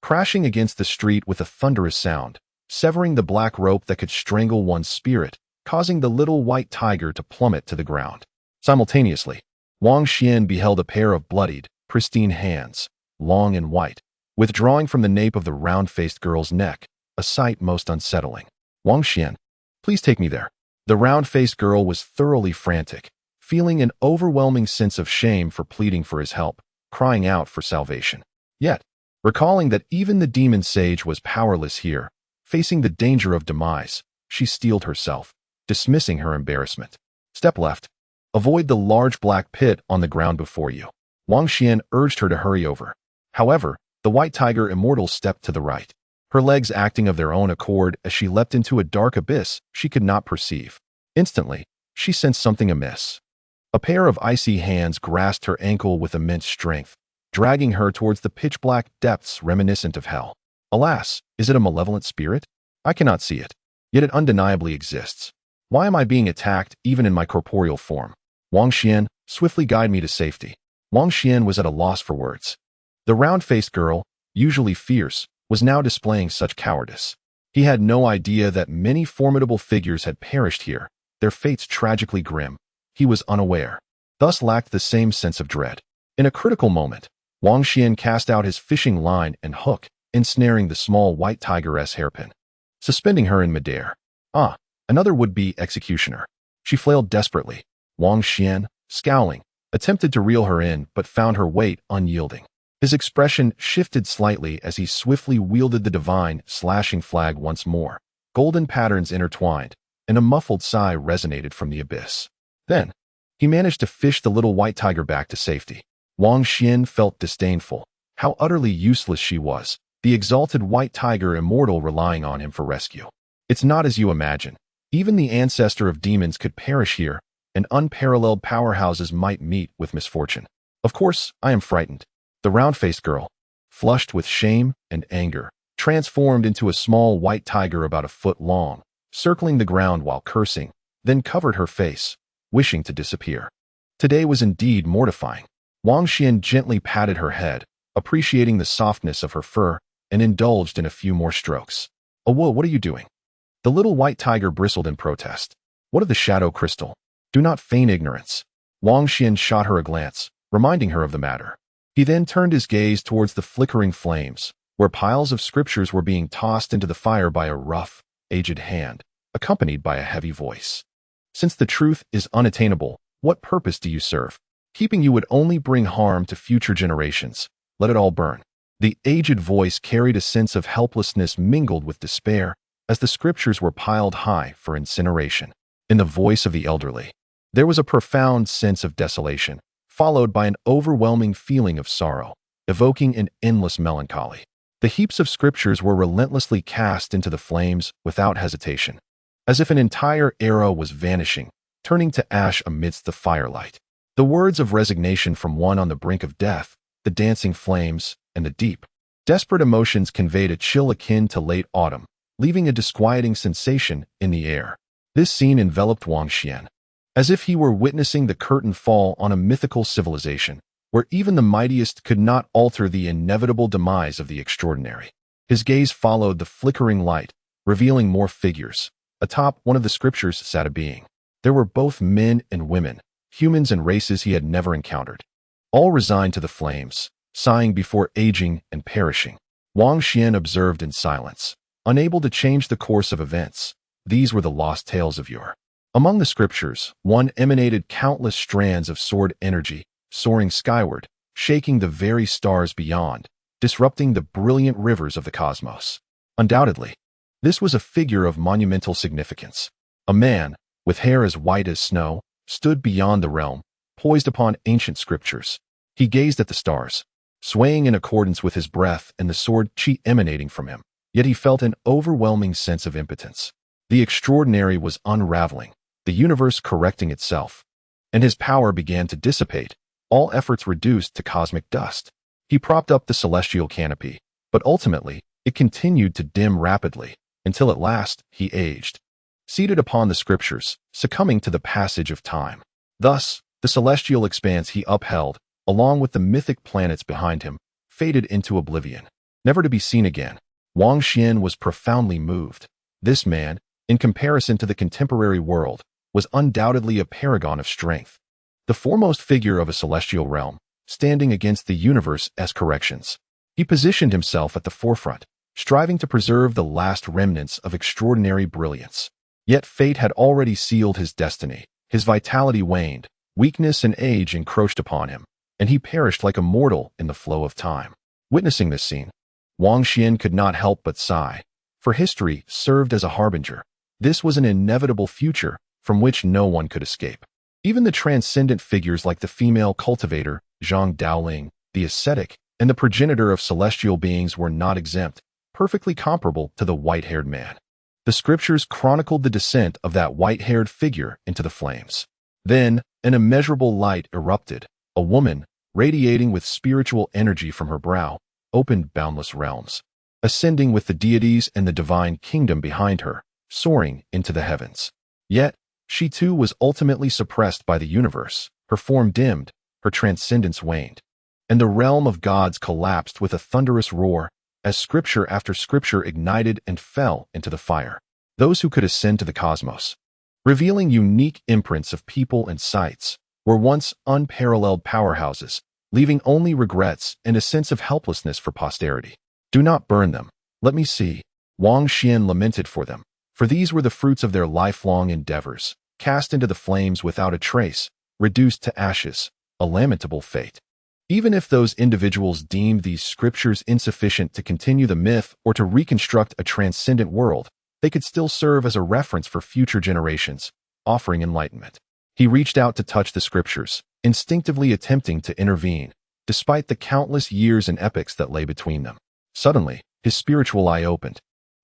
crashing against the street with a thunderous sound, severing the black rope that could strangle one's spirit, causing the little white tiger to plummet to the ground. Simultaneously, Wang Xuan beheld a pair of bloodied, pristine hands, long and white, withdrawing from the nape of the round-faced girl's neck, a sight most unsettling. Wang Xuan, please take me there. The round-faced girl was thoroughly frantic, feeling an overwhelming sense of shame for pleading for his help, crying out for salvation. Yet, recalling that even the demon sage was powerless here, facing the danger of demise, she steeled herself, dismissing her embarrassment. Step left. Avoid the large black pit on the ground before you. Wang Xuan urged her to hurry over. However, the white tiger immortal stepped to the right, her legs acting of their own accord as she leapt into a dark abyss she could not perceive. Instantly, she sensed something amiss. A pair of icy hands grasped her ankle with immense strength, dragging her towards the pitch-black depths reminiscent of hell. Alas, is it a malevolent spirit? I cannot see it, yet it undeniably exists. Why am I being attacked even in my corporeal form? Wang Xuan, swiftly guide me to safety. Wang Xuan was at a loss for words. The round-faced girl, usually fierce, was now displaying such cowardice. He had no idea that many formidable figures had perished here, their fates tragically grim. He was unaware, thus lacked the same sense of dread. In a critical moment, Wang Xuan cast out his fishing line and hook, ensnaring the small white tigeress hairpin, suspending her in midair. Another would-be executioner. She flailed desperately. Wang Xuan, scowling, attempted to reel her in but found her weight unyielding. His expression shifted slightly as he swiftly wielded the divine, slashing flag once more. Golden patterns intertwined, and a muffled sigh resonated from the abyss. Then, he managed to fish the little white tiger back to safety. Wang Xuan felt disdainful. How utterly useless she was, the exalted white tiger immortal relying on him for rescue. It's not as you imagine. Even the ancestor of demons could perish here, and unparalleled powerhouses might meet with misfortune. Of course, I am frightened. The round-faced girl, flushed with shame and anger, transformed into a small white tiger about a foot long, circling the ground while cursing, then covered her face, wishing to disappear. Today was indeed mortifying. Wang Xuan gently patted her head, appreciating the softness of her fur, and indulged in a few more strokes. Oh, whoa, what are you doing? The little white tiger bristled in protest. What of the shadow crystal? Do not feign ignorance. Wang Xuan shot her a glance, reminding her of the matter. He then turned his gaze towards the flickering flames, where piles of scriptures were being tossed into the fire by a rough, aged hand, accompanied by a heavy voice. Since the truth is unattainable, what purpose do you serve? Keeping you would only bring harm to future generations. Let it all burn. The aged voice carried a sense of helplessness mingled with despair, as the scriptures were piled high for incineration. In the voice of the elderly, there was a profound sense of desolation, followed by an overwhelming feeling of sorrow, evoking an endless melancholy. The heaps of scriptures were relentlessly cast into the flames without hesitation, as if an entire era was vanishing, turning to ash amidst the firelight. The words of resignation from one on the brink of death, the dancing flames, and the deep, desperate emotions conveyed a chill akin to late autumn, leaving a disquieting sensation in the air. This scene enveloped Wang Xuan, as if he were witnessing the curtain fall on a mythical civilization, where even the mightiest could not alter the inevitable demise of the extraordinary. His gaze followed the flickering light, revealing more figures. Atop one of the scriptures sat a being. There were both men and women, humans and races he had never encountered, all resigned to the flames, sighing before aging and perishing. Wang Xuan observed in silence, unable to change the course of events. These were the lost tales of yore. Among the scriptures, one emanated countless strands of sword energy, soaring skyward, shaking the very stars beyond, disrupting the brilliant rivers of the cosmos. Undoubtedly, this was a figure of monumental significance. A man, with hair as white as snow, stood beyond the realm, poised upon ancient scriptures. He gazed at the stars, swaying in accordance with his breath and the sword chi emanating from him. Yet he felt an overwhelming sense of impotence. The extraordinary was unraveling, the universe correcting itself, and his power began to dissipate, all efforts reduced to cosmic dust. He propped up the celestial canopy, but ultimately, it continued to dim rapidly, until at last, he aged, seated upon the scriptures, succumbing to the passage of time. Thus, the celestial expanse he upheld, along with the mythic planets behind him, faded into oblivion, never to be seen again. Wang Xuan was profoundly moved. This man, in comparison to the contemporary world, was undoubtedly a paragon of strength, the foremost figure of a celestial realm, standing against the universe's corrections. He positioned himself at the forefront, striving to preserve the last remnants of extraordinary brilliance. Yet fate had already sealed his destiny. His vitality waned, weakness and age encroached upon him, and he perished like a mortal in the flow of time. Witnessing this scene, Wang Xuan could not help but sigh, for history served as a harbinger. This was an inevitable future from which no one could escape. Even the transcendent figures like the female cultivator, Zhang Daoling, the ascetic, and the progenitor of celestial beings were not exempt, perfectly comparable to the white-haired man. The scriptures chronicled the descent of that white-haired figure into the flames. Then, an immeasurable light erupted. A woman, radiating with spiritual energy from her brow, opened boundless realms, ascending with the deities and the divine kingdom behind her, soaring into the heavens. Yet, she too was ultimately suppressed by the universe. Her form dimmed, her transcendence waned, and the realm of gods collapsed with a thunderous roar as scripture after scripture ignited and fell into the fire. Those who could ascend to the cosmos, revealing unique imprints of people and sites, were once unparalleled powerhouses, leaving only regrets and a sense of helplessness for posterity. Do not burn them. Let me see. Wang Xuan lamented for them, for these were the fruits of their lifelong endeavors, cast into the flames without a trace, reduced to ashes, a lamentable fate. Even if those individuals deemed these scriptures insufficient to continue the myth or to reconstruct a transcendent world, they could still serve as a reference for future generations, offering enlightenment. He reached out to touch the scriptures, instinctively attempting to intervene, despite the countless years and epochs that lay between them. Suddenly, his spiritual eye opened,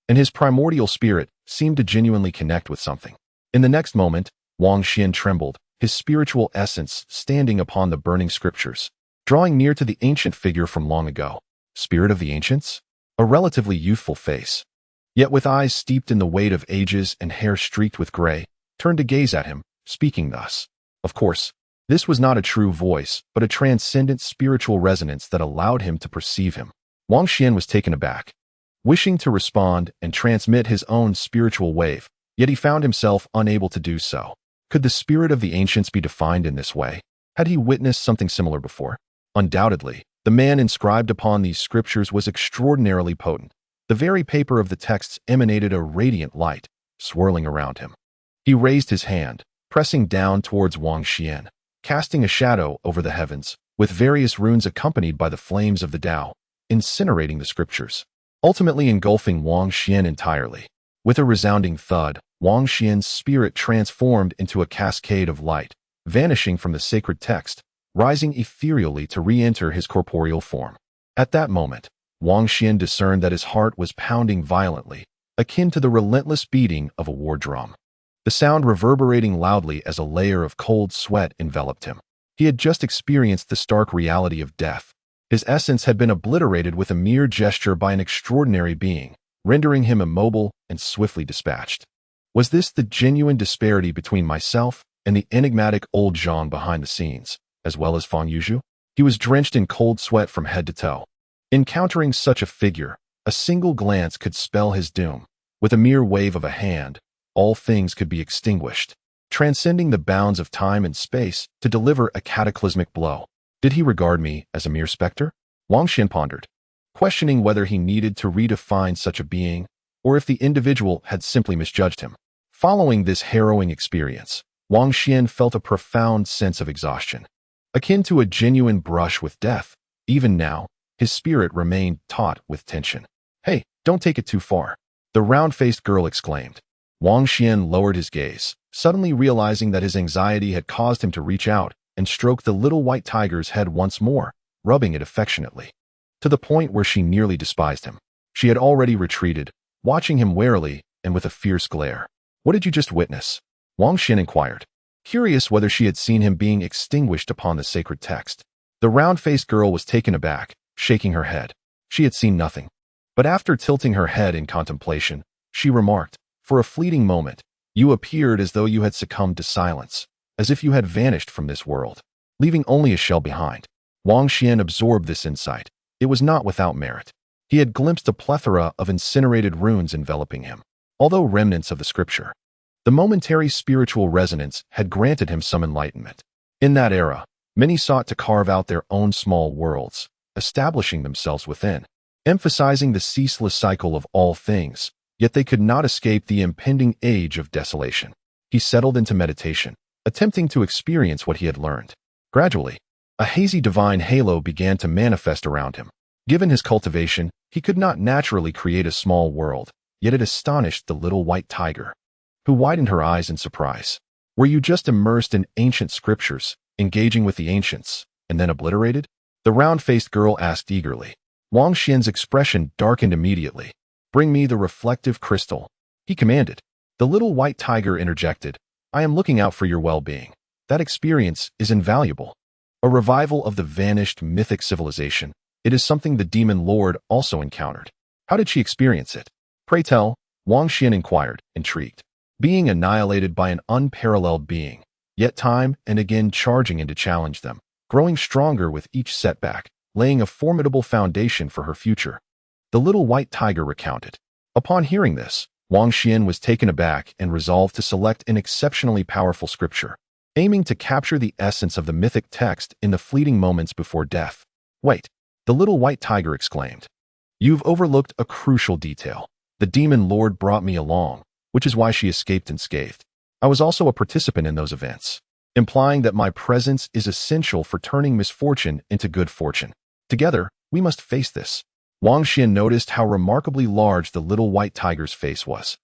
and his primordial spirit seemed to genuinely connect with something. In the next moment, Wang Xuan trembled, his spiritual essence standing upon the burning scriptures, drawing near to the ancient figure from long ago. Spirit of the ancients? A relatively youthful face, yet with eyes steeped in the weight of ages and hair streaked with gray, turned to gaze at him, speaking thus. Of course, this was not a true voice, but a transcendent spiritual resonance that allowed him to perceive him. Wang Xuan was taken aback, wishing to respond and transmit his own spiritual wave, yet he found himself unable to do so. Could the spirit of the ancients be defined in this way? Had he witnessed something similar before? Undoubtedly, the man inscribed upon these scriptures was extraordinarily potent. The very paper of the texts emanated a radiant light, swirling around him. He raised his hand, pressing down towards Wang Xuan, casting a shadow over the heavens, with various runes accompanied by the flames of the Tao, incinerating the scriptures, ultimately engulfing Wang Xuan entirely. With a resounding thud, Wang Xuan's spirit transformed into a cascade of light, vanishing from the sacred text, rising ethereally to re-enter his corporeal form. At that moment, Wang Xuan discerned that his heart was pounding violently, akin to the relentless beating of a war drum. The sound reverberating loudly as a layer of cold sweat enveloped him. He had just experienced the stark reality of death. His essence had been obliterated with a mere gesture by an extraordinary being, rendering him immobile and swiftly dispatched. Was this the genuine disparity between myself and the enigmatic old Zhang behind the scenes, as well as Fang Yuzhu? He was drenched in cold sweat from head to toe. Encountering such a figure, a single glance could spell his doom. With a mere wave of a hand, all things could be extinguished, transcending the bounds of time and space to deliver a cataclysmic blow. Did he regard me as a mere specter? Wang Xuan pondered, questioning whether he needed to redefine such a being, or if the individual had simply misjudged him. Following this harrowing experience, Wang Xuan felt a profound sense of exhaustion, akin to a genuine brush with death. Even now, his spirit remained taut with tension. Hey, don't take it too far, the round-faced girl exclaimed. Wang Xuan lowered his gaze, suddenly realizing that his anxiety had caused him to reach out and stroke the little white tiger's head once more, rubbing it affectionately, to the point where she nearly despised him. She had already retreated, watching him warily and with a fierce glare. What did you just witness? Wang Xuan inquired, curious whether she had seen him being extinguished upon the sacred text. The round-faced girl was taken aback, shaking her head. She had seen nothing. But after tilting her head in contemplation, she remarked, for a fleeting moment, you appeared as though you had succumbed to silence, as if you had vanished from this world, leaving only a shell behind. Wang Xuan absorbed this insight. It was not without merit. He had glimpsed a plethora of incinerated runes enveloping him, although remnants of the scripture. The momentary spiritual resonance had granted him some enlightenment. In that era, many sought to carve out their own small worlds, establishing themselves within, emphasizing the ceaseless cycle of all things, yet they could not escape the impending age of desolation. He settled into meditation, attempting to experience what he had learned. Gradually, a hazy divine halo began to manifest around him. Given his cultivation, he could not naturally create a small world, yet it astonished the little white tiger, who widened her eyes in surprise. Were you just immersed in ancient scriptures, engaging with the ancients, and then obliterated? The round-faced girl asked eagerly. Wang Xuan's expression darkened immediately. Bring me the reflective crystal, he commanded. The little white tiger interjected. I am looking out for your well-being. That experience is invaluable. A revival of the vanished mythic civilization. It is something the demon lord also encountered. How did she experience it? Pray tell, Wang Xuan inquired, intrigued. Being annihilated by an unparalleled being, yet time and again charging in to challenge them, growing stronger with each setback, laying a formidable foundation for her future. The little white tiger recounted. Upon hearing this, Wang Xuan was taken aback and resolved to select an exceptionally powerful scripture, aiming to capture the essence of the mythic text in the fleeting moments before death. Wait, the little white tiger exclaimed. You've overlooked a crucial detail. The demon lord brought me along, which is why she escaped unscathed. I was also a participant in those events, implying that my presence is essential for turning misfortune into good fortune. Together, we must face this. Wang Xuan noticed how remarkably large the little white tiger's face was.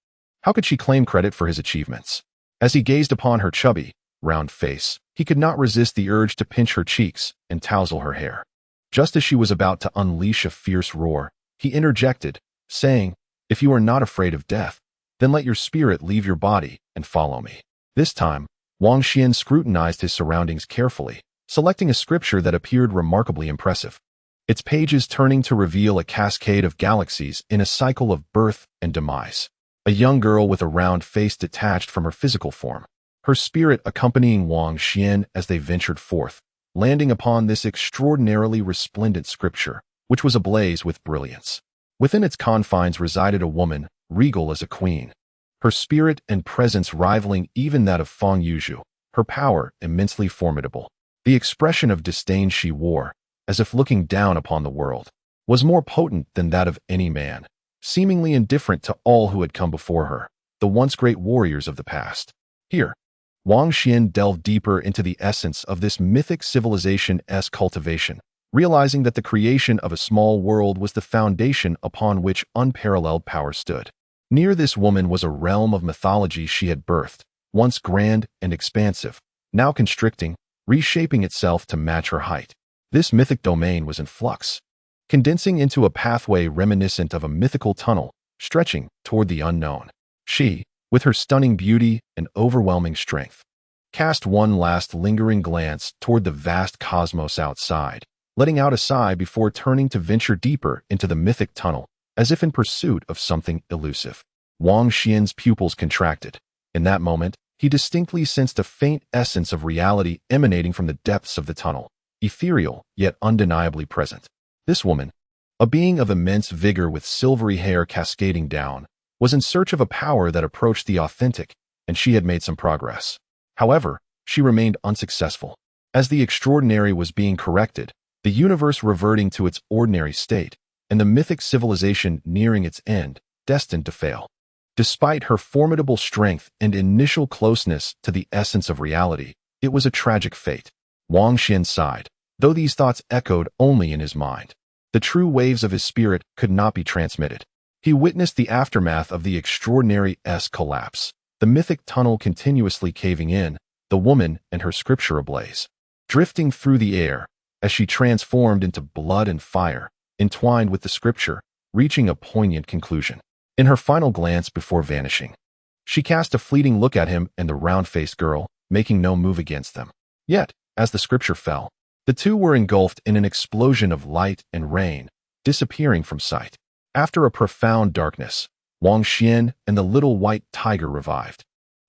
How could she claim credit for his achievements? As he gazed upon her chubby, round face, he could not resist the urge to pinch her cheeks and tousle her hair. Just as she was about to unleash a fierce roar, he interjected, saying, If you are not afraid of death, then let your spirit leave your body and follow me. This time, Wang Xuan scrutinized his surroundings carefully, selecting a scripture that appeared remarkably impressive. Its pages turning to reveal a cascade of galaxies in a cycle of birth and demise. A young girl with a round face detached from her physical form, her spirit accompanying Wang Xuan as they ventured forth, landing upon this extraordinarily resplendent scripture, which was ablaze with brilliance. Within its confines resided a woman, regal as a queen, her spirit and presence rivaling even that of Feng Yuzhu, her power immensely formidable. The expression of disdain she wore, as if looking down upon the world, was more potent than that of any man, seemingly indifferent to all who had come before her, the once great warriors of the past. Here, Wang Xuan delved deeper into the essence of this mythic civilization's cultivation, realizing that the creation of a small world was the foundation upon which unparalleled power stood. Near this woman was a realm of mythology she had birthed, once grand and expansive, now constricting, reshaping itself to match her height. This mythic domain was in flux, condensing into a pathway reminiscent of a mythical tunnel, stretching toward the unknown. She, with her stunning beauty and overwhelming strength, cast one last lingering glance toward the vast cosmos outside, letting out a sigh before turning to venture deeper into the mythic tunnel, as if in pursuit of something elusive. Wang Xuan's pupils contracted. In that moment, he distinctly sensed a faint essence of reality emanating from the depths of the tunnel, ethereal yet undeniably present. This woman, a being of immense vigor with silvery hair cascading down, was in search of a power that approached the authentic, and she had made some progress. However, she remained unsuccessful. As the extraordinary was being corrected, the universe reverting to its ordinary state, and the mythic civilization nearing its end, destined to fail. Despite her formidable strength and initial closeness to the essence of reality, it was a tragic fate. Wang Xuan sighed, though these thoughts echoed only in his mind. The true waves of his spirit could not be transmitted. He witnessed the aftermath of the extraordinary's collapse, the mythic tunnel continuously caving in, the woman and her scripture ablaze, drifting through the air, as she transformed into blood and fire, entwined with the scripture, reaching a poignant conclusion. In her final glance before vanishing, she cast a fleeting look at him and the round-faced girl, making no move against them. Yet, as the scripture fell, the two were engulfed in an explosion of light and rain, disappearing from sight. After a profound darkness, Wang Xuan and the little white tiger revived.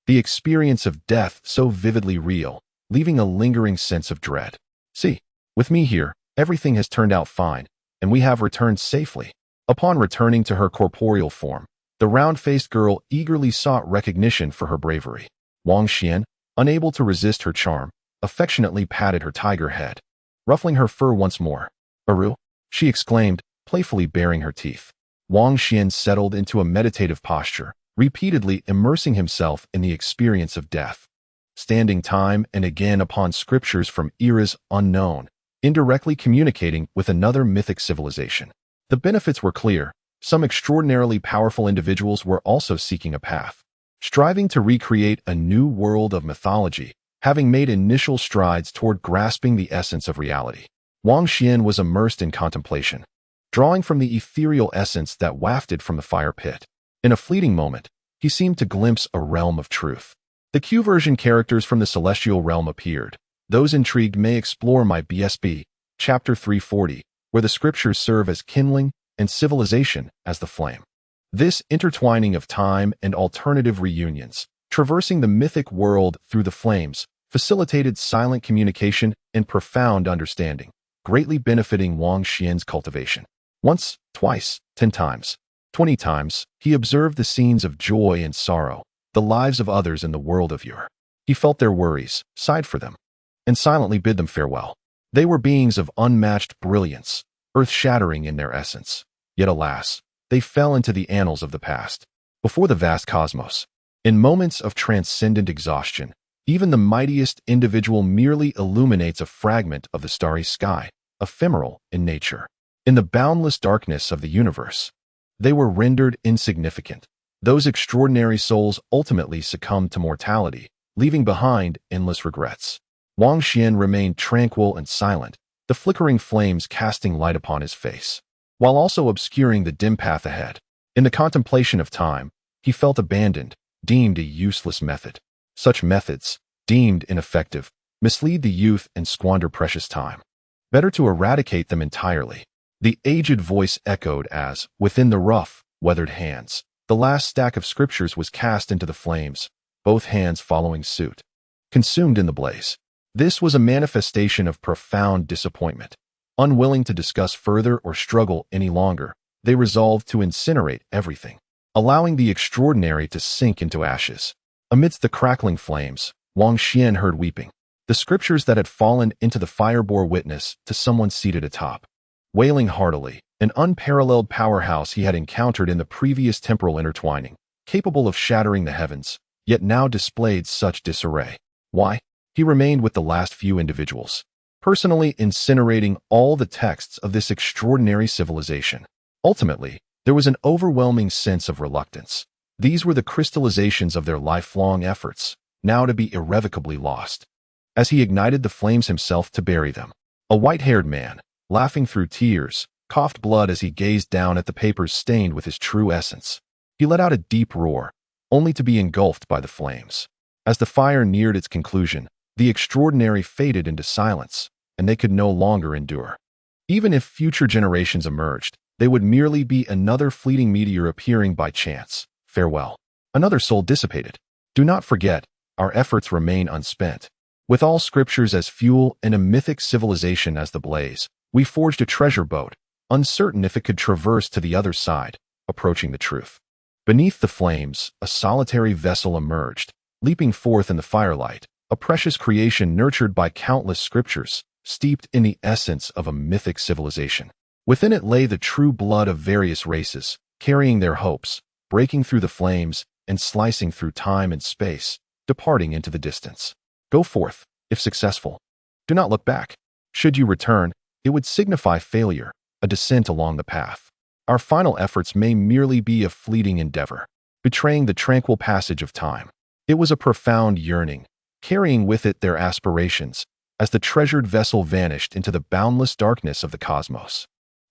The experience of death so vividly real, leaving a lingering sense of dread. See, With me here, everything has turned out fine, and we have returned safely. Upon returning to her corporeal form, the round-faced girl eagerly sought recognition for her bravery. Wang Xuan, unable to resist her charm, affectionately patted her tiger head, ruffling her fur once more. "Aru," she exclaimed, playfully baring her teeth. Wang Xuan settled into a meditative posture, repeatedly immersing himself in the experience of death, standing time and again upon scriptures from eras unknown, indirectly communicating with another mythic civilization. The benefits were clear. Some extraordinarily powerful individuals were also seeking a path, striving to recreate a new world of mythology, having made initial strides toward grasping the essence of reality. Wang Xuan was immersed in contemplation, drawing from the ethereal essence that wafted from the fire pit. In a fleeting moment, he seemed to glimpse a realm of truth. The Q-version characters from the celestial realm appeared. Those intrigued may explore my BSB, Chapter 340, where the scriptures serve as kindling and civilization as the flame. This intertwining of time and alternative reunions, traversing the mythic world through the flames, facilitated silent communication and profound understanding, greatly benefiting Wang Xuan's cultivation. Once, twice, 10 times, 20 times, he observed the scenes of joy and sorrow, the lives of others in the world of yore. He felt their worries, sighed for them, and silently bid them farewell. They were beings of unmatched brilliance, earth-shattering in their essence. Yet alas, they fell into the annals of the past. Before the vast cosmos, in moments of transcendent exhaustion, even the mightiest individual merely illuminates a fragment of the starry sky, ephemeral in nature. In the boundless darkness of the universe, they were rendered insignificant. Those extraordinary souls ultimately succumbed to mortality, leaving behind endless regrets. Wang Xuan remained tranquil and silent, the flickering flames casting light upon his face, while also obscuring the dim path ahead. In the contemplation of time, he felt abandoned, deemed a useless method. Such methods, deemed ineffective, mislead the youth and squander precious time. Better to eradicate them entirely. The aged voice echoed as, within the rough, weathered hands, the last stack of scriptures was cast into the flames, both hands following suit, consumed in the blaze. This was a manifestation of profound disappointment. Unwilling to discuss further or struggle any longer, they resolved to incinerate everything, allowing the extraordinary to sink into ashes. Amidst the crackling flames, Wang Xuan heard weeping. The scriptures that had fallen into the fire bore witness to someone seated atop, wailing heartily, an unparalleled powerhouse he had encountered in the previous temporal intertwining, capable of shattering the heavens, yet now displayed such disarray. Why? He remained with the last few individuals, personally incinerating all the texts of this extraordinary civilization. Ultimately, there was an overwhelming sense of reluctance. These were the crystallizations of their lifelong efforts, now to be irrevocably lost. As he ignited the flames himself to bury them, a white-haired man, laughing through tears, coughed blood as he gazed down at the papers stained with his true essence. He let out a deep roar, only to be engulfed by the flames. As the fire neared its conclusion, the extraordinary faded into silence, and they could no longer endure. Even if future generations emerged, they would merely be another fleeting meteor appearing by chance. Farewell. Another soul dissipated. Do not forget, our efforts remain unspent. With all scriptures as fuel and a mythic civilization as the blaze, we forged a treasure boat, uncertain if it could traverse to the other side, approaching the truth. Beneath the flames, a solitary vessel emerged, leaping forth in the firelight, a precious creation nurtured by countless scriptures, steeped in the essence of a mythic civilization. Within it lay the true blood of various races, carrying their hopes, breaking through the flames, and slicing through time and space, departing into the distance. Go forth, if successful. Do not look back. Should you return, it would signify failure, a descent along the path. Our final efforts may merely be a fleeting endeavor, betraying the tranquil passage of time. It was a profound yearning, carrying with it their aspirations, as the treasured vessel vanished into the boundless darkness of the cosmos.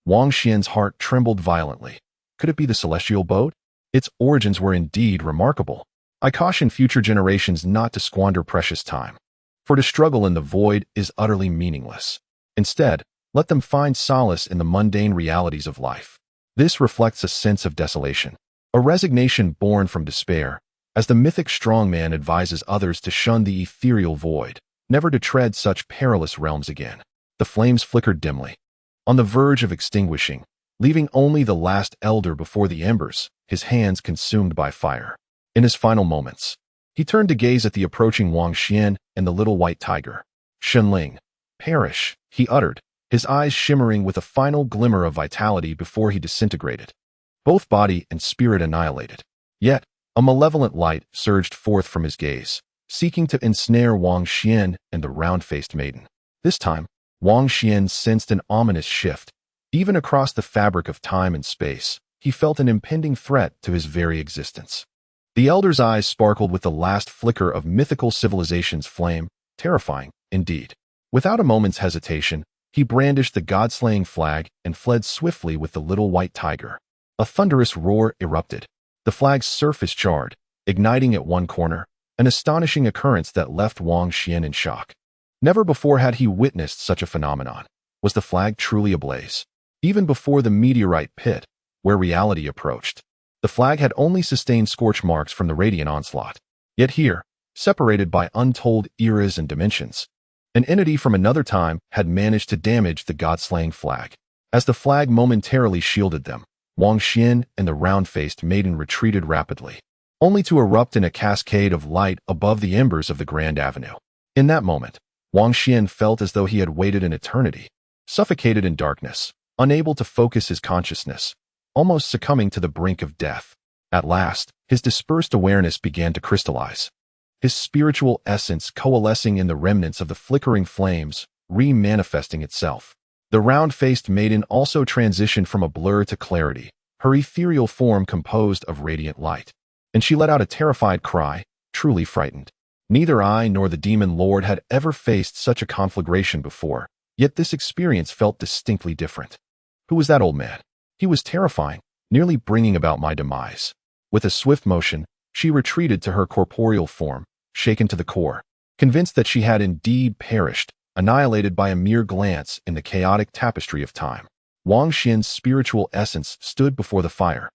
Wang Xuan's heart trembled violently. Could it be the celestial boat? Its origins were indeed remarkable. I caution future generations not to squander precious time, for to struggle in the void is utterly meaningless. Instead, let them find solace in the mundane realities of life. This reflects a sense of desolation, a resignation born from despair, as the mythic strongman advises others to shun the ethereal void, never to tread such perilous realms again. The flames flickered dimly, on the verge of extinguishing, leaving only the last elder before the embers, his hands consumed by fire. In his final moments, he turned to gaze at the approaching Wang Xuan and the little white tiger. "Shenling, perish," he uttered, his eyes shimmering with a final glimmer of vitality before he disintegrated, both body and spirit annihilated. Yet, a malevolent light surged forth from his gaze, seeking to ensnare Wang Xuan and the round-faced maiden. This time, Wang Xuan sensed an ominous shift. Even across the fabric of time and space, he felt an impending threat to his very existence. The elder's eyes sparkled with the last flicker of mythical civilization's flame, terrifying, indeed. Without a moment's hesitation, he brandished the god-slaying flag and fled swiftly with the little white tiger. A thunderous roar erupted. The flag's surface charred, igniting at one corner, an astonishing occurrence that left Wang Xuan in shock. Never before had he witnessed such a phenomenon. Was the flag truly ablaze? Even before the meteorite pit, where reality approached, the flag had only sustained scorch marks from the radiant onslaught. Yet here, separated by untold eras and dimensions, an entity from another time had managed to damage the god-slaying flag. As the flag momentarily shielded them, Wang Xuan and the round-faced maiden retreated rapidly, only to erupt in a cascade of light above the embers of the Grand Avenue. In that moment, Wang Xuan felt as though he had waited an eternity, suffocated in darkness, unable to focus his consciousness, almost succumbing to the brink of death. At last, his dispersed awareness began to crystallize, his spiritual essence coalescing in the remnants of the flickering flames, re-manifesting itself. The round-faced maiden also transitioned from a blur to clarity, her ethereal form composed of radiant light. And she let out a terrified cry, truly frightened. Neither I nor the demon lord had ever faced such a conflagration before, yet this experience felt distinctly different. Who was that old man? He was terrifying, nearly bringing about my demise. With a swift motion, she retreated to her corporeal form, shaken to the core, convinced that she had indeed perished, annihilated by a mere glance in the chaotic tapestry of time. Wang Xuan's spiritual essence stood before the fire,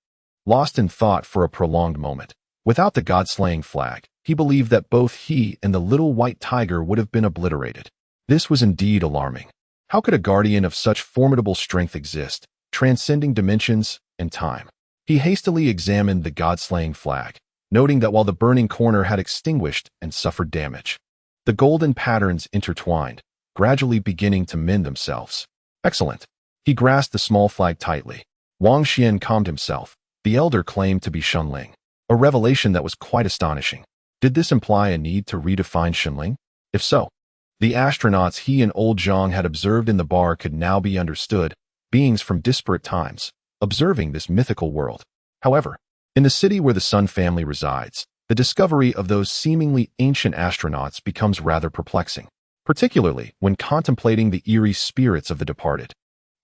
lost in thought for a prolonged moment. Without the god-slaying flag, he believed that both he and the little white tiger would have been obliterated. This was indeed alarming. How could a guardian of such formidable strength exist, transcending dimensions and time? He hastily examined the god-slaying flag, noting that while the burning corner had extinguished and suffered damage, the golden patterns intertwined, gradually beginning to mend themselves. Excellent. He grasped the small flag tightly. Wang Xuan calmed himself. The elder claimed to be Shenling, a revelation that was quite astonishing. Did this imply a need to redefine Shenling? If so, the astronauts he and old Zhang had observed in the bar could now be understood, beings from disparate times, observing this mythical world. However, in the city where the Sun family resides, the discovery of those seemingly ancient astronauts becomes rather perplexing, particularly when contemplating the eerie spirits of the departed.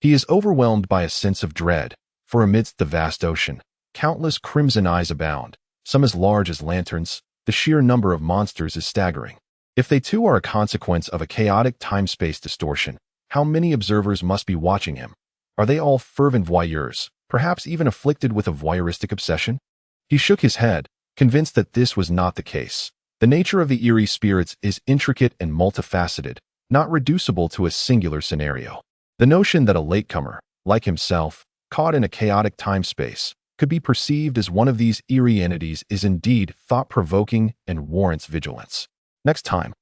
He is overwhelmed by a sense of dread, for amidst the vast ocean, countless crimson eyes abound, some as large as lanterns. The sheer number of monsters is staggering. If they too are a consequence of a chaotic time-space distortion, how many observers must be watching him? Are they all fervent voyeurs, perhaps even afflicted with a voyeuristic obsession? He shook his head, convinced that this was not the case. The nature of the eerie spirits is intricate and multifaceted, not reducible to a singular scenario. The notion that a latecomer, like himself, caught in a chaotic time-space, could be perceived as one of these eerie entities is indeed thought-provoking and warrants vigilance. Next time,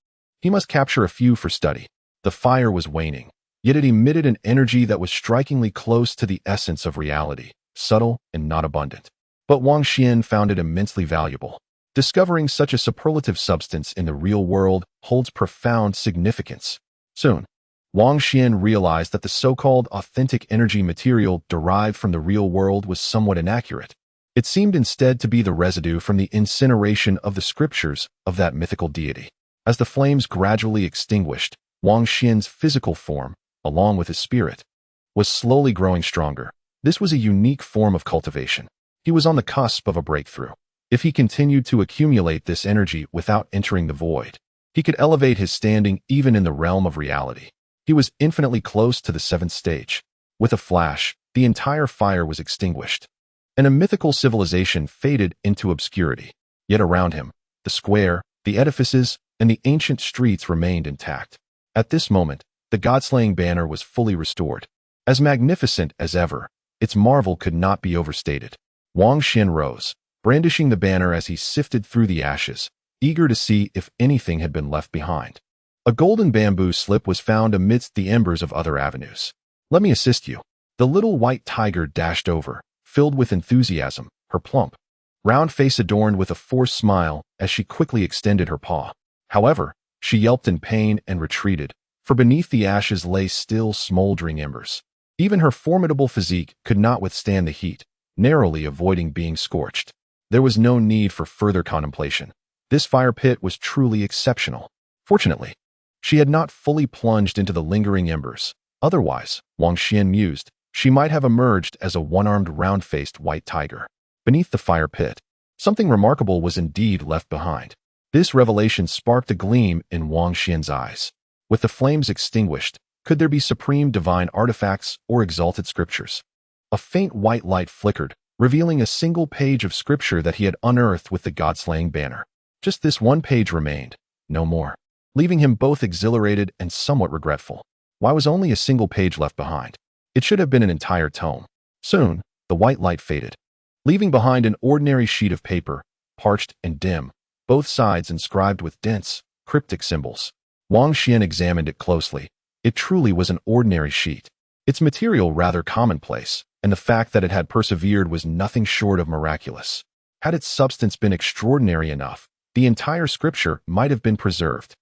he must capture a few for study. The fire was waning, yet it emitted an energy that was strikingly close to the essence of reality, subtle and not abundant. But Wang Xuan found it immensely valuable. Discovering such a superlative substance in the real world holds profound significance. Soon, Wang Xuan realized that the so-called authentic energy material derived from the real world was somewhat inaccurate. It seemed instead to be the residue from the incineration of the scriptures of that mythical deity. As the flames gradually extinguished, Wang Xuan's physical form, along with his spirit, was slowly growing stronger. This was a unique form of cultivation. He was on the cusp of a breakthrough. If he continued to accumulate this energy without entering the void, he could elevate his standing even in the realm of reality. He was infinitely close to the seventh stage. With a flash, the entire fire was extinguished, and a mythical civilization faded into obscurity. Yet around him, the square, the edifices, and the ancient streets remained intact. At this moment, the god-slaying banner was fully restored. As magnificent as ever, its marvel could not be overstated. Wang Xuan rose, brandishing the banner as he sifted through the ashes, eager to see if anything had been left behind. A golden bamboo slip was found amidst the embers of other avenues. "Let me assist you." The little white tiger dashed over, filled with enthusiasm, her plump, round face adorned with a forced smile as she quickly extended her paw. However, she yelped in pain and retreated, for beneath the ashes lay still smoldering embers. Even her formidable physique could not withstand the heat, narrowly avoiding being scorched. There was no need for further contemplation. This fire pit was truly exceptional. Fortunately, she had not fully plunged into the lingering embers. Otherwise, Wang Xuan mused, she might have emerged as a one-armed, round-faced white tiger. Beneath the fire pit, something remarkable was indeed left behind. This revelation sparked a gleam in Wang Xuan's eyes. With the flames extinguished, could there be supreme divine artifacts or exalted scriptures? A faint white light flickered, revealing a single page of scripture that he had unearthed with the god-slaying banner. Just this one page remained, no more, leaving him both exhilarated and somewhat regretful. Why was only a single page left behind? It should have been an entire tome. Soon, the white light faded, leaving behind an ordinary sheet of paper, parched and dim, both sides inscribed with dense, cryptic symbols. Wang Xuan examined it closely. It truly was an ordinary sheet, its material rather commonplace, and the fact that it had persevered was nothing short of miraculous. Had its substance been extraordinary enough, the entire scripture might have been preserved.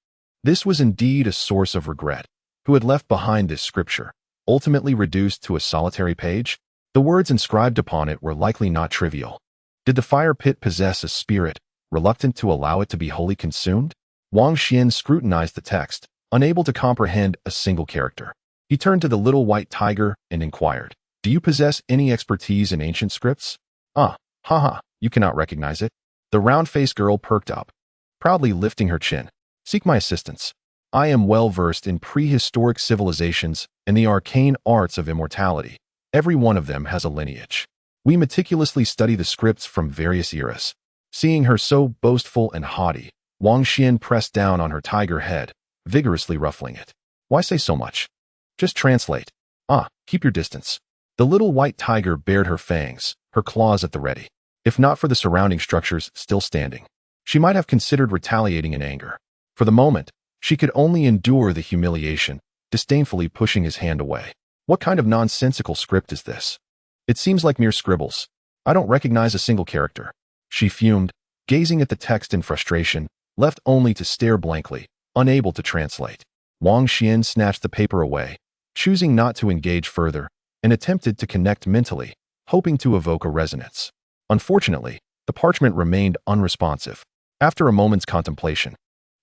This was indeed a source of regret. Who had left behind this scripture, ultimately reduced to a solitary page? The words inscribed upon it were likely not trivial. Did the fire pit possess a spirit, reluctant to allow it to be wholly consumed? Wang Xuan scrutinized the text, unable to comprehend a single character. He turned to the little white tiger and inquired, "Do you possess any expertise in ancient scripts?" Haha, you cannot recognize it." The round-faced girl perked up, proudly lifting her chin. "Seek my assistance. I am well versed in prehistoric civilizations and the arcane arts of immortality. Every one of them has a lineage. We meticulously study the scripts from various eras." Seeing her so boastful and haughty, Wang Xuan pressed down on her tiger head, vigorously ruffling it. "Why say so much? Just translate. Keep your distance." The little white tiger bared her fangs, her claws at the ready. If not for the surrounding structures still standing, she might have considered retaliating in anger. For the moment, she could only endure the humiliation, disdainfully pushing his hand away. "What kind of nonsensical script is this? It seems like mere scribbles. I don't recognize a single character." She fumed, gazing at the text in frustration, left only to stare blankly, unable to translate. Wang Xuan snatched the paper away, choosing not to engage further, and attempted to connect mentally, hoping to evoke a resonance. Unfortunately, the parchment remained unresponsive. After a moment's contemplation,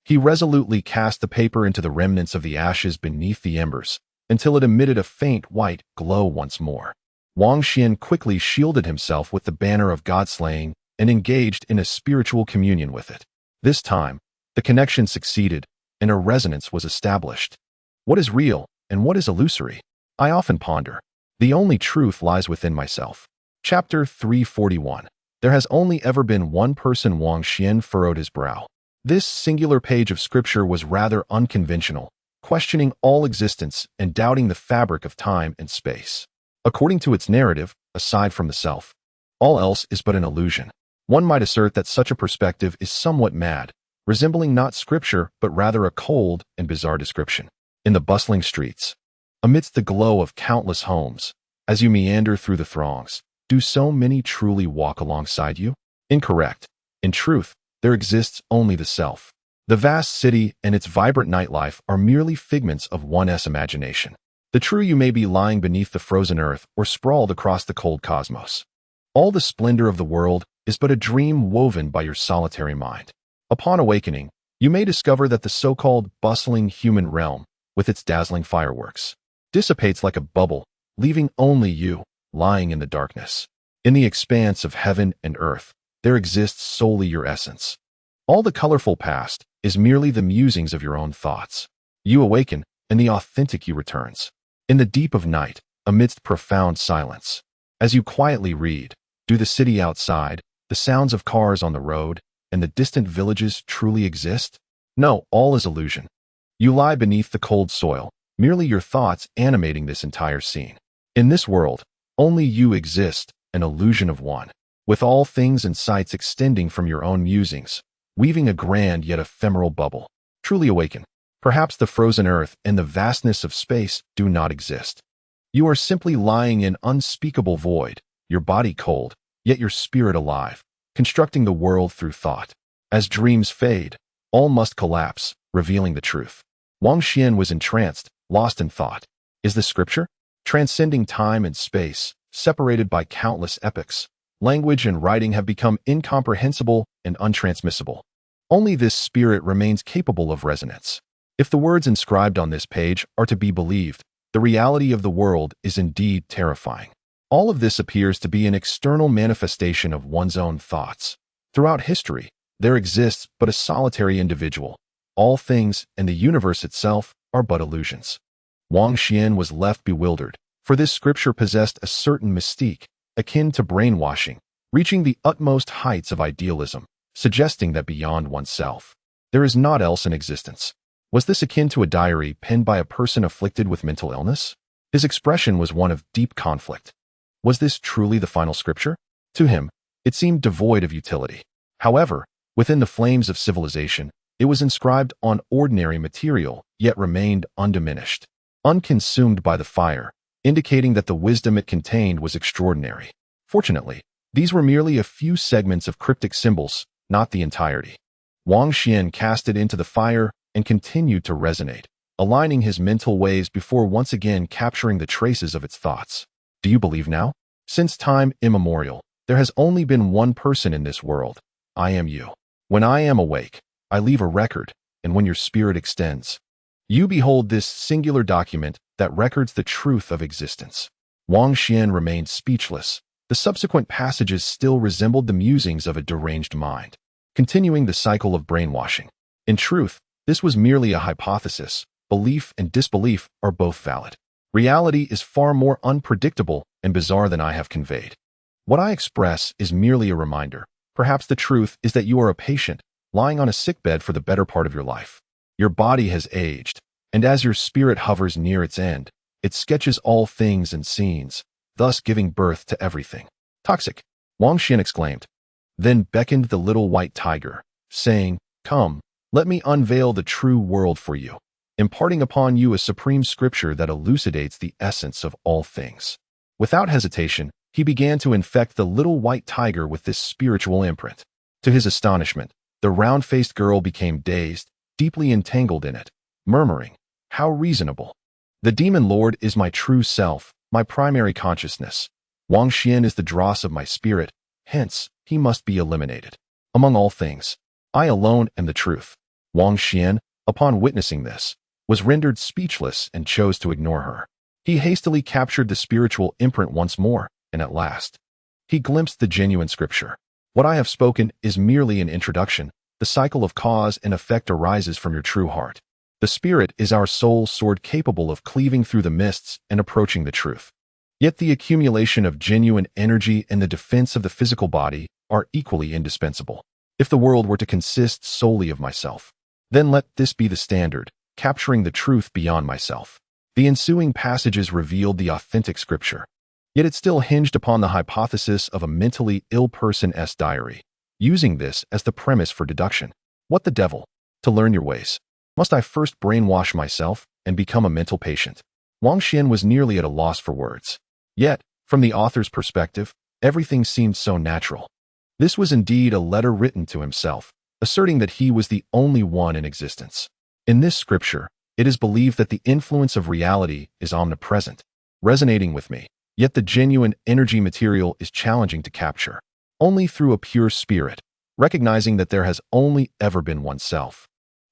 he resolutely cast the paper into the remnants of the ashes beneath the embers, until it emitted a faint white glow once more. Wang Xuan quickly shielded himself with the banner of god-slaying and engaged in a spiritual communion with it. This time, the connection succeeded, and a resonance was established. What is real, and what is illusory? I often ponder. The only truth lies within myself. Chapter 341. There has only ever been one person. Wang Xuan furrowed his brow. This singular page of scripture was rather unconventional, questioning all existence and doubting the fabric of time and space. According to its narrative, aside from the self, all else is but an illusion. One might assert that such a perspective is somewhat mad, resembling not scripture but rather a cold and bizarre description. In the bustling streets, amidst the glow of countless homes, as you meander through the throngs, do so many truly walk alongside you? Incorrect. In truth, there exists only the self. The vast city and its vibrant nightlife are merely figments of one's imagination. The true you may be lying beneath the frozen earth or sprawled across the cold cosmos. All the splendor of the world is but a dream woven by your solitary mind. Upon awakening, you may discover that the so-called bustling human realm, with its dazzling fireworks, dissipates like a bubble, leaving only you, lying in the darkness. In the expanse of heaven and earth, there exists solely your essence. All the colorful past is merely the musings of your own thoughts. You awaken, and the authentic you returns. In the deep of night, amidst profound silence, as you quietly read, do the city outside, the sounds of cars on the road, and the distant villages truly exist? No, all is illusion. You lie beneath the cold soil, merely your thoughts animating this entire scene. In this world, only you exist, an illusion of one, with all things and sights extending from your own musings, weaving a grand yet ephemeral bubble. Truly awaken. Perhaps the frozen earth and the vastness of space do not exist. You are simply lying in unspeakable void, your body cold, yet your spirit alive, constructing the world through thought. As dreams fade, all must collapse, revealing the truth. Wang Xuan was entranced, lost in thought. Is this scripture? Transcending time and space, separated by countless epochs, language and writing have become incomprehensible and untransmissible. Only this spirit remains capable of resonance. If the words inscribed on this page are to be believed, the reality of the world is indeed terrifying. All of this appears to be an external manifestation of one's own thoughts. Throughout history, there exists but a solitary individual. All things and the universe itself are but illusions. Wang Xuan was left bewildered, for this scripture possessed a certain mystique, akin to brainwashing, reaching the utmost heights of idealism, suggesting that beyond oneself, there is naught else in existence. Was this akin to a diary penned by a person afflicted with mental illness? His expression was one of deep conflict. Was this truly the final scripture? To him, it seemed devoid of utility. However, within the flames of civilization, it was inscribed on ordinary material, yet remained undiminished, unconsumed by the fire, indicating that the wisdom it contained was extraordinary. Fortunately, these were merely a few segments of cryptic symbols, not the entirety. Wang Xuan cast it into the fire and continued to resonate, aligning his mental waves before once again capturing the traces of its thoughts. Do you believe now? Since time immemorial, there has only been one person in this world. I am you. When I am awake, I leave a record, and when your spirit extends, you behold this singular document that records the truth of existence. Wang Xuan remained speechless. The subsequent passages still resembled the musings of a deranged mind, continuing the cycle of brainwashing. In truth, this was merely a hypothesis. Belief and disbelief are both valid. Reality is far more unpredictable and bizarre than I have conveyed. What I express is merely a reminder. Perhaps the truth is that you are a patient, lying on a sickbed for the better part of your life. Your body has aged, and as your spirit hovers near its end, it sketches all things and scenes, thus giving birth to everything. Toxic, Wang Xuan exclaimed, then beckoned the little white tiger, saying, "Come, let me unveil the true world for you, imparting upon you a supreme scripture that elucidates the essence of all things." Without hesitation, he began to infect the little white tiger with this spiritual imprint. To his astonishment, the round-faced girl became dazed, deeply entangled in it, murmuring, "How reasonable! The demon lord is my true self, my primary consciousness. Wang Xuan is the dross of my spirit, hence, he must be eliminated. Among all things, I alone am the truth." Wang Xuan, upon witnessing this, was rendered speechless and chose to ignore her. He hastily captured the spiritual imprint once more, and at last, he glimpsed the genuine scripture. What I have spoken is merely an introduction. The cycle of cause and effect arises from your true heart. The spirit is our soul sword capable of cleaving through the mists and approaching the truth. Yet the accumulation of genuine energy and the defense of the physical body are equally indispensable. If the world were to consist solely of myself, then let this be the standard, capturing the truth beyond myself. The ensuing passages revealed the authentic scripture. Yet it still hinged upon the hypothesis of a mentally ill person's diary, using this as the premise for deduction. What the devil? To learn your ways, must I first brainwash myself and become a mental patient? Wang Xuan was nearly at a loss for words. Yet, from the author's perspective, everything seemed so natural. This was indeed a letter written to himself, asserting that he was the only one in existence. In this scripture, it is believed that the influence of reality is omnipresent, resonating with me, yet the genuine energy material is challenging to capture. Only through a pure spirit, recognizing that there has only ever been oneself,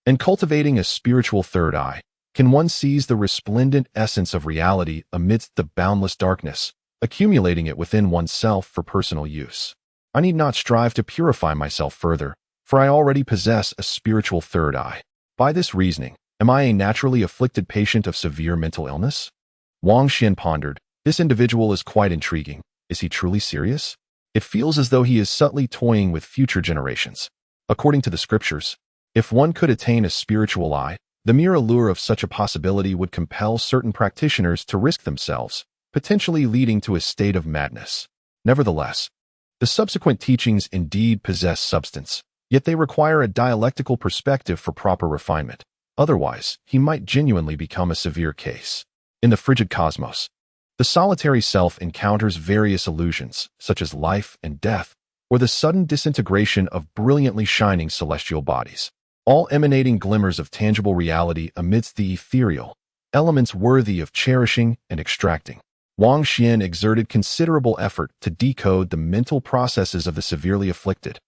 and cultivating a spiritual third eye, can one seize the resplendent essence of reality amidst the boundless darkness, accumulating it within oneself for personal use. I need not strive to purify myself further, for I already possess a spiritual third eye. By this reasoning, am I a naturally afflicted patient of severe mental illness? Wang Xuan pondered. This individual is quite intriguing. Is he truly serious? It feels as though he is subtly toying with future generations. According to the scriptures, if one could attain a spiritual eye, The mere allure of such a possibility would compel certain practitioners to risk themselves, potentially leading to a state of madness. Nevertheless, the subsequent teachings indeed possess substance, yet they require a dialectical perspective for proper refinement. Otherwise, he might genuinely become a severe case. In the frigid cosmos, the solitary self encounters various illusions, such as life and death, or the sudden disintegration of brilliantly shining celestial bodies, all emanating glimmers of tangible reality amidst the ethereal, elements worthy of cherishing and extracting. Wang Xuan exerted considerable effort to decode the mental processes of the severely afflicted,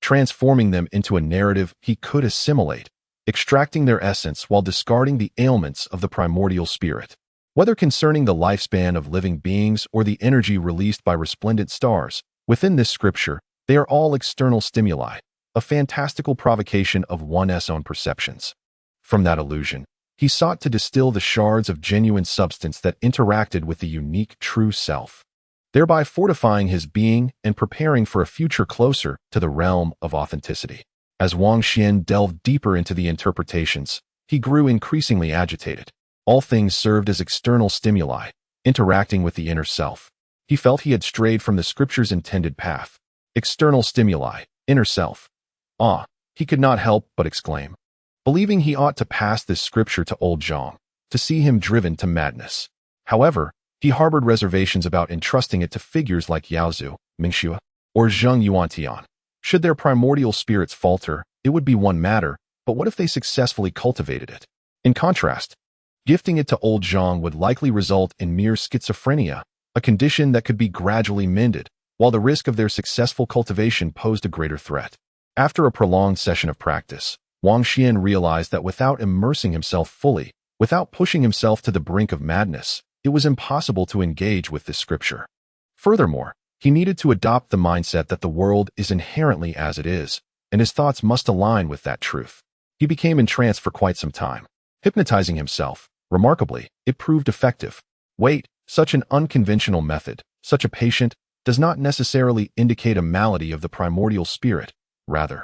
transforming them into a narrative he could assimilate, extracting their essence while discarding the ailments of the primordial spirit. Whether concerning the lifespan of living beings or the energy released by resplendent stars, within this scripture, they are all external stimuli, a fantastical provocation of one's own perceptions. From that illusion, he sought to distill the shards of genuine substance that interacted with the unique true self, thereby fortifying his being and preparing for a future closer to the realm of authenticity. As Wang Xuan delved deeper into the interpretations, he grew increasingly agitated. All things served as external stimuli, interacting with the inner self. He felt he had strayed from the scripture's intended path. External stimuli, inner self. Ah, he could not help but exclaim, believing he ought to pass this scripture to old Zhang, to see him driven to madness. However, he harbored reservations about entrusting it to figures like Yaozu, Mingxue, or Zheng Yuantian. Should their primordial spirits falter, it would be one matter, but what if they successfully cultivated it? In contrast, gifting it to old Zhang would likely result in mere schizophrenia, a condition that could be gradually mended, while the risk of their successful cultivation posed a greater threat. After a prolonged session of practice, Wang Xuan realized that without immersing himself fully, without pushing himself to the brink of madness, it was impossible to engage with this scripture. Furthermore, he needed to adopt the mindset that the world is inherently as it is, and his thoughts must align with that truth. He became entranced for quite some time, hypnotizing himself. Remarkably, it proved effective. Wait, such an unconventional method, such a patient, does not necessarily indicate a malady of the primordial spirit. Rather,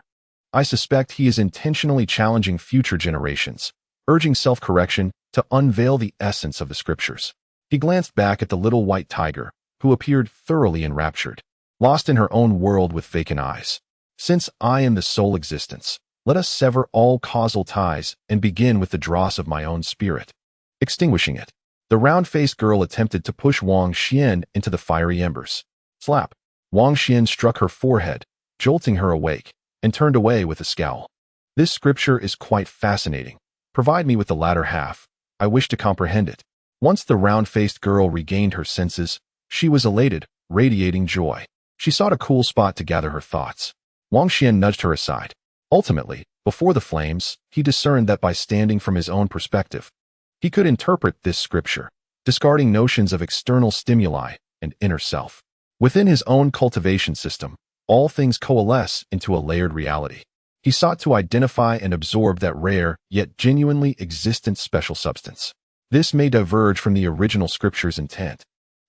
I suspect he is intentionally challenging future generations, urging self-correction to unveil the essence of the scriptures. He glanced back at the little white tiger, who appeared thoroughly enraptured, lost in her own world with vacant eyes. Since I am the sole existence, let us sever all causal ties and begin with the dross of my own spirit. Extinguishing it, the round-faced girl attempted to push Wang Xuan into the fiery embers. Slap! Wang Xuan struck her forehead, jolting her awake, and turned away with a scowl. This scripture is quite fascinating. Provide me with the latter half. I wish to comprehend it. Once the round-faced girl regained her senses, she was elated, radiating joy. She sought a cool spot to gather her thoughts. Wang Xuan nudged her aside. Ultimately, before the flames, he discerned that by standing from his own perspective, he could interpret this scripture, discarding notions of external stimuli and inner self. Within his own cultivation system, all things coalesce into a layered reality. He sought to identify and absorb that rare, yet genuinely existent special substance. This may diverge from the original scripture's intent,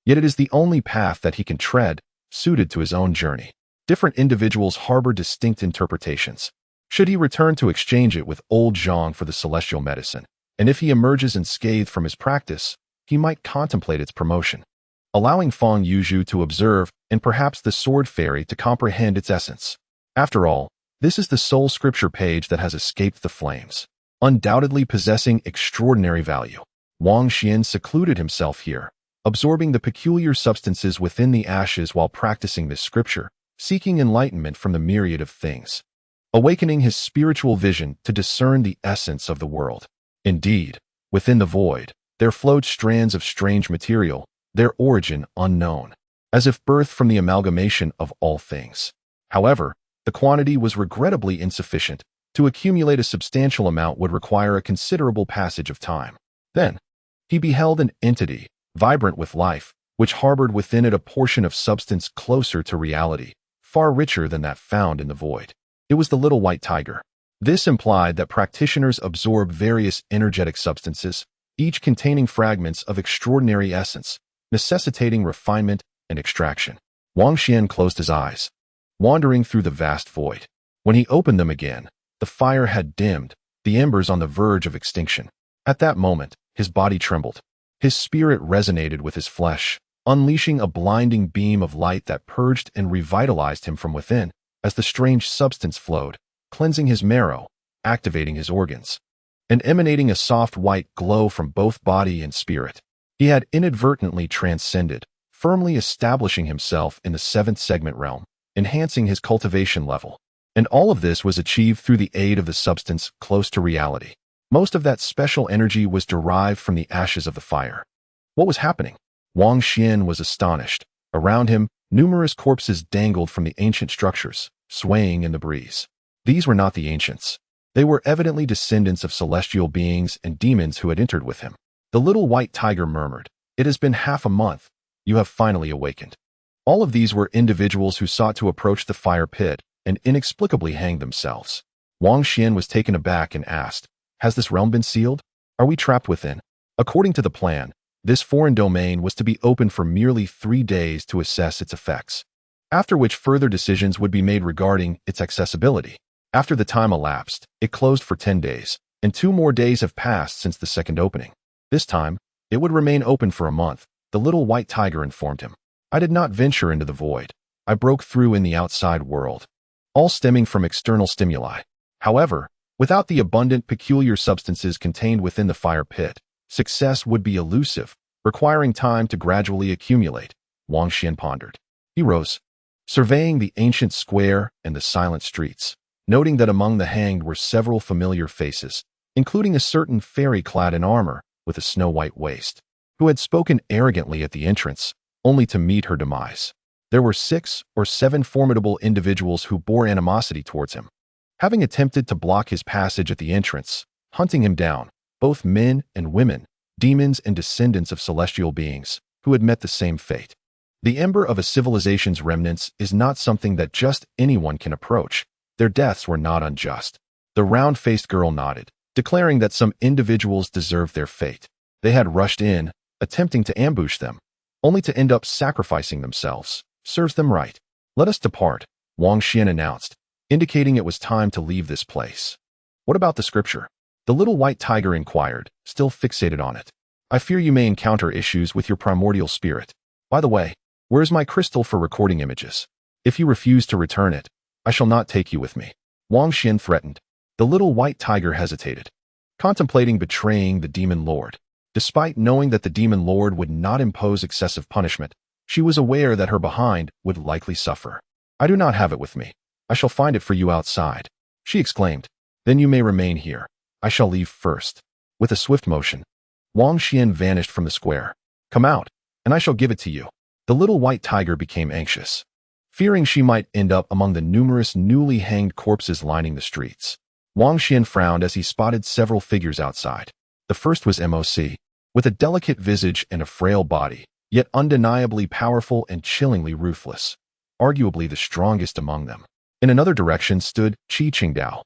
yet it is the only path that he can tread, suited to his own journey. Different individuals harbor distinct interpretations. Should he return to exchange it with old Zhang for the celestial medicine, and if he emerges unscathed from his practice, he might contemplate its promotion, allowing Feng Yuzhu to observe and perhaps the sword fairy to comprehend its essence. After all, this is the sole scripture page that has escaped the flames, undoubtedly possessing extraordinary value. Wang Xuan secluded himself here, absorbing the peculiar substances within the ashes while practicing this scripture, seeking enlightenment from the myriad of things, awakening his spiritual vision to discern the essence of the world. Indeed, within the void, there flowed strands of strange material, their origin unknown, as if birthed from the amalgamation of all things. However, the quantity was regrettably insufficient. To accumulate a substantial amount would require a considerable passage of time. Then, he beheld an entity, vibrant with life, which harbored within it a portion of substance closer to reality, far richer than that found in the void. It was the little white tiger. This implied that practitioners absorb various energetic substances, each containing fragments of extraordinary essence, necessitating refinement and extraction. Wang Xuan closed his eyes, wandering through the vast void. When he opened them again, the fire had dimmed, the embers on the verge of extinction. At that moment, his body trembled. His spirit resonated with his flesh, unleashing a blinding beam of light that purged and revitalized him from within as the strange substance flowed, cleansing his marrow, activating his organs, and emanating a soft white glow from both body and spirit. He had inadvertently transcended, firmly establishing himself in the seventh segment realm, enhancing his cultivation level. And all of this was achieved through the aid of the substance close to reality. Most of that special energy was derived from the ashes of the fire. What was happening? Wang Xuan was astonished. Around him, numerous corpses dangled from the ancient structures, swaying in the breeze. These were not the ancients. They were evidently descendants of celestial beings and demons who had entered with him. The little white tiger murmured, "It has been half a month. You have finally awakened." All of these were individuals who sought to approach the fire pit and inexplicably hanged themselves. Wang Xuan was taken aback and asked, "Has this realm been sealed? Are we trapped within?" According to the plan, this foreign domain was to be open for merely 3 days to assess its effects, after which further decisions would be made regarding its accessibility. After the time elapsed, it closed for 10 days, and 2 more days have passed since the second opening. This time, it would remain open for a month, the little white tiger informed him. "I did not venture into the void. I broke through in the outside world, all stemming from external stimuli. However, without the abundant, peculiar substances contained within the fire pit, success would be elusive, requiring time to gradually accumulate." Wang Xuan pondered. He rose, surveying the ancient square and the silent streets, noting that among the hanged were several familiar faces, including a certain fairy clad in armor with a snow-white waist, who had spoken arrogantly at the entrance, only to meet her demise. There were 6 or 7 formidable individuals who bore animosity towards him, having attempted to block his passage at the entrance, hunting him down, both men and women, demons and descendants of celestial beings, who had met the same fate. The ember of a civilization's remnants is not something that just anyone can approach. Their deaths were not unjust. The round-faced girl nodded, declaring that some individuals deserved their fate. They had rushed in, attempting to ambush them, only to end up sacrificing themselves. Serves them right. "Let us depart," Wang Xuan announced, indicating it was time to leave this place. "What about the scripture?" the little white tiger inquired, still fixated on it. "I fear you may encounter issues with your primordial spirit. By the way, where is my crystal for recording images? If you refuse to return it, I shall not take you with me," Wang Xuan threatened. The little white tiger hesitated, contemplating betraying the demon lord. Despite knowing that the demon lord would not impose excessive punishment, she was aware that her behind would likely suffer. "I do not have it with me. I shall find it for you outside," she exclaimed. "Then you may remain here. I shall leave first." With a swift motion, Wang Xuan vanished from the square. "Come out, and I shall give it to you." The little white tiger became anxious, fearing she might end up among the numerous newly hanged corpses lining the streets. Wang Xuan frowned as he spotted several figures outside. The first was MOC, with a delicate visage and a frail body, yet undeniably powerful and chillingly ruthless, arguably the strongest among them. In another direction stood Qi Qingdao,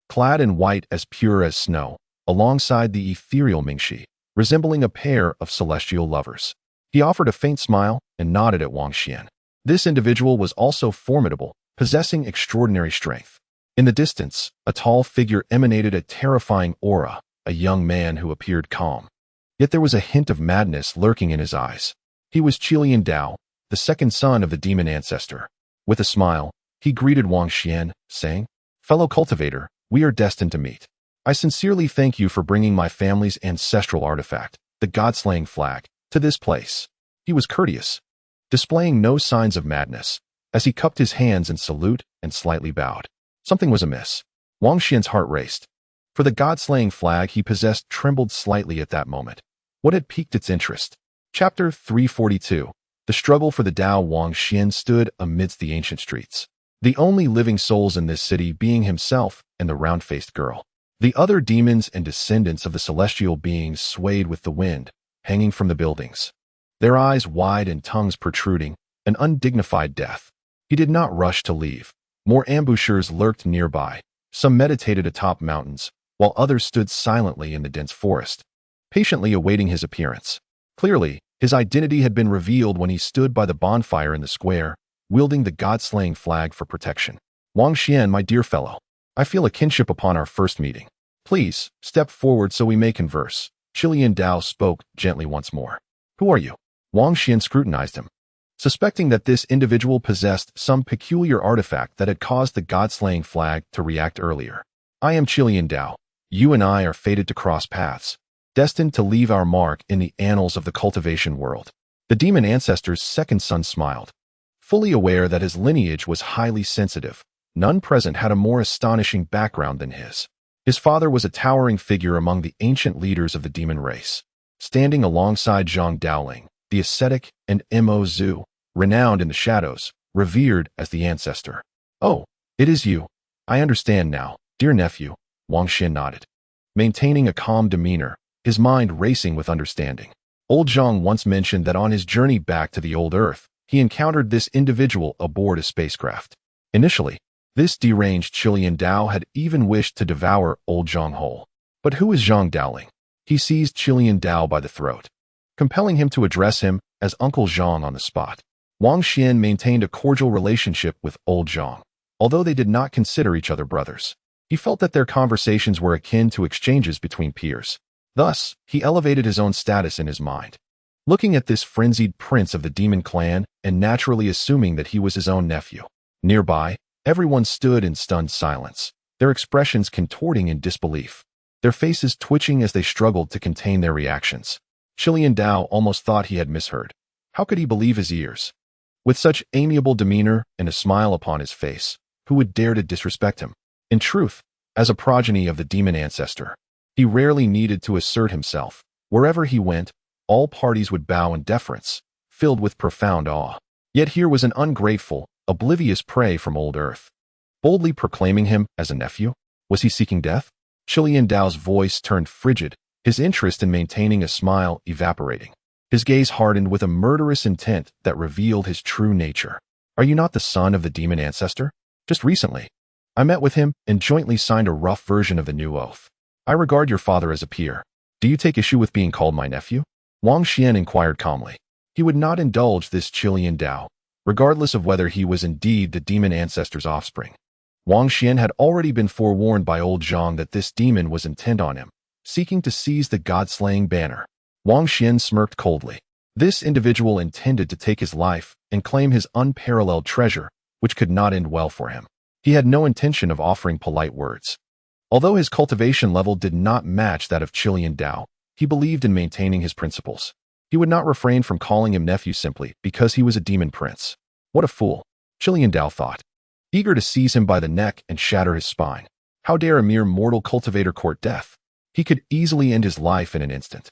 clad in white as pure as snow, alongside the ethereal Mingxi, resembling a pair of celestial lovers. He offered a faint smile and nodded at Wang Xuan. This individual was also formidable, possessing extraordinary strength. In the distance, a tall figure emanated a terrifying aura, a young man who appeared calm. Yet there was a hint of madness lurking in his eyes. He was Qilian Dao, the second son of the demon ancestor. With a smile, he greeted Wang Xuan, saying, "Fellow cultivator, we are destined to meet. I sincerely thank you for bringing my family's ancestral artifact, the God-slaying flag, to this place." He was courteous, displaying no signs of madness, as he cupped his hands in salute and slightly bowed. Something was amiss. Wang Xuan's heart raced. For the God-slaying flag he possessed trembled slightly at that moment. What had piqued its interest? Chapter 342. The struggle for the Dao. Wang Xuan stood amidst the ancient streets, the only living souls in this city being himself and the round-faced girl. The other demons and descendants of the celestial beings swayed with the wind, hanging from the buildings, their eyes wide and tongues protruding, an undignified death. He did not rush to leave. More ambushers lurked nearby. Some meditated atop mountains, while others stood silently in the dense forest, patiently awaiting his appearance. Clearly, his identity had been revealed when he stood by the bonfire in the square, wielding the God-slaying flag for protection. "Wang Xuan, my dear fellow, I feel a kinship upon our first meeting. Please, step forward so we may converse. Qilian Dao spoke gently once more. Who are you? Wang Xuan scrutinized him, suspecting that this individual possessed some peculiar artifact that had caused the god-slaying flag to react earlier. I am Qilian Dao. You and I are fated to cross paths, destined to leave our mark in the annals of the cultivation world. The demon ancestor's second son smiled, fully aware that his lineage was highly sensitive. None present had a more astonishing background than his. His father was a towering figure among the ancient leaders of the demon race, standing alongside Zhang Daoling, the ascetic, and Mo Zhu, renowned in the shadows, revered as the ancestor. Oh, it is you. I understand now, dear nephew, Wang Xuan nodded, maintaining a calm demeanor, his mind racing with understanding. Old Zhang once mentioned that on his journey back to the old Earth, he encountered this individual aboard a spacecraft. Initially, this deranged Qilian Dao had even wished to devour old Zhang whole. But who is Zhang Daoling? He seized Qilian Dao by the throat, compelling him to address him as Uncle Zhang on the spot. Wang Xuan maintained a cordial relationship with old Zhang, although they did not consider each other brothers. He felt that their conversations were akin to exchanges between peers. Thus, he elevated his own status in his mind, looking at this frenzied prince of the demon clan and naturally assuming that he was his own nephew. Nearby, everyone stood in stunned silence, their expressions contorting in disbelief, their faces twitching as they struggled to contain their reactions. Qilian Dao almost thought he had misheard. How could he believe his ears? With such amiable demeanor and a smile upon his face, who would dare to disrespect him? In truth, as a progeny of the demon ancestor, he rarely needed to assert himself. Wherever he went, all parties would bow in deference, filled with profound awe. Yet here was an ungrateful, oblivious prey from old Earth, boldly proclaiming him as a nephew. Was he seeking death? Qilian Dao's voice turned frigid, his interest in maintaining a smile evaporating. His gaze hardened with a murderous intent that revealed his true nature. Are you not the son of the demon ancestor? Just recently, I met with him and jointly signed a rough version of the new oath. I regard your father as a peer. Do you take issue with being called my nephew? Wang Xuan inquired calmly. He would not indulge this Qilian Dao, regardless of whether he was indeed the demon ancestor's offspring. Wang Xuan had already been forewarned by old Zhang that this demon was intent on him, seeking to seize the god-slaying banner. Wang Xuan smirked coldly. This individual intended to take his life and claim his unparalleled treasure, which could not end well for him. He had no intention of offering polite words. Although his cultivation level did not match that of Qilian Dao, he believed in maintaining his principles. He would not refrain from calling him nephew simply because he was a demon prince. What a fool, Qilian Dao thought, eager to seize him by the neck and shatter his spine. How dare a mere mortal cultivator court death? He could easily end his life in an instant.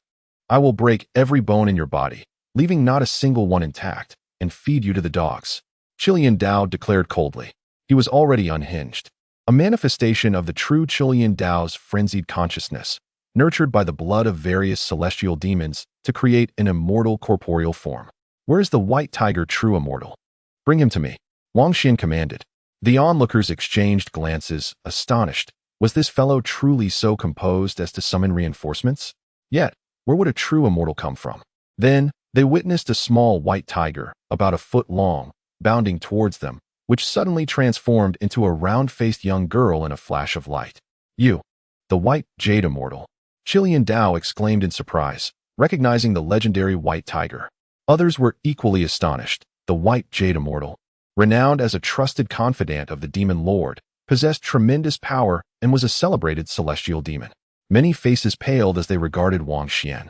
I will break every bone in your body, leaving not a single one intact, and feed you to the dogs, Qilian Dao declared coldly. He was already unhinged, a manifestation of the true Qilian Dao's frenzied consciousness, nurtured by the blood of various celestial demons to create an immortal corporeal form. Where is the white tiger true immortal? Bring him to me, Wang Xuan commanded. The onlookers exchanged glances, astonished. Was this fellow truly so composed as to summon reinforcements? Yet, where would a true immortal come from? Then, they witnessed a small white tiger, about a foot long, bounding towards them, which suddenly transformed into a round-faced young girl in a flash of light. You, the white jade immortal, Qilian Dao exclaimed in surprise, recognizing the legendary white tiger. Others were equally astonished. The white jade immortal, renowned as a trusted confidant of the demon lord, possessed tremendous power and was a celebrated celestial demon. Many faces paled as they regarded Wang Xuan.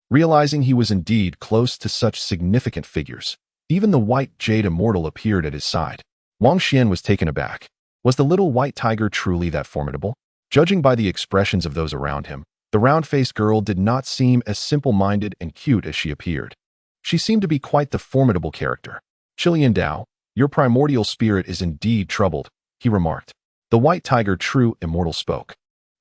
Realizing he was indeed close to such significant figures, even the white jade immortal appeared at his side. Wang Xuan was taken aback. Was the little white tiger truly that formidable? Judging by the expressions of those around him, the round-faced girl did not seem as simple-minded and cute as she appeared. She seemed to be quite the formidable character. Qilian Dao, your primordial spirit is indeed troubled, he remarked. The white tiger true immortal spoke,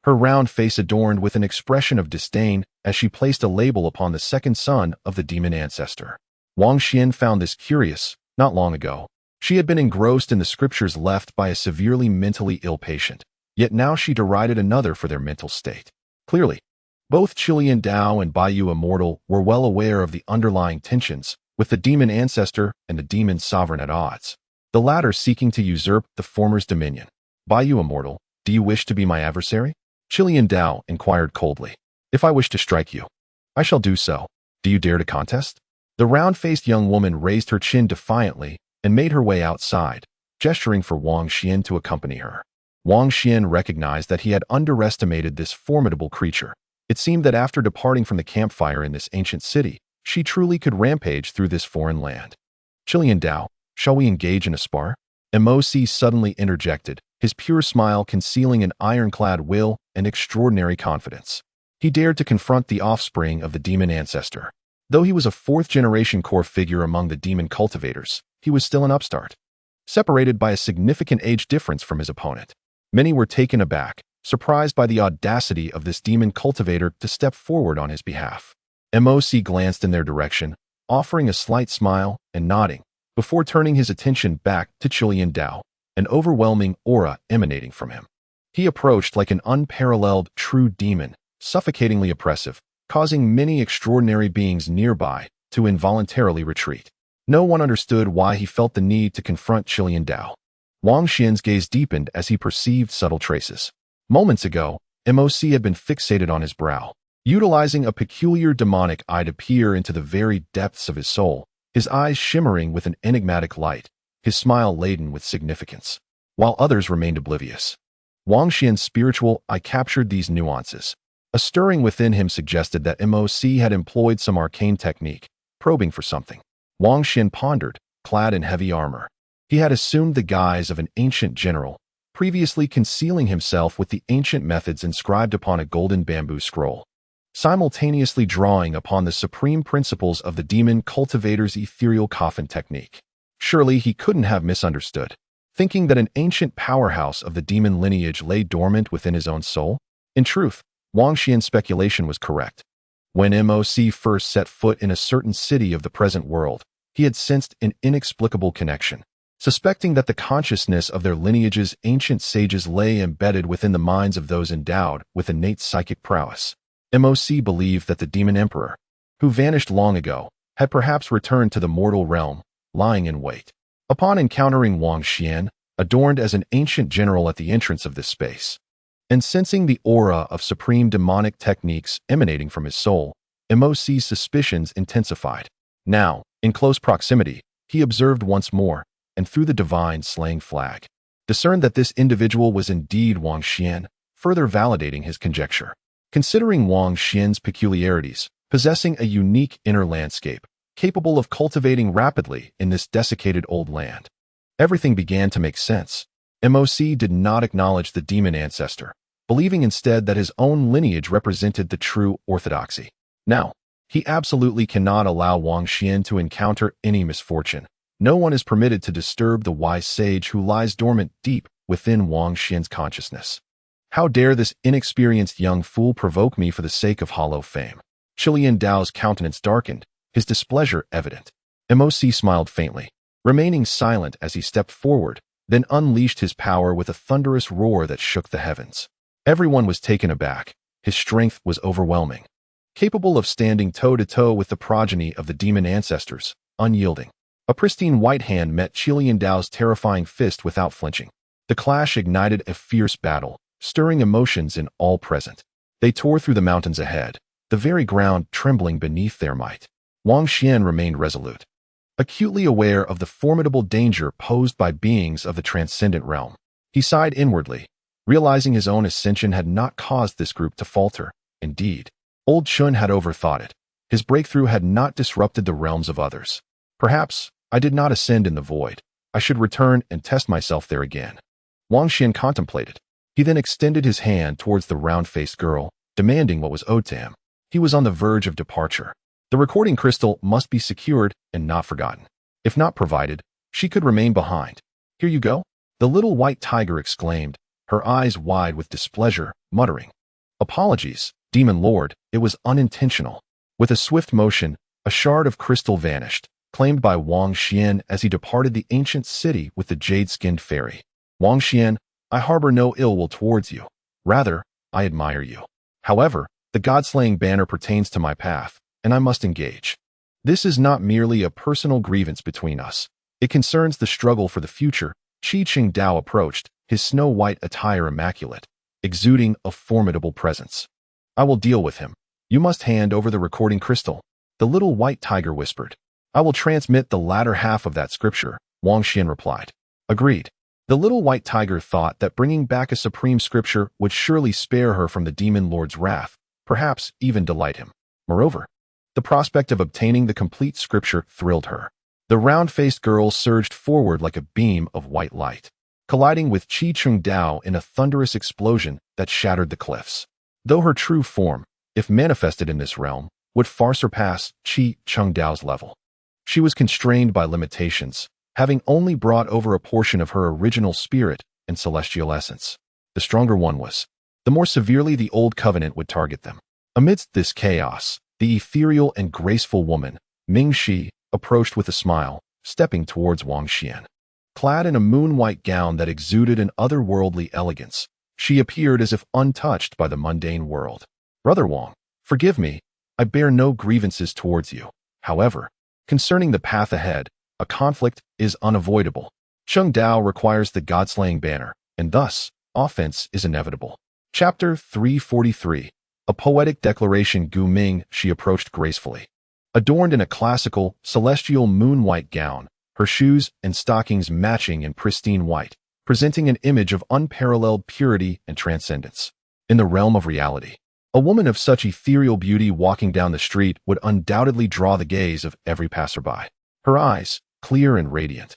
her round face adorned with an expression of disdain as she placed a label upon the second son of the demon ancestor. Wang Xuan found this curious. Not long ago, she had been engrossed in the scriptures left by a severely mentally ill patient, yet now she derided another for their mental state. Clearly, both Qilian Dao and Baiyu Immortal were well aware of the underlying tensions, with the demon ancestor and the demon sovereign at odds, the latter seeking to usurp the former's dominion. Baiyu Immortal, do you wish to be my adversary? Chilean Dao inquired coldly. If I wish to strike you, I shall do so. Do you dare to contest? The round-faced young woman raised her chin defiantly and made her way outside, gesturing for Wang Xuan to accompany her. Wang Xuan recognized that he had underestimated this formidable creature. It seemed that after departing from the campfire in this ancient city, she truly could rampage through this foreign land. Chilean Dao, shall we engage in a spar? Moc suddenly interjected, his pure smile concealing an ironclad will and extraordinary confidence. He dared to confront the offspring of the demon ancestor. Though he was a fourth-generation core figure among the demon cultivators, he was still an upstart, separated by a significant age difference from his opponent. Many were taken aback, surprised by the audacity of this demon cultivator to step forward on his behalf. Moc glanced in their direction, offering a slight smile and nodding, before turning his attention back to Chilean Dao, an overwhelming aura emanating from him. He approached like an unparalleled true demon, suffocatingly oppressive, causing many extraordinary beings nearby to involuntarily retreat. No one understood why he felt the need to confront Chilean Dao. Wang Xuan's gaze deepened as he perceived subtle traces. Moments ago, Moc had been fixated on his brow, utilizing a peculiar demonic eye to peer into the very depths of his soul, his eyes shimmering with an enigmatic light, his smile laden with significance, while others remained oblivious. Wang Xuan's spiritual eye captured these nuances. A stirring within him suggested that Moc had employed some arcane technique, probing for something. Wang Xuan pondered, clad in heavy armor. He had assumed the guise of an ancient general, previously concealing himself with the ancient methods inscribed upon a golden bamboo scroll, simultaneously drawing upon the supreme principles of the demon cultivator's ethereal coffin technique. Surely he couldn't have misunderstood, thinking that an ancient powerhouse of the demon lineage lay dormant within his own soul. In truth, Wang Xuan's speculation was correct. When Moc first set foot in a certain city of the present world, he had sensed an inexplicable connection. Suspecting that the consciousness of their lineage's ancient sages lay embedded within the minds of those endowed with innate psychic prowess, Moc believed that the demon emperor, who vanished long ago, had perhaps returned to the mortal realm, lying in wait. Upon encountering Wang Xuan, adorned as an ancient general at the entrance of this space, and sensing the aura of supreme demonic techniques emanating from his soul, Moc's suspicions intensified. Now, in close proximity, he observed once more, and through the divine slaying flag, discerned that this individual was indeed Wang Xuan, further validating his conjecture. Considering Wang Xuan's peculiarities, possessing a unique inner landscape, capable of cultivating rapidly in this desiccated old land, everything began to make sense. Moc did not acknowledge the demon ancestor, believing instead that his own lineage represented the true orthodoxy. Now, he absolutely cannot allow Wang Xuan to encounter any misfortune. No one is permitted to disturb the wise sage who lies dormant deep within Wang Xuan's consciousness. How dare this inexperienced young fool provoke me for the sake of hollow fame? Chilean Dao's countenance darkened, his displeasure evident. Moc smiled faintly, remaining silent as he stepped forward, then unleashed his power with a thunderous roar that shook the heavens. Everyone was taken aback. His strength was overwhelming. Capable of standing toe-to-toe with the progeny of the demon ancestors, unyielding. A pristine white hand met Chilean Dao's terrifying fist without flinching. The clash ignited a fierce battle, stirring emotions in all present. They tore through the mountains ahead, the very ground trembling beneath their might. Wang Xuan remained resolute, acutely aware of the formidable danger posed by beings of the transcendent realm. He sighed inwardly, realizing his own ascension had not caused this group to falter. Indeed, old Chen had overthought it. His breakthrough had not disrupted the realms of others. Perhaps I did not ascend in the void. I should return and test myself there again. Wang Xuan contemplated. He then extended his hand towards the round-faced girl, demanding what was owed to him. He was on the verge of departure. The recording crystal must be secured and not forgotten. If not provided, she could remain behind. Here you go, the little white tiger exclaimed, her eyes wide with displeasure, muttering, "Apologies, Demon Lord, it was unintentional." With a swift motion, a shard of crystal vanished, claimed by Wang Xuan as he departed the ancient city with the jade-skinned fairy. Wang Xuan, I harbor no ill will towards you. Rather, I admire you. However, the god-slaying banner pertains to my path, and I must engage. This is not merely a personal grievance between us. It concerns the struggle for the future. Qi Qing Dao approached, his snow-white attire immaculate, exuding a formidable presence. "I will deal with him. You must hand over the recording crystal," the little white tiger whispered. "I will transmit the latter half of that scripture," Wang Xuan replied. Agreed. The little white tiger thought that bringing back a supreme scripture would surely spare her from the demon lord's wrath, perhaps even delight him. Moreover, the prospect of obtaining the complete scripture thrilled her. The round-faced girl surged forward like a beam of white light, colliding with Qi Chung Dao in a thunderous explosion that shattered the cliffs. Though her true form, if manifested in this realm, would far surpass Qi Chung Dao's level, she was constrained by limitations, having only brought over a portion of her original spirit and celestial essence. The stronger one was, the more severely the old covenant would target them. Amidst this chaos, the ethereal and graceful woman, Ming Shi, approached with a smile, stepping towards Wang Xuan. Clad in a moon-white gown that exuded an otherworldly elegance, she appeared as if untouched by the mundane world. "Brother Wang, forgive me, I bear no grievances towards you. However, concerning the path ahead, a conflict is unavoidable. Chung Dao requires the god-slaying banner, and thus, offense is inevitable." Chapter 343. A poetic declaration. Gu Ming, she approached gracefully. Adorned in a classical, celestial moon-white gown, her shoes and stockings matching in pristine white, presenting an image of unparalleled purity and transcendence. In the realm of reality, a woman of such ethereal beauty walking down the street would undoubtedly draw the gaze of every passerby. Her eyes, clear and radiant,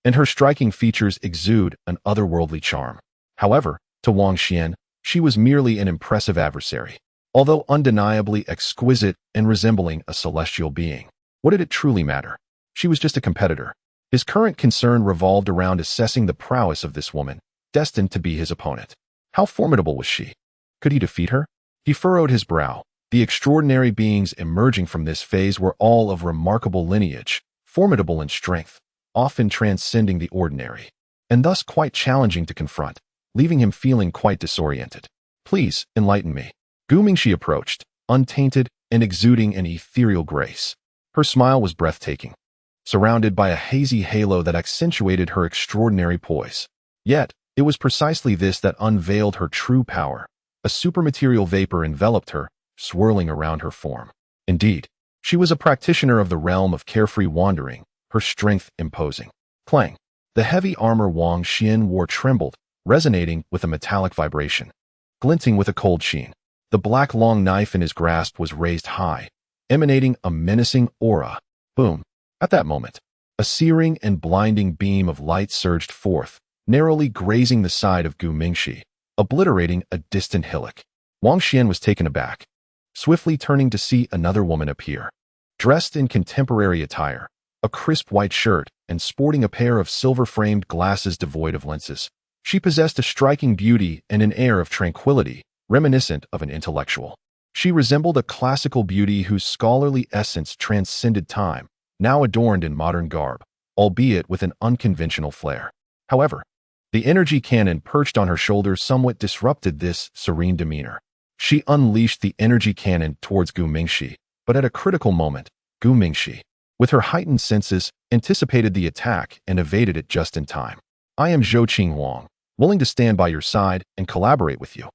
and her striking features exude an otherworldly charm. However, to Wang Xuan, she was merely an impressive adversary. Although undeniably exquisite and resembling a celestial being, what did it truly matter? She was just a competitor. His current concern revolved around assessing the prowess of this woman, destined to be his opponent. How formidable was she? Could he defeat her? He furrowed his brow. The extraordinary beings emerging from this phase were all of remarkable lineage, formidable in strength, often transcending the ordinary, and thus quite challenging to confront, leaving him feeling quite disoriented. "Please, enlighten me." Gu Mingxi approached, untainted and exuding an ethereal grace. Her smile was breathtaking, surrounded by a hazy halo that accentuated her extraordinary poise. Yet, it was precisely this that unveiled her true power. A supermaterial vapor enveloped her, swirling around her form. Indeed, she was a practitioner of the realm of carefree wandering, her strength imposing. Clang! The heavy armor Wang Xuan wore trembled, resonating with a metallic vibration. Glinting with a cold sheen, the black long knife in his grasp was raised high, emanating a menacing aura. Boom! At that moment, a searing and blinding beam of light surged forth, narrowly grazing the side of Gu Mingxi, obliterating a distant hillock. Wang Xuan was taken aback, swiftly turning to see another woman appear. Dressed in contemporary attire, a crisp white shirt, and sporting a pair of silver-framed glasses devoid of lenses, she possessed a striking beauty and an air of tranquility, reminiscent of an intellectual. She resembled a classical beauty whose scholarly essence transcended time, now adorned in modern garb, albeit with an unconventional flair. However, the energy cannon perched on her shoulder somewhat disrupted this serene demeanor. She unleashed the energy cannon towards Gu Mingxi, but at a critical moment, Gu Mingxi, with her heightened senses, anticipated the attack and evaded it just in time. "I am Zhou Qinghuang, willing to stand by your side and collaborate with you."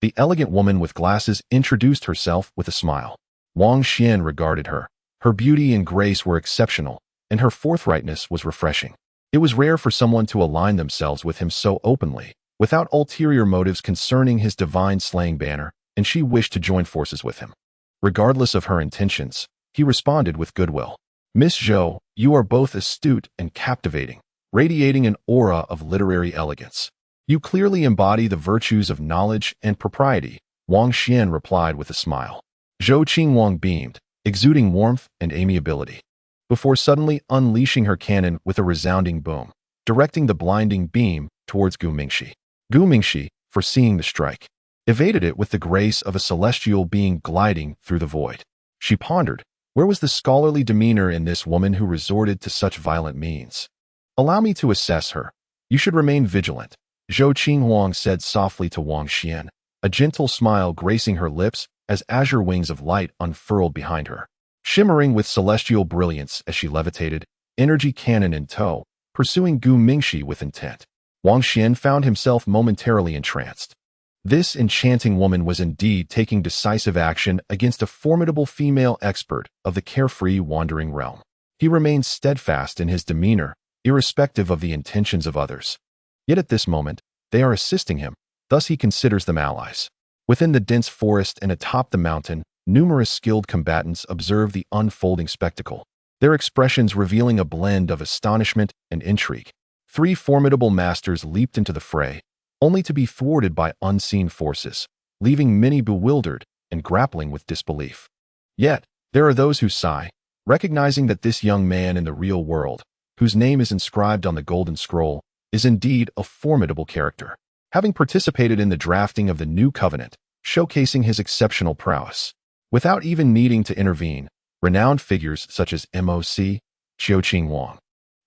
The elegant woman with glasses introduced herself with a smile. Wang Xuan regarded her. Her beauty and grace were exceptional, and her forthrightness was refreshing. It was rare for someone to align themselves with him so openly, without ulterior motives concerning his divine slaying banner, and she wished to join forces with him. Regardless of her intentions, he responded with goodwill. "Miss Zhou, you are both astute and captivating, radiating an aura of literary elegance. You clearly embody the virtues of knowledge and propriety," Wang Xuan replied with a smile. Zhou Qinghuang beamed, exuding warmth and amiability, before suddenly unleashing her cannon with a resounding boom, directing the blinding beam towards Gu Mingxi. Gu Mingxi, foreseeing the strike, evaded it with the grace of a celestial being gliding through the void. She pondered, where was the scholarly demeanor in this woman who resorted to such violent means? "Allow me to assess her. You should remain vigilant," Zhou Qinghuang said softly to Wang Xuan, a gentle smile gracing her lips as azure wings of light unfurled behind her, shimmering with celestial brilliance as she levitated, energy cannon in tow, pursuing Gu Mingxi with intent. Wang Xuan found himself momentarily entranced. This enchanting woman was indeed taking decisive action against a formidable female expert of the carefree wandering realm. He remained steadfast in his demeanor, irrespective of the intentions of others. Yet at this moment, they are assisting him, thus he considers them allies. Within the dense forest and atop the mountain, numerous skilled combatants observe the unfolding spectacle, their expressions revealing a blend of astonishment and intrigue. 3 formidable masters leaped into the fray, only to be thwarted by unseen forces, leaving many bewildered and grappling with disbelief. Yet, there are those who sigh, recognizing that this young man in the real world, whose name is inscribed on the golden scroll, is indeed a formidable character, having participated in the drafting of the new covenant, showcasing his exceptional prowess. Without even needing to intervene, renowned figures such as MOC, Qiuqing Wang,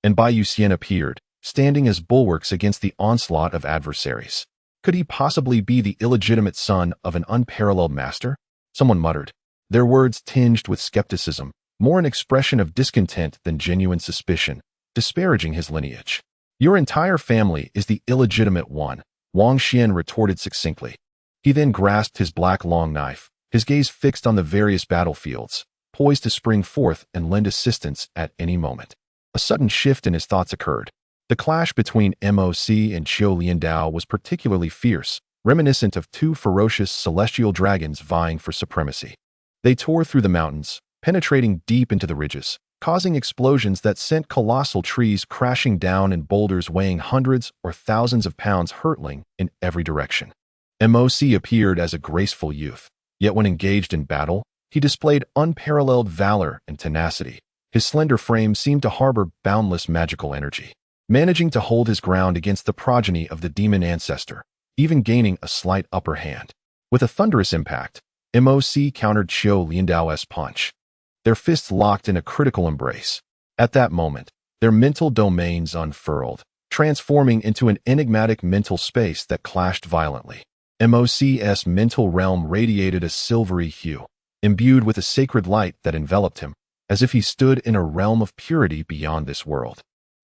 and Bai Yuxian appeared, standing as bulwarks against the onslaught of adversaries. Could he possibly be the illegitimate son of an unparalleled master? Someone muttered, their words tinged with skepticism, more an expression of discontent than genuine suspicion, disparaging his lineage. Your entire family is the illegitimate one, Wang Xuan retorted succinctly. He then grasped his black long knife, his gaze fixed on the various battlefields, poised to spring forth and lend assistance at any moment. A sudden shift in his thoughts occurred. The clash between MOC and Qiu Liandao was particularly fierce, reminiscent of 2 ferocious celestial dragons vying for supremacy. They tore through the mountains, penetrating deep into the ridges, causing explosions that sent colossal trees crashing down and boulders weighing hundreds or thousands of pounds hurtling in every direction. MOC appeared as a graceful youth, yet when engaged in battle, he displayed unparalleled valor and tenacity. His slender frame seemed to harbor boundless magical energy, managing to hold his ground against the progeny of the demon ancestor, even gaining a slight upper hand. With a thunderous impact, MOC countered Qiu Liandao's punch. Their fists locked in a critical embrace. At that moment, their mental domains unfurled, transforming into an enigmatic mental space that clashed violently. MOC's mental realm radiated a silvery hue, imbued with a sacred light that enveloped him, as if he stood in a realm of purity beyond this world.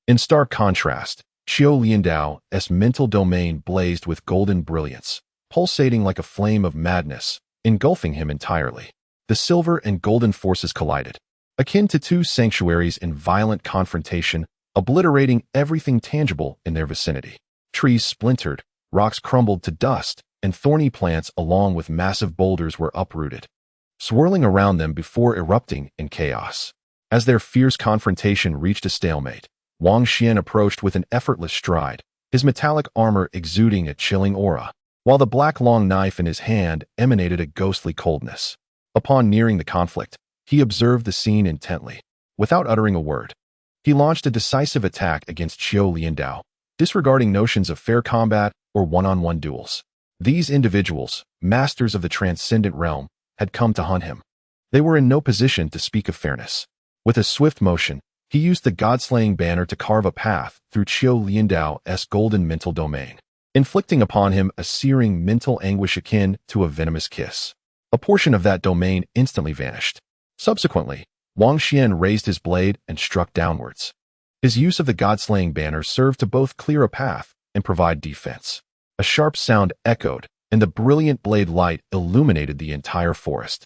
In stark contrast, Qiu Liandao's mental domain blazed with golden brilliance, pulsating like a flame of madness, engulfing him entirely. The silver and golden forces collided, akin to 2 sanctuaries in violent confrontation, obliterating everything tangible in their vicinity. Trees splintered, rocks crumbled to dust, and thorny plants along with massive boulders were uprooted, swirling around them before erupting in chaos. As their fierce confrontation reached a stalemate, Wang Xuan approached with an effortless stride, his metallic armor exuding a chilling aura, while the black long knife in his hand emanated a ghostly coldness. Upon nearing the conflict, he observed the scene intently. Without uttering a word, he launched a decisive attack against Qiu Liandao, disregarding notions of fair combat or one-on-one duels. These individuals, masters of the transcendent realm, had come to hunt him. They were in no position to speak of fairness. With a swift motion, he used the god-slaying banner to carve a path through Qiu Liandao's golden mental domain, inflicting upon him a searing mental anguish akin to a venomous kiss. A portion of that domain instantly vanished. Subsequently, Wang Xuan raised his blade and struck downwards. His use of the god-slaying banner served to both clear a path and provide defense. A sharp sound echoed, and the brilliant blade light illuminated the entire forest.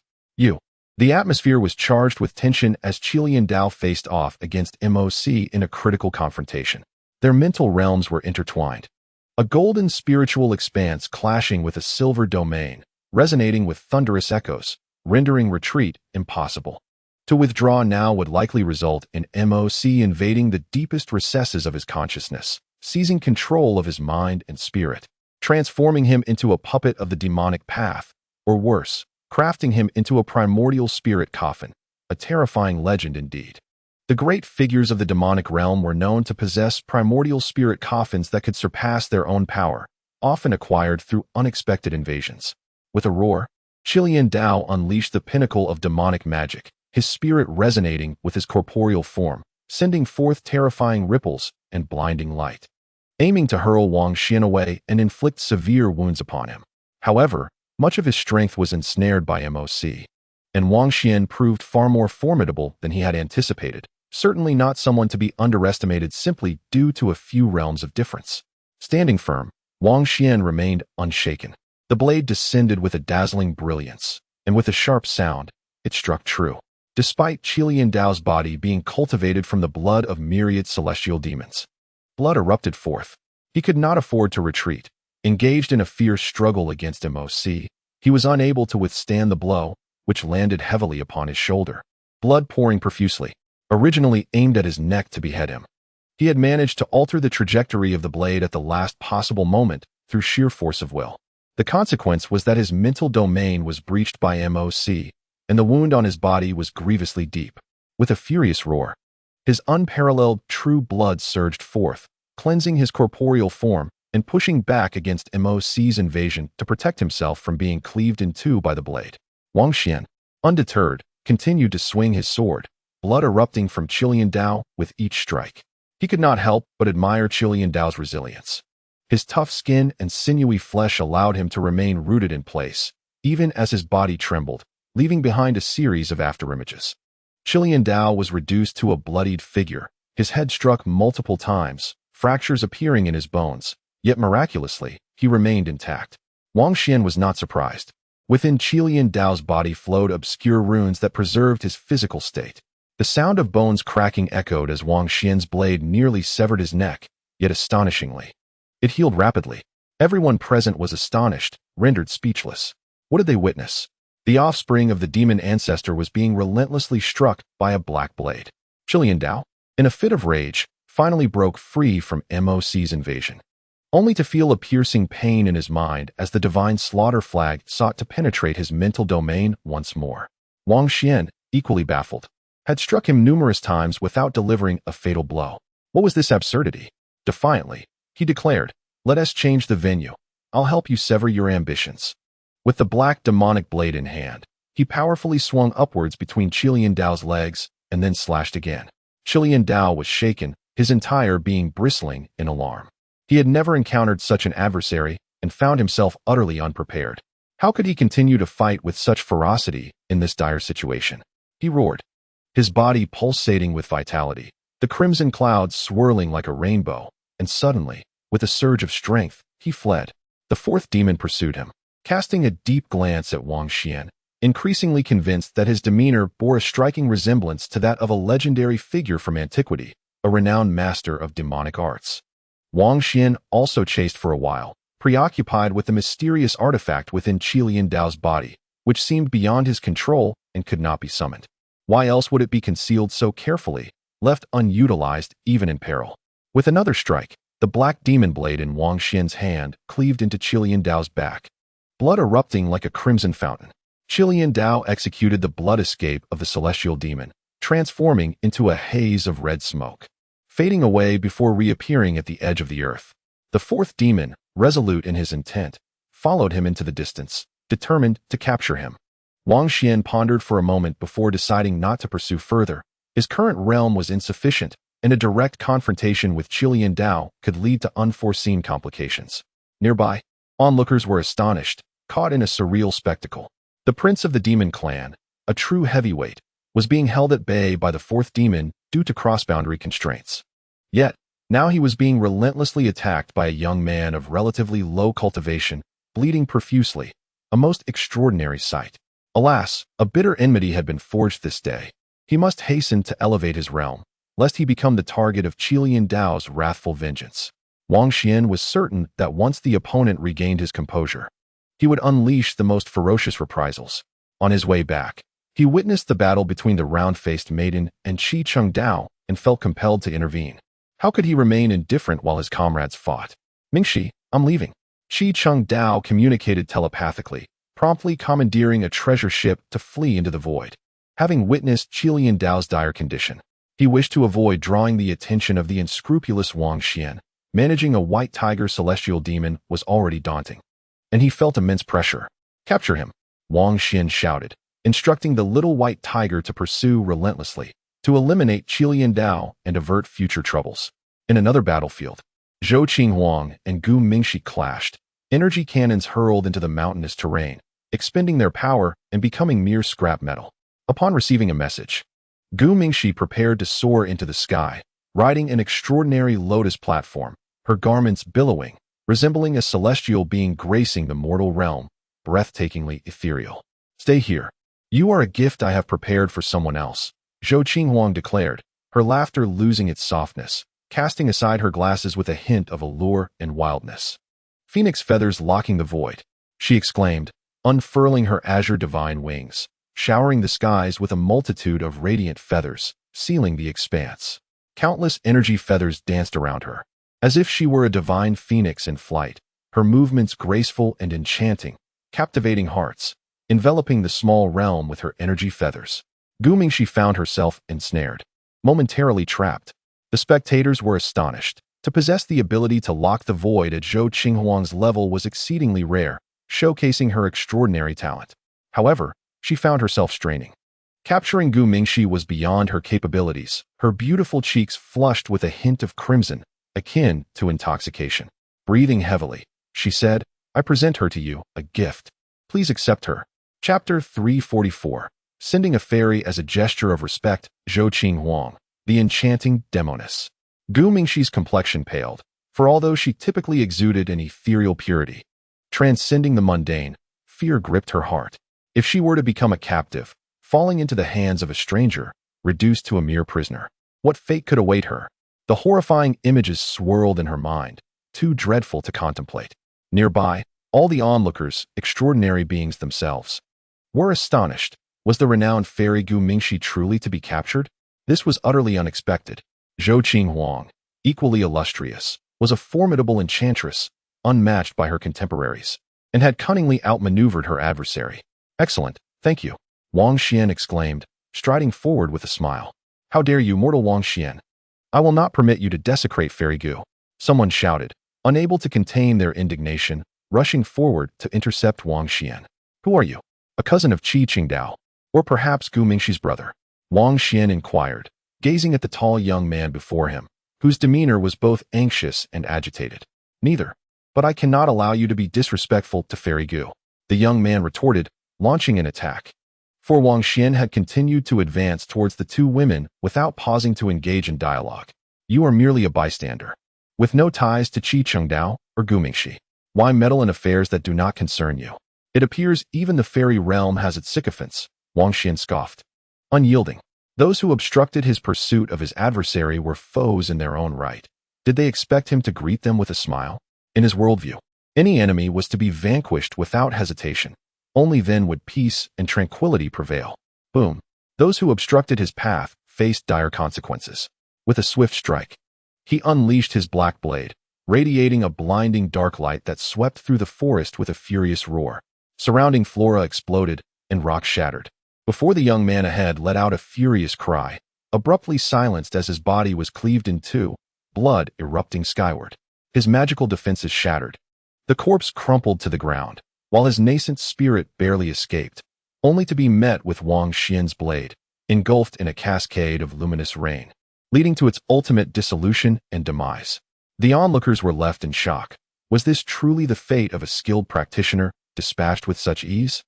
The atmosphere was charged with tension as Qiu Liandao faced off against MOC in a critical confrontation. Their mental realms were intertwined. A golden spiritual expanse clashing with a silver domain, resonating with thunderous echoes, rendering retreat impossible. To withdraw now would likely result in MOC invading the deepest recesses of his consciousness, seizing control of his mind and spirit, transforming him into a puppet of the demonic path, or worse, crafting him into a primordial spirit coffin, a terrifying legend indeed. The great figures of the demonic realm were known to possess primordial spirit coffins that could surpass their own power, often acquired through unexpected invasions. With a roar, Qiu Liandao unleashed the pinnacle of demonic magic, his spirit resonating with his corporeal form, sending forth terrifying ripples and blinding light, aiming to hurl Wang Xuan away and inflict severe wounds upon him. However, much of his strength was ensnared by MOC, and Wang Xuan proved far more formidable than he had anticipated, certainly not someone to be underestimated simply due to a few realms of difference. Standing firm, Wang Xuan remained unshaken. The blade descended with a dazzling brilliance, and with a sharp sound, it struck true. Despite Qilian Dao's body being cultivated from the blood of myriad celestial demons, blood erupted forth. He could not afford to retreat. Engaged in a fierce struggle against MOC, he was unable to withstand the blow, which landed heavily upon his shoulder, blood pouring profusely. Originally aimed at his neck to behead him, he had managed to alter the trajectory of the blade at the last possible moment through sheer force of will. The consequence was that his mental domain was breached by MOC, and the wound on his body was grievously deep. With a furious roar, his unparalleled true blood surged forth, cleansing his corporeal form and pushing back against MOC's invasion to protect himself from being cleaved in two by the blade. Wang Xuan, undeterred, continued to swing his sword, blood erupting from Qilian Dao with each strike. He could not help but admire Qilian Dao's resilience. His tough skin and sinewy flesh allowed him to remain rooted in place, even as his body trembled, leaving behind a series of afterimages. Qilian Dao was reduced to a bloodied figure, his head struck multiple times, fractures appearing in his bones, yet miraculously, he remained intact. Wang Xuan was not surprised. Within Qilian Dao's body flowed obscure runes that preserved his physical state. The sound of bones cracking echoed as Wang Xuan's blade nearly severed his neck, yet astonishingly, it healed rapidly. Everyone present was astonished, rendered speechless. What did they witness? The offspring of the demon ancestor was being relentlessly struck by a black blade. Qilian Dao, in a fit of rage, finally broke free from MOC's invasion, only to feel a piercing pain in his mind as the divine slaughter flag sought to penetrate his mental domain once more. Wang Xuan, equally baffled, had struck him numerous times without delivering a fatal blow. What was this absurdity? Defiantly, he declared, "Let us change the venue. I'll help you sever your ambitions." With the black demonic blade in hand, he powerfully swung upwards between Qilian Dao's legs and then slashed again. Qilian Dao was shaken, his entire being bristling in alarm. He had never encountered such an adversary and found himself utterly unprepared. How could he continue to fight with such ferocity in this dire situation? He roared, his body pulsating with vitality, the crimson clouds swirling like a rainbow, and suddenly, with a surge of strength, he fled. The fourth demon pursued him, casting a deep glance at Wang Xuan, increasingly convinced that his demeanor bore a striking resemblance to that of a legendary figure from antiquity, a renowned master of demonic arts. Wang Xuan also chased for a while, preoccupied with the mysterious artifact within Qilian Dao's body, which seemed beyond his control and could not be summoned. Why else would it be concealed so carefully, left unutilized even in peril? With another strike, the black demon blade in Wang Xuan's hand cleaved into Qilian Dao's back, blood erupting like a crimson fountain. Qilian Dao executed the blood escape of the celestial demon, transforming into a haze of red smoke, fading away before reappearing at the edge of the earth. The fourth demon, resolute in his intent, followed him into the distance, determined to capture him. Wang Xuan pondered for a moment before deciding not to pursue further. His current realm was insufficient, and a direct confrontation with Qilian Dao could lead to unforeseen complications. Nearby, onlookers were astonished, caught in a surreal spectacle. The prince of the demon clan, a true heavyweight, was being held at bay by the fourth demon due to cross-boundary constraints. Yet, now he was being relentlessly attacked by a young man of relatively low cultivation, bleeding profusely, a most extraordinary sight. Alas, a bitter enmity had been forged this day. He must hasten to elevate his realm, lest he become the target of Qilian Dao's wrathful vengeance. Wang Xuan was certain that once the opponent regained his composure, he would unleash the most ferocious reprisals. On his way back, he witnessed the battle between the round-faced maiden and Qi Cheng Dao and felt compelled to intervene. How could he remain indifferent while his comrades fought? "Mingxi, I'm leaving." Qi Cheng Dao communicated telepathically, promptly commandeering a treasure ship to flee into the void. Having witnessed Qilian Dao's dire condition, he wished to avoid drawing the attention of the unscrupulous Wang Xuan. Managing a white tiger celestial demon was already daunting, and he felt immense pressure. "Capture him," Wang Xuan shouted, instructing the little white tiger to pursue relentlessly, to eliminate Qilian Dao and avert future troubles. In another battlefield, Zhou Qinghuang and Gu Mingxi clashed, energy cannons hurled into the mountainous terrain, expending their power and becoming mere scrap metal. Upon receiving a message, Gu Mingxi prepared to soar into the sky, riding an extraordinary lotus platform, her garments billowing, resembling a celestial being gracing the mortal realm, breathtakingly ethereal. Stay here. You are a gift I have prepared for someone else, Zhao Qinhuang declared, her laughter losing its softness, casting aside her glasses with a hint of allure and wildness. Phoenix feathers locking the void, she exclaimed, unfurling her azure divine wings, showering the skies with a multitude of radiant feathers, sealing the expanse. Countless energy feathers danced around her, as if she were a divine phoenix in flight, her movements graceful and enchanting, captivating hearts, enveloping the small realm with her energy feathers. Gooming, she found herself ensnared, momentarily trapped. The spectators were astonished. To possess the ability to lock the void at Zhao Qinhuang's level was exceedingly rare, showcasing her extraordinary talent. However, she found herself straining. Capturing Gu Mingxi was beyond her capabilities, her beautiful cheeks flushed with a hint of crimson, akin to intoxication. Breathing heavily, she said, I present her to you, a gift. Please accept her. Chapter 344. Sending a fairy as a gesture of respect, Zhao Qinhuang, the enchanting demoness. Gu Mingxi's complexion paled, for although she typically exuded an ethereal purity, transcending the mundane, fear gripped her heart. If she were to become a captive, falling into the hands of a stranger, reduced to a mere prisoner, what fate could await her? The horrifying images swirled in her mind, too dreadful to contemplate. Nearby, all the onlookers, extraordinary beings themselves, were astonished. Was the renowned fairy Gu Mingxi truly to be captured? This was utterly unexpected. Zhao Qinhuang, equally illustrious, was a formidable enchantress, unmatched by her contemporaries, and had cunningly outmaneuvered her adversary. Excellent, thank you, Wang Xuan exclaimed, striding forward with a smile. How dare you, mortal Wang Xuan? I will not permit you to desecrate Fairy Gu, someone shouted, unable to contain their indignation, rushing forward to intercept Wang Xuan. Who are you? A cousin of Qi Qingdao, or perhaps Gu Mingxi's brother? Wang Xuan inquired, gazing at the tall young man before him, whose demeanor was both anxious and agitated. Neither. But I cannot allow you to be disrespectful to Fairy Gu, the young man retorted, launching an attack. For Wang Xuan had continued to advance towards the two women without pausing to engage in dialogue. You are merely a bystander, with no ties to Qi Qingdao or Gu Mingxi. Why meddle in affairs that do not concern you? It appears even the fairy realm has its sycophants, Wang Xuan scoffed. Unyielding. Those who obstructed his pursuit of his adversary were foes in their own right. Did they expect him to greet them with a smile? In his worldview, any enemy was to be vanquished without hesitation. Only then would peace and tranquility prevail. Boom. Those who obstructed his path faced dire consequences. With a swift strike, he unleashed his black blade, radiating a blinding dark light that swept through the forest with a furious roar. Surrounding flora exploded, and rocks shattered. Before the young man ahead let out a furious cry, abruptly silenced as his body was cleaved in two, blood erupting skyward. His magical defenses shattered. The corpse crumpled to the ground, while his nascent spirit barely escaped, only to be met with Wang Xuan's blade, engulfed in a cascade of luminous rain, leading to its ultimate dissolution and demise. The onlookers were left in shock. Was this truly the fate of a skilled practitioner, dispatched with such ease?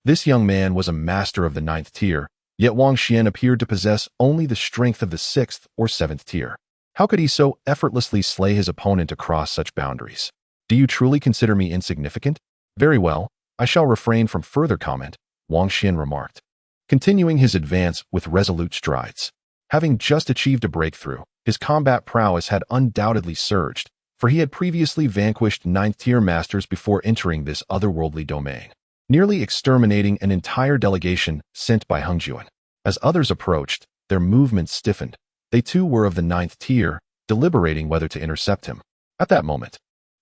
This young man was a master of the 9th tier, yet Wang Xuan appeared to possess only the strength of the 6th or 7th tier. How could he so effortlessly slay his opponent across such boundaries? Do you truly consider me insignificant? Very well, I shall refrain from further comment, Wang Xuan remarked, continuing his advance with resolute strides. Having just achieved a breakthrough, his combat prowess had undoubtedly surged, for he had previously vanquished 9th-tier masters before entering this otherworldly domain, nearly exterminating an entire delegation sent by Heng Juan. As others approached, their movements stiffened. They too were of the 9th tier, deliberating whether to intercept him. At that moment,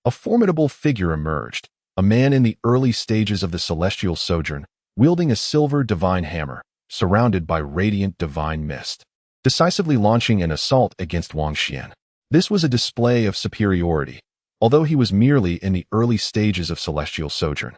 a formidable figure emerged, a man in the early stages of the celestial sojourn, wielding a silver divine hammer, surrounded by radiant divine mist, decisively launching an assault against Wang Xuan. This was a display of superiority, although he was merely in the early stages of celestial sojourn.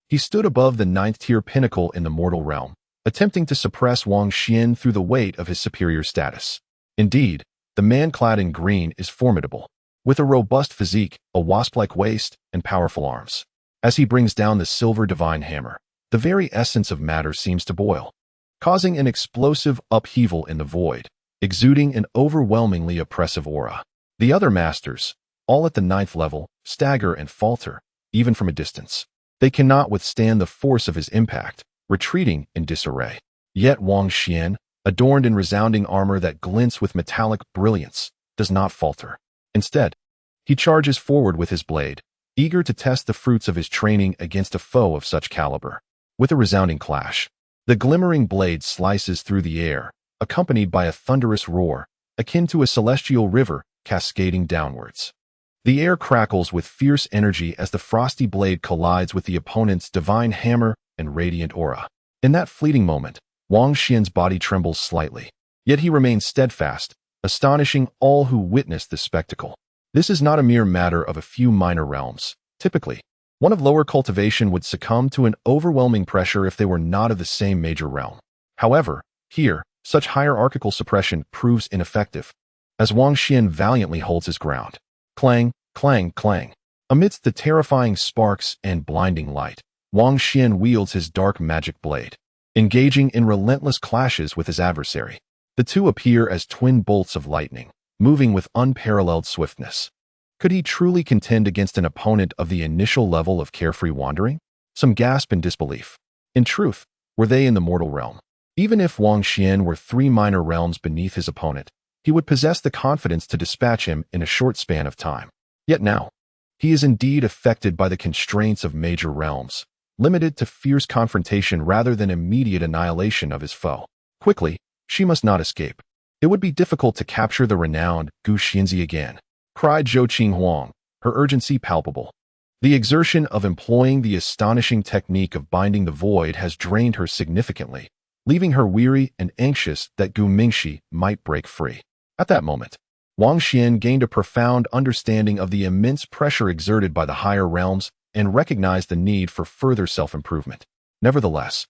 He stood above the 9th-tier pinnacle in the mortal realm, attempting to suppress Wang Xuan through the weight of his superior status. Indeed, the man clad in green is formidable, with a robust physique, a wasp-like waist, and powerful arms. As he brings down the silver divine hammer, the very essence of matter seems to boil, causing an explosive upheaval in the void, exuding an overwhelmingly oppressive aura. The other masters, all at the 9th level, stagger and falter, even from a distance. They cannot withstand the force of his impact, retreating in disarray. Yet Wang Xuan, adorned in resounding armor that glints with metallic brilliance, does not falter. Instead, he charges forward with his blade, eager to test the fruits of his training against a foe of such caliber. With a resounding clash, the glimmering blade slices through the air, accompanied by a thunderous roar, akin to a celestial river cascading downwards. The air crackles with fierce energy as the frosty blade collides with the opponent's divine hammer and radiant aura. In that fleeting moment, Wang Xuan's body trembles slightly, yet he remains steadfast, astonishing all who witness this spectacle. This is not a mere matter of a few minor realms. Typically, one of lower cultivation would succumb to an overwhelming pressure if they were not of the same major realm. However, here, such hierarchical suppression proves ineffective, as Wang Xuan valiantly holds his ground. Clang, clang, clang. Amidst the terrifying sparks and blinding light, Wang Xuan wields his dark magic blade, engaging in relentless clashes with his adversary. The two appear as twin bolts of lightning, moving with unparalleled swiftness. Could he truly contend against an opponent of the initial level of carefree wandering? Some gasp in disbelief. In truth, were they in the mortal realm? Even if Wang Xuan were 3 minor realms beneath his opponent, he would possess the confidence to dispatch him in a short span of time. Yet now, he is indeed affected by the constraints of major realms, limited to fierce confrontation rather than immediate annihilation of his foe. Quickly, she must not escape. It would be difficult to capture the renowned Gu Xianzi again, cried Zhou Qinghuang, her urgency palpable. The exertion of employing the astonishing technique of binding the void has drained her significantly, leaving her weary and anxious that Gu Mingxi might break free. At that moment, Wang Xuan gained a profound understanding of the immense pressure exerted by the higher realms and recognized the need for further self-improvement. Nevertheless,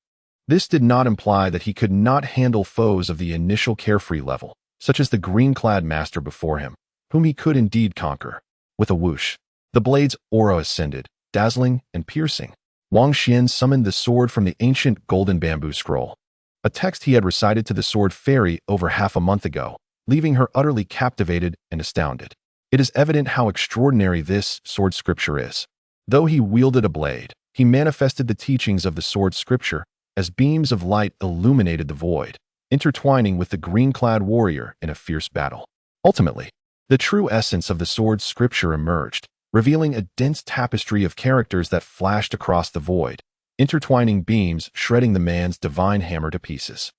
this did not imply that he could not handle foes of the initial carefree level, such as the green-clad master before him, whom he could indeed conquer. With a whoosh, the blade's aura ascended, dazzling and piercing. Wang Xuan summoned the sword from the ancient golden bamboo scroll, a text he had recited to the sword fairy over half a month ago, leaving her utterly captivated and astounded. It is evident how extraordinary this sword scripture is. Though he wielded a blade, he manifested the teachings of the sword scripture as beams of light illuminated the void, intertwining with the green-clad warrior in a fierce battle. Ultimately, the true essence of the sword scripture emerged, revealing a dense tapestry of characters that flashed across the void, intertwining beams shredding the man's divine hammer to pieces.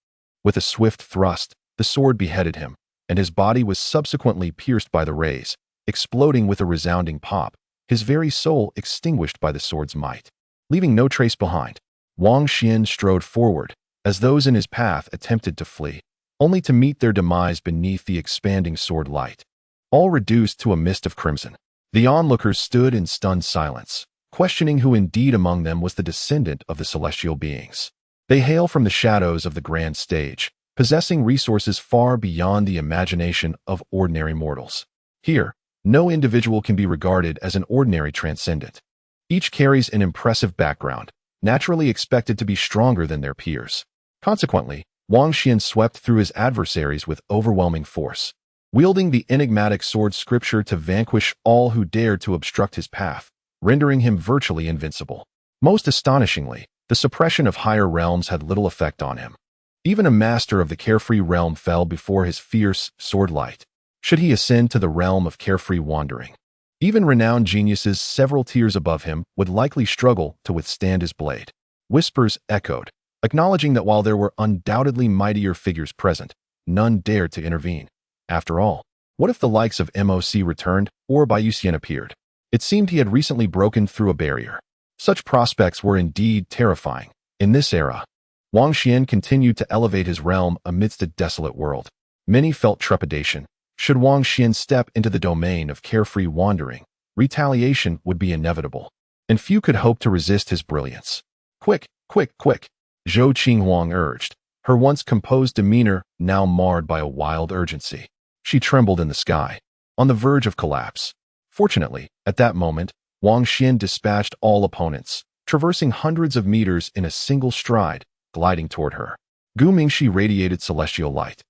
With a swift thrust, the sword beheaded him, and his body was subsequently pierced by the rays, exploding with a resounding pop, his very soul extinguished by the sword's might. Leaving no trace behind, Wang Xuan strode forward, as those in his path attempted to flee, only to meet their demise beneath the expanding sword light. All reduced to a mist of crimson, the onlookers stood in stunned silence, questioning who indeed among them was the descendant of the celestial beings. They hail from the shadows of the grand stage, possessing resources far beyond the imagination of ordinary mortals. Here, no individual can be regarded as an ordinary transcendent. Each carries an impressive background, naturally expected to be stronger than their peers. Consequently, Wang Xuan swept through his adversaries with overwhelming force, wielding the enigmatic sword scripture to vanquish all who dared to obstruct his path, rendering him virtually invincible. Most astonishingly, the suppression of higher realms had little effect on him. Even a master of the carefree realm fell before his fierce sword light, should he ascend to the realm of carefree wandering. Even renowned geniuses several tiers above him would likely struggle to withstand his blade. Whispers echoed, acknowledging that while there were undoubtedly mightier figures present, none dared to intervene. After all, what if the likes of MOC returned or Bayuxian appeared? It seemed he had recently broken through a barrier. Such prospects were indeed terrifying. In this era, Wang Xuan continued to elevate his realm amidst a desolate world. Many felt trepidation. Should Wang Xuan step into the domain of carefree wandering, retaliation would be inevitable, and few could hope to resist his brilliance. Quick, quick, quick, Zhou Qinghuang urged, her once composed demeanor now marred by a wild urgency. She trembled in the sky, on the verge of collapse. Fortunately, at that moment, Wang Xuan dispatched all opponents, traversing hundreds of meters in a single stride, gliding toward her. Gu Mingxi radiated celestial light.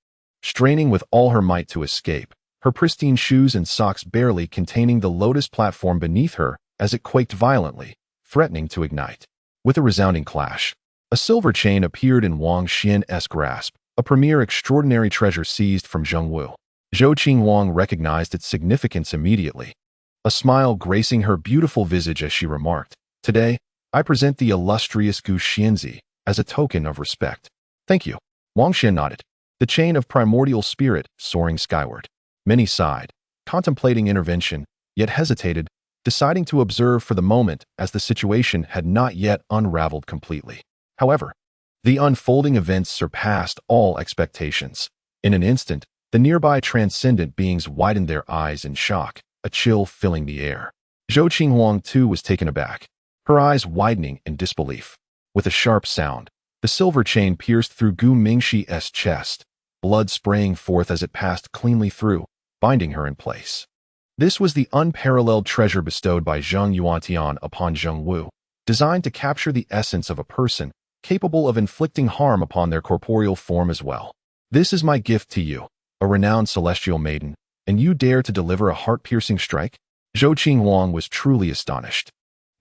Straining with all her might to escape, her pristine shoes and socks barely containing the lotus platform beneath her as it quaked violently, threatening to ignite. With a resounding clash, a silver chain appeared in Wang Xuan's grasp, a premier extraordinary treasure seized from Zhongwu. Zhou Qinghuang recognized its significance immediately, a smile gracing her beautiful visage as she remarked, "Today, I present the illustrious Gu Xianzi as a token of respect." "Thank you." Wang Xuan nodded. The chain of primordial spirit soaring skyward. Many sighed, contemplating intervention, yet hesitated, deciding to observe for the moment as the situation had not yet unraveled completely. However, the unfolding events surpassed all expectations. In an instant, the nearby transcendent beings widened their eyes in shock, a chill filling the air. Zhou Qinghuang too was taken aback, her eyes widening in disbelief. With a sharp sound, the silver chain pierced through Gu Mingxi's chest, blood spraying forth as it passed cleanly through, binding her in place. This was the unparalleled treasure bestowed by Zheng Yuantian upon Zhongwu, designed to capture the essence of a person, capable of inflicting harm upon their corporeal form as well. "This is my gift to you, a renowned celestial maiden, and you dare to deliver a heart-piercing strike?" Zhou Qinghuang was truly astonished.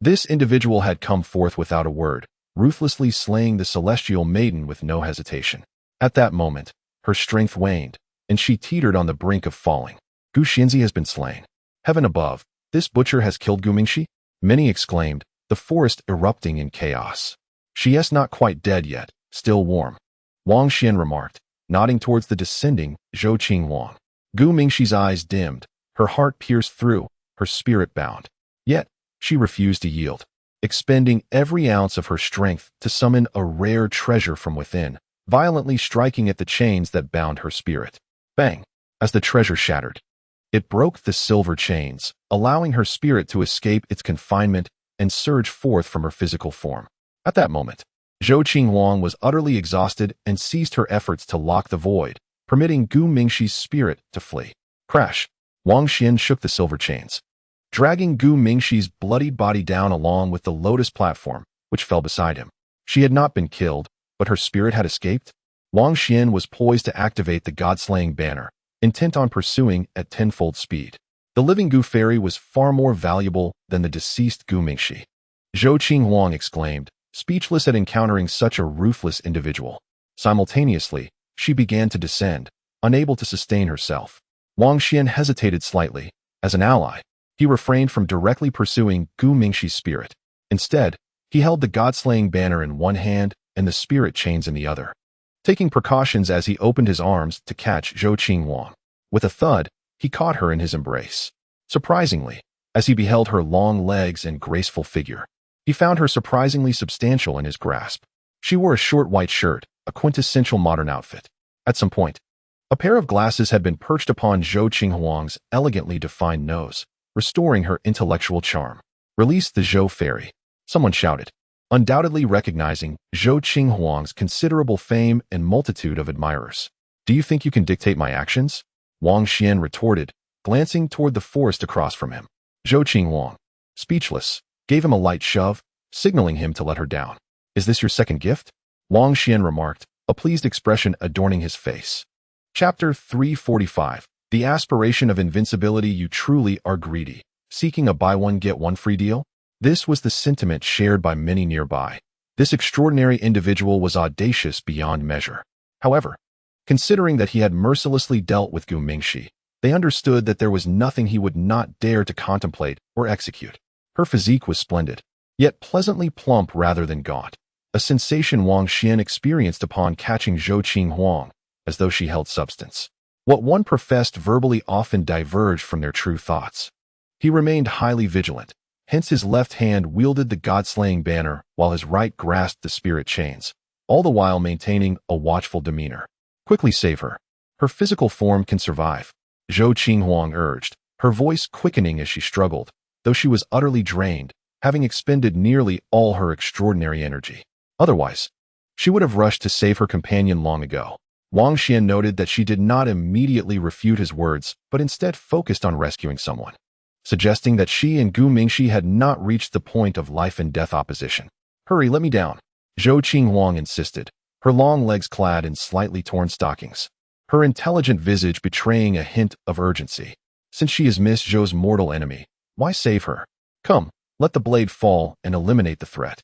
This individual had come forth without a word, ruthlessly slaying the celestial maiden with no hesitation. At that moment, her strength waned, and she teetered on the brink of falling. "Gu Xianzi has been slain. Heaven above, this butcher has killed Gu Mingxi?" Many exclaimed, the forest erupting in chaos. "She is not quite dead yet, still warm," Wang Xuan remarked, nodding towards the descending Zhou Qinghuang. Gu Mingxi's eyes dimmed, her heart pierced through, her spirit bound. Yet, she refused to yield, expending every ounce of her strength to summon a rare treasure from within, violently striking at the chains that bound her spirit. Bang! As the treasure shattered, it broke the silver chains, allowing her spirit to escape its confinement and surge forth from her physical form. At that moment, Zhou Qinghuang was utterly exhausted and ceased her efforts to lock the void, permitting Gu Mingxi's spirit to flee. Crash! Wang Xuan shook the silver chains, dragging Gu Mingxi's bloodied body down along with the lotus platform, which fell beside him. She had not been killed, but her spirit had escaped. Wang Xuan was poised to activate the god-slaying banner, intent on pursuing at tenfold speed. The living Gu fairy was far more valuable than the deceased Gu Mingxi. Zhou Qinghuang exclaimed, speechless at encountering such a ruthless individual. Simultaneously, she began to descend, unable to sustain herself. Wang Xuan hesitated slightly. As an ally, he refrained from directly pursuing Gu Mingxi's spirit. Instead, he held the god-slaying banner in one hand and the spirit chains in the other, taking precautions as he opened his arms to catch Zhou Qinghuang. With a thud, he caught her in his embrace. Surprisingly, as he beheld her long legs and graceful figure, he found her surprisingly substantial in his grasp. She wore a short white shirt, a quintessential modern outfit. At some point, a pair of glasses had been perched upon Zhou Qinghuang's elegantly defined nose, restoring her intellectual charm. "Release the Zhou fairy," someone shouted, undoubtedly recognizing Zhou Qinghuang's considerable fame and multitude of admirers. "Do you think you can dictate my actions?" Wang Xuan retorted, glancing toward the forest across from him. Zhou Qinghuang, speechless, gave him a light shove, signaling him to let her down. "Is this your second gift?" Wang Xuan remarked, a pleased expression adorning his face. Chapter 345. The aspiration of invincibility. You truly are greedy, seeking a buy one get one free deal? This was the sentiment shared by many nearby. This extraordinary individual was audacious beyond measure. However, considering that he had mercilessly dealt with Gu Mingxi, they understood that there was nothing he would not dare to contemplate or execute. Her physique was splendid, yet pleasantly plump rather than gaunt, a sensation Wang Xuan experienced upon catching Zhou Qinghuang, as though she held substance. What one professed verbally often diverged from their true thoughts. He remained highly vigilant, hence his left hand wielded the god-slaying banner while his right grasped the spirit chains, all the while maintaining a watchful demeanor. "Quickly save her. Her physical form can survive," Zhou Qinghuang urged, her voice quickening as she struggled, though she was utterly drained, having expended nearly all her extraordinary energy. Otherwise, she would have rushed to save her companion long ago. Wang Xuan noted that she did not immediately refute his words, but instead focused on rescuing someone, suggesting that she and Gu Mingxi had not reached the point of life and death opposition. "Hurry, let me down," Zhou Qinghuang insisted, her long legs clad in slightly torn stockings. her intelligent visage betraying a hint of urgency. Since she is Miss Zhou's mortal enemy, why save her? Come, let the blade fall and eliminate the threat.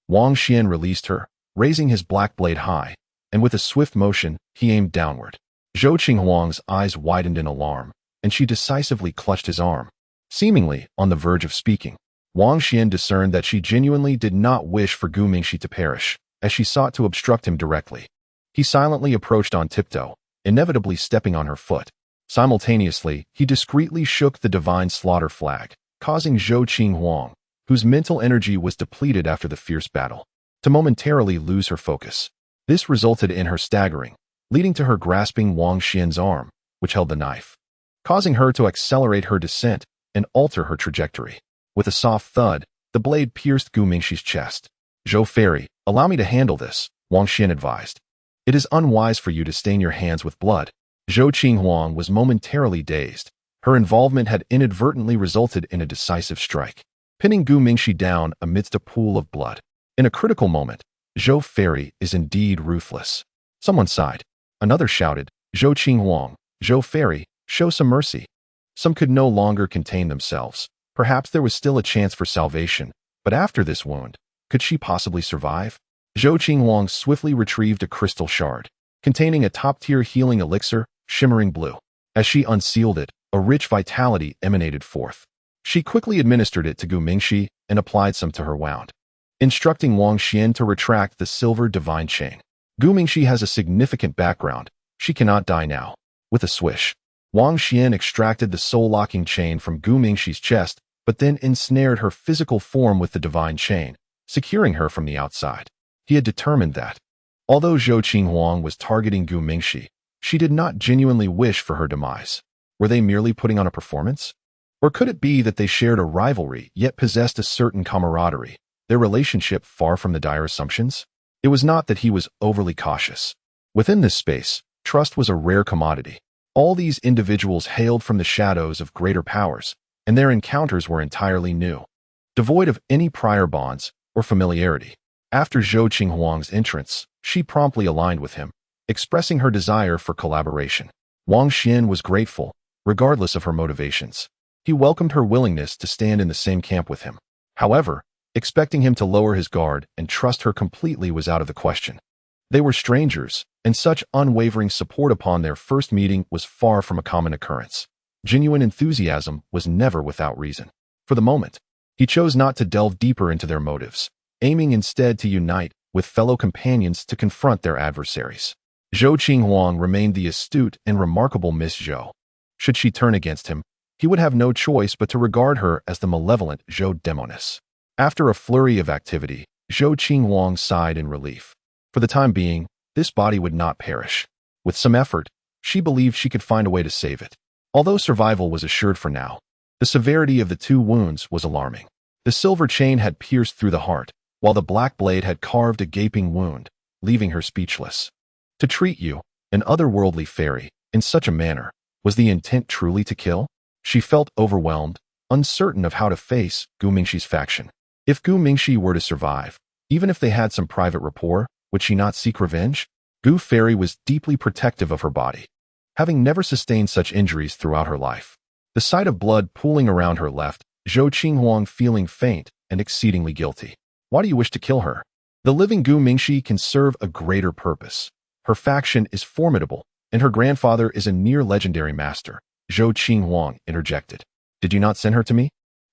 Wang Xuan released her, raising his black blade high, and with a swift motion, he aimed downward. Zhou Qinghuang's eyes widened in alarm, and she decisively clutched his arm. Seemingly on the verge of speaking, Wang Xuan discerned that she genuinely did not wish for Gu Mingxi to perish, as she sought to obstruct him directly. He silently approached on tiptoe, inevitably stepping on her foot. Simultaneously, he discreetly shook the divine slaughter flag, causing Zhou Qinghuang, whose mental energy was depleted after the fierce battle, to momentarily lose her focus. This resulted in her staggering, leading to her grasping Wang Xuan's arm, which held the knife, causing her to accelerate her descent and alter her trajectory. With a soft thud, the blade pierced Gu Mingxi's chest. "Zhou Fairy, allow me to handle this," Wang Xuan advised. "It is unwise for you to stain your hands with blood." Zhou Qinghuang was momentarily dazed. Her involvement had inadvertently resulted in a decisive strike, pinning Gu Mingxi down amidst a pool of blood. In a critical moment, "Zhou Fairy is indeed ruthless." Someone sighed. Another shouted, "Zhou Qinghuang, Zhou Fairy, show some mercy." Some could no longer contain themselves. Perhaps there was still a chance for salvation, but after this wound, could she possibly survive? Zhou Qinghuang swiftly retrieved a crystal shard, containing a top-tier healing elixir, shimmering blue. As she unsealed it, a rich vitality emanated forth. She quickly administered it to Gu Mingxi and applied some to her wound, instructing Wang Xuan to retract the silver divine chain. Gu Mingxi has a significant background. She cannot die now. With a swish, Wang Xuan extracted the soul-locking chain from Gu Mingxi's chest, but then ensnared her physical form with the divine chain, securing her from the outside. He had determined that, although Zhou Qinghuang was targeting Gu Mingxi, she did not genuinely wish for her demise. Were they merely putting on a performance? Or could it be that they shared a rivalry yet possessed a certain camaraderie, their relationship far from the dire assumptions? It was not that he was overly cautious. Within this space, trust was a rare commodity. All these individuals hailed from the shadows of greater powers, and their encounters were entirely new, devoid of any prior bonds or familiarity. After Zhou Qinghuang's entrance, she promptly aligned with him, expressing her desire for collaboration. Wang Xuan was grateful, regardless of her motivations. He welcomed her willingness to stand in the same camp with him. However, expecting him to lower his guard and trust her completely was out of the question. They were strangers, and such unwavering support upon their first meeting was far from a common occurrence. Genuine enthusiasm was never without reason. For the moment, he chose not to delve deeper into their motives, aiming instead to unite with fellow companions to confront their adversaries. Zhou Qinghuang remained the astute and remarkable Miss Zhou. Should she turn against him, he would have no choice but to regard her as the malevolent Zhou Demoness. After a flurry of activity, Zhou Qinghuang sighed in relief. For the time being, this body would not perish. With some effort, she believed she could find a way to save it. Although survival was assured for now, the severity of the two wounds was alarming. The silver chain had pierced through the heart, while the black blade had carved a gaping wound, leaving her speechless. To treat you, an otherworldly fairy, in such a manner, was the intent truly to kill? She felt overwhelmed, uncertain of how to face Gu Mingxi's faction. If Gu Mingxi were to survive, even if they had some private rapport, would she not seek revenge? Gu Fairy was deeply protective of her body, having never sustained such injuries throughout her life. The sight of blood pooling around her left Zhou Qinghuang feeling faint and exceedingly guilty. Why do you wish to kill her? The living Gu Mingxi can serve a greater purpose. Her faction is formidable, and her grandfather is a near-legendary master, Zhou Qinghuang interjected. Did you not send her to me?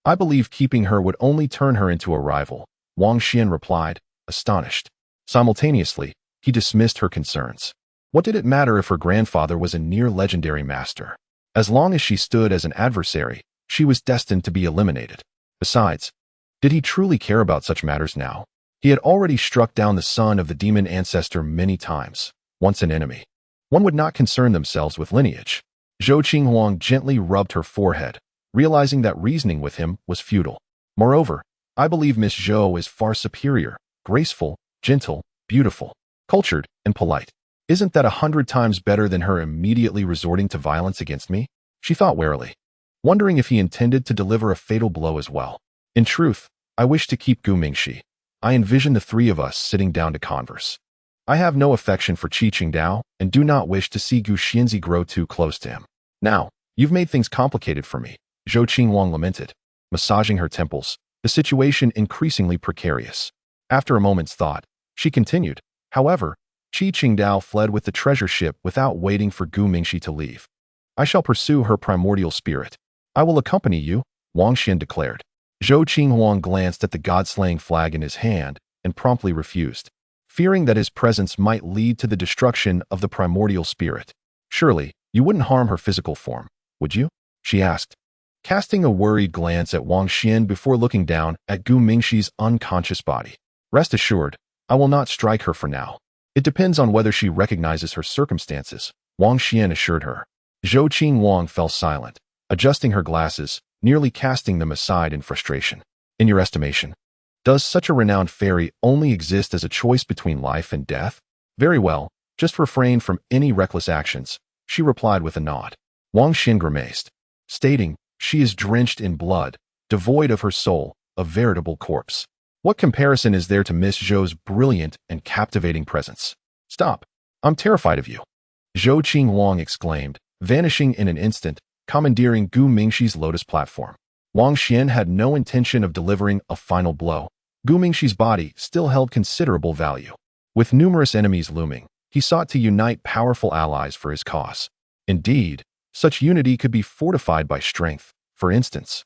I believe keeping her would only turn her into a rival, Wang Xuan replied, astonished. Simultaneously, he dismissed her concerns. What did it matter if her grandfather was a near-legendary master? As long as she stood as an adversary, she was destined to be eliminated. Besides, did he truly care about such matters now? He had already struck down the son of the demon ancestor many times, once an enemy. One would not concern themselves with lineage. Zhou Qinghuang gently rubbed her forehead, realizing that reasoning with him was futile. Moreover, I believe Miss Zhou is far superior, graceful, gentle, beautiful, cultured, and polite. Isn't that 100 times better than her immediately resorting to violence against me? She thought warily, wondering if he intended to deliver a fatal blow as well. In truth, I wish to keep Gu Mingxi. I envision the three of us sitting down to converse. I have no affection for Qi Qingdao and do not wish to see Gu Xianzi grow too close to him. Now, you've made things complicated for me, Zhou Qinhuang lamented, massaging her temples, the situation increasingly precarious. After a moment's thought, she continued, however, Qi Qingdao fled with the treasure ship without waiting for Gu Mingxi to leave. I shall pursue her primordial spirit. I will accompany you, Wang Xuan declared. Zhou Qinhuang glanced at the god-slaying flag in his hand and promptly refused, fearing that his presence might lead to the destruction of the primordial spirit. Surely, you wouldn't harm her physical form, would you? She asked, casting a worried glance at Wang Xuan before looking down at Gu Mingxi's unconscious body. Rest assured, I will not strike her for now. It depends on whether she recognizes her circumstances, Wang Xuan assured her. Zhou Qinhuang fell silent, adjusting her glasses, nearly casting them aside in frustration. In your estimation, does such a renowned fairy only exist as a choice between life and death? Very well, just refrain from any reckless actions, she replied with a nod. Wang Xuan grimaced, stating, she is drenched in blood, devoid of her soul, a veritable corpse. What comparison is there to Miss Zhou's brilliant and captivating presence? Stop. I'm terrified of you. Zhou Qinhuang exclaimed, vanishing in an instant, commandeering Gu Mingxi's lotus platform. Wang Xuan had no intention of delivering a final blow. Gu Mingxi's body still held considerable value. With numerous enemies looming, he sought to unite powerful allies for his cause. Indeed, such unity could be fortified by strength. For instance,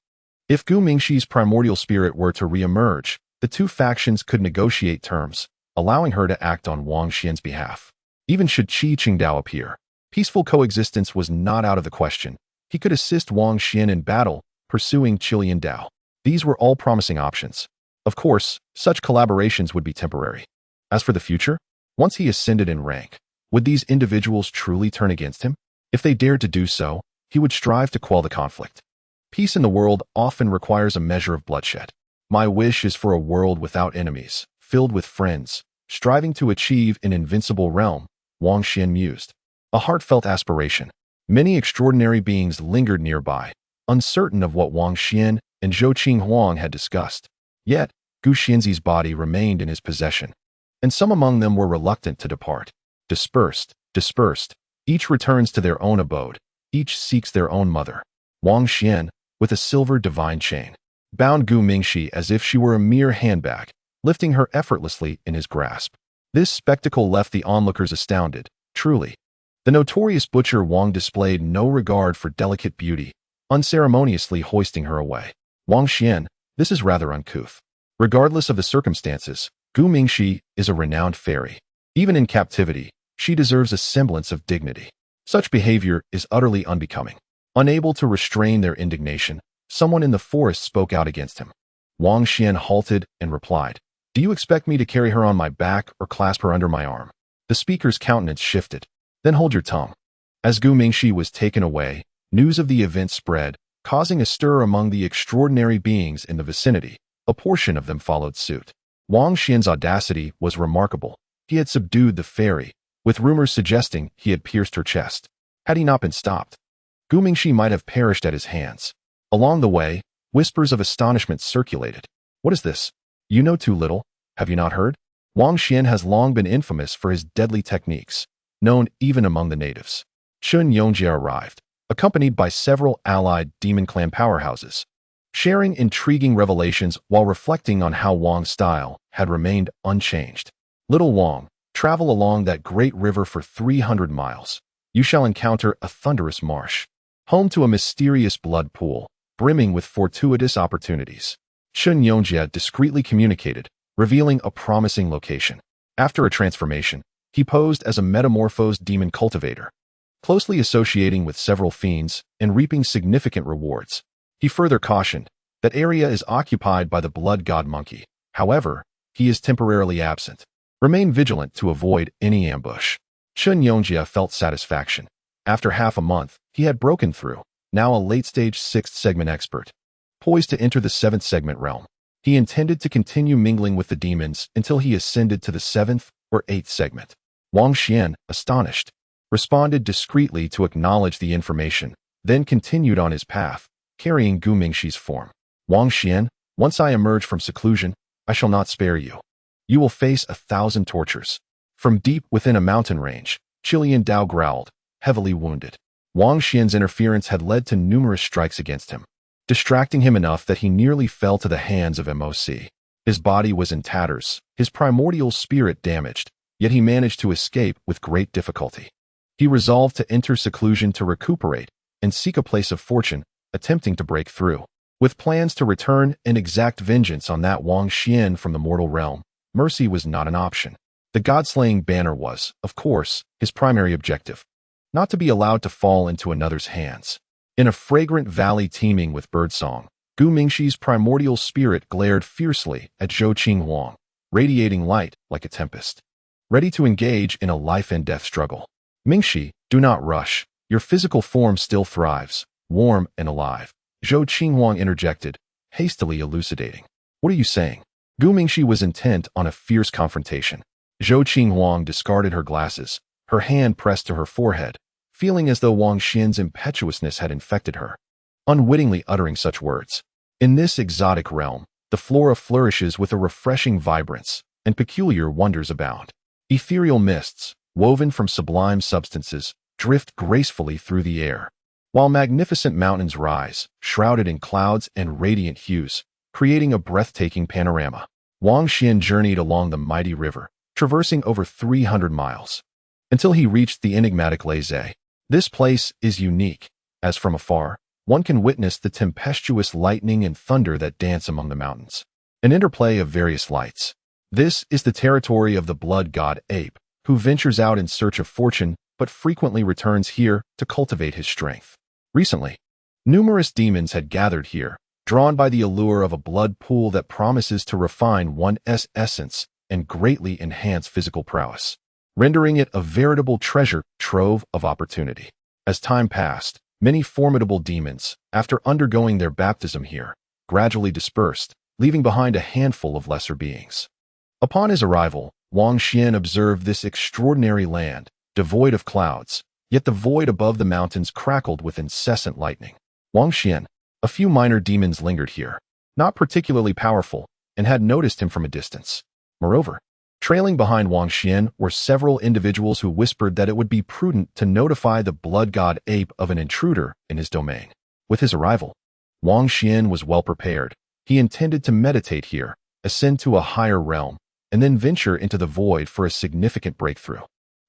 if Gu Mingxi's primordial spirit were to re-emerge, the two factions could negotiate terms, allowing her to act on Wang Xuan's behalf. Even should Qi Qingdao appear, peaceful coexistence was not out of the question. He could assist Wang Xuan in battle, pursuing Qilian Dao. These were all promising options. Of course, such collaborations would be temporary. As for the future, once he ascended in rank, would these individuals truly turn against him? If they dared to do so, he would strive to quell the conflict. Peace in the world often requires a measure of bloodshed. My wish is for a world without enemies, filled with friends, striving to achieve an invincible realm, Wang Xuan mused. A heartfelt aspiration. Many extraordinary beings lingered nearby, uncertain of what Wang Xuan and Zhou Qinhuang had discussed. Yet, Gu Xianzi's body remained in his possession, and some among them were reluctant to depart. Dispersed, each returns to their own abode, each seeks their own mother. Wang Xuan, with a silver divine chain, bound Gu Mingxi as if she were a mere handbag, lifting her effortlessly in his grasp. This spectacle left the onlookers astounded, truly. The notorious butcher Wang displayed no regard for delicate beauty, unceremoniously hoisting her away. Wang Xuan, this is rather uncouth. Regardless of the circumstances, Gu Mingxi is a renowned fairy. Even in captivity, she deserves a semblance of dignity. Such behavior is utterly unbecoming. Unable to restrain their indignation, someone in the forest spoke out against him. Wang Xuan halted and replied, do you expect me to carry her on my back or clasp her under my arm? The speaker's countenance shifted. Then hold your tongue. As Gu Mingxi was taken away, news of the event spread, causing a stir among the extraordinary beings in the vicinity. A portion of them followed suit. Wang Xuan's audacity was remarkable. He had subdued the fairy, with rumors suggesting he had pierced her chest. Had he not been stopped, Gu Mingxi might have perished at his hands. Along the way, whispers of astonishment circulated. What is this? You know too little, have you not heard? Wang Xuan has long been infamous for his deadly techniques, known even among the natives. Chen Yongjie arrived, accompanied by several allied demon clan powerhouses, sharing intriguing revelations while reflecting on how Wang's style had remained unchanged. Little Wang, travel along that great river for 300 miles. You shall encounter a thunderous marsh, home to a mysterious blood pool, brimming with fortuitous opportunities. Chen Yongjie discreetly communicated, revealing a promising location. After a transformation, he posed as a metamorphosed demon cultivator, closely associating with several fiends and reaping significant rewards. He further cautioned that area is occupied by the blood god monkey. However, he is temporarily absent. Remain vigilant to avoid any ambush. Chen Yongjie felt satisfaction. After half a month, he had broken through, now a late-stage 6th segment expert. Poised to enter the 7th segment realm, he intended to continue mingling with the demons until he ascended to the 7th or 8th segment. Wang Xuan, astonished, responded discreetly to acknowledge the information, then continued on his path, carrying Gu Mingxi's form. Wang Xuan, once I emerge from seclusion, I shall not spare you. You will face 1,000 tortures. From deep within a mountain range, Chen Dao growled, heavily wounded. Wang Xuan's interference had led to numerous strikes against him, distracting him enough that he nearly fell to the hands of MOC. His body was in tatters, his primordial spirit damaged, yet he managed to escape with great difficulty. He resolved to enter seclusion to recuperate and seek a place of fortune, attempting to break through. With plans to return and exact vengeance on that Wang Xuan from the mortal realm, mercy was not an option. The god-slaying banner was, of course, his primary objective, not to be allowed to fall into another's hands. In a fragrant valley teeming with birdsong, Gu Mingxi's primordial spirit glared fiercely at Zhou Qinghuang, radiating light like a tempest, ready to engage in a life-and-death struggle. Mingxi, do not rush. Your physical form still thrives, warm and alive. Zhou Qinghuang interjected, hastily elucidating. What are you saying? Gu Mingxi was intent on a fierce confrontation. Zhou Qinghuang discarded her glasses, her hand pressed to her forehead, feeling as though Wang Xuan's impetuousness had infected her, unwittingly uttering such words. In this exotic realm, the flora flourishes with a refreshing vibrance, and peculiar wonders abound. Ethereal mists, woven from sublime substances, drift gracefully through the air, while magnificent mountains rise, shrouded in clouds and radiant hues, creating a breathtaking panorama. Wang Xuan journeyed along the mighty river, traversing over 300 miles, until he reached the enigmatic Leze. This place is unique, as from afar, one can witness the tempestuous lightning and thunder that dance among the mountains, an interplay of various lights. This is the territory of the blood god Ape, who ventures out in search of fortune but frequently returns here to cultivate his strength. Recently, numerous demons had gathered here, drawn by the allure of a blood pool that promises to refine one's essence and greatly enhance physical prowess, rendering it a veritable treasure trove of opportunity. As time passed, many formidable demons, after undergoing their baptism here, gradually dispersed, leaving behind a handful of lesser beings. Upon his arrival, Wang Xuan observed this extraordinary land, devoid of clouds, yet the void above the mountains crackled with incessant lightning. Wang Xuan, a few minor demons lingered here, not particularly powerful, and had noticed him from a distance. Moreover, trailing behind Wang Xuan were several individuals who whispered that it would be prudent to notify the blood god Ape of an intruder in his domain. With his arrival, Wang Xuan was well prepared. He intended to meditate here, ascend to a higher realm, and then venture into the void for a significant breakthrough.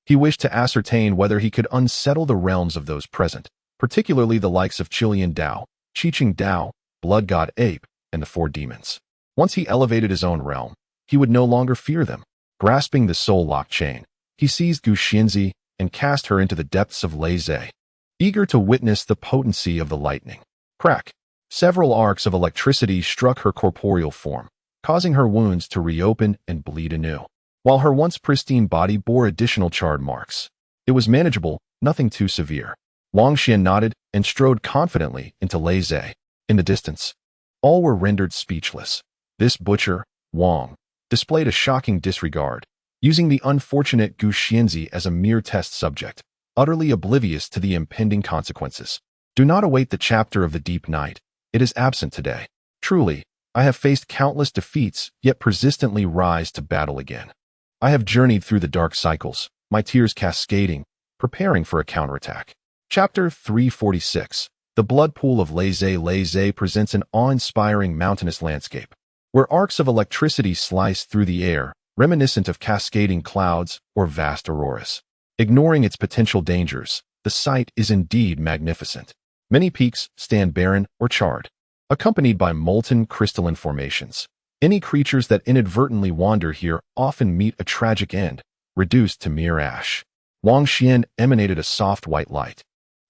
He wished to ascertain whether he could unsettle the realms of those present, particularly the likes of Chen Dao, Qiqing Dao, blood god Ape, and the four demons. Once he elevated his own realm, he would no longer fear them. Grasping the soul-lock chain, he seized Gu Xianzi and cast her into the depths of Leze, eager to witness the potency of the lightning. Crack! Several arcs of electricity struck her corporeal form, causing her wounds to reopen and bleed anew, while her once pristine body bore additional charred marks. It was manageable, nothing too severe. Wang Xuan nodded and strode confidently into Leze. In the distance, all were rendered speechless. This butcher, Wang, displayed a shocking disregard, using the unfortunate Gu Xianzi as a mere test subject, utterly oblivious to the impending consequences. Do not await the chapter of the deep night. It is absent today. Truly, I have faced countless defeats, yet persistently rise to battle again. I have journeyed through the dark cycles, my tears cascading, preparing for a counterattack. Chapter 346. The blood pool of Leze. Leze presents an awe-inspiring mountainous landscape, where arcs of electricity slice through the air, reminiscent of cascading clouds or vast auroras. Ignoring its potential dangers, the sight is indeed magnificent. Many peaks stand barren or charred, accompanied by molten crystalline formations. Any creatures that inadvertently wander here often meet a tragic end, reduced to mere ash. Wang Xuan emanated a soft white light,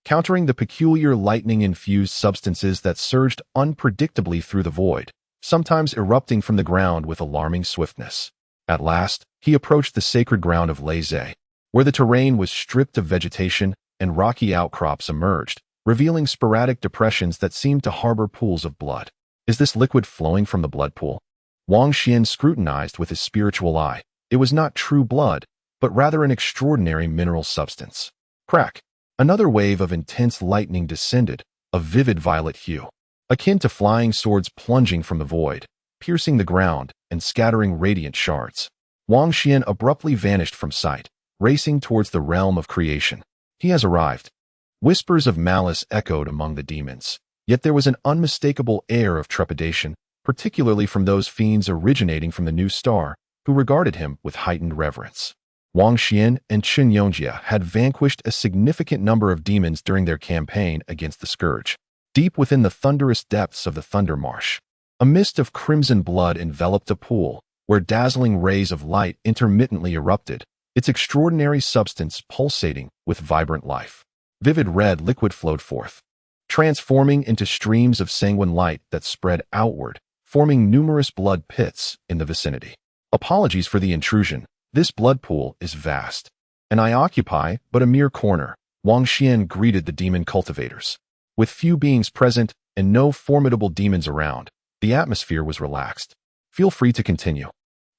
countering the peculiar lightning-infused substances that surged unpredictably through the void, sometimes erupting from the ground with alarming swiftness. At last, he approached the sacred ground of Leze, where the terrain was stripped of vegetation and rocky outcrops emerged, revealing sporadic depressions that seemed to harbor pools of blood. Is this liquid flowing from the blood pool? Wang Xuan scrutinized with his spiritual eye. It was not true blood, but rather an extraordinary mineral substance. Crack! Another wave of intense lightning descended, a vivid violet hue, akin to flying swords plunging from the void, piercing the ground and scattering radiant shards. Wang Xuan abruptly vanished from sight, racing towards the realm of creation. He has arrived. Whispers of malice echoed among the demons, yet there was an unmistakable air of trepidation, particularly from those fiends originating from the new star, who regarded him with heightened reverence. Wang Xuan and Chen had vanquished a significant number of demons during their campaign against the Scourge. Deep within the thunderous depths of the Thunder Marsh, a mist of crimson blood enveloped a pool, where dazzling rays of light intermittently erupted, its extraordinary substance pulsating with vibrant life. Vivid red liquid flowed forth, transforming into streams of sanguine light that spread outward, forming numerous blood pits in the vicinity. Apologies for the intrusion. This blood pool is vast, and I occupy but a mere corner. Wang Xuan greeted the demon cultivators. With few beings present and no formidable demons around, the atmosphere was relaxed. Feel free to continue.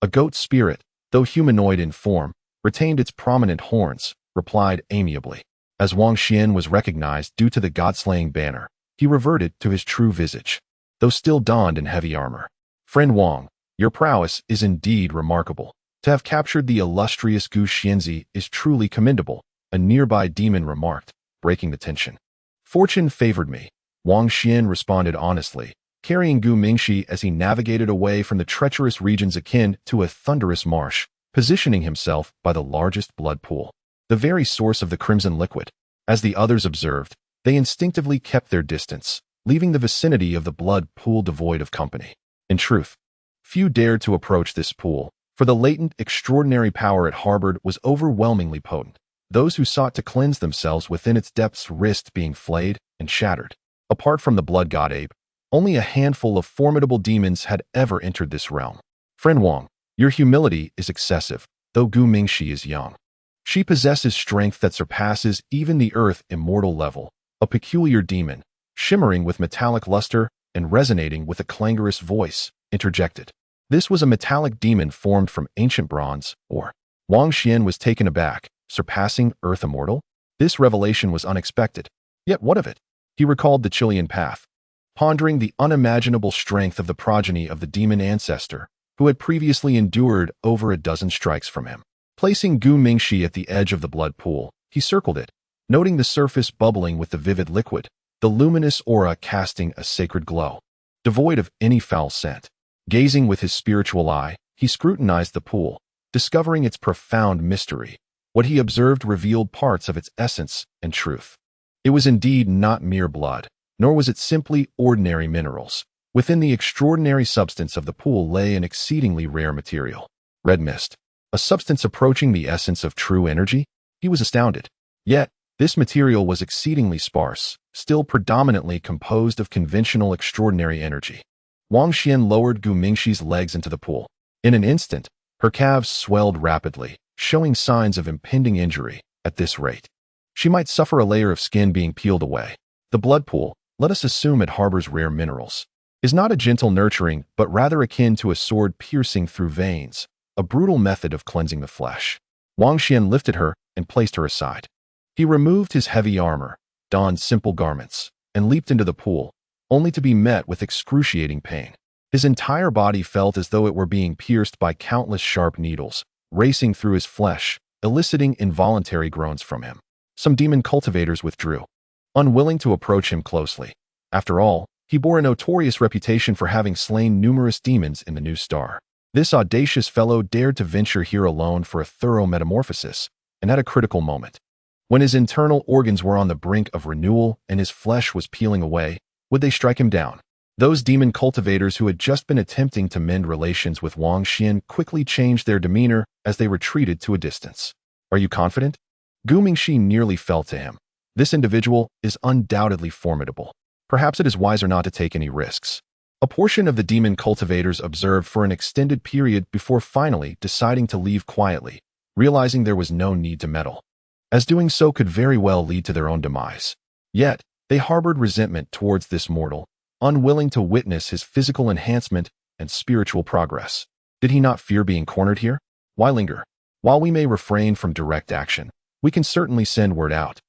A goat spirit, though humanoid in form, retained its prominent horns, replied amiably. As Wang Xuan was recognized due to the god-slaying banner, he reverted to his true visage, though still donned in heavy armor. Friend Wang, your prowess is indeed remarkable. To have captured the illustrious Gu Xianzi is truly commendable, a nearby demon remarked, breaking the tension. Fortune favored me, Wang Xuan responded honestly, carrying Gu Mingxi as he navigated away from the treacherous regions akin to a thunderous marsh, positioning himself by the largest blood pool, the very source of the crimson liquid. As the others observed, they instinctively kept their distance, leaving the vicinity of the blood pool devoid of company. In truth, few dared to approach this pool, for the latent, extraordinary power it harbored was overwhelmingly potent. Those who sought to cleanse themselves within its depths risked being flayed and shattered. Apart from the blood god ape, only a handful of formidable demons had ever entered this realm. Friend Wang, your humility is excessive, though Gu Mingxi is young. She possesses strength that surpasses even the earth immortal level, a peculiar demon, shimmering with metallic luster and resonating with a clangorous voice, interjected. This was a metallic demon formed from ancient bronze, or Wang Xuan was taken aback, surpassing earth immortal? This revelation was unexpected. Yet what of it? He recalled the Chilean path, pondering the unimaginable strength of the progeny of the demon ancestor, who had previously endured over a dozen strikes from him. Placing Gu Mingxi at the edge of the blood pool, he circled it, noting the surface bubbling with the vivid liquid, the luminous aura casting a sacred glow, devoid of any foul scent. Gazing with his spiritual eye, he scrutinized the pool, discovering its profound mystery. What he observed revealed parts of its essence and truth. It was indeed not mere blood, nor was it simply ordinary minerals. Within the extraordinary substance of the pool lay an exceedingly rare material. Red mist. A substance approaching the essence of true energy? He was astounded. Yet, this material was exceedingly sparse, still predominantly composed of conventional extraordinary energy. Wang Xuan lowered Gu Mingxi's legs into the pool. In an instant, her calves swelled rapidly, showing signs of impending injury. At this rate, she might suffer a layer of skin being peeled away. The blood pool, let us assume it harbors rare minerals, is not a gentle nurturing but rather akin to a sword piercing through veins, a brutal method of cleansing the flesh. Wang Xuan lifted her and placed her aside. He removed his heavy armor, donned simple garments, and leaped into the pool, only to be met with excruciating pain. His entire body felt as though it were being pierced by countless sharp needles, racing through his flesh, eliciting involuntary groans from him. Some demon cultivators withdrew, unwilling to approach him closely. After all, he bore a notorious reputation for having slain numerous demons in the new star. This audacious fellow dared to venture here alone for a thorough metamorphosis, and at a critical moment, when his internal organs were on the brink of renewal and his flesh was peeling away, would they strike him down? Those demon cultivators who had just been attempting to mend relations with Wang Xuan quickly changed their demeanor as they retreated to a distance. Are you confident? Gu Mingxi nearly fell to him. This individual is undoubtedly formidable. Perhaps it is wiser not to take any risks. A portion of the demon cultivators observed for an extended period before finally deciding to leave quietly, realizing there was no need to meddle, as doing so could very well lead to their own demise. Yet, they harbored resentment towards this mortal, unwilling to witness his physical enhancement and spiritual progress. Did he not fear being cornered here? Why linger? While we may refrain from direct action, we can certainly send word out,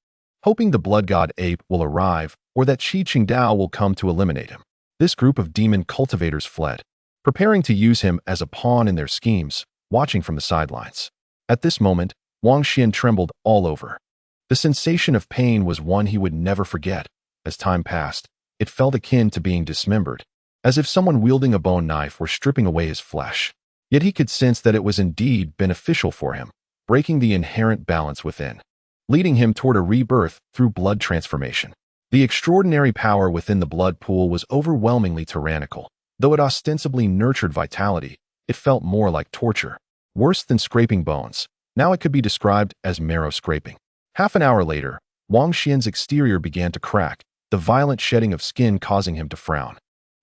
hoping the blood god ape will arrive or that Qi Qingdao will come to eliminate him. This group of demon cultivators fled, preparing to use him as a pawn in their schemes. watching from the sidelines. At this moment, Wang Xuan trembled all over. The sensation of pain was one he would never forget. As time passed, it felt akin to being dismembered, as if someone wielding a bone knife were stripping away his flesh. Yet he could sense that it was indeed beneficial for him, breaking the inherent balance within, leading him toward a rebirth through blood transformation. The extraordinary power within the blood pool was overwhelmingly tyrannical. Though it ostensibly nurtured vitality, it felt more like torture. Worse than scraping bones, now it could be described as marrow scraping. Half an hour later, Wang Xuan's exterior began to crack, the violent shedding of skin causing him to frown.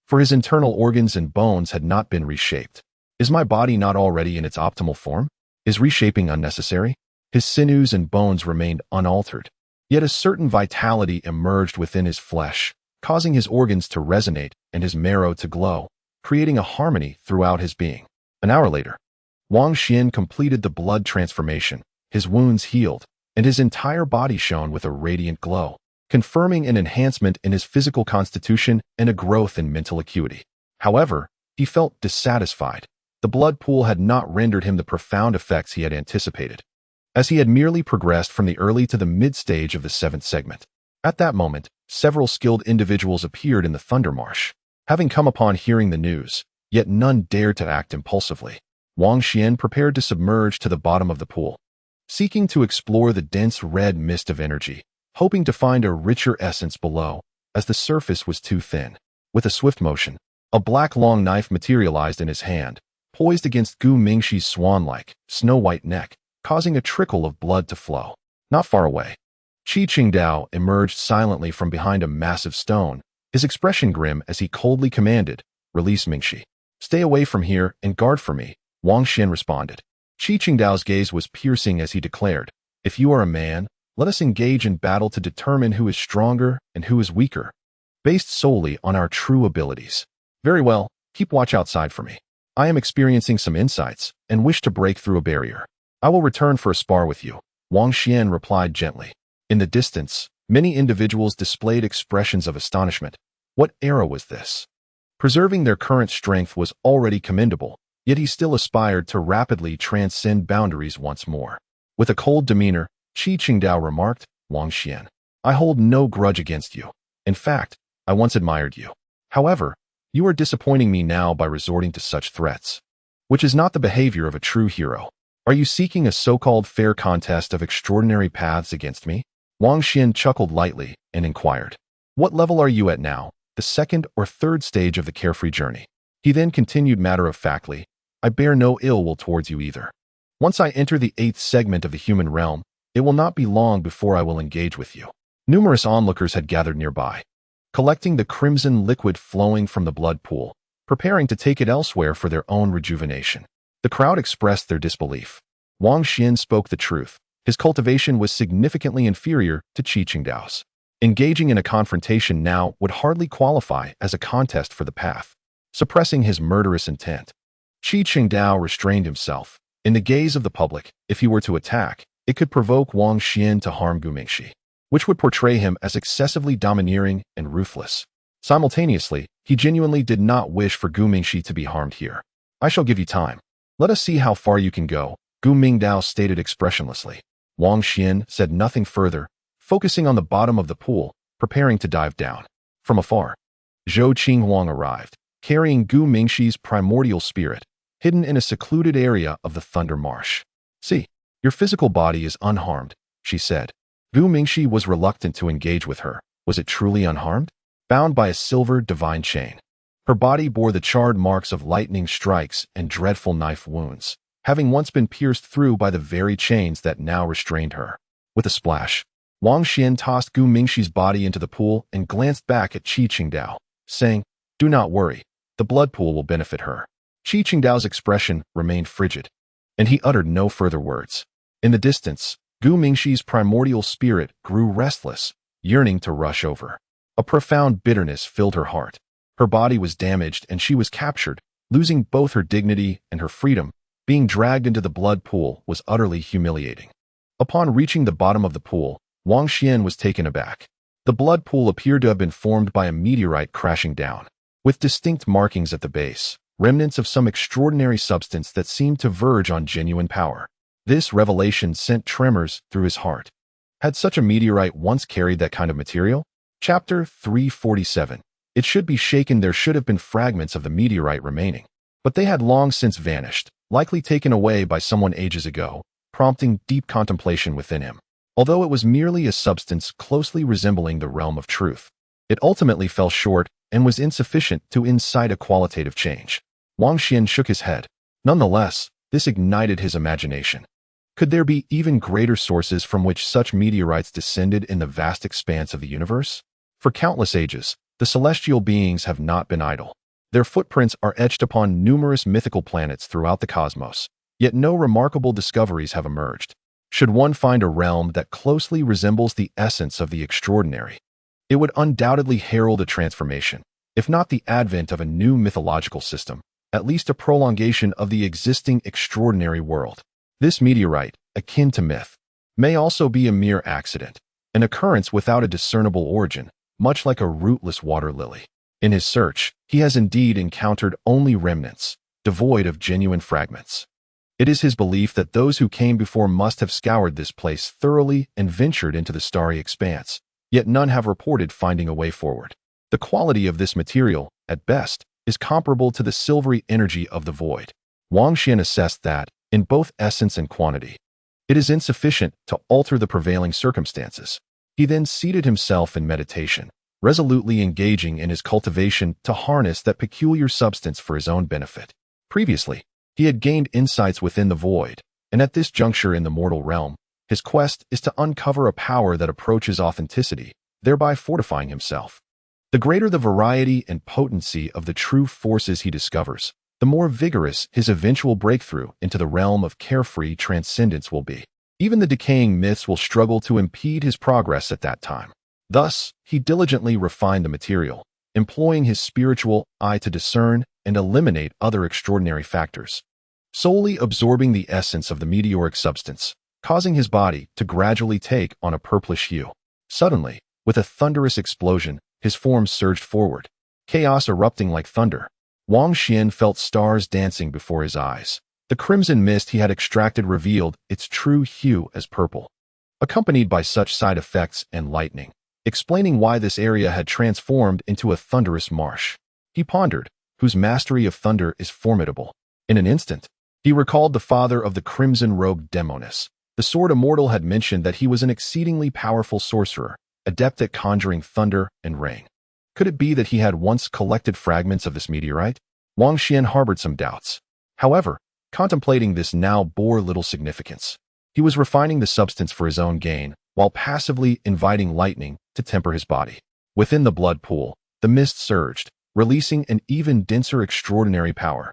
For his internal organs and bones had not been reshaped. Is my body not already in its optimal form? Is reshaping unnecessary? His sinews and bones remained unaltered. Yet a certain vitality emerged within his flesh, causing his organs to resonate and his marrow to glow, creating a harmony throughout his being. An hour later, Wang Xuan completed the blood transformation, his wounds healed, and his entire body shone with a radiant glow, confirming an enhancement in his physical constitution and a growth in mental acuity. However, he felt dissatisfied. The blood pool had not rendered him the profound effects he had anticipated, as he had merely progressed from the early to the mid-stage of the 7th segment. At that moment, several skilled individuals appeared in the Thunder Marsh, having come upon hearing the news, yet none dared to act impulsively. Wang Xuan prepared to submerge to the bottom of the pool, seeking to explore the dense red mist of energy, hoping to find a richer essence below, as the surface was too thin. With a swift motion, a black long knife materialized in his hand, poised against Gu Mingxi's swan-like, snow-white neck, causing a trickle of blood to flow. Not far away, Qi Qingdao emerged silently from behind a massive stone, his expression grim as he coldly commanded, "Release Mingxi. Stay away from here and guard for me," Wang Xuan responded. Qi Qingdao's gaze was piercing as he declared, "If you are a man, let us engage in battle to determine who is stronger and who is weaker, based solely on our true abilities. Very well, keep watch outside for me. I am experiencing some insights and wish to break through a barrier. I will return for a spar with you," Wang Xuan replied gently. In the distance, many individuals displayed expressions of astonishment. What era was this? Preserving their current strength was already commendable, yet he still aspired to rapidly transcend boundaries once more. With a cold demeanor, Qi Qingdao remarked, "Wang Xuan, I hold no grudge against you. In fact, I once admired you. However, you are disappointing me now by resorting to such threats, which is not the behavior of a true hero. Are you seeking a so-called fair contest of extraordinary paths against me?" Wang Xuan chuckled lightly and inquired, "What level are you at now, the 2nd or 3rd stage of the carefree journey?" He then continued matter-of-factly, "I bear no ill will towards you either. Once I enter the 8th segment of the human realm, it will not be long before I will engage with you." Numerous onlookers had gathered nearby, collecting the crimson liquid flowing from the blood pool, preparing to take it elsewhere for their own rejuvenation. The crowd expressed their disbelief. Wang Xuan spoke the truth. His cultivation was significantly inferior to Qi Qingdao's. Engaging in a confrontation now would hardly qualify as a contest for the path, suppressing his murderous intent. Qi Qingdao restrained himself. In the gaze of the public, if he were to attack, it could provoke Wang Xuan to harm Gu Mingxi, which would portray him as excessively domineering and ruthless. Simultaneously, he genuinely did not wish for Gu Mingxi to be harmed here. "I shall give you time. Let us see how far you can go," Gu Mingdao stated expressionlessly. Wang Xuan said nothing further, focusing on the bottom of the pool, preparing to dive down. From afar, Zhou Qinghuang arrived, carrying Gu Mingxi's primordial spirit, hidden in a secluded area of the Thunder Marsh. "See, your physical body is unharmed," she said. Gu Mingxi was reluctant to engage with her. Was it truly unharmed? Bound by a silver divine chain, her body bore the charred marks of lightning strikes and dreadful knife wounds, having once been pierced through by the very chains that now restrained her. With a splash, Wang Xuan tossed Gu Mingxi's body into the pool and glanced back at Qi Qingdao, saying, "Do not worry, the blood pool will benefit her." Qi Qingdao's expression remained frigid, and he uttered no further words. In the distance, Gu Mingxi's primordial spirit grew restless, yearning to rush over. A profound bitterness filled her heart. Her body was damaged and she was captured, losing both her dignity and her freedom. Being dragged into the blood pool was utterly humiliating. Upon reaching the bottom of the pool, Wang Xuan was taken aback. The blood pool appeared to have been formed by a meteorite crashing down, with distinct markings at the base, remnants of some extraordinary substance that seemed to verge on genuine power. This revelation sent tremors through his heart. Had such a meteorite once carried that kind of material? Chapter 347. It should be shaken. There should have been fragments of the meteorite remaining, but they had long since vanished, likely taken away by someone ages ago, prompting deep contemplation within him. Although it was merely a substance closely resembling the realm of truth, it ultimately fell short and was insufficient to incite a qualitative change. Wang Xuan shook his head. Nonetheless, this ignited his imagination. Could there be even greater sources from which such meteorites descended in the vast expanse of the universe? For countless ages, the celestial beings have not been idle. Their footprints are etched upon numerous mythical planets throughout the cosmos, yet no remarkable discoveries have emerged. Should one find a realm that closely resembles the essence of the extraordinary, it would undoubtedly herald a transformation, if not the advent of a new mythological system, at least a prolongation of the existing extraordinary world. This meteorite, akin to myth, may also be a mere accident, an occurrence without a discernible origin, much like a rootless water lily. In his search, he has indeed encountered only remnants, devoid of genuine fragments. It is his belief that those who came before must have scoured this place thoroughly and ventured into the starry expanse, yet none have reported finding a way forward. The quality of this material, at best, is comparable to the silvery energy of the void. Wang Xuan assessed that, in both essence and quantity, it is insufficient to alter the prevailing circumstances. He then seated himself in meditation, resolutely engaging in his cultivation to harness that peculiar substance for his own benefit. Previously, he had gained insights within the void, and at this juncture in the mortal realm, his quest is to uncover a power that approaches authenticity, thereby fortifying himself. The greater the variety and potency of the true forces he discovers, the more vigorous his eventual breakthrough into the realm of carefree transcendence will be. Even the decaying myths will struggle to impede his progress at that time. Thus, he diligently refined the material, employing his spiritual eye to discern and eliminate other extraordinary factors, solely absorbing the essence of the meteoric substance, causing his body to gradually take on a purplish hue. Suddenly, with a thunderous explosion, his form surged forward, chaos erupting like thunder. Wang Xuan felt stars dancing before his eyes. The crimson mist he had extracted revealed its true hue as purple, accompanied by such side effects and lightning, explaining why this area had transformed into a thunderous marsh. He pondered, whose mastery of thunder is formidable. In an instant, he recalled the father of the crimson-robed Demonis. The sword immortal had mentioned that he was an exceedingly powerful sorcerer, adept at conjuring thunder and rain. Could it be that he had once collected fragments of this meteorite? Wang Xuan harbored some doubts. However, contemplating this now bore little significance. He was refining the substance for his own gain, while passively inviting lightning to temper his body. Within the blood pool, the mist surged, releasing an even denser extraordinary power,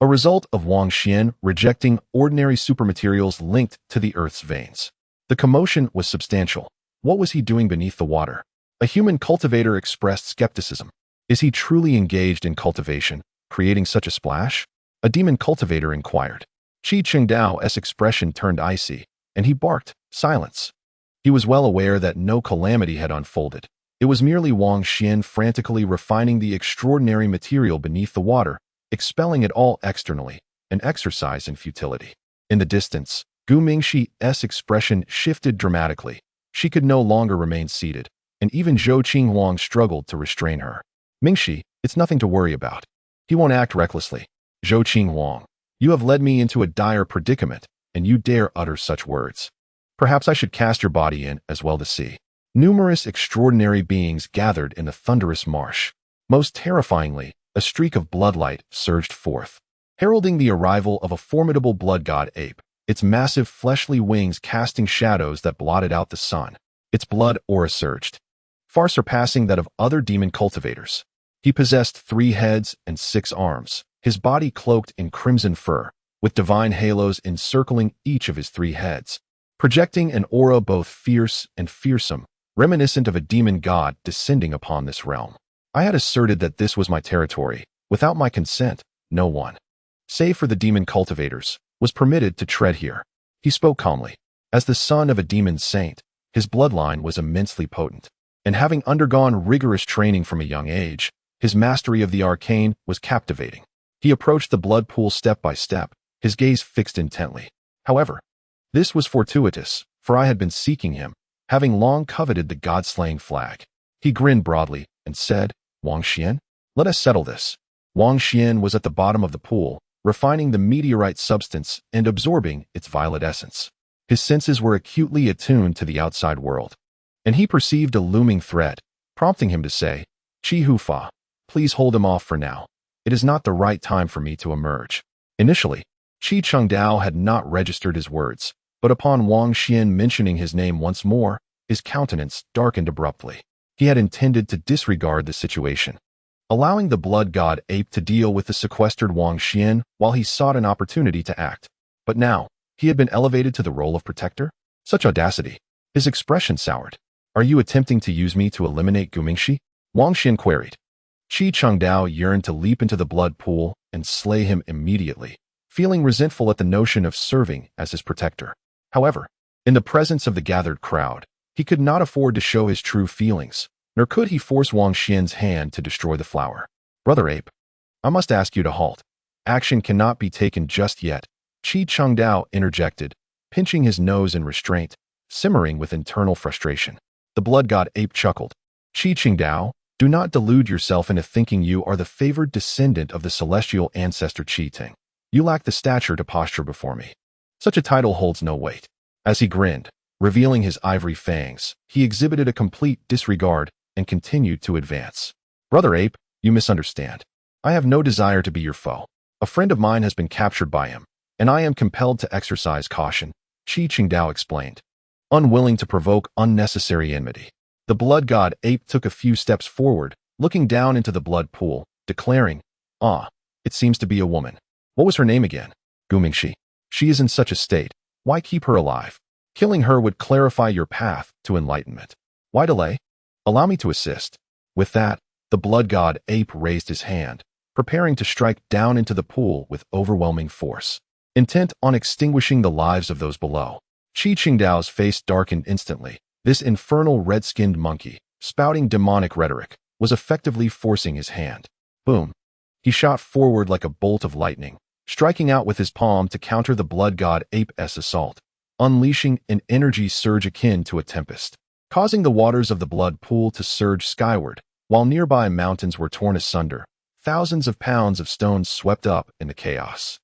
a result of Wang Xuan rejecting ordinary supermaterials linked to the Earth's veins. The commotion was substantial. What was he doing beneath the water? A human cultivator expressed skepticism. Is he truly engaged in cultivation, creating such a splash? A demon cultivator inquired. Qi Chengdao's expression turned icy, and he barked, silence. He was well aware that no calamity had unfolded. It was merely Wang Xuan frantically refining the extraordinary material beneath the water, expelling it all externally, an exercise in futility. In the distance, Gu Mingxi's expression shifted dramatically. She could no longer remain seated, and even Zhou Qinghuang struggled to restrain her. Mingxi, it's nothing to worry about. He won't act recklessly. Zhou Qinghuang, you have led me into a dire predicament, and you dare utter such words. Perhaps I should cast your body in as well to see. Numerous extraordinary beings gathered in the thunderous marsh. Most terrifyingly, a streak of bloodlight surged forth, heralding the arrival of a formidable blood god ape, its massive fleshly wings casting shadows that blotted out the sun. Its blood aura surged, far surpassing that of other demon cultivators. He possessed 3 heads and 6 arms, his body cloaked in crimson fur, with divine halos encircling each of his 3 heads, projecting an aura both fierce and fearsome, reminiscent of a demon god descending upon this realm. I had asserted that this was my territory. Without my consent, no one, save for the demon cultivators, was permitted to tread here. He spoke calmly. As the son of a demon saint, his bloodline was immensely potent, and having undergone rigorous training from a young age, his mastery of the arcane was captivating. He approached the blood pool step by step, his gaze fixed intently. However, this was fortuitous, for I had been seeking him, having long coveted the god-slaying flag. He grinned broadly and said, Wang Xuan, let us settle this. Wang Xuan was at the bottom of the pool, refining the meteorite substance and absorbing its violet essence. His senses were acutely attuned to the outside world, and he perceived a looming threat, prompting him to say, Chi Hu Fa, please hold him off for now. It is not the right time for me to emerge. Initially, Qi Chengdao had not registered his words, but upon Wang Xuan mentioning his name once more, his countenance darkened abruptly. He had intended to disregard the situation, allowing the blood god ape to deal with the sequestered Wang Xuan while he sought an opportunity to act. But now, he had been elevated to the role of protector? Such audacity. His expression soured. Are you attempting to use me to eliminate Gumingxi? Wang Xuan queried. Qi Chengdao yearned to leap into the blood pool and slay him immediately, feeling resentful at the notion of serving as his protector. However, in the presence of the gathered crowd, he could not afford to show his true feelings, nor could he force Wang Xuan's hand to destroy the flower. Brother Ape, I must ask you to halt. Action cannot be taken just yet, Qi Chengdao interjected, pinching his nose in restraint, simmering with internal frustration. The blood god ape chuckled. Qi Chengdao, do not delude yourself into thinking you are the favored descendant of the celestial ancestor Qi Ting. You lack the stature to posture before me. Such a title holds no weight. As he grinned, revealing his ivory fangs, he exhibited a complete disregard and continued to advance. Brother Ape, you misunderstand. I have no desire to be your foe. A friend of mine has been captured by him, and I am compelled to exercise caution, Qi Chengdao explained, unwilling to provoke unnecessary enmity. The blood god ape took a few steps forward, looking down into the blood pool, declaring, Ah, it seems to be a woman. What was her name again? Gumingxi. She is in such a state. Why keep her alive? Killing her would clarify your path to enlightenment. Why delay? Allow me to assist. With that, the blood god ape raised his hand, preparing to strike down into the pool with overwhelming force. Intent on extinguishing the lives of those below, Qi Chengdao's face darkened instantly. This infernal red-skinned monkey, spouting demonic rhetoric, was effectively forcing his hand. Boom. He shot forward like a bolt of lightning, striking out with his palm to counter the blood god ape's assault, unleashing an energy surge akin to a tempest, causing the waters of the blood pool to surge skyward, while nearby mountains were torn asunder. Thousands of pounds of stones swept up in the chaos.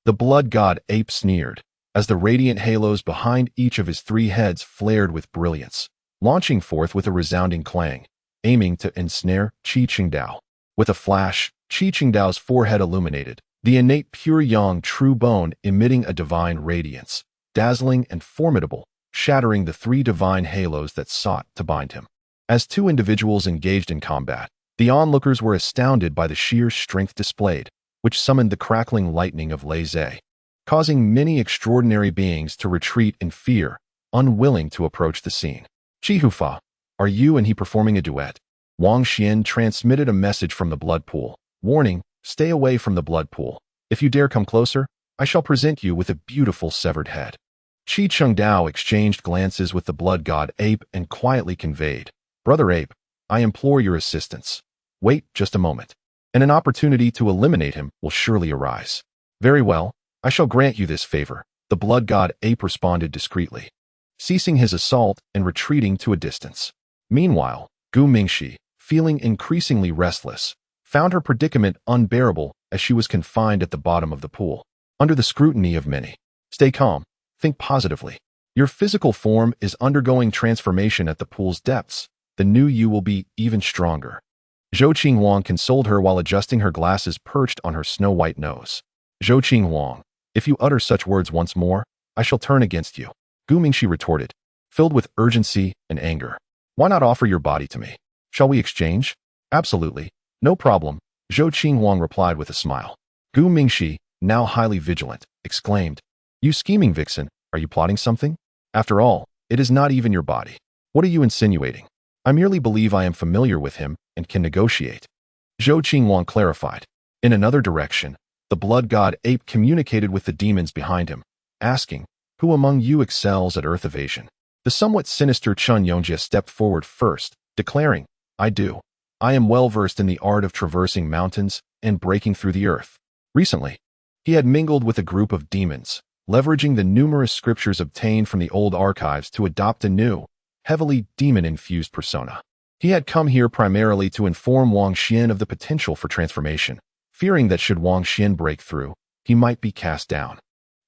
The blood god ape sneered, as the radiant halos behind each of his three heads flared with brilliance, launching forth with a resounding clang, aiming to ensnare Qi Chengdao. With a flash, Qi Chengdao's forehead illuminated, the innate pure yang true bone emitting a divine radiance, dazzling and formidable, shattering the three divine halos that sought to bind him. As two individuals engaged in combat, the onlookers were astounded by the sheer strength displayed, which summoned the crackling lightning of Lei Zhe, causing many extraordinary beings to retreat in fear, unwilling to approach the scene. Qi Hu Fa, are you and he performing a duet? Wang Xuan transmitted a message from the blood pool, warning, stay away from the blood pool. If you dare come closer, I shall present you with a beautiful severed head. Qi Chengdao exchanged glances with the blood god ape and quietly conveyed, Brother Ape, I implore your assistance. Wait just a moment, and an opportunity to eliminate him will surely arise. Very well, I shall grant you this favor, the blood god ape responded discreetly, ceasing his assault and retreating to a distance. Meanwhile, Gumingxi, feeling increasingly restless, found her predicament unbearable as she was confined at the bottom of the pool, under the scrutiny of many. Stay calm, think positively. Your physical form is undergoing transformation at the pool's depths. The new you will be even stronger. Zhou Qinghuang consoled her while adjusting her glasses perched on her snow-white nose. Zhou Qinghuang, if you utter such words once more, I shall turn against you. Gumingxi retorted, filled with urgency and anger. Why not offer your body to me? Shall we exchange? Absolutely, no problem, Zhou Qinghuang replied with a smile. Gumingxi, now highly vigilant, exclaimed, You scheming vixen, are you plotting something? After all, it is not even your body. What are you insinuating? I merely believe I am familiar with him and can negotiate. Zhou Qinghuang clarified. In another direction, the blood god ape communicated with the demons behind him, asking, Who among you excels at earth evasion? The somewhat sinister Chen Yongjie stepped forward first, declaring, I do. I am well versed in the art of traversing mountains and breaking through the earth. Recently, he had mingled with a group of demons, leveraging the numerous scriptures obtained from the old archives to adopt a new, heavily demon-infused persona. He had come here primarily to inform Wang Xuan of the potential for transformation, fearing that should Wang Xuan break through, he might be cast down.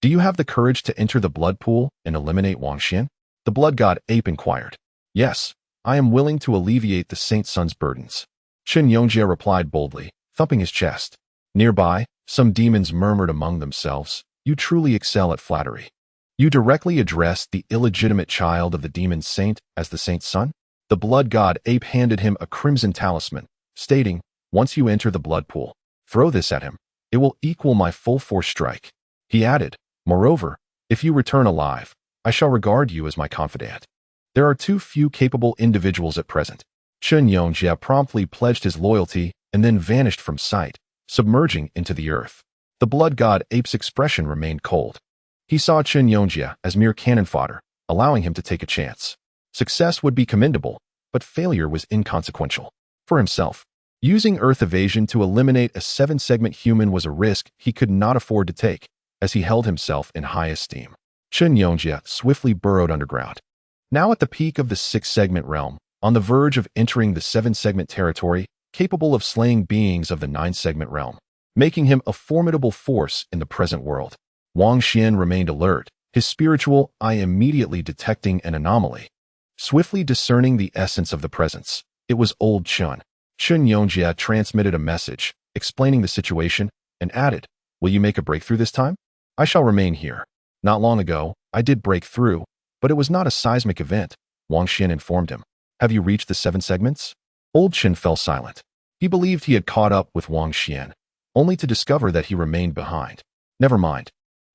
Do you have the courage to enter the blood pool and eliminate Wang Xuan? The blood god ape inquired. Yes, I am willing to alleviate the Saint Sun's burdens. Chen Yongjie replied boldly, thumping his chest. Nearby, some demons murmured among themselves, you truly excel at flattery. You directly addressed the illegitimate child of the demon saint as the Saint Sun? The blood god ape handed him a crimson talisman, stating, once you enter the blood pool, throw this at him. It will equal my full force strike. He added, moreover, if you return alive, I shall regard you as my confidant. There are too few capable individuals at present. Chen Yongjie promptly pledged his loyalty and then vanished from sight, submerging into the earth. The blood god ape's expression remained cold. He saw Chen Yongjie as mere cannon fodder, allowing him to take a chance. Success would be commendable, but failure was inconsequential. For himself, using earth evasion to eliminate a 7-segment human was a risk he could not afford to take, as he held himself in high esteem. Chen Yongjie swiftly burrowed underground. Now at the peak of the 6-segment realm, on the verge of entering the 7-segment territory, capable of slaying beings of the 9-segment realm, making him a formidable force in the present world. Wang Xuan remained alert, his spiritual eye immediately detecting an anomaly. Swiftly discerning the essence of the presence, it was old Chen. Chen Yongjie transmitted a message, explaining the situation, and added, will you make a breakthrough this time? I shall remain here. Not long ago, I did break through, but it was not a seismic event, Wang Xuan informed him. Have you reached the 7 segments? Old Chen fell silent. He believed he had caught up with Wang Xuan, only to discover that he remained behind. Never mind.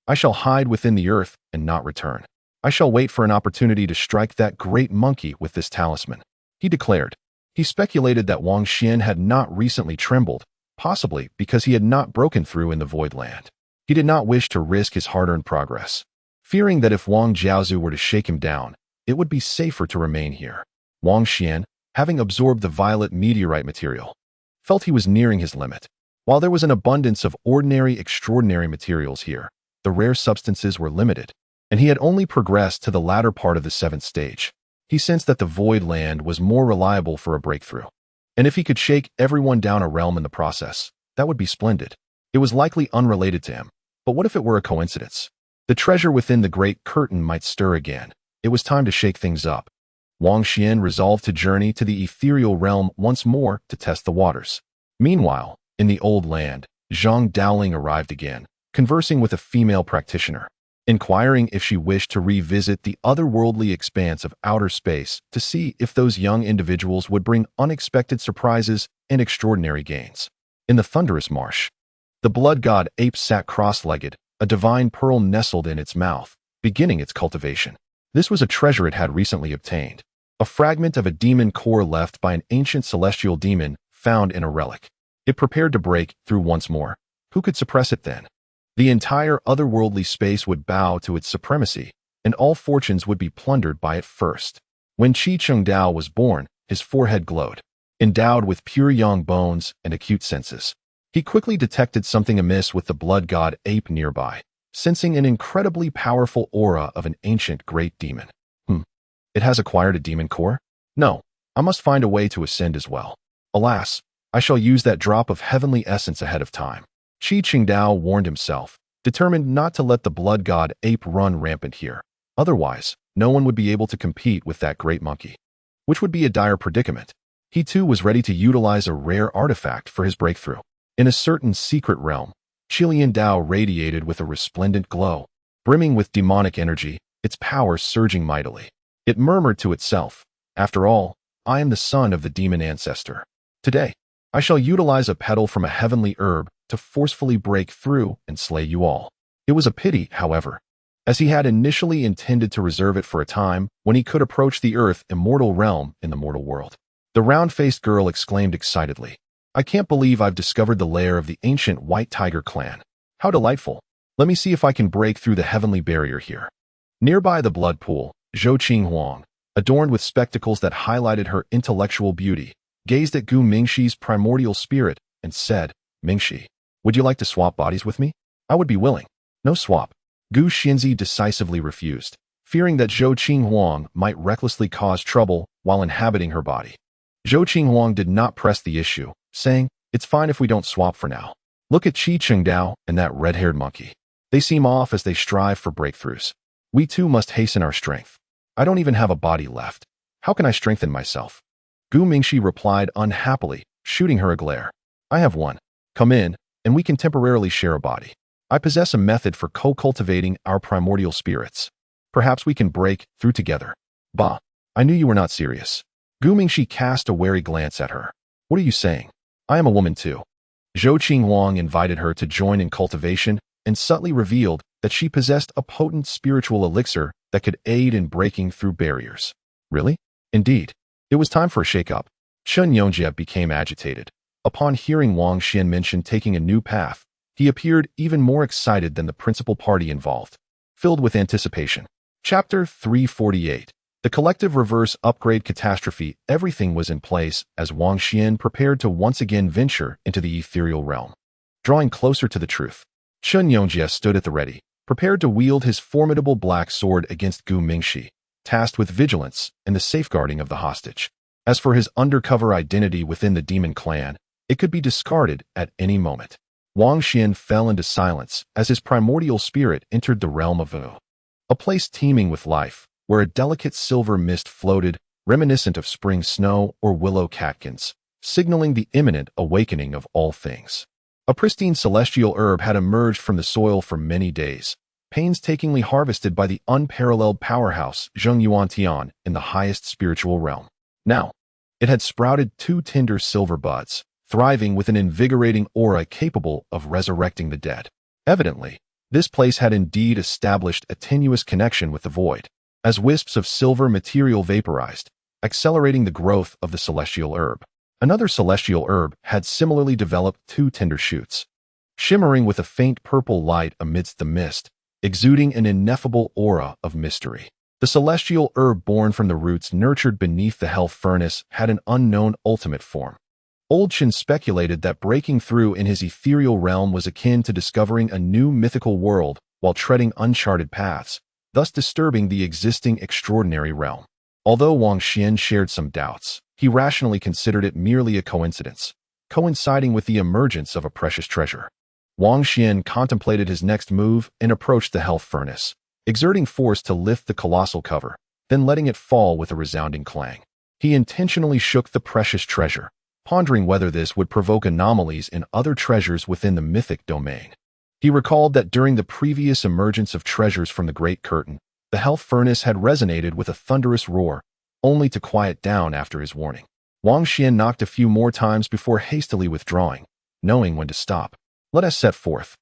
I shall hide within the earth and not return. I shall wait for an opportunity to strike that great monkey with this talisman, he declared. He speculated that Wang Xuan had not recently trembled, possibly because he had not broken through in the void land. He did not wish to risk his hard-earned progress, fearing that if Wang Jiaozu were to shake him down, it would be safer to remain here. Wang Xuan, having absorbed the violet meteorite material, felt he was nearing his limit. While there was an abundance of ordinary, extraordinary materials here, the rare substances were limited, and he had only progressed to the latter part of the 7th stage. He sensed that the void land was more reliable for a breakthrough, and if he could shake everyone down a realm in the process, that would be splendid. It was likely unrelated to him, but what if it were a coincidence? The treasure within the great curtain might stir again. It was time to shake things up. Wang Xuan resolved to journey to the ethereal realm once more to test the waters. Meanwhile, in the old land, Zhang Daoling arrived again, conversing with a female practitioner, inquiring if she wished to revisit the otherworldly expanse of outer space to see if those young individuals would bring unexpected surprises and extraordinary gains. In the thunderous marsh, the blood god ape sat cross-legged, a divine pearl nestled in its mouth, beginning its cultivation. This was a treasure it had recently obtained, a fragment of a demon core left by an ancient celestial demon found in a relic. It prepared to break through once more. Who could suppress it then? The entire otherworldly space would bow to its supremacy, and all fortunes would be plundered by it first. When Qi Chengdao was born, his forehead glowed. Endowed with pure yang bones and acute senses, he quickly detected something amiss with the blood god ape nearby, sensing an incredibly powerful aura of an ancient great demon. It has acquired a demon core? No, I must find a way to ascend as well. Alas, I shall use that drop of heavenly essence ahead of time. Qi Qingdao warned himself, determined not to let the blood god ape run rampant here. Otherwise, no one would be able to compete with that great monkey, which would be a dire predicament. He too was ready to utilize a rare artifact for his breakthrough. In a certain secret realm, Qilian Dao radiated with a resplendent glow, brimming with demonic energy, its power surging mightily. It murmured to itself, after all, I am the son of the demon ancestor. Today, I shall utilize a petal from a heavenly herb to forcefully break through and slay you all. It was a pity, however, as he had initially intended to reserve it for a time when he could approach the earth immortal realm in the mortal world. The round-faced girl exclaimed excitedly, I can't believe I've discovered the lair of the ancient White Tiger clan. How delightful. Let me see if I can break through the heavenly barrier here. Nearby the blood pool, Zhou Qinghuang, adorned with spectacles that highlighted her intellectual beauty, gazed at Gu Mingxi's primordial spirit and said, Mingxi, Would you like to swap bodies with me? I would be willing. No swap. Gu Xinzi decisively refused, fearing that Zhou Qinghuang might recklessly cause trouble while inhabiting her body. Zhou Qinghuang did not press the issue, saying, "It's fine if we don't swap for now. Look at Qi Chengdao and that red-haired monkey. They seem off as they strive for breakthroughs. We too must hasten our strength. I don't even have a body left. How can I strengthen myself?" Gu Mingxi replied unhappily, shooting her a glare. "I have one. Come in, and we can temporarily share a body. I possess a method for co-cultivating our primordial spirits. Perhaps we can break through together." "Bah, I knew you were not serious." Gu Mingxi cast a wary glance at her. "What are you saying? I am a woman too." Zhou Qinghuang invited her to join in cultivation and subtly revealed that she possessed a potent spiritual elixir that could aid in breaking through barriers. Really? Indeed. It was time for a shake-up. Chen Yongjie became agitated. Upon hearing Wang Xuan mention taking a new path, he appeared even more excited than the principal party involved. Filled with anticipation. Chapter 348. The collective reverse upgrade catastrophe. Everything was in place as Wang Xuan prepared to once again venture into the ethereal realm. Drawing closer to the truth, Chen Yongjie stood at the ready, prepared to wield his formidable black sword against Gu Mingxi, tasked with vigilance and the safeguarding of the hostage. As for his undercover identity within the demon clan, it could be discarded at any moment. Wang Xuan fell into silence as his primordial spirit entered the realm of Wu, a place teeming with life, where a delicate silver mist floated, reminiscent of spring snow or willow catkins, signaling the imminent awakening of all things. A pristine celestial herb had emerged from the soil for many days, painstakingly harvested by the unparalleled powerhouse Zheng Yuantian in the highest spiritual realm. Now, it had sprouted 2 tender silver buds, thriving with an invigorating aura capable of resurrecting the dead. Evidently, this place had indeed established a tenuous connection with the void, as wisps of silver material vaporized, accelerating the growth of the celestial herb. Another celestial herb had similarly developed 2 tender shoots, shimmering with a faint purple light amidst the mist, exuding an ineffable aura of mystery. The celestial herb born from the roots nurtured beneath the health furnace had an unknown ultimate form. Old Chen speculated that breaking through in his ethereal realm was akin to discovering a new mythical world while treading uncharted paths, thus disturbing the existing extraordinary realm. Although Wang Xuan shared some doubts, he rationally considered it merely a coincidence, coinciding with the emergence of a precious treasure. Wang Xuan contemplated his next move and approached the health furnace, exerting force to lift the colossal cover, then letting it fall with a resounding clang. He intentionally shook the precious treasure, pondering whether this would provoke anomalies in other treasures within the mythic domain. He recalled that during the previous emergence of treasures from the Great Curtain, the health furnace had resonated with a thunderous roar, only to quiet down after his warning. Wang Xuan knocked a few more times before hastily withdrawing, knowing when to stop. "Let us set forth."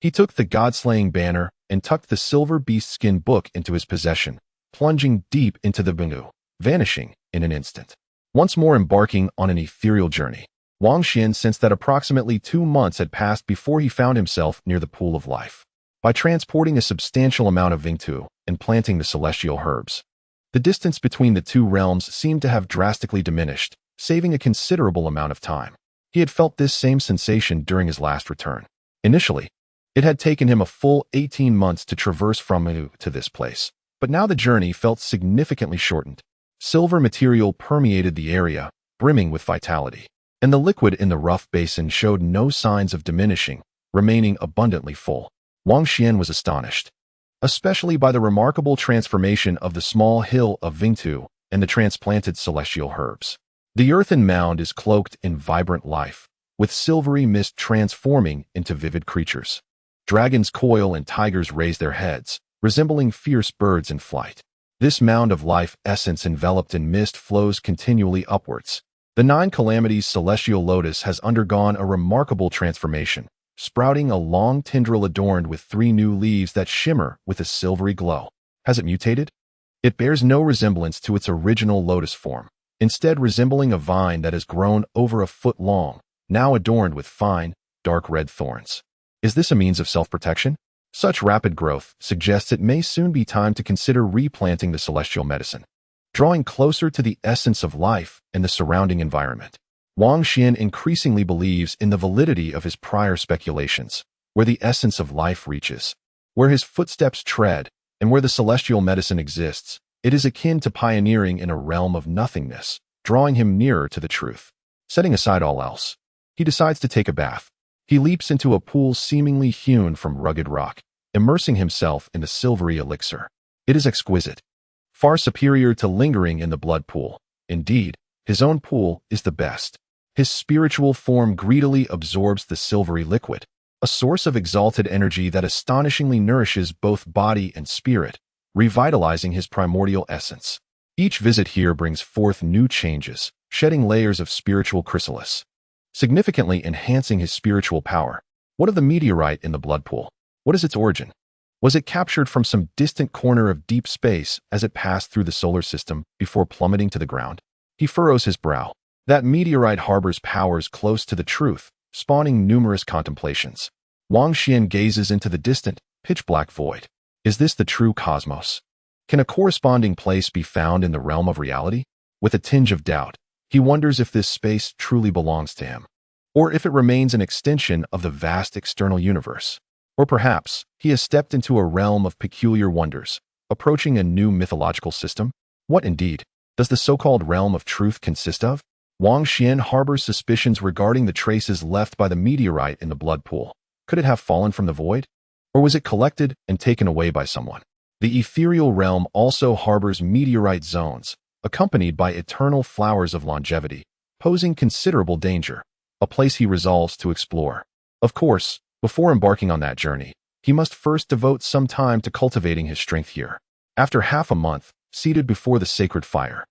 He took the god-slaying banner and tucked the silver beast-skin book into his possession, plunging deep into the Bengu, vanishing in an instant. Once more embarking on an ethereal journey, Wang Xuan sensed that approximately 2 months had passed before he found himself near the pool of life. By transporting a substantial amount of Vingtu and planting the celestial herbs, the distance between the 2 realms seemed to have drastically diminished, saving a considerable amount of time. He had felt this same sensation during his last return. Initially, it had taken him a full 18 months to traverse from Wu to this place, but now the journey felt significantly shortened. Silver material permeated the area, brimming with vitality, and the liquid in the rough basin showed no signs of diminishing, remaining abundantly full. Wang Xuan was astonished, especially by the remarkable transformation of the small hill of Vingtu and the transplanted celestial herbs. The earthen mound is cloaked in vibrant life, with silvery mist transforming into vivid creatures. Dragons coil and tigers raise their heads, resembling fierce birds in flight. This mound of life essence enveloped in mist flows continually upwards. The 9 calamities celestial lotus has undergone a remarkable transformation, sprouting a long tendril adorned with 3 new leaves that shimmer with a silvery glow. Has it mutated? It bears no resemblance to its original lotus form, instead resembling a vine that has grown over a foot long, now adorned with fine, dark red thorns. Is this a means of self-protection? Such rapid growth suggests it may soon be time to consider replanting the celestial medicine, drawing closer to the essence of life and the surrounding environment. Wang Xuan increasingly believes in the validity of his prior speculations, where the essence of life reaches, where his footsteps tread, and where the celestial medicine exists. It is akin to pioneering in a realm of nothingness, drawing him nearer to the truth. Setting aside all else, he decides to take a bath. He leaps into a pool seemingly hewn from rugged rock, immersing himself in the silvery elixir. It is exquisite, far superior to lingering in the blood pool. Indeed, his own pool is the best. His spiritual form greedily absorbs the silvery liquid, a source of exalted energy that astonishingly nourishes both body and spirit, revitalizing his primordial essence. Each visit here brings forth new changes, shedding layers of spiritual chrysalis, significantly enhancing his spiritual power. What of the meteorite in the blood pool? What is its origin? Was it captured from some distant corner of deep space as it passed through the solar system before plummeting to the ground? He furrows his brow. That meteorite harbors powers close to the truth, spawning numerous contemplations. Wang Xuan gazes into the distant, pitch-black void. Is this the true cosmos? Can a corresponding place be found in the realm of reality? With a tinge of doubt, he wonders if this space truly belongs to him, or if it remains an extension of the vast external universe. Or perhaps he has stepped into a realm of peculiar wonders, approaching a new mythological system. What indeed does the so-called realm of truth consist of? Wang Xuan harbors suspicions regarding the traces left by the meteorite in the blood pool. Could it have fallen from the void? Or was it collected and taken away by someone? The ethereal realm also harbors meteorite zones, accompanied by eternal flowers of longevity, posing considerable danger, a place he resolves to explore. Of course, before embarking on that journey, he must first devote some time to cultivating his strength here. After half a month, seated before the sacred fire,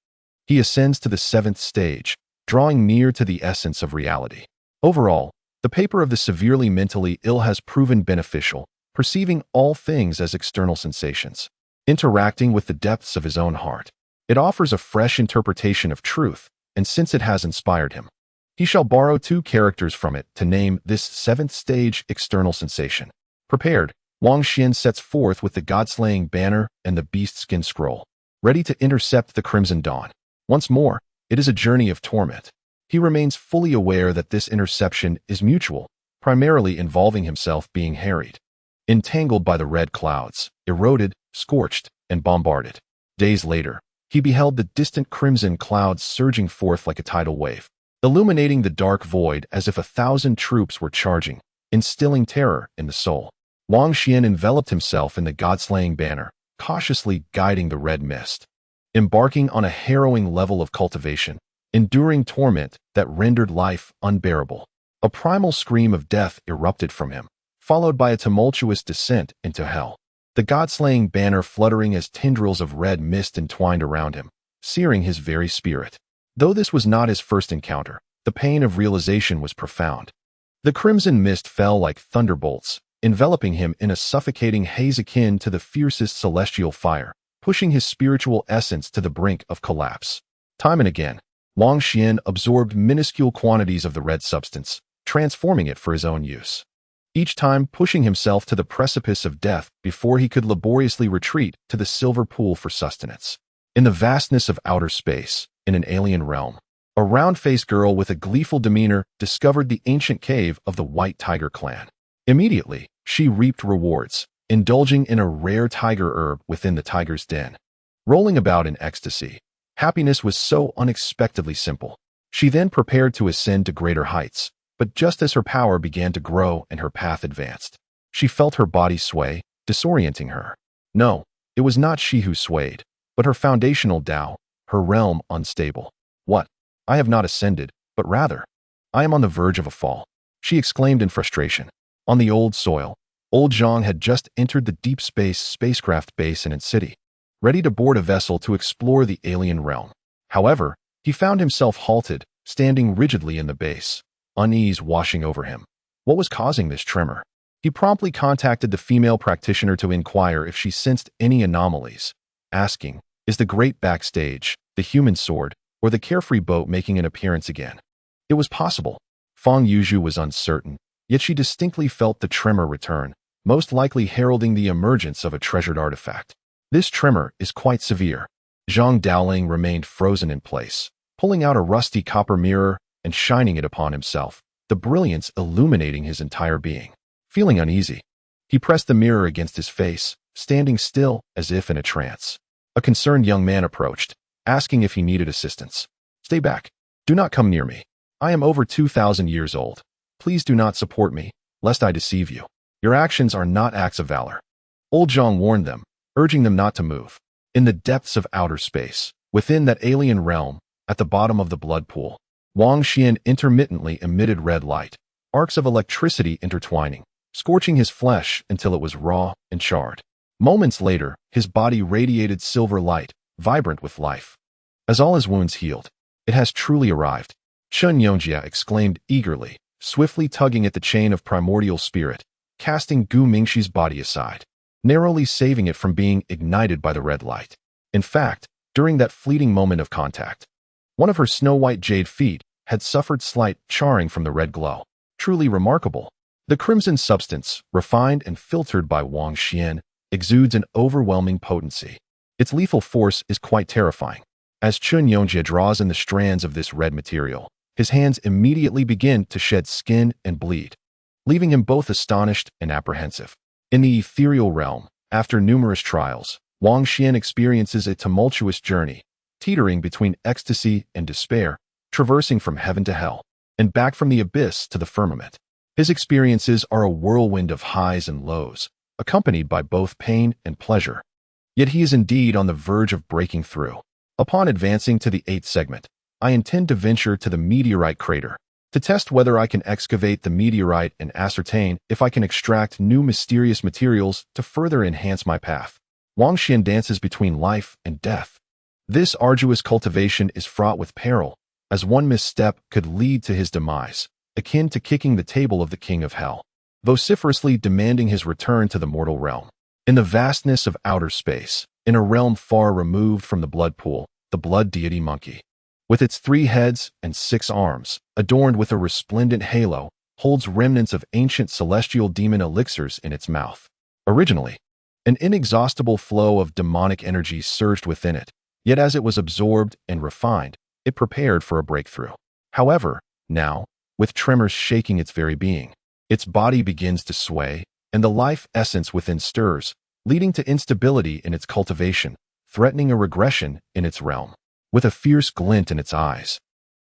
he ascends to the 7th stage, drawing near to the essence of reality. Overall, the paper of the severely mentally ill has proven beneficial, perceiving all things as external sensations, interacting with the depths of his own heart. It offers a fresh interpretation of truth, and since it has inspired him, he shall borrow 2 characters from it to name this 7th stage external sensation. Prepared, Wang Xuan sets forth with the god-slaying banner and the beast-skin scroll, ready to intercept the crimson dawn. Once more, it is a journey of torment. He remains fully aware that this interception is mutual, primarily involving himself being harried, entangled by the red clouds, eroded, scorched, and bombarded. Days later, he beheld the distant crimson clouds surging forth like a tidal wave, illuminating the dark void as if 1,000 troops were charging, instilling terror in the soul. Wang Xuan enveloped himself in the god-slaying banner, cautiously guiding the red mist, embarking on a harrowing level of cultivation, enduring torment that rendered life unbearable. A primal scream of death erupted from him, followed by a tumultuous descent into hell. The god-slaying banner fluttering as tendrils of red mist entwined around him, searing his very spirit. Though this was not his first encounter, the pain of realization was profound. The crimson mist fell like thunderbolts, enveloping him in a suffocating haze akin to the fiercest celestial fire, pushing his spiritual essence to the brink of collapse. Time and again, Wang Xuan absorbed minuscule quantities of the red substance, transforming it for his own use, each time pushing himself to the precipice of death before he could laboriously retreat to the silver pool for sustenance. In the vastness of outer space, in an alien realm, a round-faced girl with a gleeful demeanor discovered the ancient cave of the White Tiger clan. Immediately, she reaped rewards, indulging in a rare tiger herb within the tiger's den. Rolling about in ecstasy, happiness was so unexpectedly simple. She then prepared to ascend to greater heights, but just as her power began to grow and her path advanced, she felt her body sway, disorienting her. No, it was not she who swayed, but her foundational Tao, her realm unstable. What? I have not ascended, but rather, I am on the verge of a fall, she exclaimed in frustration. On the old soil, old Zhang had just entered the deep space spacecraft base in its city, ready to board a vessel to explore the alien realm. However, he found himself halted, standing rigidly in the base, unease washing over him. What was causing this tremor? He promptly contacted the female practitioner to inquire if she sensed any anomalies, asking, is the great backstage, the human sword, or the carefree boat making an appearance again? It was possible. Fang Yuzhu was uncertain, yet she distinctly felt the tremor return, most likely heralding the emergence of a treasured artifact. This tremor is quite severe. Zhang Daoling remained frozen in place, pulling out a rusty copper mirror and shining it upon himself, the brilliance illuminating his entire being. Feeling uneasy, he pressed the mirror against his face, standing still as if in a trance. A concerned young man approached, asking if he needed assistance. "Stay back. Do not come near me. I am over 2,000 years old. Please do not support me, lest I deceive you. Your actions are not acts of valor." Old Zhang warned them, urging them not to move. In the depths of outer space, within that alien realm, at the bottom of the blood pool, Wang Xuan intermittently emitted red light, arcs of electricity intertwining, scorching his flesh until it was raw and charred. Moments later, his body radiated silver light, vibrant with life. As all his wounds healed, "It has truly arrived," Chen Yongjia exclaimed eagerly, swiftly tugging at the chain of primordial spirit, casting Gu Mingxi's body aside, narrowly saving it from being ignited by the red light. In fact, during that fleeting moment of contact, one of her snow-white jade feet had suffered slight charring from the red glow. Truly remarkable. The crimson substance, refined and filtered by Wang Xuan, exudes an overwhelming potency. Its lethal force is quite terrifying. As Chen Yongjia draws in the strands of this red material, his hands immediately begin to shed skin and bleed, leaving him both astonished and apprehensive. In the ethereal realm, after numerous trials, Wang Xuan experiences a tumultuous journey, teetering between ecstasy and despair, traversing from heaven to hell, and back from the abyss to the firmament. His experiences are a whirlwind of highs and lows, accompanied by both pain and pleasure. Yet he is indeed on the verge of breaking through. Upon advancing to the 8th segment, I intend to venture to the meteorite crater, to test whether I can excavate the meteorite and ascertain if I can extract new mysterious materials to further enhance my path. Wang Xuan dances between life and death. This arduous cultivation is fraught with peril, as one misstep could lead to his demise, akin to kicking the table of the king of hell, vociferously demanding his return to the mortal realm. In the vastness of outer space, in a realm far removed from the blood pool, the blood deity monkey, with its 3 heads and 6 arms, adorned with a resplendent halo, holds remnants of ancient celestial demon elixirs in its mouth. Originally, an inexhaustible flow of demonic energy surged within it, yet as it was absorbed and refined, it prepared for a breakthrough. However, now, with tremors shaking its very being, its body begins to sway, and the life essence within stirs, leading to instability in its cultivation, threatening a regression in its realm. With a fierce glint in its eyes,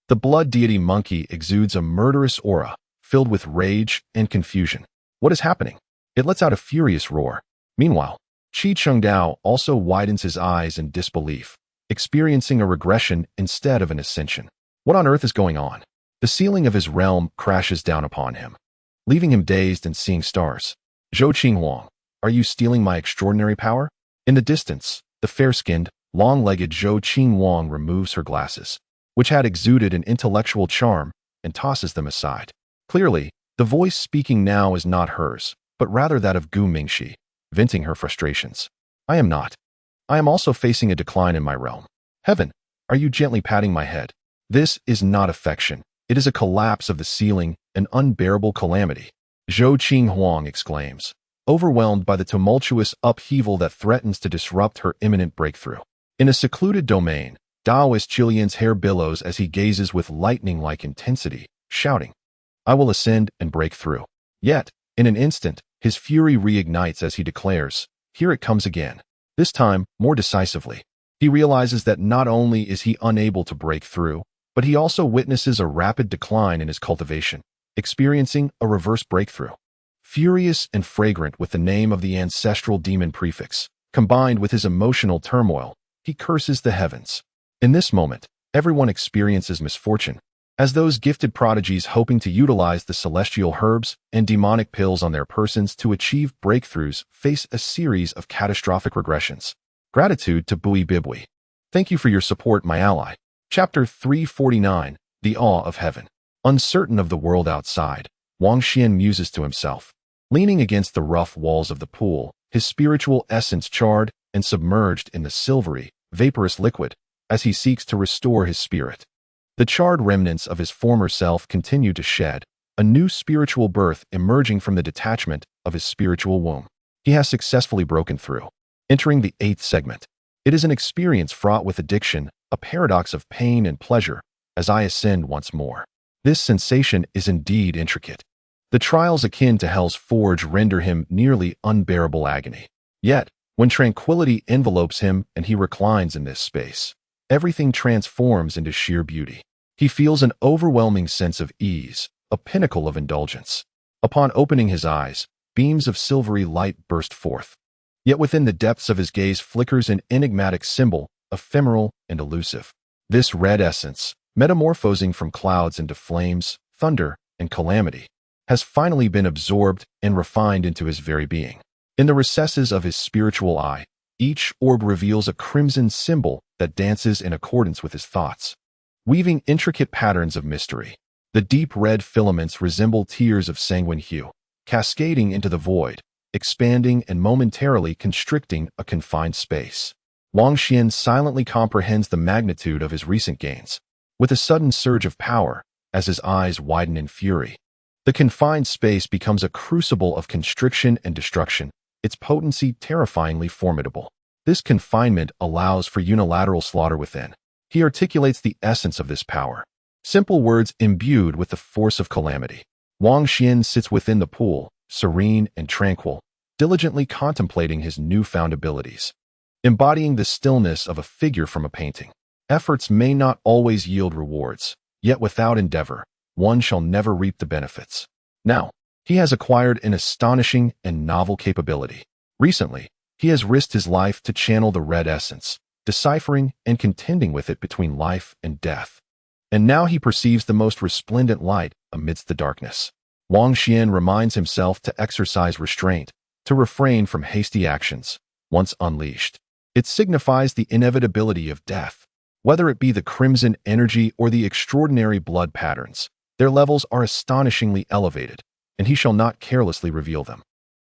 the blood deity monkey exudes a murderous aura, filled with rage and confusion. What is happening? It lets out a furious roar. Meanwhile, Qi Chengdao also widens his eyes in disbelief, experiencing a regression instead of an ascension. What on earth is going on? The ceiling of his realm crashes down upon him, leaving him dazed and seeing stars. Zhou Qinghuang, are you stealing my extraordinary power? In the distance, the fair-skinned, long-legged Zhou Qinghuang removes her glasses, which had exuded an intellectual charm, and tosses them aside. Clearly, the voice speaking now is not hers, but rather that of Gu Mingxi, venting her frustrations. I am not. I am also facing a decline in my realm. Heaven, are you gently patting my head? This is not affection. It is a collapse of the ceiling, an unbearable calamity. Zhou Qinghuang exclaims, overwhelmed by the tumultuous upheaval that threatens to disrupt her imminent breakthrough. In a secluded domain, Daoist Qilian's hair billows as he gazes with lightning-like intensity, shouting, I will ascend and break through. Yet, in an instant, his fury reignites as he declares, here it comes again. This time, more decisively. He realizes that not only is he unable to break through, but he also witnesses a rapid decline in his cultivation, experiencing a reverse breakthrough. Furious and fragrant with the name of the ancestral demon prefix, combined with his emotional turmoil, he curses the heavens. In this moment, everyone experiences misfortune, as those gifted prodigies hoping to utilize the celestial herbs and demonic pills on their persons to achieve breakthroughs face a series of catastrophic regressions. Gratitude to Bui Bibui. Thank you for your support, my ally. Chapter 349, The Awe of Heaven. Uncertain of the world outside, Wang Xuan muses to himself. Leaning against the rough walls of the pool, his spiritual essence charred and submerged in the silvery, vaporous liquid, as he seeks to restore his spirit. The charred remnants of his former self continue to shed, a new spiritual birth emerging from the detachment of his spiritual womb. He has successfully broken through. Entering the 8th segment. It is an experience fraught with addiction, a paradox of pain and pleasure, as I ascend once more. This sensation is indeed intricate. The trials akin to hell's forge render him nearly unbearable agony. Yet, when tranquility envelopes him and he reclines in this space, everything transforms into sheer beauty. He feels an overwhelming sense of ease, a pinnacle of indulgence. Upon opening his eyes, beams of silvery light burst forth. Yet within the depths of his gaze flickers an enigmatic symbol, ephemeral and elusive. This red essence, metamorphosing from clouds into flames, thunder, and calamity, has finally been absorbed and refined into his very being. In the recesses of his spiritual eye, each orb reveals a crimson symbol that dances in accordance with his thoughts, weaving intricate patterns of mystery. The deep red filaments resemble tears of sanguine hue, cascading into the void, expanding and momentarily constricting a confined space. Wang Xuan silently comprehends the magnitude of his recent gains, with a sudden surge of power, as his eyes widen in fury. The confined space becomes a crucible of constriction and destruction, its potency terrifyingly formidable. This confinement allows for unilateral slaughter within. He articulates the essence of this power. Simple words imbued with the force of calamity. Wang Xuan sits within the pool, serene and tranquil, diligently contemplating his newfound abilities. Embodying the stillness of a figure from a painting. Efforts may not always yield rewards, yet without endeavor, one shall never reap the benefits. Now, he has acquired an astonishing and novel capability. Recently, he has risked his life to channel the red essence, deciphering and contending with it between life and death. And now he perceives the most resplendent light amidst the darkness. Wang Xuan reminds himself to exercise restraint, to refrain from hasty actions. Once unleashed, it signifies the inevitability of death. Whether it be the crimson energy or the extraordinary blood patterns, their levels are astonishingly elevated, and he shall not carelessly reveal them.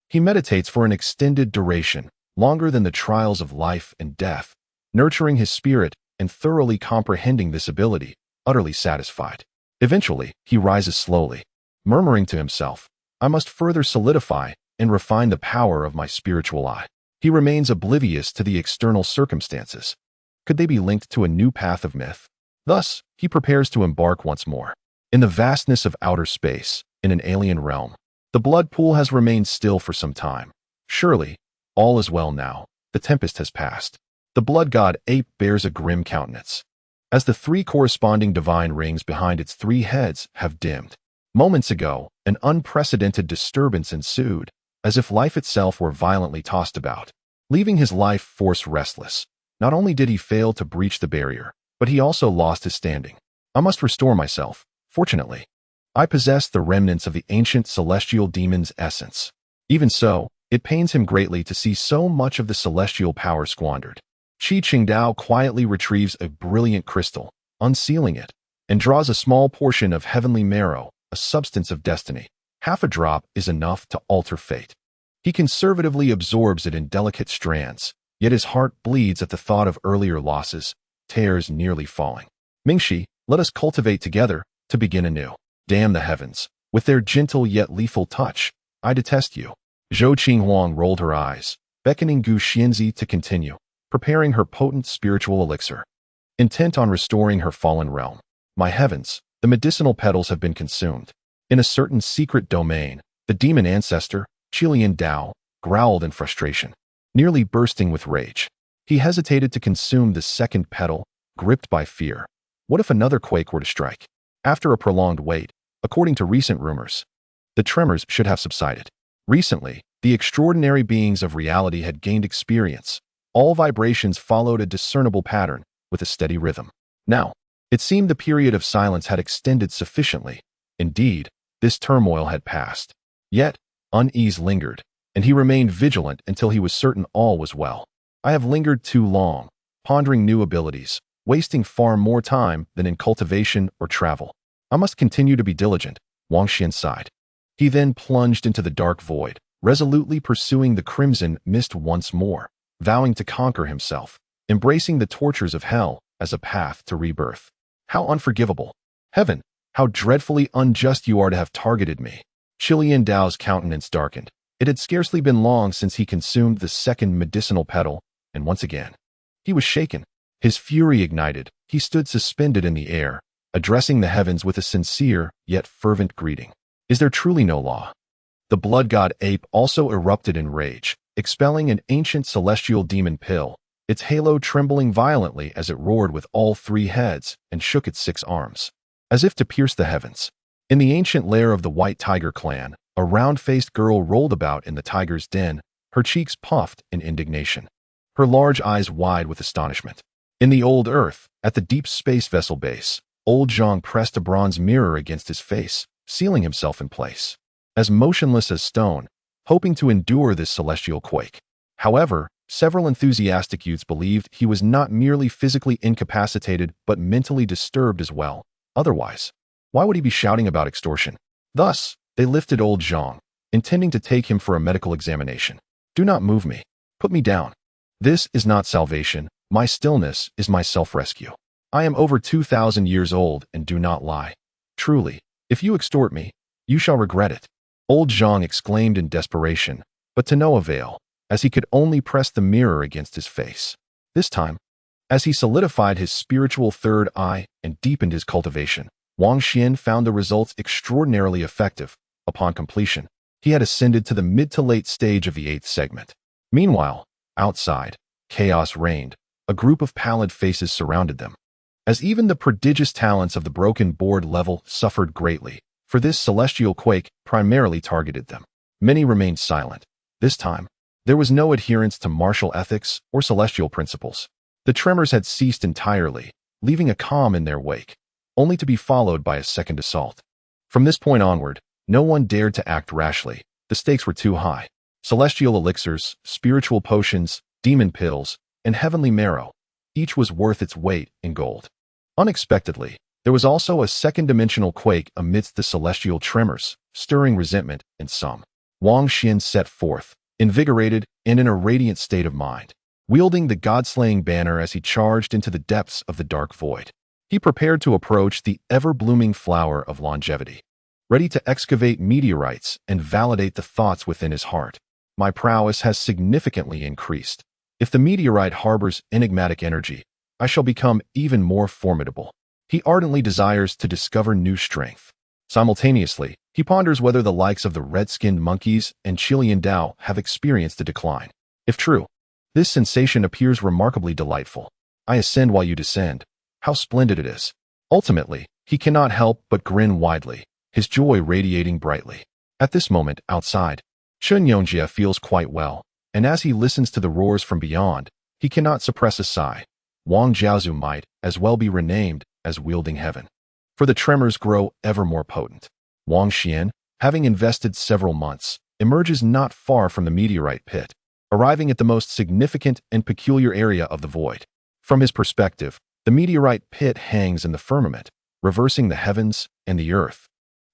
He meditates for an extended duration, longer than the trials of life and death, nurturing his spirit and thoroughly comprehending this ability, utterly satisfied. Eventually, he rises slowly, murmuring to himself, "I must further solidify and refine the power of my spiritual eye." He remains oblivious to the external circumstances. Could they be linked to a new path of myth? Thus, he prepares to embark once more. In the vastness of outer space, in an alien realm, the blood pool has remained still for some time. Surely, all is well now. The tempest has passed. The blood god ape bears a grim countenance, as the three corresponding divine rings behind its three heads have dimmed. Moments ago, an unprecedented disturbance ensued, as if life itself were violently tossed about, leaving his life force restless. Not only did he fail to breach the barrier, but he also lost his standing. I must restore myself. Fortunately, I possess the remnants of the ancient celestial demon's essence. Even so, it pains him greatly to see so much of the celestial power squandered. Qi Qingdao quietly retrieves a brilliant crystal, unsealing it, and draws a small portion of heavenly marrow, a substance of destiny. Half a drop is enough to alter fate. He conservatively absorbs it in delicate strands, yet his heart bleeds at the thought of earlier losses, tears nearly falling. Mingxi, let us cultivate together, to begin anew. Damn the heavens, with their gentle yet lethal touch, I detest you. Zhou Qinghuang rolled her eyes, beckoning Gu Xianzi to continue, preparing her potent spiritual elixir, intent on restoring her fallen realm. My heavens, the medicinal petals have been consumed. In a certain secret domain, the demon ancestor, Qilian Dao, growled in frustration, nearly bursting with rage. He hesitated to consume the second petal, gripped by fear. What if another quake were to strike? After a prolonged wait, according to recent rumors, the tremors should have subsided. Recently, the extraordinary beings of reality had gained experience. All vibrations followed a discernible pattern, with a steady rhythm. Now, it seemed the period of silence had extended sufficiently. Indeed, this turmoil had passed. Yet, unease lingered, and he remained vigilant until he was certain all was well. I have lingered too long, pondering new abilities, wasting far more time than in cultivation or travel. I must continue to be diligent, Wang Xuan sighed. He then plunged into the dark void, resolutely pursuing the crimson mist once more, vowing to conquer himself, embracing the tortures of hell as a path to rebirth. How unforgivable! Heaven, how dreadfully unjust you are to have targeted me. Qilian Dao's countenance darkened. It had scarcely been long since he consumed the second medicinal petal, and once again, he was shaken. His fury ignited. He stood suspended in the air, addressing the heavens with a sincere yet fervent greeting. Is there truly no law? The blood god ape also erupted in rage, expelling an ancient celestial demon pill, its halo trembling violently as it roared with all three heads and shook its 6 arms, as if to pierce the heavens. In the ancient lair of the White Tiger clan, a round-faced girl rolled about in the tiger's den, her cheeks puffed in indignation, her large eyes wide with astonishment. In the old Earth, at the deep space vessel base, old Zhang pressed a bronze mirror against his face, sealing himself in place, as motionless as stone, hoping to endure this celestial quake. However, several enthusiastic youths believed he was not merely physically incapacitated but mentally disturbed as well. Otherwise, why would he be shouting about extortion? Thus, they lifted old Zhang, intending to take him for a medical examination. Do not move me. Put me down. This is not salvation. My stillness is my self-rescue. I am over 2,000 years old and do not lie. Truly, if you extort me, you shall regret it. Old Zhang exclaimed in desperation, but to no avail, as he could only press the mirror against his face. This time, as he solidified his spiritual third eye and deepened his cultivation, Wang Xuan found the results extraordinarily effective. Upon completion, he had ascended to the mid to late stage of the 8th segment. Meanwhile, outside, chaos reigned. A group of pallid faces surrounded them, as even the prodigious talents of the broken board level suffered greatly, for this celestial quake primarily targeted them. Many remained silent. This time, there was no adherence to martial ethics or celestial principles. The tremors had ceased entirely, leaving a calm in their wake, only to be followed by a second assault. From this point onward, no one dared to act rashly. The stakes were too high. Celestial elixirs, spiritual potions, demon pills, and heavenly marrow, each was worth its weight in gold. Unexpectedly, there was also a second-dimensional quake amidst the celestial tremors, stirring resentment in some. Wang Xuan set forth, invigorated and in a radiant state of mind, wielding the god-slaying banner as he charged into the depths of the dark void. He prepared to approach the ever-blooming flower of longevity, ready to excavate meteorites and validate the thoughts within his heart. My prowess has significantly increased. If the meteorite harbors enigmatic energy, I shall become even more formidable. He ardently desires to discover new strength. Simultaneously, he ponders whether the likes of the red-skinned monkeys and Chilean Dao have experienced a decline. If true, this sensation appears remarkably delightful. I ascend while you descend. How splendid it is. Ultimately, he cannot help but grin widely, his joy radiating brightly. At this moment, outside, Chen Yongjia feels quite well, and as he listens to the roars from beyond, he cannot suppress a sigh. Wang Jiaozu might as well be renamed as wielding heaven, for the tremors grow ever more potent. Wang Xuan, having invested several months, emerges not far from the meteorite pit, arriving at the most significant and peculiar area of the void. From his perspective, the meteorite pit hangs in the firmament, reversing the heavens and the earth,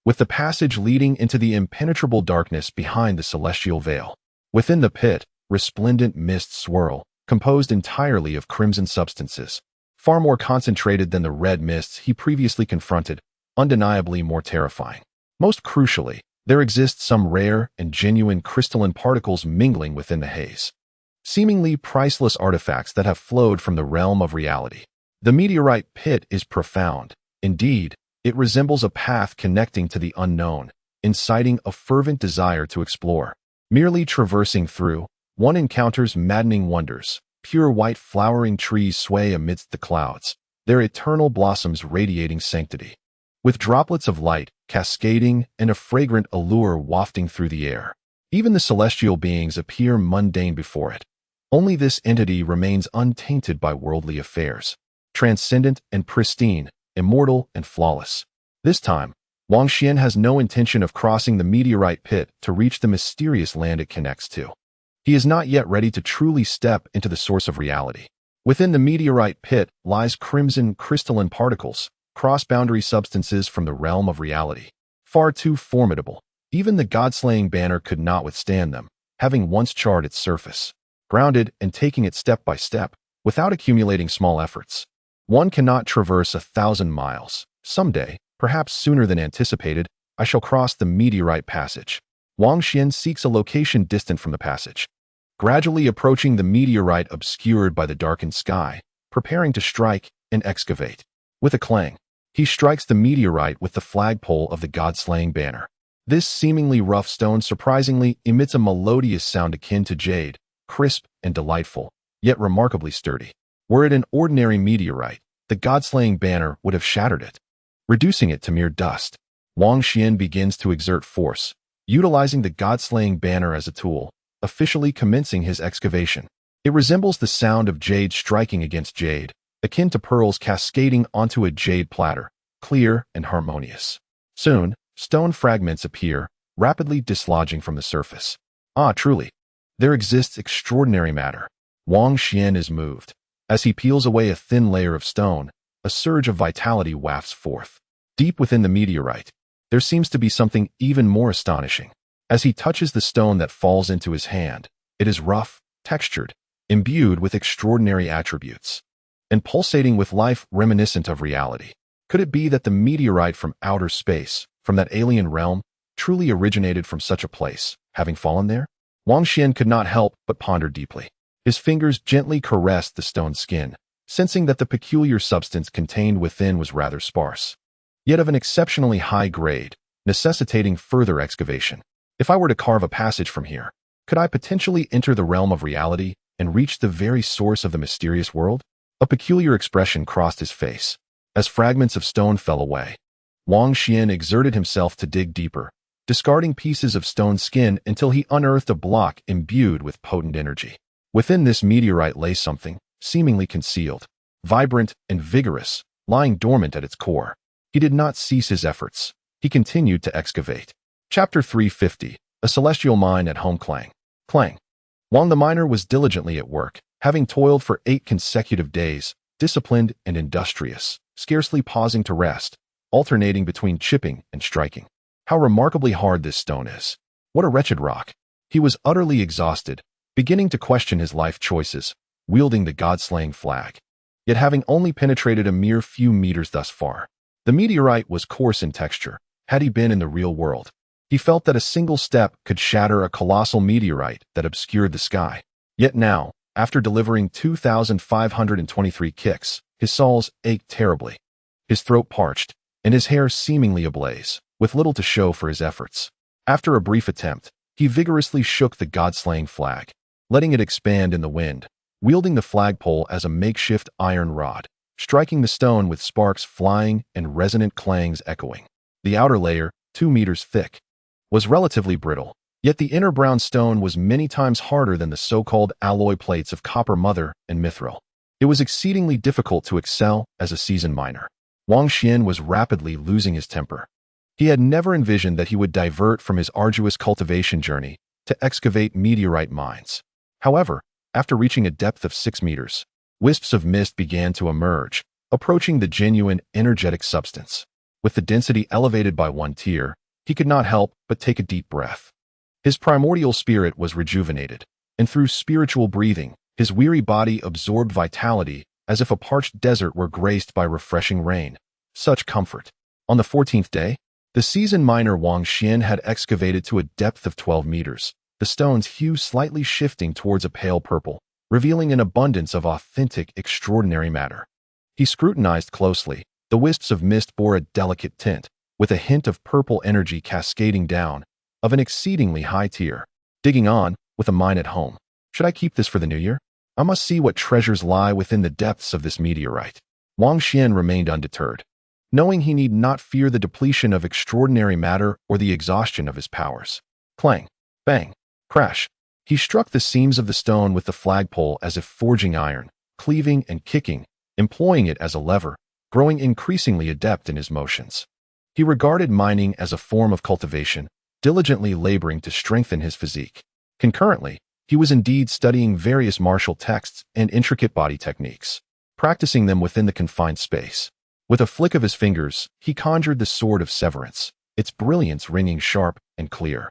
with the passage leading into the impenetrable darkness behind the celestial veil. Within the pit, resplendent mists swirl, composed entirely of crimson substances, far more concentrated than the red mists he previously confronted, undeniably more terrifying. Most crucially, there exist some rare and genuine crystalline particles mingling within the haze, seemingly priceless artifacts that have flowed from the realm of reality. The meteorite pit is profound. Indeed, it resembles a path connecting to the unknown, inciting a fervent desire to explore. Merely traversing through, one encounters maddening wonders. Pure white flowering trees sway amidst the clouds, their eternal blossoms radiating sanctity, with droplets of light cascading and a fragrant allure wafting through the air. Even the celestial beings appear mundane before it. Only this entity remains untainted by worldly affairs, transcendent and pristine, immortal and flawless. This time, Wang Xuan has no intention of crossing the meteorite pit to reach the mysterious land it connects to. He is not yet ready to truly step into the source of reality. Within the meteorite pit lies crimson crystalline particles, cross-boundary substances from the realm of reality. Far too formidable. Even the god-slaying banner could not withstand them, having once charred its surface. Grounded and taking it step by step, without accumulating small efforts. One cannot traverse 1,000 miles. Someday, perhaps sooner than anticipated, I shall cross the meteorite passage. Wang Xuan seeks a location distant from the passage, gradually approaching the meteorite obscured by the darkened sky, preparing to strike and excavate. With a clang, He strikes the meteorite with the flagpole of the god-slaying banner. This seemingly rough stone surprisingly emits a melodious sound akin to jade, crisp and delightful, yet remarkably sturdy. Were it an ordinary meteorite, the god-slaying banner would have shattered it, reducing it to mere dust. Wang Xuan begins to exert force, utilizing the god-slaying banner as a tool, officially commencing his excavation. It resembles the sound of jade striking against jade, akin to pearls cascading onto a jade platter, clear and harmonious. Soon, stone fragments appear, rapidly dislodging from the surface. Ah, truly, there exists extraordinary matter. Wang Xuan is moved. As he peels away a thin layer of stone, a surge of vitality wafts forth. Deep within the meteorite, there seems to be something even more astonishing. As he touches the stone that falls into his hand, it is rough, textured, imbued with extraordinary attributes, and pulsating with life reminiscent of reality. Could it be that the meteorite from outer space, from that alien realm, truly originated from such a place, having fallen there? Wang Xuan could not help but ponder deeply. His fingers gently caressed the stone skin, sensing that the peculiar substance contained within was rather sparse, yet of an exceptionally high grade, necessitating further excavation. If I were to carve a passage from here, could I potentially enter the realm of reality and reach the very source of the mysterious world? A peculiar expression crossed his face. As fragments of stone fell away, Wang Xuan exerted himself to dig deeper, discarding pieces of stone skin until he unearthed a block imbued with potent energy. Within this meteorite lay something, seemingly concealed, vibrant and vigorous, lying dormant at its core. He did not cease his efforts. He continued to excavate. Chapter 350, A Celestial Mine at Home. Clang. Clang. Wang the miner was diligently at work, having toiled for 8 consecutive days, disciplined and industrious, scarcely pausing to rest, alternating between chipping and striking. How remarkably hard this stone is. What a wretched rock. He was utterly exhausted, beginning to question his life choices, wielding the god-slaying flag. Yet having only penetrated a mere few meters thus far, the meteorite was coarse in texture. Had he been in the real world, he felt that a single step could shatter a colossal meteorite that obscured the sky. Yet now, after delivering 2,523 kicks, his soles ached terribly. His throat parched, and his hair seemingly ablaze, with little to show for his efforts. After a brief attempt, he vigorously shook the god-slaying flag, letting it expand in the wind, wielding the flagpole as a makeshift iron rod, striking the stone with sparks flying and resonant clangs echoing. The outer layer, 2 meters thick, was relatively brittle, yet the inner brown stone was many times harder than the so-called alloy plates of copper mother and mithril. It was exceedingly difficult to excel as a seasoned miner. Wang Xuan was rapidly losing his temper. He had never envisioned that he would divert from his arduous cultivation journey to excavate meteorite mines. However, after reaching a depth of 6 meters, wisps of mist began to emerge, approaching the genuine energetic substance. With the density elevated by 1 tier, he could not help but take a deep breath. His primordial spirit was rejuvenated, and through spiritual breathing, his weary body absorbed vitality as if a parched desert were graced by refreshing rain. Such comfort. On the 14th day, the seasoned miner Wang Xuan had excavated to a depth of 12 meters, the stone's hue slightly shifting towards a pale purple, revealing an abundance of authentic, extraordinary matter. He scrutinized closely. The wisps of mist bore a delicate tint, with a hint of purple energy cascading down, of an exceedingly high tier. Digging on, with a mine at home. Should I keep this for the new year? I must see what treasures lie within the depths of this meteorite. Wang Xuan remained undeterred, knowing he need not fear the depletion of extraordinary matter or the exhaustion of his powers. Clang, bang, crash. He struck the seams of the stone with the flagpole as if forging iron, cleaving and kicking, employing it as a lever, growing increasingly adept in his motions. He regarded mining as a form of cultivation, diligently laboring to strengthen his physique. Concurrently, he was indeed studying various martial texts and intricate body techniques, practicing them within the confined space. With a flick of his fingers, he conjured the sword of severance, its brilliance ringing sharp and clear.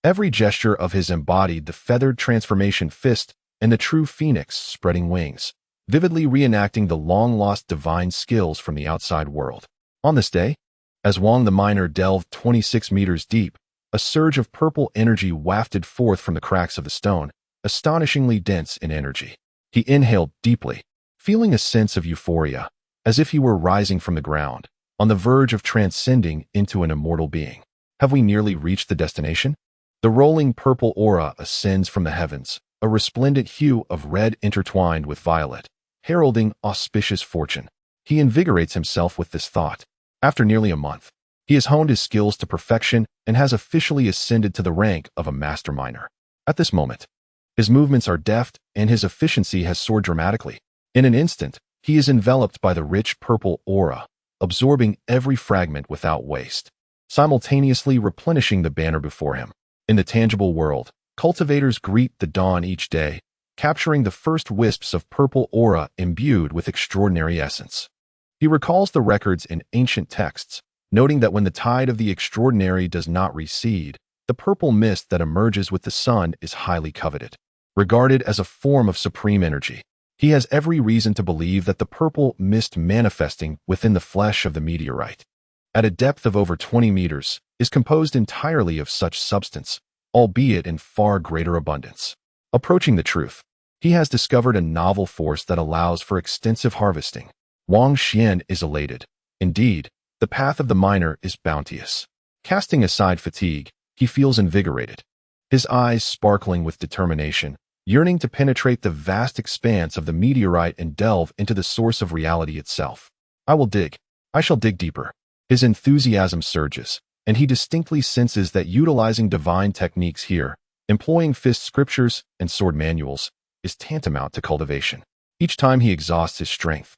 Every gesture of his embodied the feathered transformation fist and the true phoenix spreading wings, vividly reenacting the long-lost divine skills from the outside world. On this day, as Wang the miner delved 26 meters deep, a surge of purple energy wafted forth from the cracks of the stone, astonishingly dense in energy. He inhaled deeply, feeling a sense of euphoria, as if he were rising from the ground, on the verge of transcending into an immortal being. Have we nearly reached the destination? The rolling purple aura ascends from the heavens, a resplendent hue of red intertwined with violet, heralding auspicious fortune. He invigorates himself with this thought. After nearly a month, he has honed his skills to perfection and has officially ascended to the rank of a master miner. At this moment, his movements are deft and his efficiency has soared dramatically. In an instant, he is enveloped by the rich purple aura, absorbing every fragment without waste, simultaneously replenishing the banner before him. In the tangible world, cultivators greet the dawn each day, capturing the first wisps of purple aura imbued with extraordinary essence. He recalls the records in ancient texts, noting that when the tide of the extraordinary does not recede, the purple mist that emerges with the sun is highly coveted. Regarded as a form of supreme energy, he has every reason to believe that the purple mist manifesting within the flesh of the meteorite, at a depth of over 20 meters, is composed entirely of such substance, albeit in far greater abundance. Approaching the truth, he has discovered a novel force that allows for extensive harvesting. Wang Xuan is elated. Indeed, the path of the miner is bounteous. Casting aside fatigue, he feels invigorated, his eyes sparkling with determination, yearning to penetrate the vast expanse of the meteorite and delve into the source of reality itself. I shall dig deeper. His enthusiasm surges, and he distinctly senses that utilizing divine techniques here, employing fist scriptures and sword manuals, is tantamount to cultivation. Each time he exhausts his strength,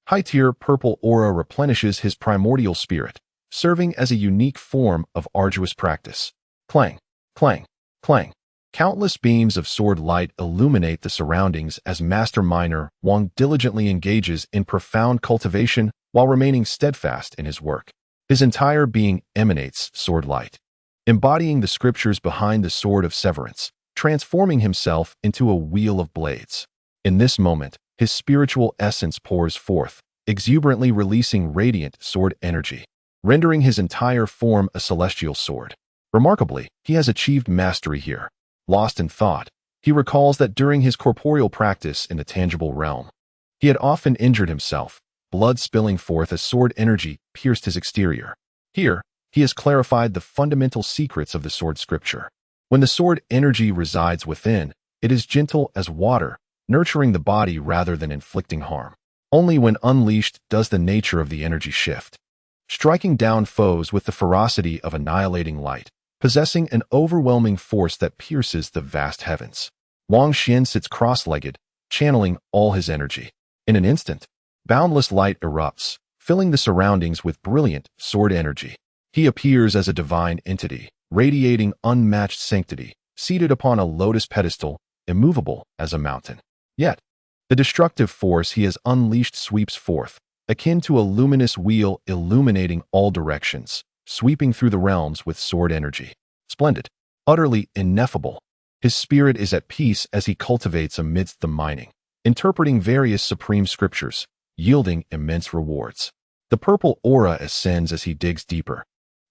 high-tier purple aura replenishes his primordial spirit, serving as a unique form of arduous practice. Clang, clang, clang. Countless beams of sword light illuminate the surroundings as master miner Wang diligently engages in profound cultivation while remaining steadfast in his work. His entire being emanates sword light, embodying the scriptures behind the sword of severance, transforming himself into a wheel of blades. In this moment, his spiritual essence pours forth, exuberantly releasing radiant sword energy, rendering his entire form a celestial sword. Remarkably, he has achieved mastery here. Lost in thought, he recalls that during his corporeal practice in the tangible realm, he had often injured himself, blood spilling forth as sword energy pierced his exterior. Here, he has clarified the fundamental secrets of the sword scripture. When the sword energy resides within, it is gentle as water, nurturing the body rather than inflicting harm. Only when unleashed does the nature of the energy shift, striking down foes with the ferocity of annihilating light, possessing an overwhelming force that pierces the vast heavens. Wang Xuan sits cross-legged, channeling all his energy. In an instant, boundless light erupts, filling the surroundings with brilliant sword energy. He appears as a divine entity, radiating unmatched sanctity, seated upon a lotus pedestal, immovable as a mountain. Yet, the destructive force he has unleashed sweeps forth, akin to a luminous wheel illuminating all directions, sweeping through the realms with sword energy. Splendid, utterly ineffable. His spirit is at peace as he cultivates amidst the mining, interpreting various supreme scriptures, yielding immense rewards. The purple aura ascends as he digs deeper,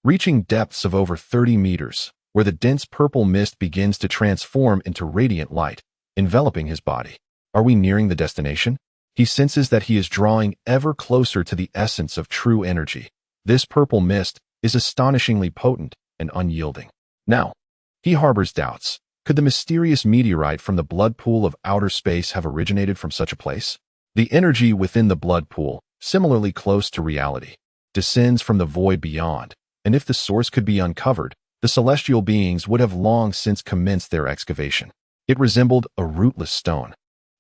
reaching depths of over 30 meters, where the dense purple mist begins to transform into radiant light, enveloping his body. Are we nearing the destination? He senses that he is drawing ever closer to the essence of true energy. This purple mist is astonishingly potent and unyielding. Now, he harbors doubts. Could the mysterious meteorite from the blood pool of outer space have originated from such a place? The energy within the blood pool, similarly close to reality, descends from the void beyond, and if the source could be uncovered, the celestial beings would have long since commenced their excavation. It resembled a rootless stone,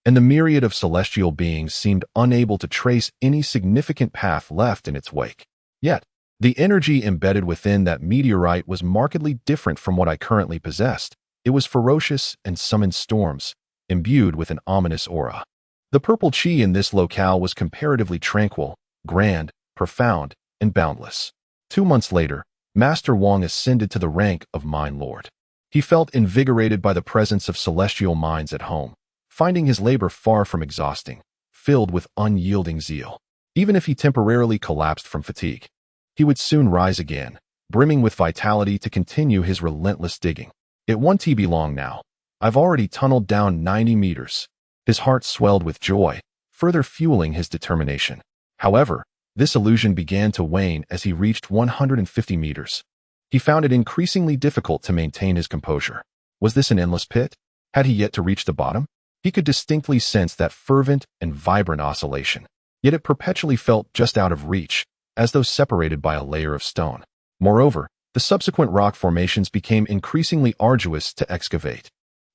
and the myriad of celestial beings seemed unable to trace any significant path left in its wake. Yet, the energy embedded within that meteorite was markedly different from what I currently possessed. It was ferocious and summoned storms, imbued with an ominous aura. The purple chi in this locale was comparatively tranquil, grand, profound, and boundless. 2 months later, Master Wang ascended to the rank of Mine Lord. He felt invigorated by the presence of celestial minds at home, finding his labor far from exhausting, filled with unyielding zeal. Even if he temporarily collapsed from fatigue, he would soon rise again, brimming with vitality to continue his relentless digging. It won't be long now. I've already tunneled down 90 meters. His heart swelled with joy, further fueling his determination. However, This illusion began to wane as he reached 150 meters. He found it increasingly difficult to maintain his composure. Was this an endless pit? Had he yet to reach the bottom? He could distinctly sense that fervent and vibrant oscillation, yet it perpetually felt just out of reach, as though separated by a layer of stone. Moreover, the subsequent rock formations became increasingly arduous to excavate,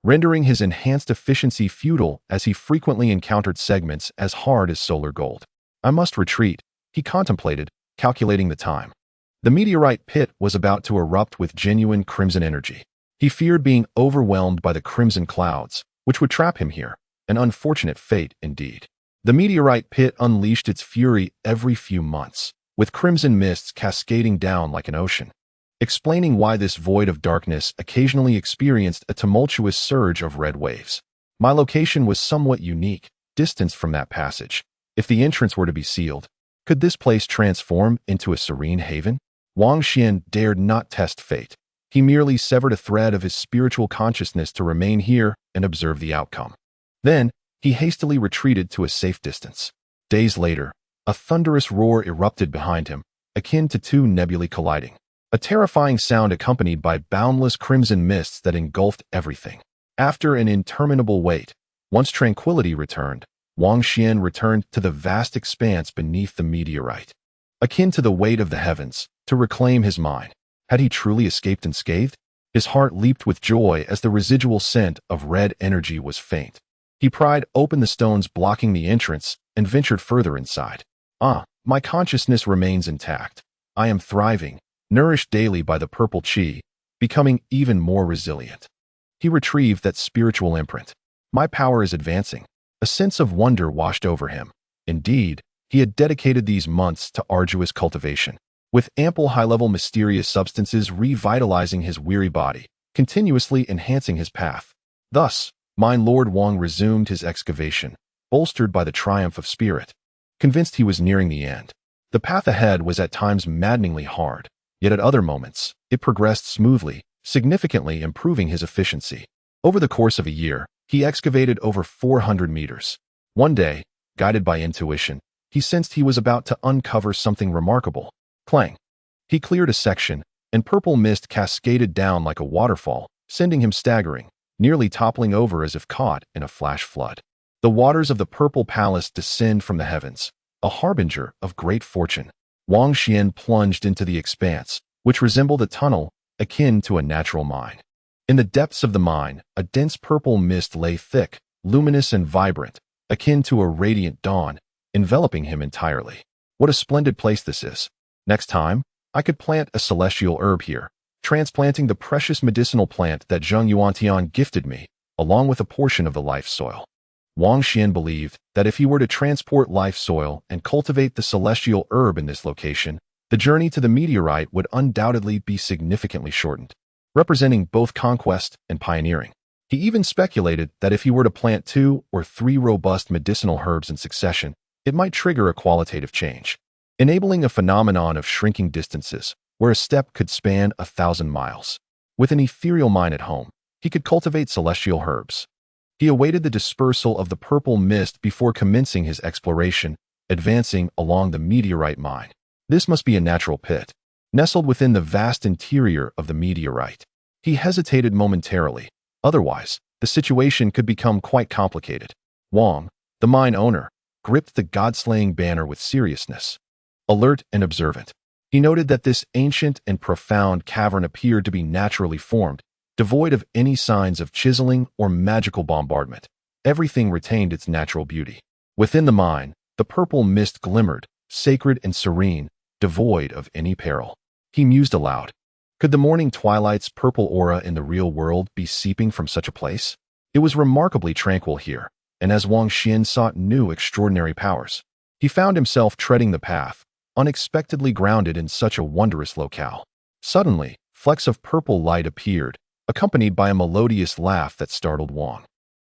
rendering his enhanced efficiency futile as he frequently encountered segments as hard as solar gold. I must retreat, he contemplated, calculating the time. The meteorite pit was about to erupt with genuine crimson energy. He feared being overwhelmed by the crimson clouds, which would trap him here, an unfortunate fate indeed. The meteorite pit unleashed its fury every few months, with crimson mists cascading down like an ocean, explaining why this void of darkness occasionally experienced a tumultuous surge of red waves. My location was somewhat unique, distanced from that passage. If the entrance were to be sealed, could this place transform into a serene haven? Wang Xuan dared not test fate. He merely severed a thread of his spiritual consciousness to remain here and observe the outcome. Then, he hastily retreated to a safe distance. Days later, a thunderous roar erupted behind him, akin to two nebulae colliding. A terrifying sound accompanied by boundless crimson mists that engulfed everything. After an interminable wait, once tranquility returned, Wang Xuan returned to the vast expanse beneath the meteorite. Akin to the weight of the heavens, to reclaim his mind. Had he truly escaped unscathed? His heart leaped with joy as the residual scent of red energy was faint. He pried open the stones blocking the entrance and ventured further inside. My consciousness remains intact. I am thriving, nourished daily by the purple chi, becoming even more resilient. He retrieved that spiritual imprint. My power is advancing. A sense of wonder washed over him. Indeed, he had dedicated these months to arduous cultivation, with ample high-level mysterious substances revitalizing his weary body, continuously enhancing his path. Thus, Mine Lord Wang resumed his excavation, bolstered by the triumph of spirit, convinced he was nearing the end. The path ahead was at times maddeningly hard, yet at other moments, it progressed smoothly, significantly improving his efficiency. Over the course of a year, he excavated over 400 meters. One day, guided by intuition, he sensed he was about to uncover something remarkable. Clang! He cleared a section, and purple mist cascaded down like a waterfall, sending him staggering, nearly toppling over as if caught in a flash flood. The waters of the purple palace descend from the heavens, a harbinger of great fortune. Wang Xuan plunged into the expanse, which resembled a tunnel akin to a natural mine. In the depths of the mine, a dense purple mist lay thick, luminous and vibrant, akin to a radiant dawn, enveloping him entirely. What a splendid place this is. Next time, I could plant a celestial herb here, transplanting the precious medicinal plant that Zheng Yuantian gifted me, along with a portion of the life soil. Wang Xuan believed that if he were to transport life soil and cultivate the celestial herb in this location, the journey to the meteorite would undoubtedly be significantly shortened, representing both conquest and pioneering. He even speculated that if he were to plant 2 or 3 robust medicinal herbs in succession, it might trigger a qualitative change, enabling a phenomenon of shrinking distances, where a step could span 1,000 miles. With an ethereal mind at home, he could cultivate celestial herbs. He awaited the dispersal of the purple mist before commencing his exploration, advancing along the meteorite mine. This must be a natural pit, nestled within the vast interior of the meteorite. He hesitated momentarily. Otherwise, the situation could become quite complicated. Wang, the mine owner, gripped the god-slaying banner with seriousness. Alert and observant, he noted that this ancient and profound cavern appeared to be naturally formed, devoid of any signs of chiseling or magical bombardment. Everything retained its natural beauty. Within the mine, the purple mist glimmered, sacred and serene, devoid of any peril. He mused aloud. Could the morning twilight's purple aura in the real world be seeping from such a place? It was remarkably tranquil here, and as Wang Xuan sought new extraordinary powers, he found himself treading the path, unexpectedly grounded in such a wondrous locale. Suddenly, flecks of purple light appeared, accompanied by a melodious laugh that startled Wang,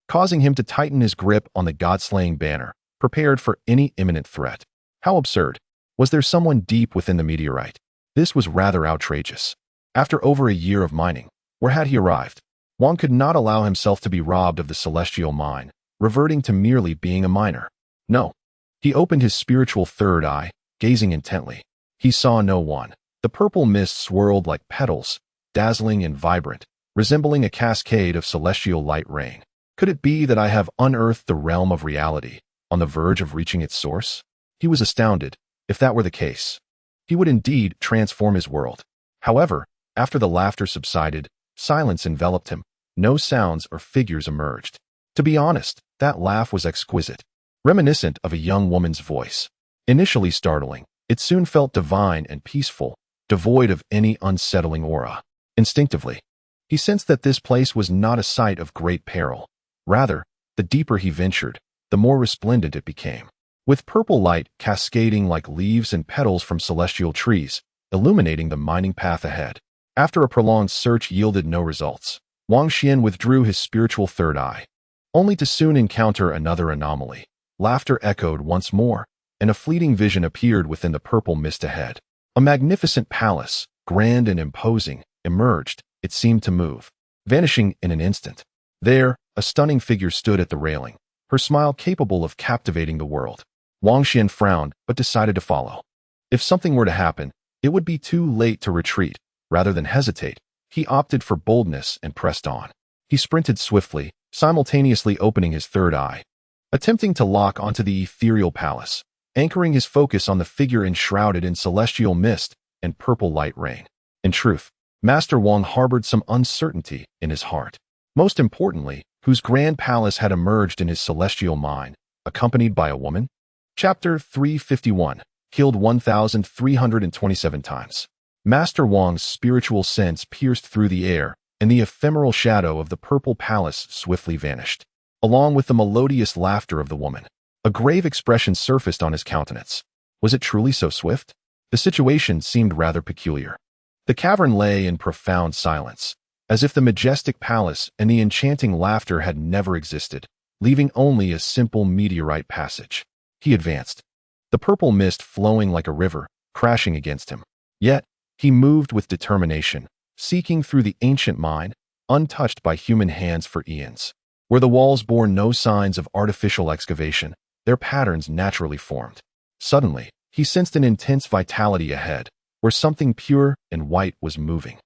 causing him to tighten his grip on the god-slaying banner, prepared for any imminent threat. How absurd! Was there someone deep within the meteorite? This was rather outrageous. After over a year of mining, where had he arrived? Wang could not allow himself to be robbed of the celestial mine, reverting to merely being a miner. No. He opened his spiritual third eye, gazing intently. He saw no one. The purple mist swirled like petals, dazzling and vibrant, resembling a cascade of celestial light rain. Could it be that I have unearthed the realm of reality, on the verge of reaching its source? He was astounded. If that were the case, he would indeed transform his world. However, after the laughter subsided, silence enveloped him. No sounds or figures emerged. To be honest, that laugh was exquisite, reminiscent of a young woman's voice. Initially startling, it soon felt divine and peaceful, devoid of any unsettling aura. Instinctively, he sensed that this place was not a site of great peril. Rather, the deeper he ventured, the more resplendent it became, with purple light cascading like leaves and petals from celestial trees, illuminating the mining path ahead. After a prolonged search yielded no results, Wang Xuan withdrew his spiritual third eye, only to soon encounter another anomaly. Laughter echoed once more, and a fleeting vision appeared within the purple mist ahead. A magnificent palace, grand and imposing, emerged. It seemed to move, vanishing in an instant. There, a stunning figure stood at the railing, her smile capable of captivating the world. Wang Xuan frowned, but decided to follow. If something were to happen, it would be too late to retreat. Rather than hesitate, he opted for boldness and pressed on. He sprinted swiftly, simultaneously opening his third eye, attempting to lock onto the ethereal palace, anchoring his focus on the figure enshrouded in celestial mist and purple light rain. In truth, Master Wang harbored some uncertainty in his heart. Most importantly, whose grand palace had emerged in his celestial mind, accompanied by a woman? Chapter 351, killed 1,327 times. Master Wang's spiritual sense pierced through the air, and the ephemeral shadow of the purple palace swiftly vanished, along with the melodious laughter of the woman. A grave expression surfaced on his countenance. Was it truly so swift? The situation seemed rather peculiar. The cavern lay in profound silence, as if the majestic palace and the enchanting laughter had never existed, leaving only a simple meteorite passage. He advanced, the purple mist flowing like a river, crashing against him. Yet, he moved with determination, seeking through the ancient mine, untouched by human hands for eons. Where the walls bore no signs of artificial excavation, their patterns naturally formed. Suddenly, he sensed an intense vitality ahead, where something pure and white was moving,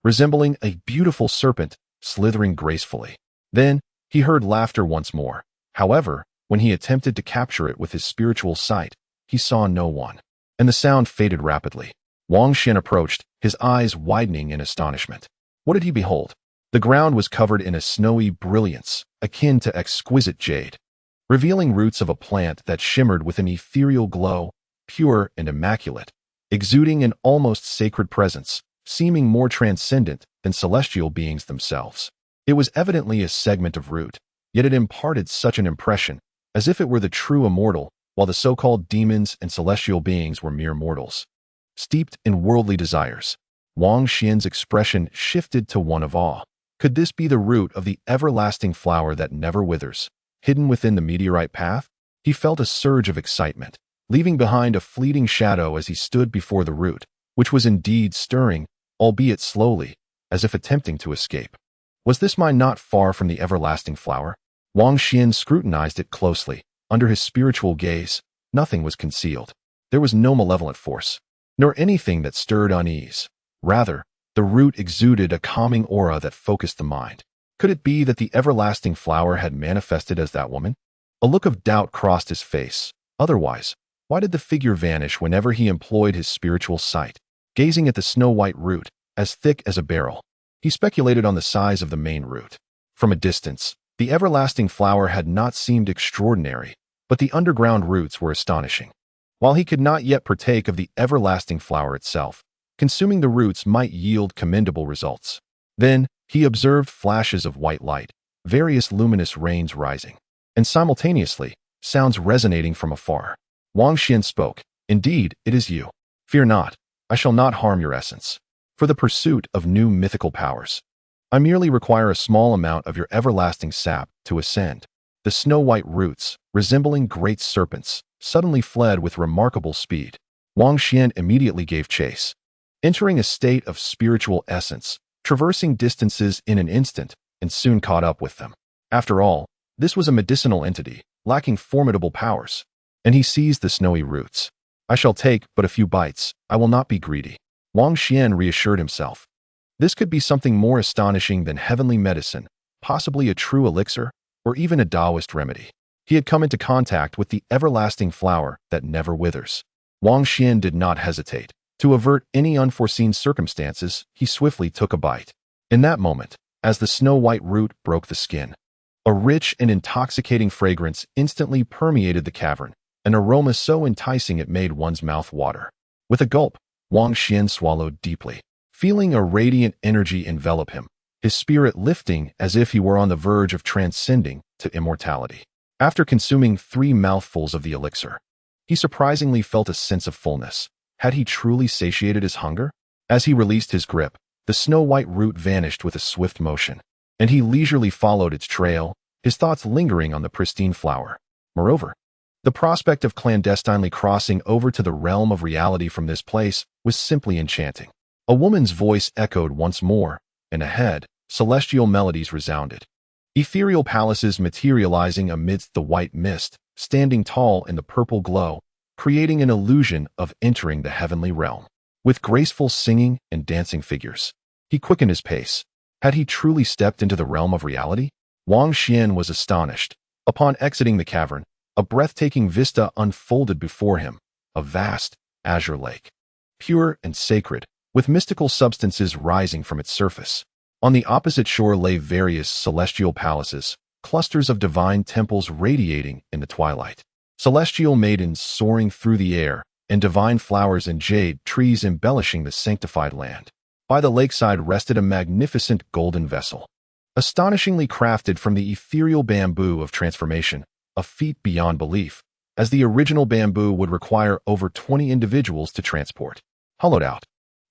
resembling a beautiful serpent slithering gracefully. Then, he heard laughter once more. However, when he attempted to capture it with his spiritual sight, he saw no one, and the sound faded rapidly. Wang Xuan approached, his eyes widening in astonishment. What did he behold? The ground was covered in a snowy brilliance, akin to exquisite jade, revealing roots of a plant that shimmered with an ethereal glow, pure and immaculate, exuding an almost sacred presence, seeming more transcendent than celestial beings themselves. It was evidently a segment of root, yet it imparted such an impression, as if it were the true immortal, while the so-called demons and celestial beings were mere mortals, steeped in worldly desires. Wang Xuan's expression shifted to one of awe. Could this be the root of the everlasting flower that never withers, hidden within the meteorite path? He felt a surge of excitement, leaving behind a fleeting shadow as he stood before the root, which was indeed stirring, albeit slowly, as if attempting to escape. Was this mine not far from the everlasting flower? Wang Xuan scrutinized it closely. Under his spiritual gaze, nothing was concealed. There was no malevolent force, nor anything that stirred unease. Rather, the root exuded a calming aura that focused the mind. Could it be that the everlasting flower had manifested as that woman? A look of doubt crossed his face. Otherwise, why did the figure vanish whenever he employed his spiritual sight? Gazing at the snow-white root, as thick as a barrel, he speculated on the size of the main root. From a distance, the everlasting flower had not seemed extraordinary, but the underground roots were astonishing. While he could not yet partake of the everlasting flower itself, consuming the roots might yield commendable results. Then, he observed flashes of white light, various luminous rains rising, and simultaneously, sounds resonating from afar. Wang Xuan spoke. Indeed, it is you. Fear not, I shall not harm your essence. For the pursuit of new mythical powers, I merely require a small amount of your everlasting sap to ascend. The snow-white roots, resembling great serpents, suddenly fled with remarkable speed. Wang Xuan immediately gave chase, entering a state of spiritual essence, traversing distances in an instant, and soon caught up with them. After all, this was a medicinal entity, lacking formidable powers, and he seized the snowy roots. I shall take but a few bites. I will not be greedy. Wang Xuan reassured himself. This could be something more astonishing than heavenly medicine, possibly a true elixir, or even a Taoist remedy. He had come into contact with the everlasting flower that never withers. Wang Xuan did not hesitate. To avert any unforeseen circumstances, he swiftly took a bite. In that moment, as the snow-white root broke the skin, a rich and intoxicating fragrance instantly permeated the cavern, an aroma so enticing it made one's mouth water. With a gulp, Wang Xuan swallowed deeply, feeling a radiant energy envelop him, his spirit lifting as if he were on the verge of transcending to immortality. After consuming 3 mouthfuls of the elixir, he surprisingly felt a sense of fullness. Had he truly satiated his hunger? As he released his grip, the snow-white root vanished with a swift motion, and he leisurely followed its trail, his thoughts lingering on the pristine flower. Moreover, the prospect of clandestinely crossing over to the realm of reality from this place was simply enchanting. A woman's voice echoed once more, and ahead, celestial melodies resounded. Ethereal palaces materializing amidst the white mist, standing tall in the purple glow, creating an illusion of entering the heavenly realm. With graceful singing and dancing figures, he quickened his pace. Had he truly stepped into the realm of reality? Wang Xuan was astonished. Upon exiting the cavern, a breathtaking vista unfolded before him, a vast, azure lake, pure and sacred, with mystical substances rising from its surface. On the opposite shore lay various celestial palaces, clusters of divine temples radiating in the twilight. Celestial maidens soaring through the air, and divine flowers and jade trees embellishing the sanctified land. By the lakeside rested a magnificent golden vessel, astonishingly crafted from the ethereal bamboo of transformation, a feat beyond belief, as the original bamboo would require over 20 individuals to transport. Hollowed out,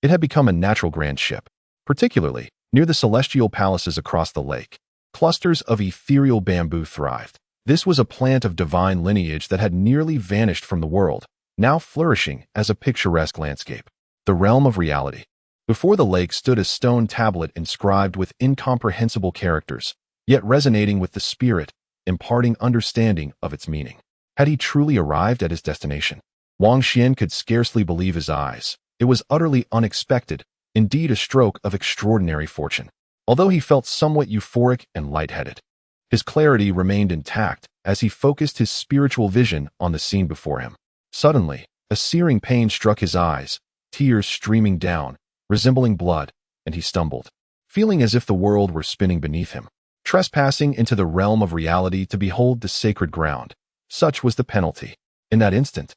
it had become a natural grand ship. Particularly, near the celestial palaces across the lake, clusters of ethereal bamboo thrived. This was a plant of divine lineage that had nearly vanished from the world, now flourishing as a picturesque landscape. The realm of reality. Before the lake stood a stone tablet inscribed with incomprehensible characters, yet resonating with the spirit, imparting understanding of its meaning. Had he truly arrived at his destination? Wang Xuan could scarcely believe his eyes. It was utterly unexpected, indeed a stroke of extraordinary fortune. Although he felt somewhat euphoric and lightheaded, his clarity remained intact as he focused his spiritual vision on the scene before him. Suddenly, a searing pain struck his eyes, tears streaming down, resembling blood, and he stumbled, feeling as if the world were spinning beneath him. Trespassing into the realm of reality to behold the sacred ground, such was the penalty. In that instant,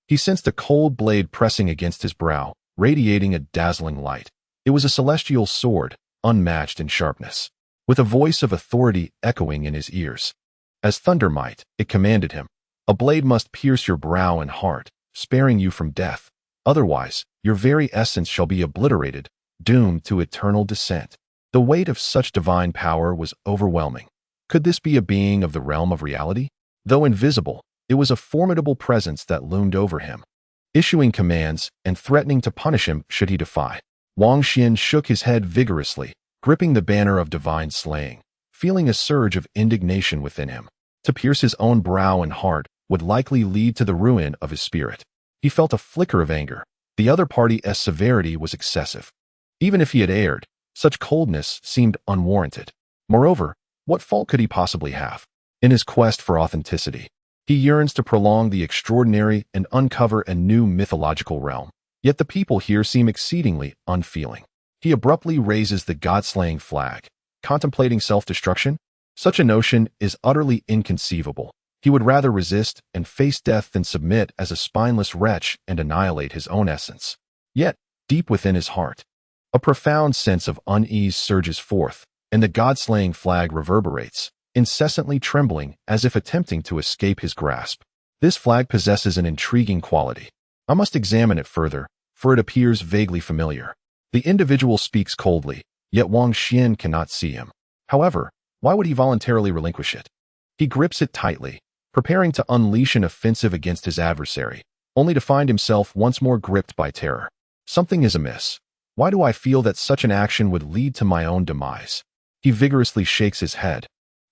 he sensed a cold blade pressing against his brow, radiating a dazzling light. It was a celestial sword, unmatched in sharpness, with a voice of authority echoing in his ears. As thunder might, it commanded him, "A blade must pierce your brow and heart, sparing you from death. Otherwise, your very essence shall be obliterated, doomed to eternal descent." The weight of such divine power was overwhelming. Could this be a being of the realm of reality? Though invisible, it was a formidable presence that loomed over him, issuing commands and threatening to punish him should he defy. Wang Xuan shook his head vigorously, gripping the banner of divine slaying, feeling a surge of indignation within him. To pierce his own brow and heart would likely lead to the ruin of his spirit. He felt a flicker of anger. The other party's severity was excessive. Even if he had erred, such coldness seemed unwarranted. Moreover, what fault could he possibly have? In his quest for authenticity, he yearns to prolong the extraordinary and uncover a new mythological realm. Yet the people here seem exceedingly unfeeling. He abruptly raises the god-slaying flag, contemplating self-destruction. Such a notion is utterly inconceivable. He would rather resist and face death than submit as a spineless wretch and annihilate his own essence. Yet, deep within his heart, a profound sense of unease surges forth, and the god-slaying flag reverberates, incessantly trembling as if attempting to escape his grasp. This flag possesses an intriguing quality. I must examine it further, for it appears vaguely familiar. The individual speaks coldly, yet Wang Xuan cannot see him. However, why would he voluntarily relinquish it? He grips it tightly, preparing to unleash an offensive against his adversary, only to find himself once more gripped by terror. Something is amiss. Why do I feel that such an action would lead to my own demise? He vigorously shakes his head,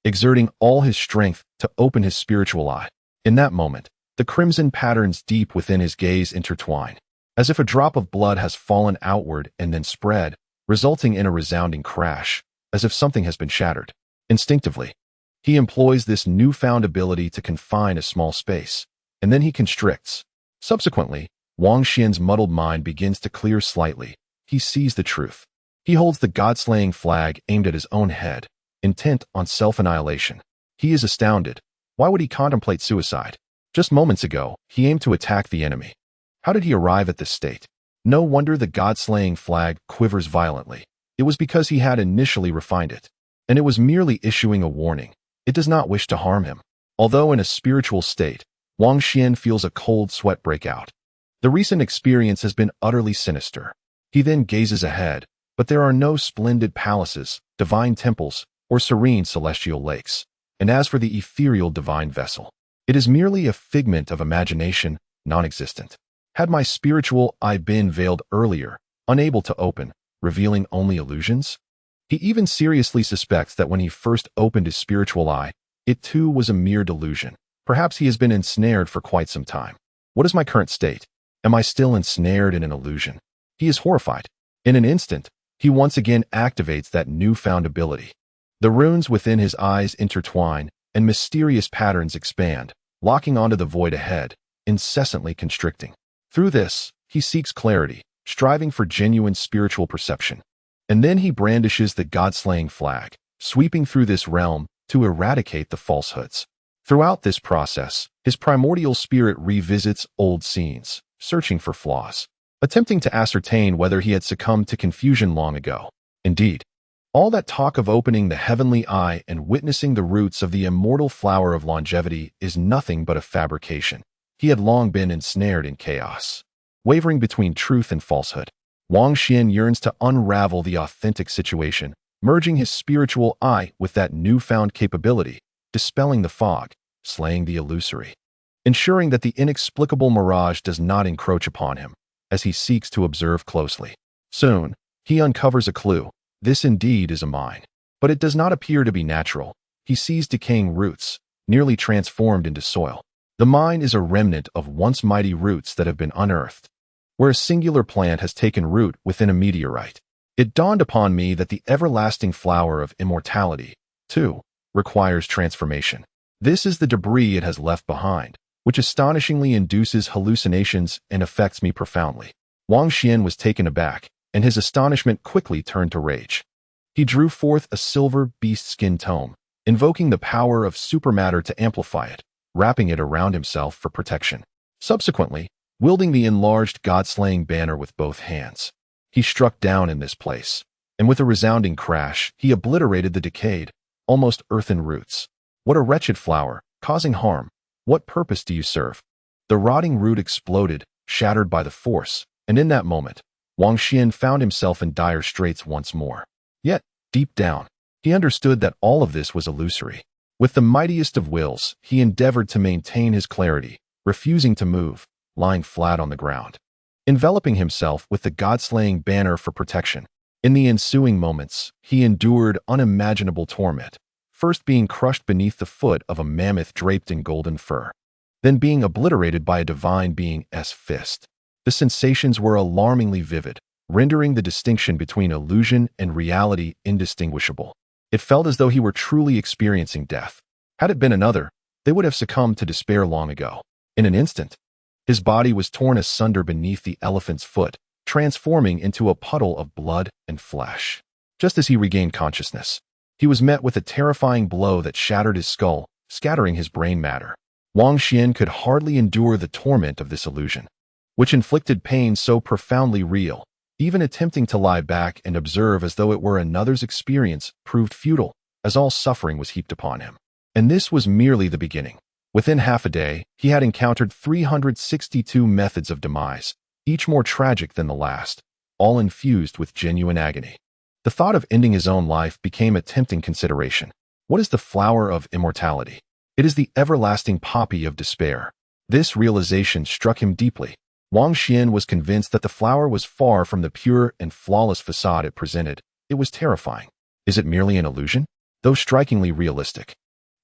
exerting all his strength to open his spiritual eye. In that moment, The crimson patterns deep within his gaze intertwine, as if a drop of blood has fallen outward and then spread, resulting in a resounding crash, as if something has been shattered. Instinctively, he employs this newfound ability to confine a small space, and then he constricts. Subsequently, Wang Xuan's muddled mind begins to clear slightly. He sees the truth. He holds the god-slaying flag aimed at his own head, intent on self-annihilation. He is astounded. Why would he contemplate suicide? Just moments ago, he aimed to attack the enemy. How did he arrive at this state? No wonder the god-slaying flag quivers violently. It was because he had initially refined it, and it was merely issuing a warning. It does not wish to harm him. Although in a spiritual state, Wang Xuan feels a cold sweat break out. The recent experience has been utterly sinister. He then gazes ahead, but there are no splendid palaces, divine temples, or serene celestial lakes. And as for the ethereal divine vessel, it is merely a figment of imagination, non-existent. Had my spiritual eye been veiled earlier, unable to open, revealing only illusions? He even seriously suspects that when he first opened his spiritual eye, it too was a mere delusion. Perhaps he has been ensnared for quite some time. What is my current state? Am I still ensnared in an illusion? He is horrified. In an instant, he once again activates that newfound ability. The runes within his eyes intertwine, and mysterious patterns expand, locking onto the void ahead, incessantly constricting. Through this, he seeks clarity, striving for genuine spiritual perception. And then he brandishes the god-slaying flag, sweeping through this realm to eradicate the falsehoods. Throughout this process, his primordial spirit revisits old scenes, searching for flaws, attempting to ascertain whether he had succumbed to confusion long ago. Indeed, all that talk of opening the heavenly eye and witnessing the roots of the immortal flower of longevity is nothing but a fabrication. He had long been ensnared in chaos, wavering between truth and falsehood. Wang Xuan yearns to unravel the authentic situation, merging his spiritual eye with that newfound capability, dispelling the fog, slaying the illusory, ensuring that the inexplicable mirage does not encroach upon him, as he seeks to observe closely. Soon, he uncovers a clue. This indeed is a mine, but it does not appear to be natural. He sees decaying roots, nearly transformed into soil. The mine is a remnant of once mighty roots that have been unearthed, where a singular plant has taken root within a meteorite. It dawned upon me that the everlasting flower of immortality, too, requires transformation. This is the debris it has left behind, which astonishingly induces hallucinations and affects me profoundly. Wang Xuan was taken aback, and his astonishment quickly turned to rage. He drew forth a silver beast-skin tome, invoking the power of supermatter to amplify it, wrapping it around himself for protection. Subsequently, wielding the enlarged god-slaying banner with both hands, he struck down in this place, and with a resounding crash, he obliterated the decayed, almost earthen roots. What a wretched flower, causing harm. What purpose do you serve? The rotting root exploded, shattered by the force, and in that moment, Wang Xuan found himself in dire straits once more. Yet, deep down, he understood that all of this was illusory. With the mightiest of wills, he endeavored to maintain his clarity, refusing to move, lying flat on the ground, enveloping himself with the god-slaying banner for protection. In the ensuing moments, he endured unimaginable torment, first being crushed beneath the foot of a mammoth draped in golden fur, then being obliterated by a divine being's fist. The sensations were alarmingly vivid, rendering the distinction between illusion and reality indistinguishable. It felt as though he were truly experiencing death. Had it been another, they would have succumbed to despair long ago. In an instant, his body was torn asunder beneath the elephant's foot, transforming into a puddle of blood and flesh. Just as he regained consciousness, he was met with a terrifying blow that shattered his skull, scattering his brain matter. Wang Xuan could hardly endure the torment of this illusion, which inflicted pain so profoundly real. Even attempting to lie back and observe as though it were another's experience proved futile, as all suffering was heaped upon him. And this was merely the beginning. Within half a day, he had encountered 362 methods of demise, each more tragic than the last, all infused with genuine agony. The thought of ending his own life became a tempting consideration. What is the flower of immortality? It is the everlasting poppy of despair. This realization struck him deeply. Wang Xuan was convinced that the flower was far from the pure and flawless facade it presented. It was terrifying. Is it merely an illusion? Though strikingly realistic.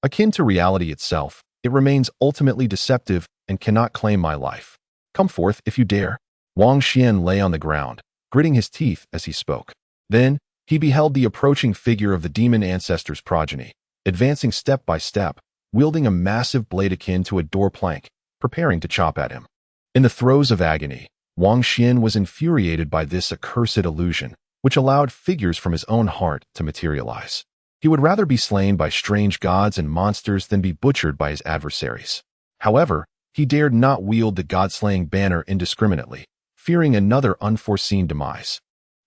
Akin to reality itself, It remains ultimately deceptive and cannot claim my life. Come forth if you dare. Wang Xuan lay on the ground, gritting his teeth as he spoke. Then, he beheld the approaching figure of the demon ancestor's progeny, advancing step by step, wielding a massive blade akin to a door plank, preparing to chop at him. In the throes of agony, Wang Xuan was infuriated by this accursed illusion, which allowed figures from his own heart to materialize. He would rather be slain by strange gods and monsters than be butchered by his adversaries. However, he dared not wield the god-slaying banner indiscriminately, fearing another unforeseen demise.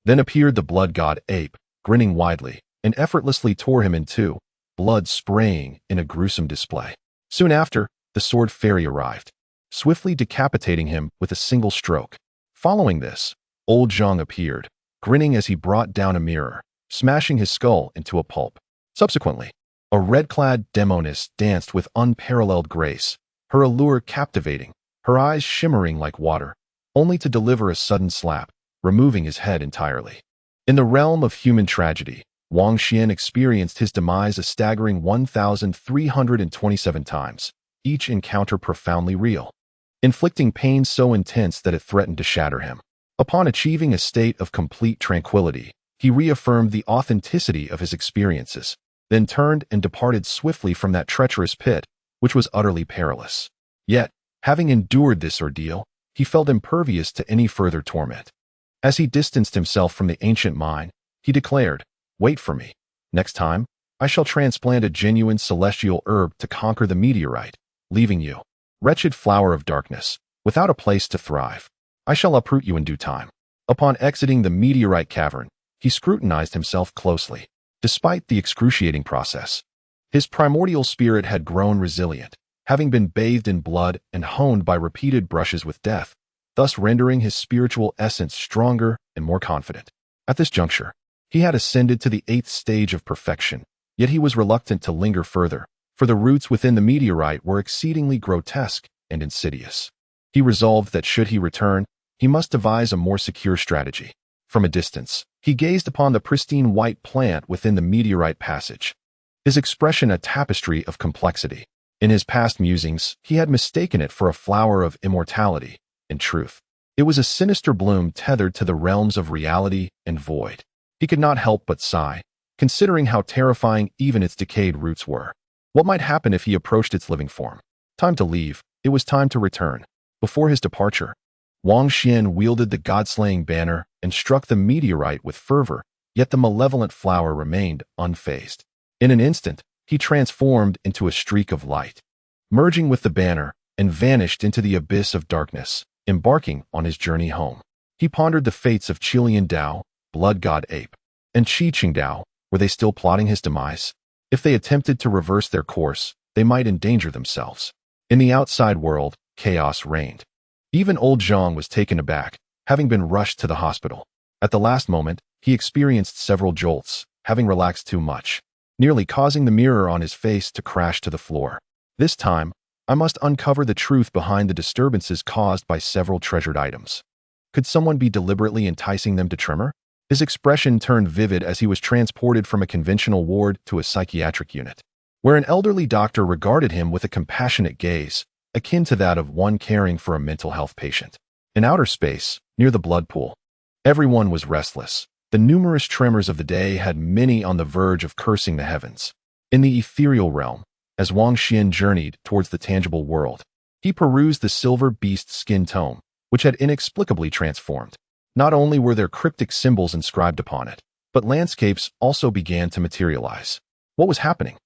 Then appeared the blood god ape, grinning widely, and effortlessly tore him in two, blood spraying in a gruesome display. Soon after, the sword fairy arrived, swiftly decapitating him with a single stroke. Following this, old Zhang appeared, grinning as he brought down a mirror, smashing his skull into a pulp. Subsequently, a red-clad demoness danced with unparalleled grace, her allure captivating, her eyes shimmering like water, only to deliver a sudden slap, removing his head entirely. In the realm of human tragedy, Wang Xuan experienced his demise a staggering 1,327 times, each encounter profoundly real, inflicting pain so intense that it threatened to shatter him. Upon achieving a state of complete tranquility, he reaffirmed the authenticity of his experiences, then turned and departed swiftly from that treacherous pit, which was utterly perilous. Yet, having endured this ordeal, he felt impervious to any further torment. As he distanced himself from the ancient mine, he declared, "Wait for me. Next time, I shall transplant a genuine celestial herb to conquer the meteorite, leaving you, wretched flower of darkness, without a place to thrive. I shall uproot you in due time." Upon exiting the meteorite cavern, he scrutinized himself closely. Despite the excruciating process, his primordial spirit had grown resilient, having been bathed in blood and honed by repeated brushes with death, thus rendering his spiritual essence stronger and more confident. At this juncture, he had ascended to the 8th stage of perfection, yet he was reluctant to linger further, for the roots within the meteorite were exceedingly grotesque and insidious. He resolved that should he return, he must devise a more secure strategy. From a distance, he gazed upon the pristine white plant within the meteorite passage, his expression a tapestry of complexity. In his past musings, he had mistaken it for a flower of immortality. In truth, it was a sinister bloom tethered to the realms of reality and void. He could not help but sigh, considering how terrifying even its decayed roots were. What might happen if he approached its living form? Time to leave. It was time to return. Before his departure, Wang Xuan wielded the god-slaying banner and struck the meteorite with fervor, yet the malevolent flower remained unfazed. In an instant, he transformed into a streak of light, merging with the banner, and vanished into the abyss of darkness, embarking on his journey home. He pondered the fates of Qilian Dao, blood god ape, and Qi Qingdao. Were they still plotting his demise? If they attempted to reverse their course, they might endanger themselves. In the outside world, chaos reigned. Even old Zhang was taken aback, having been rushed to the hospital. At the last moment, he experienced several jolts, having relaxed too much, nearly causing the mirror on his face to crash to the floor. This time, I must uncover the truth behind the disturbances caused by several treasured items. Could someone be deliberately enticing them to tremor? His expression turned vivid as he was transported from a conventional ward to a psychiatric unit, where an elderly doctor regarded him with a compassionate gaze, akin to that of one caring for a mental health patient. In outer space, near the blood pool, everyone was restless. The numerous tremors of the day had many on the verge of cursing the heavens. In the ethereal realm, as Wang Xuan journeyed towards the tangible world, he perused the silver beast skin tome, which had inexplicably transformed. Not only were there cryptic symbols inscribed upon it, but landscapes also began to materialize. What was happening?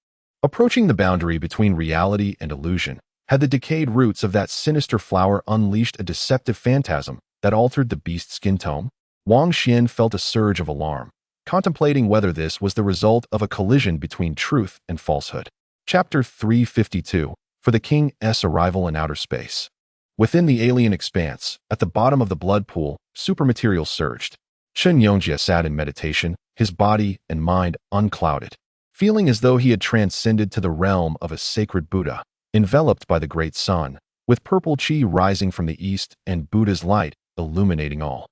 Approaching the boundary between reality and illusion, had the decayed roots of that sinister flower unleashed a deceptive phantasm that altered the beast skin tome? Wang Xuan felt a surge of alarm, contemplating whether this was the result of a collision between truth and falsehood. Chapter 352, For the King's Arrival in Outer Space. Within the alien expanse, at the bottom of the blood pool, supermaterial surged. Chen Yongjie sat in meditation, his body and mind unclouded, feeling as though he had transcended to the realm of a sacred Buddha, enveloped by the great sun, with purple qi rising from the east and Buddha's light illuminating all.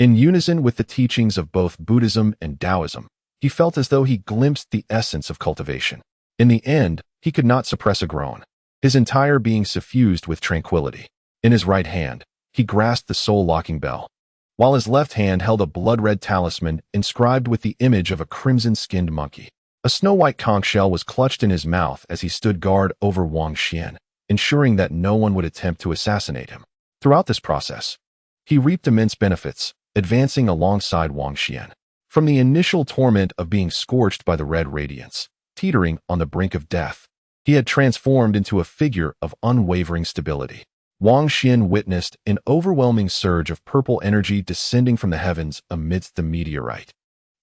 In unison with the teachings of both Buddhism and Taoism, he felt as though he glimpsed the essence of cultivation. In the end, he could not suppress a groan. his entire being suffused with tranquility. In his right hand, he grasped the soul-locking bell, while his left hand held a blood-red talisman inscribed with the image of a crimson-skinned monkey. A snow-white conch shell was clutched in his mouth as he stood guard over Wang Xuan, ensuring that no one would attempt to assassinate him. Throughout this process, he reaped immense benefits, advancing alongside Wang Xuan. From the initial torment of being scorched by the red radiance, teetering on the brink of death, he had transformed into a figure of unwavering stability. Wang Xuan witnessed an overwhelming surge of purple energy descending from the heavens amidst the meteorite,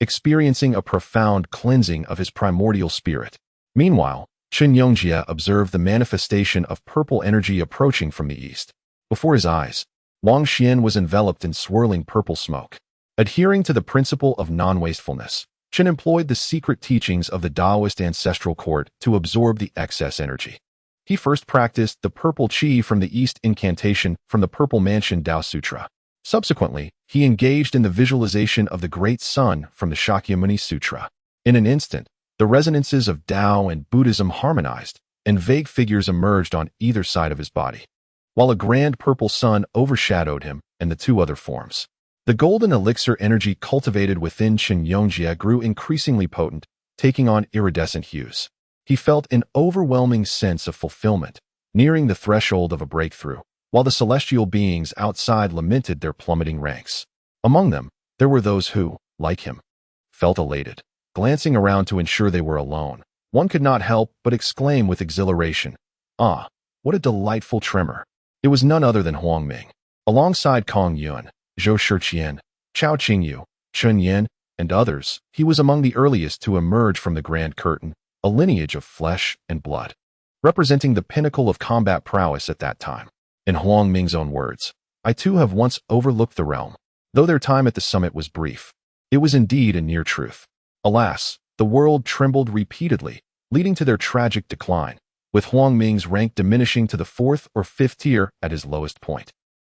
experiencing a profound cleansing of his primordial spirit. Meanwhile, Chen observed the manifestation of purple energy approaching from the east. Before his eyes, Wang Xuan was enveloped in swirling purple smoke. Adhering to the principle of non-wastefulness, Chen employed the secret teachings of the Taoist ancestral court to absorb the excess energy. He first practiced the purple qi from the east incantation from the Purple Mansion Tao Sutra. Subsequently, he engaged in the visualization of the Great Sun from the Shakyamuni Sutra. In an instant, the resonances of Tao and Buddhism harmonized, and vague figures emerged on either side of his body, while a grand purple sun overshadowed him and the two other forms. The golden elixir energy cultivated within Chen Yongjie grew increasingly potent, taking on iridescent hues. He felt an overwhelming sense of fulfillment, nearing the threshold of a breakthrough, while the celestial beings outside lamented their plummeting ranks. Among them, there were those who, like him, felt elated. Glancing around to ensure they were alone, one could not help but exclaim with exhilaration, "Ah, what a delightful tremor!" It was none other than Huang Ming. Alongside Kong Yuan, Zhou Shiqian, Chao Qingyu, Chen Yan, and others, he was among the earliest to emerge from the Grand Curtain, a lineage of flesh and blood, representing the pinnacle of combat prowess at that time. In Huang Ming's own words, "I too have once overlooked the realm." Though their time at the summit was brief, it was indeed a near truth. Alas, the world trembled repeatedly, leading to their tragic decline, with Huang Ming's rank diminishing to the 4th or 5th tier at his lowest point.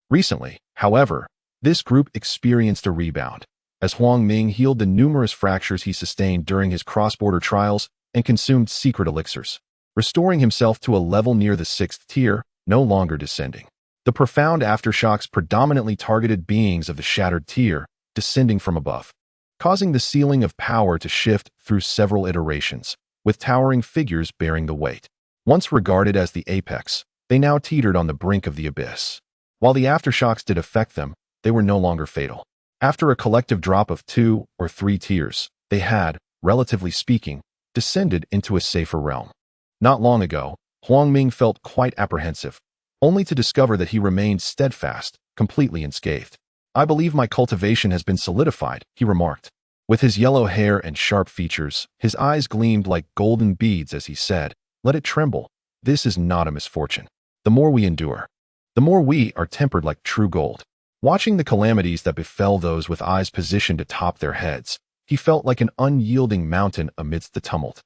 Recently, however, this group experienced a rebound, as Huang Ming healed the numerous fractures he sustained during his cross-border trials and consumed secret elixirs, restoring himself to a level near the 6th tier, no longer descending. The profound aftershocks predominantly targeted beings of the shattered tier, descending from above, causing the ceiling of power to shift through several iterations, with towering figures bearing the weight. Once regarded as the apex, they now teetered on the brink of the abyss. While the aftershocks did affect them, they were no longer fatal. After a collective drop of 2 or 3 tiers, they had, relatively speaking, descended into a safer realm. Not long ago, Huang Ming felt quite apprehensive, only to discover that he remained steadfast, completely unscathed. "I believe my cultivation has been solidified," he remarked. With his yellow hair and sharp features, his eyes gleamed like golden beads as he said, "Let it tremble. This is not a misfortune. The more we endure, the more we are tempered like true gold." Watching the calamities that befell those with eyes positioned atop their heads, he felt like an unyielding mountain amidst the tumult,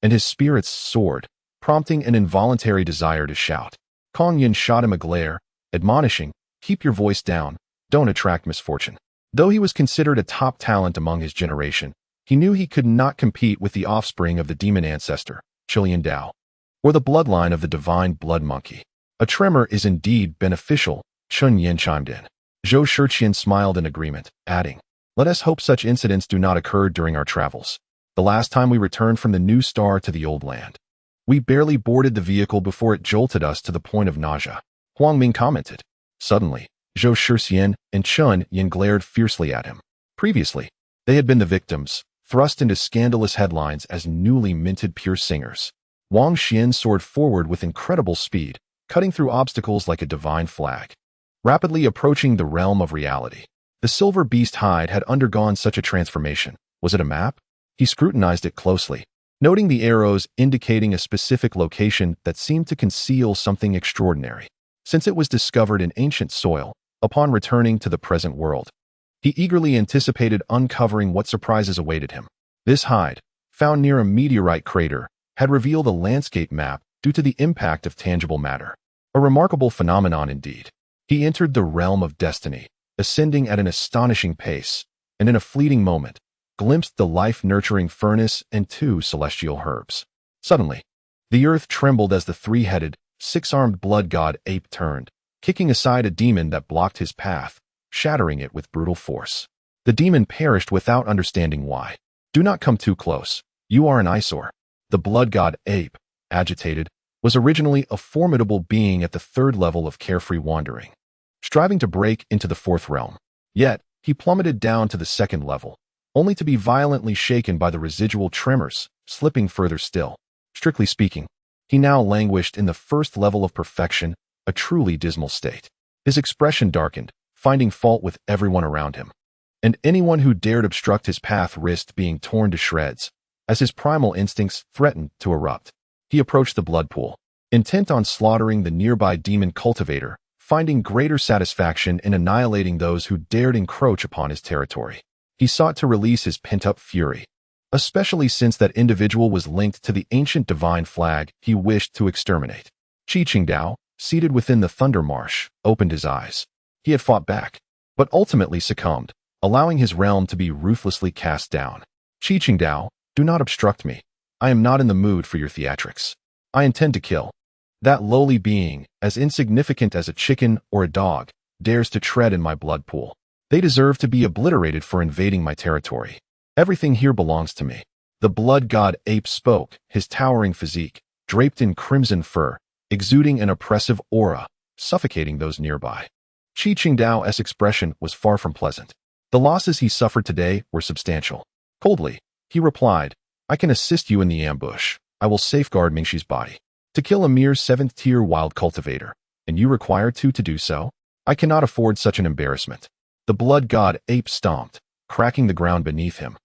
and his spirits soared, prompting an involuntary desire to shout. Kong Yun shot him a glare, admonishing, "Keep your voice down, don't attract misfortune." Though he was considered a top talent among his generation, he knew he could not compete with the offspring of the demon ancestor, Chilean Dao, or the bloodline of the divine blood monkey. "A tremor is indeed beneficial," Chen Yan chimed in. Zhou Shiqian smiled in agreement, adding, "Let us hope such incidents do not occur during our travels. The last time we returned from the new star to the old land, we barely boarded the vehicle before it jolted us to the point of nausea," Huang Ming commented. Suddenly, Zhou Shiqian and Chen Yan glared fiercely at him. Previously, they had been the victims, thrust into scandalous headlines as newly minted pure singers. Wang Xuan soared forward with incredible speed, cutting through obstacles like a divine flag, rapidly approaching the realm of reality. The silver beast hide had undergone such a transformation. Was it a map? He scrutinized it closely, noting the arrows indicating a specific location that seemed to conceal something extraordinary. Since it was discovered in ancient soil, upon returning to the present world, he eagerly anticipated uncovering what surprises awaited him. This hide, found near a meteorite crater, had revealed a landscape map due to the impact of tangible matter. A remarkable phenomenon indeed. He entered the realm of destiny, ascending at an astonishing pace, and in a fleeting moment, glimpsed the life-nurturing furnace and 2 celestial herbs. Suddenly, the earth trembled as the 3-headed, six-armed blood god ape turned, kicking aside a demon that blocked his path, shattering it with brutal force. The demon perished without understanding why. Do not come too close. You are an eyesore. The blood god ape, agitated, was originally a formidable being at the third level of carefree wandering, striving to break into the fourth realm. Yet, he plummeted down to the second level, only to be violently shaken by the residual tremors, slipping further still. Strictly speaking, he now languished in the first level of perfection, a truly dismal state. His expression darkened, finding fault with everyone around him, and anyone who dared obstruct his path risked being torn to shreds, as his primal instincts threatened to erupt. He approached the blood pool, intent on slaughtering the nearby demon cultivator, finding greater satisfaction in annihilating those who dared encroach upon his territory. He sought to release his pent-up fury, especially since that individual was linked to the ancient divine flag he wished to exterminate. Qingdao, seated within the Thunder Marsh, opened his eyes. He had fought back, but ultimately succumbed, allowing his realm to be ruthlessly cast down. Qingdao, do not obstruct me. I am not in the mood for your theatrics. I intend to kill. That lowly being, as insignificant as a chicken or a dog, dares to tread in my blood pool. They deserve to be obliterated for invading my territory. Everything here belongs to me. The blood god ape spoke, his towering physique, draped in crimson fur, exuding an oppressive aura, suffocating those nearby. Qingdao's expression was far from pleasant. The losses he suffered today were substantial. Coldly, he replied, I can assist you in the ambush. I will safeguard Mingxi's body. To kill a mere 7th-tier wild cultivator, and you require two to do so? I cannot afford such an embarrassment. The blood god ape stomped, cracking the ground beneath him,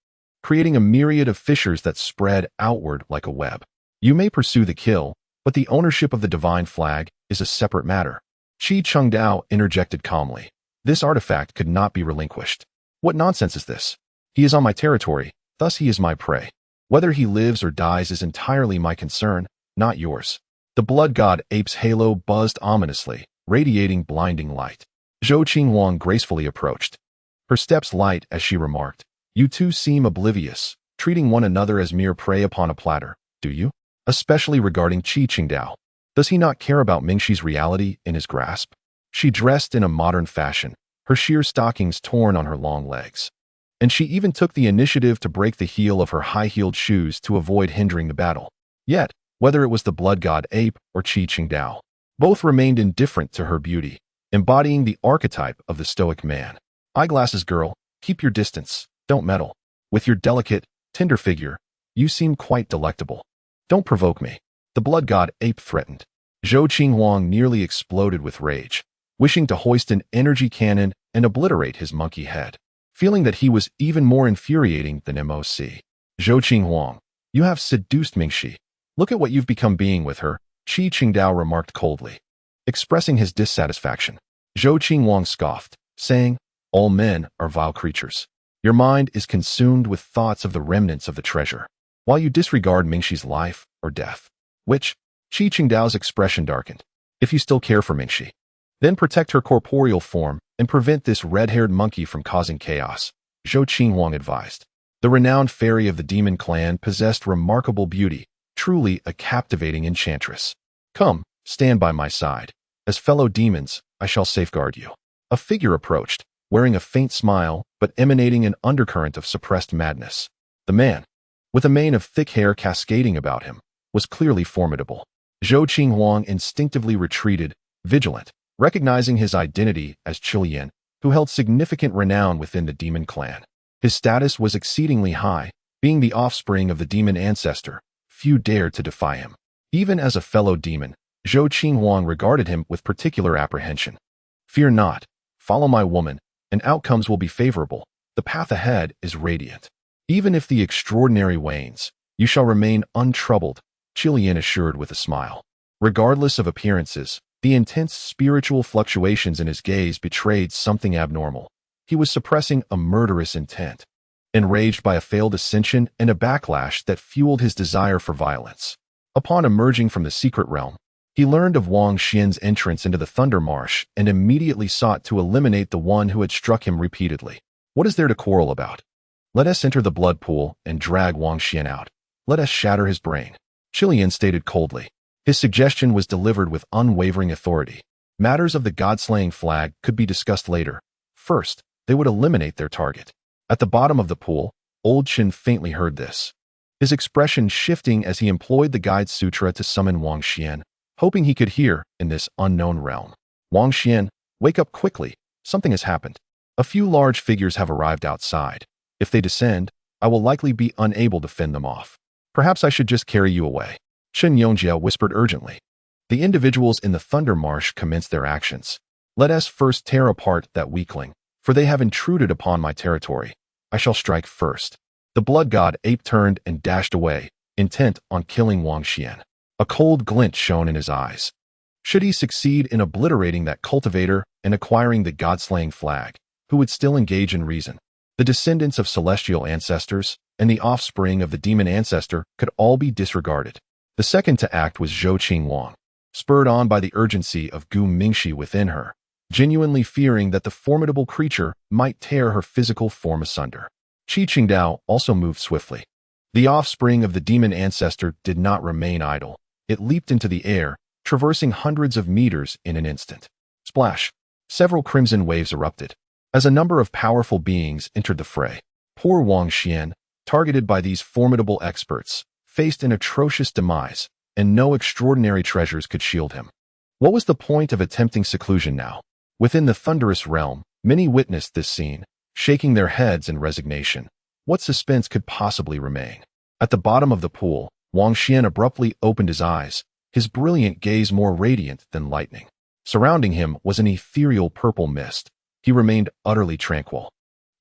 creating a myriad of fissures that spread outward like a web. You may pursue the kill, but the ownership of the divine flag is a separate matter. Qingdao interjected calmly. This artifact could not be relinquished. What nonsense is this? He is on my territory, thus he is my prey. Whether he lives or dies is entirely my concern, not yours. The blood god ape's halo buzzed ominously, radiating blinding light. Zhou Qinhuang gracefully approached, her steps light as she remarked, You two seem oblivious, treating one another as mere prey upon a platter, do you? Especially regarding Qingdao. Does he not care about Mingxi's reality in his grasp? She dressed in a modern fashion, her sheer stockings torn on her long legs. And she even took the initiative to break the heel of her high-heeled shoes to avoid hindering the battle. Yet, whether it was the blood god ape or Qingdao, both remained indifferent to her beauty, embodying the archetype of the stoic man. Eyeglasses girl, keep your distance, don't meddle. With your delicate, tender figure, you seem quite delectable. Don't provoke me. The blood god ape threatened. Zhou Qinhuang nearly exploded with rage, wishing to hoist an energy cannon and obliterate his monkey head, feeling that he was even more infuriating than MOC. Zhou Qinhuang, you have seduced Mingxi. Look at what you've become being with her, Qingdao remarked coldly. Expressing his dissatisfaction, Zhou Qinhuang scoffed, saying, All men are vile creatures. Your mind is consumed with thoughts of the remnants of the treasure, while you disregard Mingxi's life or death. Which? Qingdao's expression darkened. If you still care for Mingxi, then protect her corporeal form and prevent this red-haired monkey from causing chaos, Zhou Qinhuang advised. The renowned fairy of the demon clan possessed remarkable beauty, truly a captivating enchantress. Come, stand by my side. As fellow demons, I shall safeguard you. A figure approached, wearing a faint smile but emanating an undercurrent of suppressed madness. The man, with a mane of thick hair cascading about him, was clearly formidable. Zhou Qinhuang instinctively retreated, vigilant, recognizing his identity as Qilian, who held significant renown within the demon clan. His status was exceedingly high, being the offspring of the demon ancestor. Few dared to defy him. Even as a fellow demon, Zhou Qinhuang regarded him with particular apprehension. Fear not, follow my woman, and outcomes will be favorable. The path ahead is radiant. Even if the extraordinary wanes, you shall remain untroubled, Qilian assured with a smile. Regardless of appearances, the intense spiritual fluctuations in his gaze betrayed something abnormal. He was suppressing a murderous intent, enraged by a failed ascension and a backlash that fueled his desire for violence. Upon emerging from the secret realm, he learned of Wang Xuan's entrance into the Thunder Marsh and immediately sought to eliminate the one who had struck him repeatedly. What is there to quarrel about? Let us enter the blood pool and drag Wang Xuan out. Let us shatter his brain, Qilian stated coldly. His suggestion was delivered with unwavering authority. Matters of the god-slaying flag could be discussed later. First, they would eliminate their target. At the bottom of the pool, old Chen faintly heard this, his expression shifting as he employed the guide sutra to summon Wang Xuan, hoping he could hear in this unknown realm. Wang Xuan, wake up quickly. Something has happened. A few large figures have arrived outside. If they descend, I will likely be unable to fend them off. Perhaps I should just carry you away. Chen Yongjia whispered urgently. The individuals in the Thunder Marsh commenced their actions. Let us first tear apart that weakling, for they have intruded upon my territory. I shall strike first. The blood god ape turned and dashed away, intent on killing Wang Xuan. A cold glint shone in his eyes. Should he succeed in obliterating that cultivator and acquiring the god-slaying flag, who would still engage in reason? The descendants of celestial ancestors and the offspring of the demon ancestor could all be disregarded. The second to act was Zhou Qingwang, spurred on by the urgency of Gu Mingxi within her, genuinely fearing that the formidable creature might tear her physical form asunder. Qi Qingdao also moved swiftly. The offspring of the demon ancestor did not remain idle. It leaped into the air, traversing hundreds of meters in an instant. Splash! Several crimson waves erupted, as a number of powerful beings entered the fray. Poor Wang Xuan, targeted by these formidable experts, faced an atrocious demise, and no extraordinary treasures could shield him. What was the point of attempting seclusion now? Within the thunderous realm, many witnessed this scene, shaking their heads in resignation. What suspense could possibly remain? At the bottom of the pool, Wang Xuan abruptly opened his eyes, his brilliant gaze more radiant than lightning. Surrounding him was an ethereal purple mist. He remained utterly tranquil,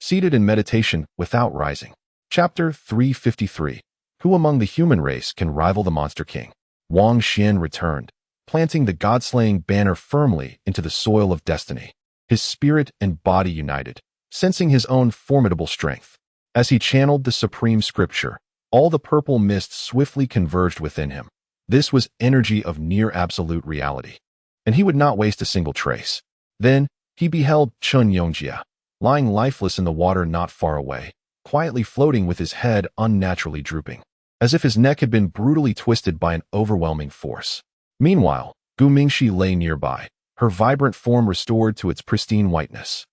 seated in meditation without rising. Chapter 353. Who among the human race can rival the Monster King? Wang Xuan returned, planting the god-slaying banner firmly into the soil of destiny, his spirit and body united, sensing his own formidable strength. As he channeled the supreme scripture, all the purple mist swiftly converged within him. This was energy of near absolute reality, and he would not waste a single trace. Then, he beheld Chen Yongjia, lying lifeless in the water not far away, quietly floating with his head unnaturally drooping, as if his neck had been brutally twisted by an overwhelming force. Meanwhile, Gu Mingxi lay nearby, her vibrant form restored to its pristine whiteness.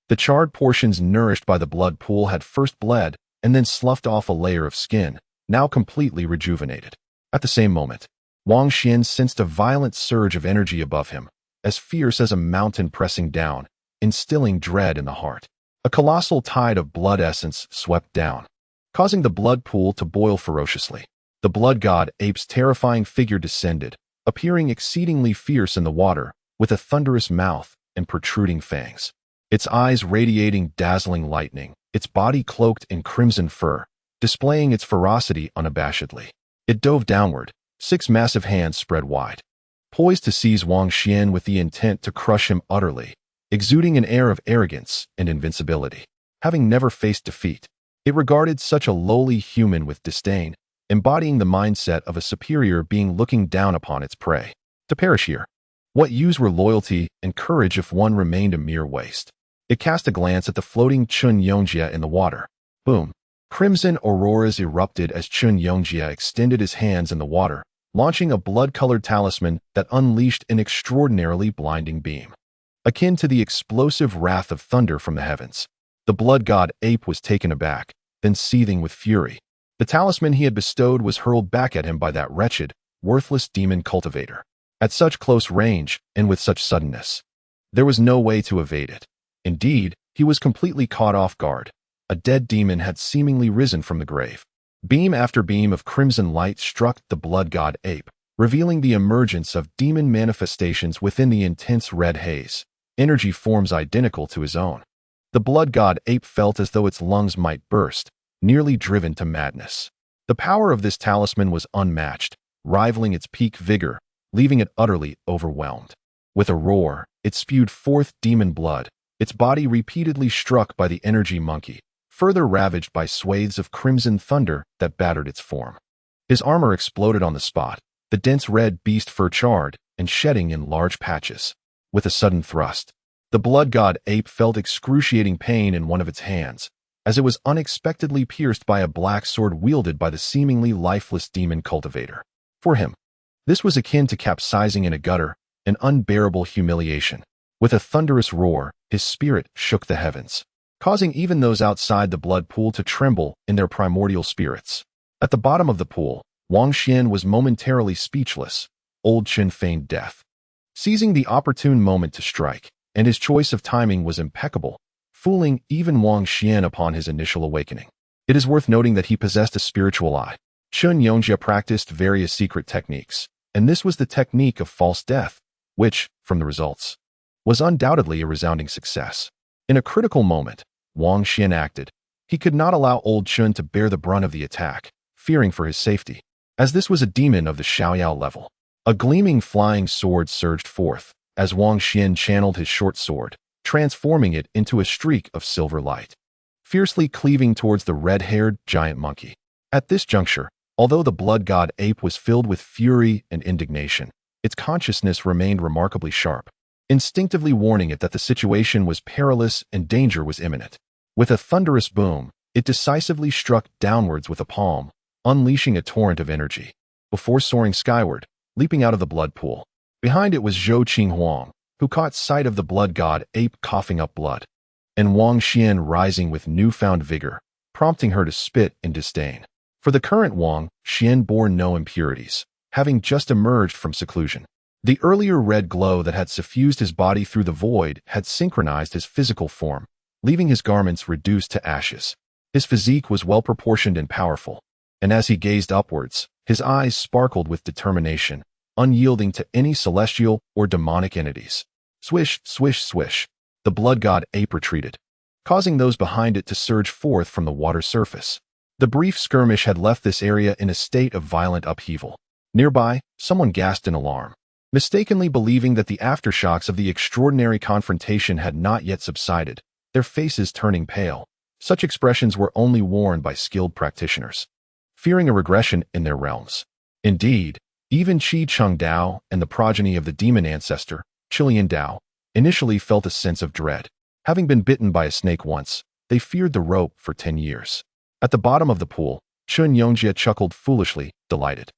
The charred portions nourished by the blood pool had first bled and then sloughed off a layer of skin, now completely rejuvenated. At the same moment, Wang Xuan sensed a violent surge of energy above him, as fierce as a mountain pressing down, instilling dread in the heart. A colossal tide of blood essence swept down, causing the blood pool to boil ferociously. The blood god ape's terrifying figure descended, appearing exceedingly fierce in the water, with a thunderous mouth and protruding fangs. Its eyes radiating dazzling lightning, its body cloaked in crimson fur, displaying its ferocity unabashedly. It dove downward, 6 massive hands spread wide, poised to seize Wang Xuan with the intent to crush him utterly, exuding an air of arrogance and invincibility. Having never faced defeat, it regarded such a lowly human with disdain, embodying the mindset of a superior being looking down upon its prey. To perish here. What use were loyalty and courage if one remained a mere waste? It cast a glance at the floating Chen Yongjia in the water. Boom. Crimson auroras erupted as Chen Yongjia extended his hands in the water, launching a blood-colored talisman that unleashed an extraordinarily blinding beam. Akin to the explosive wrath of thunder from the heavens, the blood god ape was taken aback, then seething with fury. The talisman he had bestowed was hurled back at him by that wretched, worthless demon cultivator. At such close range, and with such suddenness, there was no way to evade it. Indeed, he was completely caught off guard. A dead demon had seemingly risen from the grave. Beam after beam of crimson light struck the blood god ape, revealing the emergence of demon manifestations within the intense red haze, energy forms identical to his own. The blood god ape felt as though its lungs might burst, nearly driven to madness. The power of this talisman was unmatched, rivaling its peak vigor, leaving it utterly overwhelmed. With a roar, it spewed forth demon blood, its body repeatedly struck by the energy monkey, further ravaged by swathes of crimson thunder that battered its form. His armor exploded on the spot, the dense red beast fur charred and shedding in large patches. With a sudden thrust, the blood god ape felt excruciating pain in one of its hands, as it was unexpectedly pierced by a black sword wielded by the seemingly lifeless demon cultivator. For him, This was akin to capsizing in a gutter, an unbearable humiliation. With a thunderous roar, his spirit shook the heavens, causing even those outside the blood pool to tremble in their primordial spirits. At the bottom of the pool, Wang Xuan was momentarily speechless. Old Chen feigned death, seizing the opportune moment to strike, and his choice of timing was impeccable, fooling even Wang Xuan upon his initial awakening. It is worth noting that he possessed a spiritual eye. Chen Yongjia practiced various secret techniques, and this was the technique of false death, which, from the results, was undoubtedly a resounding success. In a critical moment, Wang Xuan acted. He could not allow old Chen to bear the brunt of the attack, fearing for his safety. As this was a demon of the Xiaoyao level, a gleaming flying sword surged forth as Wang Xuan channeled his short sword, transforming it into a streak of silver light, fiercely cleaving towards the red-haired giant monkey. At this juncture, although the blood god ape was filled with fury and indignation, its consciousness remained remarkably sharp, instinctively warning it that the situation was perilous and danger was imminent. With a thunderous boom, it decisively struck downwards with a palm, unleashing a torrent of energy, before soaring skyward, leaping out of the blood pool. Behind it was Zhou Qinghuang, who caught sight of the blood god ape coughing up blood, and Wang Xuan rising with newfound vigor, prompting her to spit in disdain. For the current Wang Xuan bore no impurities, having just emerged from seclusion. The earlier red glow that had suffused his body through the void had synchronized his physical form, leaving his garments reduced to ashes. His physique was well-proportioned and powerful, and as he gazed upwards, his eyes sparkled with determination, unyielding to any celestial or demonic entities. Swish, swish, swish. The blood god ape retreated, causing those behind it to surge forth from the water surface. The brief skirmish had left this area in a state of violent upheaval. Nearby, someone gasped in alarm, mistakenly believing that the aftershocks of the extraordinary confrontation had not yet subsided, their faces turning pale. Such expressions were only worn by skilled practitioners, fearing a regression in their realms. Indeed, even Qi Cheng Dao and the progeny of the demon ancestor, Qilian Dao, initially felt a sense of dread. Having been bitten by a snake once, they feared the rope for 10 years. At the bottom of the pool, Chen Yongjia chuckled foolishly, delighted.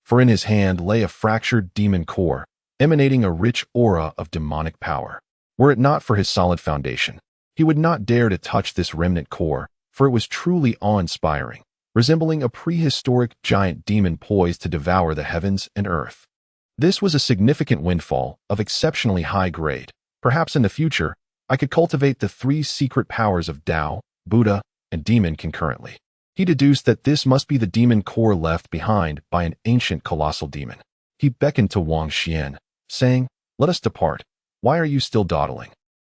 For in his hand lay a fractured demon core, emanating a rich aura of demonic power. Were it not for his solid foundation, he would not dare to touch this remnant core, for it was truly awe-inspiring, resembling a prehistoric giant demon poised to devour the heavens and earth. This was a significant windfall of exceptionally high grade. Perhaps in the future, I could cultivate the 3 secret powers of Tao, Buddha, and demon concurrently. He deduced that this must be the demon core left behind by an ancient colossal demon. He beckoned to Wang Xuan, saying, "Let us depart. Why are you still dawdling?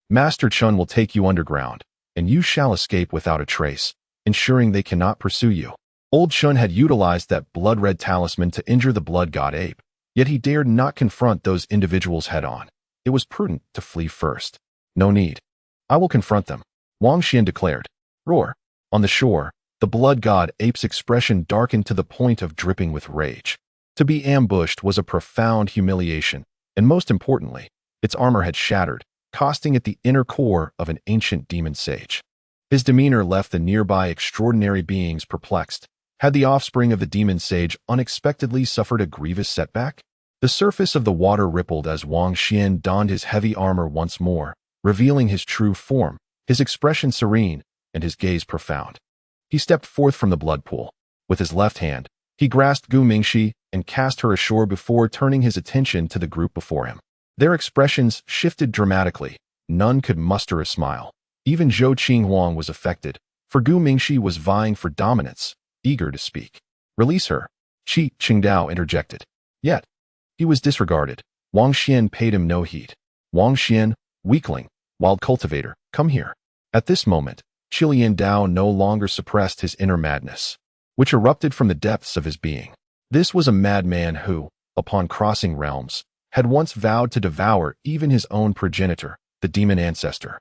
Master Chen will take you underground, and you shall escape without a trace, ensuring they cannot pursue you." Old Chen had utilized that blood-red talisman to injure the blood god ape, yet he dared not confront those individuals head-on. It was prudent to flee first. "No need. I will confront them," Wang Xuan declared. Roar. On the shore, the blood god ape's expression darkened to the point of dripping with rage. To be ambushed was a profound humiliation, and most importantly, its armor had shattered, costing it the inner core of an ancient demon sage. His demeanor left the nearby extraordinary beings perplexed. Had the offspring of the demon sage unexpectedly suffered a grievous setback? The surface of the water rippled as Wang Xuan donned his heavy armor once more, revealing his true form, his expression serene, and his gaze profound. He stepped forth from the blood pool. With his left hand, he grasped Gu Mingxi and cast her ashore before turning his attention to the group before him. Their expressions shifted dramatically. None could muster a smile. Even Zhou Qinghuang was affected, for Gu Mingxi was vying for dominance, eager to speak. "Release her," Qi Qingdao interjected. Yet, he was disregarded. Wang Xuan paid him no heed. "Wang Xuan, weakling, wild cultivator, come here." At this moment, Qilian Dao no longer suppressed his inner madness, which erupted from the depths of his being. This was a madman who, upon crossing realms, had once vowed to devour even his own progenitor, the demon ancestor.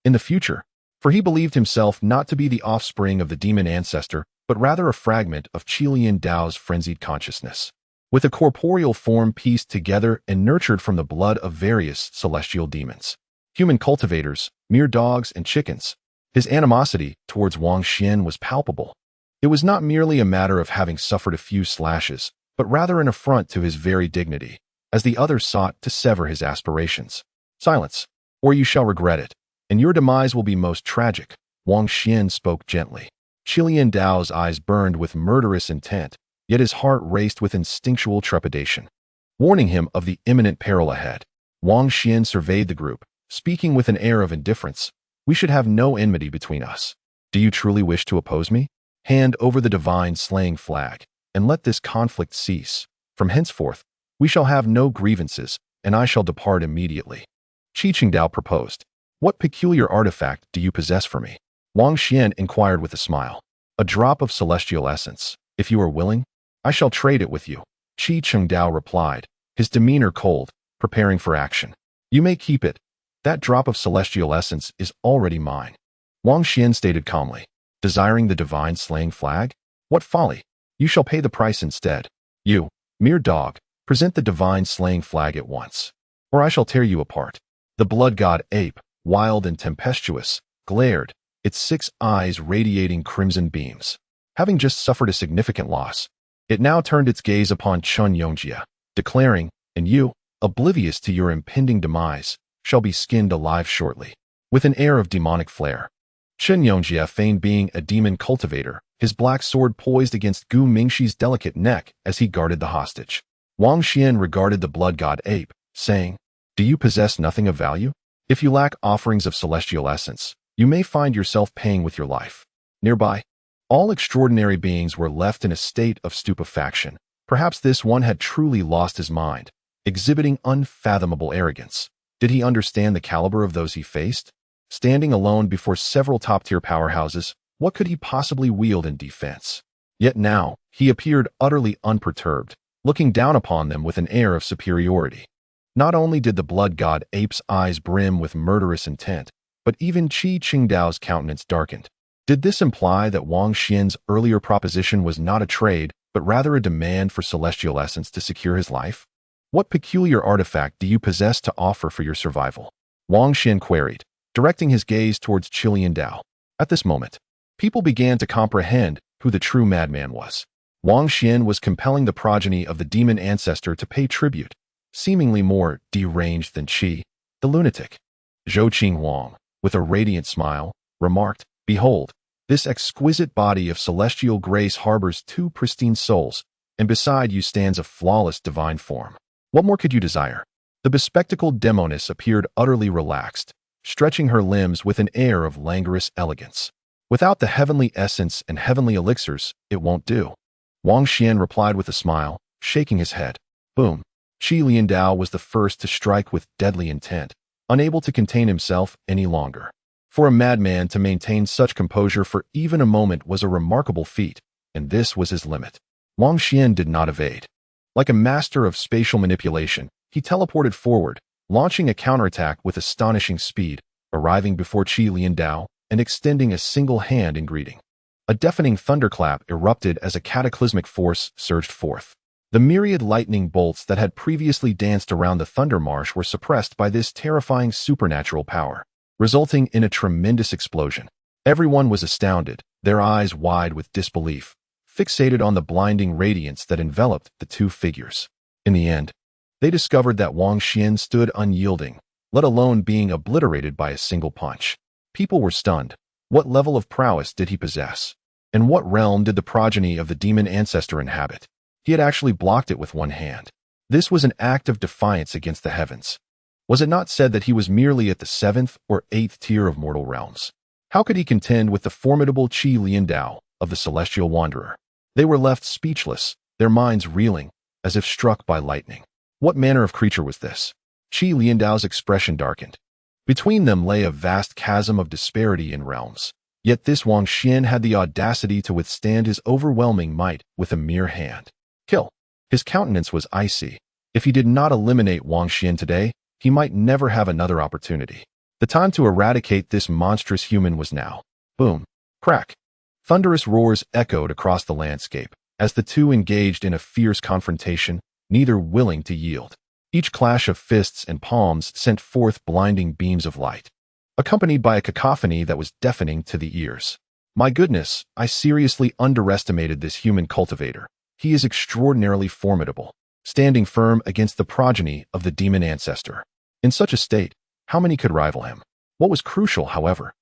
In the future, for he believed himself not to be the offspring of the demon ancestor, but rather a fragment of Qilian Dao's frenzied consciousness, with a corporeal form pieced together and nurtured from the blood of various celestial demons. Human cultivators, mere dogs and chickens. His animosity towards Wang Xuan was palpable. It was not merely a matter of having suffered a few slashes, but rather an affront to his very dignity, as the other sought to sever his aspirations. Silence, or you shall regret it, and your demise will be most tragic, Wang Xuan spoke gently. Qilian Dao's eyes burned with murderous intent, yet his heart raced with instinctual trepidation, warning him of the imminent peril ahead. Wang Xuan surveyed the group, speaking with an air of indifference. We should have no enmity between us. Do you truly wish to oppose me? Hand over the divine slaying flag, and let this conflict cease. From henceforth, we shall have no grievances, and I shall depart immediately. Qingdao proposed. What peculiar artifact do you possess for me? Wang Xuan inquired with a smile. A drop of celestial essence. If you are willing, I shall trade it with you. Qingdao replied, his demeanor cold, preparing for action. You may keep it. That drop of celestial essence is already mine. Wang Xuan stated calmly. Desiring the divine slaying flag? What folly! You shall pay the price instead. You, mere dog, present the divine slaying flag at once, or I shall tear you apart. The blood god ape, wild and tempestuous, glared, its 6 eyes radiating crimson beams. Having just suffered a significant loss, it now turned its gaze upon Chen Yongjia, declaring, and you, oblivious to your impending demise, shall be skinned alive shortly. With an air of demonic flair, Chen Yongjia feigned being a demon cultivator, his black sword poised against Gu Mingxi's delicate neck as he guarded the hostage. Wang Xuan regarded the blood god ape, saying, Do you possess nothing of value? If you lack offerings of celestial essence, you may find yourself paying with your life. Nearby, all extraordinary beings were left in a state of stupefaction. Perhaps this one had truly lost his mind, exhibiting unfathomable arrogance. Did he understand the caliber of those he faced? Standing alone before several top-tier powerhouses, what could he possibly wield in defense? Yet now, he appeared utterly unperturbed, looking down upon them with an air of superiority. Not only did the blood god ape's eyes brim with murderous intent, but even Qingdao's countenance darkened. Did this imply that Wang Xuan's earlier proposition was not a trade, but rather a demand for celestial essence to secure his life? What peculiar artifact do you possess to offer for your survival? Wang Xuan queried, directing his gaze towards Qilian. At this moment, people began to comprehend who the true madman was. Wang Xuan was compelling the progeny of the demon ancestor to pay tribute, seemingly more deranged than Qi, the lunatic. Zhou Qinghuang, with a radiant smile, remarked, Behold, this exquisite body of celestial grace harbors 2 pristine souls, and beside you stands a flawless divine form. What more could you desire? The bespectacled demoness appeared utterly relaxed, stretching her limbs with an air of languorous elegance. Without the heavenly essence and heavenly elixirs, it won't do. Wang Xuan replied with a smile, shaking his head. Boom. Qilian was the first to strike with deadly intent, unable to contain himself any longer. For a madman to maintain such composure for even a moment was a remarkable feat, and this was his limit. Wang Xuan did not evade. Like a master of spatial manipulation, he teleported forward, launching a counterattack with astonishing speed, arriving before Qilian and extending a single hand in greeting. A deafening thunderclap erupted as a cataclysmic force surged forth. The myriad lightning bolts that had previously danced around the thunder marsh were suppressed by this terrifying supernatural power, resulting in a tremendous explosion. Everyone was astounded, their eyes wide with disbelief, fixated on the blinding radiance that enveloped the 2 figures. In the end, they discovered that Wang Xuan stood unyielding, let alone being obliterated by a single punch. People were stunned. What level of prowess did he possess? And what realm did the progeny of the demon ancestor inhabit? He had actually blocked it with one hand. This was an act of defiance against the heavens. Was it not said that he was merely at the 7th or 8th tier of mortal realms? How could he contend with the formidable Qilian of the celestial wanderer? They were left speechless, their minds reeling, as if struck by lightning. What manner of creature was this? Qilian's expression darkened. Between them lay a vast chasm of disparity in realms. Yet this Wang Xuan had the audacity to withstand his overwhelming might with a mere hand. Kill. His countenance was icy. If he did not eliminate Wang Xuan today, he might never have another opportunity. The time to eradicate this monstrous human was now. Boom. Crack. Thunderous roars echoed across the landscape, as the 2 engaged in a fierce confrontation, neither willing to yield. Each clash of fists and palms sent forth blinding beams of light, accompanied by a cacophony that was deafening to the ears. My goodness, I seriously underestimated this human cultivator. he is extraordinarily formidable, standing firm against the progeny of the demon ancestor. In such a state, how many could rival him? What was crucial, however,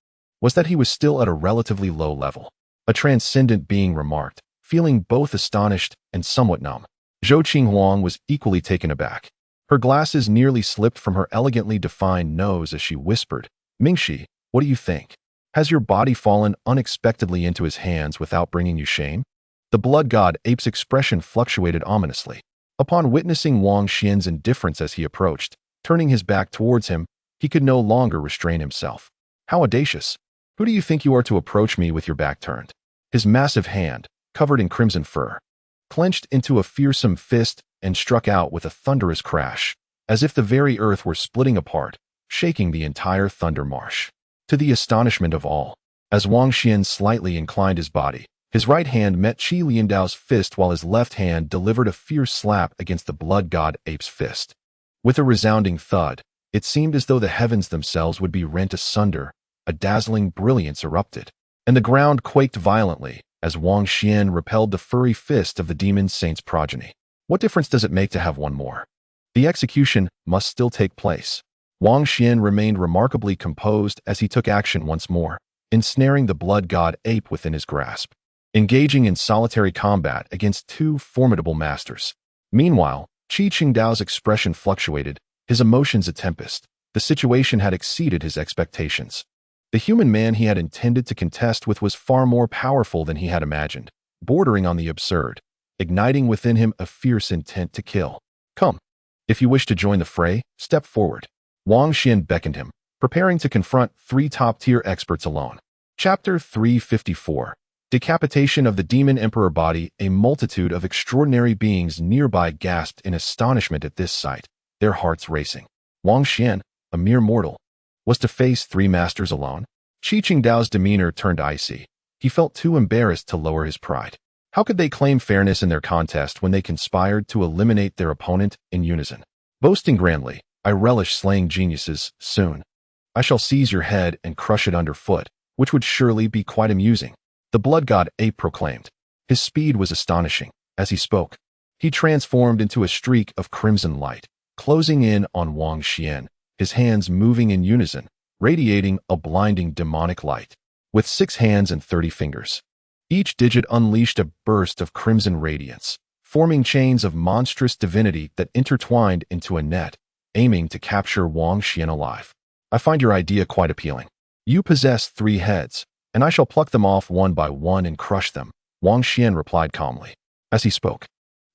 was that he was still at a relatively low level. A transcendent being remarked, feeling both astonished and somewhat numb. Zhou Qinghuang was equally taken aback. Her glasses nearly slipped from her elegantly defined nose as she whispered, "Mingxi, what do you think? Has your body fallen unexpectedly into his hands without bringing you shame?" The blood god ape's expression fluctuated ominously. Upon witnessing Wang Xuan's indifference as he approached, turning his back towards him, he could no longer restrain himself. "How audacious! Who do you think you are to approach me with your back turned?" His massive hand, covered in crimson fur, clenched into a fearsome fist and struck out with a thunderous crash, as if the very earth were splitting apart, shaking the entire thunder marsh. To the astonishment of all, as Wang Xuan slightly inclined his body, his right hand met Qi Liandao's fist while his left hand delivered a fierce slap against the blood god ape's fist. With a resounding thud, it seemed as though the heavens themselves would be rent asunder. A dazzling brilliance erupted, and the ground quaked violently as Wang Xuan repelled the furry fist of the demon saint's progeny. What difference does it make to have one more? The execution must still take place. Wang Xuan remained remarkably composed as he took action once more, ensnaring the blood god ape within his grasp, engaging in solitary combat against two formidable masters. Meanwhile, Qi Qingdao's expression fluctuated, his emotions a tempest. The situation had exceeded his expectations. The human man he had intended to contest with was far more powerful than he had imagined, bordering on the absurd, igniting within him a fierce intent to kill. "Come. If you wish to join the fray, step forward." Wang Xuan beckoned him, preparing to confront three top-tier experts alone. Chapter 354. Decapitation of the Demon Emperor Body. A multitude of extraordinary beings nearby gasped in astonishment at this sight, their hearts racing. Wang Xuan, a mere mortal, was to face three masters alone? Qi Qingdao's demeanor turned icy. He felt too embarrassed to lower his pride. How could they claim fairness in their contest when they conspired to eliminate their opponent in unison? Boasting grandly, "I relish slaying geniuses, soon I shall seize your head and crush it underfoot," which would surely be quite amusing, the blood god ape proclaimed. His speed was astonishing. As he spoke, he transformed into a streak of crimson light, closing in on Wang Xuan, his hands moving in unison, radiating a blinding demonic light. With 6 hands and 30 fingers, each digit unleashed a burst of crimson radiance, forming chains of monstrous divinity that intertwined into a net, aiming to capture Wang Xuan alive. "I find your idea quite appealing. You possess 3 heads, and I shall pluck them off one by one and crush them," Wang Xuan replied calmly. As he spoke,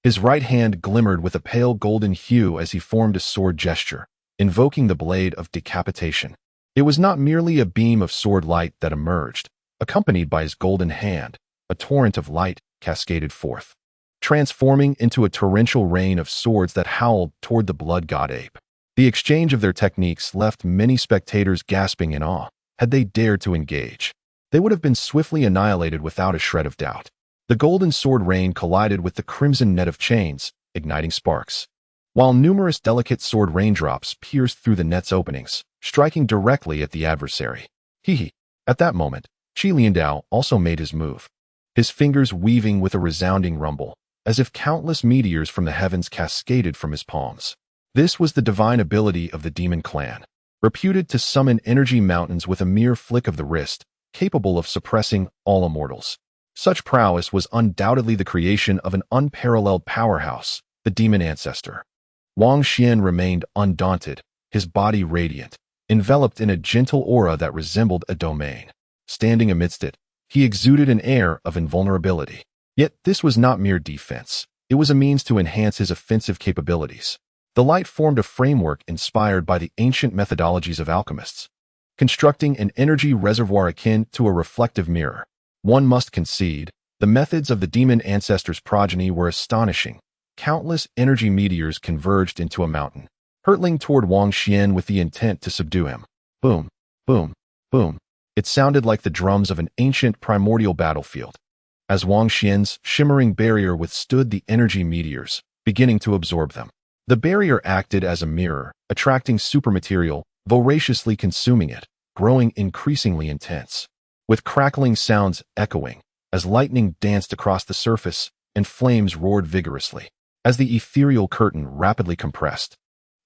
his right hand glimmered with a pale golden hue as he formed a sword gesture, invoking the blade of decapitation. It was not merely a beam of sword light that emerged. Accompanied by his golden hand, a torrent of light cascaded forth, transforming into a torrential rain of swords that howled toward the blood god ape. The exchange of their techniques left many spectators gasping in awe. Had they dared to engage, they would have been swiftly annihilated without a shred of doubt. The golden sword rain collided with the crimson net of chains, igniting sparks, while numerous delicate sword raindrops pierced through the net's openings, striking directly at the adversary. Hee. At that moment, Qi Liandao also made his move, his fingers weaving with a resounding rumble, as if countless meteors from the heavens cascaded from his palms. This was the divine ability of the demon clan, reputed to summon energy mountains with a mere flick of the wrist, capable of suppressing all immortals. Such prowess was undoubtedly the creation of an unparalleled powerhouse, the demon ancestor. Wang Xuan remained undaunted, his body radiant, enveloped in a gentle aura that resembled a domain. Standing amidst it, he exuded an air of invulnerability. Yet this was not mere defense. It was a means to enhance his offensive capabilities. The light formed a framework inspired by the ancient methodologies of alchemists, constructing an energy reservoir akin to a reflective mirror. One must concede, the methods of the demon ancestor's progeny were astonishing. Countless energy meteors converged into a mountain, hurtling toward Wang Xuan with the intent to subdue him. Boom, boom, boom. It sounded like the drums of an ancient primordial battlefield, as Wang Xuan's shimmering barrier withstood the energy meteors, beginning to absorb them. The barrier acted as a mirror, attracting supermaterial, voraciously consuming it, growing increasingly intense. With crackling sounds echoing, as lightning danced across the surface, and flames roared vigorously. As the ethereal curtain rapidly compressed,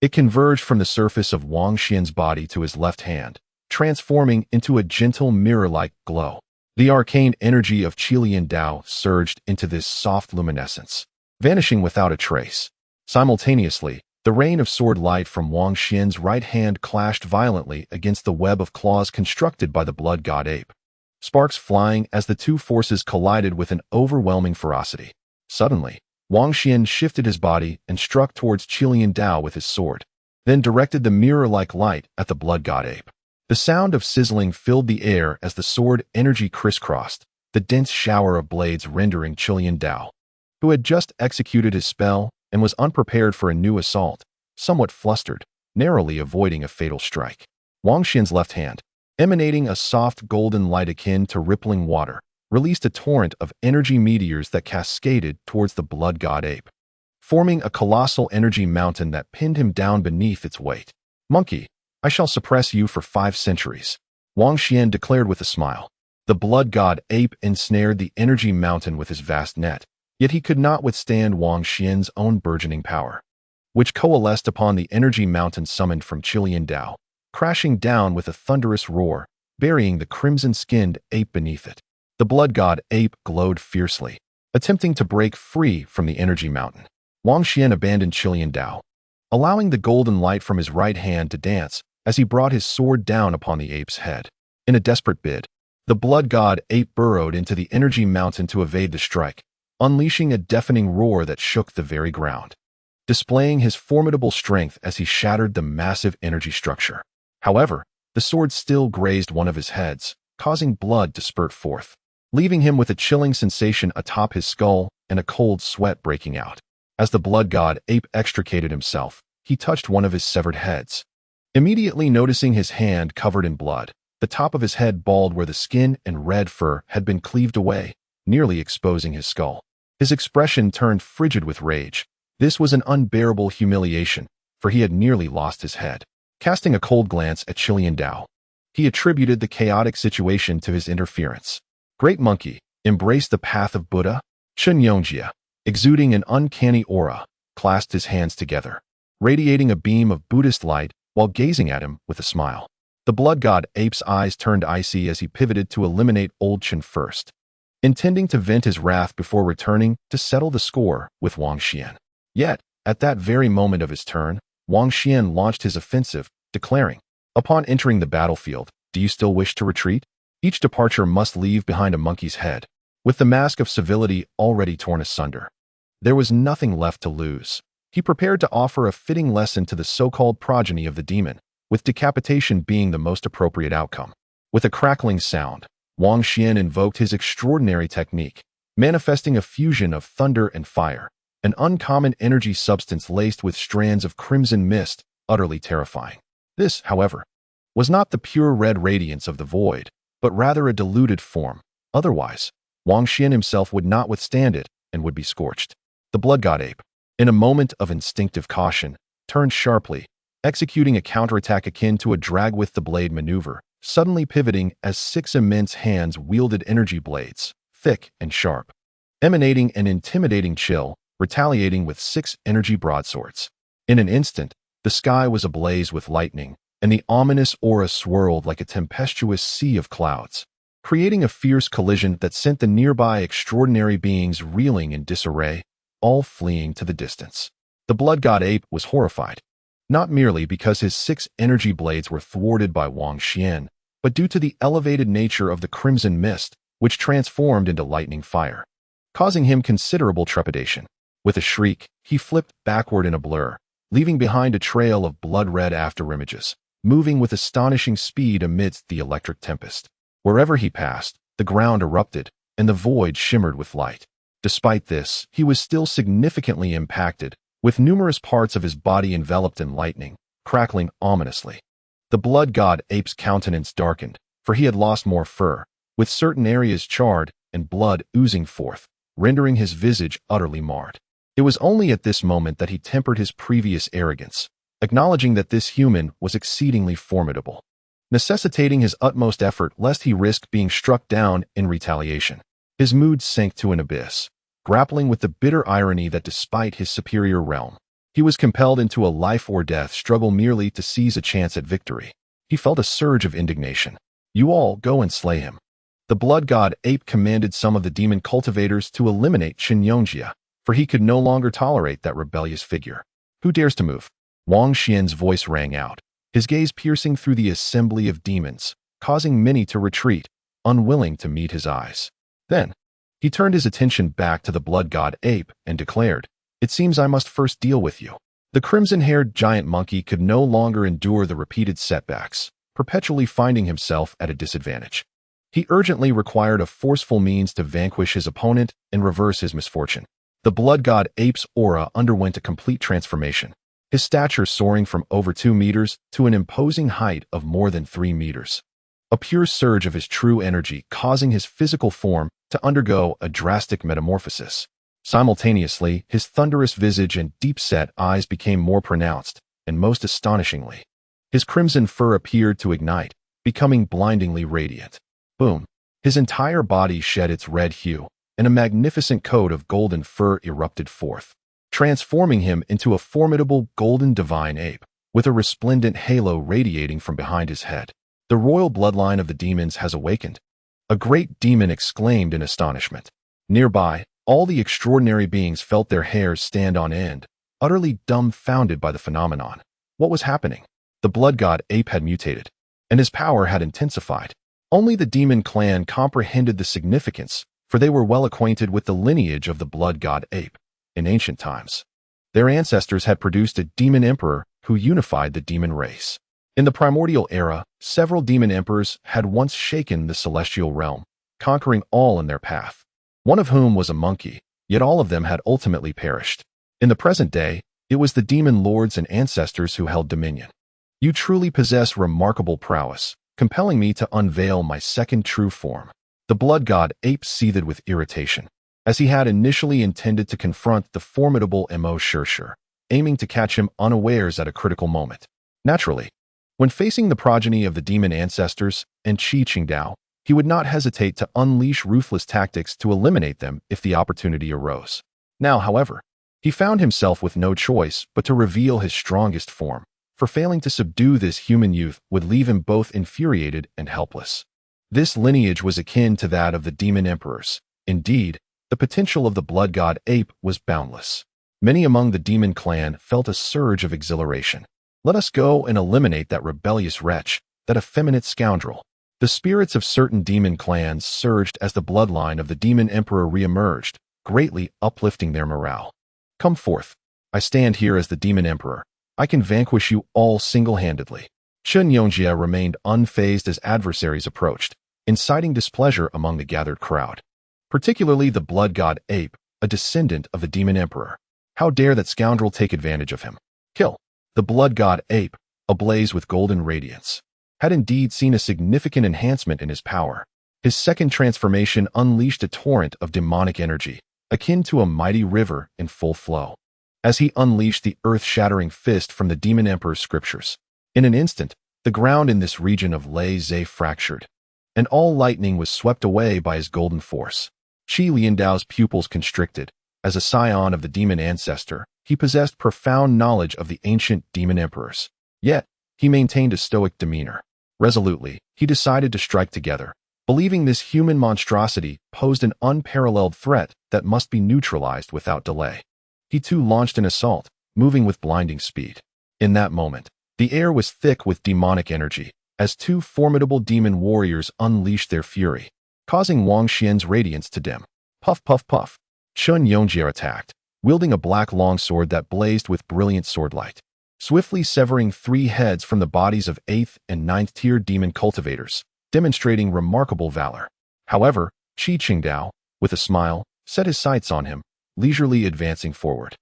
it converged from the surface of Wang Xuan's body to his left hand, transforming into a gentle mirror-like glow. The arcane energy of Qilian Dao surged into this soft luminescence, vanishing without a trace. Simultaneously, the rain of sword light from Wang Xuan's right hand clashed violently against the web of claws constructed by the blood god ape, sparks flying as the two forces collided with an overwhelming ferocity. Suddenly, Wang Xuan shifted his body and struck towards Qilian Dao with his sword, then directed the mirror-like light at the blood god ape. The sound of sizzling filled the air as the sword energy crisscrossed, the dense shower of blades rendering Qilian Dao, who had just executed his spell and was unprepared for a new assault, somewhat flustered, narrowly avoiding a fatal strike. Wang Xuan's left hand, emanating a soft golden light akin to rippling water, released a torrent of energy meteors that cascaded towards the blood god ape, forming a colossal energy mountain that pinned him down beneath its weight. "Monkey, I shall suppress you for 5 centuries," Wang Xuan declared with a smile. The blood god ape ensnared the energy mountain with his vast net, yet he could not withstand Wang Xuan's own burgeoning power, which coalesced upon the energy mountain summoned from Qilian Dao, crashing down with a thunderous roar, burying the crimson-skinned ape beneath it. The blood god ape glowed fiercely, attempting to break free from the energy mountain. Wang Xuan abandoned Qilian Dao, allowing the golden light from his right hand to dance as he brought his sword down upon the ape's head. In a desperate bid, the blood god ape burrowed into the energy mountain to evade the strike, unleashing a deafening roar that shook the very ground, displaying his formidable strength as he shattered the massive energy structure. However, the sword still grazed one of his heads, causing blood to spurt forth, leaving him with a chilling sensation atop his skull and a cold sweat breaking out. As the blood god ape extricated himself, he touched one of his severed heads. Immediately noticing his hand covered in blood, the top of his head bald where the skin and red fur had been cleaved away, nearly exposing his skull. His expression turned frigid with rage. This was an unbearable humiliation, for he had nearly lost his head. Casting a cold glance at Qilian Dao, he attributed the chaotic situation to his interference. "Great monkey, embrace the path of Buddha." Chen Yongjia, exuding an uncanny aura, clasped his hands together, radiating a beam of Buddhist light while gazing at him with a smile. The blood god ape's eyes turned icy as he pivoted to eliminate old Chen first, intending to vent his wrath before returning to settle the score with Wang Xuan. Yet, at that very moment of his turn, Wang Xuan launched his offensive, declaring, "Upon entering the battlefield, do you still wish to retreat? Each departure must leave behind a monkey's head." With the mask of civility already torn asunder, there was nothing left to lose. He prepared to offer a fitting lesson to the so-called progeny of the demon, with decapitation being the most appropriate outcome. With a crackling sound, Wang Xuan invoked his extraordinary technique, manifesting a fusion of thunder and fire, an uncommon energy substance laced with strands of crimson mist, utterly terrifying. This, however, was not the pure red radiance of the void, but rather a diluted form. Otherwise, Wang Xuan himself would not withstand it and would be scorched. The blood god ape, in a moment of instinctive caution, turned sharply, executing a counterattack akin to a drag-with-the-blade maneuver, suddenly pivoting as 6 immense hands wielded energy blades, thick and sharp, emanating an intimidating chill, retaliating with 6 energy broadswords. In an instant, the sky was ablaze with lightning, and the ominous aura swirled like a tempestuous sea of clouds, creating a fierce collision that sent the nearby extraordinary beings reeling in disarray, all fleeing to the distance. The blood god ape was horrified, not merely because his 6 energy blades were thwarted by Wang Xuan, but due to the elevated nature of the crimson mist, which transformed into lightning fire, causing him considerable trepidation. With a shriek, he flipped backward in a blur, leaving behind a trail of blood-red afterimages, moving with astonishing speed amidst the electric tempest. Wherever he passed, the ground erupted, and the void shimmered with light. Despite this, he was still significantly impacted, with numerous parts of his body enveloped in lightning, crackling ominously. The blood god ape's countenance darkened, for he had lost more fur, with certain areas charred and blood oozing forth, rendering his visage utterly marred. It was only at this moment that he tempered his previous arrogance, acknowledging that this human was exceedingly formidable, necessitating his utmost effort lest he risk being struck down in retaliation. His mood sank to an abyss. grappling with the bitter irony that despite his superior realm, he was compelled into a life-or-death struggle merely to seize a chance at victory. He felt a surge of indignation. "You all go and slay him." The blood god ape commanded some of the demon cultivators to eliminate Chen Yongjia, for he could no longer tolerate that rebellious figure. "Who dares to move?" Wang Xuan's voice rang out, his gaze piercing through the assembly of demons, causing many to retreat, unwilling to meet his eyes. Then, he turned his attention back to the blood god ape and declared, "It seems I must first deal with you." The crimson-haired giant monkey could no longer endure the repeated setbacks, perpetually finding himself at a disadvantage. He urgently required a forceful means to vanquish his opponent and reverse his misfortune. The blood god ape's aura underwent a complete transformation, his stature soaring from over 2 meters to an imposing height of more than 3 meters. A pure surge of his true energy causing his physical form to undergo a drastic metamorphosis. Simultaneously, his thunderous visage and deep-set eyes became more pronounced, and most astonishingly, his crimson fur appeared to ignite, becoming blindingly radiant. Boom! His entire body shed its red hue, and a magnificent coat of golden fur erupted forth, transforming him into a formidable golden divine ape, with a resplendent halo radiating from behind his head. "The royal bloodline of the demons has awakened," a great demon exclaimed in astonishment. Nearby, all the extraordinary beings felt their hairs stand on end, utterly dumbfounded by the phenomenon. What was happening? The blood god ape had mutated, and his power had intensified. Only the demon clan comprehended the significance, for they were well acquainted with the lineage of the blood god ape. In ancient times, their ancestors had produced a demon emperor who unified the demon race. In the primordial era, several demon emperors had once shaken the celestial realm, conquering all in their path, one of whom was a monkey, yet all of them had ultimately perished. In the present day, it was the demon lords and ancestors who held dominion. "You truly possess remarkable prowess, compelling me to unveil my second true form." The blood god ape seethed with irritation, as he had initially intended to confront the formidable Mo, aiming to catch him unawares at a critical moment. Naturally, when facing the progeny of the demon ancestors and Qi Qingdao, he would not hesitate to unleash ruthless tactics to eliminate them if the opportunity arose. Now, however, he found himself with no choice but to reveal his strongest form, for failing to subdue this human youth would leave him both infuriated and helpless. This lineage was akin to that of the demon emperors. Indeed, the potential of the blood god ape was boundless. Many among the demon clan felt a surge of exhilaration. "Let us go and eliminate that rebellious wretch, that effeminate scoundrel." The spirits of certain demon clans surged as the bloodline of the demon emperor re-emerged, greatly uplifting their morale. "Come forth. I stand here as the demon emperor. I can vanquish you all single-handedly." Chen Yongjia remained unfazed as adversaries approached, inciting displeasure among the gathered crowd. Particularly the blood god ape, a descendant of the demon emperor. How dare that scoundrel take advantage of him? Kill! The blood god ape, ablaze with golden radiance, had indeed seen a significant enhancement in his power. His second transformation unleashed a torrent of demonic energy, akin to a mighty river in full flow, as he unleashed the earth-shattering fist from the demon emperor's scriptures. In an instant, the ground in this region of Lei Zhe fractured, and all lightning was swept away by his golden force. Qi Liandao's pupils constricted. As a scion of the demon ancestor, he possessed profound knowledge of the ancient demon emperors. Yet, he maintained a stoic demeanor. Resolutely, he decided to strike together, believing this human monstrosity posed an unparalleled threat that must be neutralized without delay. He too launched an assault, moving with blinding speed. In that moment, the air was thick with demonic energy, as two formidable demon warriors unleashed their fury, causing Wang Xuan's radiance to dim. Puff, puff, puff. Chen Yongjia attacked, wielding a black longsword that blazed with brilliant swordlight, swiftly severing 3 heads from the bodies of 8th and 9th tier demon cultivators, demonstrating remarkable valor. However, Qi Qingdao, with a smile, set his sights on him, leisurely advancing forward.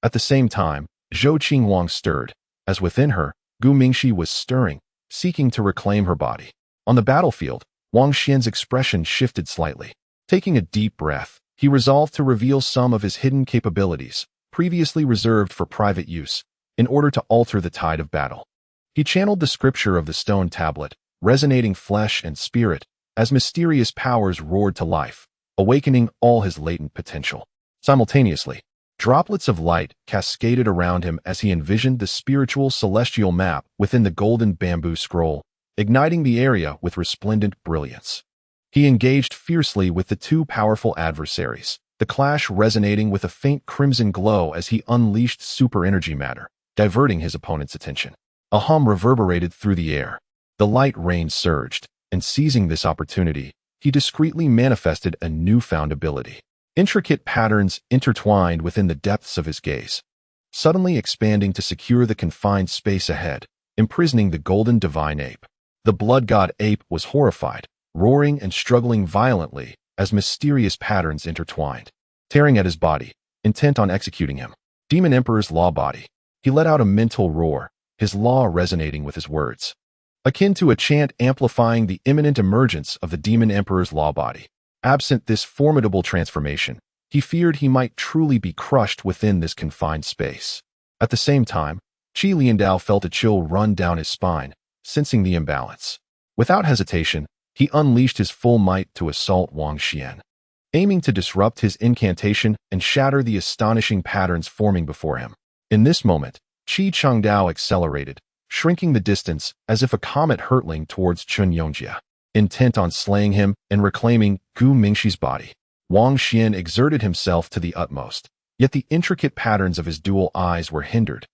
At the same time, Zhou Qingwang stirred, as within her, Gu Mingxi was stirring, seeking to reclaim her body. On the battlefield, Wang Xuan's expression shifted slightly. Taking a deep breath, he resolved to reveal some of his hidden capabilities, previously reserved for private use, in order to alter the tide of battle. He channeled the scripture of the stone tablet, resonating flesh and spirit, as mysterious powers roared to life, awakening all his latent potential. Simultaneously, droplets of light cascaded around him as he envisioned the spiritual celestial map within the golden bamboo scroll, igniting the area with resplendent brilliance. He engaged fiercely with the two powerful adversaries, the clash resonating with a faint crimson glow as he unleashed super energy matter, diverting his opponent's attention. A hum reverberated through the air. The light rain surged, and seizing this opportunity, he discreetly manifested a newfound ability. Intricate patterns intertwined within the depths of his gaze, suddenly expanding to secure the confined space ahead, imprisoning the golden divine ape. The blood god ape was horrified, roaring and struggling violently as mysterious patterns intertwined, tearing at his body, intent on executing him. Demon Emperor's law body. He let out a mental roar, his law resonating with his words, akin to a chant amplifying the imminent emergence of the Demon Emperor's law body. Absent this formidable transformation, he feared he might truly be crushed within this confined space. At the same time, Qi Liandao felt a chill run down his spine, sensing the imbalance. Without hesitation, he unleashed his full might to assault Wang Xuan, aiming to disrupt his incantation and shatter the astonishing patterns forming before him. In this moment, Qi Changdao accelerated, shrinking the distance as if a comet hurtling towards Chen Yongjia, intent on slaying him and reclaiming Gu Mingxi's body. Wang Xuan exerted himself to the utmost, yet the intricate patterns of his dual eyes were hindered.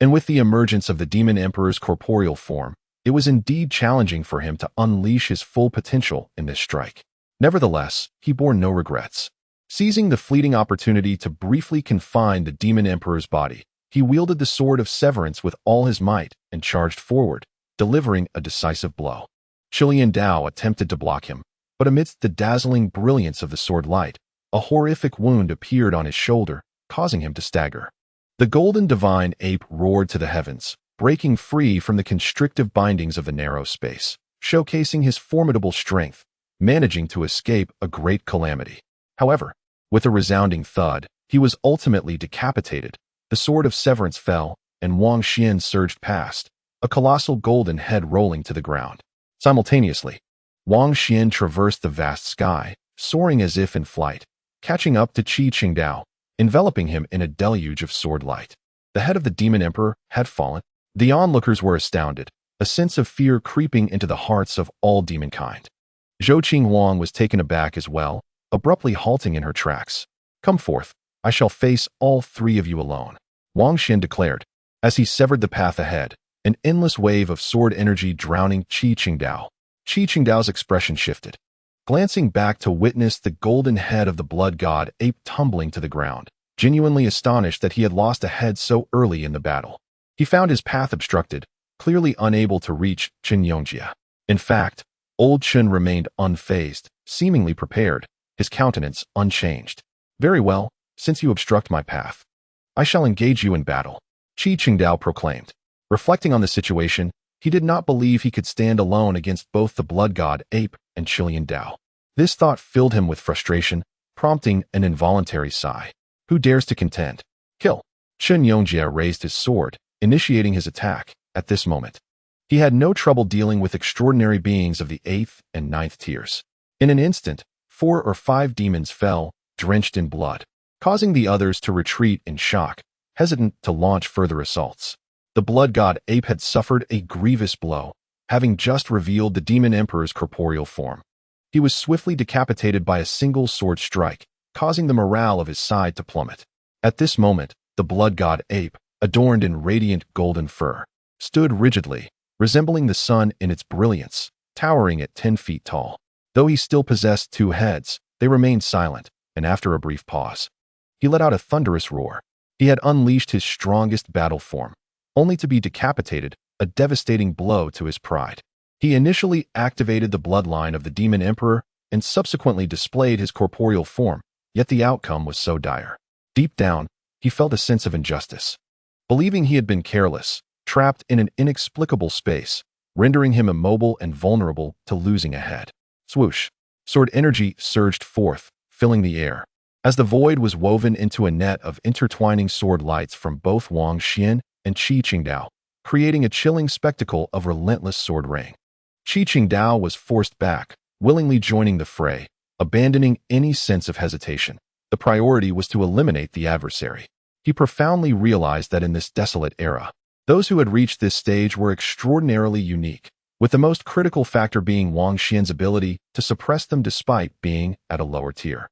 And with the emergence of the Demon Emperor's corporeal form, it was indeed challenging for him to unleash his full potential in this strike. Nevertheless, he bore no regrets. Seizing the fleeting opportunity to briefly confine the Demon Emperor's body, he wielded the sword of severance with all his might and charged forward, delivering a decisive blow. Qilian Dao attempted to block him, but amidst the dazzling brilliance of the sword light, a horrific wound appeared on his shoulder, causing him to stagger. The golden divine ape roared to the heavens, breaking free from the constrictive bindings of the narrow space, showcasing his formidable strength, managing to escape a great calamity. However, with a resounding thud, he was ultimately decapitated. The sword of severance fell, and Wang Xuan surged past, a colossal golden head rolling to the ground. Simultaneously, Wang Xuan traversed the vast sky, soaring as if in flight, catching up to Qi Qingdao, enveloping him in a deluge of sword light. The head of the Demon Emperor had fallen. The onlookers were astounded, a sense of fear creeping into the hearts of all demonkind. Zhou Qinghuang was taken aback as well, abruptly halting in her tracks. "Come forth, I shall face all three of you alone," Wang Xuan declared, as he severed the path ahead, an endless wave of sword energy drowning Qi Qingdao. Qi Qingdao's expression shifted, glancing back to witness the golden head of the blood god ape tumbling to the ground, genuinely astonished that he had lost a head so early in the battle. He found his path obstructed, clearly unable to reach Chen Yongjia. In fact, old Chen remained unfazed, seemingly prepared, his countenance unchanged. "Very well, since you obstruct my path, I shall engage you in battle," Qi Qingdao proclaimed. Reflecting on the situation, he did not believe he could stand alone against both the blood god ape and Qilian Dao. This thought filled him with frustration, prompting an involuntary sigh. Who dares to contend? Kill! Chen Yongjia raised his sword, initiating his attack. At this moment, he had no trouble dealing with extraordinary beings of the 8th and 9th tiers. In an instant, 4 or 5 demons fell, drenched in blood, causing the others to retreat in shock, hesitant to launch further assaults. The blood god ape had suffered a grievous blow, having just revealed the Demon Emperor's corporeal form. He was swiftly decapitated by a single sword strike, causing the morale of his side to plummet. At this moment, the blood god ape, adorned in radiant golden fur, stood rigidly, resembling the sun in its brilliance, towering at 10 feet tall. Though he still possessed 2 heads, they remained silent, and after a brief pause, he let out a thunderous roar. He had unleashed his strongest battle form, only to be decapitated, a devastating blow to his pride. He initially activated the bloodline of the Demon Emperor and subsequently displayed his corporeal form, yet the outcome was so dire. Deep down, he felt a sense of injustice. Believing he had been careless, trapped in an inexplicable space, rendering him immobile and vulnerable to losing a head. Swoosh! Sword energy surged forth, filling the air, as the void was woven into a net of intertwining sword lights from both Wang Xuan and Qi Qingdao, creating a chilling spectacle of relentless sword rain. Qi Qingdao was forced back, willingly joining the fray, abandoning any sense of hesitation. The priority was to eliminate the adversary. He profoundly realized that in this desolate era, those who had reached this stage were extraordinarily unique, with the most critical factor being Wang Xuan's ability to suppress them despite being at a lower tier.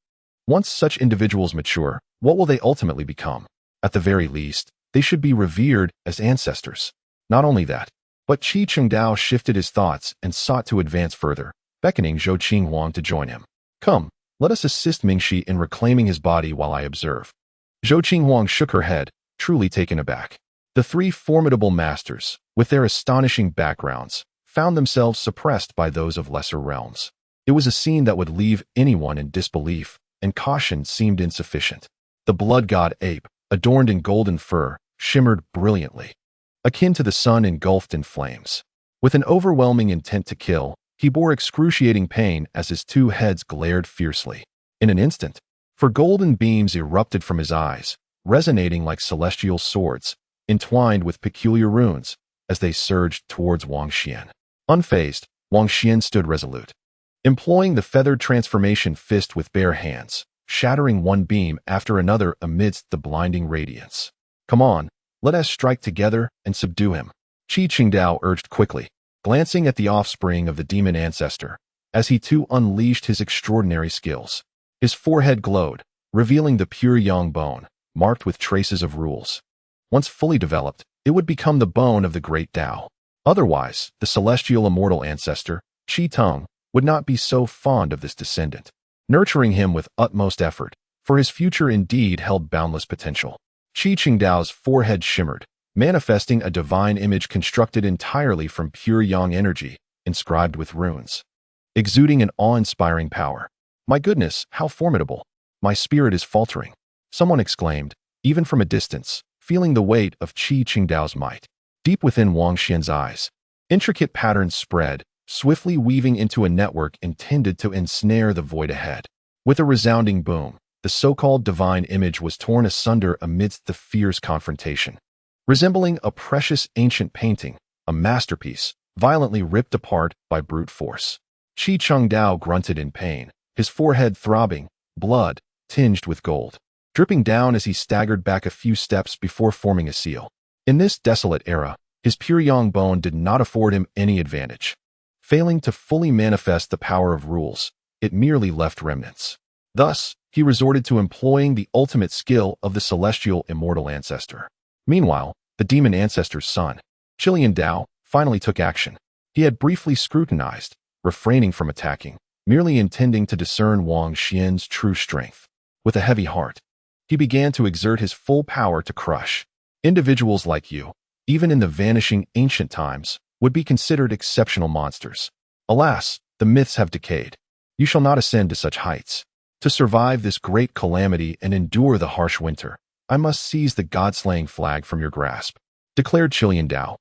Once such individuals mature, what will they ultimately become? At the very least, they should be revered as ancestors. Not only that, but Qi Chengdao shifted his thoughts and sought to advance further, beckoning Zhou Qinghuang to join him. Come, let us assist Mingxi in reclaiming his body while I observe. Zhou Qinghuang shook her head, truly taken aback. The three formidable masters, with their astonishing backgrounds, found themselves suppressed by those of lesser realms. It was a scene that would leave anyone in disbelief, and caution seemed insufficient. The blood god ape, adorned in golden fur, shimmered brilliantly, akin to the sun engulfed in flames. With an overwhelming intent to kill, he bore excruciating pain as his two heads glared fiercely. In an instant, for golden beams erupted from his eyes, resonating like celestial swords, entwined with peculiar runes, as they surged towards Wang Xuan. Unfazed, Wang Xuan stood resolute, employing the feathered transformation fist with bare hands, shattering one beam after another amidst the blinding radiance. Come on, let us strike together and subdue him, Qi Qingdao urged quickly, glancing at the offspring of the demon ancestor, as he too unleashed his extraordinary skills. His forehead glowed, revealing the pure yang bone, marked with traces of rules. Once fully developed, it would become the bone of the great Tao. Otherwise, the celestial immortal ancestor, Qi Tong, would not be so fond of this descendant, nurturing him with utmost effort, for his future indeed held boundless potential. Qi Qingdao's forehead shimmered, manifesting a divine image constructed entirely from pure yang energy, inscribed with runes, exuding an awe-inspiring power. My goodness, how formidable! My spirit is faltering, someone exclaimed, even from a distance, feeling the weight of Qi Qingdao's might. Deep within Wang Xuan's eyes, intricate patterns spread, swiftly weaving into a network intended to ensnare the void ahead. With a resounding boom, the so-called divine image was torn asunder amidst the fierce confrontation. Resembling a precious ancient painting, a masterpiece, violently ripped apart by brute force. Qi Chengdao grunted in pain, his forehead throbbing, blood, tinged with gold, dripping down as he staggered back a few steps before forming a seal. In this desolate era, his pure yang bone did not afford him any advantage. Failing to fully manifest the power of rules, it merely left remnants. Thus, he resorted to employing the ultimate skill of the celestial immortal ancestor. Meanwhile, the demon ancestor's son, Qilian Dao, finally took action. He had briefly scrutinized, refraining from attacking, merely intending to discern Wang Xuan's true strength. With a heavy heart, he began to exert his full power to crush. Individuals like you, even in the vanishing ancient times, would be considered exceptional monsters. Alas, the myths have decayed. You shall not ascend to such heights. To survive this great calamity and endure the harsh winter, I must seize the god-slaying flag from your grasp, declared Qilian Dao.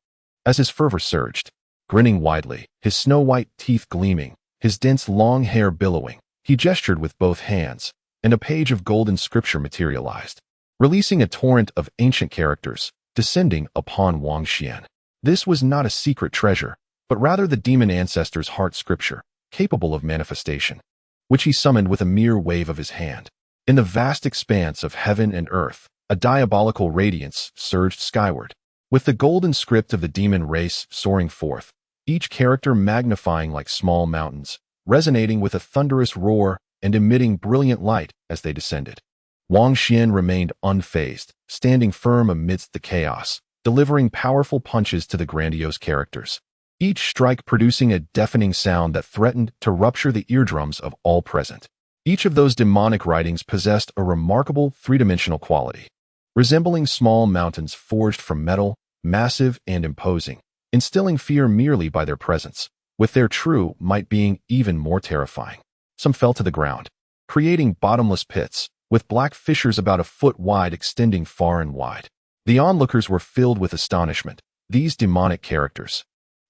As his fervor surged, grinning widely, his snow-white teeth gleaming, his dense long hair billowing, he gestured with both hands, and a page of golden scripture materialized, releasing a torrent of ancient characters, descending upon Wang Xuan. This was not a secret treasure, but rather the demon ancestor's heart scripture, capable of manifestation, which he summoned with a mere wave of his hand. In the vast expanse of heaven and earth, a diabolical radiance surged skyward, with the golden script of the demon race soaring forth, each character magnifying like small mountains, resonating with a thunderous roar and emitting brilliant light as they descended. Wang Xuan remained unfazed, standing firm amidst the chaos, delivering powerful punches to the grandiose characters, each strike producing a deafening sound that threatened to rupture the eardrums of all present. Each of those demonic writings possessed a remarkable three-dimensional quality, resembling small mountains forged from metal, massive and imposing, instilling fear merely by their presence, with their true might being even more terrifying. Some fell to the ground, creating bottomless pits, with black fissures about a foot wide extending far and wide. The onlookers were filled with astonishment. These demonic characters,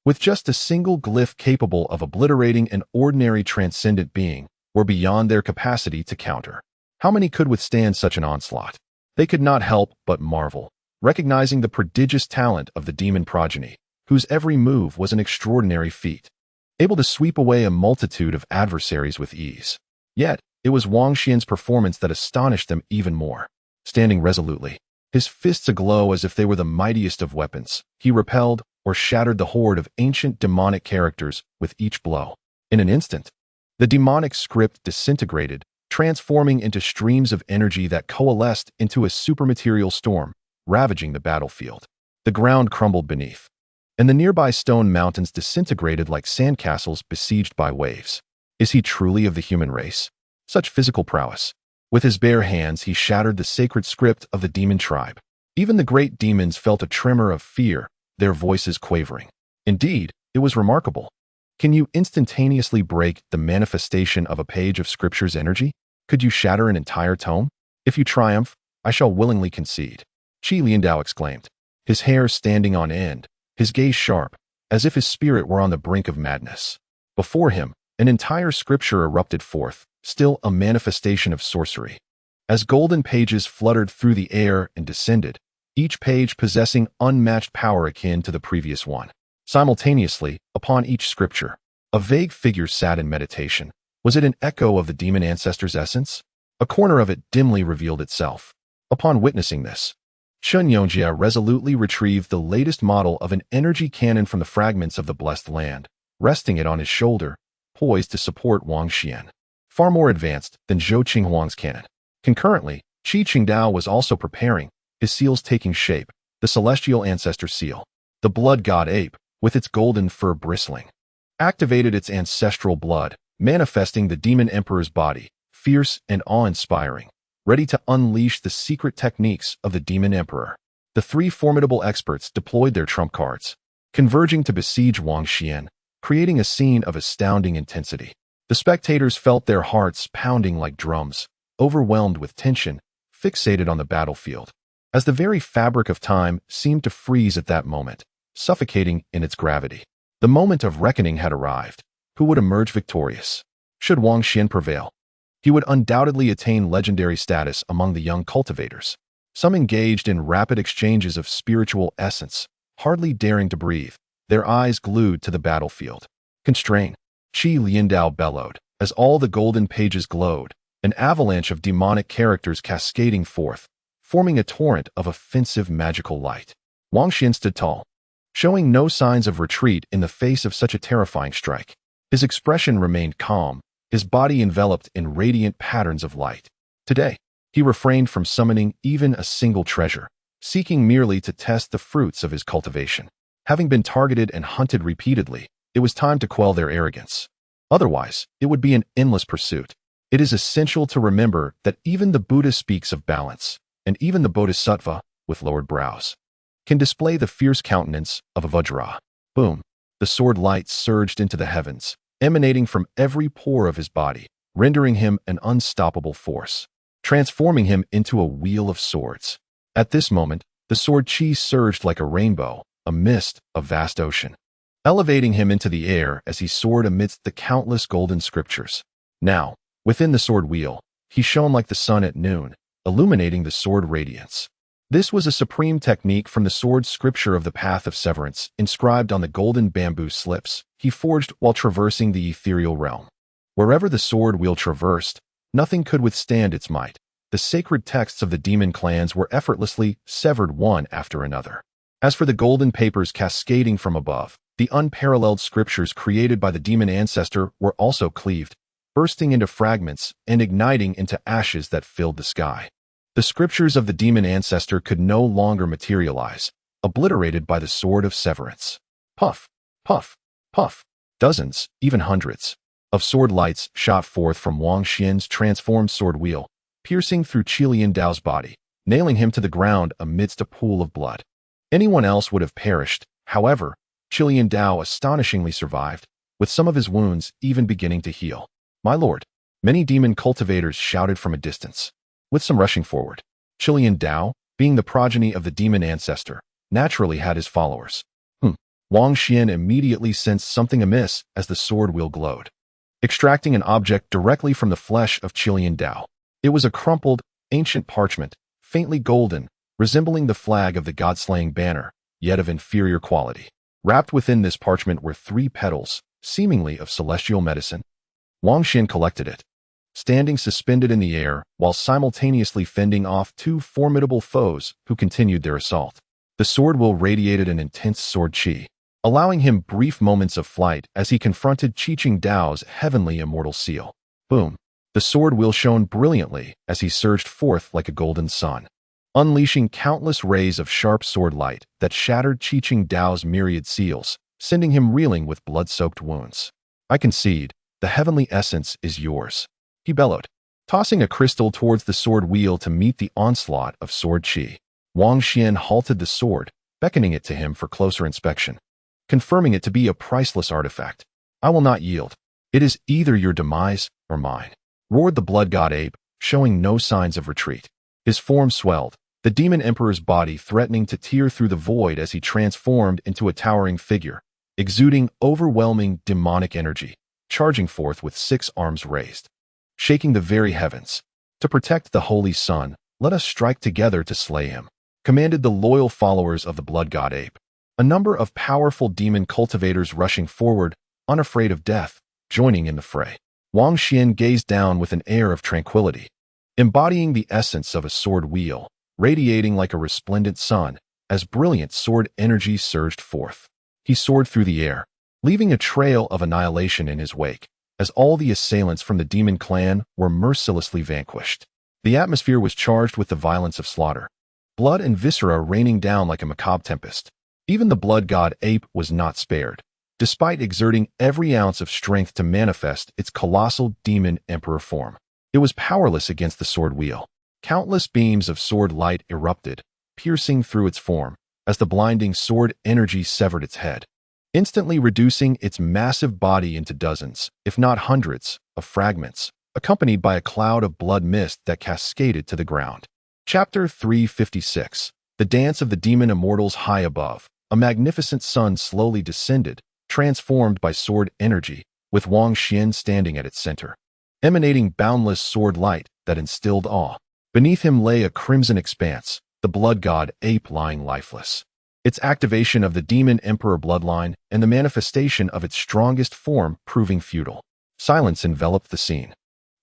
with just a single glyph capable of obliterating an ordinary transcendent being, were beyond their capacity to counter. How many could withstand such an onslaught? They could not help but marvel, recognizing the prodigious talent of the demon progeny, whose every move was an extraordinary feat, able to sweep away a multitude of adversaries with ease. Yet, It was Wang Xuan's performance that astonished them even more. Standing resolutely, his fists aglow as if they were the mightiest of weapons, he repelled or shattered the horde of ancient demonic characters with each blow. In an instant, the demonic script disintegrated, transforming into streams of energy that coalesced into a supermaterial storm, ravaging the battlefield. The ground crumbled beneath, and the nearby stone mountains disintegrated like sandcastles besieged by waves. Is he truly of the human race? Such physical prowess. With his bare hands, he shattered the sacred script of the demon tribe. Even the great demons felt a tremor of fear, their voices quavering. Indeed, it was remarkable. Can you instantaneously break the manifestation of a page of scripture's energy? Could you shatter an entire tome? If you triumph, I shall willingly concede. Qi Liandao exclaimed, his hair standing on end, his gaze sharp, as if his spirit were on the brink of madness. Before him, an entire scripture erupted forth, still a manifestation of sorcery. As golden pages fluttered through the air and descended, each page possessing unmatched power akin to the previous one. Simultaneously, upon each scripture, a vague figure sat in meditation. Was it an echo of the demon ancestor's essence? A corner of it dimly revealed itself. Upon witnessing this, Chen Yongjia resolutely retrieved the latest model of an energy cannon from the fragments of the blessed land, resting it on his shoulder, poised to support Wang Xuan. Far more advanced than Zhou Qinghuang's cannon. Concurrently, Qi Qingdao was also preparing, his seals taking shape, the celestial ancestor seal. The blood god ape, with its golden fur bristling, activated its ancestral blood, manifesting the demon emperor's body, fierce and awe-inspiring, ready to unleash the secret techniques of the demon emperor. The three formidable experts deployed their trump cards, converging to besiege Wang Xuan, creating a scene of astounding intensity. The spectators felt their hearts pounding like drums, overwhelmed with tension, fixated on the battlefield, as the very fabric of time seemed to freeze at that moment, suffocating in its gravity. The moment of reckoning had arrived. Who would emerge victorious? Should Wang Xuan prevail, he would undoubtedly attain legendary status among the young cultivators. Some engaged in rapid exchanges of spiritual essence, hardly daring to breathe, their eyes glued to the battlefield. Constrain, Qi Liandao bellowed, as all the golden pages glowed, an avalanche of demonic characters cascading forth, forming a torrent of offensive magical light. Wang Xuan stood tall, showing no signs of retreat in the face of such a terrifying strike. His expression remained calm, his body enveloped in radiant patterns of light. Today, he refrained from summoning even a single treasure, seeking merely to test the fruits of his cultivation. Having been targeted and hunted repeatedly, it was time to quell their arrogance. Otherwise, it would be an endless pursuit. It is essential to remember that even the Buddha speaks of balance, and even the Bodhisattva, with lowered brows, can display the fierce countenance of a Vajra. Boom! The sword light surged into the heavens, emanating from every pore of his body, rendering him an unstoppable force, transforming him into a wheel of swords. At this moment, the sword chi surged like a rainbow, a mist, a vast ocean, elevating him into the air as he soared amidst the countless golden scriptures. Now, within the sword wheel, he shone like the sun at noon, illuminating the sword radiance. This was a supreme technique from the sword scripture of the path of severance, inscribed on the golden bamboo slips he forged while traversing the ethereal realm. Wherever the sword wheel traversed, nothing could withstand its might. The sacred texts of the demon clans were effortlessly severed one after another. As for the golden papers cascading from above, the unparalleled scriptures created by the demon ancestor were also cleaved, bursting into fragments and igniting into ashes that filled the sky. The scriptures of the demon ancestor could no longer materialize, obliterated by the sword of severance. Puff, puff, puff. Dozens, even hundreds, of sword lights shot forth from Wang Xuan's transformed sword wheel, piercing through Qi Liandao's body, nailing him to the ground amidst a pool of blood. Anyone else would have perished. However, Qi Liandao astonishingly survived, with some of his wounds even beginning to heal. "My lord," many demon cultivators shouted from a distance, with some rushing forward. Qi Liandao, being the progeny of the demon ancestor, naturally had his followers. Wang Xuan immediately sensed something amiss as the sword wheel glowed, extracting an object directly from the flesh of Qi Liandao. It was a crumpled, ancient parchment, faintly golden, resembling the flag of the god-slaying banner, yet of inferior quality. Wrapped within this parchment were 3 petals, seemingly of celestial medicine. Wang Xuan collected it, standing suspended in the air while simultaneously fending off two formidable foes who continued their assault. The sword will radiated an intense sword chi, allowing him brief moments of flight as he confronted Qi Dao's heavenly immortal seal. Boom! The sword wheel shone brilliantly as he surged forth like a golden sun, unleashing countless rays of sharp sword light that shattered Qi Dao's myriad seals, sending him reeling with blood-soaked wounds. I concede, the heavenly essence is yours, he bellowed, tossing a crystal towards the sword wheel to meet the onslaught of sword chi. Wang Xuan halted the sword, beckoning it to him for closer inspection, confirming it to be a priceless artifact. I will not yield. It is either your demise or mine, roared the blood god ape, showing no signs of retreat. His form swelled, the demon emperor's body threatening to tear through the void as he transformed into a towering figure, exuding overwhelming demonic energy, charging forth with 6 arms raised, shaking the very heavens. To protect the holy sun, let us strike together to slay him, commanded the loyal followers of the blood god ape. A number of powerful demon cultivators rushing forward, unafraid of death, joining in the fray. Wang Xuan gazed down with an air of tranquility, embodying the essence of a sword wheel, radiating like a resplendent sun, as brilliant sword energy surged forth. He soared through the air, leaving a trail of annihilation in his wake, as all the assailants from the demon clan were mercilessly vanquished. The atmosphere was charged with the violence of slaughter, blood and viscera raining down like a macabre tempest. Even the blood god ape was not spared, despite exerting every ounce of strength to manifest its colossal demon emperor form. It was powerless against the sword wheel. Countless beams of sword light erupted, piercing through its form, as the blinding sword energy severed its head, instantly reducing its massive body into dozens, if not hundreds, of fragments, accompanied by a cloud of blood mist that cascaded to the ground. Chapter 356. The Dance of the Demon Immortals. High above, a magnificent sun slowly descended, transformed by sword energy, with Wang Xuan standing at its center, emanating boundless sword light that instilled awe. Beneath him lay a crimson expanse, the blood god ape lying lifeless, its activation of the demon emperor bloodline and the manifestation of its strongest form proving futile. Silence enveloped the scene.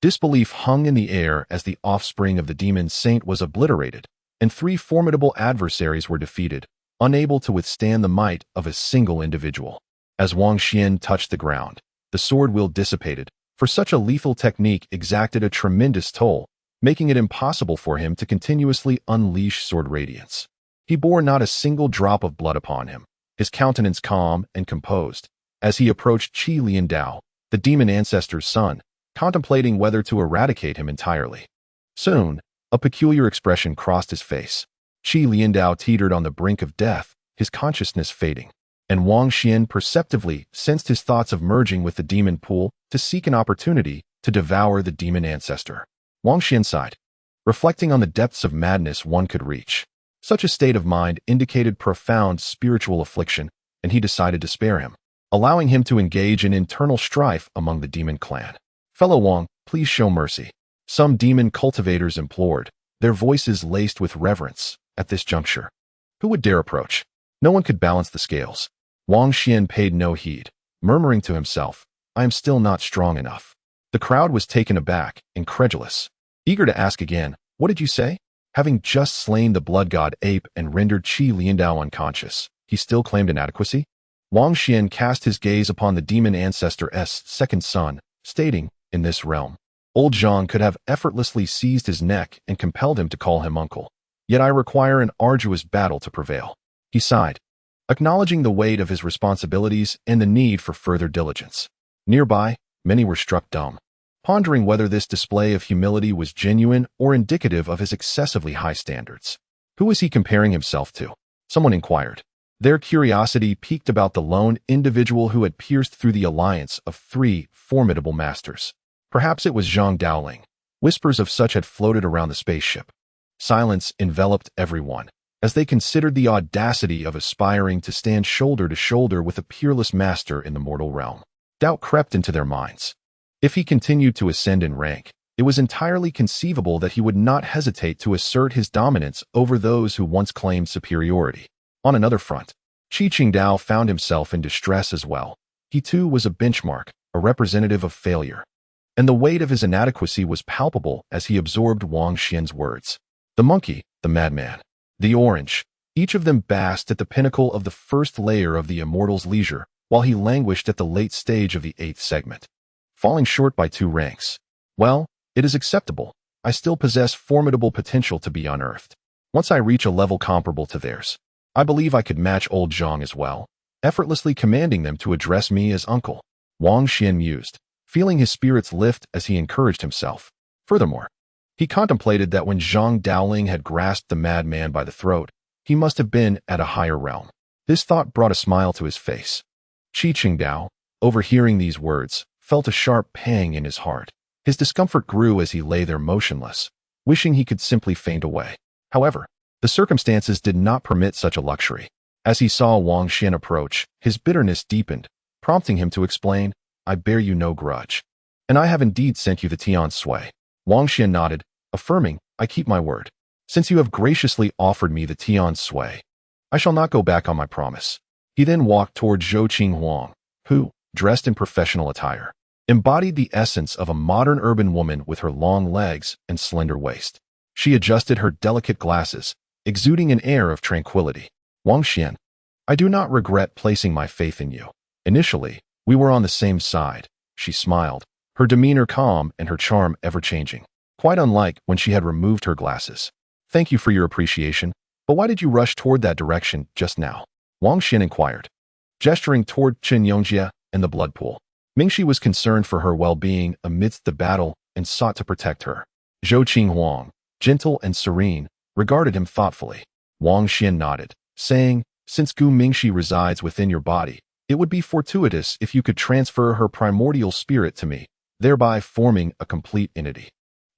Disbelief hung in the air as the offspring of the demon saint was obliterated, and 3 formidable adversaries were defeated, unable to withstand the might of a single individual. As Wang Xuan touched the ground, the sword wheel dissipated, for such a lethal technique exacted a tremendous toll, making it impossible for him to continuously unleash sword radiance. He bore not a single drop of blood upon him, his countenance calm and composed, as he approached Qi Liandao, the demon ancestor's son, contemplating whether to eradicate him entirely. Soon, a peculiar expression crossed his face. Qi Liandao teetered on the brink of death, his consciousness fading, and Wang Xuan perceptively sensed his thoughts of merging with the demon pool to seek an opportunity to devour the demon ancestor. Wang Xuan sighed, reflecting on the depths of madness one could reach. Such a state of mind indicated profound spiritual affliction, and he decided to spare him, allowing him to engage in internal strife among the demon clan. Fellow Wang, please show mercy, some demon cultivators implored, their voices laced with reverence. At this juncture, who would dare approach? No one could balance the scales. Wang Xuan paid no heed, murmuring to himself, I am still not strong enough. The crowd was taken aback, incredulous, eager to ask again, what did you say? Having just slain the blood god ape and rendered Qi Liandao unconscious, he still claimed inadequacy? Wang Xuan cast his gaze upon the demon ancestor's second son, stating, in this realm, old Zhang could have effortlessly seized his neck and compelled him to call him uncle. Yet I require an arduous battle to prevail. He sighed, acknowledging the weight of his responsibilities and the need for further diligence. Nearby, many were struck dumb, pondering whether this display of humility was genuine or indicative of his excessively high standards. Who was he comparing himself to? Someone inquired. Their curiosity piqued about the lone individual who had pierced through the alliance of 3 formidable masters. Perhaps it was Zhang Daoling. Whispers of such had floated around the spaceship. Silence enveloped everyone, as they considered the audacity of aspiring to stand shoulder to shoulder with a peerless master in the mortal realm. Doubt crept into their minds. If he continued to ascend in rank, it was entirely conceivable that he would not hesitate to assert his dominance over those who once claimed superiority. On another front, Qi Dao found himself in distress as well. He too was a benchmark, a representative of failure. and the weight of his inadequacy was palpable as he absorbed Wang Xuan's words. The monkey, the madman, the orange, each of them basked at the pinnacle of the first layer of the immortal's leisure, while he languished at the late stage of the 8th segment, falling short by 2 ranks. Well, it is acceptable. I still possess formidable potential to be unearthed. Once I reach a level comparable to theirs, I believe I could match old Zhang as well, effortlessly commanding them to address me as uncle. Wang Xuan mused, feeling his spirits lift as he encouraged himself. Furthermore, he contemplated that when Zhang Daoling had grasped the madman by the throat, he must have been at a higher realm. This thought brought a smile to his face. Qi Qingdao, overhearing these words, felt a sharp pang in his heart. His discomfort grew as he lay there motionless, wishing he could simply faint away. However, the circumstances did not permit such a luxury. As he saw Wang Xuan approach, his bitterness deepened, prompting him to explain, I bear you no grudge. And I have indeed sent you the Tian Sui. Wang Xuan nodded, affirming, I keep my word. Since you have graciously offered me the Tian Sui, I shall not go back on my promise. He then walked toward Zhou Qinghuang, who, dressed in professional attire, embodied the essence of a modern urban woman with her long legs and slender waist. She adjusted her delicate glasses, exuding an air of tranquility. Wang Xuan, I do not regret placing my faith in you. Initially, we were on the same side. She smiled, her demeanor calm and her charm ever-changing, quite unlike when she had removed her glasses. Thank you for your appreciation, but why did you rush toward that direction just now? Wang Xuan inquired, gesturing toward Chen Yongjie and the blood pool. Mingxi was concerned for her well-being amidst the battle and sought to protect her. Zhou Qinghuang, gentle and serene, regarded him thoughtfully. Wang Xuan nodded, saying, since Gu Mingxi resides within your body, it would be fortuitous if you could transfer her primordial spirit to me, thereby forming a complete entity.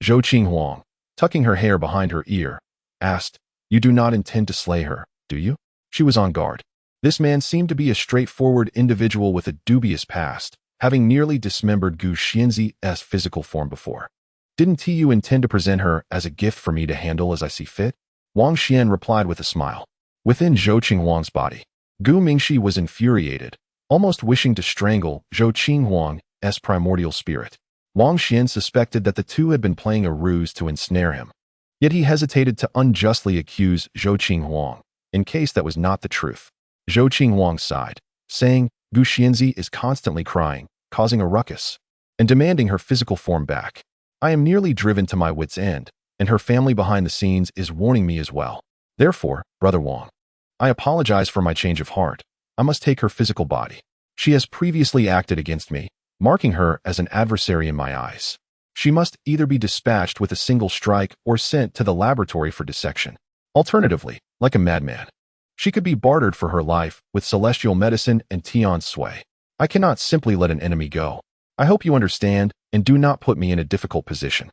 Zhou Qinghuang, tucking her hair behind her ear, asked, you do not intend to slay her, do you? She was on guard. This man seemed to be a straightforward individual with a dubious past, having nearly dismembered Gu Xianzi's physical form before. Didn't you intend to present her as a gift for me to handle as I see fit? Wang Xuan replied with a smile. Within Zhou Qinghuang's body, Gu Mingxi was infuriated, almost wishing to strangle Zhou Qinghuang's primordial spirit. Wang Xuan suspected that the two had been playing a ruse to ensnare him. Yet he hesitated to unjustly accuse Zhou Qinghuang, in case that was not the truth. Zhou Qinghuang sighed, saying, Gu Xianzi is constantly crying, causing a ruckus, and demanding her physical form back. I am nearly driven to my wit's end, and her family behind the scenes is warning me as well. Therefore, Brother Wang, I apologize for my change of heart. I must take her physical body. She has previously acted against me, marking her as an adversary in my eyes. She must either be dispatched with a single strike or sent to the laboratory for dissection. Alternatively, like a madman, she could be bartered for her life with celestial medicine and Tian Sui. I cannot simply let an enemy go. I hope you understand and do not put me in a difficult position.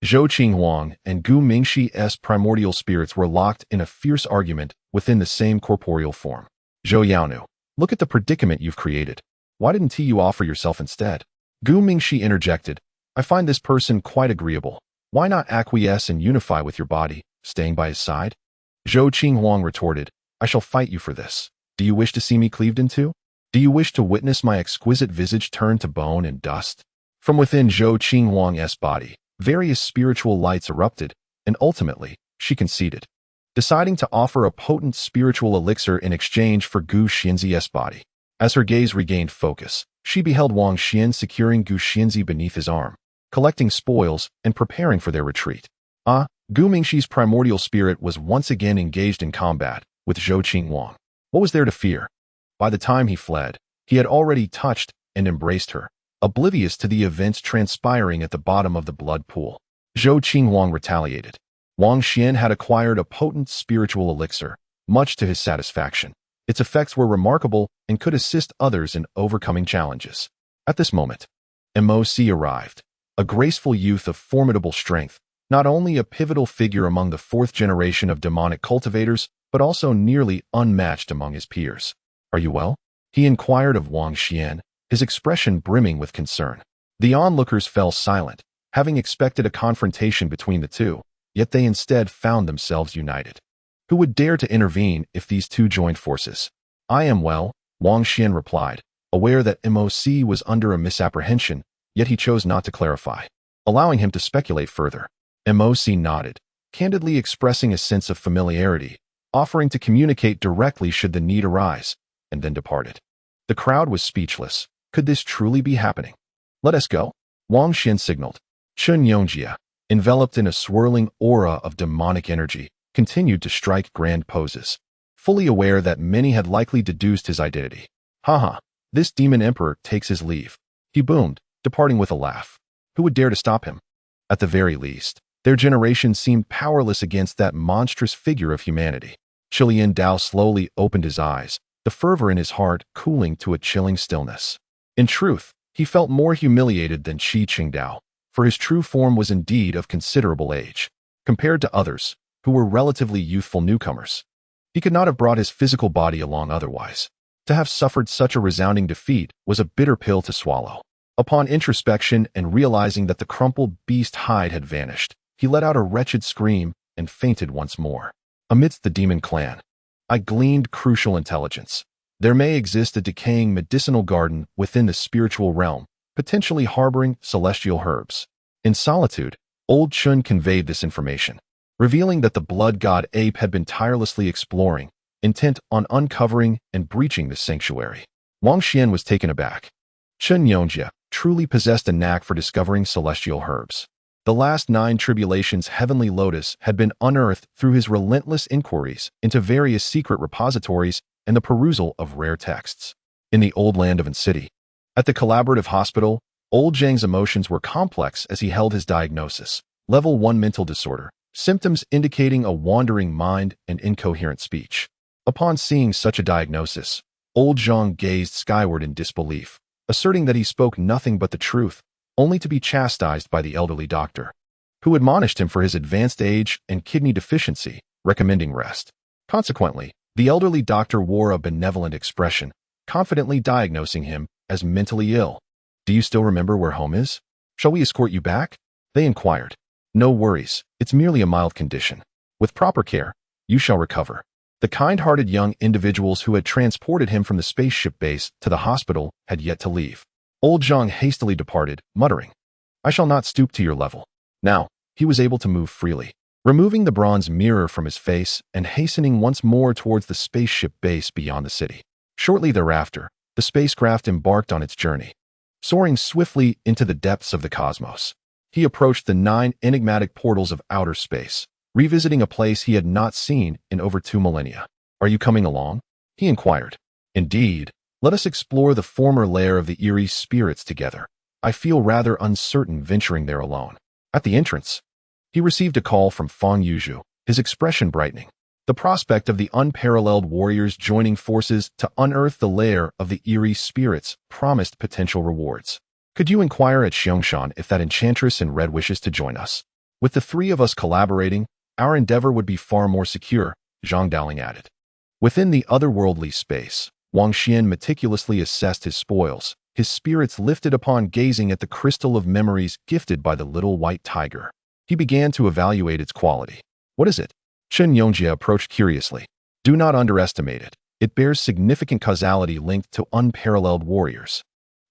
Zhou Qinghuang and Gu Mingxi's primordial spirits were locked in a fierce argument within the same corporeal form. Zhou Yaonu, look at the predicament you've created. Why didn't you offer yourself instead? Gu Mingxi interjected, I find this person quite agreeable. Why not acquiesce and unify with your body, staying by his side? Zhou Qinghuang retorted, I shall fight you for this. Do you wish to see me cleaved in two? Do you wish to witness my exquisite visage turn to bone and dust? From within Zhou Qinghuang's body, various spiritual lights erupted, and ultimately, she conceded, deciding to offer a potent spiritual elixir in exchange for Gu Xianzi's body. As her gaze regained focus, she beheld Wang Xuan securing Gu Xianzi beneath his arm, collecting spoils and preparing for their retreat. Gu Mingxi's primordial spirit was once again engaged in combat with Zhou Qinghuang. What was there to fear? By the time he fled, he had already touched and embraced her, oblivious to the events transpiring at the bottom of the blood pool. Zhou Qinghuang retaliated. Wang Xuan had acquired a potent spiritual elixir, much to his satisfaction. Its effects were remarkable and could assist others in overcoming challenges. At this moment, MOC arrived, a graceful youth of formidable strength, not only a pivotal figure among the 4th generation of demonic cultivators, but also nearly unmatched among his peers. Are you well? He inquired of Wang Xuan, his expression brimming with concern. The onlookers fell silent, having expected a confrontation between the two, yet they instead found themselves united. Who would dare to intervene if these two joined forces? I am well, Wang Xuan replied, aware that MOC was under a misapprehension, yet he chose not to clarify, allowing him to speculate further. MOC nodded, candidly expressing a sense of familiarity, offering to communicate directly should the need arise, and then departed. The crowd was speechless. Could this truly be happening? Let us go, Wang Xuan signaled. Chen Yongjia, enveloped in a swirling aura of demonic energy, continued to strike grand poses, fully aware that many had likely deduced his identity. Haha, this demon emperor takes his leave, he boomed, departing with a laugh. Who would dare to stop him? At the very least, their generation seemed powerless against that monstrous figure of humanity. Chilean Dao slowly opened his eyes, the fervor in his heart cooling to a chilling stillness. In truth, he felt more humiliated than Qi Qingdao, for his true form was indeed of considerable age, compared to others, who were relatively youthful newcomers. He could not have brought his physical body along otherwise. To have suffered such a resounding defeat was a bitter pill to swallow. Upon introspection and realizing that the crumpled beast hide had vanished, he let out a wretched scream and fainted once more. Amidst the demon clan, I gleaned crucial intelligence. There may exist a decaying medicinal garden within the spiritual realm, potentially harboring celestial herbs. In solitude, old Chen conveyed this information, revealing that the blood god ape had been tirelessly exploring, intent on uncovering and breaching the sanctuary. Wang Xuan was taken aback. Chen Yongjia truly possessed a knack for discovering celestial herbs. The last 9 tribulations heavenly lotus had been unearthed through his relentless inquiries into various secret repositories and the perusal of rare texts. In the old land of An City, at the collaborative hospital, old Zhang's emotions were complex as he held his diagnosis, level 1 mental disorder, symptoms indicating a wandering mind and incoherent speech. Upon seeing such a diagnosis, old Zhang gazed skyward in disbelief, asserting that he spoke nothing but the truth, only to be chastised by the elderly doctor, who admonished him for his advanced age and kidney deficiency, recommending rest. Consequently, the elderly doctor wore a benevolent expression, confidently diagnosing him as mentally ill. Do you still remember where home is? Shall we escort you back? They inquired. No worries, it's merely a mild condition. With proper care, you shall recover. The kind-hearted young individuals who had transported him from the spaceship base to the hospital had yet to leave. Old Zhang hastily departed, muttering, I shall not stoop to your level. Now, he was able to move freely, removing the bronze mirror from his face and hastening once more towards the spaceship base beyond the city. Shortly thereafter, the spacecraft embarked on its journey. Soaring swiftly into the depths of the cosmos, he approached the 9 enigmatic portals of outer space, revisiting a place he had not seen in over 2 millennia. Are you coming along? He inquired. Indeed. Let us explore the former lair of the eerie spirits together. I feel rather uncertain venturing there alone. At the entrance, he received a call from Fang Yuzhu, his expression brightening. The prospect of the unparalleled warriors joining forces to unearth the lair of the eerie spirits promised potential rewards. Could you inquire at Xiangshan if that enchantress in red wishes to join us? With the 3 of us collaborating, our endeavor would be far more secure, Zhang Daoling added. Within the otherworldly space, Wang Xuan meticulously assessed his spoils, his spirits lifted upon gazing at the crystal of memories gifted by the little white tiger. He began to evaluate its quality. What is it? Chen Yongjia approached curiously. Do not underestimate it. It bears significant causality linked to unparalleled warriors.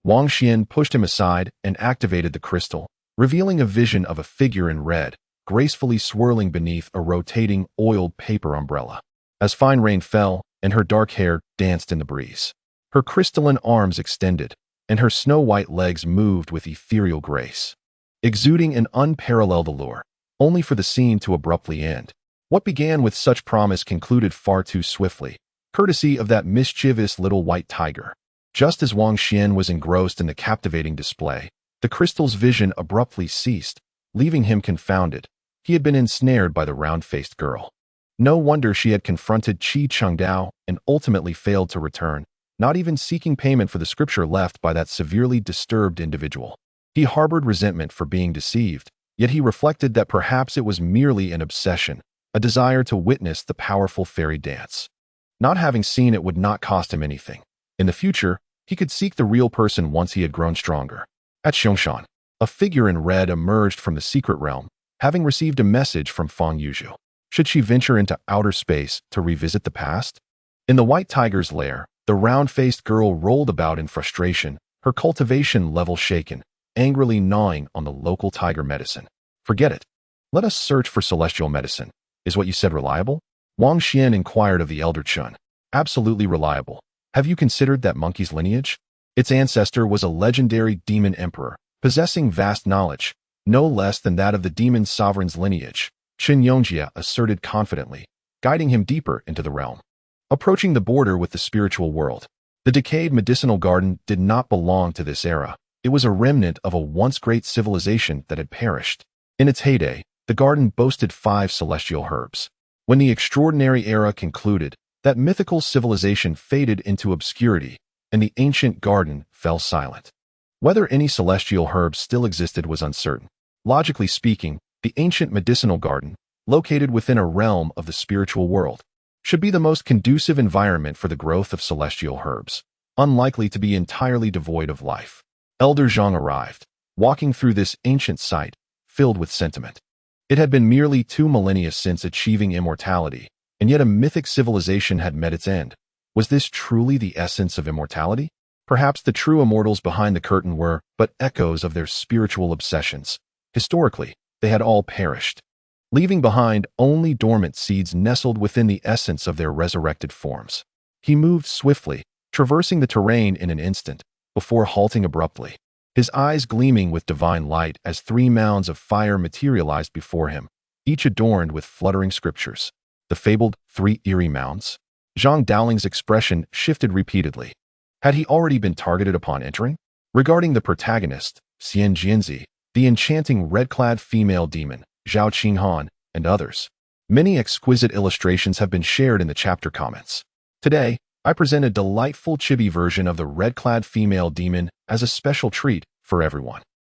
Wang Xuan pushed him aside and activated the crystal, revealing a vision of a figure in red, gracefully swirling beneath a rotating oiled paper umbrella. As fine rain fell, and her dark hair danced in the breeze, her crystalline arms extended, and her snow-white legs moved with ethereal grace, exuding an unparalleled allure, only for the scene to abruptly end. What began with such promise concluded far too swiftly, courtesy of that mischievous little white tiger. Just as Wang Xuan was engrossed in the captivating display, the crystal's vision abruptly ceased, leaving him confounded. He had been ensnared by the round-faced girl. No wonder she had confronted Qi Qingdao and ultimately failed to return, not even seeking payment for the scripture left by that severely disturbed individual. He harbored resentment for being deceived, yet he reflected that perhaps it was merely an obsession, a desire to witness the powerful fairy dance. Not having seen it would not cost him anything. In the future, he could seek the real person once he had grown stronger. At Xiangshan, a figure in red emerged from the secret realm, having received a message from Fang Yuzhu. Should she venture into outer space to revisit the past? In the white tiger's lair, the round-faced girl rolled about in frustration, her cultivation level shaken, angrily gnawing on the local tiger medicine. Forget it. Let us search for celestial medicine. Is what you said reliable? Wang Xuan inquired of the elder Chen. Absolutely reliable. Have you considered that monkey's lineage? Its ancestor was a legendary demon emperor, possessing vast knowledge, no less than that of the demon sovereign's lineage, Chen Yongjia asserted confidently, guiding him deeper into the realm. Approaching the border with the spiritual world, the decayed medicinal garden did not belong to this era. It was a remnant of a once great civilization that had perished. In its heyday, the garden boasted 5 celestial herbs. When the extraordinary era concluded, that mythical civilization faded into obscurity, and the ancient garden fell silent. Whether any celestial herbs still existed was uncertain. Logically speaking, the ancient medicinal garden, located within a realm of the spiritual world, should be the most conducive environment for the growth of celestial herbs, unlikely to be entirely devoid of life. Elder Zhang arrived, walking through this ancient site, filled with sentiment. It had been merely 2 millennia since achieving immortality, and yet a mythic civilization had met its end. Was this truly the essence of immortality? Perhaps the true immortals behind the curtain were but echoes of their spiritual obsessions. Historically, they had all perished, leaving behind only dormant seeds nestled within the essence of their resurrected forms. He moved swiftly, traversing the terrain in an instant, before halting abruptly, his eyes gleaming with divine light as 3 mounds of fire materialized before him, each adorned with fluttering scriptures. The fabled 3 eerie mounds? Zhang Daoling's expression shifted repeatedly. Had he already been targeted upon entering? Regarding the protagonist, Xian Jianzi, the enchanting red-clad female demon, Zhao Qinghan, and others, many exquisite illustrations have been shared in the chapter comments. Today, I present a delightful chibi version of the red-clad female demon as a special treat for everyone.